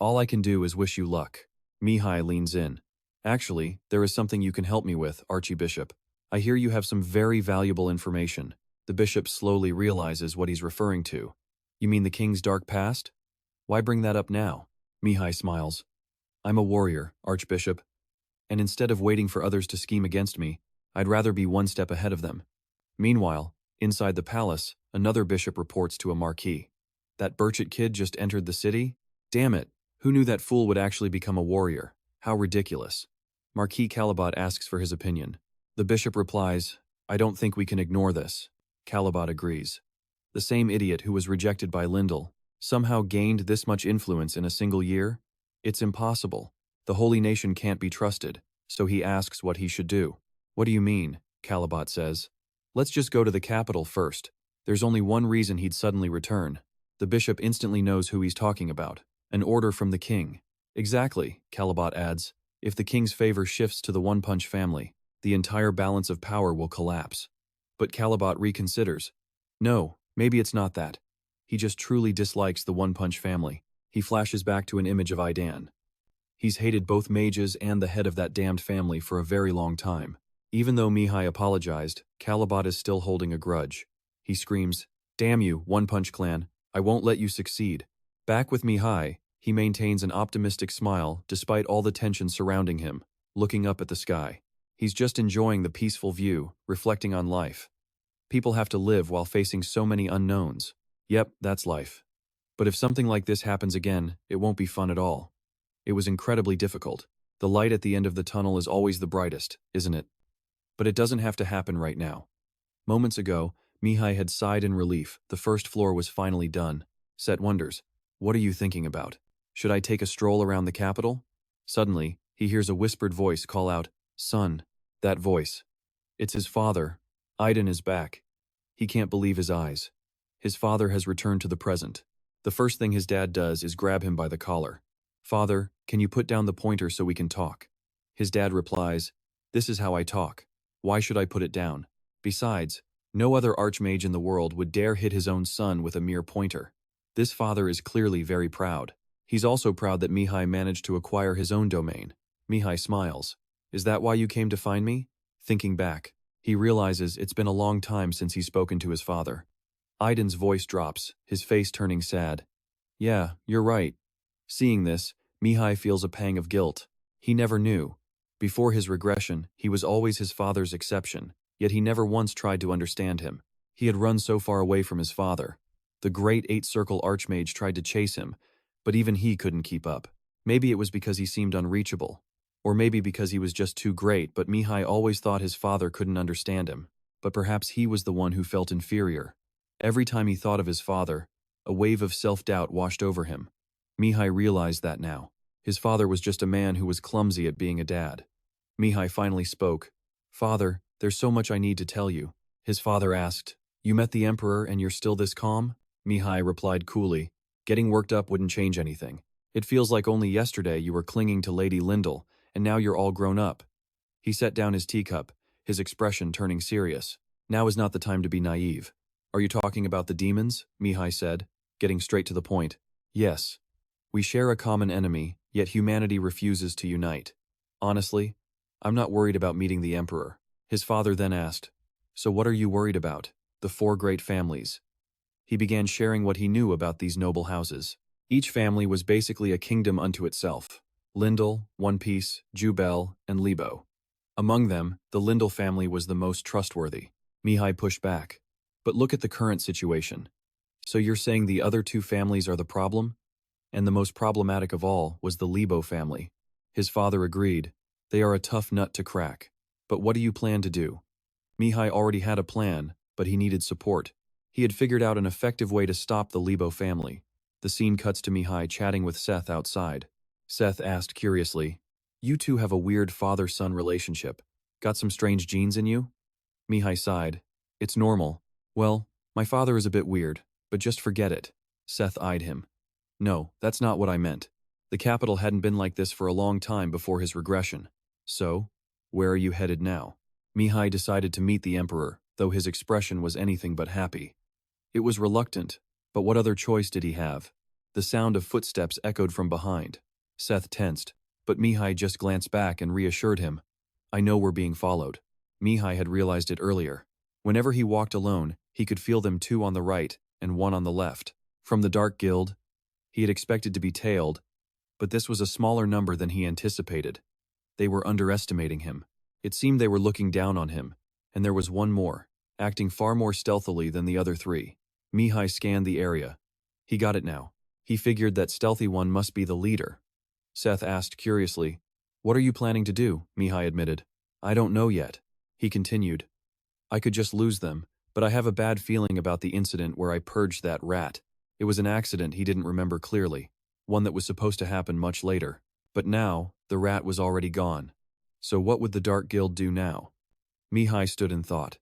All I can do is wish you luck. Mihai leans in. Actually, there is something you can help me with, Archbishop. I hear you have some very valuable information. The bishop slowly realizes what he's referring to. You mean the king's dark past? Why bring that up now? Mihai smiles. I'm a warrior, Archbishop. And instead of waiting for others to scheme against me, I'd rather be one step ahead of them. Meanwhile, inside the palace, another bishop reports to a marquis. That Burchett kid just entered the city? Damn it, who knew that fool would actually become a warrior? How ridiculous. Marquis Calibat asks for his opinion. The bishop replies, I don't think we can ignore this. Calibat agrees. The same idiot who was rejected by Lyndall somehow gained this much influence in a single year? It's impossible. The holy nation can't be trusted, so he asks what he should do. What do you mean? Calibat says. Let's just go to the capital first. There's only one reason he'd suddenly return. The bishop instantly knows who he's talking about. An order from the king. Exactly, Calibat adds. If the king's favor shifts to the One Punch family, the entire balance of power will collapse. But Calibat reconsiders. No, maybe it's not that. He just truly dislikes the One Punch family. He flashes back to an image of Idan. He's hated both mages and the head of that damned family for a very long time. Even though Mihai apologized, Calibat is still holding a grudge. He screams, Damn you, One Punch Clan, I won't let you succeed. Back with Mihai, he maintains an optimistic smile despite all the tension surrounding him, looking up at the sky. He's just enjoying the peaceful view, reflecting on life. People have to live while facing so many unknowns. Yep, that's life. But if something like this happens again, it won't be fun at all. It was incredibly difficult. The light at the end of the tunnel is always the brightest, isn't it? But it doesn't have to happen right now. Moments ago, Mihai had sighed in relief. The first floor was finally done. Set wonders. What are you thinking about? Should I take a stroll around the capital? Suddenly, he hears a whispered voice call out, Son. That voice. It's his father. Aiden is back. He can't believe his eyes. His father has returned to the present. The first thing his dad does is grab him by the collar. Father, can you put down the pointer so we can talk? His dad replies, This is how I talk. Why should I put it down? Besides, no other Archmage in the world would dare hit his own son with a mere pointer. This father is clearly very proud. He's also proud that Mihai managed to acquire his own domain. Mihai smiles. Is that why you came to find me? Thinking back, he realizes it's been a long time since he's spoken to his father. Aiden's voice drops, his face turning sad. Yeah, you're right. Seeing this, Mihai feels a pang of guilt. He never knew. Before his regression, he was always his father's exception, yet he never once tried to understand him. He had run so far away from his father. The great eight-circle Archmage tried to chase him, but even he couldn't keep up. Maybe it was because he seemed unreachable. Or maybe because he was just too great, but Mihai always thought his father couldn't understand him. But perhaps he was the one who felt inferior. Every time he thought of his father, a wave of self-doubt washed over him. Mihai realized that now. His father was just a man who was clumsy at being a dad. Mihai finally spoke. Father, there's so much I need to tell you. His father asked, You met the Emperor and you're still this calm? Mihai replied coolly, Getting worked up wouldn't change anything. It feels like only yesterday you were clinging to Lady Lyndall, and now you're all grown up. He set down his teacup, his expression turning serious. Now is not the time to be naive. Are you talking about the demons? Mihai said, getting straight to the point. Yes. We share a common enemy, yet humanity refuses to unite. Honestly, I'm not worried about meeting the Emperor. His father then asked, So what are you worried about? The four great families. He began sharing what he knew about these noble houses. Each family was basically a kingdom unto itself. Lyndall, One Piece, Jubel, and Lebo. Among them, the Lyndall family was the most trustworthy. Mihai pushed back. But look at the current situation. So you're saying the other two families are the problem? And the most problematic of all was the Lebo family. His father agreed. They are a tough nut to crack. But what do you plan to do? Mihai already had a plan, but he needed support. He had figured out an effective way to stop the Lebo family. The scene cuts to Mihai chatting with Seth outside. Seth asked curiously, You two have a weird father-son relationship. Got some strange genes in you? Mihai sighed. It's normal. Well, my father is a bit weird, but just forget it. Seth eyed him. No, that's not what I meant. The capital hadn't been like this for a long time before his regression. So, where are you headed now? Mihai decided to meet the Emperor, though his expression was anything but happy. It was reluctant, but what other choice did he have? The sound of footsteps echoed from behind. Seth tensed, but Mihai just glanced back and reassured him. I know we're being followed. Mihai had realized it earlier. Whenever he walked alone, he could feel them two on the right and one on the left. From the Dark Guild, he had expected to be tailed, but this was a smaller number than he anticipated. They were underestimating him. It seemed they were looking down on him, and there was one more. acting far more stealthily than the other three. Mihai scanned the area. He got it now. He figured that stealthy one must be the leader. Seth asked curiously, "What are you planning to do?" Mihai admitted. "I don't know yet." He continued, "I could just lose them, but I have a bad feeling about the incident where I purged that rat. It was an accident he didn't remember clearly, one that was supposed to happen much later. But now, the rat was already gone. So what would the Dark Guild do now?" Mihai stood in thought.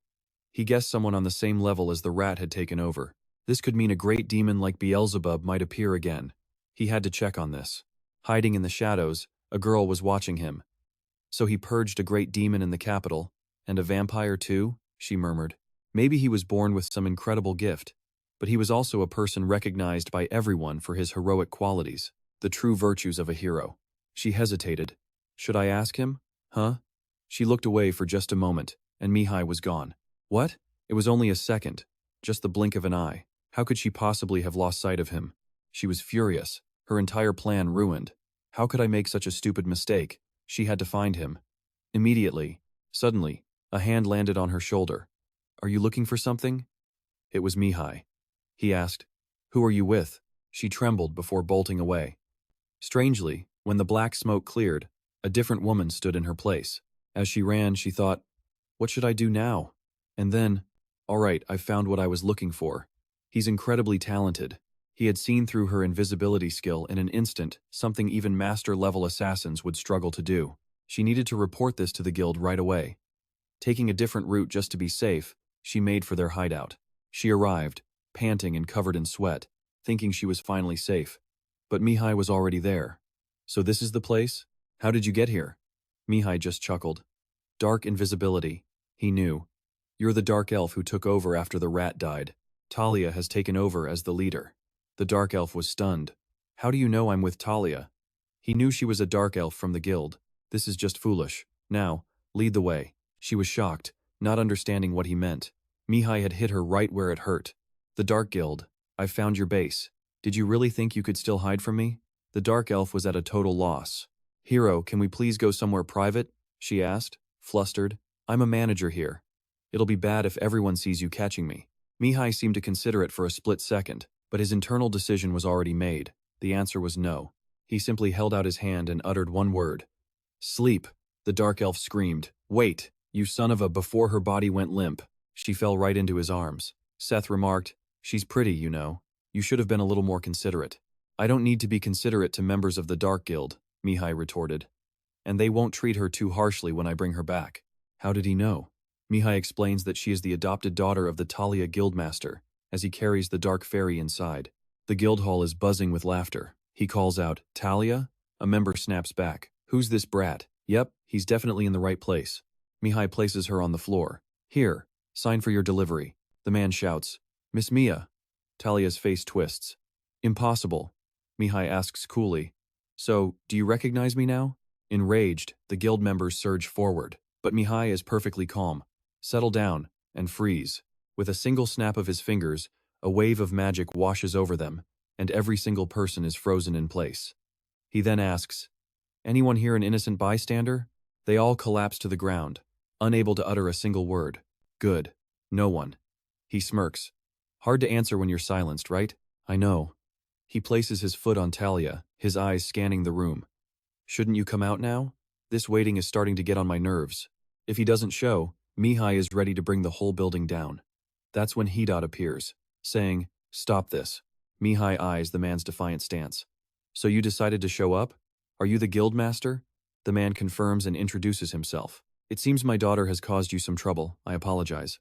He guessed someone on the same level as the rat had taken over. This could mean a great demon like Beelzebub might appear again. He had to check on this. Hiding in the shadows, a girl was watching him. "So he purged a great demon in the capital, and a vampire too?" she murmured. "Maybe he was born with some incredible gift, but he was also a person recognized by everyone for his heroic qualities, the true virtues of a hero." She hesitated. "Should I ask him? Huh?" She looked away for just a moment, and Mihai was gone. What? It was only a second, just the blink of an eye. How could she possibly have lost sight of him? She was furious, her entire plan ruined. How could I make such a stupid mistake? She had to find him. Suddenly, a hand landed on her shoulder. "Are you looking for something?" It was Mihai. He asked, "Who are you with?" She trembled before bolting away. Strangely, when the black smoke cleared, a different woman stood in her place. As she ran, she thought, "What should I do now?" And then, "All right, I found what I was looking for. He's incredibly talented." He had seen through her invisibility skill in an instant, something even master-level assassins would struggle to do. She needed to report this to the guild right away. Taking a different route just to be safe, she made for their hideout. She arrived, panting and covered in sweat, thinking she was finally safe. But Mihai was already there. "So this is the place? How did you get here?" Mihai just chuckled. "Dark invisibility." He knew. "You're the dark elf who took over after the rat died. Talia has taken over as the leader." The dark elf was stunned. "How do you know I'm with Talia?" He knew she was a dark elf from the guild. This is just foolish. Now, lead the way. She was shocked, not understanding what he meant. Mihai had hit her right where it hurt. "The Dark Guild. I found your base. Did you really think you could still hide from me?" The dark elf was at a total loss. "Hero, can we please go somewhere private?" she asked, flustered. "I'm a manager here. It'll be bad if everyone sees you catching me." Mihai seemed to consider it for a split second, but his internal decision was already made. The answer was no. He simply held out his hand and uttered one word. "Sleep." The dark elf screamed. "Wait, you son of a," before her body went limp. She fell right into his arms. Seth remarked, "She's pretty, you know. You should have been a little more considerate." "I don't need to be considerate to members of the Dark Guild," Mihai retorted. "And they won't treat her too harshly when I bring her back." How did he know? Mihai explains that she is the adopted daughter of the Talia Guildmaster, as he carries the dark fairy inside. The guild hall is buzzing with laughter. He calls out, "Talia?" A member snaps back, "Who's this brat?" "Yep, he's definitely in the right place." Mihai places her on the floor. "Here, sign for your delivery." The man shouts, "Miss Mia." Talia's face twists. "Impossible." Mihai asks coolly, "So, do you recognize me now?" Enraged, the guild members surge forward, but Mihai is perfectly calm. "Settle down, and freeze." With a single snap of his fingers, a wave of magic washes over them, and every single person is frozen in place. He then asks, "Anyone here an innocent bystander?" They all collapse to the ground, unable to utter a single word. "Good. No one." He smirks. "Hard to answer when you're silenced, right?" "I know." He places his foot on Talia, his eyes scanning the room. "Shouldn't you come out now? This waiting is starting to get on my nerves." If he doesn't show, Mihai is ready to bring the whole building down. That's when Hedot appears, saying, "Stop this." Mihai eyes the man's defiant stance. "So you decided to show up? Are you the guild master?" The man confirms and introduces himself. "It seems my daughter has caused you some trouble. I apologize."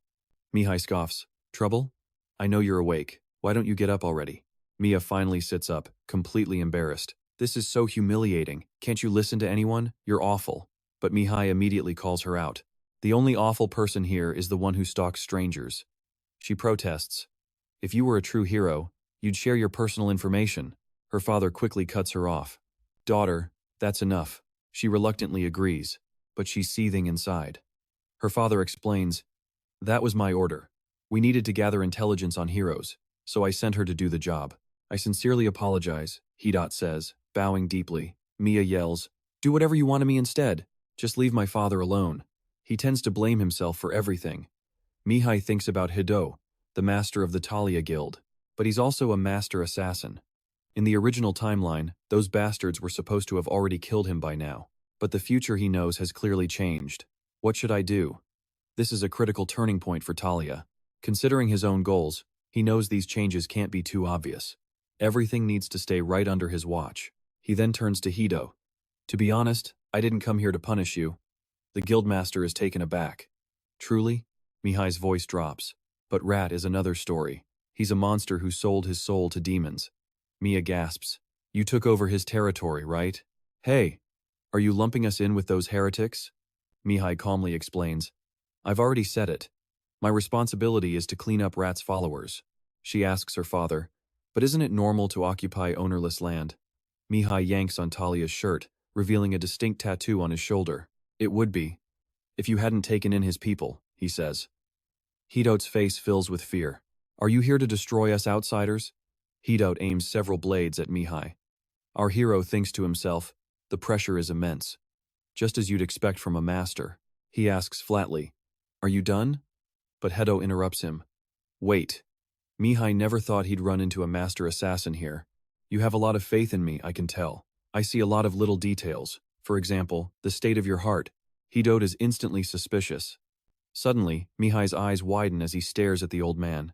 Mihai scoffs. "Trouble? I know you're awake. Why don't you get up already?" Mia finally sits up, completely embarrassed. "This is so humiliating. Can't you listen to anyone? You're awful." But Mihai immediately calls her out. "The only awful person here is the one who stalks strangers." She protests. "If you were a true hero, you'd share your personal information." Her father quickly cuts her off. "Daughter, that's enough." She reluctantly agrees, but she's seething inside. Her father explains, "That was my order. We needed to gather intelligence on heroes, so I sent her to do the job." "I sincerely apologize," Hedot says, bowing deeply. Mia yells, "Do whatever you want of me instead. Just leave my father alone. He tends to blame himself for everything." Mihai thinks about Hido, the master of the Talia Guild, but he's also a master assassin. In the original timeline, those bastards were supposed to have already killed him by now, but the future he knows has clearly changed. What should I do? This is a critical turning point for Talia. Considering his own goals, he knows these changes can't be too obvious. Everything needs to stay right under his watch. He then turns to Hido. To be honest, I didn't come here to punish you. The guildmaster is taken aback. Truly? Mihai's voice drops. But Rat is another story. He's a monster who sold his soul to demons. Mia gasps. You took over his territory, right? Hey, are you lumping us in with those heretics? Mihai calmly explains. I've already said it. My responsibility is to clean up Rat's followers. She asks her father, but isn't it normal to occupy ownerless land? Mihai yanks on Talia's shirt, revealing a distinct tattoo on his shoulder. It would be. If you hadn't taken in his people, he says. Hido's face fills with fear. Are you here to destroy us outsiders? Hido aims several blades at Mihai. Our hero thinks to himself, the pressure is immense. Just as you'd expect from a master. He asks flatly, are you done? But Hido interrupts him. Wait. Mihai never thought he'd run into a master assassin here. You have a lot of faith in me, I can tell. I see a lot of little details. For example, the state of your heart. Hido is instantly suspicious. Suddenly, Mihai's eyes widen as he stares at the old man.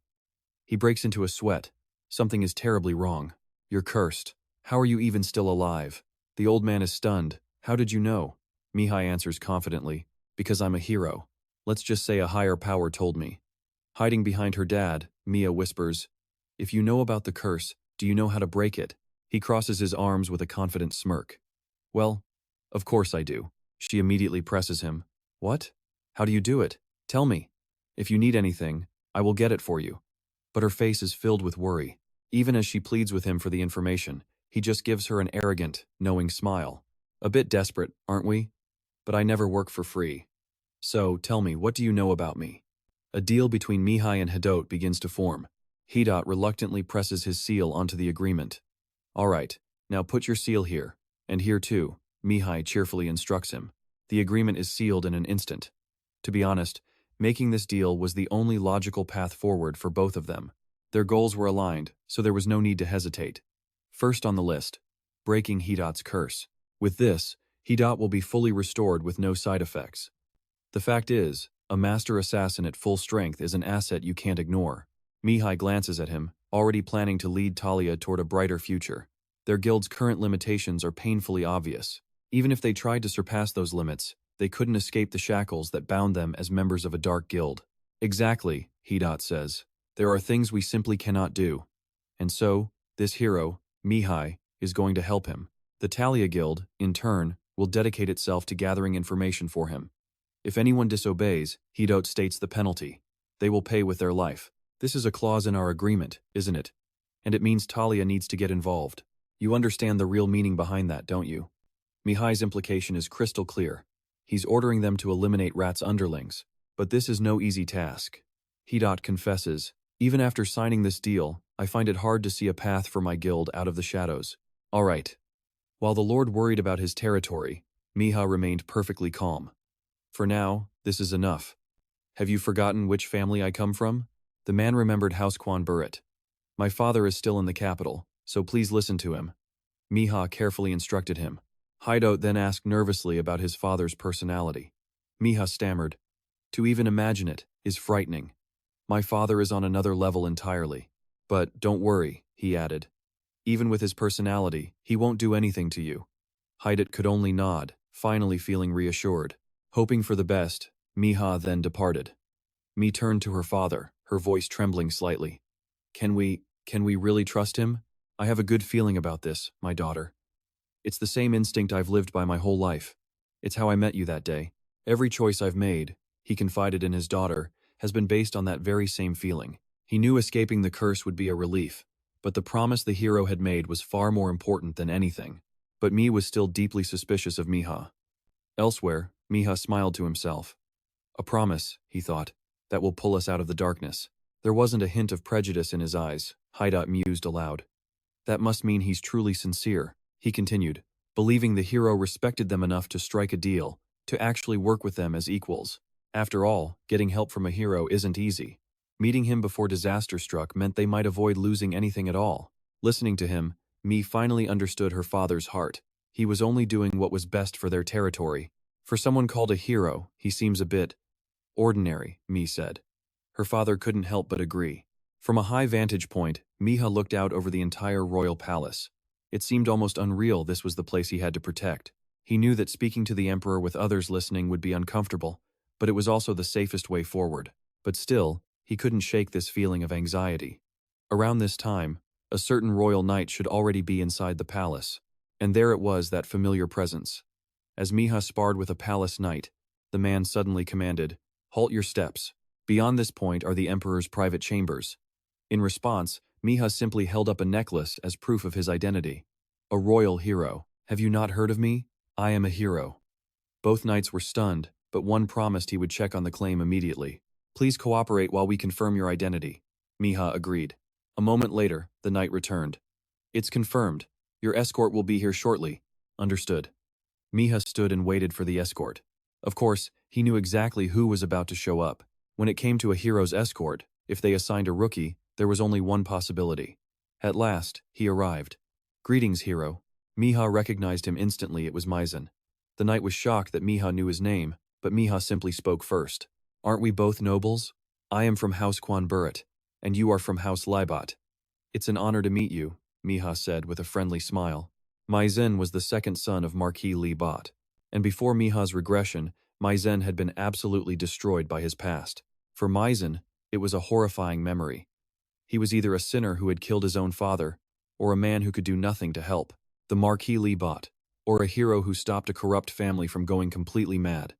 He breaks into a sweat. Something is terribly wrong. You're cursed. How are you even still alive? The old man is stunned. How did you know? Mihai answers confidently. Because I'm a hero. Let's just say a higher power told me. Hiding behind her dad, Mia whispers, if you know about the curse, do you know how to break it? He crosses his arms with a confident smirk. Well, of course I do. She immediately presses him. What? How do you do it? Tell me. If you need anything, I will get it for you. But her face is filled with worry. Even as she pleads with him for the information, he just gives her an arrogant, knowing smile. A bit desperate, aren't we? But I never work for free. So, tell me, what do you know about me? A deal between Mihai and Hido begins to form. Hido reluctantly presses his seal onto the agreement. All right, now put your seal here. And here too, Mihai cheerfully instructs him. The agreement is sealed in an instant. To be honest, making this deal was the only logical path forward for both of them. Their goals were aligned, so there was no need to hesitate. First on the list, breaking Hido's curse. With this, Hido will be fully restored with no side effects. The fact is, a master assassin at full strength is an asset you can't ignore. Mihai glances at him, already planning to lead Talia toward a brighter future. Their guild's current limitations are painfully obvious. Even if they tried to surpass those limits, they couldn't escape the shackles that bound them as members of a dark guild. Exactly, Hido says. There are things we simply cannot do. And so, this hero, Mihai, is going to help him. The Talia Guild, in turn, will dedicate itself to gathering information for him. If anyone disobeys, Hido states the penalty. They will pay with their life. This is a clause in our agreement, isn't it? And it means Talia needs to get involved. You understand the real meaning behind that, don't you? Mihai's implication is crystal clear. He's ordering them to eliminate Rat's underlings. But this is no easy task. Hido confesses, even after signing this deal, I find it hard to see a path for my guild out of the shadows. All right. While the Lord worried about his territory, Mihai remained perfectly calm. For now, this is enough. Have you forgotten which family I come from? The man remembered House Quan Burrit. My father is still in the capital, so please listen to him. Mihai carefully instructed him. Hido then asked nervously about his father's personality. Mihai stammered. To even imagine it is frightening. My father is on another level entirely. But don't worry, he added. Even with his personality, he won't do anything to you. Hido could only nod, finally feeling reassured. Hoping for the best, Mihai then departed. Mi turned to her father, her voice trembling slightly. Can we really trust him? I have a good feeling about this, my daughter. It's the same instinct I've lived by my whole life. It's how I met you that day. Every choice I've made, he confided in his daughter, has been based on that very same feeling. He knew escaping the curse would be a relief, but the promise the hero had made was far more important than anything. But Mi was still deeply suspicious of Mihai. Elsewhere, Mihai smiled to himself. A promise, he thought, that will pull us out of the darkness. There wasn't a hint of prejudice in his eyes, Hido mused aloud. That must mean he's truly sincere, he continued, believing the hero respected them enough to strike a deal, to actually work with them as equals. After all, getting help from a hero isn't easy. Meeting him before disaster struck meant they might avoid losing anything at all. Listening to him, Mi finally understood her father's heart. He was only doing what was best for their territory. For someone called a hero, he seems a bit ordinary, Mi said. Her father couldn't help but agree. From a high vantage point, Miha looked out over the entire royal palace. It seemed almost unreal this was the place he had to protect. He knew that speaking to the emperor with others listening would be uncomfortable, but it was also the safest way forward. But still, he couldn't shake this feeling of anxiety. Around this time, a certain royal knight should already be inside the palace. And there it was, that familiar presence. As Miha sparred with a palace knight, the man suddenly commanded, "Halt your steps. Beyond this point are the emperor's private chambers." In response, Miha simply held up a necklace as proof of his identity. "A royal hero. Have you not heard of me? I am a hero." Both knights were stunned, but one promised he would check on the claim immediately. "Please cooperate while we confirm your identity." Miha agreed. A moment later, the knight returned. "It's confirmed. Your escort will be here shortly." "Understood." Miha stood and waited for the escort. Of course, he knew exactly who was about to show up. When it came to a hero's escort, if they assigned a rookie, there was only one possibility. At last, he arrived. "Greetings, hero." Miha recognized him instantly. It was Mian. The knight was shocked that Miha knew his name, but Miha simply spoke first. "Aren't we both nobles? I am from House Quan Buret, and you are from House Libat." "It's an honor to meet you," Miha said with a friendly smile. Mian was the second son of Marquis Libat, and before Miha's regression, Mian had been absolutely destroyed by his past. For Mian, it was a horrifying memory. He was either a sinner who had killed his own father, or a man who could do nothing to help. The Marquis Libat, or a hero who stopped a corrupt family from going completely mad.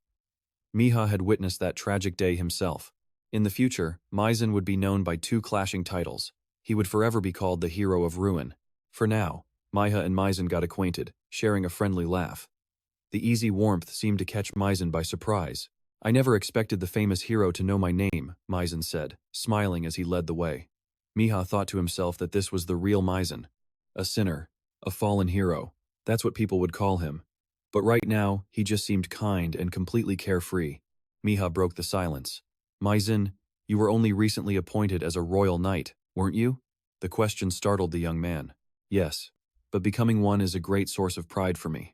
Miha had witnessed that tragic day himself. In the future, Mian would be known by two clashing titles. He would forever be called the Hero of Ruin. For now, Miha and Mian got acquainted, sharing a friendly laugh. The easy warmth seemed to catch Mian by surprise. "I never expected the famous hero to know my name," Mian said, smiling as he led the way. Miha thought to himself that this was the real Mian. A sinner, a fallen hero. That's what people would call him. But right now, he just seemed kind and completely carefree. Miha broke the silence. "Mian, you were only recently appointed as a royal knight, weren't you?" The question startled the young man. "Yes, but becoming one is a great source of pride for me."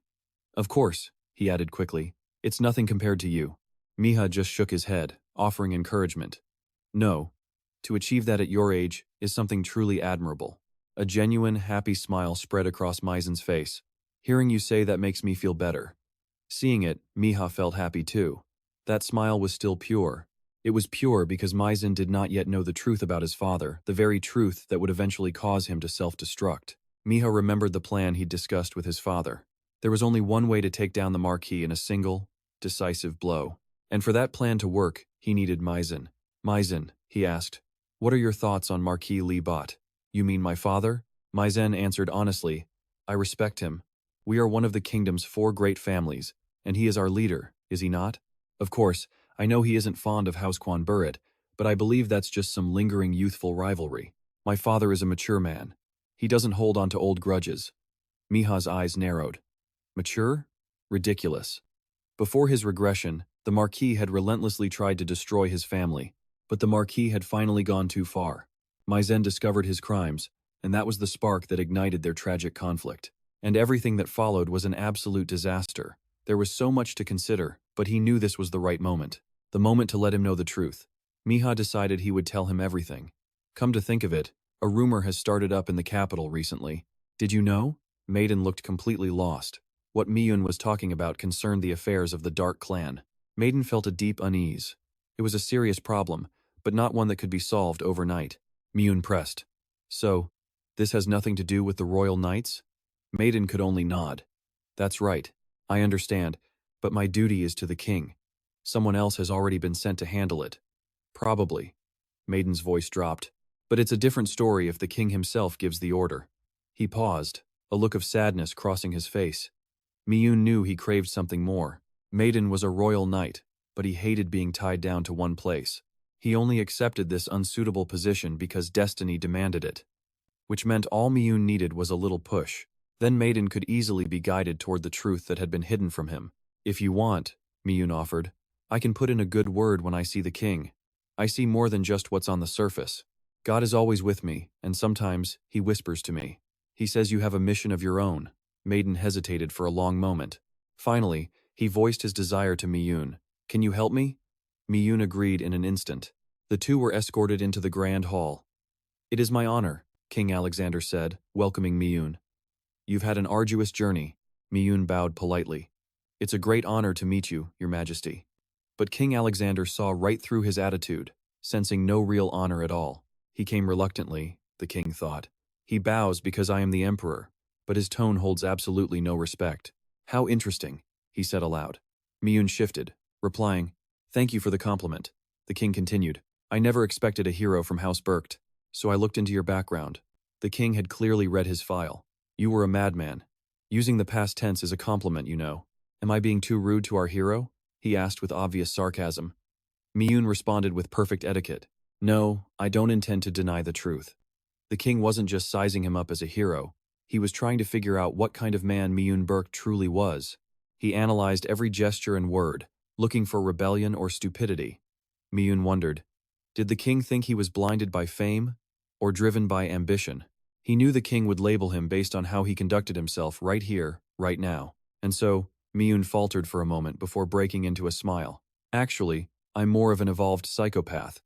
"Of course," he added quickly. "It's nothing compared to you." Miha just shook his head, offering encouragement. "No, to achieve that at your age is something truly admirable." A genuine, happy smile spread across Mian's face. "Hearing you say that makes me feel better." Seeing it, Miha felt happy too. That smile was still pure. It was pure because Mian did not yet know the truth about his father, the very truth that would eventually cause him to self-destruct. Miha remembered the plan he'd discussed with his father. There was only one way to take down the Marquis in a single, decisive blow. And for that plan to work, he needed Mian. "Mian," he asked, "what are your thoughts on Marquis Libat?" "You mean my father?" Mian answered honestly. "I respect him. We are one of the kingdom's 4 great families, and he is our leader, is he not? Of course, I know he isn't fond of House Quan Buret, but I believe that's just some lingering youthful rivalry. My father is a mature man. He doesn't hold on to old grudges." Miha's eyes narrowed. Mature? Ridiculous. Before his regression, the Marquis had relentlessly tried to destroy his family, but the Marquis had finally gone too far. Mian discovered his crimes, and that was the spark that ignited their tragic conflict. And everything that followed was an absolute disaster. There was so much to consider, but he knew this was the right moment. The moment to let him know the truth. Miha decided he would tell him everything. "Come to think of it, a rumor has started up in the capital recently. Did you know?" Maiden looked completely lost. What Mian was talking about concerned the affairs of the Dark Clan. Maiden felt a deep unease. It was a serious problem, but not one that could be solved overnight. Mian pressed. "So, this has nothing to do with the royal knights?" Maiden could only nod. "That's right. I understand, but my duty is to the king. Someone else has already been sent to handle it." "Probably." Maiden's voice dropped. "But it's a different story if the king himself gives the order." He paused, a look of sadness crossing his face. Mian knew he craved something more. Maiden was a royal knight, but he hated being tied down to one place. He only accepted this unsuitable position because destiny demanded it. Which meant all Mian needed was a little push. Then Maiden could easily be guided toward the truth that had been hidden from him. "If you want," Mian offered, I can put in a good word when I see the king. I see more than just what's on the surface. God is always with me, and sometimes he whispers to me. He says you have a mission of your own. Maiden hesitated for a long moment. Finally, he voiced his desire to Mian. Can you help me? Mian agreed in an instant. The two were escorted into the grand hall. It is my honor, King Alexander said, welcoming Mian. You've had an arduous journey. Mian bowed politely. It's a great honor to meet you, Your Majesty. But King Alexander saw right through his attitude, sensing no real honor at all. He came reluctantly, the king thought. He bows because I am the emperor, but his tone holds absolutely no respect. How interesting, he said aloud. Mian shifted, replying, Thank you for the compliment. The king continued, I never expected a hero from House Berkt, so I looked into your background. The king had clearly read his file. You were a madman. Using the past tense is a compliment, you know. Am I being too rude to our hero? He asked with obvious sarcasm. Mian responded with perfect etiquette. No, I don't intend to deny the truth. The king wasn't just sizing him up as a hero. He was trying to figure out what kind of man Mian Berkt truly was. He analyzed every gesture and word, looking for rebellion or stupidity. Mian wondered, did the king think he was blinded by fame or driven by ambition? He knew the king would label him based on how he conducted himself right here, right now. And so, Mian faltered for a moment before breaking into a smile. Actually, I'm more of an evolved psychopath.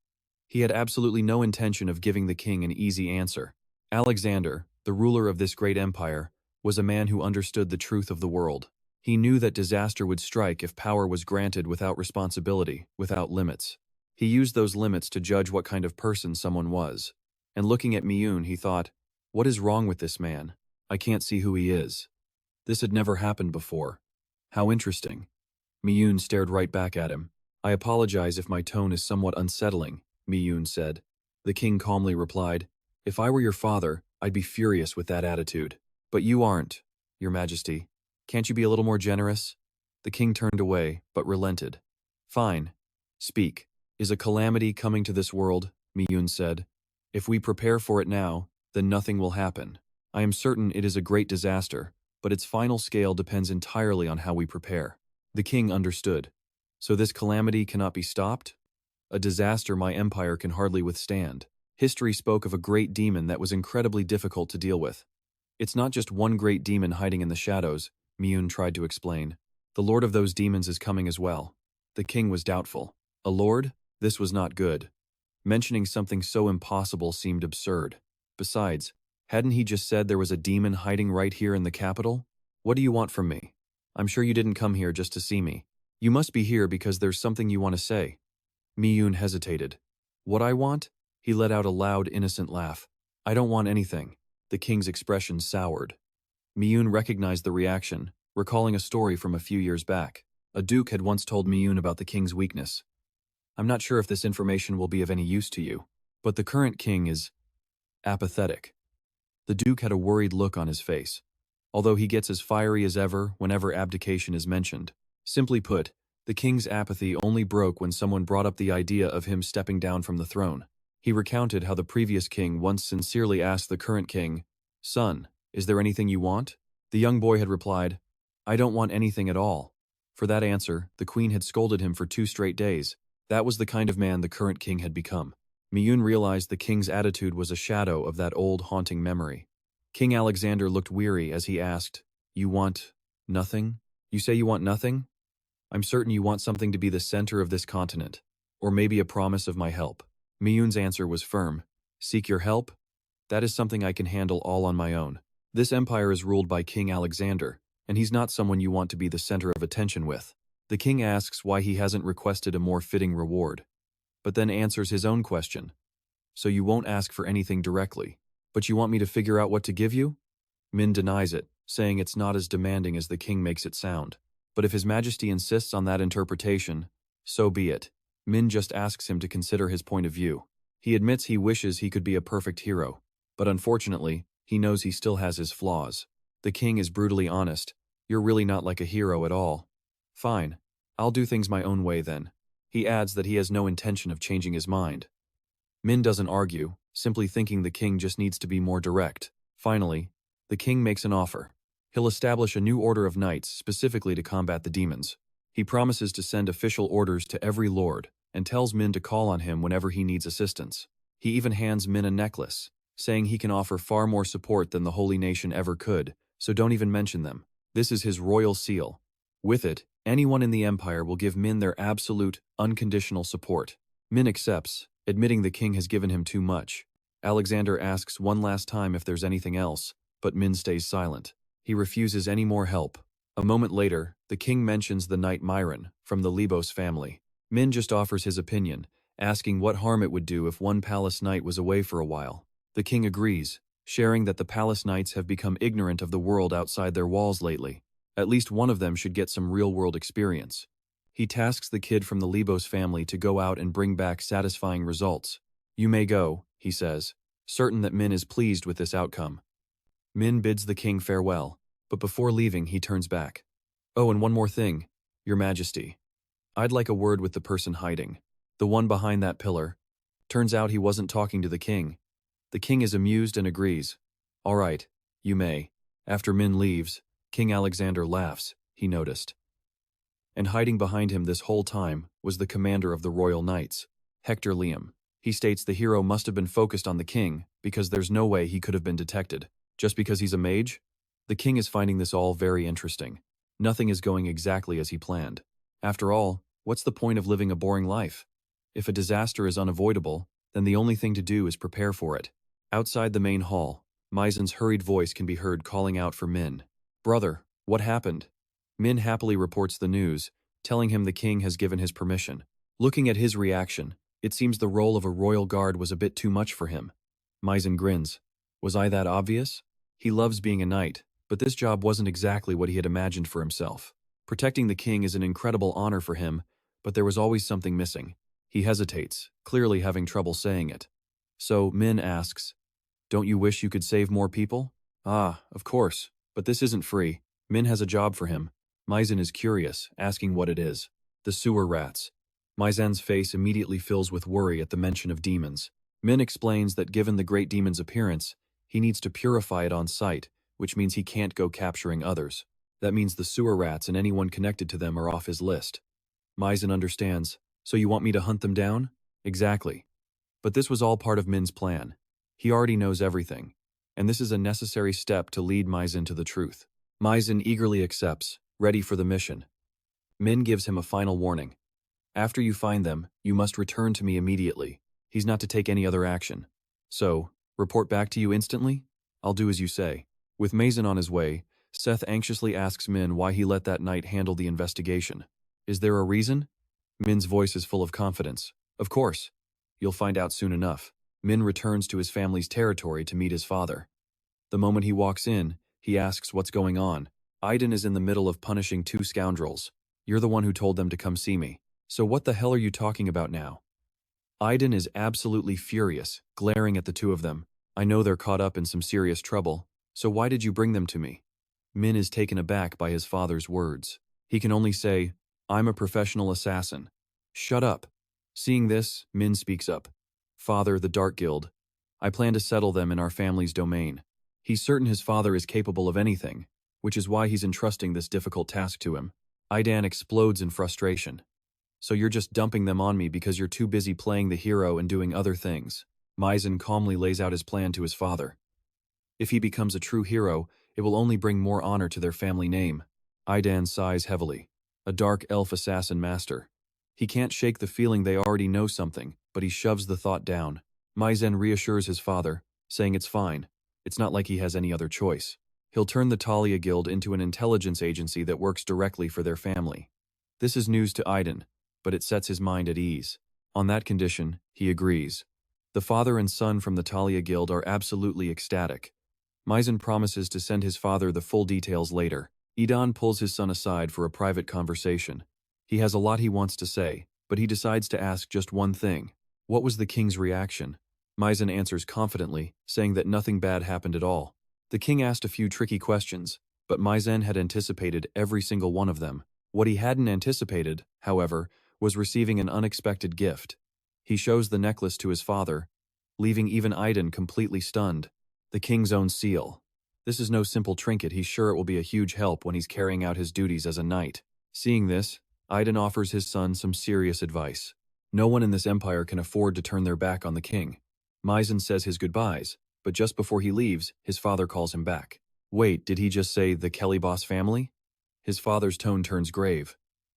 He had absolutely no intention of giving the king an easy answer. Alexander, the ruler of this great empire, was a man who understood the truth of the world. He knew that disaster would strike if power was granted without responsibility, without limits. He used those limits to judge what kind of person someone was. And looking at Mian, he thought, what is wrong with this man? I can't see who he is. This had never happened before. How interesting. Mian stared right back at him. I apologize if my tone is somewhat unsettling, Mian said. The king calmly replied, if I were your father, I'd be furious with that attitude. But you aren't, Your Majesty. Can't you be a little more generous? The king turned away, but relented. Fine. Speak. Is a calamity coming to this world? Mian said. If we prepare for it now, then nothing will happen. I am certain it is a great disaster, but its final scale depends entirely on how we prepare. The king understood. So this calamity cannot be stopped? A disaster my empire can hardly withstand. History spoke of a great demon that was incredibly difficult to deal with. It's not just one great demon hiding in the shadows, Mian tried to explain. The lord of those demons is coming as well. The king was doubtful. A lord? This was not good. Mentioning something so impossible seemed absurd. Besides, hadn't he just said there was a demon hiding right here in the capital? What do you want from me? I'm sure you didn't come here just to see me. You must be here because there's something you want to say. Mian hesitated. What I want? He let out a loud, innocent laugh. I don't want anything. The king's expression soured. Mian recognized the reaction, recalling a story from a few years back. A duke had once told Mian about the king's weakness. I'm not sure if this information will be of any use to you, but the current king is apathetic. The duke had a worried look on his face, although he gets as fiery as ever whenever abdication is mentioned. Simply put, the king's apathy only broke when someone brought up the idea of him stepping down from the throne. He recounted how the previous king once sincerely asked the current king, Son, is there anything you want? The young boy had replied, I don't want anything at all. For that answer, the queen had scolded him for 2 straight days. That was the kind of man the current king had become. Mian realized the king's attitude was a shadow of that old haunting memory. King Alexander looked weary as he asked, You want nothing? You say you want nothing? I'm certain you want something to be the center of this continent, or maybe a promise of my help. Mian's answer was firm. Seek your help? That is something I can handle all on my own. This empire is ruled by King Alexander, and he's not someone you want to be the center of attention with. The king asks why he hasn't requested a more fitting reward, but then answers his own question. So you won't ask for anything directly, but you want me to figure out what to give you? Min denies it, saying it's not as demanding as the king makes it sound. But if His Majesty insists on that interpretation, so be it. Min just asks him to consider his point of view. He admits he wishes he could be a perfect hero, but unfortunately, he knows he still has his flaws. The king is brutally honest. You're really not like a hero at all. Fine. I'll do things my own way then. He adds that he has no intention of changing his mind. Min doesn't argue, simply thinking the king just needs to be more direct. Finally, the king makes an offer. He'll establish a new order of knights specifically to combat the demons. He promises to send official orders to every lord and tells Min to call on him whenever he needs assistance. He even hands Min a necklace, saying he can offer far more support than the holy nation ever could, so don't even mention them. This is his royal seal. With it, anyone in the empire will give Min their absolute, unconditional support. Min accepts, admitting the king has given him too much. Alexander asks one last time if there's anything else, but Min stays silent. He refuses any more help. A moment later, the king mentions the knight Myron from the Libos family. Min just offers his opinion, asking what harm it would do if one palace knight was away for a while. The king agrees, sharing that the palace knights have become ignorant of the world outside their walls lately. At least one of them should get some real-world experience. He tasks the kid from the Libos family to go out and bring back satisfying results. "You may go," he says, certain that Min is pleased with this outcome. Min bids the king farewell, but before leaving he turns back. "Oh, and one more thing, Your Majesty. I'd like a word with the person hiding. The one behind that pillar." Turns out he wasn't talking to the king. The king is amused and agrees. "All right, you may." After Min leaves, King Alexander laughs, he noticed. And hiding behind him this whole time was the commander of the Royal Knights, Hector Liam. He states the hero must have been focused on the king because there's no way he could have been detected. Just because he's a mage? The king is finding this all very interesting. Nothing is going exactly as he planned. After all, what's the point of living a boring life? If a disaster is unavoidable, then the only thing to do is prepare for it. Outside the main hall, Maizen's hurried voice can be heard calling out for Min. "Brother, what happened?" Min happily reports the news, telling him the king has given his permission. Looking at his reaction, it seems the role of a royal guard was a bit too much for him. Maizen grins. "Was I that obvious?" He loves being a knight, but this job wasn't exactly what he had imagined for himself. Protecting the king is an incredible honor for him, but there was always something missing. He hesitates, clearly having trouble saying it. So Min asks, "Don't you wish you could save more people?" "Ah, of course, but this isn't free." Min has a job for him. Maizen is curious, asking what it is. "The sewer rats." Maizen's face immediately fills with worry at the mention of demons. Min explains that given the great demon's appearance, he needs to purify it on sight, which means he can't go capturing others. That means the sewer rats and anyone connected to them are off his list. Maizen understands. "So you want me to hunt them down?" "Exactly." But this was all part of Min's plan. He already knows everything, and this is a necessary step to lead Maizen to the truth. Maizen eagerly accepts, ready for the mission. Min gives him a final warning. "After you find them, you must return to me immediately." He's not to take any other action. "So, report back to you instantly?" "I'll do as you say." With Maizen on his way, Seth anxiously asks Min why he let that knight handle the investigation. "Is there a reason?" Min's voice is full of confidence. "Of course. You'll find out soon enough." Min returns to his family's territory to meet his father. The moment he walks in, he asks what's going on. Aiden is in the middle of punishing two scoundrels. "You're the one who told them to come see me. So what the hell are you talking about now?" Aiden is absolutely furious, glaring at the two of them. "I know they're caught up in some serious trouble, so why did you bring them to me?" Min is taken aback by his father's words. He can only say, "I'm a professional assassin." "Shut up." Seeing this, Min speaks up. "Father, the Dark Guild. I plan to settle them in our family's domain." He's certain his father is capable of anything, which is why he's entrusting this difficult task to him. Aidan explodes in frustration. "So you're just dumping them on me because you're too busy playing the hero and doing other things." Maizen calmly lays out his plan to his father. If he becomes a true hero, it will only bring more honor to their family name. Aidan sighs heavily. A dark elf assassin master. He can't shake the feeling they already know something, but he shoves the thought down. Maizen reassures his father, saying it's fine. It's not like he has any other choice. He'll turn the Talia Guild into an intelligence agency that works directly for their family. This is news to Aiden, but it sets his mind at ease. On that condition, he agrees. The father and son from the Talia Guild are absolutely ecstatic. Maizen promises to send his father the full details later. Idan pulls his son aside for a private conversation. He has a lot he wants to say, but he decides to ask just one thing. What was the king's reaction? Maizen answers confidently, saying that nothing bad happened at all. The king asked a few tricky questions, but Maizen had anticipated every single one of them. What he hadn't anticipated, however, was receiving an unexpected gift. He shows the necklace to his father, leaving even Aiden completely stunned. The king's own seal. This is no simple trinket. He's sure it will be a huge help when he's carrying out his duties as a knight. Seeing this, Aiden offers his son some serious advice. No one in this empire can afford to turn their back on the king. Mian says his goodbyes, but just before he leaves, his father calls him back. Wait, did he just say the Kelly boss family? His father's tone turns grave.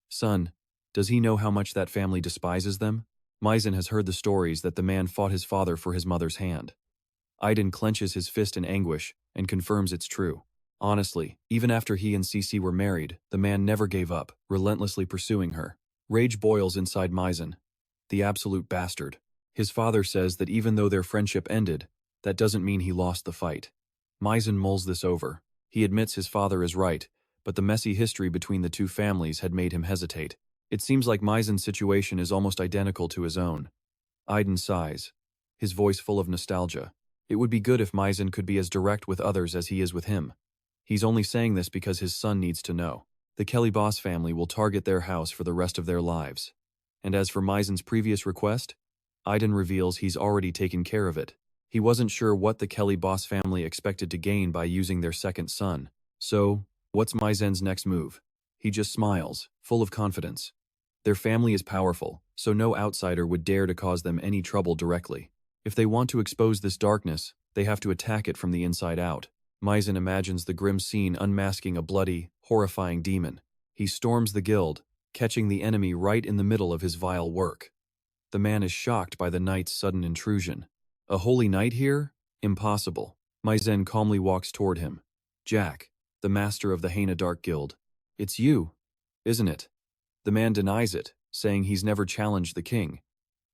Son, does he know how much that family despises them? Mian has heard the stories that the man fought his father for his mother's hand. Aiden clenches his fist in anguish and confirms it's true. Honestly, even after he and Cece were married, the man never gave up, relentlessly pursuing her. Rage boils inside Mian. The absolute bastard. His father says that even though their friendship ended, that doesn't mean he lost the fight. Mian mulls this over. He admits his father is right, but the messy history between the two families had made him hesitate. It seems like Mian's situation is almost identical to his own. Aiden sighs, his voice full of nostalgia. It would be good if Mian could be as direct with others as he is with him. He's only saying this because his son needs to know. The Kelly boss family will target their house for the rest of their lives. And as for Mian's previous request, Aiden reveals he's already taken care of it. He wasn't sure what the Kelly boss family expected to gain by using their second son. So, what's Mian's next move? He just smiles, full of confidence. Their family is powerful, so no outsider would dare to cause them any trouble directly. If they want to expose this darkness, they have to attack it from the inside out. Mian imagines the grim scene unmasking a bloody, horrifying demon. He storms the guild, catching the enemy right in the middle of his vile work. The man is shocked by the knight's sudden intrusion. A holy knight here? Impossible. Mian calmly walks toward him. Jack, the master of the Haina Dark Guild. It's you, isn't it? The man denies it, saying he's never challenged the king.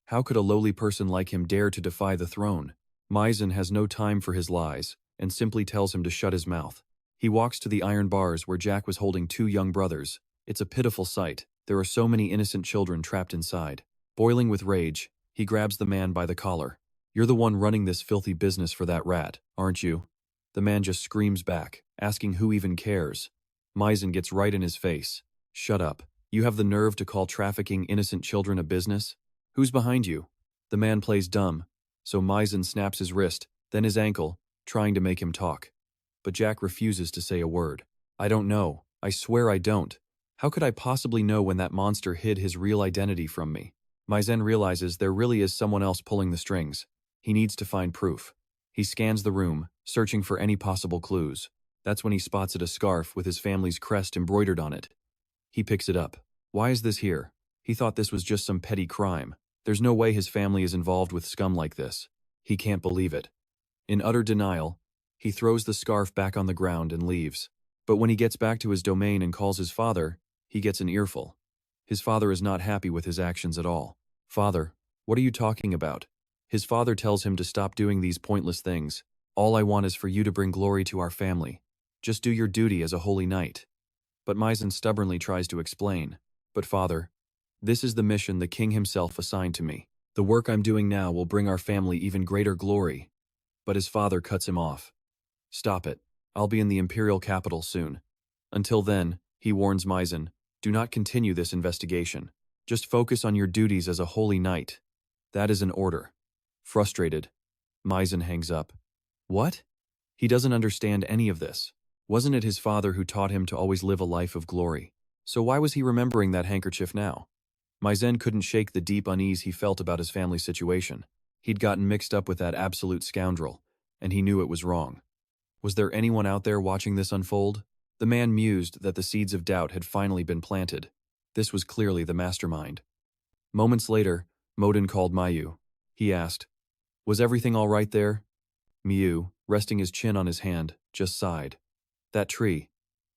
How could a lowly person like him dare to defy the throne? Mian has no time for his lies, and simply tells him to shut his mouth. He walks to the iron bars where Jack was holding two young brothers. It's a pitiful sight. There are so many innocent children trapped inside. Boiling with rage, he grabs the man by the collar. You're the one running this filthy business for that rat, aren't you? The man just screams back, asking who even cares. Mian gets right in his face. Shut up. You have the nerve to call trafficking innocent children a business? Who's behind you? The man plays dumb, so Mian snaps his wrist, then his ankle, trying to make him talk. But Jack refuses to say a word. I don't know. I swear I don't. How could I possibly know when that monster hid his real identity from me? Mian realizes there really is someone else pulling the strings. He needs to find proof. He scans the room, searching for any possible clues. That's when he spots a scarf with his family's crest embroidered on it. He picks it up. Why is this here? He thought this was just some petty crime. There's no way his family is involved with scum like this. He can't believe it. In utter denial, he throws the scarf back on the ground and leaves. But when he gets back to his domain and calls his father, he gets an earful. His father is not happy with his actions at all. Father, what are you talking about? His father tells him to stop doing these pointless things. All I want is for you to bring glory to our family. Just do your duty as a holy knight. But Mian stubbornly tries to explain. But father, this is the mission the king himself assigned to me. The work I'm doing now will bring our family even greater glory. But his father cuts him off. Stop it. I'll be in the imperial capital soon. Until then, he warns Mian, do not continue this investigation. Just focus on your duties as a holy knight. That is an order. Frustrated, Mian hangs up. What? He doesn't understand any of this. Wasn't it his father who taught him to always live a life of glory? So why was he remembering that handkerchief now? Mian couldn't shake the deep unease he felt about his family situation. He'd gotten mixed up with that absolute scoundrel, and he knew it was wrong. Was there anyone out there watching this unfold? The man mused that the seeds of doubt had finally been planted. This was clearly the mastermind. Moments later, Modin called Mayu. He asked, was everything all right there? Miu, resting his chin on his hand, just sighed. That tree.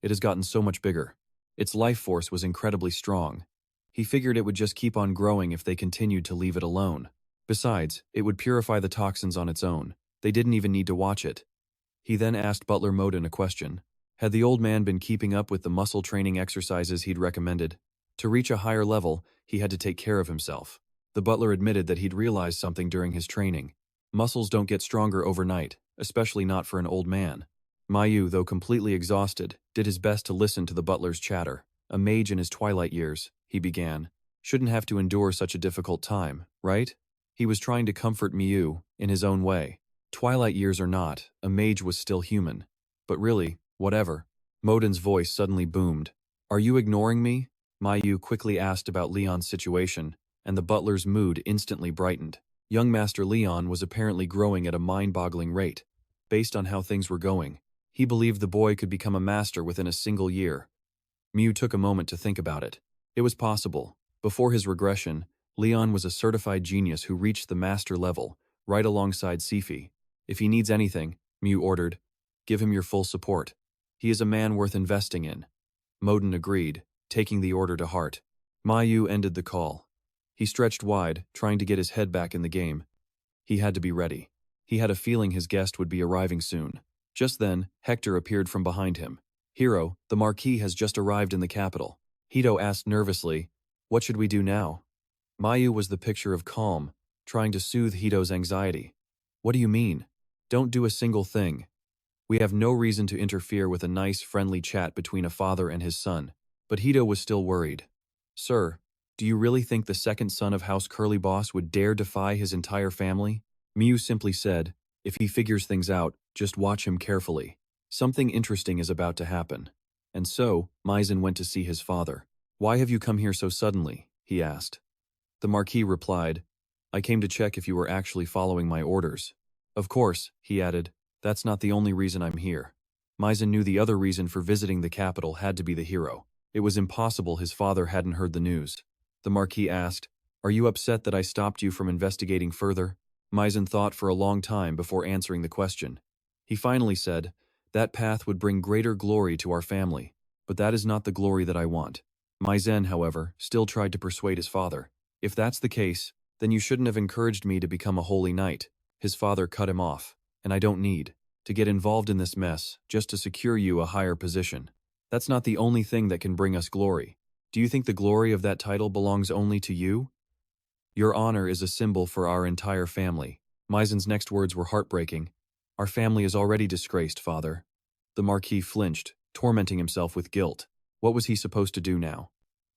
It has gotten so much bigger. Its life force was incredibly strong. He figured it would just keep on growing if they continued to leave it alone. Besides, it would purify the toxins on its own. They didn't even need to watch it. He then asked Butler Modin a question. Had the old man been keeping up with the muscle training exercises he'd recommended? To reach a higher level, he had to take care of himself. The butler admitted that he'd realized something during his training. Muscles don't get stronger overnight, especially not for an old man. Mayu, though completely exhausted, did his best to listen to the butler's chatter. A mage in his twilight years, he began, shouldn't have to endure such a difficult time, right? He was trying to comfort Miu in his own way. Twilight years or not, a mage was still human. But really, whatever. Modin's voice suddenly boomed. Are you ignoring me? Mayu quickly asked about Leon's situation, and the butler's mood instantly brightened. Young Master Leon was apparently growing at a mind-boggling rate. Based on how things were going, he believed the boy could become a master within a single year. Mew took a moment to think about it. It was possible. Before his regression, Leon was a certified genius who reached the master level, right alongside Sifi. If he needs anything, Mew ordered, give him your full support. He is a man worth investing in. Modin agreed, taking the order to heart. Mayu ended the call. He stretched wide, trying to get his head back in the game. He had to be ready. He had a feeling his guest would be arriving soon. Just then, Hector appeared from behind him. Hero, the Marquis has just arrived in the capital. Hito asked nervously, what should we do now? Mayu was the picture of calm, trying to soothe Hito's anxiety. What do you mean? Don't do a single thing. We have no reason to interfere with a nice, friendly chat between a father and his son. But Hito was still worried. Sir, do you really think the second son of House Curlyboss would dare defy his entire family? Mew simply said, if he figures things out, just watch him carefully. Something interesting is about to happen. And so, Maizen went to see his father. Why have you come here so suddenly? He asked. The Marquis replied, I came to check if you were actually following my orders. Of course, he added, that's not the only reason I'm here. Maizen knew the other reason for visiting the capital had to be the hero. It was impossible his father hadn't heard the news. The Marquis asked, are you upset that I stopped you from investigating further? Maizen thought for a long time before answering the question. He finally said, that path would bring greater glory to our family, but that is not the glory that I want. Maizen, however, still tried to persuade his father. If that's the case, then you shouldn't have encouraged me to become a holy knight. His father cut him off, and I don't need to get involved in this mess just to secure you a higher position. That's not the only thing that can bring us glory. Do you think the glory of that title belongs only to you? Your honor is a symbol for our entire family. Maizen's next words were heartbreaking. Our family is already disgraced, father. The Marquis flinched, tormenting himself with guilt. What was he supposed to do now?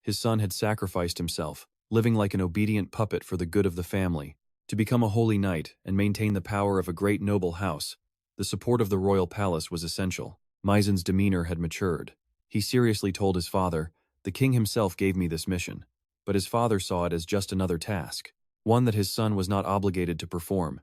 His son had sacrificed himself, living like an obedient puppet for the good of the family. To become a holy knight and maintain the power of a great noble house, the support of the royal palace was essential. Maizen's demeanor had matured. He seriously told his father, the king himself gave me this mission. But his father saw it as just another task, one that his son was not obligated to perform.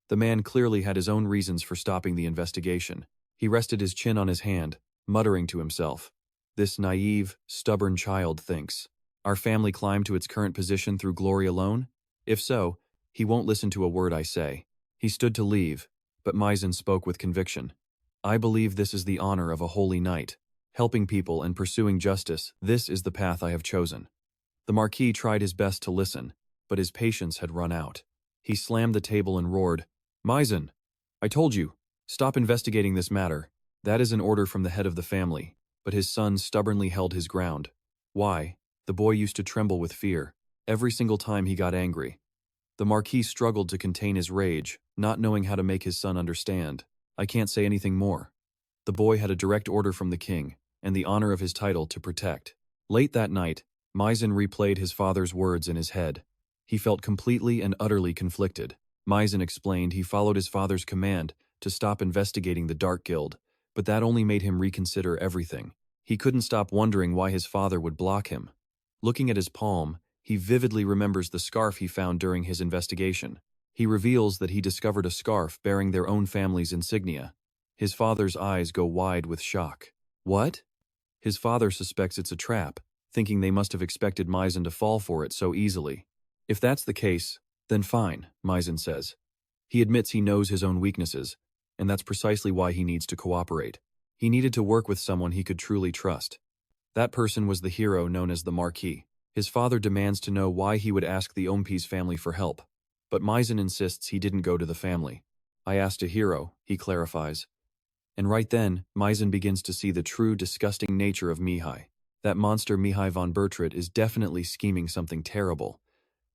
The man clearly had his own reasons for stopping the investigation. He rested his chin on his hand, muttering to himself. This naive, stubborn child thinks, our family climbed to its current position through glory alone? If so, he won't listen to a word I say. He stood to leave, but Maizen spoke with conviction. I believe this is the honor of a holy knight. Helping people and pursuing justice, this is the path I have chosen. The Marquis tried his best to listen, but his patience had run out. He slammed the table and roared, Maizen, I told you, stop investigating this matter. That is an order from the head of the family, but his son stubbornly held his ground. Why? The boy used to tremble with fear, every single time he got angry. The Marquis struggled to contain his rage, not knowing how to make his son understand. I can't say anything more. The boy had a direct order from the king, and the honor of his title to protect. Late that night, Maizen replayed his father's words in his head. He felt completely and utterly conflicted. Maizen explained he followed his father's command to stop investigating the Dark Guild, but that only made him reconsider everything. He couldn't stop wondering why his father would block him. Looking at his palm, he vividly remembers the scarf he found during his investigation. He reveals that he discovered a scarf bearing their own family's insignia. His father's eyes go wide with shock. What? His father suspects it's a trap, thinking they must have expected Maizen to fall for it so easily. If that's the case, then fine, Maizen says. He admits he knows his own weaknesses, and that's precisely why he needs to cooperate. He needed to work with someone he could truly trust. That person was the hero known as the Marquis. His father demands to know why he would ask the Ompi's family for help, but Maizen insists he didn't go to the family. I asked a hero, he clarifies. And right then, Maizen begins to see the true, disgusting nature of Mihai. That monster Mihai von Bertrit is definitely scheming something terrible.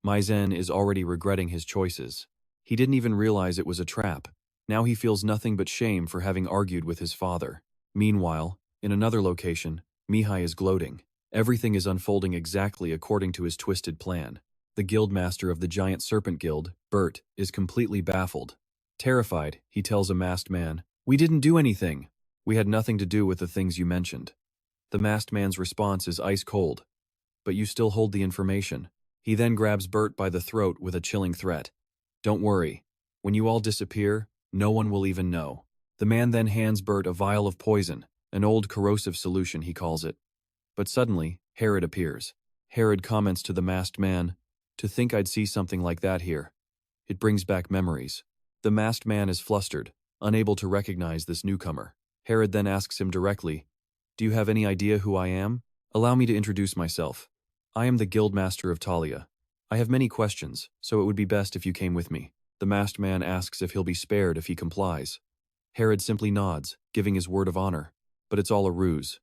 Maizen is already regretting his choices. He didn't even realize it was a trap. Now he feels nothing but shame for having argued with his father. Meanwhile, in another location, Mihai is gloating. Everything is unfolding exactly according to his twisted plan. The guildmaster of the Giant Serpent Guild, Bert, is completely baffled. Terrified, he tells a masked man, we didn't do anything. We had nothing to do with the things you mentioned. The masked man's response is ice cold. but you still hold the information. He then grabs Bert by the throat with a chilling threat. Don't worry. When you all disappear, no one will even know. The man then hands Bert a vial of poison, an old corrosive solution he calls it. But suddenly, Herod appears. Herod comments to the masked man, "To think I'd see something like that here." It brings back memories. The masked man is flustered, unable to recognize this newcomer. Herod then asks him directly, "Do you have any idea who I am? Allow me to introduce myself. I am the Guildmaster of Talia. I have many questions, so it would be best if you came with me." The masked man asks if he'll be spared if he complies. Herod simply nods, giving his word of honor. But it's all a ruse.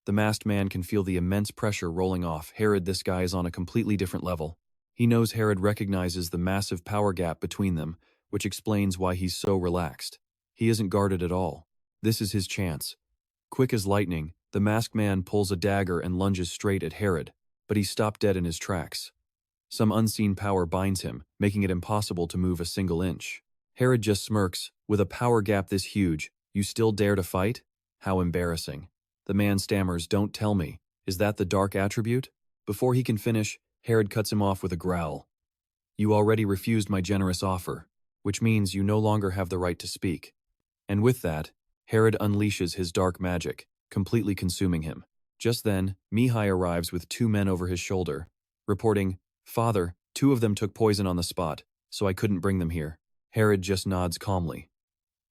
The masked man can feel the immense pressure rolling off Herod. This guy is on a completely different level. He knows Herod recognizes the massive power gap between them, which explains why he's so relaxed. He isn't guarded at all. This is his chance. Quick as lightning, the masked man pulls a dagger and lunges straight at Herod, but he's stopped dead in his tracks. Some unseen power binds him, making it impossible to move a single inch. Herod just smirks. With a power gap this huge, you still dare to fight? How embarrassing. The man stammers, "Don't tell me. Is that the dark attribute?" Before he can finish, Herod cuts him off with a growl. "You already refused my generous offer, which means you no longer have the right to speak." And with that, Herod unleashes his dark magic, completely consuming him. Just then, Mihai arrives with 2 men over his shoulder, reporting, "Father, 2 of them took poison on the spot, so I couldn't bring them here." Herod just nods calmly.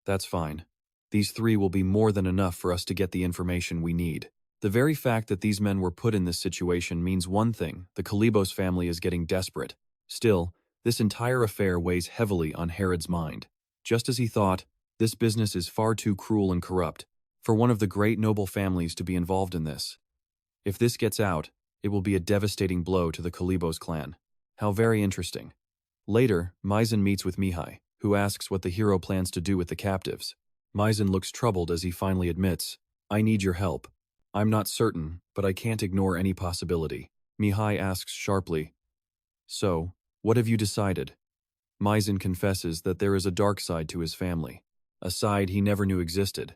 "That's fine. These 3 will be more than enough for us to get the information we need." The very fact that these men were put in this situation means one thing: the Kalibos family is getting desperate. Still, this entire affair weighs heavily on Herod's mind. Just as he thought, this business is far too cruel and corrupt for one of the great noble families to be involved in this. If this gets out, it will be a devastating blow to the Kalibos clan. How very interesting. Later, Mian meets with Mihai, who asks what the hero plans to do with the captives. Mian looks troubled as he finally admits, "I need your help. I'm not certain, but I can't ignore any possibility." Mihai asks sharply, "So, what have you decided?" Mian confesses that there is a dark side to his family, a side he never knew existed,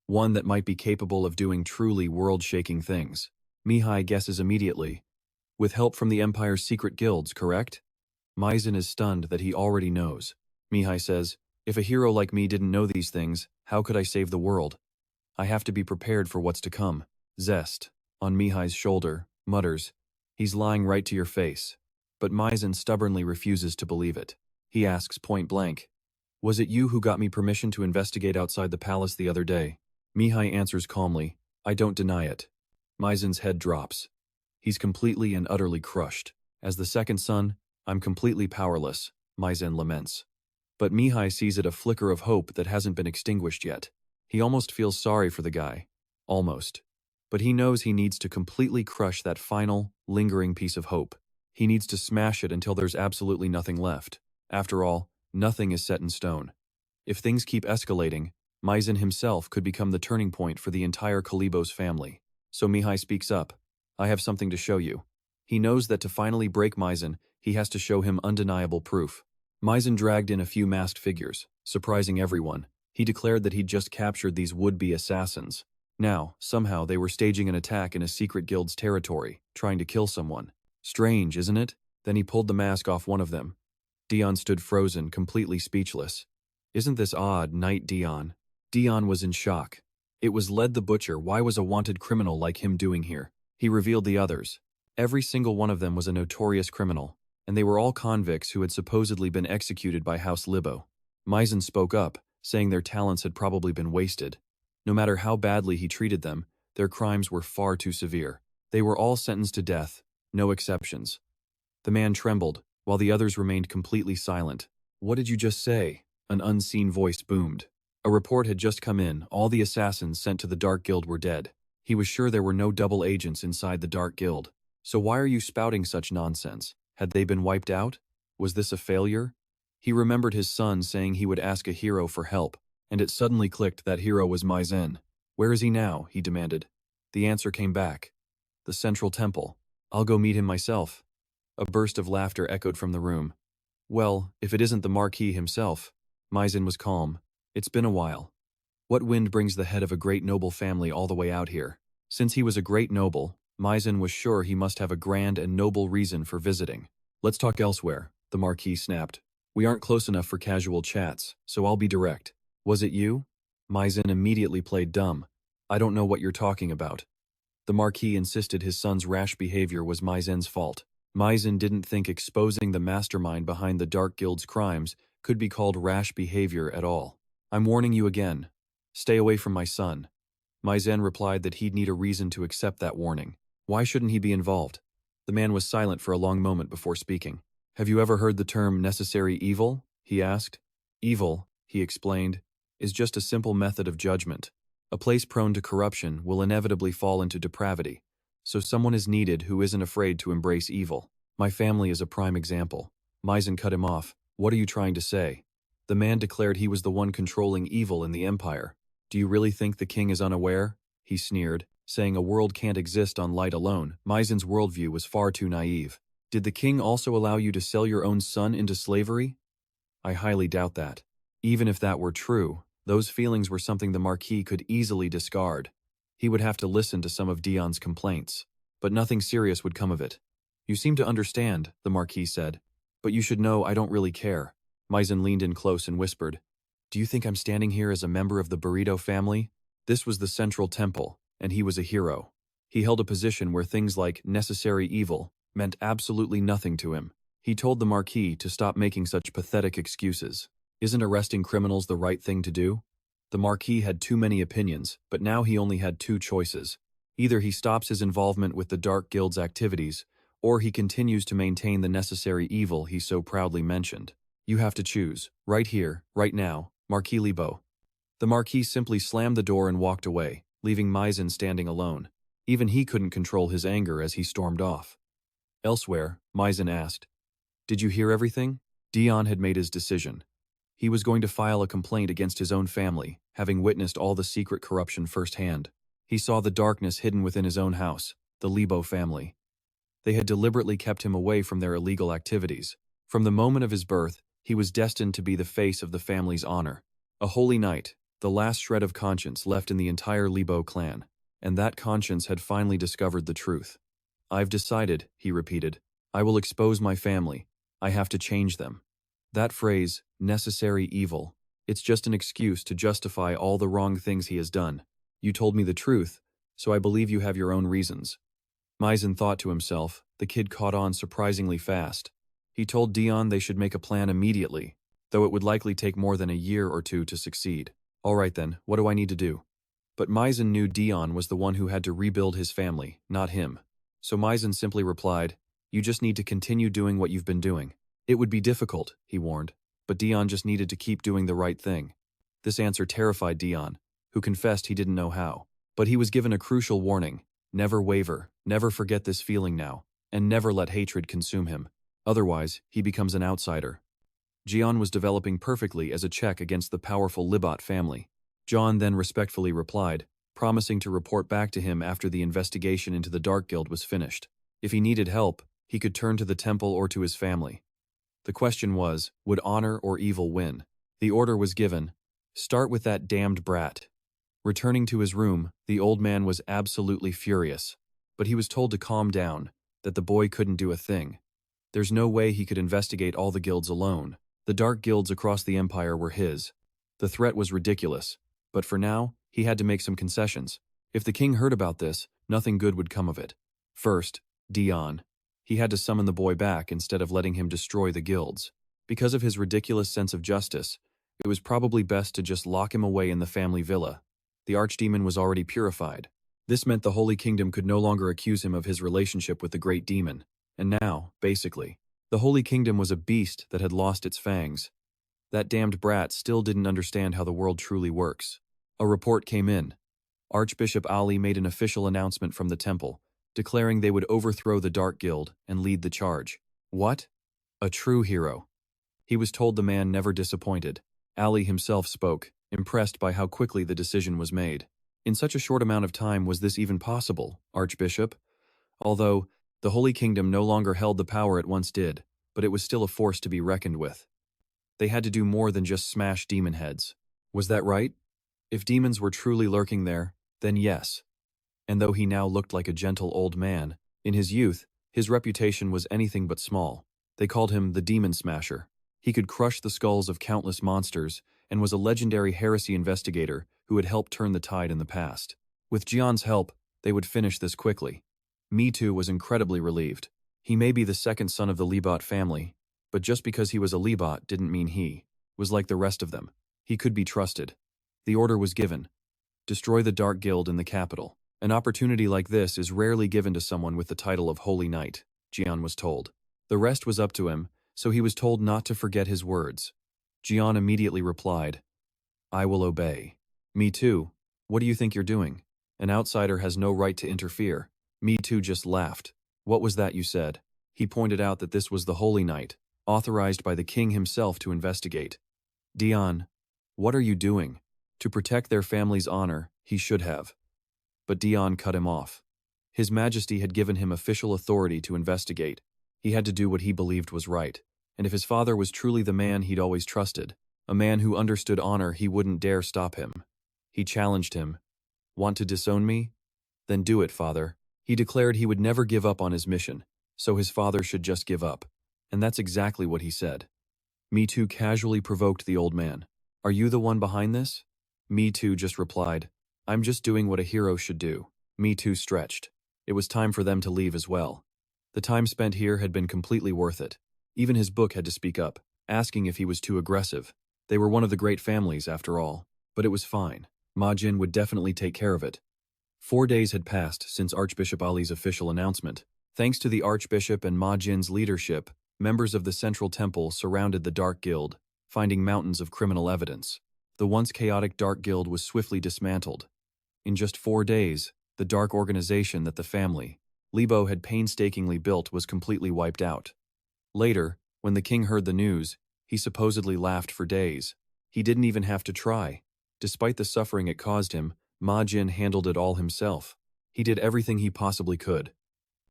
one that might be capable of doing truly world-shaking things. Mihai guesses immediately, "With help from the Empire's secret guilds, correct?" Mian is stunned that he already knows. Mihai says, "If a hero like me didn't know these things, how could I save the world? I have to be prepared for what's to come." Zest, on Mihai's shoulder, mutters, "He's lying right to your face." But Mian stubbornly refuses to believe it. He asks point blank, "Was it you who got me permission to investigate outside the palace the other day?" Mihai answers calmly, "I don't deny it." Mian's head drops. He's completely and utterly crushed. As the second son, "I'm completely powerless," Mian laments. But Mihai sees it a flicker of hope that hasn't been extinguished yet. He almost feels sorry for the guy. Almost. But he knows he needs to completely crush that final, lingering piece of hope. He needs to smash it until there's absolutely nothing left. After all, nothing is set in stone. If things keep escalating, Mian himself could become the turning point for the entire Kalibos family. So Mihai speaks up, "I have something to show you." He knows that to finally break Mian, he has to show him undeniable proof. Mian dragged in a few masked figures, surprising everyone. He declared that he'd just captured these would-be assassins. Now, somehow they were staging an attack in a secret guild's territory, trying to kill someone. Strange, isn't it? Then he pulled the mask off one of them. Dion stood frozen, completely speechless. "Isn't this odd, Knight Dion?" Dion was in shock. It was Led the Butcher. Why was a wanted criminal like him doing here? He revealed the others. Every single one of them was a notorious criminal, and they were all convicts who had supposedly been executed by House Libo. Mian spoke up, saying their talents had probably been wasted. No matter how badly he treated them, their crimes were far too severe. They were all sentenced to death, no exceptions. The man trembled, while the others remained completely silent. "What did you just say?" An unseen voice boomed. A report had just come in. All the assassins sent to the Dark Guild were dead. He was sure there were no double agents inside the Dark Guild. So why are you spouting such nonsense? Had they been wiped out? Was this a failure? He remembered his son saying he would ask a hero for help, and it suddenly clicked that hero was Mian. "Where is he now?" he demanded. The answer came back. "The Central Temple. I'll go meet him myself." A burst of laughter echoed from the room. "Well, if it isn't the Marquis himself." Mian was calm. "It's been a while. What wind brings the head of a great noble family all the way out here?" Since he was a great noble, Mian was sure he must have a grand and noble reason for visiting. Let's talk elsewhere, the Marquis snapped. We aren't close enough for casual chats, so I'll be direct. Was it you? Mian immediately played dumb. I don't know what you're talking about. The Marquis insisted his son's rash behavior was Mian's fault. Mian didn't think exposing the mastermind behind the Dark Guild's crimes could be called rash behavior at all. I'm warning you again. Stay away from my son. Mian replied that he'd need a reason to accept that warning. Why shouldn't he be involved? The man was silent for a long moment before speaking. Have you ever heard the term necessary evil? He asked. Evil, he explained, is just a simple method of judgment. A place prone to corruption will inevitably fall into depravity, so someone is needed who isn't afraid to embrace evil. My family is a prime example. Mian cut him off. What are you trying to say? The man declared he was the one controlling evil in the empire. Do you really think the king is unaware? He sneered, saying a world can't exist on light alone. Mian's worldview was far too naive. Did the king also allow you to sell your own son into slavery? I highly doubt that. Even if that were true, those feelings were something the Marquis could easily discard. He would have to listen to some of Dion's complaints, but nothing serious would come of it. You seem to understand, the Marquis said, but you should know I don't really care. Mian leaned in close and whispered, Do you think I'm standing here as a member of the Burrito family? This was the central temple, and he was a hero. He held a position where things like necessary evil meant absolutely nothing to him. He told the Marquis to stop making such pathetic excuses. Isn't arresting criminals the right thing to do? The Marquis had too many opinions, but now he only had two choices. Either he stops his involvement with the Dark Guild's activities, or he continues to maintain the necessary evil he so proudly mentioned. You have to choose, right here, right now, Marquis Libo. The Marquis simply slammed the door and walked away, leaving Mian standing alone. Even he couldn't control his anger as he stormed off. Elsewhere, Mian asked, Did you hear everything? Dion had made his decision. He was going to file a complaint against his own family, having witnessed all the secret corruption firsthand. He saw the darkness hidden within his own house, the Libo family. They had deliberately kept him away from their illegal activities. From the moment of his birth, he was destined to be the face of the family's honor. A holy knight, the last shred of conscience left in the entire Libo clan, and that conscience had finally discovered the truth. I've decided, he repeated. I will expose my family. I have to change them. That phrase, necessary evil, it's just an excuse to justify all the wrong things he has done. You told me the truth, so I believe you have your own reasons. Mian thought to himself, the kid caught on surprisingly fast. He told Dion they should make a plan immediately, though it would likely take more than a year or two to succeed. All right then, what do I need to do? But Mian knew Dion was the one who had to rebuild his family, not him. So Mian simply replied, You just need to continue doing what you've been doing. It would be difficult, he warned, but Dion just needed to keep doing the right thing. This answer terrified Dion, who confessed he didn't know how. But he was given a crucial warning. Never waver, never forget this feeling now, and never let hatred consume him. Otherwise, he becomes an outsider. Jian was developing perfectly as a check against the powerful Libot family. John then respectfully replied, promising to report back to him after the investigation into the Dark Guild was finished. If he needed help, he could turn to the temple or to his family. The question was, would honor or evil win? The order was given, start with that damned brat. Returning to his room, the old man was absolutely furious, but he was told to calm down, that the boy couldn't do a thing. There's no way he could investigate all the guilds alone. The dark guilds across the empire were his. The threat was ridiculous, but for now, he had to make some concessions. If the king heard about this, nothing good would come of it. First, Dion. He had to summon the boy back instead of letting him destroy the guilds. Because of his ridiculous sense of justice, it was probably best to just lock him away in the family villa. The archdemon was already purified. This meant the Holy Kingdom could no longer accuse him of his relationship with the great demon. And now, basically, the Holy Kingdom was a beast that had lost its fangs. That damned brat still didn't understand how the world truly works. A report came in. Archbishop Ali made an official announcement from the temple, declaring they would overthrow the Dark Guild and lead the charge. What? A true hero. He was told the man never disappointed. Ali himself spoke, impressed by how quickly the decision was made. In such a short amount of time was this even possible, Archbishop? Although, the Holy Kingdom no longer held the power it once did, but it was still a force to be reckoned with. They had to do more than just smash demon heads. Was that right? If demons were truly lurking there, then yes. And though he now looked like a gentle old man, in his youth, his reputation was anything but small. They called him the Demon Smasher. He could crush the skulls of countless monsters and was a legendary heresy investigator who had helped turn the tide in the past. With Jian's help, they would finish this quickly. Me Too was incredibly relieved. He may be the second son of the Libot family, but just because he was a Libot didn't mean he was like the rest of them. He could be trusted. The order was given. Destroy the Dark Guild in the capital. An opportunity like this is rarely given to someone with the title of Holy Knight, Jian was told. The rest was up to him, so he was told not to forget his words. Jian immediately replied, I will obey. Me too. What do you think you're doing? An outsider has no right to interfere. Me too just laughed. What was that you said? He pointed out that this was the Holy Knight, authorized by the king himself to investigate. Dion, what are you doing? To protect their family's honor, he should have. But Dion cut him off. His Majesty had given him official authority to investigate. He had to do what he believed was right. And if his father was truly the man he'd always trusted, a man who understood honor, he wouldn't dare stop him. He challenged him. Want to disown me? Then do it, father. He declared he would never give up on his mission, so his father should just give up. And that's exactly what he said. Me Too casually provoked the old man. Are you the one behind this? Me Too just replied, I'm just doing what a hero should do. Me Too stretched. It was time for them to leave as well. The time spent here had been completely worth it. Even his book had to speak up, asking if he was too aggressive. They were one of the great families, after all. But it was fine. Ma Jin would definitely take care of it. 4 days had passed since Archbishop Ali's official announcement. Thanks to the Archbishop and Ma Jin's leadership, members of the Central Temple surrounded the Dark Guild, finding mountains of criminal evidence. The once chaotic Dark Guild was swiftly dismantled. In just 4 days, the dark organization that the family, Libo, had painstakingly built was completely wiped out. Later, when the king heard the news, he supposedly laughed for days. He didn't even have to try. Despite the suffering it caused him, Ma Jin handled it all himself. He did everything he possibly could.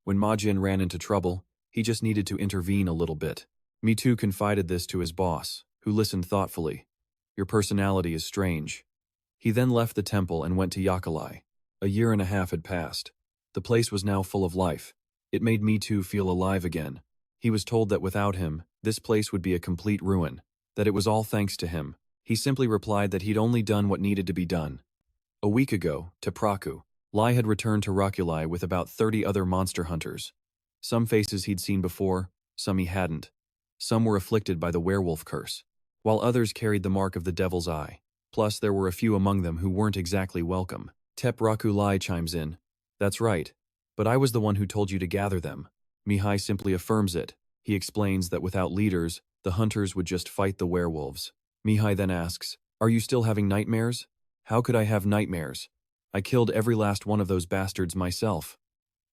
When Ma Jin ran into trouble, he just needed to intervene a little bit. Me Too confided this to his boss, who listened thoughtfully. Your personality is strange. He then left the temple and went to Yakalai. A year and a half had passed. The place was now full of life. It made Me Too feel alive again. He was told that without him, this place would be a complete ruin, that it was all thanks to him. He simply replied that he'd only done what needed to be done. A week ago, Tepraku, Lai had returned to Rakulai with about 30 other monster hunters. Some faces he'd seen before, some he hadn't. Some were afflicted by the werewolf curse, while others carried the mark of the devil's eye. Plus, there were a few among them who weren't exactly welcome. Tepraku Lai chimes in. That's right, but I was the one who told you to gather them. Mihai simply affirms it. He explains that without leaders, the hunters would just fight the werewolves. Mihai then asks, are you still having nightmares? How could I have nightmares? I killed every last one of those bastards myself.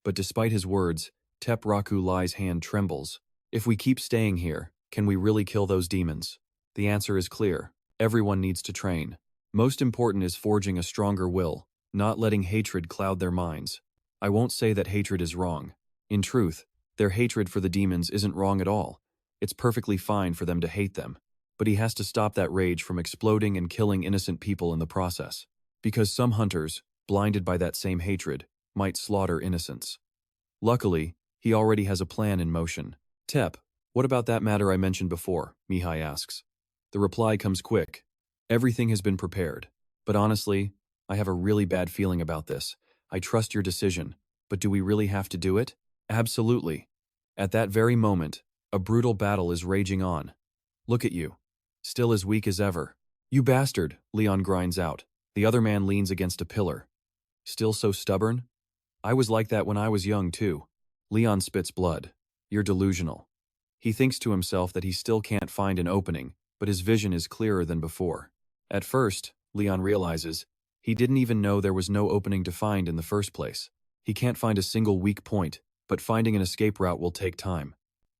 But despite his words, Tepraku Lai's hand trembles. If we keep staying here, can we really kill those demons? The answer is clear. Everyone needs to train. Most important is forging a stronger will, not letting hatred cloud their minds. I won't say that hatred is wrong. In truth, their hatred for the demons isn't wrong at all. It's perfectly fine for them to hate them. But he has to stop that rage from exploding and killing innocent people in the process. Because some hunters, blinded by that same hatred, might slaughter innocents. Luckily, he already has a plan in motion. Tep, what about that matter I mentioned before? Mihai asks. The reply comes quick. Everything has been prepared. But honestly, I have a really bad feeling about this. I trust your decision, but do we really have to do it? Absolutely. At that very moment, a brutal battle is raging on. Look at you. Still as weak as ever. You bastard, Leon grinds out. The other man leans against a pillar. Still so stubborn? I was like that when I was young too. Leon spits blood. You're delusional. He thinks to himself that he still can't find an opening, but his vision is clearer than before. At first, Leon realizes, he didn't even know there was no opening to find in the first place. He can't find a single weak point, but finding an escape route will take time.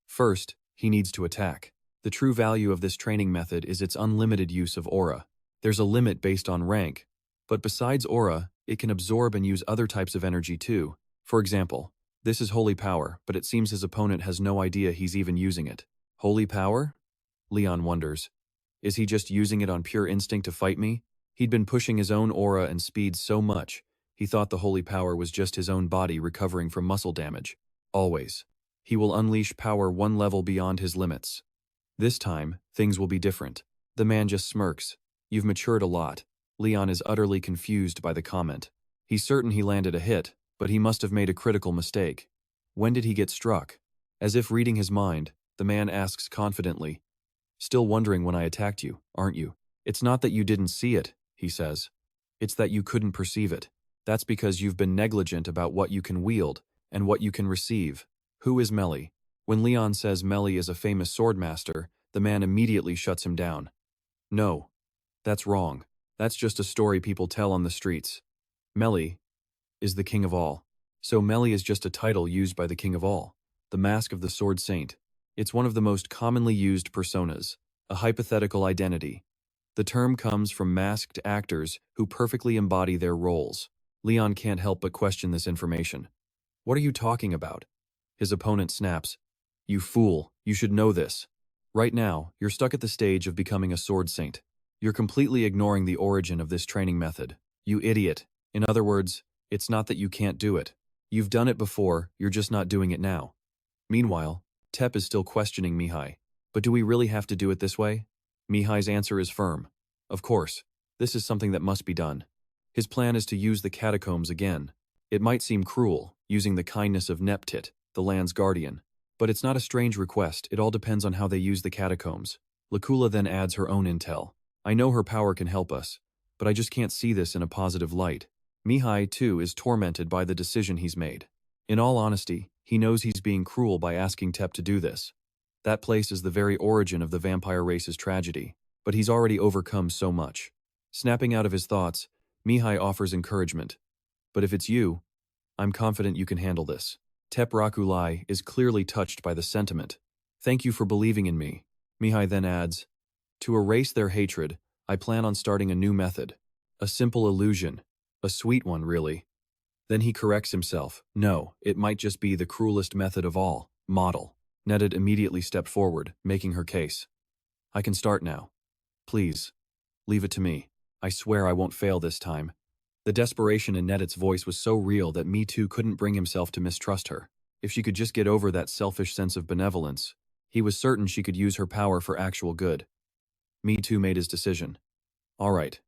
First, he needs to attack. The true value of this training method is its unlimited use of aura. There's a limit based on rank, but besides aura, it can absorb and use other types of energy too. For example, this is holy power, but it seems his opponent has no idea he's even using it. Holy power? Leon wonders. Is he just using it on pure instinct to fight me? He'd been pushing his own aura and speed so much, He thought the holy power was just his own body recovering from muscle damage. Always. He will unleash power one level beyond his limits. This time, things will be different. The man just smirks. You've matured a lot. Leon is utterly confused by the comment. He's certain he landed a hit, but he must have made a critical mistake. When did he get struck? As if reading his mind, the man asks confidently. Still wondering when I attacked you, aren't you? It's not that you didn't see it, he says. It's that you couldn't perceive it. That's because you've been negligent about what you can wield and what you can receive. Who is Melly? When Leon says Melly is a famous swordmaster, the man immediately shuts him down. No. That's wrong. That's just a story people tell on the streets. Melly is the king of all. So Melly is just a title used by the king of all, the mask of the sword saint. It's one of the most commonly used personas, a hypothetical identity. The term comes from masked actors who perfectly embody their roles. Leon can't help but question this information. What are you talking about? His opponent snaps. You fool, you should know this. Right now, you're stuck at the stage of becoming a sword saint. You're completely ignoring the origin of this training method. You idiot. In other words, it's not that you can't do it. You've done it before, you're just not doing it now. Meanwhile, Tep is still questioning Mihai. But do we really have to do it this way? Mihai's answer is firm. Of course, this is something that must be done. His plan is to use the catacombs again. It might seem cruel, using the kindness of Neptit, the land's guardian. But it's not a strange request, it all depends on how they use the catacombs. Lakula then adds her own intel. I know her power can help us, but I just can't see this in a positive light. Mihai, too, is tormented by the decision he's made. In all honesty, he knows he's being cruel by asking Tep to do this. That place is the very origin of the vampire race's tragedy, but he's already overcome so much. Snapping out of his thoughts, Mihai offers encouragement. But if it's you, I'm confident you can handle this. Tep Rakulai is clearly touched by the sentiment. Thank you for believing in me. Mihai then adds, to erase their hatred, I plan on starting a new method. A simple illusion. A sweet one, really. Then he corrects himself. No, it might just be the cruelest method of all. Model. Netted immediately stepped forward, making her case. I can start now. Please. Leave it to me. I swear I won't fail this time. The desperation in Nettit's voice was so real that Me Too couldn't bring himself to mistrust her. If she could just get over that selfish sense of benevolence, he was certain she could use her power for actual good. Me Too made his decision. All right.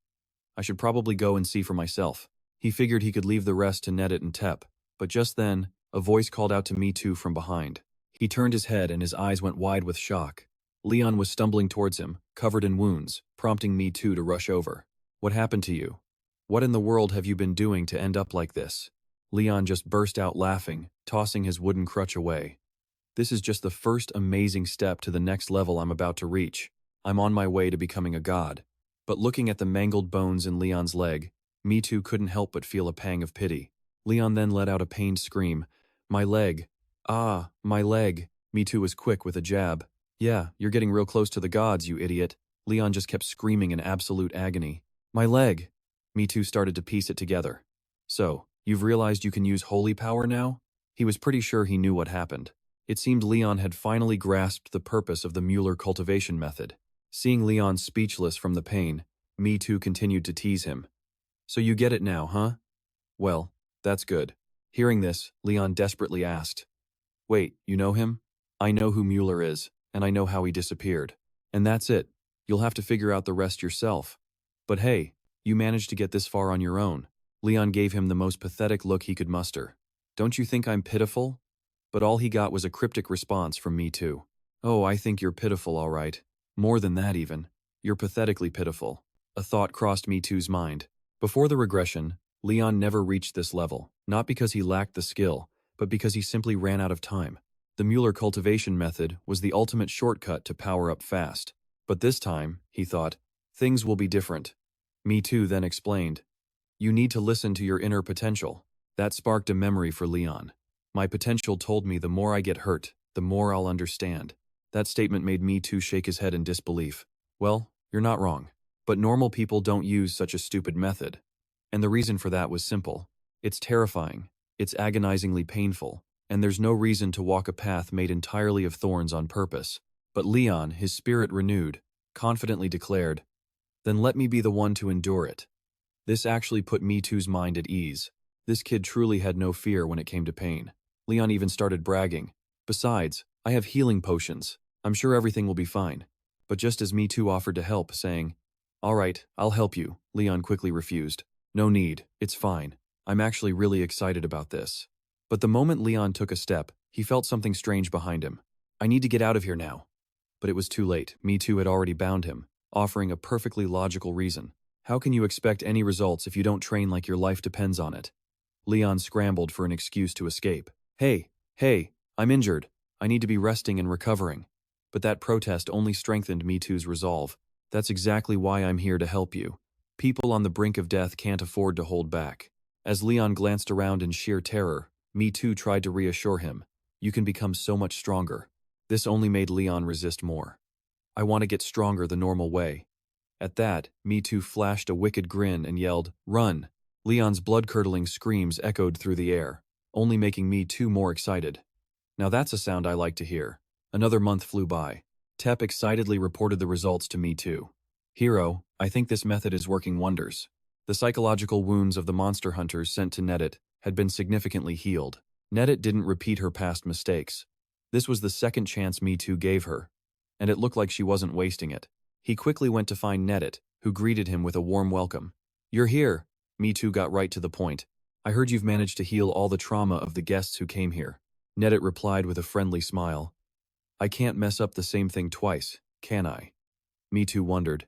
I should probably go and see for myself. He figured he could leave the rest to Nettit and Tep, but just then, a voice called out to Me Too from behind. He turned his head and his eyes went wide with shock. Leon was stumbling towards him, covered in wounds, prompting Me Too to rush over. What happened to you? What in the world have you been doing to end up like this? Leon just burst out laughing, tossing his wooden crutch away. This is just the first amazing step to the next level I'm about to reach. I'm on my way to becoming a god. But looking at the mangled bones in Leon's leg, Me Too couldn't help but feel a pang of pity. Leon then let out a pained scream. My leg. Ah, my leg. Me Too was quick with a jab. Yeah, you're getting real close to the gods, you idiot. Leon just kept screaming in absolute agony. My leg. Me Too started to piece it together. So, you've realized you can use holy power now? He was pretty sure he knew what happened. It seemed Leon had finally grasped the purpose of the Mueller cultivation method. Seeing Leon speechless from the pain, Me Too continued to tease him. So you get it now, huh? Well, that's good. Hearing this, Leon desperately asked. Wait, you know him? I know who Mueller is, and I know how he disappeared. And that's it. You'll have to figure out the rest yourself. But hey, you managed to get this far on your own. Leon gave him the most pathetic look he could muster. Don't you think I'm pitiful? But all he got was a cryptic response from Me Too. Oh, I think you're pitiful, all right. More than that even. You're pathetically pitiful. A thought crossed Me Too's mind. Before the regression, Leon never reached this level, not because he lacked the skill, but because he simply ran out of time. The Mueller cultivation method was the ultimate shortcut to power up fast. But this time, he thought, things will be different. Me Too then explained, you need to listen to your inner potential. That sparked a memory for Leon. My potential told me the more I get hurt, the more I'll understand. That statement made Me Too shake his head in disbelief. Well, you're not wrong. But normal people don't use such a stupid method. And the reason for that was simple. It's terrifying, it's agonizingly painful, and there's no reason to walk a path made entirely of thorns on purpose. But Leon, his spirit renewed, confidently declared, then let me be the one to endure it. This actually put Me Too's mind at ease. This kid truly had no fear when it came to pain. Leon even started bragging. Besides, I have healing potions. I'm sure everything will be fine. But just as Me Too offered to help, saying, "All right, I'll help you," Leon quickly refused. "No need, it's fine. I'm actually really excited about this." But the moment Leon took a step, he felt something strange behind him. "I need to get out of here now." But it was too late. Me Too had already bound him, offering a perfectly logical reason. How can you expect any results if you don't train like your life depends on it? Leon scrambled for an excuse to escape. Hey, I'm injured. I need to be resting and recovering." But that protest only strengthened Me Too's resolve. "That's exactly why I'm here to help you. People on the brink of death can't afford to hold back." As Leon glanced around in sheer terror, Me Too tried to reassure him. "You can become so much stronger." This only made Leon resist more. "I want to get stronger the normal way." At that, Me Too flashed a wicked grin and yelled, "Run!" Leon's blood-curdling screams echoed through the air, only making Me Too more excited. "Now that's a sound I like to hear." Another month flew by. Tep excitedly reported the results to Me Too. "Hero, I think this method is working wonders." The psychological wounds of the monster hunters sent to Nedit had been significantly healed. Nedit didn't repeat her past mistakes. This was the second chance Me Too gave her, and it looked like she wasn't wasting it. He quickly went to find Nedit, who greeted him with a warm welcome. "You're here." Me Too got right to the point. "I heard you've managed to heal all the trauma of the guests who came here." Nedit replied with a friendly smile. "I can't mess up the same thing twice, can I?" Me Too wondered.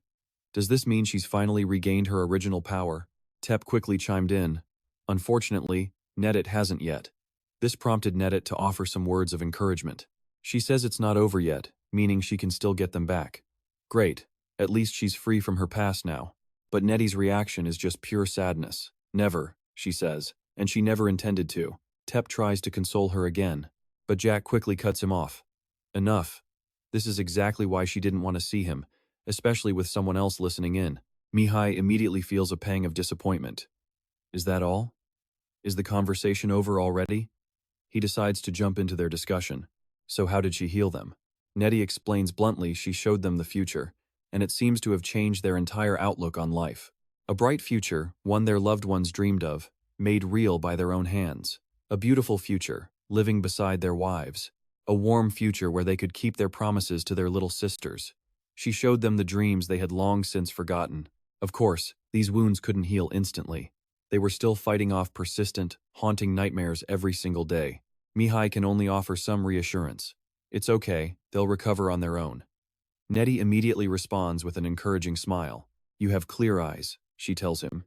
Does this mean she's finally regained her original power? Tep quickly chimed in. "Unfortunately, Nedit hasn't yet." This prompted Nedit to offer some words of encouragement. "She says it's not over yet, meaning she can still get them back." "Great, at least she's free from her past now." But Nettie's reaction is just pure sadness. "Never," she says, and she never intended to. Tep tries to console her again, but Jack quickly cuts him off. "Enough. This is exactly why she didn't want to see him, especially with someone else listening in." Mihai immediately feels a pang of disappointment. Is that all? Is the conversation over already? He decides to jump into their discussion. So how did she heal them? Nettie explains bluntly she showed them the future, and it seems to have changed their entire outlook on life. A bright future, one their loved ones dreamed of, made real by their own hands. A beautiful future, living beside their wives. A warm future where they could keep their promises to their little sisters. She showed them the dreams they had long since forgotten. Of course, these wounds couldn't heal instantly. They were still fighting off persistent, haunting nightmares every single day. Mihai can only offer some reassurance. It's okay, they'll recover on their own. Nettie immediately responds with an encouraging smile. "You have clear eyes," she tells him.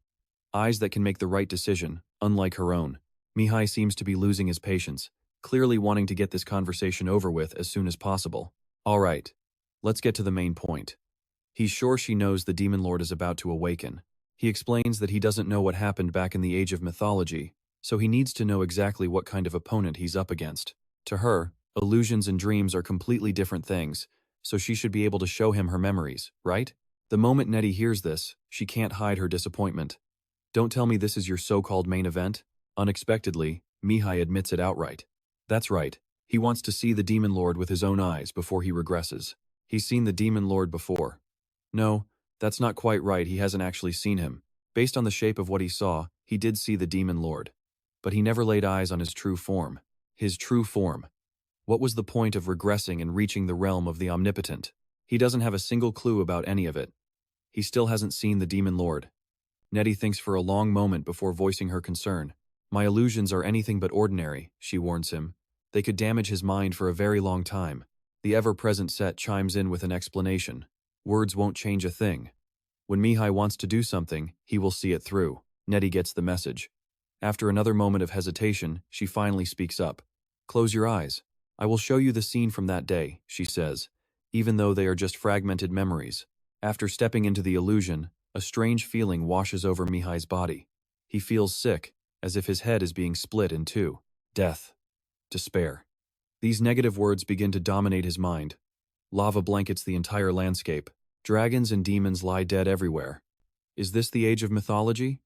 "Eyes that can make the right decision, unlike her own." Mihai seems to be losing his patience, clearly wanting to get this conversation over with as soon as possible. "All right, let's get to the main point." He's sure she knows the Demon Lord is about to awaken. He explains that he doesn't know what happened back in the Age of Mythology, so he needs to know exactly what kind of opponent he's up against. To her, illusions and dreams are completely different things, so she should be able to show him her memories, right? The moment Nettie hears this, she can't hide her disappointment. "Don't tell me this is your so-called main event?" Unexpectedly, Mihai admits it outright. That's right, he wants to see the Demon Lord with his own eyes before he regresses. He's seen the Demon Lord before. No, that's not quite right, he hasn't actually seen him. Based on the shape of what he saw, he did see the Demon Lord. But he never laid eyes on his true form. His true form. What was the point of regressing and reaching the realm of the Omnipotent? He doesn't have a single clue about any of it. He still hasn't seen the Demon Lord. Nettie thinks for a long moment before voicing her concern. "My illusions are anything but ordinary," she warns him. "They could damage his mind for a very long time." The ever-present Set chimes in with an explanation. "Words won't change a thing. When Mihai wants to do something, he will see it through." Nettie gets the message. After another moment of hesitation, she finally speaks up. "Close your eyes. I will show you the scene from that day," she says, even though they are just fragmented memories. After stepping into the illusion, a strange feeling washes over Mihai's body. He feels sick, as if his head is being split in two. Death. Despair. These negative words begin to dominate his mind. Lava blankets the entire landscape. Dragons and demons lie dead everywhere. Is this the Age of Mythology?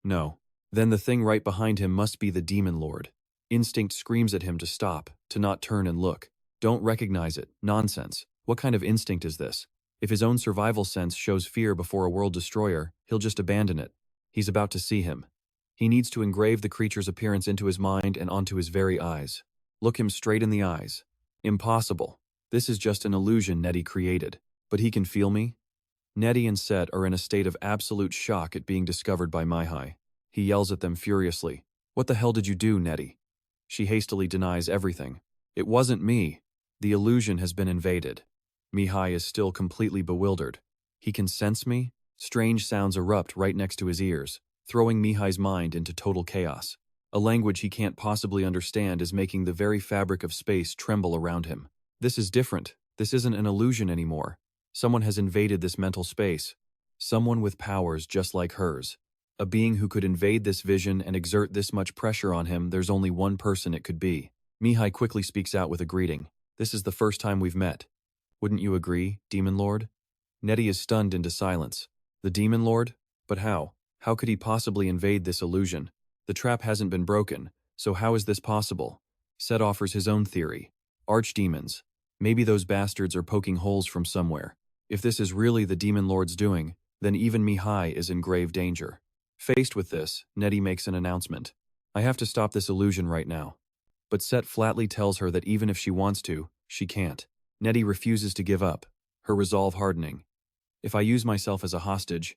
No. Then the thing right behind him must be the Demon Lord. Instinct screams at him to stop, to not turn and look. Don't recognize it. Nonsense. What kind of instinct is this? If his own survival sense shows fear before a world destroyer, he'll just abandon it. He's about to see him. He needs to engrave the creature's appearance into his mind and onto his very eyes. Look him straight in the eyes. Impossible. This is just an illusion Nettie created. But he can feel me? Nettie and Set are in a state of absolute shock at being discovered by Mihai. He yells at them furiously. What the hell did you do, Nettie? She hastily denies everything. It wasn't me. The illusion has been invaded. Mihai is still completely bewildered. He can sense me? Strange sounds erupt right next to his ears, throwing Mihai's mind into total chaos. A language he can't possibly understand is making the very fabric of space tremble around him. This is different. This isn't an illusion anymore. Someone has invaded this mental space. Someone with powers just like hers. A being who could invade this vision and exert this much pressure on him. There's only one person it could be. Mihai quickly speaks out with a greeting. This is the first time we've met. Wouldn't you agree, Demon Lord? Nettie is stunned into silence. The Demon Lord? But how? How could he possibly invade this illusion? The trap hasn't been broken, so how is this possible? Set offers his own theory. Archdemons. Maybe those bastards are poking holes from somewhere. If this is really the Demon Lord's doing, then even Mihai is in grave danger. Faced with this, Nettie makes an announcement. I have to stop this illusion right now. But Set flatly tells her that even if she wants to, she can't. Nettie refuses to give up, her resolve hardening. If I use myself as a hostage,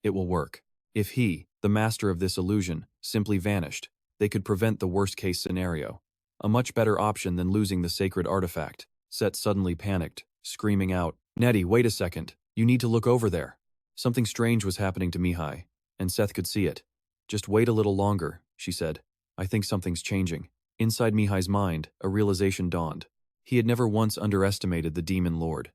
it will work. If he, the master of this illusion, simply vanished, they could prevent the worst-case scenario. A much better option than losing the sacred artifact. Set suddenly panicked, screaming out, Nettie, wait a second. You need to look over there. Something strange was happening to Mihai, and Seth could see it. Just wait a little longer, she said. I think something's changing. Inside Mihai's mind, a realization dawned. He had never once underestimated the Demon Lord.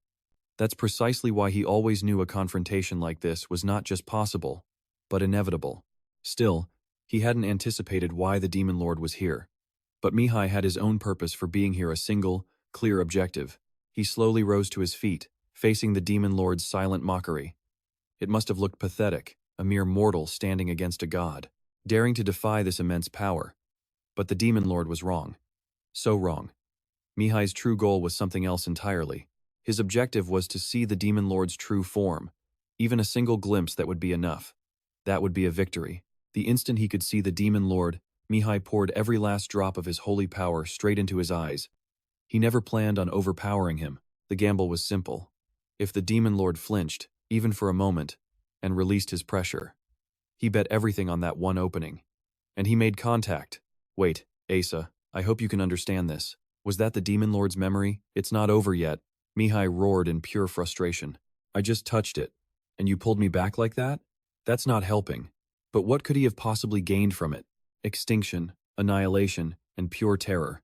That's precisely why he always knew a confrontation like this was not just possible, but inevitable. Still, he hadn't anticipated why the Demon Lord was here. But Mihai had his own purpose for being here, a single, clear objective. He slowly rose to his feet, facing the Demon Lord's silent mockery. It must have looked pathetic, a mere mortal standing against a god, daring to defy this immense power. But the Demon Lord was wrong. So wrong. Mihai's true goal was something else entirely. His objective was to see the Demon Lord's true form. Even a single glimpse that would be enough. That would be a victory. The instant he could see the Demon Lord, Mihai poured every last drop of his holy power straight into his eyes. He never planned on overpowering him. The gamble was simple. If the Demon Lord flinched, even for a moment, and released his pressure, he bet everything on that one opening. And he made contact. Wait, Asa, I hope you can understand this. Was that the Demon Lord's memory? It's not over yet. Mihai roared in pure frustration. I just touched it. And you pulled me back like that? That's not helping. But what could he have possibly gained from it? Extinction, annihilation, and pure terror.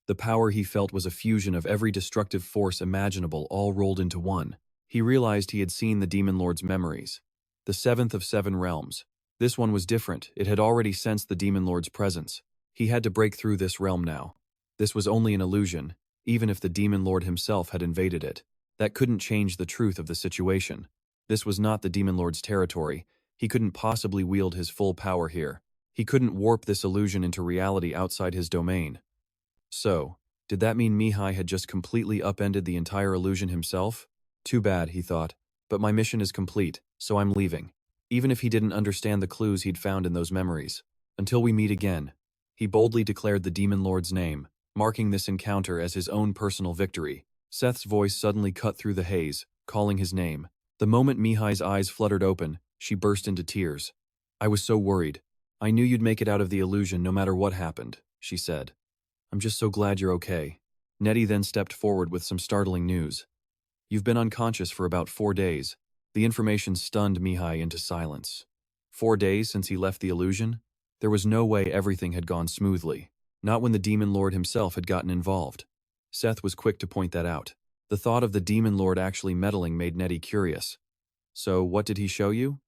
The power he felt was a fusion of every destructive force imaginable all rolled into one. He realized he had seen the Demon Lord's memories. The seventh of 7 realms. This one was different. It had already sensed the Demon Lord's presence. He had to break through this realm now. This was only an illusion, even if the Demon Lord himself had invaded it. That couldn't change the truth of the situation. This was not the Demon Lord's territory. He couldn't possibly wield his full power here. He couldn't warp this illusion into reality outside his domain. So, did that mean Mihai had just completely upended the entire illusion himself? Too bad, he thought. But my mission is complete, so I'm leaving. Even if he didn't understand the clues he'd found in those memories. Until we meet again. He boldly declared the Demon Lord's name, marking this encounter as his own personal victory. Seth's voice suddenly cut through the haze, calling his name. The moment Mihai's eyes fluttered open, she burst into tears. I was so worried. I knew you'd make it out of the illusion no matter what happened, she said. I'm just so glad you're okay. Nettie then stepped forward with some startling news. You've been unconscious for about 4 days. The information stunned Mihai into silence. 4 days since he left the illusion? There was no way everything had gone smoothly. Not when the Demon Lord himself had gotten involved. Seth was quick to point that out. The thought of the Demon Lord actually meddling made Nettie curious. So, what did he show you?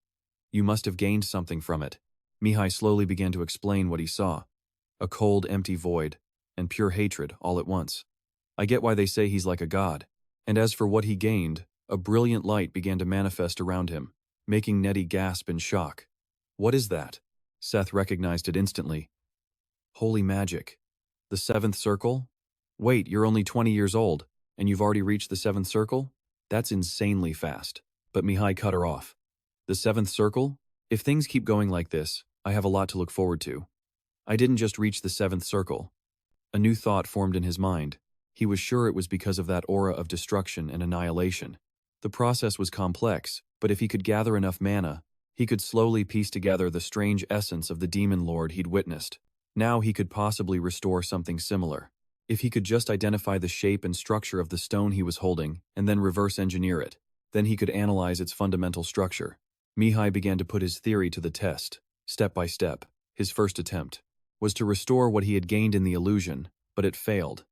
You must have gained something from it. Mihai slowly began to explain what he saw. A cold, empty void, and pure hatred all at once. I get why they say he's like a god. And as for what he gained, a brilliant light began to manifest around him, making Nettie gasp in shock. What is that? Seth recognized it instantly. Holy magic. The 7th circle? Wait, you're only 20 years old, and you've already reached the 7th circle? That's insanely fast. But Mihai cut her off. The 7th circle? If things keep going like this, I have a lot to look forward to. I didn't just reach the seventh circle. A new thought formed in his mind. He was sure it was because of that aura of destruction and annihilation. The process was complex, but if he could gather enough mana, he could slowly piece together the strange essence of the demon lord he'd witnessed. Now he could possibly restore something similar. If he could just identify the shape and structure of the stone he was holding and then reverse engineer it, then he could analyze its fundamental structure. Mihai began to put his theory to the test, step by step. His first attempt was to restore what he had gained in the illusion, but it failed.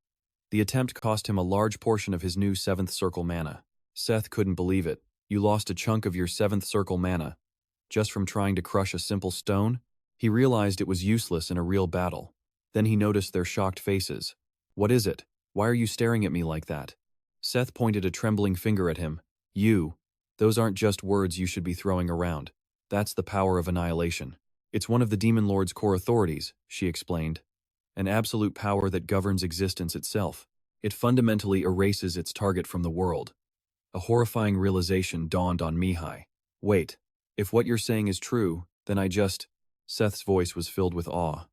The attempt cost him a large portion of his new seventh circle mana. Seth couldn't believe it. You lost a chunk of your seventh circle mana just from trying to crush a simple stone? He realized it was useless in a real battle. Then he noticed their shocked faces. What is it? Why are you staring at me like that? Seth pointed a trembling finger at him. Those aren't just words you should be throwing around. That's the power of annihilation. It's one of the Demon Lord's core authorities, she explained. An absolute power that governs existence itself. It fundamentally erases its target from the world. A horrifying realization dawned on Mihai. Wait, if what you're saying is true, then Seth's voice was filled with awe.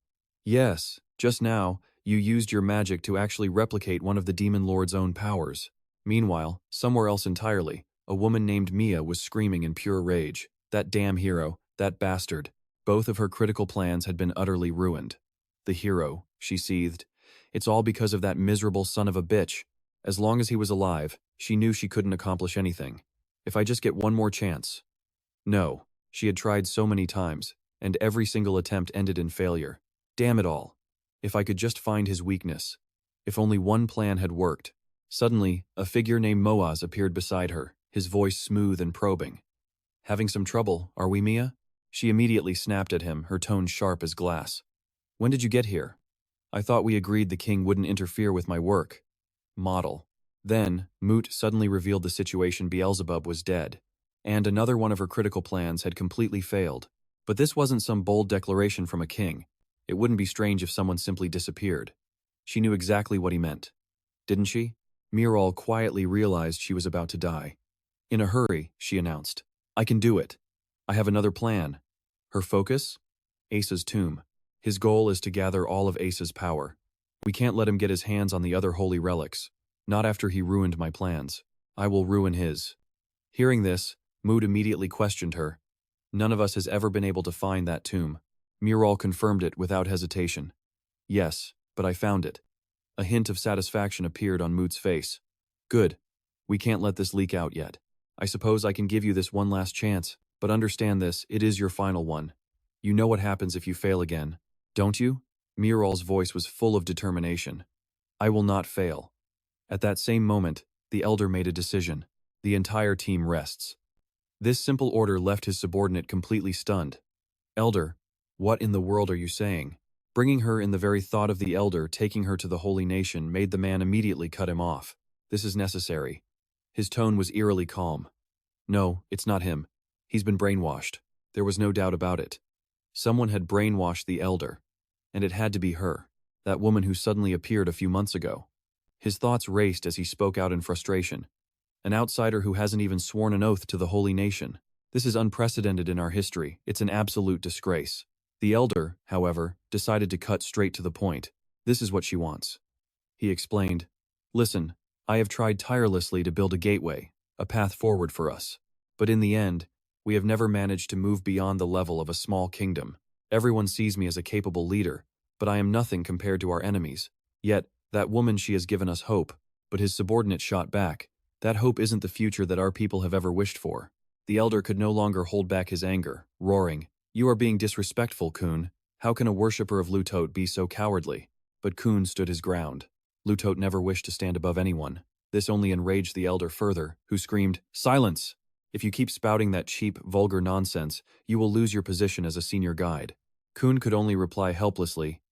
Yes, just now, you used your magic to actually replicate one of the Demon Lord's own powers. Meanwhile, somewhere else entirely, a woman named Mia was screaming in pure rage. That damn hero, that bastard. Both of her critical plans had been utterly ruined. The hero, she seethed. It's all because of that miserable son of a bitch. As long as he was alive, she knew she couldn't accomplish anything. If I just get one more chance. No, she had tried so many times, and every single attempt ended in failure. Damn it all. If I could just find his weakness. If only one plan had worked. Suddenly, a figure named Moaz appeared beside her, his voice smooth and probing. Having some trouble, are we, Mia? She immediately snapped at him, her tone sharp as glass. When did you get here? I thought we agreed the king wouldn't interfere with my work. Model. Then, Moot suddenly revealed the situation. Beelzebub was dead, and another one of her critical plans had completely failed. But this wasn't some bold declaration from a king. It wouldn't be strange if someone simply disappeared. She knew exactly what he meant. Didn't she? Miral quietly realized she was about to die. In a hurry, she announced. I can do it. I have another plan. Her focus? Asa's tomb. His goal is to gather all of Asa's power. We can't let him get his hands on the other holy relics. Not after he ruined my plans. I will ruin his. Hearing this, Mood immediately questioned her. None of us has ever been able to find that tomb. Miral confirmed it without hesitation. Yes, but I found it. A hint of satisfaction appeared on Mood's face. Good. We can't let this leak out yet. I suppose I can give you this one last chance, but understand this, it is your final one. You know what happens if you fail again, don't you? Miral's voice was full of determination. I will not fail. At that same moment, the elder made a decision. The entire team rests. This simple order left his subordinate completely stunned. Elder, what in the world are you saying? Bringing her in the very thought of the elder taking her to the holy nation made the man immediately cut him off. This is necessary. His tone was eerily calm. No, it's not him. He's been brainwashed. There was no doubt about it. Someone had brainwashed the elder. And it had to be her, that woman who suddenly appeared a few months ago. His thoughts raced as he spoke out in frustration. An outsider who hasn't even sworn an oath to the holy nation. This is unprecedented in our history. It's an absolute disgrace. The elder, however, decided to cut straight to the point. This is what she wants. He explained. Listen, I have tried tirelessly to build a gateway, a path forward for us. But in the end, we have never managed to move beyond the level of a small kingdom. Everyone sees me as a capable leader, but I am nothing compared to our enemies. Yet, that woman, she has given us hope. But his subordinate shot back. That hope isn't the future that our people have ever wished for. The elder could no longer hold back his anger, roaring, You are being disrespectful, Kun. How can a worshipper of Lutot be so cowardly? But Kun stood his ground. Lutot never wished to stand above anyone. This only enraged the elder further, who screamed, Silence! If you keep spouting that cheap, vulgar nonsense, you will lose your position as a senior guide. Kun could only reply helplessly,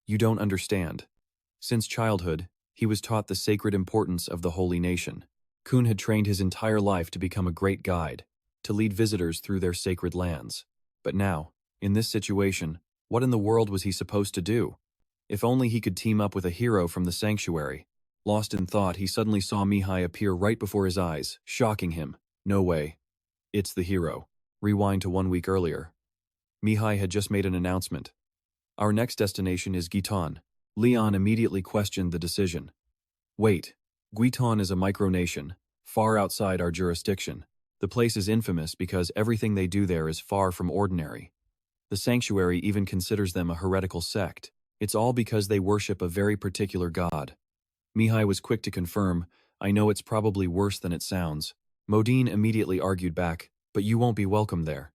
You don't understand. Since childhood, he was taught the sacred importance of the holy nation. Kun had trained his entire life to become a great guide, to lead visitors through their sacred lands. But now, in this situation, what in the world was he supposed to do? If only he could team up with a hero from the sanctuary. Lost in thought, he suddenly saw Mihai appear right before his eyes, shocking him. No way. It's the hero. Rewind to 1 week earlier. Mihai had just made an announcement. Our next destination is Gitan. Leon immediately questioned the decision. Wait, Gitan is a micronation, far outside our jurisdiction. The place is infamous because everything they do there is far from ordinary. The sanctuary even considers them a heretical sect. It's all because they worship a very particular god. Mihai was quick to confirm, I know it's probably worse than it sounds. Modine immediately argued back, but you won't be welcome there.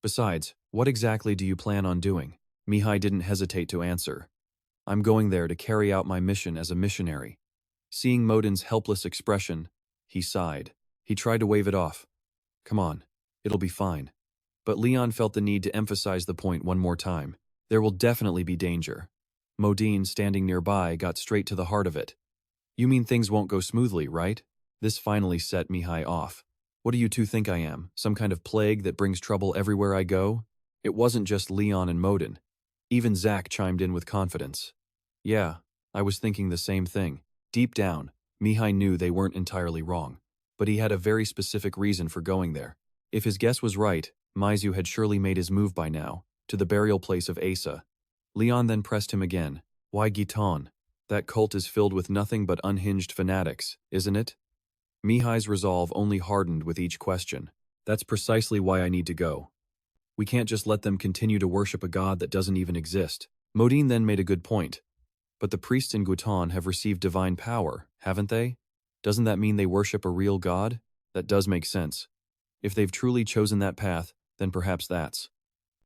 Besides, what exactly do you plan on doing? Mihai didn't hesitate to answer. I'm going there to carry out my mission as a missionary. Seeing Modin's helpless expression, he sighed. He tried to wave it off. Come on, it'll be fine. But Leon felt the need to emphasize the point one more time. There will definitely be danger. Modine, standing nearby, got straight to the heart of it. You mean things won't go smoothly, right? This finally set Mihai off. What do you two think I am, some kind of plague that brings trouble everywhere I go? It wasn't just Leon and Modin. Even Zach chimed in with confidence. Yeah, I was thinking the same thing. Deep down, Mihai knew they weren't entirely wrong. But he had a very specific reason for going there. If his guess was right, Maizu had surely made his move by now, to the burial place of Asa. Leon then pressed him again. Why Gitan? That cult is filled with nothing but unhinged fanatics, isn't it? Mihai's resolve only hardened with each question. That's precisely why I need to go. We can't just let them continue to worship a god that doesn't even exist. Modine then made a good point. But the priests in Gutan have received divine power, haven't they? Doesn't that mean they worship a real god? That does make sense. If they've truly chosen that path, then perhaps that's.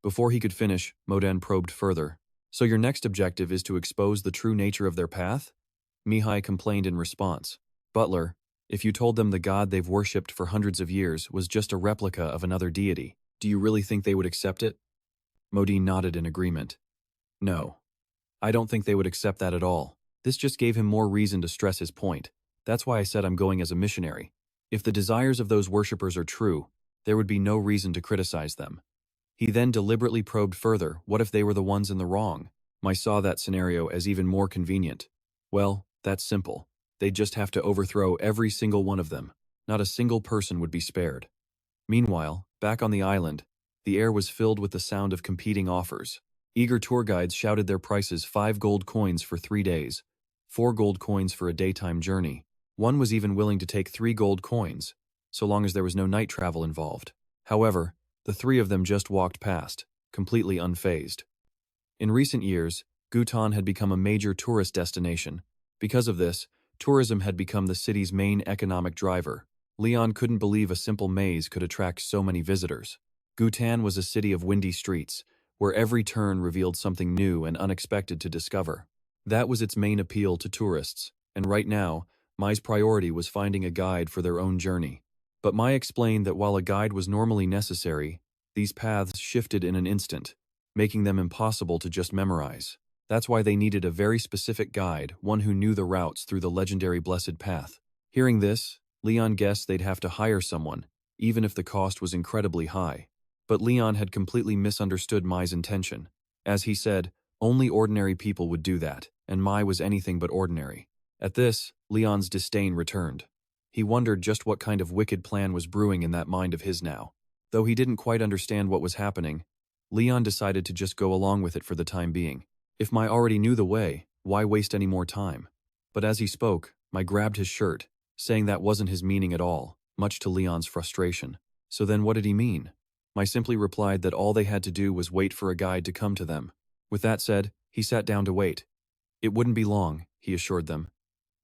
Before he could finish, Modin probed further. So your next objective is to expose the true nature of their path? Mihai complained in response. Butler, if you told them the god they've worshipped for hundreds of years was just a replica of another deity, do you really think they would accept it? Modine nodded in agreement. No. I don't think they would accept that at all. This just gave him more reason to stress his point. That's why I said I'm going as a missionary. If the desires of those worshippers are true, there would be no reason to criticize them. He then deliberately probed further, what if they were the ones in the wrong? I saw that scenario as even more convenient. Well, that's simple. They'd just have to overthrow every single one of them. Not a single person would be spared. Meanwhile, back on the island, the air was filled with the sound of competing offers. Eager tour guides shouted their prices 5 gold coins for 3 days, 4 gold coins for a daytime journey. One was even willing to take 3 gold coins, so long as there was no night travel involved. However, the 3 of them just walked past, completely unfazed. In recent years, Gutan had become a major tourist destination. Because of this, tourism had become the city's main economic driver. Leon couldn't believe a simple maze could attract so many visitors. Gutan was a city of windy streets, where every turn revealed something new and unexpected to discover. That was its main appeal to tourists, and right now, Mai's priority was finding a guide for their own journey. But Mai explained that while a guide was normally necessary, these paths shifted in an instant, making them impossible to just memorize. That's why they needed a very specific guide, one who knew the routes through the legendary Blessed Path. Hearing this, Leon guessed they'd have to hire someone, even if the cost was incredibly high. But Leon had completely misunderstood Mai's intention. As he said, only ordinary people would do that, and Mai was anything but ordinary. At this, Leon's disdain returned. He wondered just what kind of wicked plan was brewing in that mind of his now. Though he didn't quite understand what was happening, Leon decided to just go along with it for the time being. If Mai already knew the way, why waste any more time? But as he spoke, Mai grabbed his shirt, saying that wasn't his meaning at all, much to Leon's frustration. So then what did he mean? Mai simply replied that all they had to do was wait for a guide to come to them. With that said, he sat down to wait. It wouldn't be long, he assured them.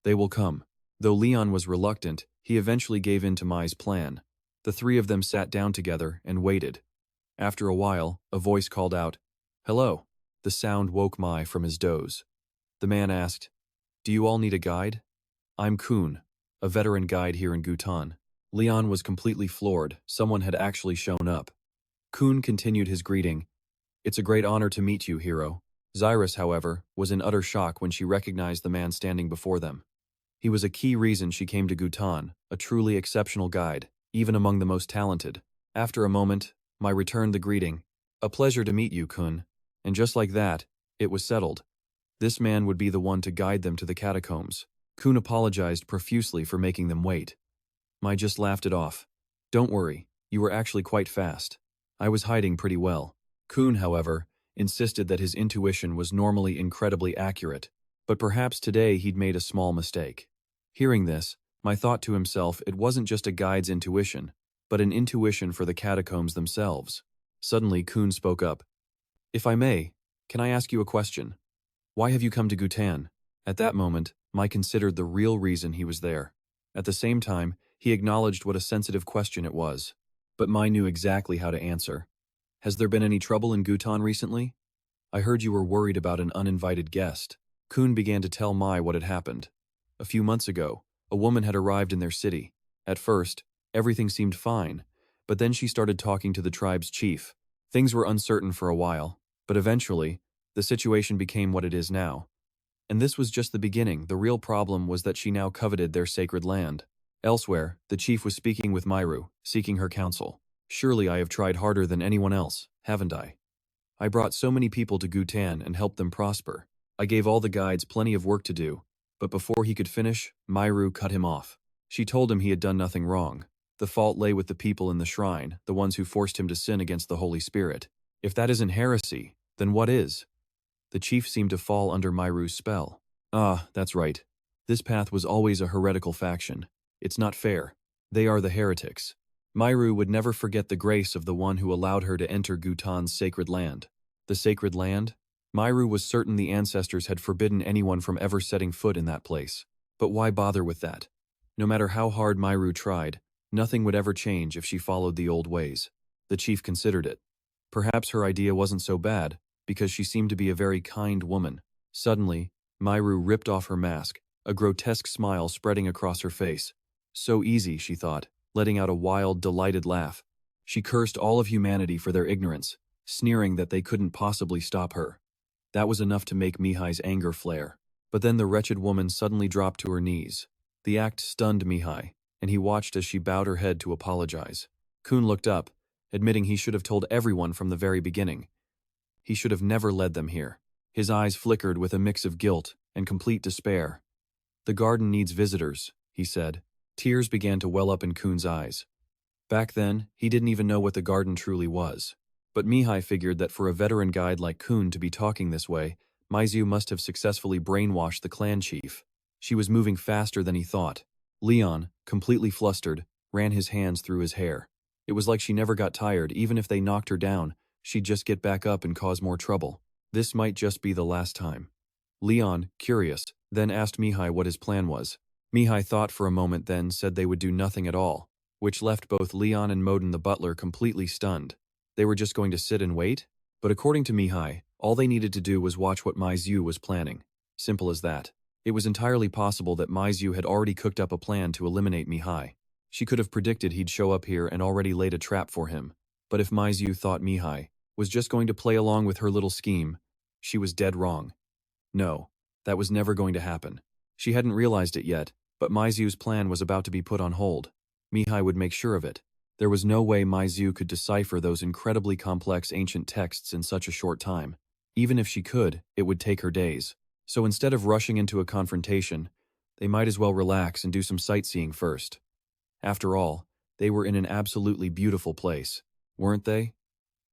They will come. Though Leon was reluctant, he eventually gave in to Mai's plan. The 3 of them sat down together and waited. After a while, a voice called out, "Hello." The sound woke Mai from his doze. The man asked, "Do you all need a guide?" "I'm Kun, a veteran guide here in Gutan." Leon was completely floored. Someone had actually shown up. Kun continued his greeting. "It's a great honor to meet you, hero." Zyrus, however, was in utter shock when she recognized the man standing before them. He was a key reason she came to Gutan, a truly exceptional guide, even among the most talented. After a moment, Mai returned the greeting. "A pleasure to meet you, Kun." And just like that, it was settled. This man would be the one to guide them to the catacombs. Kun apologized profusely for making them wait. Mai just laughed it off. "Don't worry, you were actually quite fast. I was hiding pretty well." Kun, however, insisted that his intuition was normally incredibly accurate, but perhaps today he'd made a small mistake. Hearing this, my thought to himself, it wasn't just a guide's intuition, but an intuition for the catacombs themselves. Suddenly, Kun spoke up. "If I may, can I ask you a question? Why have you come to Gutan?" At that moment, Mai considered the real reason he was there. At the same time, he acknowledged what a sensitive question it was. But Mai knew exactly how to answer. "Has there been any trouble in Gutan recently? I heard you were worried about an uninvited guest." Kun began to tell Mai what had happened. A few months ago, a woman had arrived in their city. At first, everything seemed fine, but then she started talking to the tribe's chief. Things were uncertain for a while, but eventually, the situation became what it is now. And this was just the beginning. The real problem was that she now coveted their sacred land. Elsewhere, the chief was speaking with Myru, seeking her counsel. "Surely I have tried harder than anyone else, haven't I? I brought so many people to Gutan and helped them prosper. I gave all the guides plenty of work to do, but before he could finish, Myru cut him off. She told him he had done nothing wrong. The fault lay with the people in the shrine, the ones who forced him to sin against the Holy Spirit. If that isn't heresy, then what is?" The chief seemed to fall under Myru's spell. "Ah, that's right. This path was always a heretical faction. It's not fair. They are the heretics." Myru would never forget the grace of the one who allowed her to enter Gutan's sacred land. The sacred land? Myru was certain the ancestors had forbidden anyone from ever setting foot in that place. But why bother with that? No matter how hard Myru tried, nothing would ever change if she followed the old ways. The chief considered it. Perhaps her idea wasn't so bad, because she seemed to be a very kind woman. Suddenly, Myru ripped off her mask, a grotesque smile spreading across her face. So easy, she thought, letting out a wild, delighted laugh. She cursed all of humanity for their ignorance, sneering that they couldn't possibly stop her. That was enough to make Mihai's anger flare. But then the wretched woman suddenly dropped to her knees. The act stunned Mihai, and he watched as she bowed her head to apologize. Kun looked up, admitting he should have told everyone from the very beginning. He should have never led them here. His eyes flickered with a mix of guilt and complete despair. "The garden needs visitors," he said. Tears began to well up in Kun's eyes. Back then, he didn't even know what the garden truly was. But Mihai figured that for a veteran guide like Kun to be talking this way, Maizu must have successfully brainwashed the clan chief. She was moving faster than he thought. Leon, completely flustered, ran his hands through his hair. It was like she never got tired. Even if they knocked her down, she'd just get back up and cause more trouble. This might just be the last time. Leon, curious, then asked Mihai what his plan was. Mihai thought for a moment, then said they would do nothing at all, which left both Leon and Modin the butler completely stunned. They were just going to sit and wait? But according to Mihai, all they needed to do was watch what Maizu was planning. Simple as that. It was entirely possible that Maizu had already cooked up a plan to eliminate Mihai. She could have predicted he'd show up here and already laid a trap for him. But if Maizu thought Mihai was just going to play along with her little scheme, she was dead wrong. No, that was never going to happen. She hadn't realized it yet, but Maizu's plan was about to be put on hold. Mihai would make sure of it. There was no way Maizu could decipher those incredibly complex ancient texts in such a short time. Even if she could, it would take her days. So instead of rushing into a confrontation, they might as well relax and do some sightseeing first. After all, they were in an absolutely beautiful place, weren't they?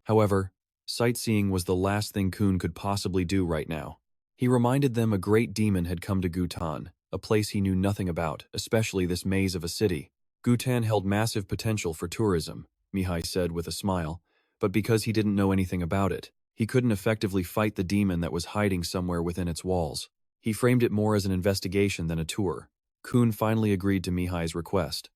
However, sightseeing was the last thing Kun could possibly do right now. He reminded them a great demon had come to Gutan, a place he knew nothing about, especially this maze of a city. Gutan held massive potential for tourism, Mihai said with a smile, but because he didn't know anything about it, he couldn't effectively fight the demon that was hiding somewhere within its walls. He framed it more as an investigation than a tour. Kun finally agreed to Mihai's request.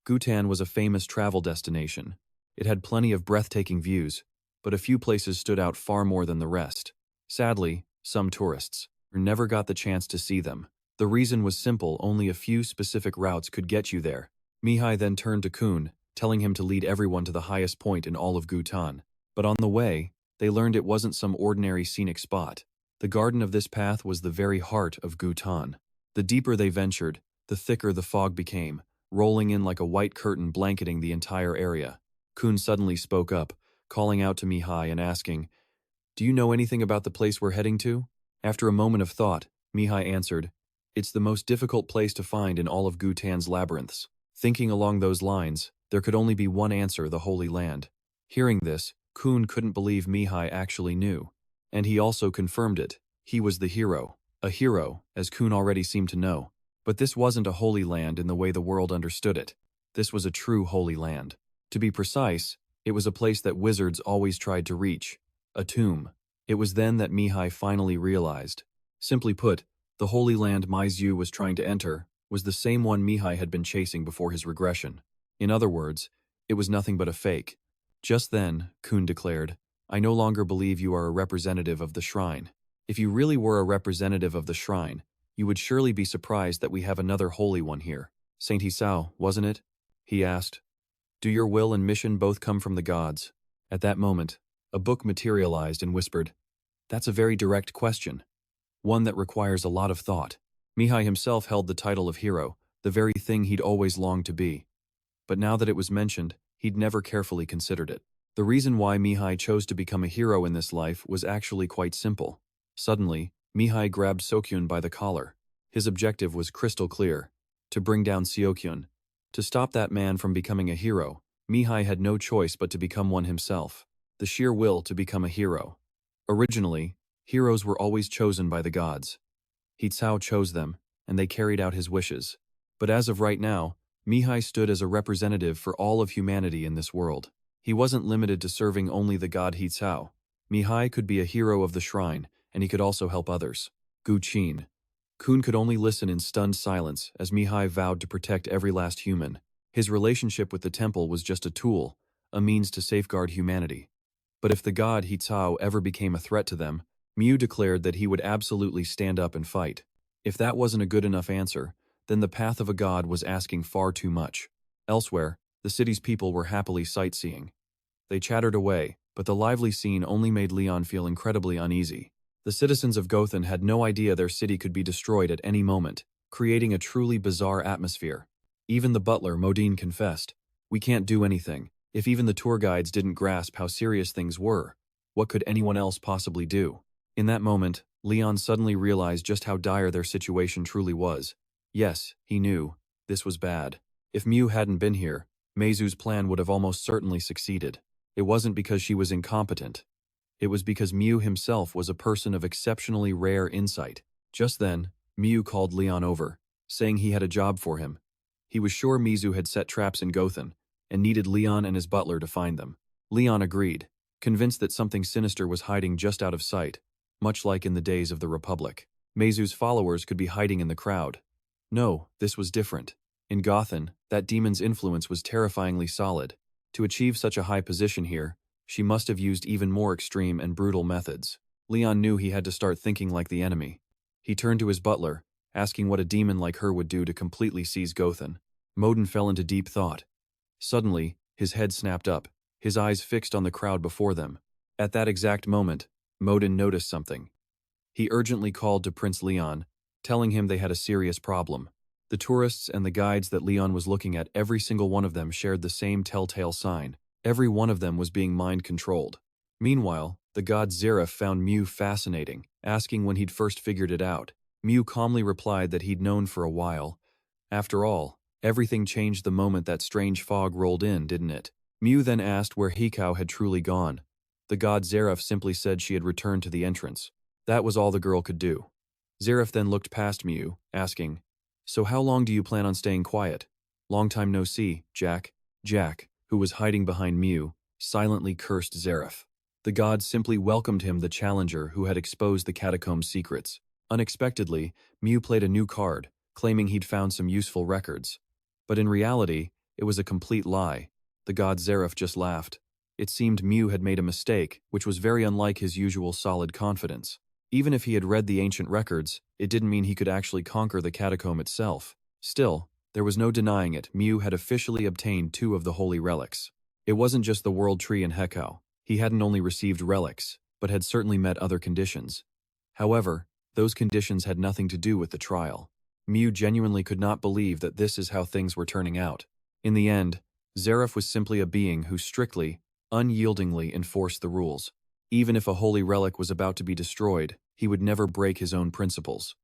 Gutan was a famous travel destination. It had plenty of breathtaking views, but a few places stood out far more than the rest. Sadly, some tourists never got the chance to see them. The reason was simple: only a few specific routes could get you there. Mihai then turned to Kun, telling him to lead everyone to the highest point in all of Gutan. But on the way, they learned it wasn't some ordinary scenic spot. The garden of this path was the very heart of Gutan. The deeper they ventured, the thicker the fog became, rolling in like a white curtain blanketing the entire area. Kun suddenly spoke up, calling out to Mihai and asking, "Do you know anything about the place we're heading to?" After a moment of thought, Mihai answered, "It's the most difficult place to find in all of Gutan's labyrinths." Thinking along those lines, there could only be one answer: the Holy Land. Hearing this, Kun couldn't believe Mihai actually knew. And he also confirmed it. He was the hero. A hero, as Kun already seemed to know. But this wasn't a holy land in the way the world understood it. This was a true holy land. To be precise, it was a place that wizards always tried to reach. A tomb. It was then that Mihai finally realized. Simply put, the holy land Maizu was trying to enter was the same one Mihai had been chasing before his regression. In other words, it was nothing but a fake. Just then, Kun declared, "I no longer believe you are a representative of the shrine. If you really were a representative of the shrine, you would surely be surprised that we have another holy one here. Saint Hisao, wasn't it?" he asked. "Do your will and mission both come from the gods?" At that moment, a book materialized and whispered, "That's a very direct question. One that requires a lot of thought." Mihai himself held the title of hero, the very thing he'd always longed to be. But now that it was mentioned, he'd never carefully considered it. The reason why Mihai chose to become a hero in this life was actually quite simple. Suddenly, Mihai grabbed Sokyun by the collar. His objective was crystal clear: to bring down Seokyun. To stop that man from becoming a hero, Mihai had no choice but to become one himself. The sheer will to become a hero. Originally, heroes were always chosen by the gods. Hitsao chose them, and they carried out his wishes. But as of right now, Mihai stood as a representative for all of humanity in this world. He wasn't limited to serving only the god Hitsao. Mihai could be a hero of the shrine, and he could also help others. Guqin. Kun could only listen in stunned silence as Mihai vowed to protect every last human. His relationship with the temple was just a tool, a means to safeguard humanity. But if the god Hitsao ever became a threat to them, Miu declared that he would absolutely stand up and fight. If that wasn't a good enough answer, then the path of a god was asking far too much. Elsewhere, the city's people were happily sightseeing. They chattered away, but the lively scene only made Leon feel incredibly uneasy. The citizens of Gothen had no idea their city could be destroyed at any moment, creating a truly bizarre atmosphere. Even the butler, Modine, confessed, "We can't do anything. If even the tour guides didn't grasp how serious things were, what could anyone else possibly do?" In that moment, Leon suddenly realized just how dire their situation truly was. Yes, he knew. This was bad. If Miu hadn't been here, Meizu's plan would have almost certainly succeeded. It wasn't because she was incompetent. It was because Miu himself was a person of exceptionally rare insight. Just then, Miu called Leon over, saying he had a job for him. He was sure Meizu had set traps in Gothen, and needed Leon and his butler to find them. Leon agreed, convinced that something sinister was hiding just out of sight, much like in the days of the Republic. Meizu's followers could be hiding in the crowd. No, this was different. In Gothen, that demon's influence was terrifyingly solid. To achieve such a high position here, she must have used even more extreme and brutal methods. Leon knew he had to start thinking like the enemy. He turned to his butler, asking what a demon like her would do to completely seize Gothen. Modin fell into deep thought. Suddenly, his head snapped up, his eyes fixed on the crowd before them. At that exact moment, Modin noticed something. He urgently called to Prince Leon, telling him they had a serious problem. The tourists and the guides that Leon was looking at, every single one of them shared the same telltale sign. Every one of them was being mind-controlled. Meanwhile, the god Zeref found Miu fascinating, asking when he'd first figured it out. Miu calmly replied that he'd known for a while. After all, everything changed the moment that strange fog rolled in, didn't it? Miu then asked where Hikau had truly gone. The god Zeref simply said she had returned to the entrance. That was all the girl could do. Zeref then looked past Miu, asking, "So how long do you plan on staying quiet?" "Long time no see, Jack." Jack, who was hiding behind Miu, silently cursed Zeref. The god simply welcomed him, the challenger who had exposed the catacomb's secrets. Unexpectedly, Miu played a new card, claiming he'd found some useful records. But in reality, it was a complete lie. The god Zeref just laughed. It seemed Miu had made a mistake, which was very unlike his usual solid confidence. Even if he had read the ancient records, it didn't mean he could actually conquer the catacomb itself. Still, there was no denying it, Miu had officially obtained 2 of the holy relics. It wasn't just the world tree in Hekau. He hadn't only received relics, but had certainly met other conditions. However, those conditions had nothing to do with the trial. Miu genuinely could not believe that this is how things were turning out. In the end, Zeref was simply a being who strictly, unyieldingly enforced the rules. Even if a holy relic was about to be destroyed, he would never break his own principles.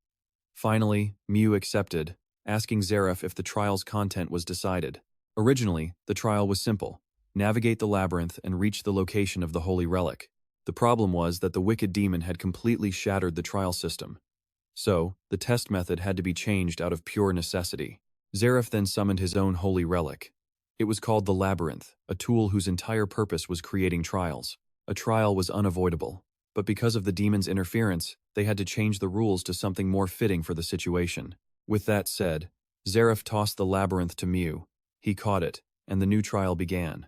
Finally, Miu accepted, asking Zeref if the trial's content was decided. Originally, the trial was simple. navigate the labyrinth, and reach the location of the holy relic. The problem was that the wicked demon had completely shattered the trial system. So, the test method had to be changed out of pure necessity. Zareth then summoned his own holy relic. It was called the Labyrinth, a tool whose entire purpose was creating trials. A trial was unavoidable, but because of the demon's interference, they had to change the rules to something more fitting for the situation. With that said, Zareth tossed the labyrinth to Miu. He caught it, and the new trial began.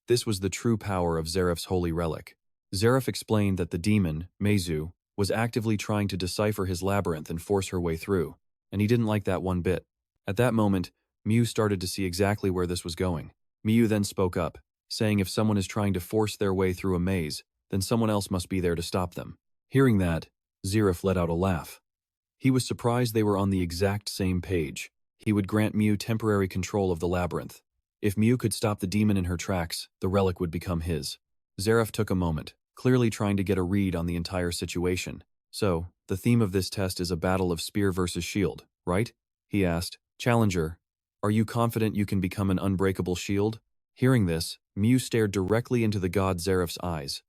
This was the true power of Zareth's holy relic. Zareth explained that the demon, Meizu, was actively trying to decipher his labyrinth and force her way through, and he didn't like that one bit. At that moment, Miu started to see exactly where this was going. Miu then spoke up, saying if someone is trying to force their way through a maze, then someone else must be there to stop them. Hearing that, Zareth let out a laugh. He was surprised they were on the exact same page. He would grant Miu temporary control of the labyrinth. If Miu could stop the demon in her tracks, the relic would become his. Zareth took a moment, clearly trying to get a read on the entire situation. So, the theme of this test is a battle of spear versus shield, right? He asked. Challenger, are you confident you can become an unbreakable shield? Hearing this, Miu stared directly into the god Zareth's eyes.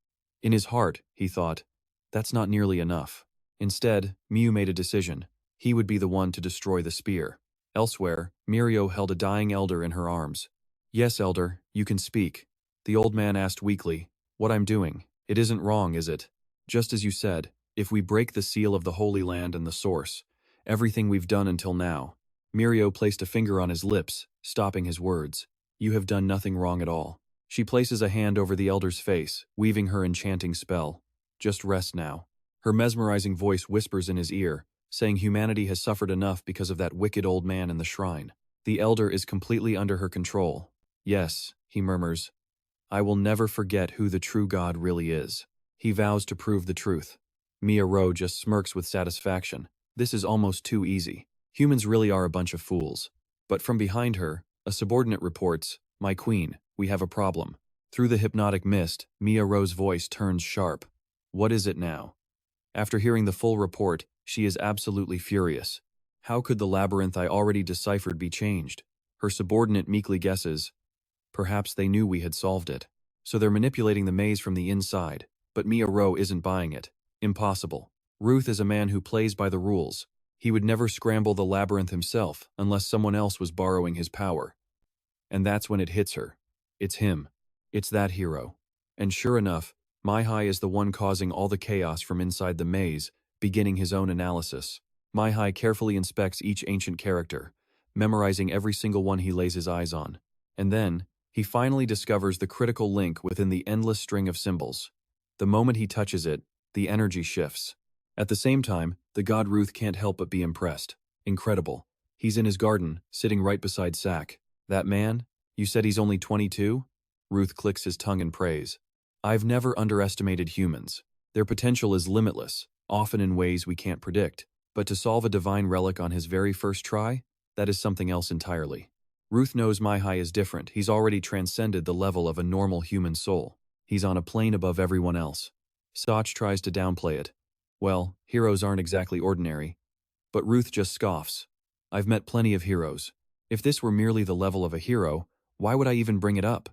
In his heart, he thought, that's not nearly enough. Instead, Miu made a decision. He would be the one to destroy the spear. Elsewhere, Mirio held a dying elder in her arms. Yes, elder, you can speak. The old man asked weakly, what I'm doing, it isn't wrong, is it? Just as you said, if we break the seal of the Holy Land and the source, everything we've done until now. Mirio placed a finger on his lips, stopping his words. You have done nothing wrong at all. She places a hand over the elder's face, weaving her enchanting spell. Just rest now. Her mesmerizing voice whispers in his ear, saying humanity has suffered enough because of that wicked old man in the shrine. The elder is completely under her control. Yes, he murmurs. I will never forget who the true God really is. He vows to prove the truth. Mia Ro just smirks with satisfaction. This is almost too easy. Humans really are a bunch of fools. But from behind her, a subordinate reports, my queen, we have a problem. Through the hypnotic mist, Mia Ro's voice turns sharp. What is it now? After hearing the full report, she is absolutely furious. How could the labyrinth I already deciphered be changed? Her subordinate meekly guesses. Perhaps they knew we had solved it. So they're manipulating the maze from the inside. But Mia Ro isn't buying it. Impossible. Ruth is a man who plays by the rules. He would never scramble the labyrinth himself unless someone else was borrowing his power. And that's when it hits her. It's him. It's that hero. And sure enough, Mai is the one causing all the chaos from inside the maze, beginning his own analysis. Mai carefully inspects each ancient character, memorizing every single one he lays his eyes on. And then, he finally discovers the critical link within the endless string of symbols. The moment he touches it, the energy shifts. At the same time, the god Ruth can't help but be impressed. Incredible. He's in his garden, sitting right beside Sack. That man? You said he's only 22? Ruth clicks his tongue in praise. I've never underestimated humans. Their potential is limitless, often in ways we can't predict. But to solve a divine relic on his very first try? That is something else entirely. Ruth knows Mai is different. He's already transcended the level of a normal human soul. He's on a plane above everyone else. Sach tries to downplay it. Well, heroes aren't exactly ordinary. But Ruth just scoffs. I've met plenty of heroes. If this were merely the level of a hero, why would I even bring it up?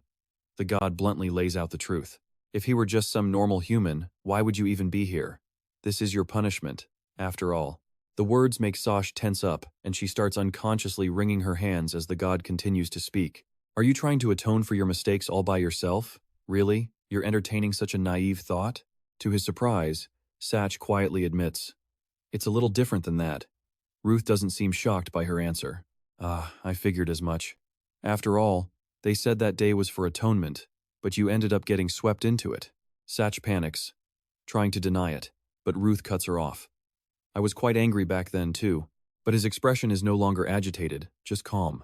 The god bluntly lays out the truth. If he were just some normal human, why would you even be here? This is your punishment, after all. The words make Sach tense up, and she starts unconsciously wringing her hands as the god continues to speak. Are you trying to atone for your mistakes all by yourself? Really? You're entertaining such a naive thought? To his surprise, Sach quietly admits, it's a little different than that. Ruth doesn't seem shocked by her answer. I figured as much. After all, they said that day was for atonement, but you ended up getting swept into it. Sach panics, trying to deny it, but Ruth cuts her off. I was quite angry back then too, but his expression is no longer agitated, just calm.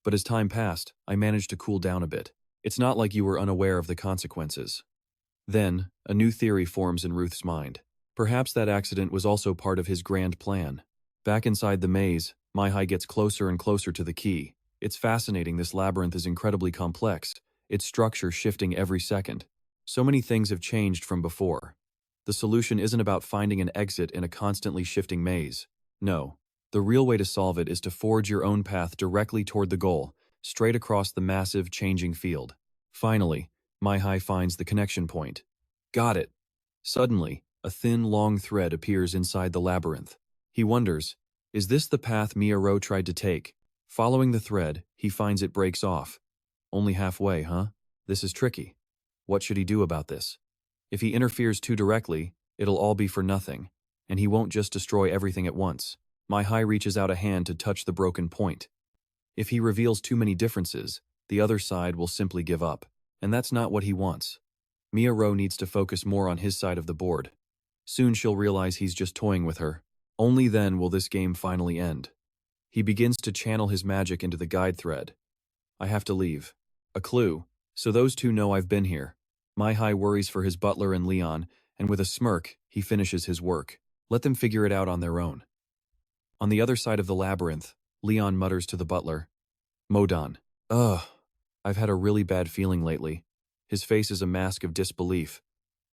But as time passed, I managed to cool down a bit. It's not like you were unaware of the consequences. Then, a new theory forms in Ruth's mind. Perhaps that accident was also part of his grand plan. Back inside the maze, Mai gets closer and closer to the key. It's fascinating. This labyrinth is incredibly complex, its structure shifting every second. So many things have changed from before. The solution isn't about finding an exit in a constantly shifting maze. No, the real way to solve it is to forge your own path directly toward the goal, straight across the massive, changing field. Finally, Mai finds the connection point. Got it. Suddenly, a thin, long thread appears inside the labyrinth. He wonders, is this the path Miaro tried to take? Following the thread, he finds it breaks off. Only halfway, huh? This is tricky. What should he do about this? If he interferes too directly, it'll all be for nothing, and he won't just destroy everything at once. Mai reaches out a hand to touch the broken point. If he reveals too many differences, the other side will simply give up, and that's not what he wants. Miaro needs to focus more on his side of the board. Soon she'll realize he's just toying with her. Only then will this game finally end. He begins to channel his magic into the guide thread. I have to leave. A clue, so those two know I've been here. Mai worries for his butler and Leon, and with a smirk, he finishes his work. Let them figure it out on their own. On the other side of the labyrinth, Leon mutters to the butler. Modan. Ugh, I've had a really bad feeling lately. His face is a mask of disbelief.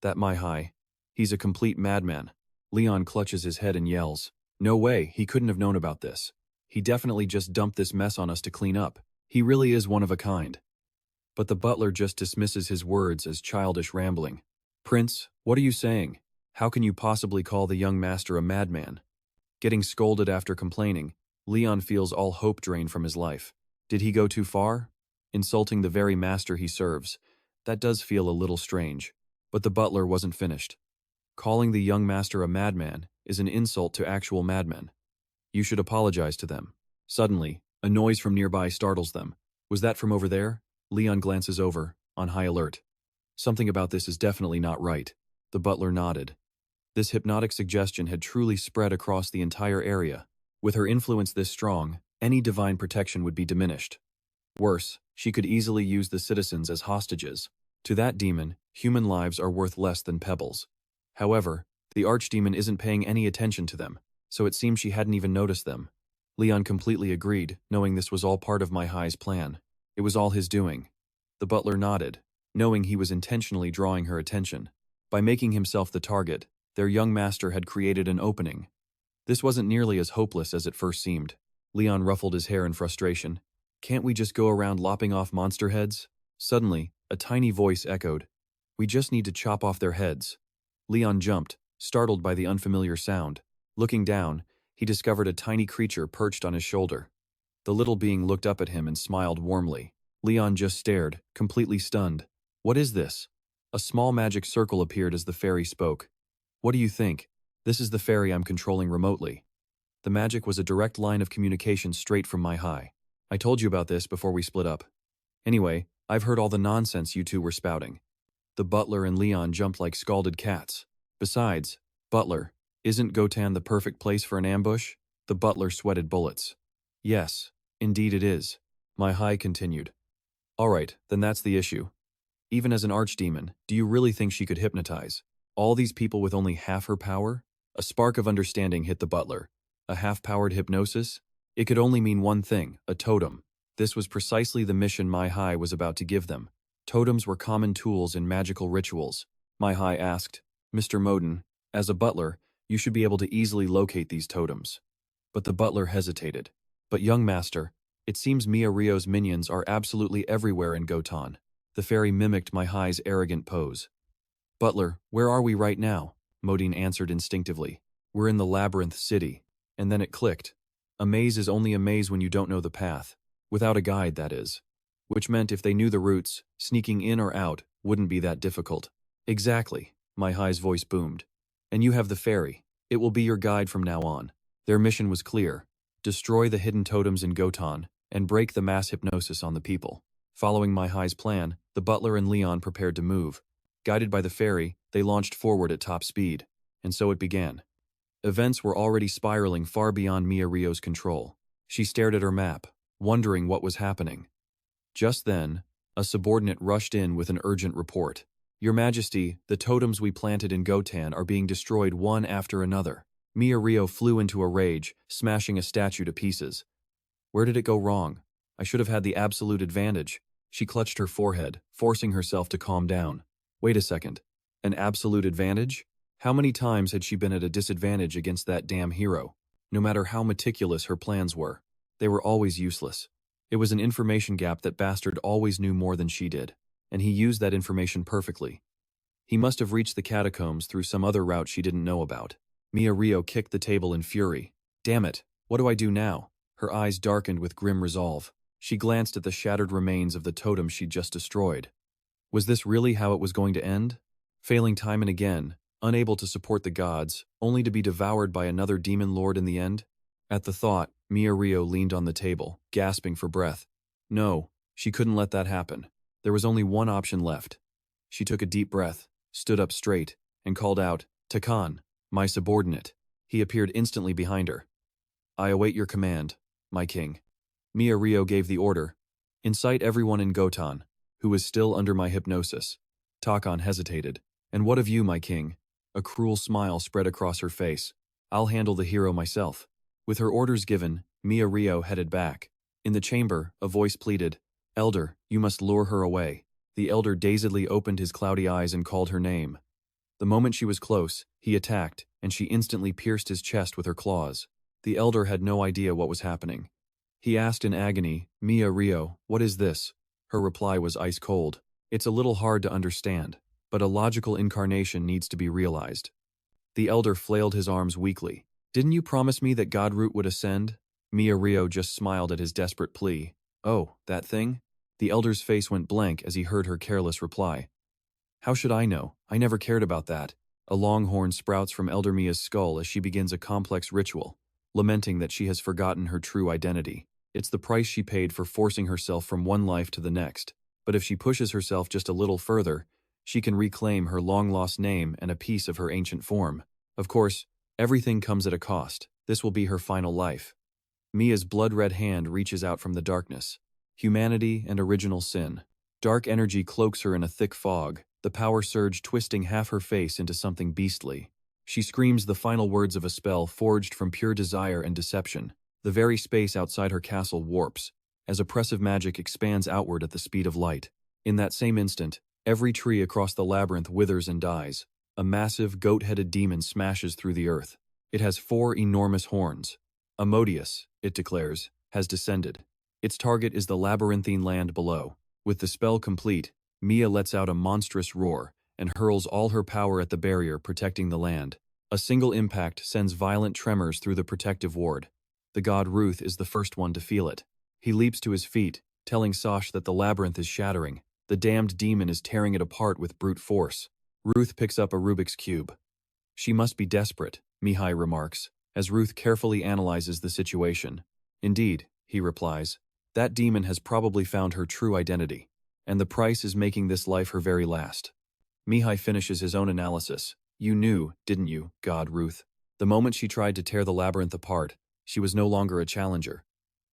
That Mai. He's a complete madman. Leon clutches his head and yells. No way, he couldn't have known about this. He definitely just dumped this mess on us to clean up. He really is one of a kind. But the butler just dismisses his words as childish rambling. Prince, what are you saying? How can you possibly call the young master a madman? Getting scolded after complaining, Leon feels all hope drained from his life. Did he go too far? Insulting the very master he serves. That does feel a little strange. But the butler wasn't finished. Calling the young master a madman is an insult to actual madmen. You should apologize to them. Suddenly, a noise from nearby startles them. Was that from over there? Leon glances over, on high alert. Something about this is definitely not right. The butler nodded. This hypnotic suggestion had truly spread across the entire area. With her influence this strong, any divine protection would be diminished. Worse, she could easily use the citizens as hostages. To that demon, human lives are worth less than pebbles. However, the archdemon isn't paying any attention to them, so it seems she hadn't even noticed them. Leon completely agreed, knowing this was all part of Mai's plan. It was all his doing. The butler nodded, knowing he was intentionally drawing her attention. By making himself the target, their young master had created an opening. This wasn't nearly as hopeless as it first seemed. Leon ruffled his hair in frustration. Can't we just go around lopping off monster heads? Suddenly, a tiny voice echoed. We just need to chop off their heads. Leon jumped, startled by the unfamiliar sound. Looking down, he discovered a tiny creature perched on his shoulder. The little being looked up at him and smiled warmly. Leon just stared, completely stunned. What is this? A small magic circle appeared as the fairy spoke. What do you think? This is the fairy I'm controlling remotely. The magic was a direct line of communication straight from Mai. I told you about this before we split up. Anyway, I've heard all the nonsense you two were spouting. The butler and Leon jumped like scalded cats. Besides, butler, isn't Gotan the perfect place for an ambush? The butler sweated bullets. Yes, indeed it is. Mai continued. Alright, then that's the issue. Even as an archdemon, do you really think she could hypnotize all these people with only half her power? A spark of understanding hit the butler. A half-powered hypnosis? It could only mean one thing, a totem. This was precisely the mission Mai was about to give them. Totems were common tools in magical rituals. Mai asked, Mr. Moden, as a butler, you should be able to easily locate these totems. But the butler hesitated. But young master, it seems Mia Rio's minions are absolutely everywhere in Gotan. The fairy mimicked Mai's arrogant pose. Butler, where are we right now? Modine answered instinctively. We're in the labyrinth city. And then it clicked. A maze is only a maze when you don't know the path. Without a guide, that is. Which meant if they knew the routes, sneaking in or out wouldn't be that difficult. Exactly, Mai's voice boomed. And you have the fairy. It will be your guide from now on. Their mission was clear. Destroy the hidden totems in Gotan and break the mass hypnosis on the people. Following Mai's plan, the butler and Leon prepared to move. Guided by the fairy, they launched forward at top speed. And so it began. Events were already spiraling far beyond Mia Rio's control. She stared at her map, wondering what was happening. Just then, a subordinate rushed in with an urgent report. Your Majesty, the totems we planted in Gotan are being destroyed one after another. Mia Rio flew into a rage, smashing a statue to pieces. Where did it go wrong? I should have had the absolute advantage. She clutched her forehead, forcing herself to calm down. Wait a second. An absolute advantage? How many times had she been at a disadvantage against that damn hero? No matter how meticulous her plans were, they were always useless. It was an information gap that Bastard always knew more than she did. and he used that information perfectly. He must have reached the catacombs through some other route she didn't know about. Mia Rio kicked the table in fury. Damn it, what do I do now? Her eyes darkened with grim resolve. She glanced at the shattered remains of the totem she'd just destroyed. Was this really how it was going to end? Failing time and again, unable to support the gods, only to be devoured by another demon lord in the end? At the thought, Mia Rio leaned on the table, gasping for breath. No, she couldn't let that happen. There was only one option left. She took a deep breath, stood up straight, and called out, Takan, my subordinate. He appeared instantly behind her. I await your command, my king. Mia Rio gave the order. Incite everyone in Gotan, who was still under my hypnosis. Takan hesitated. And what of you, my king? A cruel smile spread across her face. I'll handle the hero myself. With her orders given, Mia Rio headed back. In the chamber, a voice pleaded, Elder, you must lure her away. The elder dazedly opened his cloudy eyes and called her name. The moment she was close, he attacked, and she instantly pierced his chest with her claws. The elder had no idea what was happening. He asked in agony, Mia Rio, what is this? Her reply was ice cold. It's a little hard to understand, but a logical incarnation needs to be realized. The elder flailed his arms weakly. Didn't you promise me that Godroot would ascend? Mia Rio just smiled at his desperate plea. Oh, that thing? The elder's face went blank as he heard her careless reply. How should I know? I never cared about that. A longhorn sprouts from Elder Mia's skull as she begins a complex ritual, lamenting that she has forgotten her true identity. It's the price she paid for forcing herself from one life to the next. But if she pushes herself just a little further, she can reclaim her long-lost name and a piece of her ancient form. Of course, everything comes at a cost. This will be her final life. Mia's blood-red hand reaches out from the darkness. Humanity and original sin. Dark energy cloaks her in a thick fog, the power surge twisting half her face into something beastly. She screams the final words of a spell forged from pure desire and deception. The very space outside her castle warps, as oppressive magic expands outward at the speed of light. In that same instant, every tree across the labyrinth withers and dies. A massive, goat-headed demon smashes through the earth. It has 4 enormous horns. Amodius, it declares, has descended. Its target is the labyrinthine land below. With the spell complete, Mia lets out a monstrous roar and hurls all her power at the barrier protecting the land. A single impact sends violent tremors through the protective ward. The god Ruth is the first one to feel it. He leaps to his feet, telling Sosh that the labyrinth is shattering. The damned demon is tearing it apart with brute force. Ruth picks up a Rubik's Cube. She must be desperate, Mihai remarks, as Ruth carefully analyzes the situation. Indeed, he replies, that demon has probably found her true identity, and the price is making this life her very last. Mihai finishes his own analysis. You knew, didn't you, God Ruth? The moment she tried to tear the labyrinth apart, she was no longer a challenger.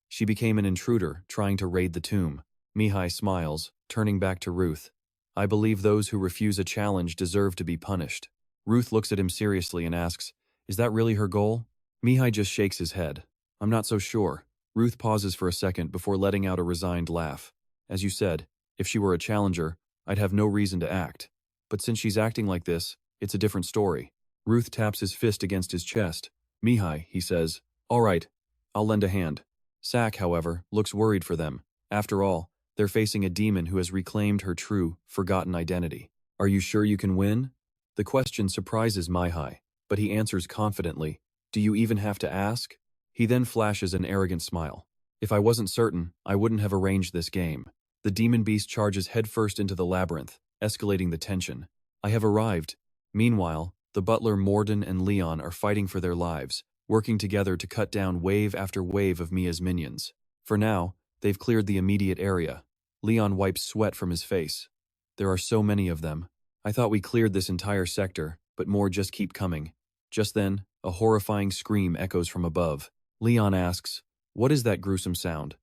She became an intruder, trying to raid the tomb. Mihai smiles, turning back to Ruth. I believe those who refuse a challenge deserve to be punished. Ruth looks at him seriously and asks, is that really her goal? Mihai just shakes his head. I'm not so sure. Ruth pauses for a second before letting out a resigned laugh. As you said, if she were a challenger, I'd have no reason to act. But since she's acting like this, it's a different story. Ruth taps his fist against his chest. Mihai, he says, all right, I'll lend a hand. Sak, however, looks worried for them. After all, they're facing a demon who has reclaimed her true, forgotten identity. Are you sure you can win? The question surprises Mihai, but he answers confidently. Do you even have to ask? He then flashes an arrogant smile. If I wasn't certain, I wouldn't have arranged this game. The demon beast charges headfirst into the labyrinth, escalating the tension. I have arrived. Meanwhile, the butler Morden and Leon are fighting for their lives, working together to cut down wave after wave of Mia's minions. For now, they've cleared the immediate area. Leon wipes sweat from his face. There are so many of them. I thought we cleared this entire sector, but more just keep coming. Just then, a horrifying scream echoes from above. Leon asks, what is that gruesome sound?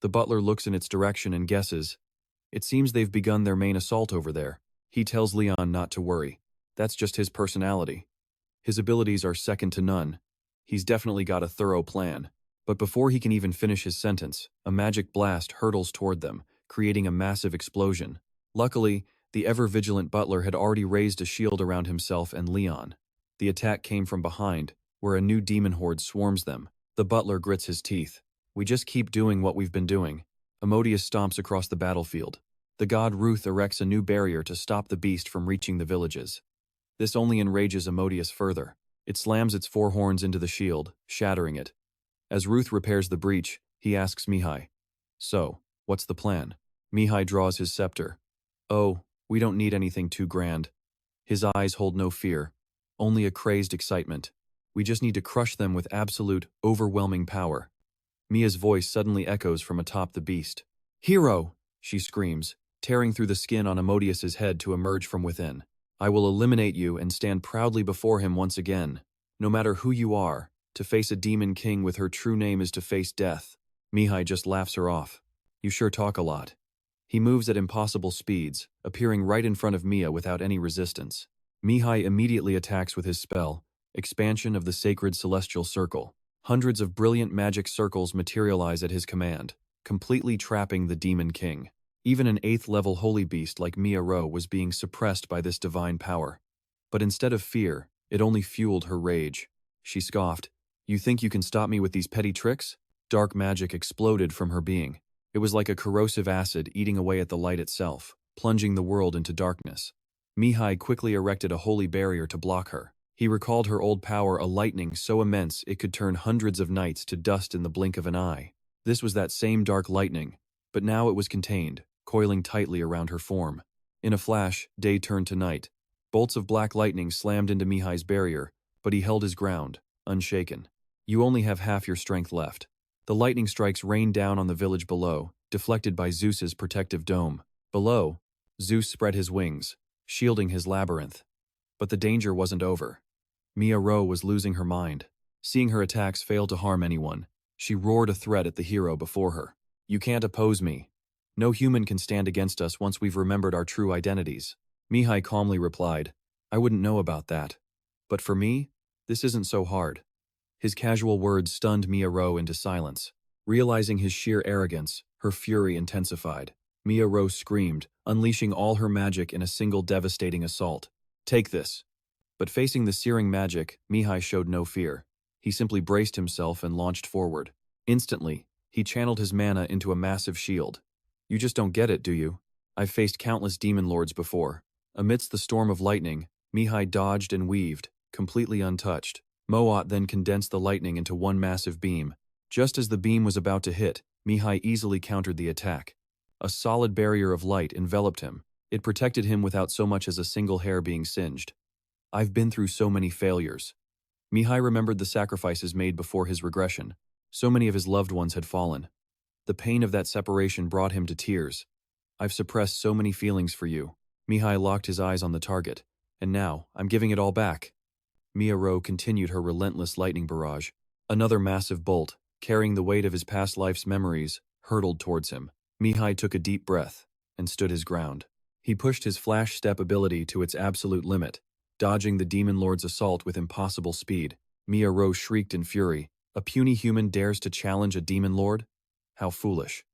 The butler looks in its direction and guesses. It seems they've begun their main assault over there. He tells Leon not to worry. That's just his personality. His abilities are second to none. He's definitely got a thorough plan. But before he can even finish his sentence, a magic blast hurtles toward them, creating a massive explosion. Luckily, the ever-vigilant butler had already raised a shield around himself and Leon. The attack came from behind, where a new demon horde swarms them. The butler grits his teeth. We just keep doing what we've been doing. Amodius stomps across the battlefield. The god Ruth erects a new barrier to stop the beast from reaching the villages. This only enrages Amodius further. It slams its four horns into the shield, shattering it. As Ruth repairs the breach, he asks Mihai, "So, what's the plan?" Mihai draws his scepter. "Oh, we don't need anything too grand." His eyes hold no fear, only a crazed excitement. "We just need to crush them with absolute, overwhelming power." Mia's voice suddenly echoes from atop the beast. "Hero!" she screams, tearing through the skin on Amodius's head to emerge from within. "I will eliminate you and stand proudly before him once again. No matter who you are, to face a demon king with her true name is to face death." Mihai just laughs her off. "You sure talk a lot." He moves at impossible speeds, appearing right in front of Mia without any resistance. Mihai immediately attacks with his spell, Expansion of the Sacred Celestial Circle. Hundreds of brilliant magic circles materialize at his command, completely trapping the Demon King. Even an 8th-level holy beast like Mia Ro was being suppressed by this divine power. But instead of fear, it only fueled her rage. She scoffed, "You think you can stop me with these petty tricks?" Dark magic exploded from her being. It was like a corrosive acid eating away at the light itself, plunging the world into darkness. Mihai quickly erected a holy barrier to block her. He recalled her old power, a lightning so immense it could turn hundreds of knights to dust in the blink of an eye. This was that same dark lightning, but now it was contained, coiling tightly around her form. In a flash, day turned to night. Bolts of black lightning slammed into Mihai's barrier, but he held his ground, unshaken. "You only have half your strength left." The lightning strikes rained down on the village below, deflected by Zeus's protective dome. Below, Zeus spread his wings, shielding his labyrinth. But the danger wasn't over. Mia Ro was losing her mind. Seeing her attacks fail to harm anyone, she roared a threat at the hero before her. "You can't oppose me. No human can stand against us once we've remembered our true identities." Mihai calmly replied, "I wouldn't know about that. But for me, this isn't so hard." His casual words stunned Mia Ro into silence. Realizing his sheer arrogance, her fury intensified. Mia Ro screamed, unleashing all her magic in a single devastating assault. "Take this." But facing the searing magic, Mihai showed no fear. He simply braced himself and launched forward. Instantly, he channeled his mana into a massive shield. "You just don't get it, do you? I've faced countless demon lords before." Amidst the storm of lightning, Mihai dodged and weaved, completely untouched. Moat then condensed the lightning into one massive beam. Just as the beam was about to hit, Mihai easily countered the attack. A solid barrier of light enveloped him. It protected him without so much as a single hair being singed. "I've been through so many failures." Mihai remembered the sacrifices made before his regression. So many of his loved ones had fallen. The pain of that separation brought him to tears. "I've suppressed so many feelings for you." Mihai locked his eyes on the target. "And now, I'm giving it all back." Mia Ro continued her relentless lightning barrage. Another massive bolt, carrying the weight of his past life's memories, hurtled towards him. Mihai took a deep breath and stood his ground. He pushed his flash step ability to its absolute limit, dodging the demon lord's assault with impossible speed. Mia Ro shrieked in fury. "A puny human dares to challenge a demon lord? How foolish."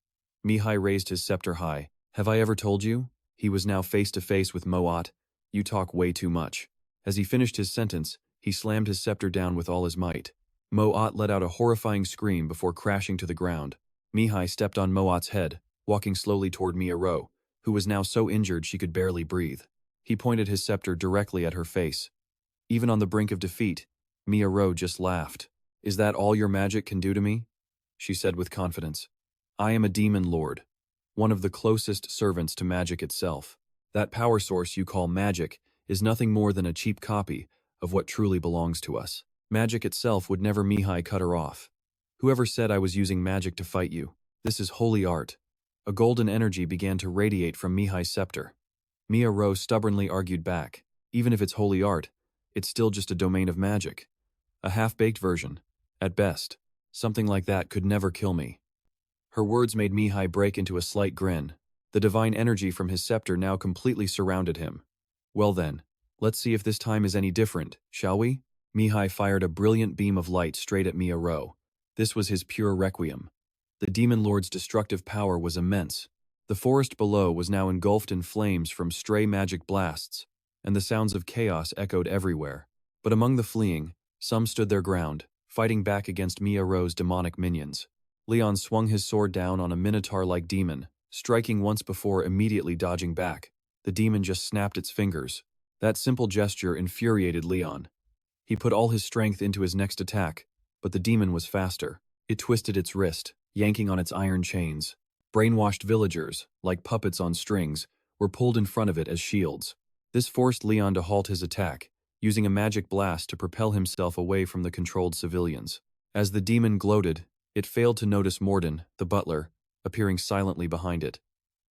Mihai raised his scepter high. "Have I ever told you?" He was now face to face with Moat. "You talk way too much." As he finished his sentence, he slammed his scepter down with all his might. Moat let out a horrifying scream before crashing to the ground. Mihai stepped on Moat's head, walking slowly toward Mia Ro, who was now so injured she could barely breathe. He pointed his scepter directly at her face. Even on the brink of defeat, Mia Ro just laughed. "Is that all your magic can do to me?" she said with confidence. "I am a demon lord, one of the closest servants to magic itself. That power source you call magic is nothing more than a cheap copy of what truly belongs to us. Magic itself would never." Mihai cut her off. "Whoever said I was using magic to fight you? This is holy art." A golden energy began to radiate from Mihai's scepter. Mia Ro stubbornly argued back. "Even if it's holy art, it's still just a domain of magic. A half-baked version, at best. Something like that could never kill me." Her words made Mihai break into a slight grin. The divine energy from his scepter now completely surrounded him. "Well then, let's see if this time is any different, shall we?" Mihai fired a brilliant beam of light straight at Mia Ro. This was his pure requiem. The demon lord's destructive power was immense. The forest below was now engulfed in flames from stray magic blasts, and the sounds of chaos echoed everywhere. But among the fleeing, some stood their ground, fighting back against Mia Ro's demonic minions. Leon swung his sword down on a minotaur-like demon, striking once before immediately dodging back. The demon just snapped its fingers. That simple gesture infuriated Leon. He put all his strength into his next attack, but the demon was faster. It twisted its wrist, yanking on its iron chains. Brainwashed villagers, like puppets on strings, were pulled in front of it as shields. This forced Leon to halt his attack, using a magic blast to propel himself away from the controlled civilians. As the demon gloated, it failed to notice Morden, the butler, appearing silently behind it.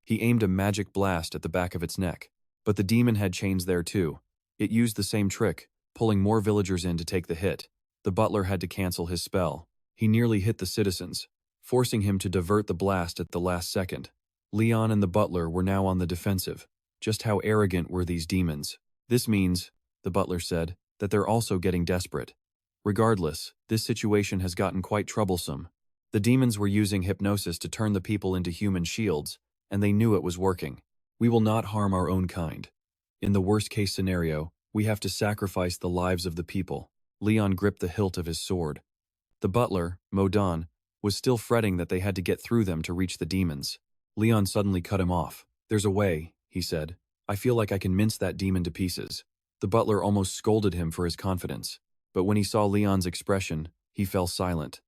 He aimed a magic blast at the back of its neck, but the demon had chains there too. It used the same trick, pulling more villagers in to take the hit. The butler had to cancel his spell. He nearly hit the citizens, forcing him to divert the blast at the last second. Leon and the butler were now on the defensive. Just how arrogant were these demons? This means, the butler said, that they're also getting desperate. Regardless, this situation has gotten quite troublesome. The demons were using hypnosis to turn the people into human shields, and they knew it was working. We will not harm our own kind. In the worst-case scenario, we have to sacrifice the lives of the people. Leon gripped the hilt of his sword. The butler, Modan, was still fretting that they had to get through them to reach the demons. Leon suddenly cut him off. "There's a way," he said. "I feel like I can mince that demon to pieces." The butler almost scolded him for his confidence, but when he saw Leon's expression, he fell silent.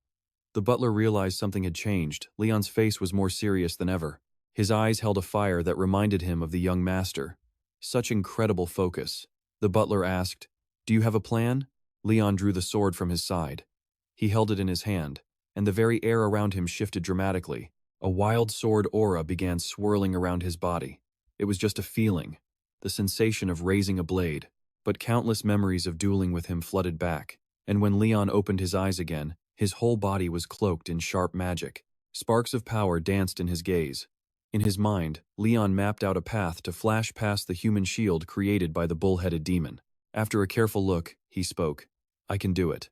The butler realized something had changed. Leon's face was more serious than ever. His eyes held a fire that reminded him of the young master. Such incredible focus. The butler asked, "Do you have a plan?" Leon drew the sword from his side. He held it in his hand, and the very air around him shifted dramatically. A wild sword aura began swirling around his body. It was just a feeling, the sensation of raising a blade, but countless memories of dueling with him flooded back, and when Leon opened his eyes again, his whole body was cloaked in sharp magic. Sparks of power danced in his gaze. In his mind, Leon mapped out a path to flash past the human shield created by the bull-headed demon. After a careful look, he spoke, "I can do it."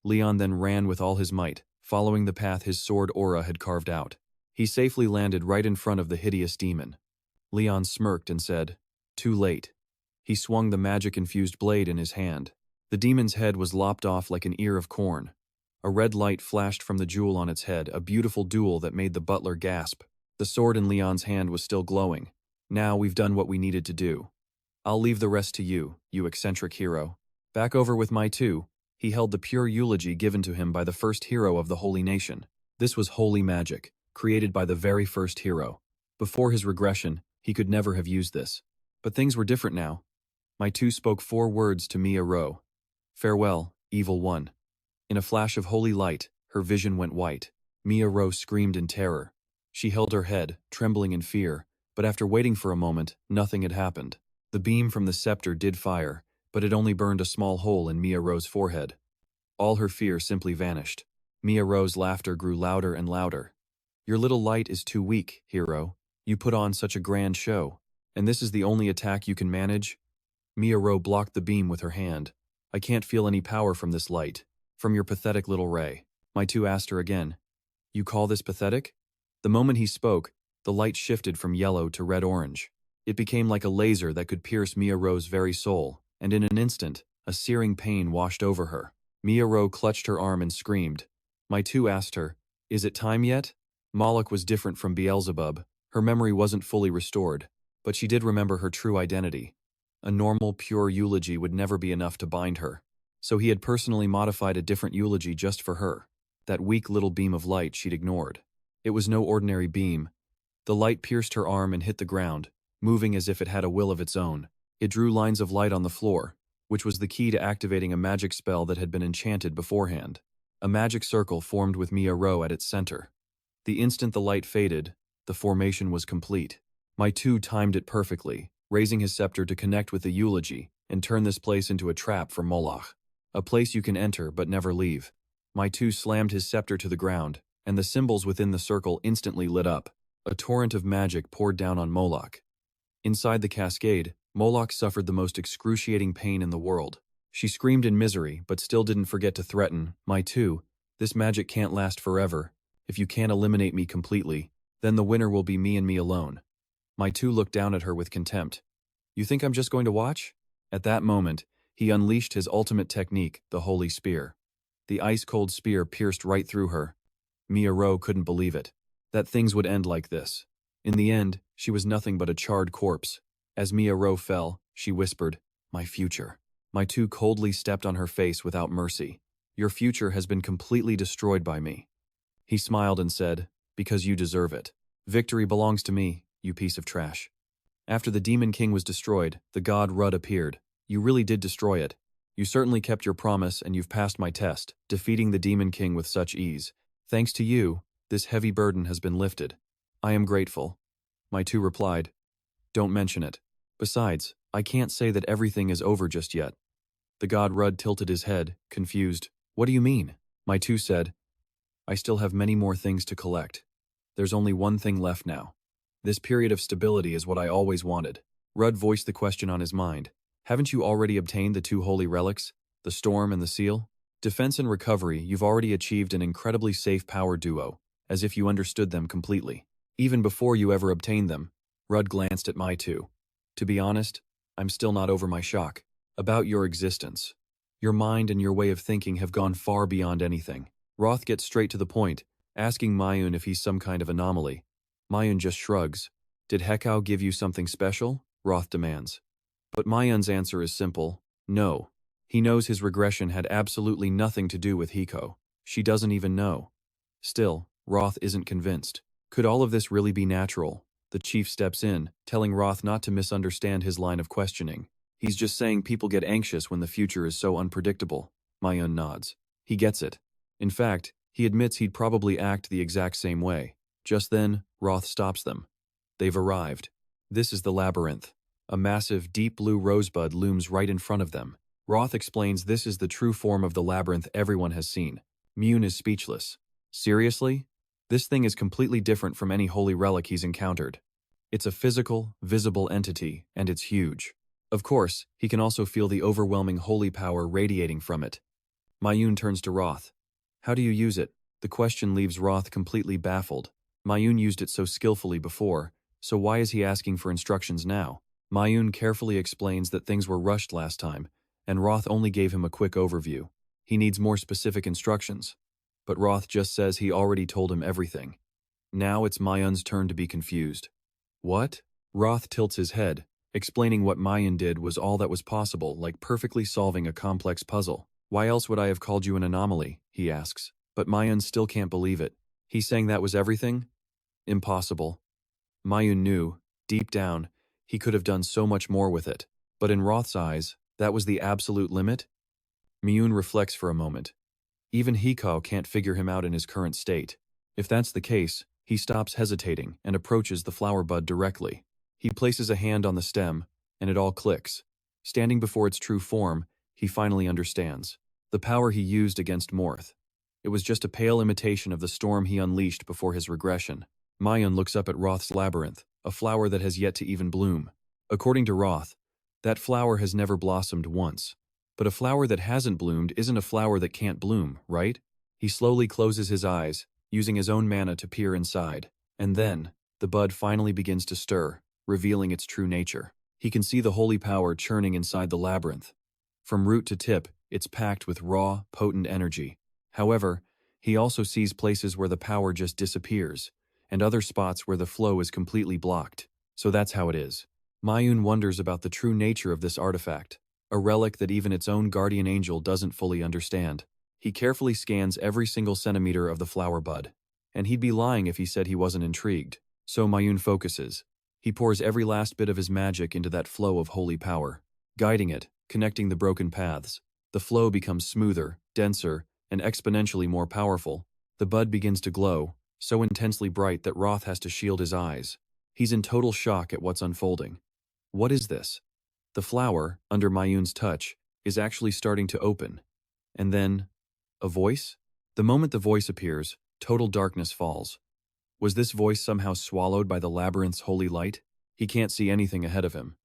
Leon then ran with all his might, following the path his sword aura had carved out. He safely landed right in front of the hideous demon. Leon smirked and said, "Too late." He swung the magic-infused blade in his hand. The demon's head was lopped off like an ear of corn. A red light flashed from the jewel on its head, a beautiful duel that made the butler gasp. The sword in Leon's hand was still glowing. "Now we've done what we needed to do. I'll leave the rest to you, you eccentric hero." Back over with my two, he held the pure eulogy given to him by the first hero of the holy nation. This was holy magic, created by the very first hero. Before his regression, he could never have used this. But things were different now. My two spoke 4 words to Mia Ro. "Farewell, evil one." In a flash of holy light, her vision went white. Mia Ro screamed in terror. She held her head, trembling in fear, but after waiting for a moment, nothing had happened. The beam from the scepter did fire, but it only burned a small hole in Mia Ro's forehead. All her fear simply vanished. Mia Ro's laughter grew louder and louder. "Your little light is too weak, hero. You put on such a grand show. And this is the only attack you can manage?" Mia Ro blocked the beam with her hand. "I can't feel any power from this light. From your pathetic little ray." My two asked her again, "You call this pathetic?" The moment he spoke, the light shifted from yellow to red-orange. It became like a laser that could pierce Mia Ro's very soul, and in an instant, a searing pain washed over her. Mia Ro clutched her arm and screamed. My two asked her, "Is it time yet?" Moloch was different from Beelzebub. Her memory wasn't fully restored, but she did remember her true identity. A normal, pure eulogy would never be enough to bind her, so he had personally modified a different eulogy just for her. That weak little beam of light she'd ignored. It was no ordinary beam. The light pierced her arm and hit the ground, moving as if it had a will of its own. It drew lines of light on the floor, which was the key to activating a magic spell that had been enchanted beforehand. A magic circle formed with Mia Ro at its center. The instant the light faded, the formation was complete. My two timed it perfectly, raising his scepter to connect with the eulogy and turn this place into a trap for Moloch. A place you can enter but never leave. My two slammed his scepter to the ground, and the symbols within the circle instantly lit up. A torrent of magic poured down on Moloch. Inside the cascade, Moloch suffered the most excruciating pain in the world. She screamed in misery, but still didn't forget to threaten, "My two, this magic can't last forever. If you can't eliminate me completely, then the winner will be me and me alone." My two looked down at her with contempt. "You think I'm just going to watch?" At that moment, he unleashed his ultimate technique, the Holy Spear. The ice-cold spear pierced right through her. Mia Ro couldn't believe it. That things would end like this. In the end, she was nothing but a charred corpse. As Mia Ro fell, she whispered, "My future." My two coldly stepped on her face without mercy. "Your future has been completely destroyed by me." He smiled and said, "Because you deserve it. Victory belongs to me, you piece of trash." After the Demon King was destroyed, the god Rud appeared. "You really did destroy it. You certainly kept your promise and you've passed my test, defeating the Demon King with such ease. Thanks to you, this heavy burden has been lifted. I am grateful." My two replied, "Don't mention it. Besides, I can't say that everything is over just yet." The god Rud tilted his head, confused. "What do you mean?" My two said, "I still have many more things to collect. There's only one thing left now. This period of stability is what I always wanted." Rud voiced the question on his mind. "Haven't you already obtained the two holy relics, the storm and the seal? Defense and recovery, you've already achieved an incredibly safe power duo, as if you understood them completely. Even before you ever obtained them." Rud glanced at my two. "To be honest, I'm still not over my shock. About your existence. Your mind and your way of thinking have gone far beyond anything." Roth gets straight to the point, asking Mayun if he's some kind of anomaly. Mayun just shrugs. "Did Hekau give you something special?" Roth demands. But Mayun's answer is simple, no. He knows his regression had absolutely nothing to do with Hiko. She doesn't even know. Still, Roth isn't convinced. Could all of this really be natural? The chief steps in, telling Roth not to misunderstand his line of questioning. He's just saying people get anxious when the future is so unpredictable. Mayun nods. He gets it. In fact, he admits he'd probably act the exact same way. Just then, Roth stops them. They've arrived. This is the labyrinth. A massive, deep blue rosebud looms right in front of them. Roth explains this is the true form of the labyrinth everyone has seen. Mian is speechless. Seriously? This thing is completely different from any holy relic he's encountered. It's a physical, visible entity, and it's huge. Of course, he can also feel the overwhelming holy power radiating from it. Mayun turns to Roth. "How do you use it?" The question leaves Roth completely baffled. Mayun used it so skillfully before, so why is he asking for instructions now? Mayun carefully explains that things were rushed last time, and Roth only gave him a quick overview. He needs more specific instructions. But Roth just says he already told him everything. Now it's Mayun's turn to be confused. "What?" Roth tilts his head, explaining what Mian did was all that was possible, like perfectly solving a complex puzzle. "Why else would I have called you an anomaly?" he asks. But Mian still can't believe it. He's saying that was everything? Impossible. Mian knew, deep down, he could have done so much more with it. But in Roth's eyes, that was the absolute limit? Mian reflects for a moment. Even Hiko can't figure him out in his current state. If that's the case, he stops hesitating and approaches the flower bud directly. He places a hand on the stem, and it all clicks. Standing before its true form, he finally understands. The power he used against Morth. It was just a pale imitation of the storm he unleashed before his regression. Mian looks up at Roth's labyrinth, a flower that has yet to even bloom. According to Roth, that flower has never blossomed once. But a flower that hasn't bloomed isn't a flower that can't bloom, right? He slowly closes his eyes, using his own mana to peer inside. And then, the bud finally begins to stir, revealing its true nature. He can see the holy power churning inside the labyrinth. From root to tip, it's packed with raw, potent energy. However, he also sees places where the power just disappears, and other spots where the flow is completely blocked. So that's how it is. Mayun wonders about the true nature of this artifact, a relic that even its own guardian angel doesn't fully understand. He carefully scans every single centimeter of the flower bud, and he'd be lying if he said he wasn't intrigued. So Mayun focuses. He pours every last bit of his magic into that flow of holy power, guiding it, connecting the broken paths. The flow becomes smoother, denser, and exponentially more powerful. The bud begins to glow, so intensely bright that Roth has to shield his eyes. He's in total shock at what's unfolding. What is this? The flower, under Mayun's touch, is actually starting to open. And then, a voice? The moment the voice appears, total darkness falls. Was this voice somehow swallowed by the labyrinth's holy light? He can't see anything ahead of him.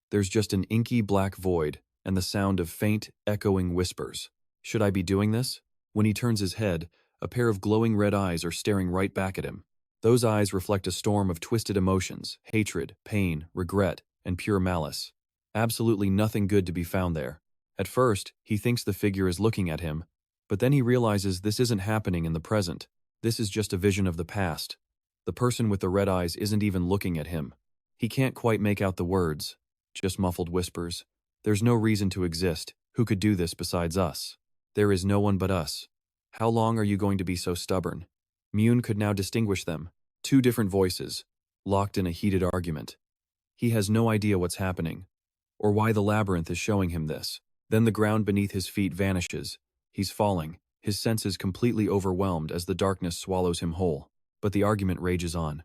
There's just an inky black void, and the sound of faint, echoing whispers. Should I be doing this? When he turns his head, a pair of glowing red eyes are staring right back at him. Those eyes reflect a storm of twisted emotions, hatred, pain, regret, and pure malice. Absolutely nothing good to be found there. At first, he thinks the figure is looking at him, but then he realizes this isn't happening in the present. This is just a vision of the past. The The person with the red eyes isn't even looking at him. He can't quite make out the words, just muffled whispers. There's no reason to exist. Who could do this besides us? There is no one but us. How long are you going to be so stubborn? Mian could now distinguish them. Two different voices, locked in a heated argument. He has no idea what's happening, or why the labyrinth is showing him this. Then the ground beneath his feet vanishes. He's falling, his senses completely overwhelmed as the darkness swallows him whole. But the argument rages on.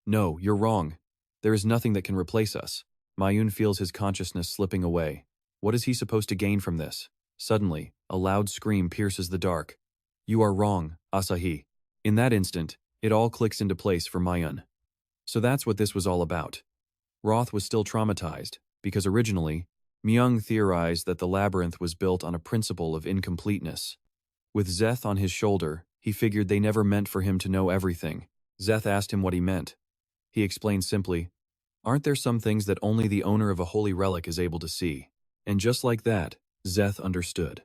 No, you're wrong. There is nothing that can replace us. Mian feels his consciousness slipping away. What is he supposed to gain from this? Suddenly, a loud scream pierces the dark. You are wrong, Asahi. In that instant, it all clicks into place for Mian. So that's what this was all about. Roth was still traumatized, because originally, Mian theorized that the labyrinth was built on a principle of incompleteness. With Szeth on his shoulder, he figured they never meant for him to know everything. Szeth asked him what he meant. He explained simply, aren't there some things that only the owner of a holy relic is able to see? And just like that, Szeth understood.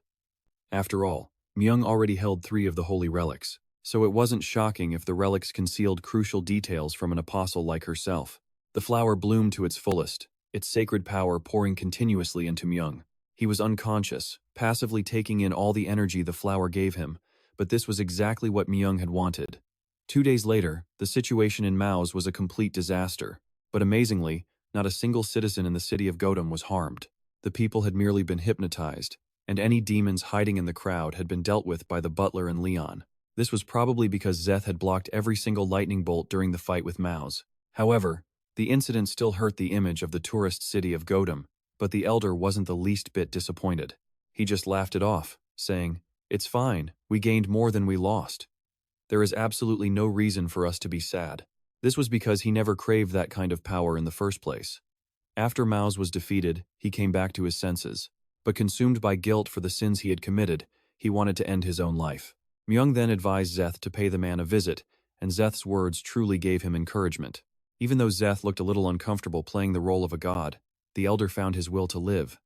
After all, Mian already held 3 of the holy relics, so it wasn't shocking if the relics concealed crucial details from an apostle like herself. The flower bloomed to its fullest, its sacred power pouring continuously into Mian. He was unconscious, passively taking in all the energy the flower gave him, but this was exactly what Mian had wanted. 2 days later, the situation in Mao's was a complete disaster, but amazingly, not a single citizen in the city of Godam was harmed. The people had merely been hypnotized, and any demons hiding in the crowd had been dealt with by the butler and Leon. This was probably because Szeth had blocked every single lightning bolt during the fight with Mao's. However, the incident still hurt the image of the tourist city of Godam, but the elder wasn't the least bit disappointed. He just laughed it off, saying, "It's fine, we gained more than we lost. There is absolutely no reason for us to be sad." This was because he never craved that kind of power in the first place. After Mao's was defeated, he came back to his senses, but consumed by guilt for the sins he had committed, he wanted to end his own life. Mian then advised Szeth to pay the man a visit, and Szeth's words truly gave him encouragement. Even though Szeth looked a little uncomfortable playing the role of a god, the elder found his will to live.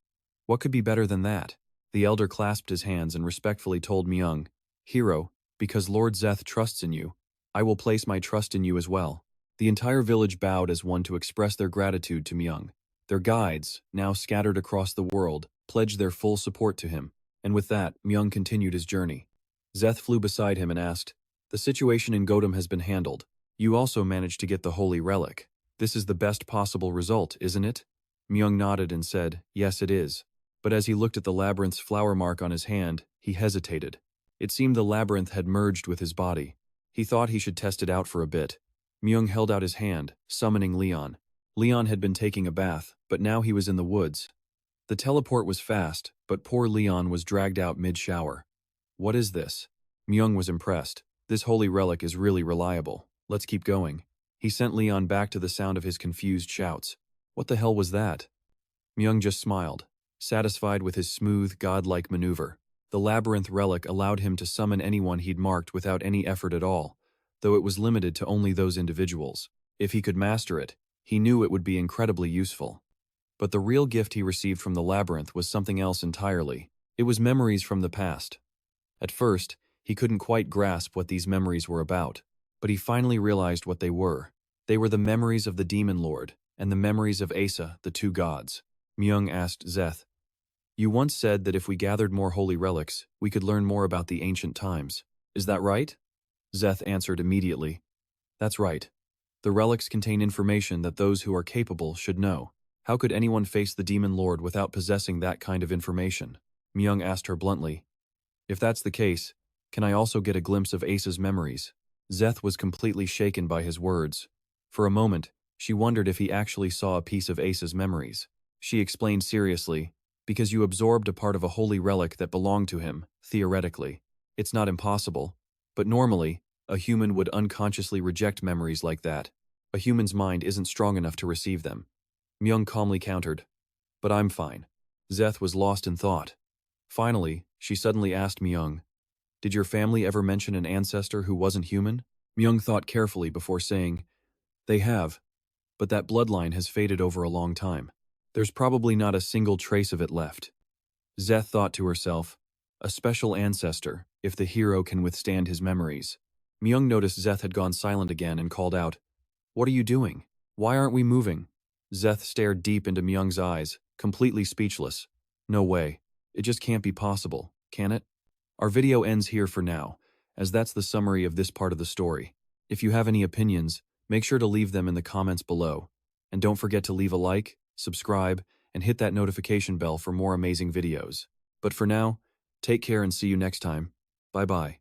What could be better than that? The elder clasped his hands and respectfully told Mian, "Hero, because Lord Szeth trusts in you, I will place my trust in you as well." The entire village bowed as one to express their gratitude to Mian. Their guides, now scattered across the world, pledged their full support to him, and with that, Mian continued his journey. Szeth flew beside him and asked, "The situation in Godam has been handled. You also managed to get the holy relic. This is the best possible result, isn't it?" Mian nodded and said, "Yes, it is." But as he looked at the labyrinth's flower mark on his hand, he hesitated. It seemed the labyrinth had merged with his body. He thought he should test it out for a bit. Mian held out his hand, summoning Leon. Leon had been taking a bath, but now he was in the woods. The teleport was fast, but poor Leon was dragged out mid-shower. "What is this?" Mian was impressed. "This holy relic is really reliable. Let's keep going." He sent Leon back to the sound of his confused shouts. "What the hell was that?" Mian just smiled, satisfied with his smooth, godlike maneuver. The labyrinth relic allowed him to summon anyone he'd marked without any effort at all, though it was limited to only those individuals. If he could master it, he knew it would be incredibly useful. But the real gift he received from the labyrinth was something else entirely. It was memories from the past. At first, he couldn't quite grasp what these memories were about, but he finally realized what they were. They were the memories of the Demon Lord, and the memories of Asa, the 2 gods. Mian asked Szeth, "You once said that if we gathered more holy relics, we could learn more about the ancient times. Is that right?" Szeth answered immediately, "That's right. The relics contain information that those who are capable should know. How could anyone face the Demon Lord without possessing that kind of information?" Mian asked her bluntly, "If that's the case, can I also get a glimpse of Asa's memories?" Szeth was completely shaken by his words. For a moment, she wondered if he actually saw a piece of Asa's memories. She explained seriously, "Because you absorbed a part of a holy relic that belonged to him, theoretically. It's not impossible, but normally, a human would unconsciously reject memories like that. A human's mind isn't strong enough to receive them." Mian calmly countered, "But I'm fine." Szeth was lost in thought. Finally, she suddenly asked Mian, "Did your family ever mention an ancestor who wasn't human?" Mian thought carefully before saying, "They have, but that bloodline has faded over a long time. There's probably not a single trace of it left." Szeth thought to herself, "A special ancestor, if the hero can withstand his memories." Myung noticed Zeth had gone silent again and called out, "What are you doing? Why aren't we moving?" Zeth stared deep into Myung's eyes, completely speechless. No way. It just can't be possible, can it? Our video ends here for now, as that's the summary of this part of the story. If you have any opinions, make sure to leave them in the comments below. And don't forget to leave a like, subscribe, and hit that notification bell for more amazing videos. But for now, take care and see you next time. Bye-bye.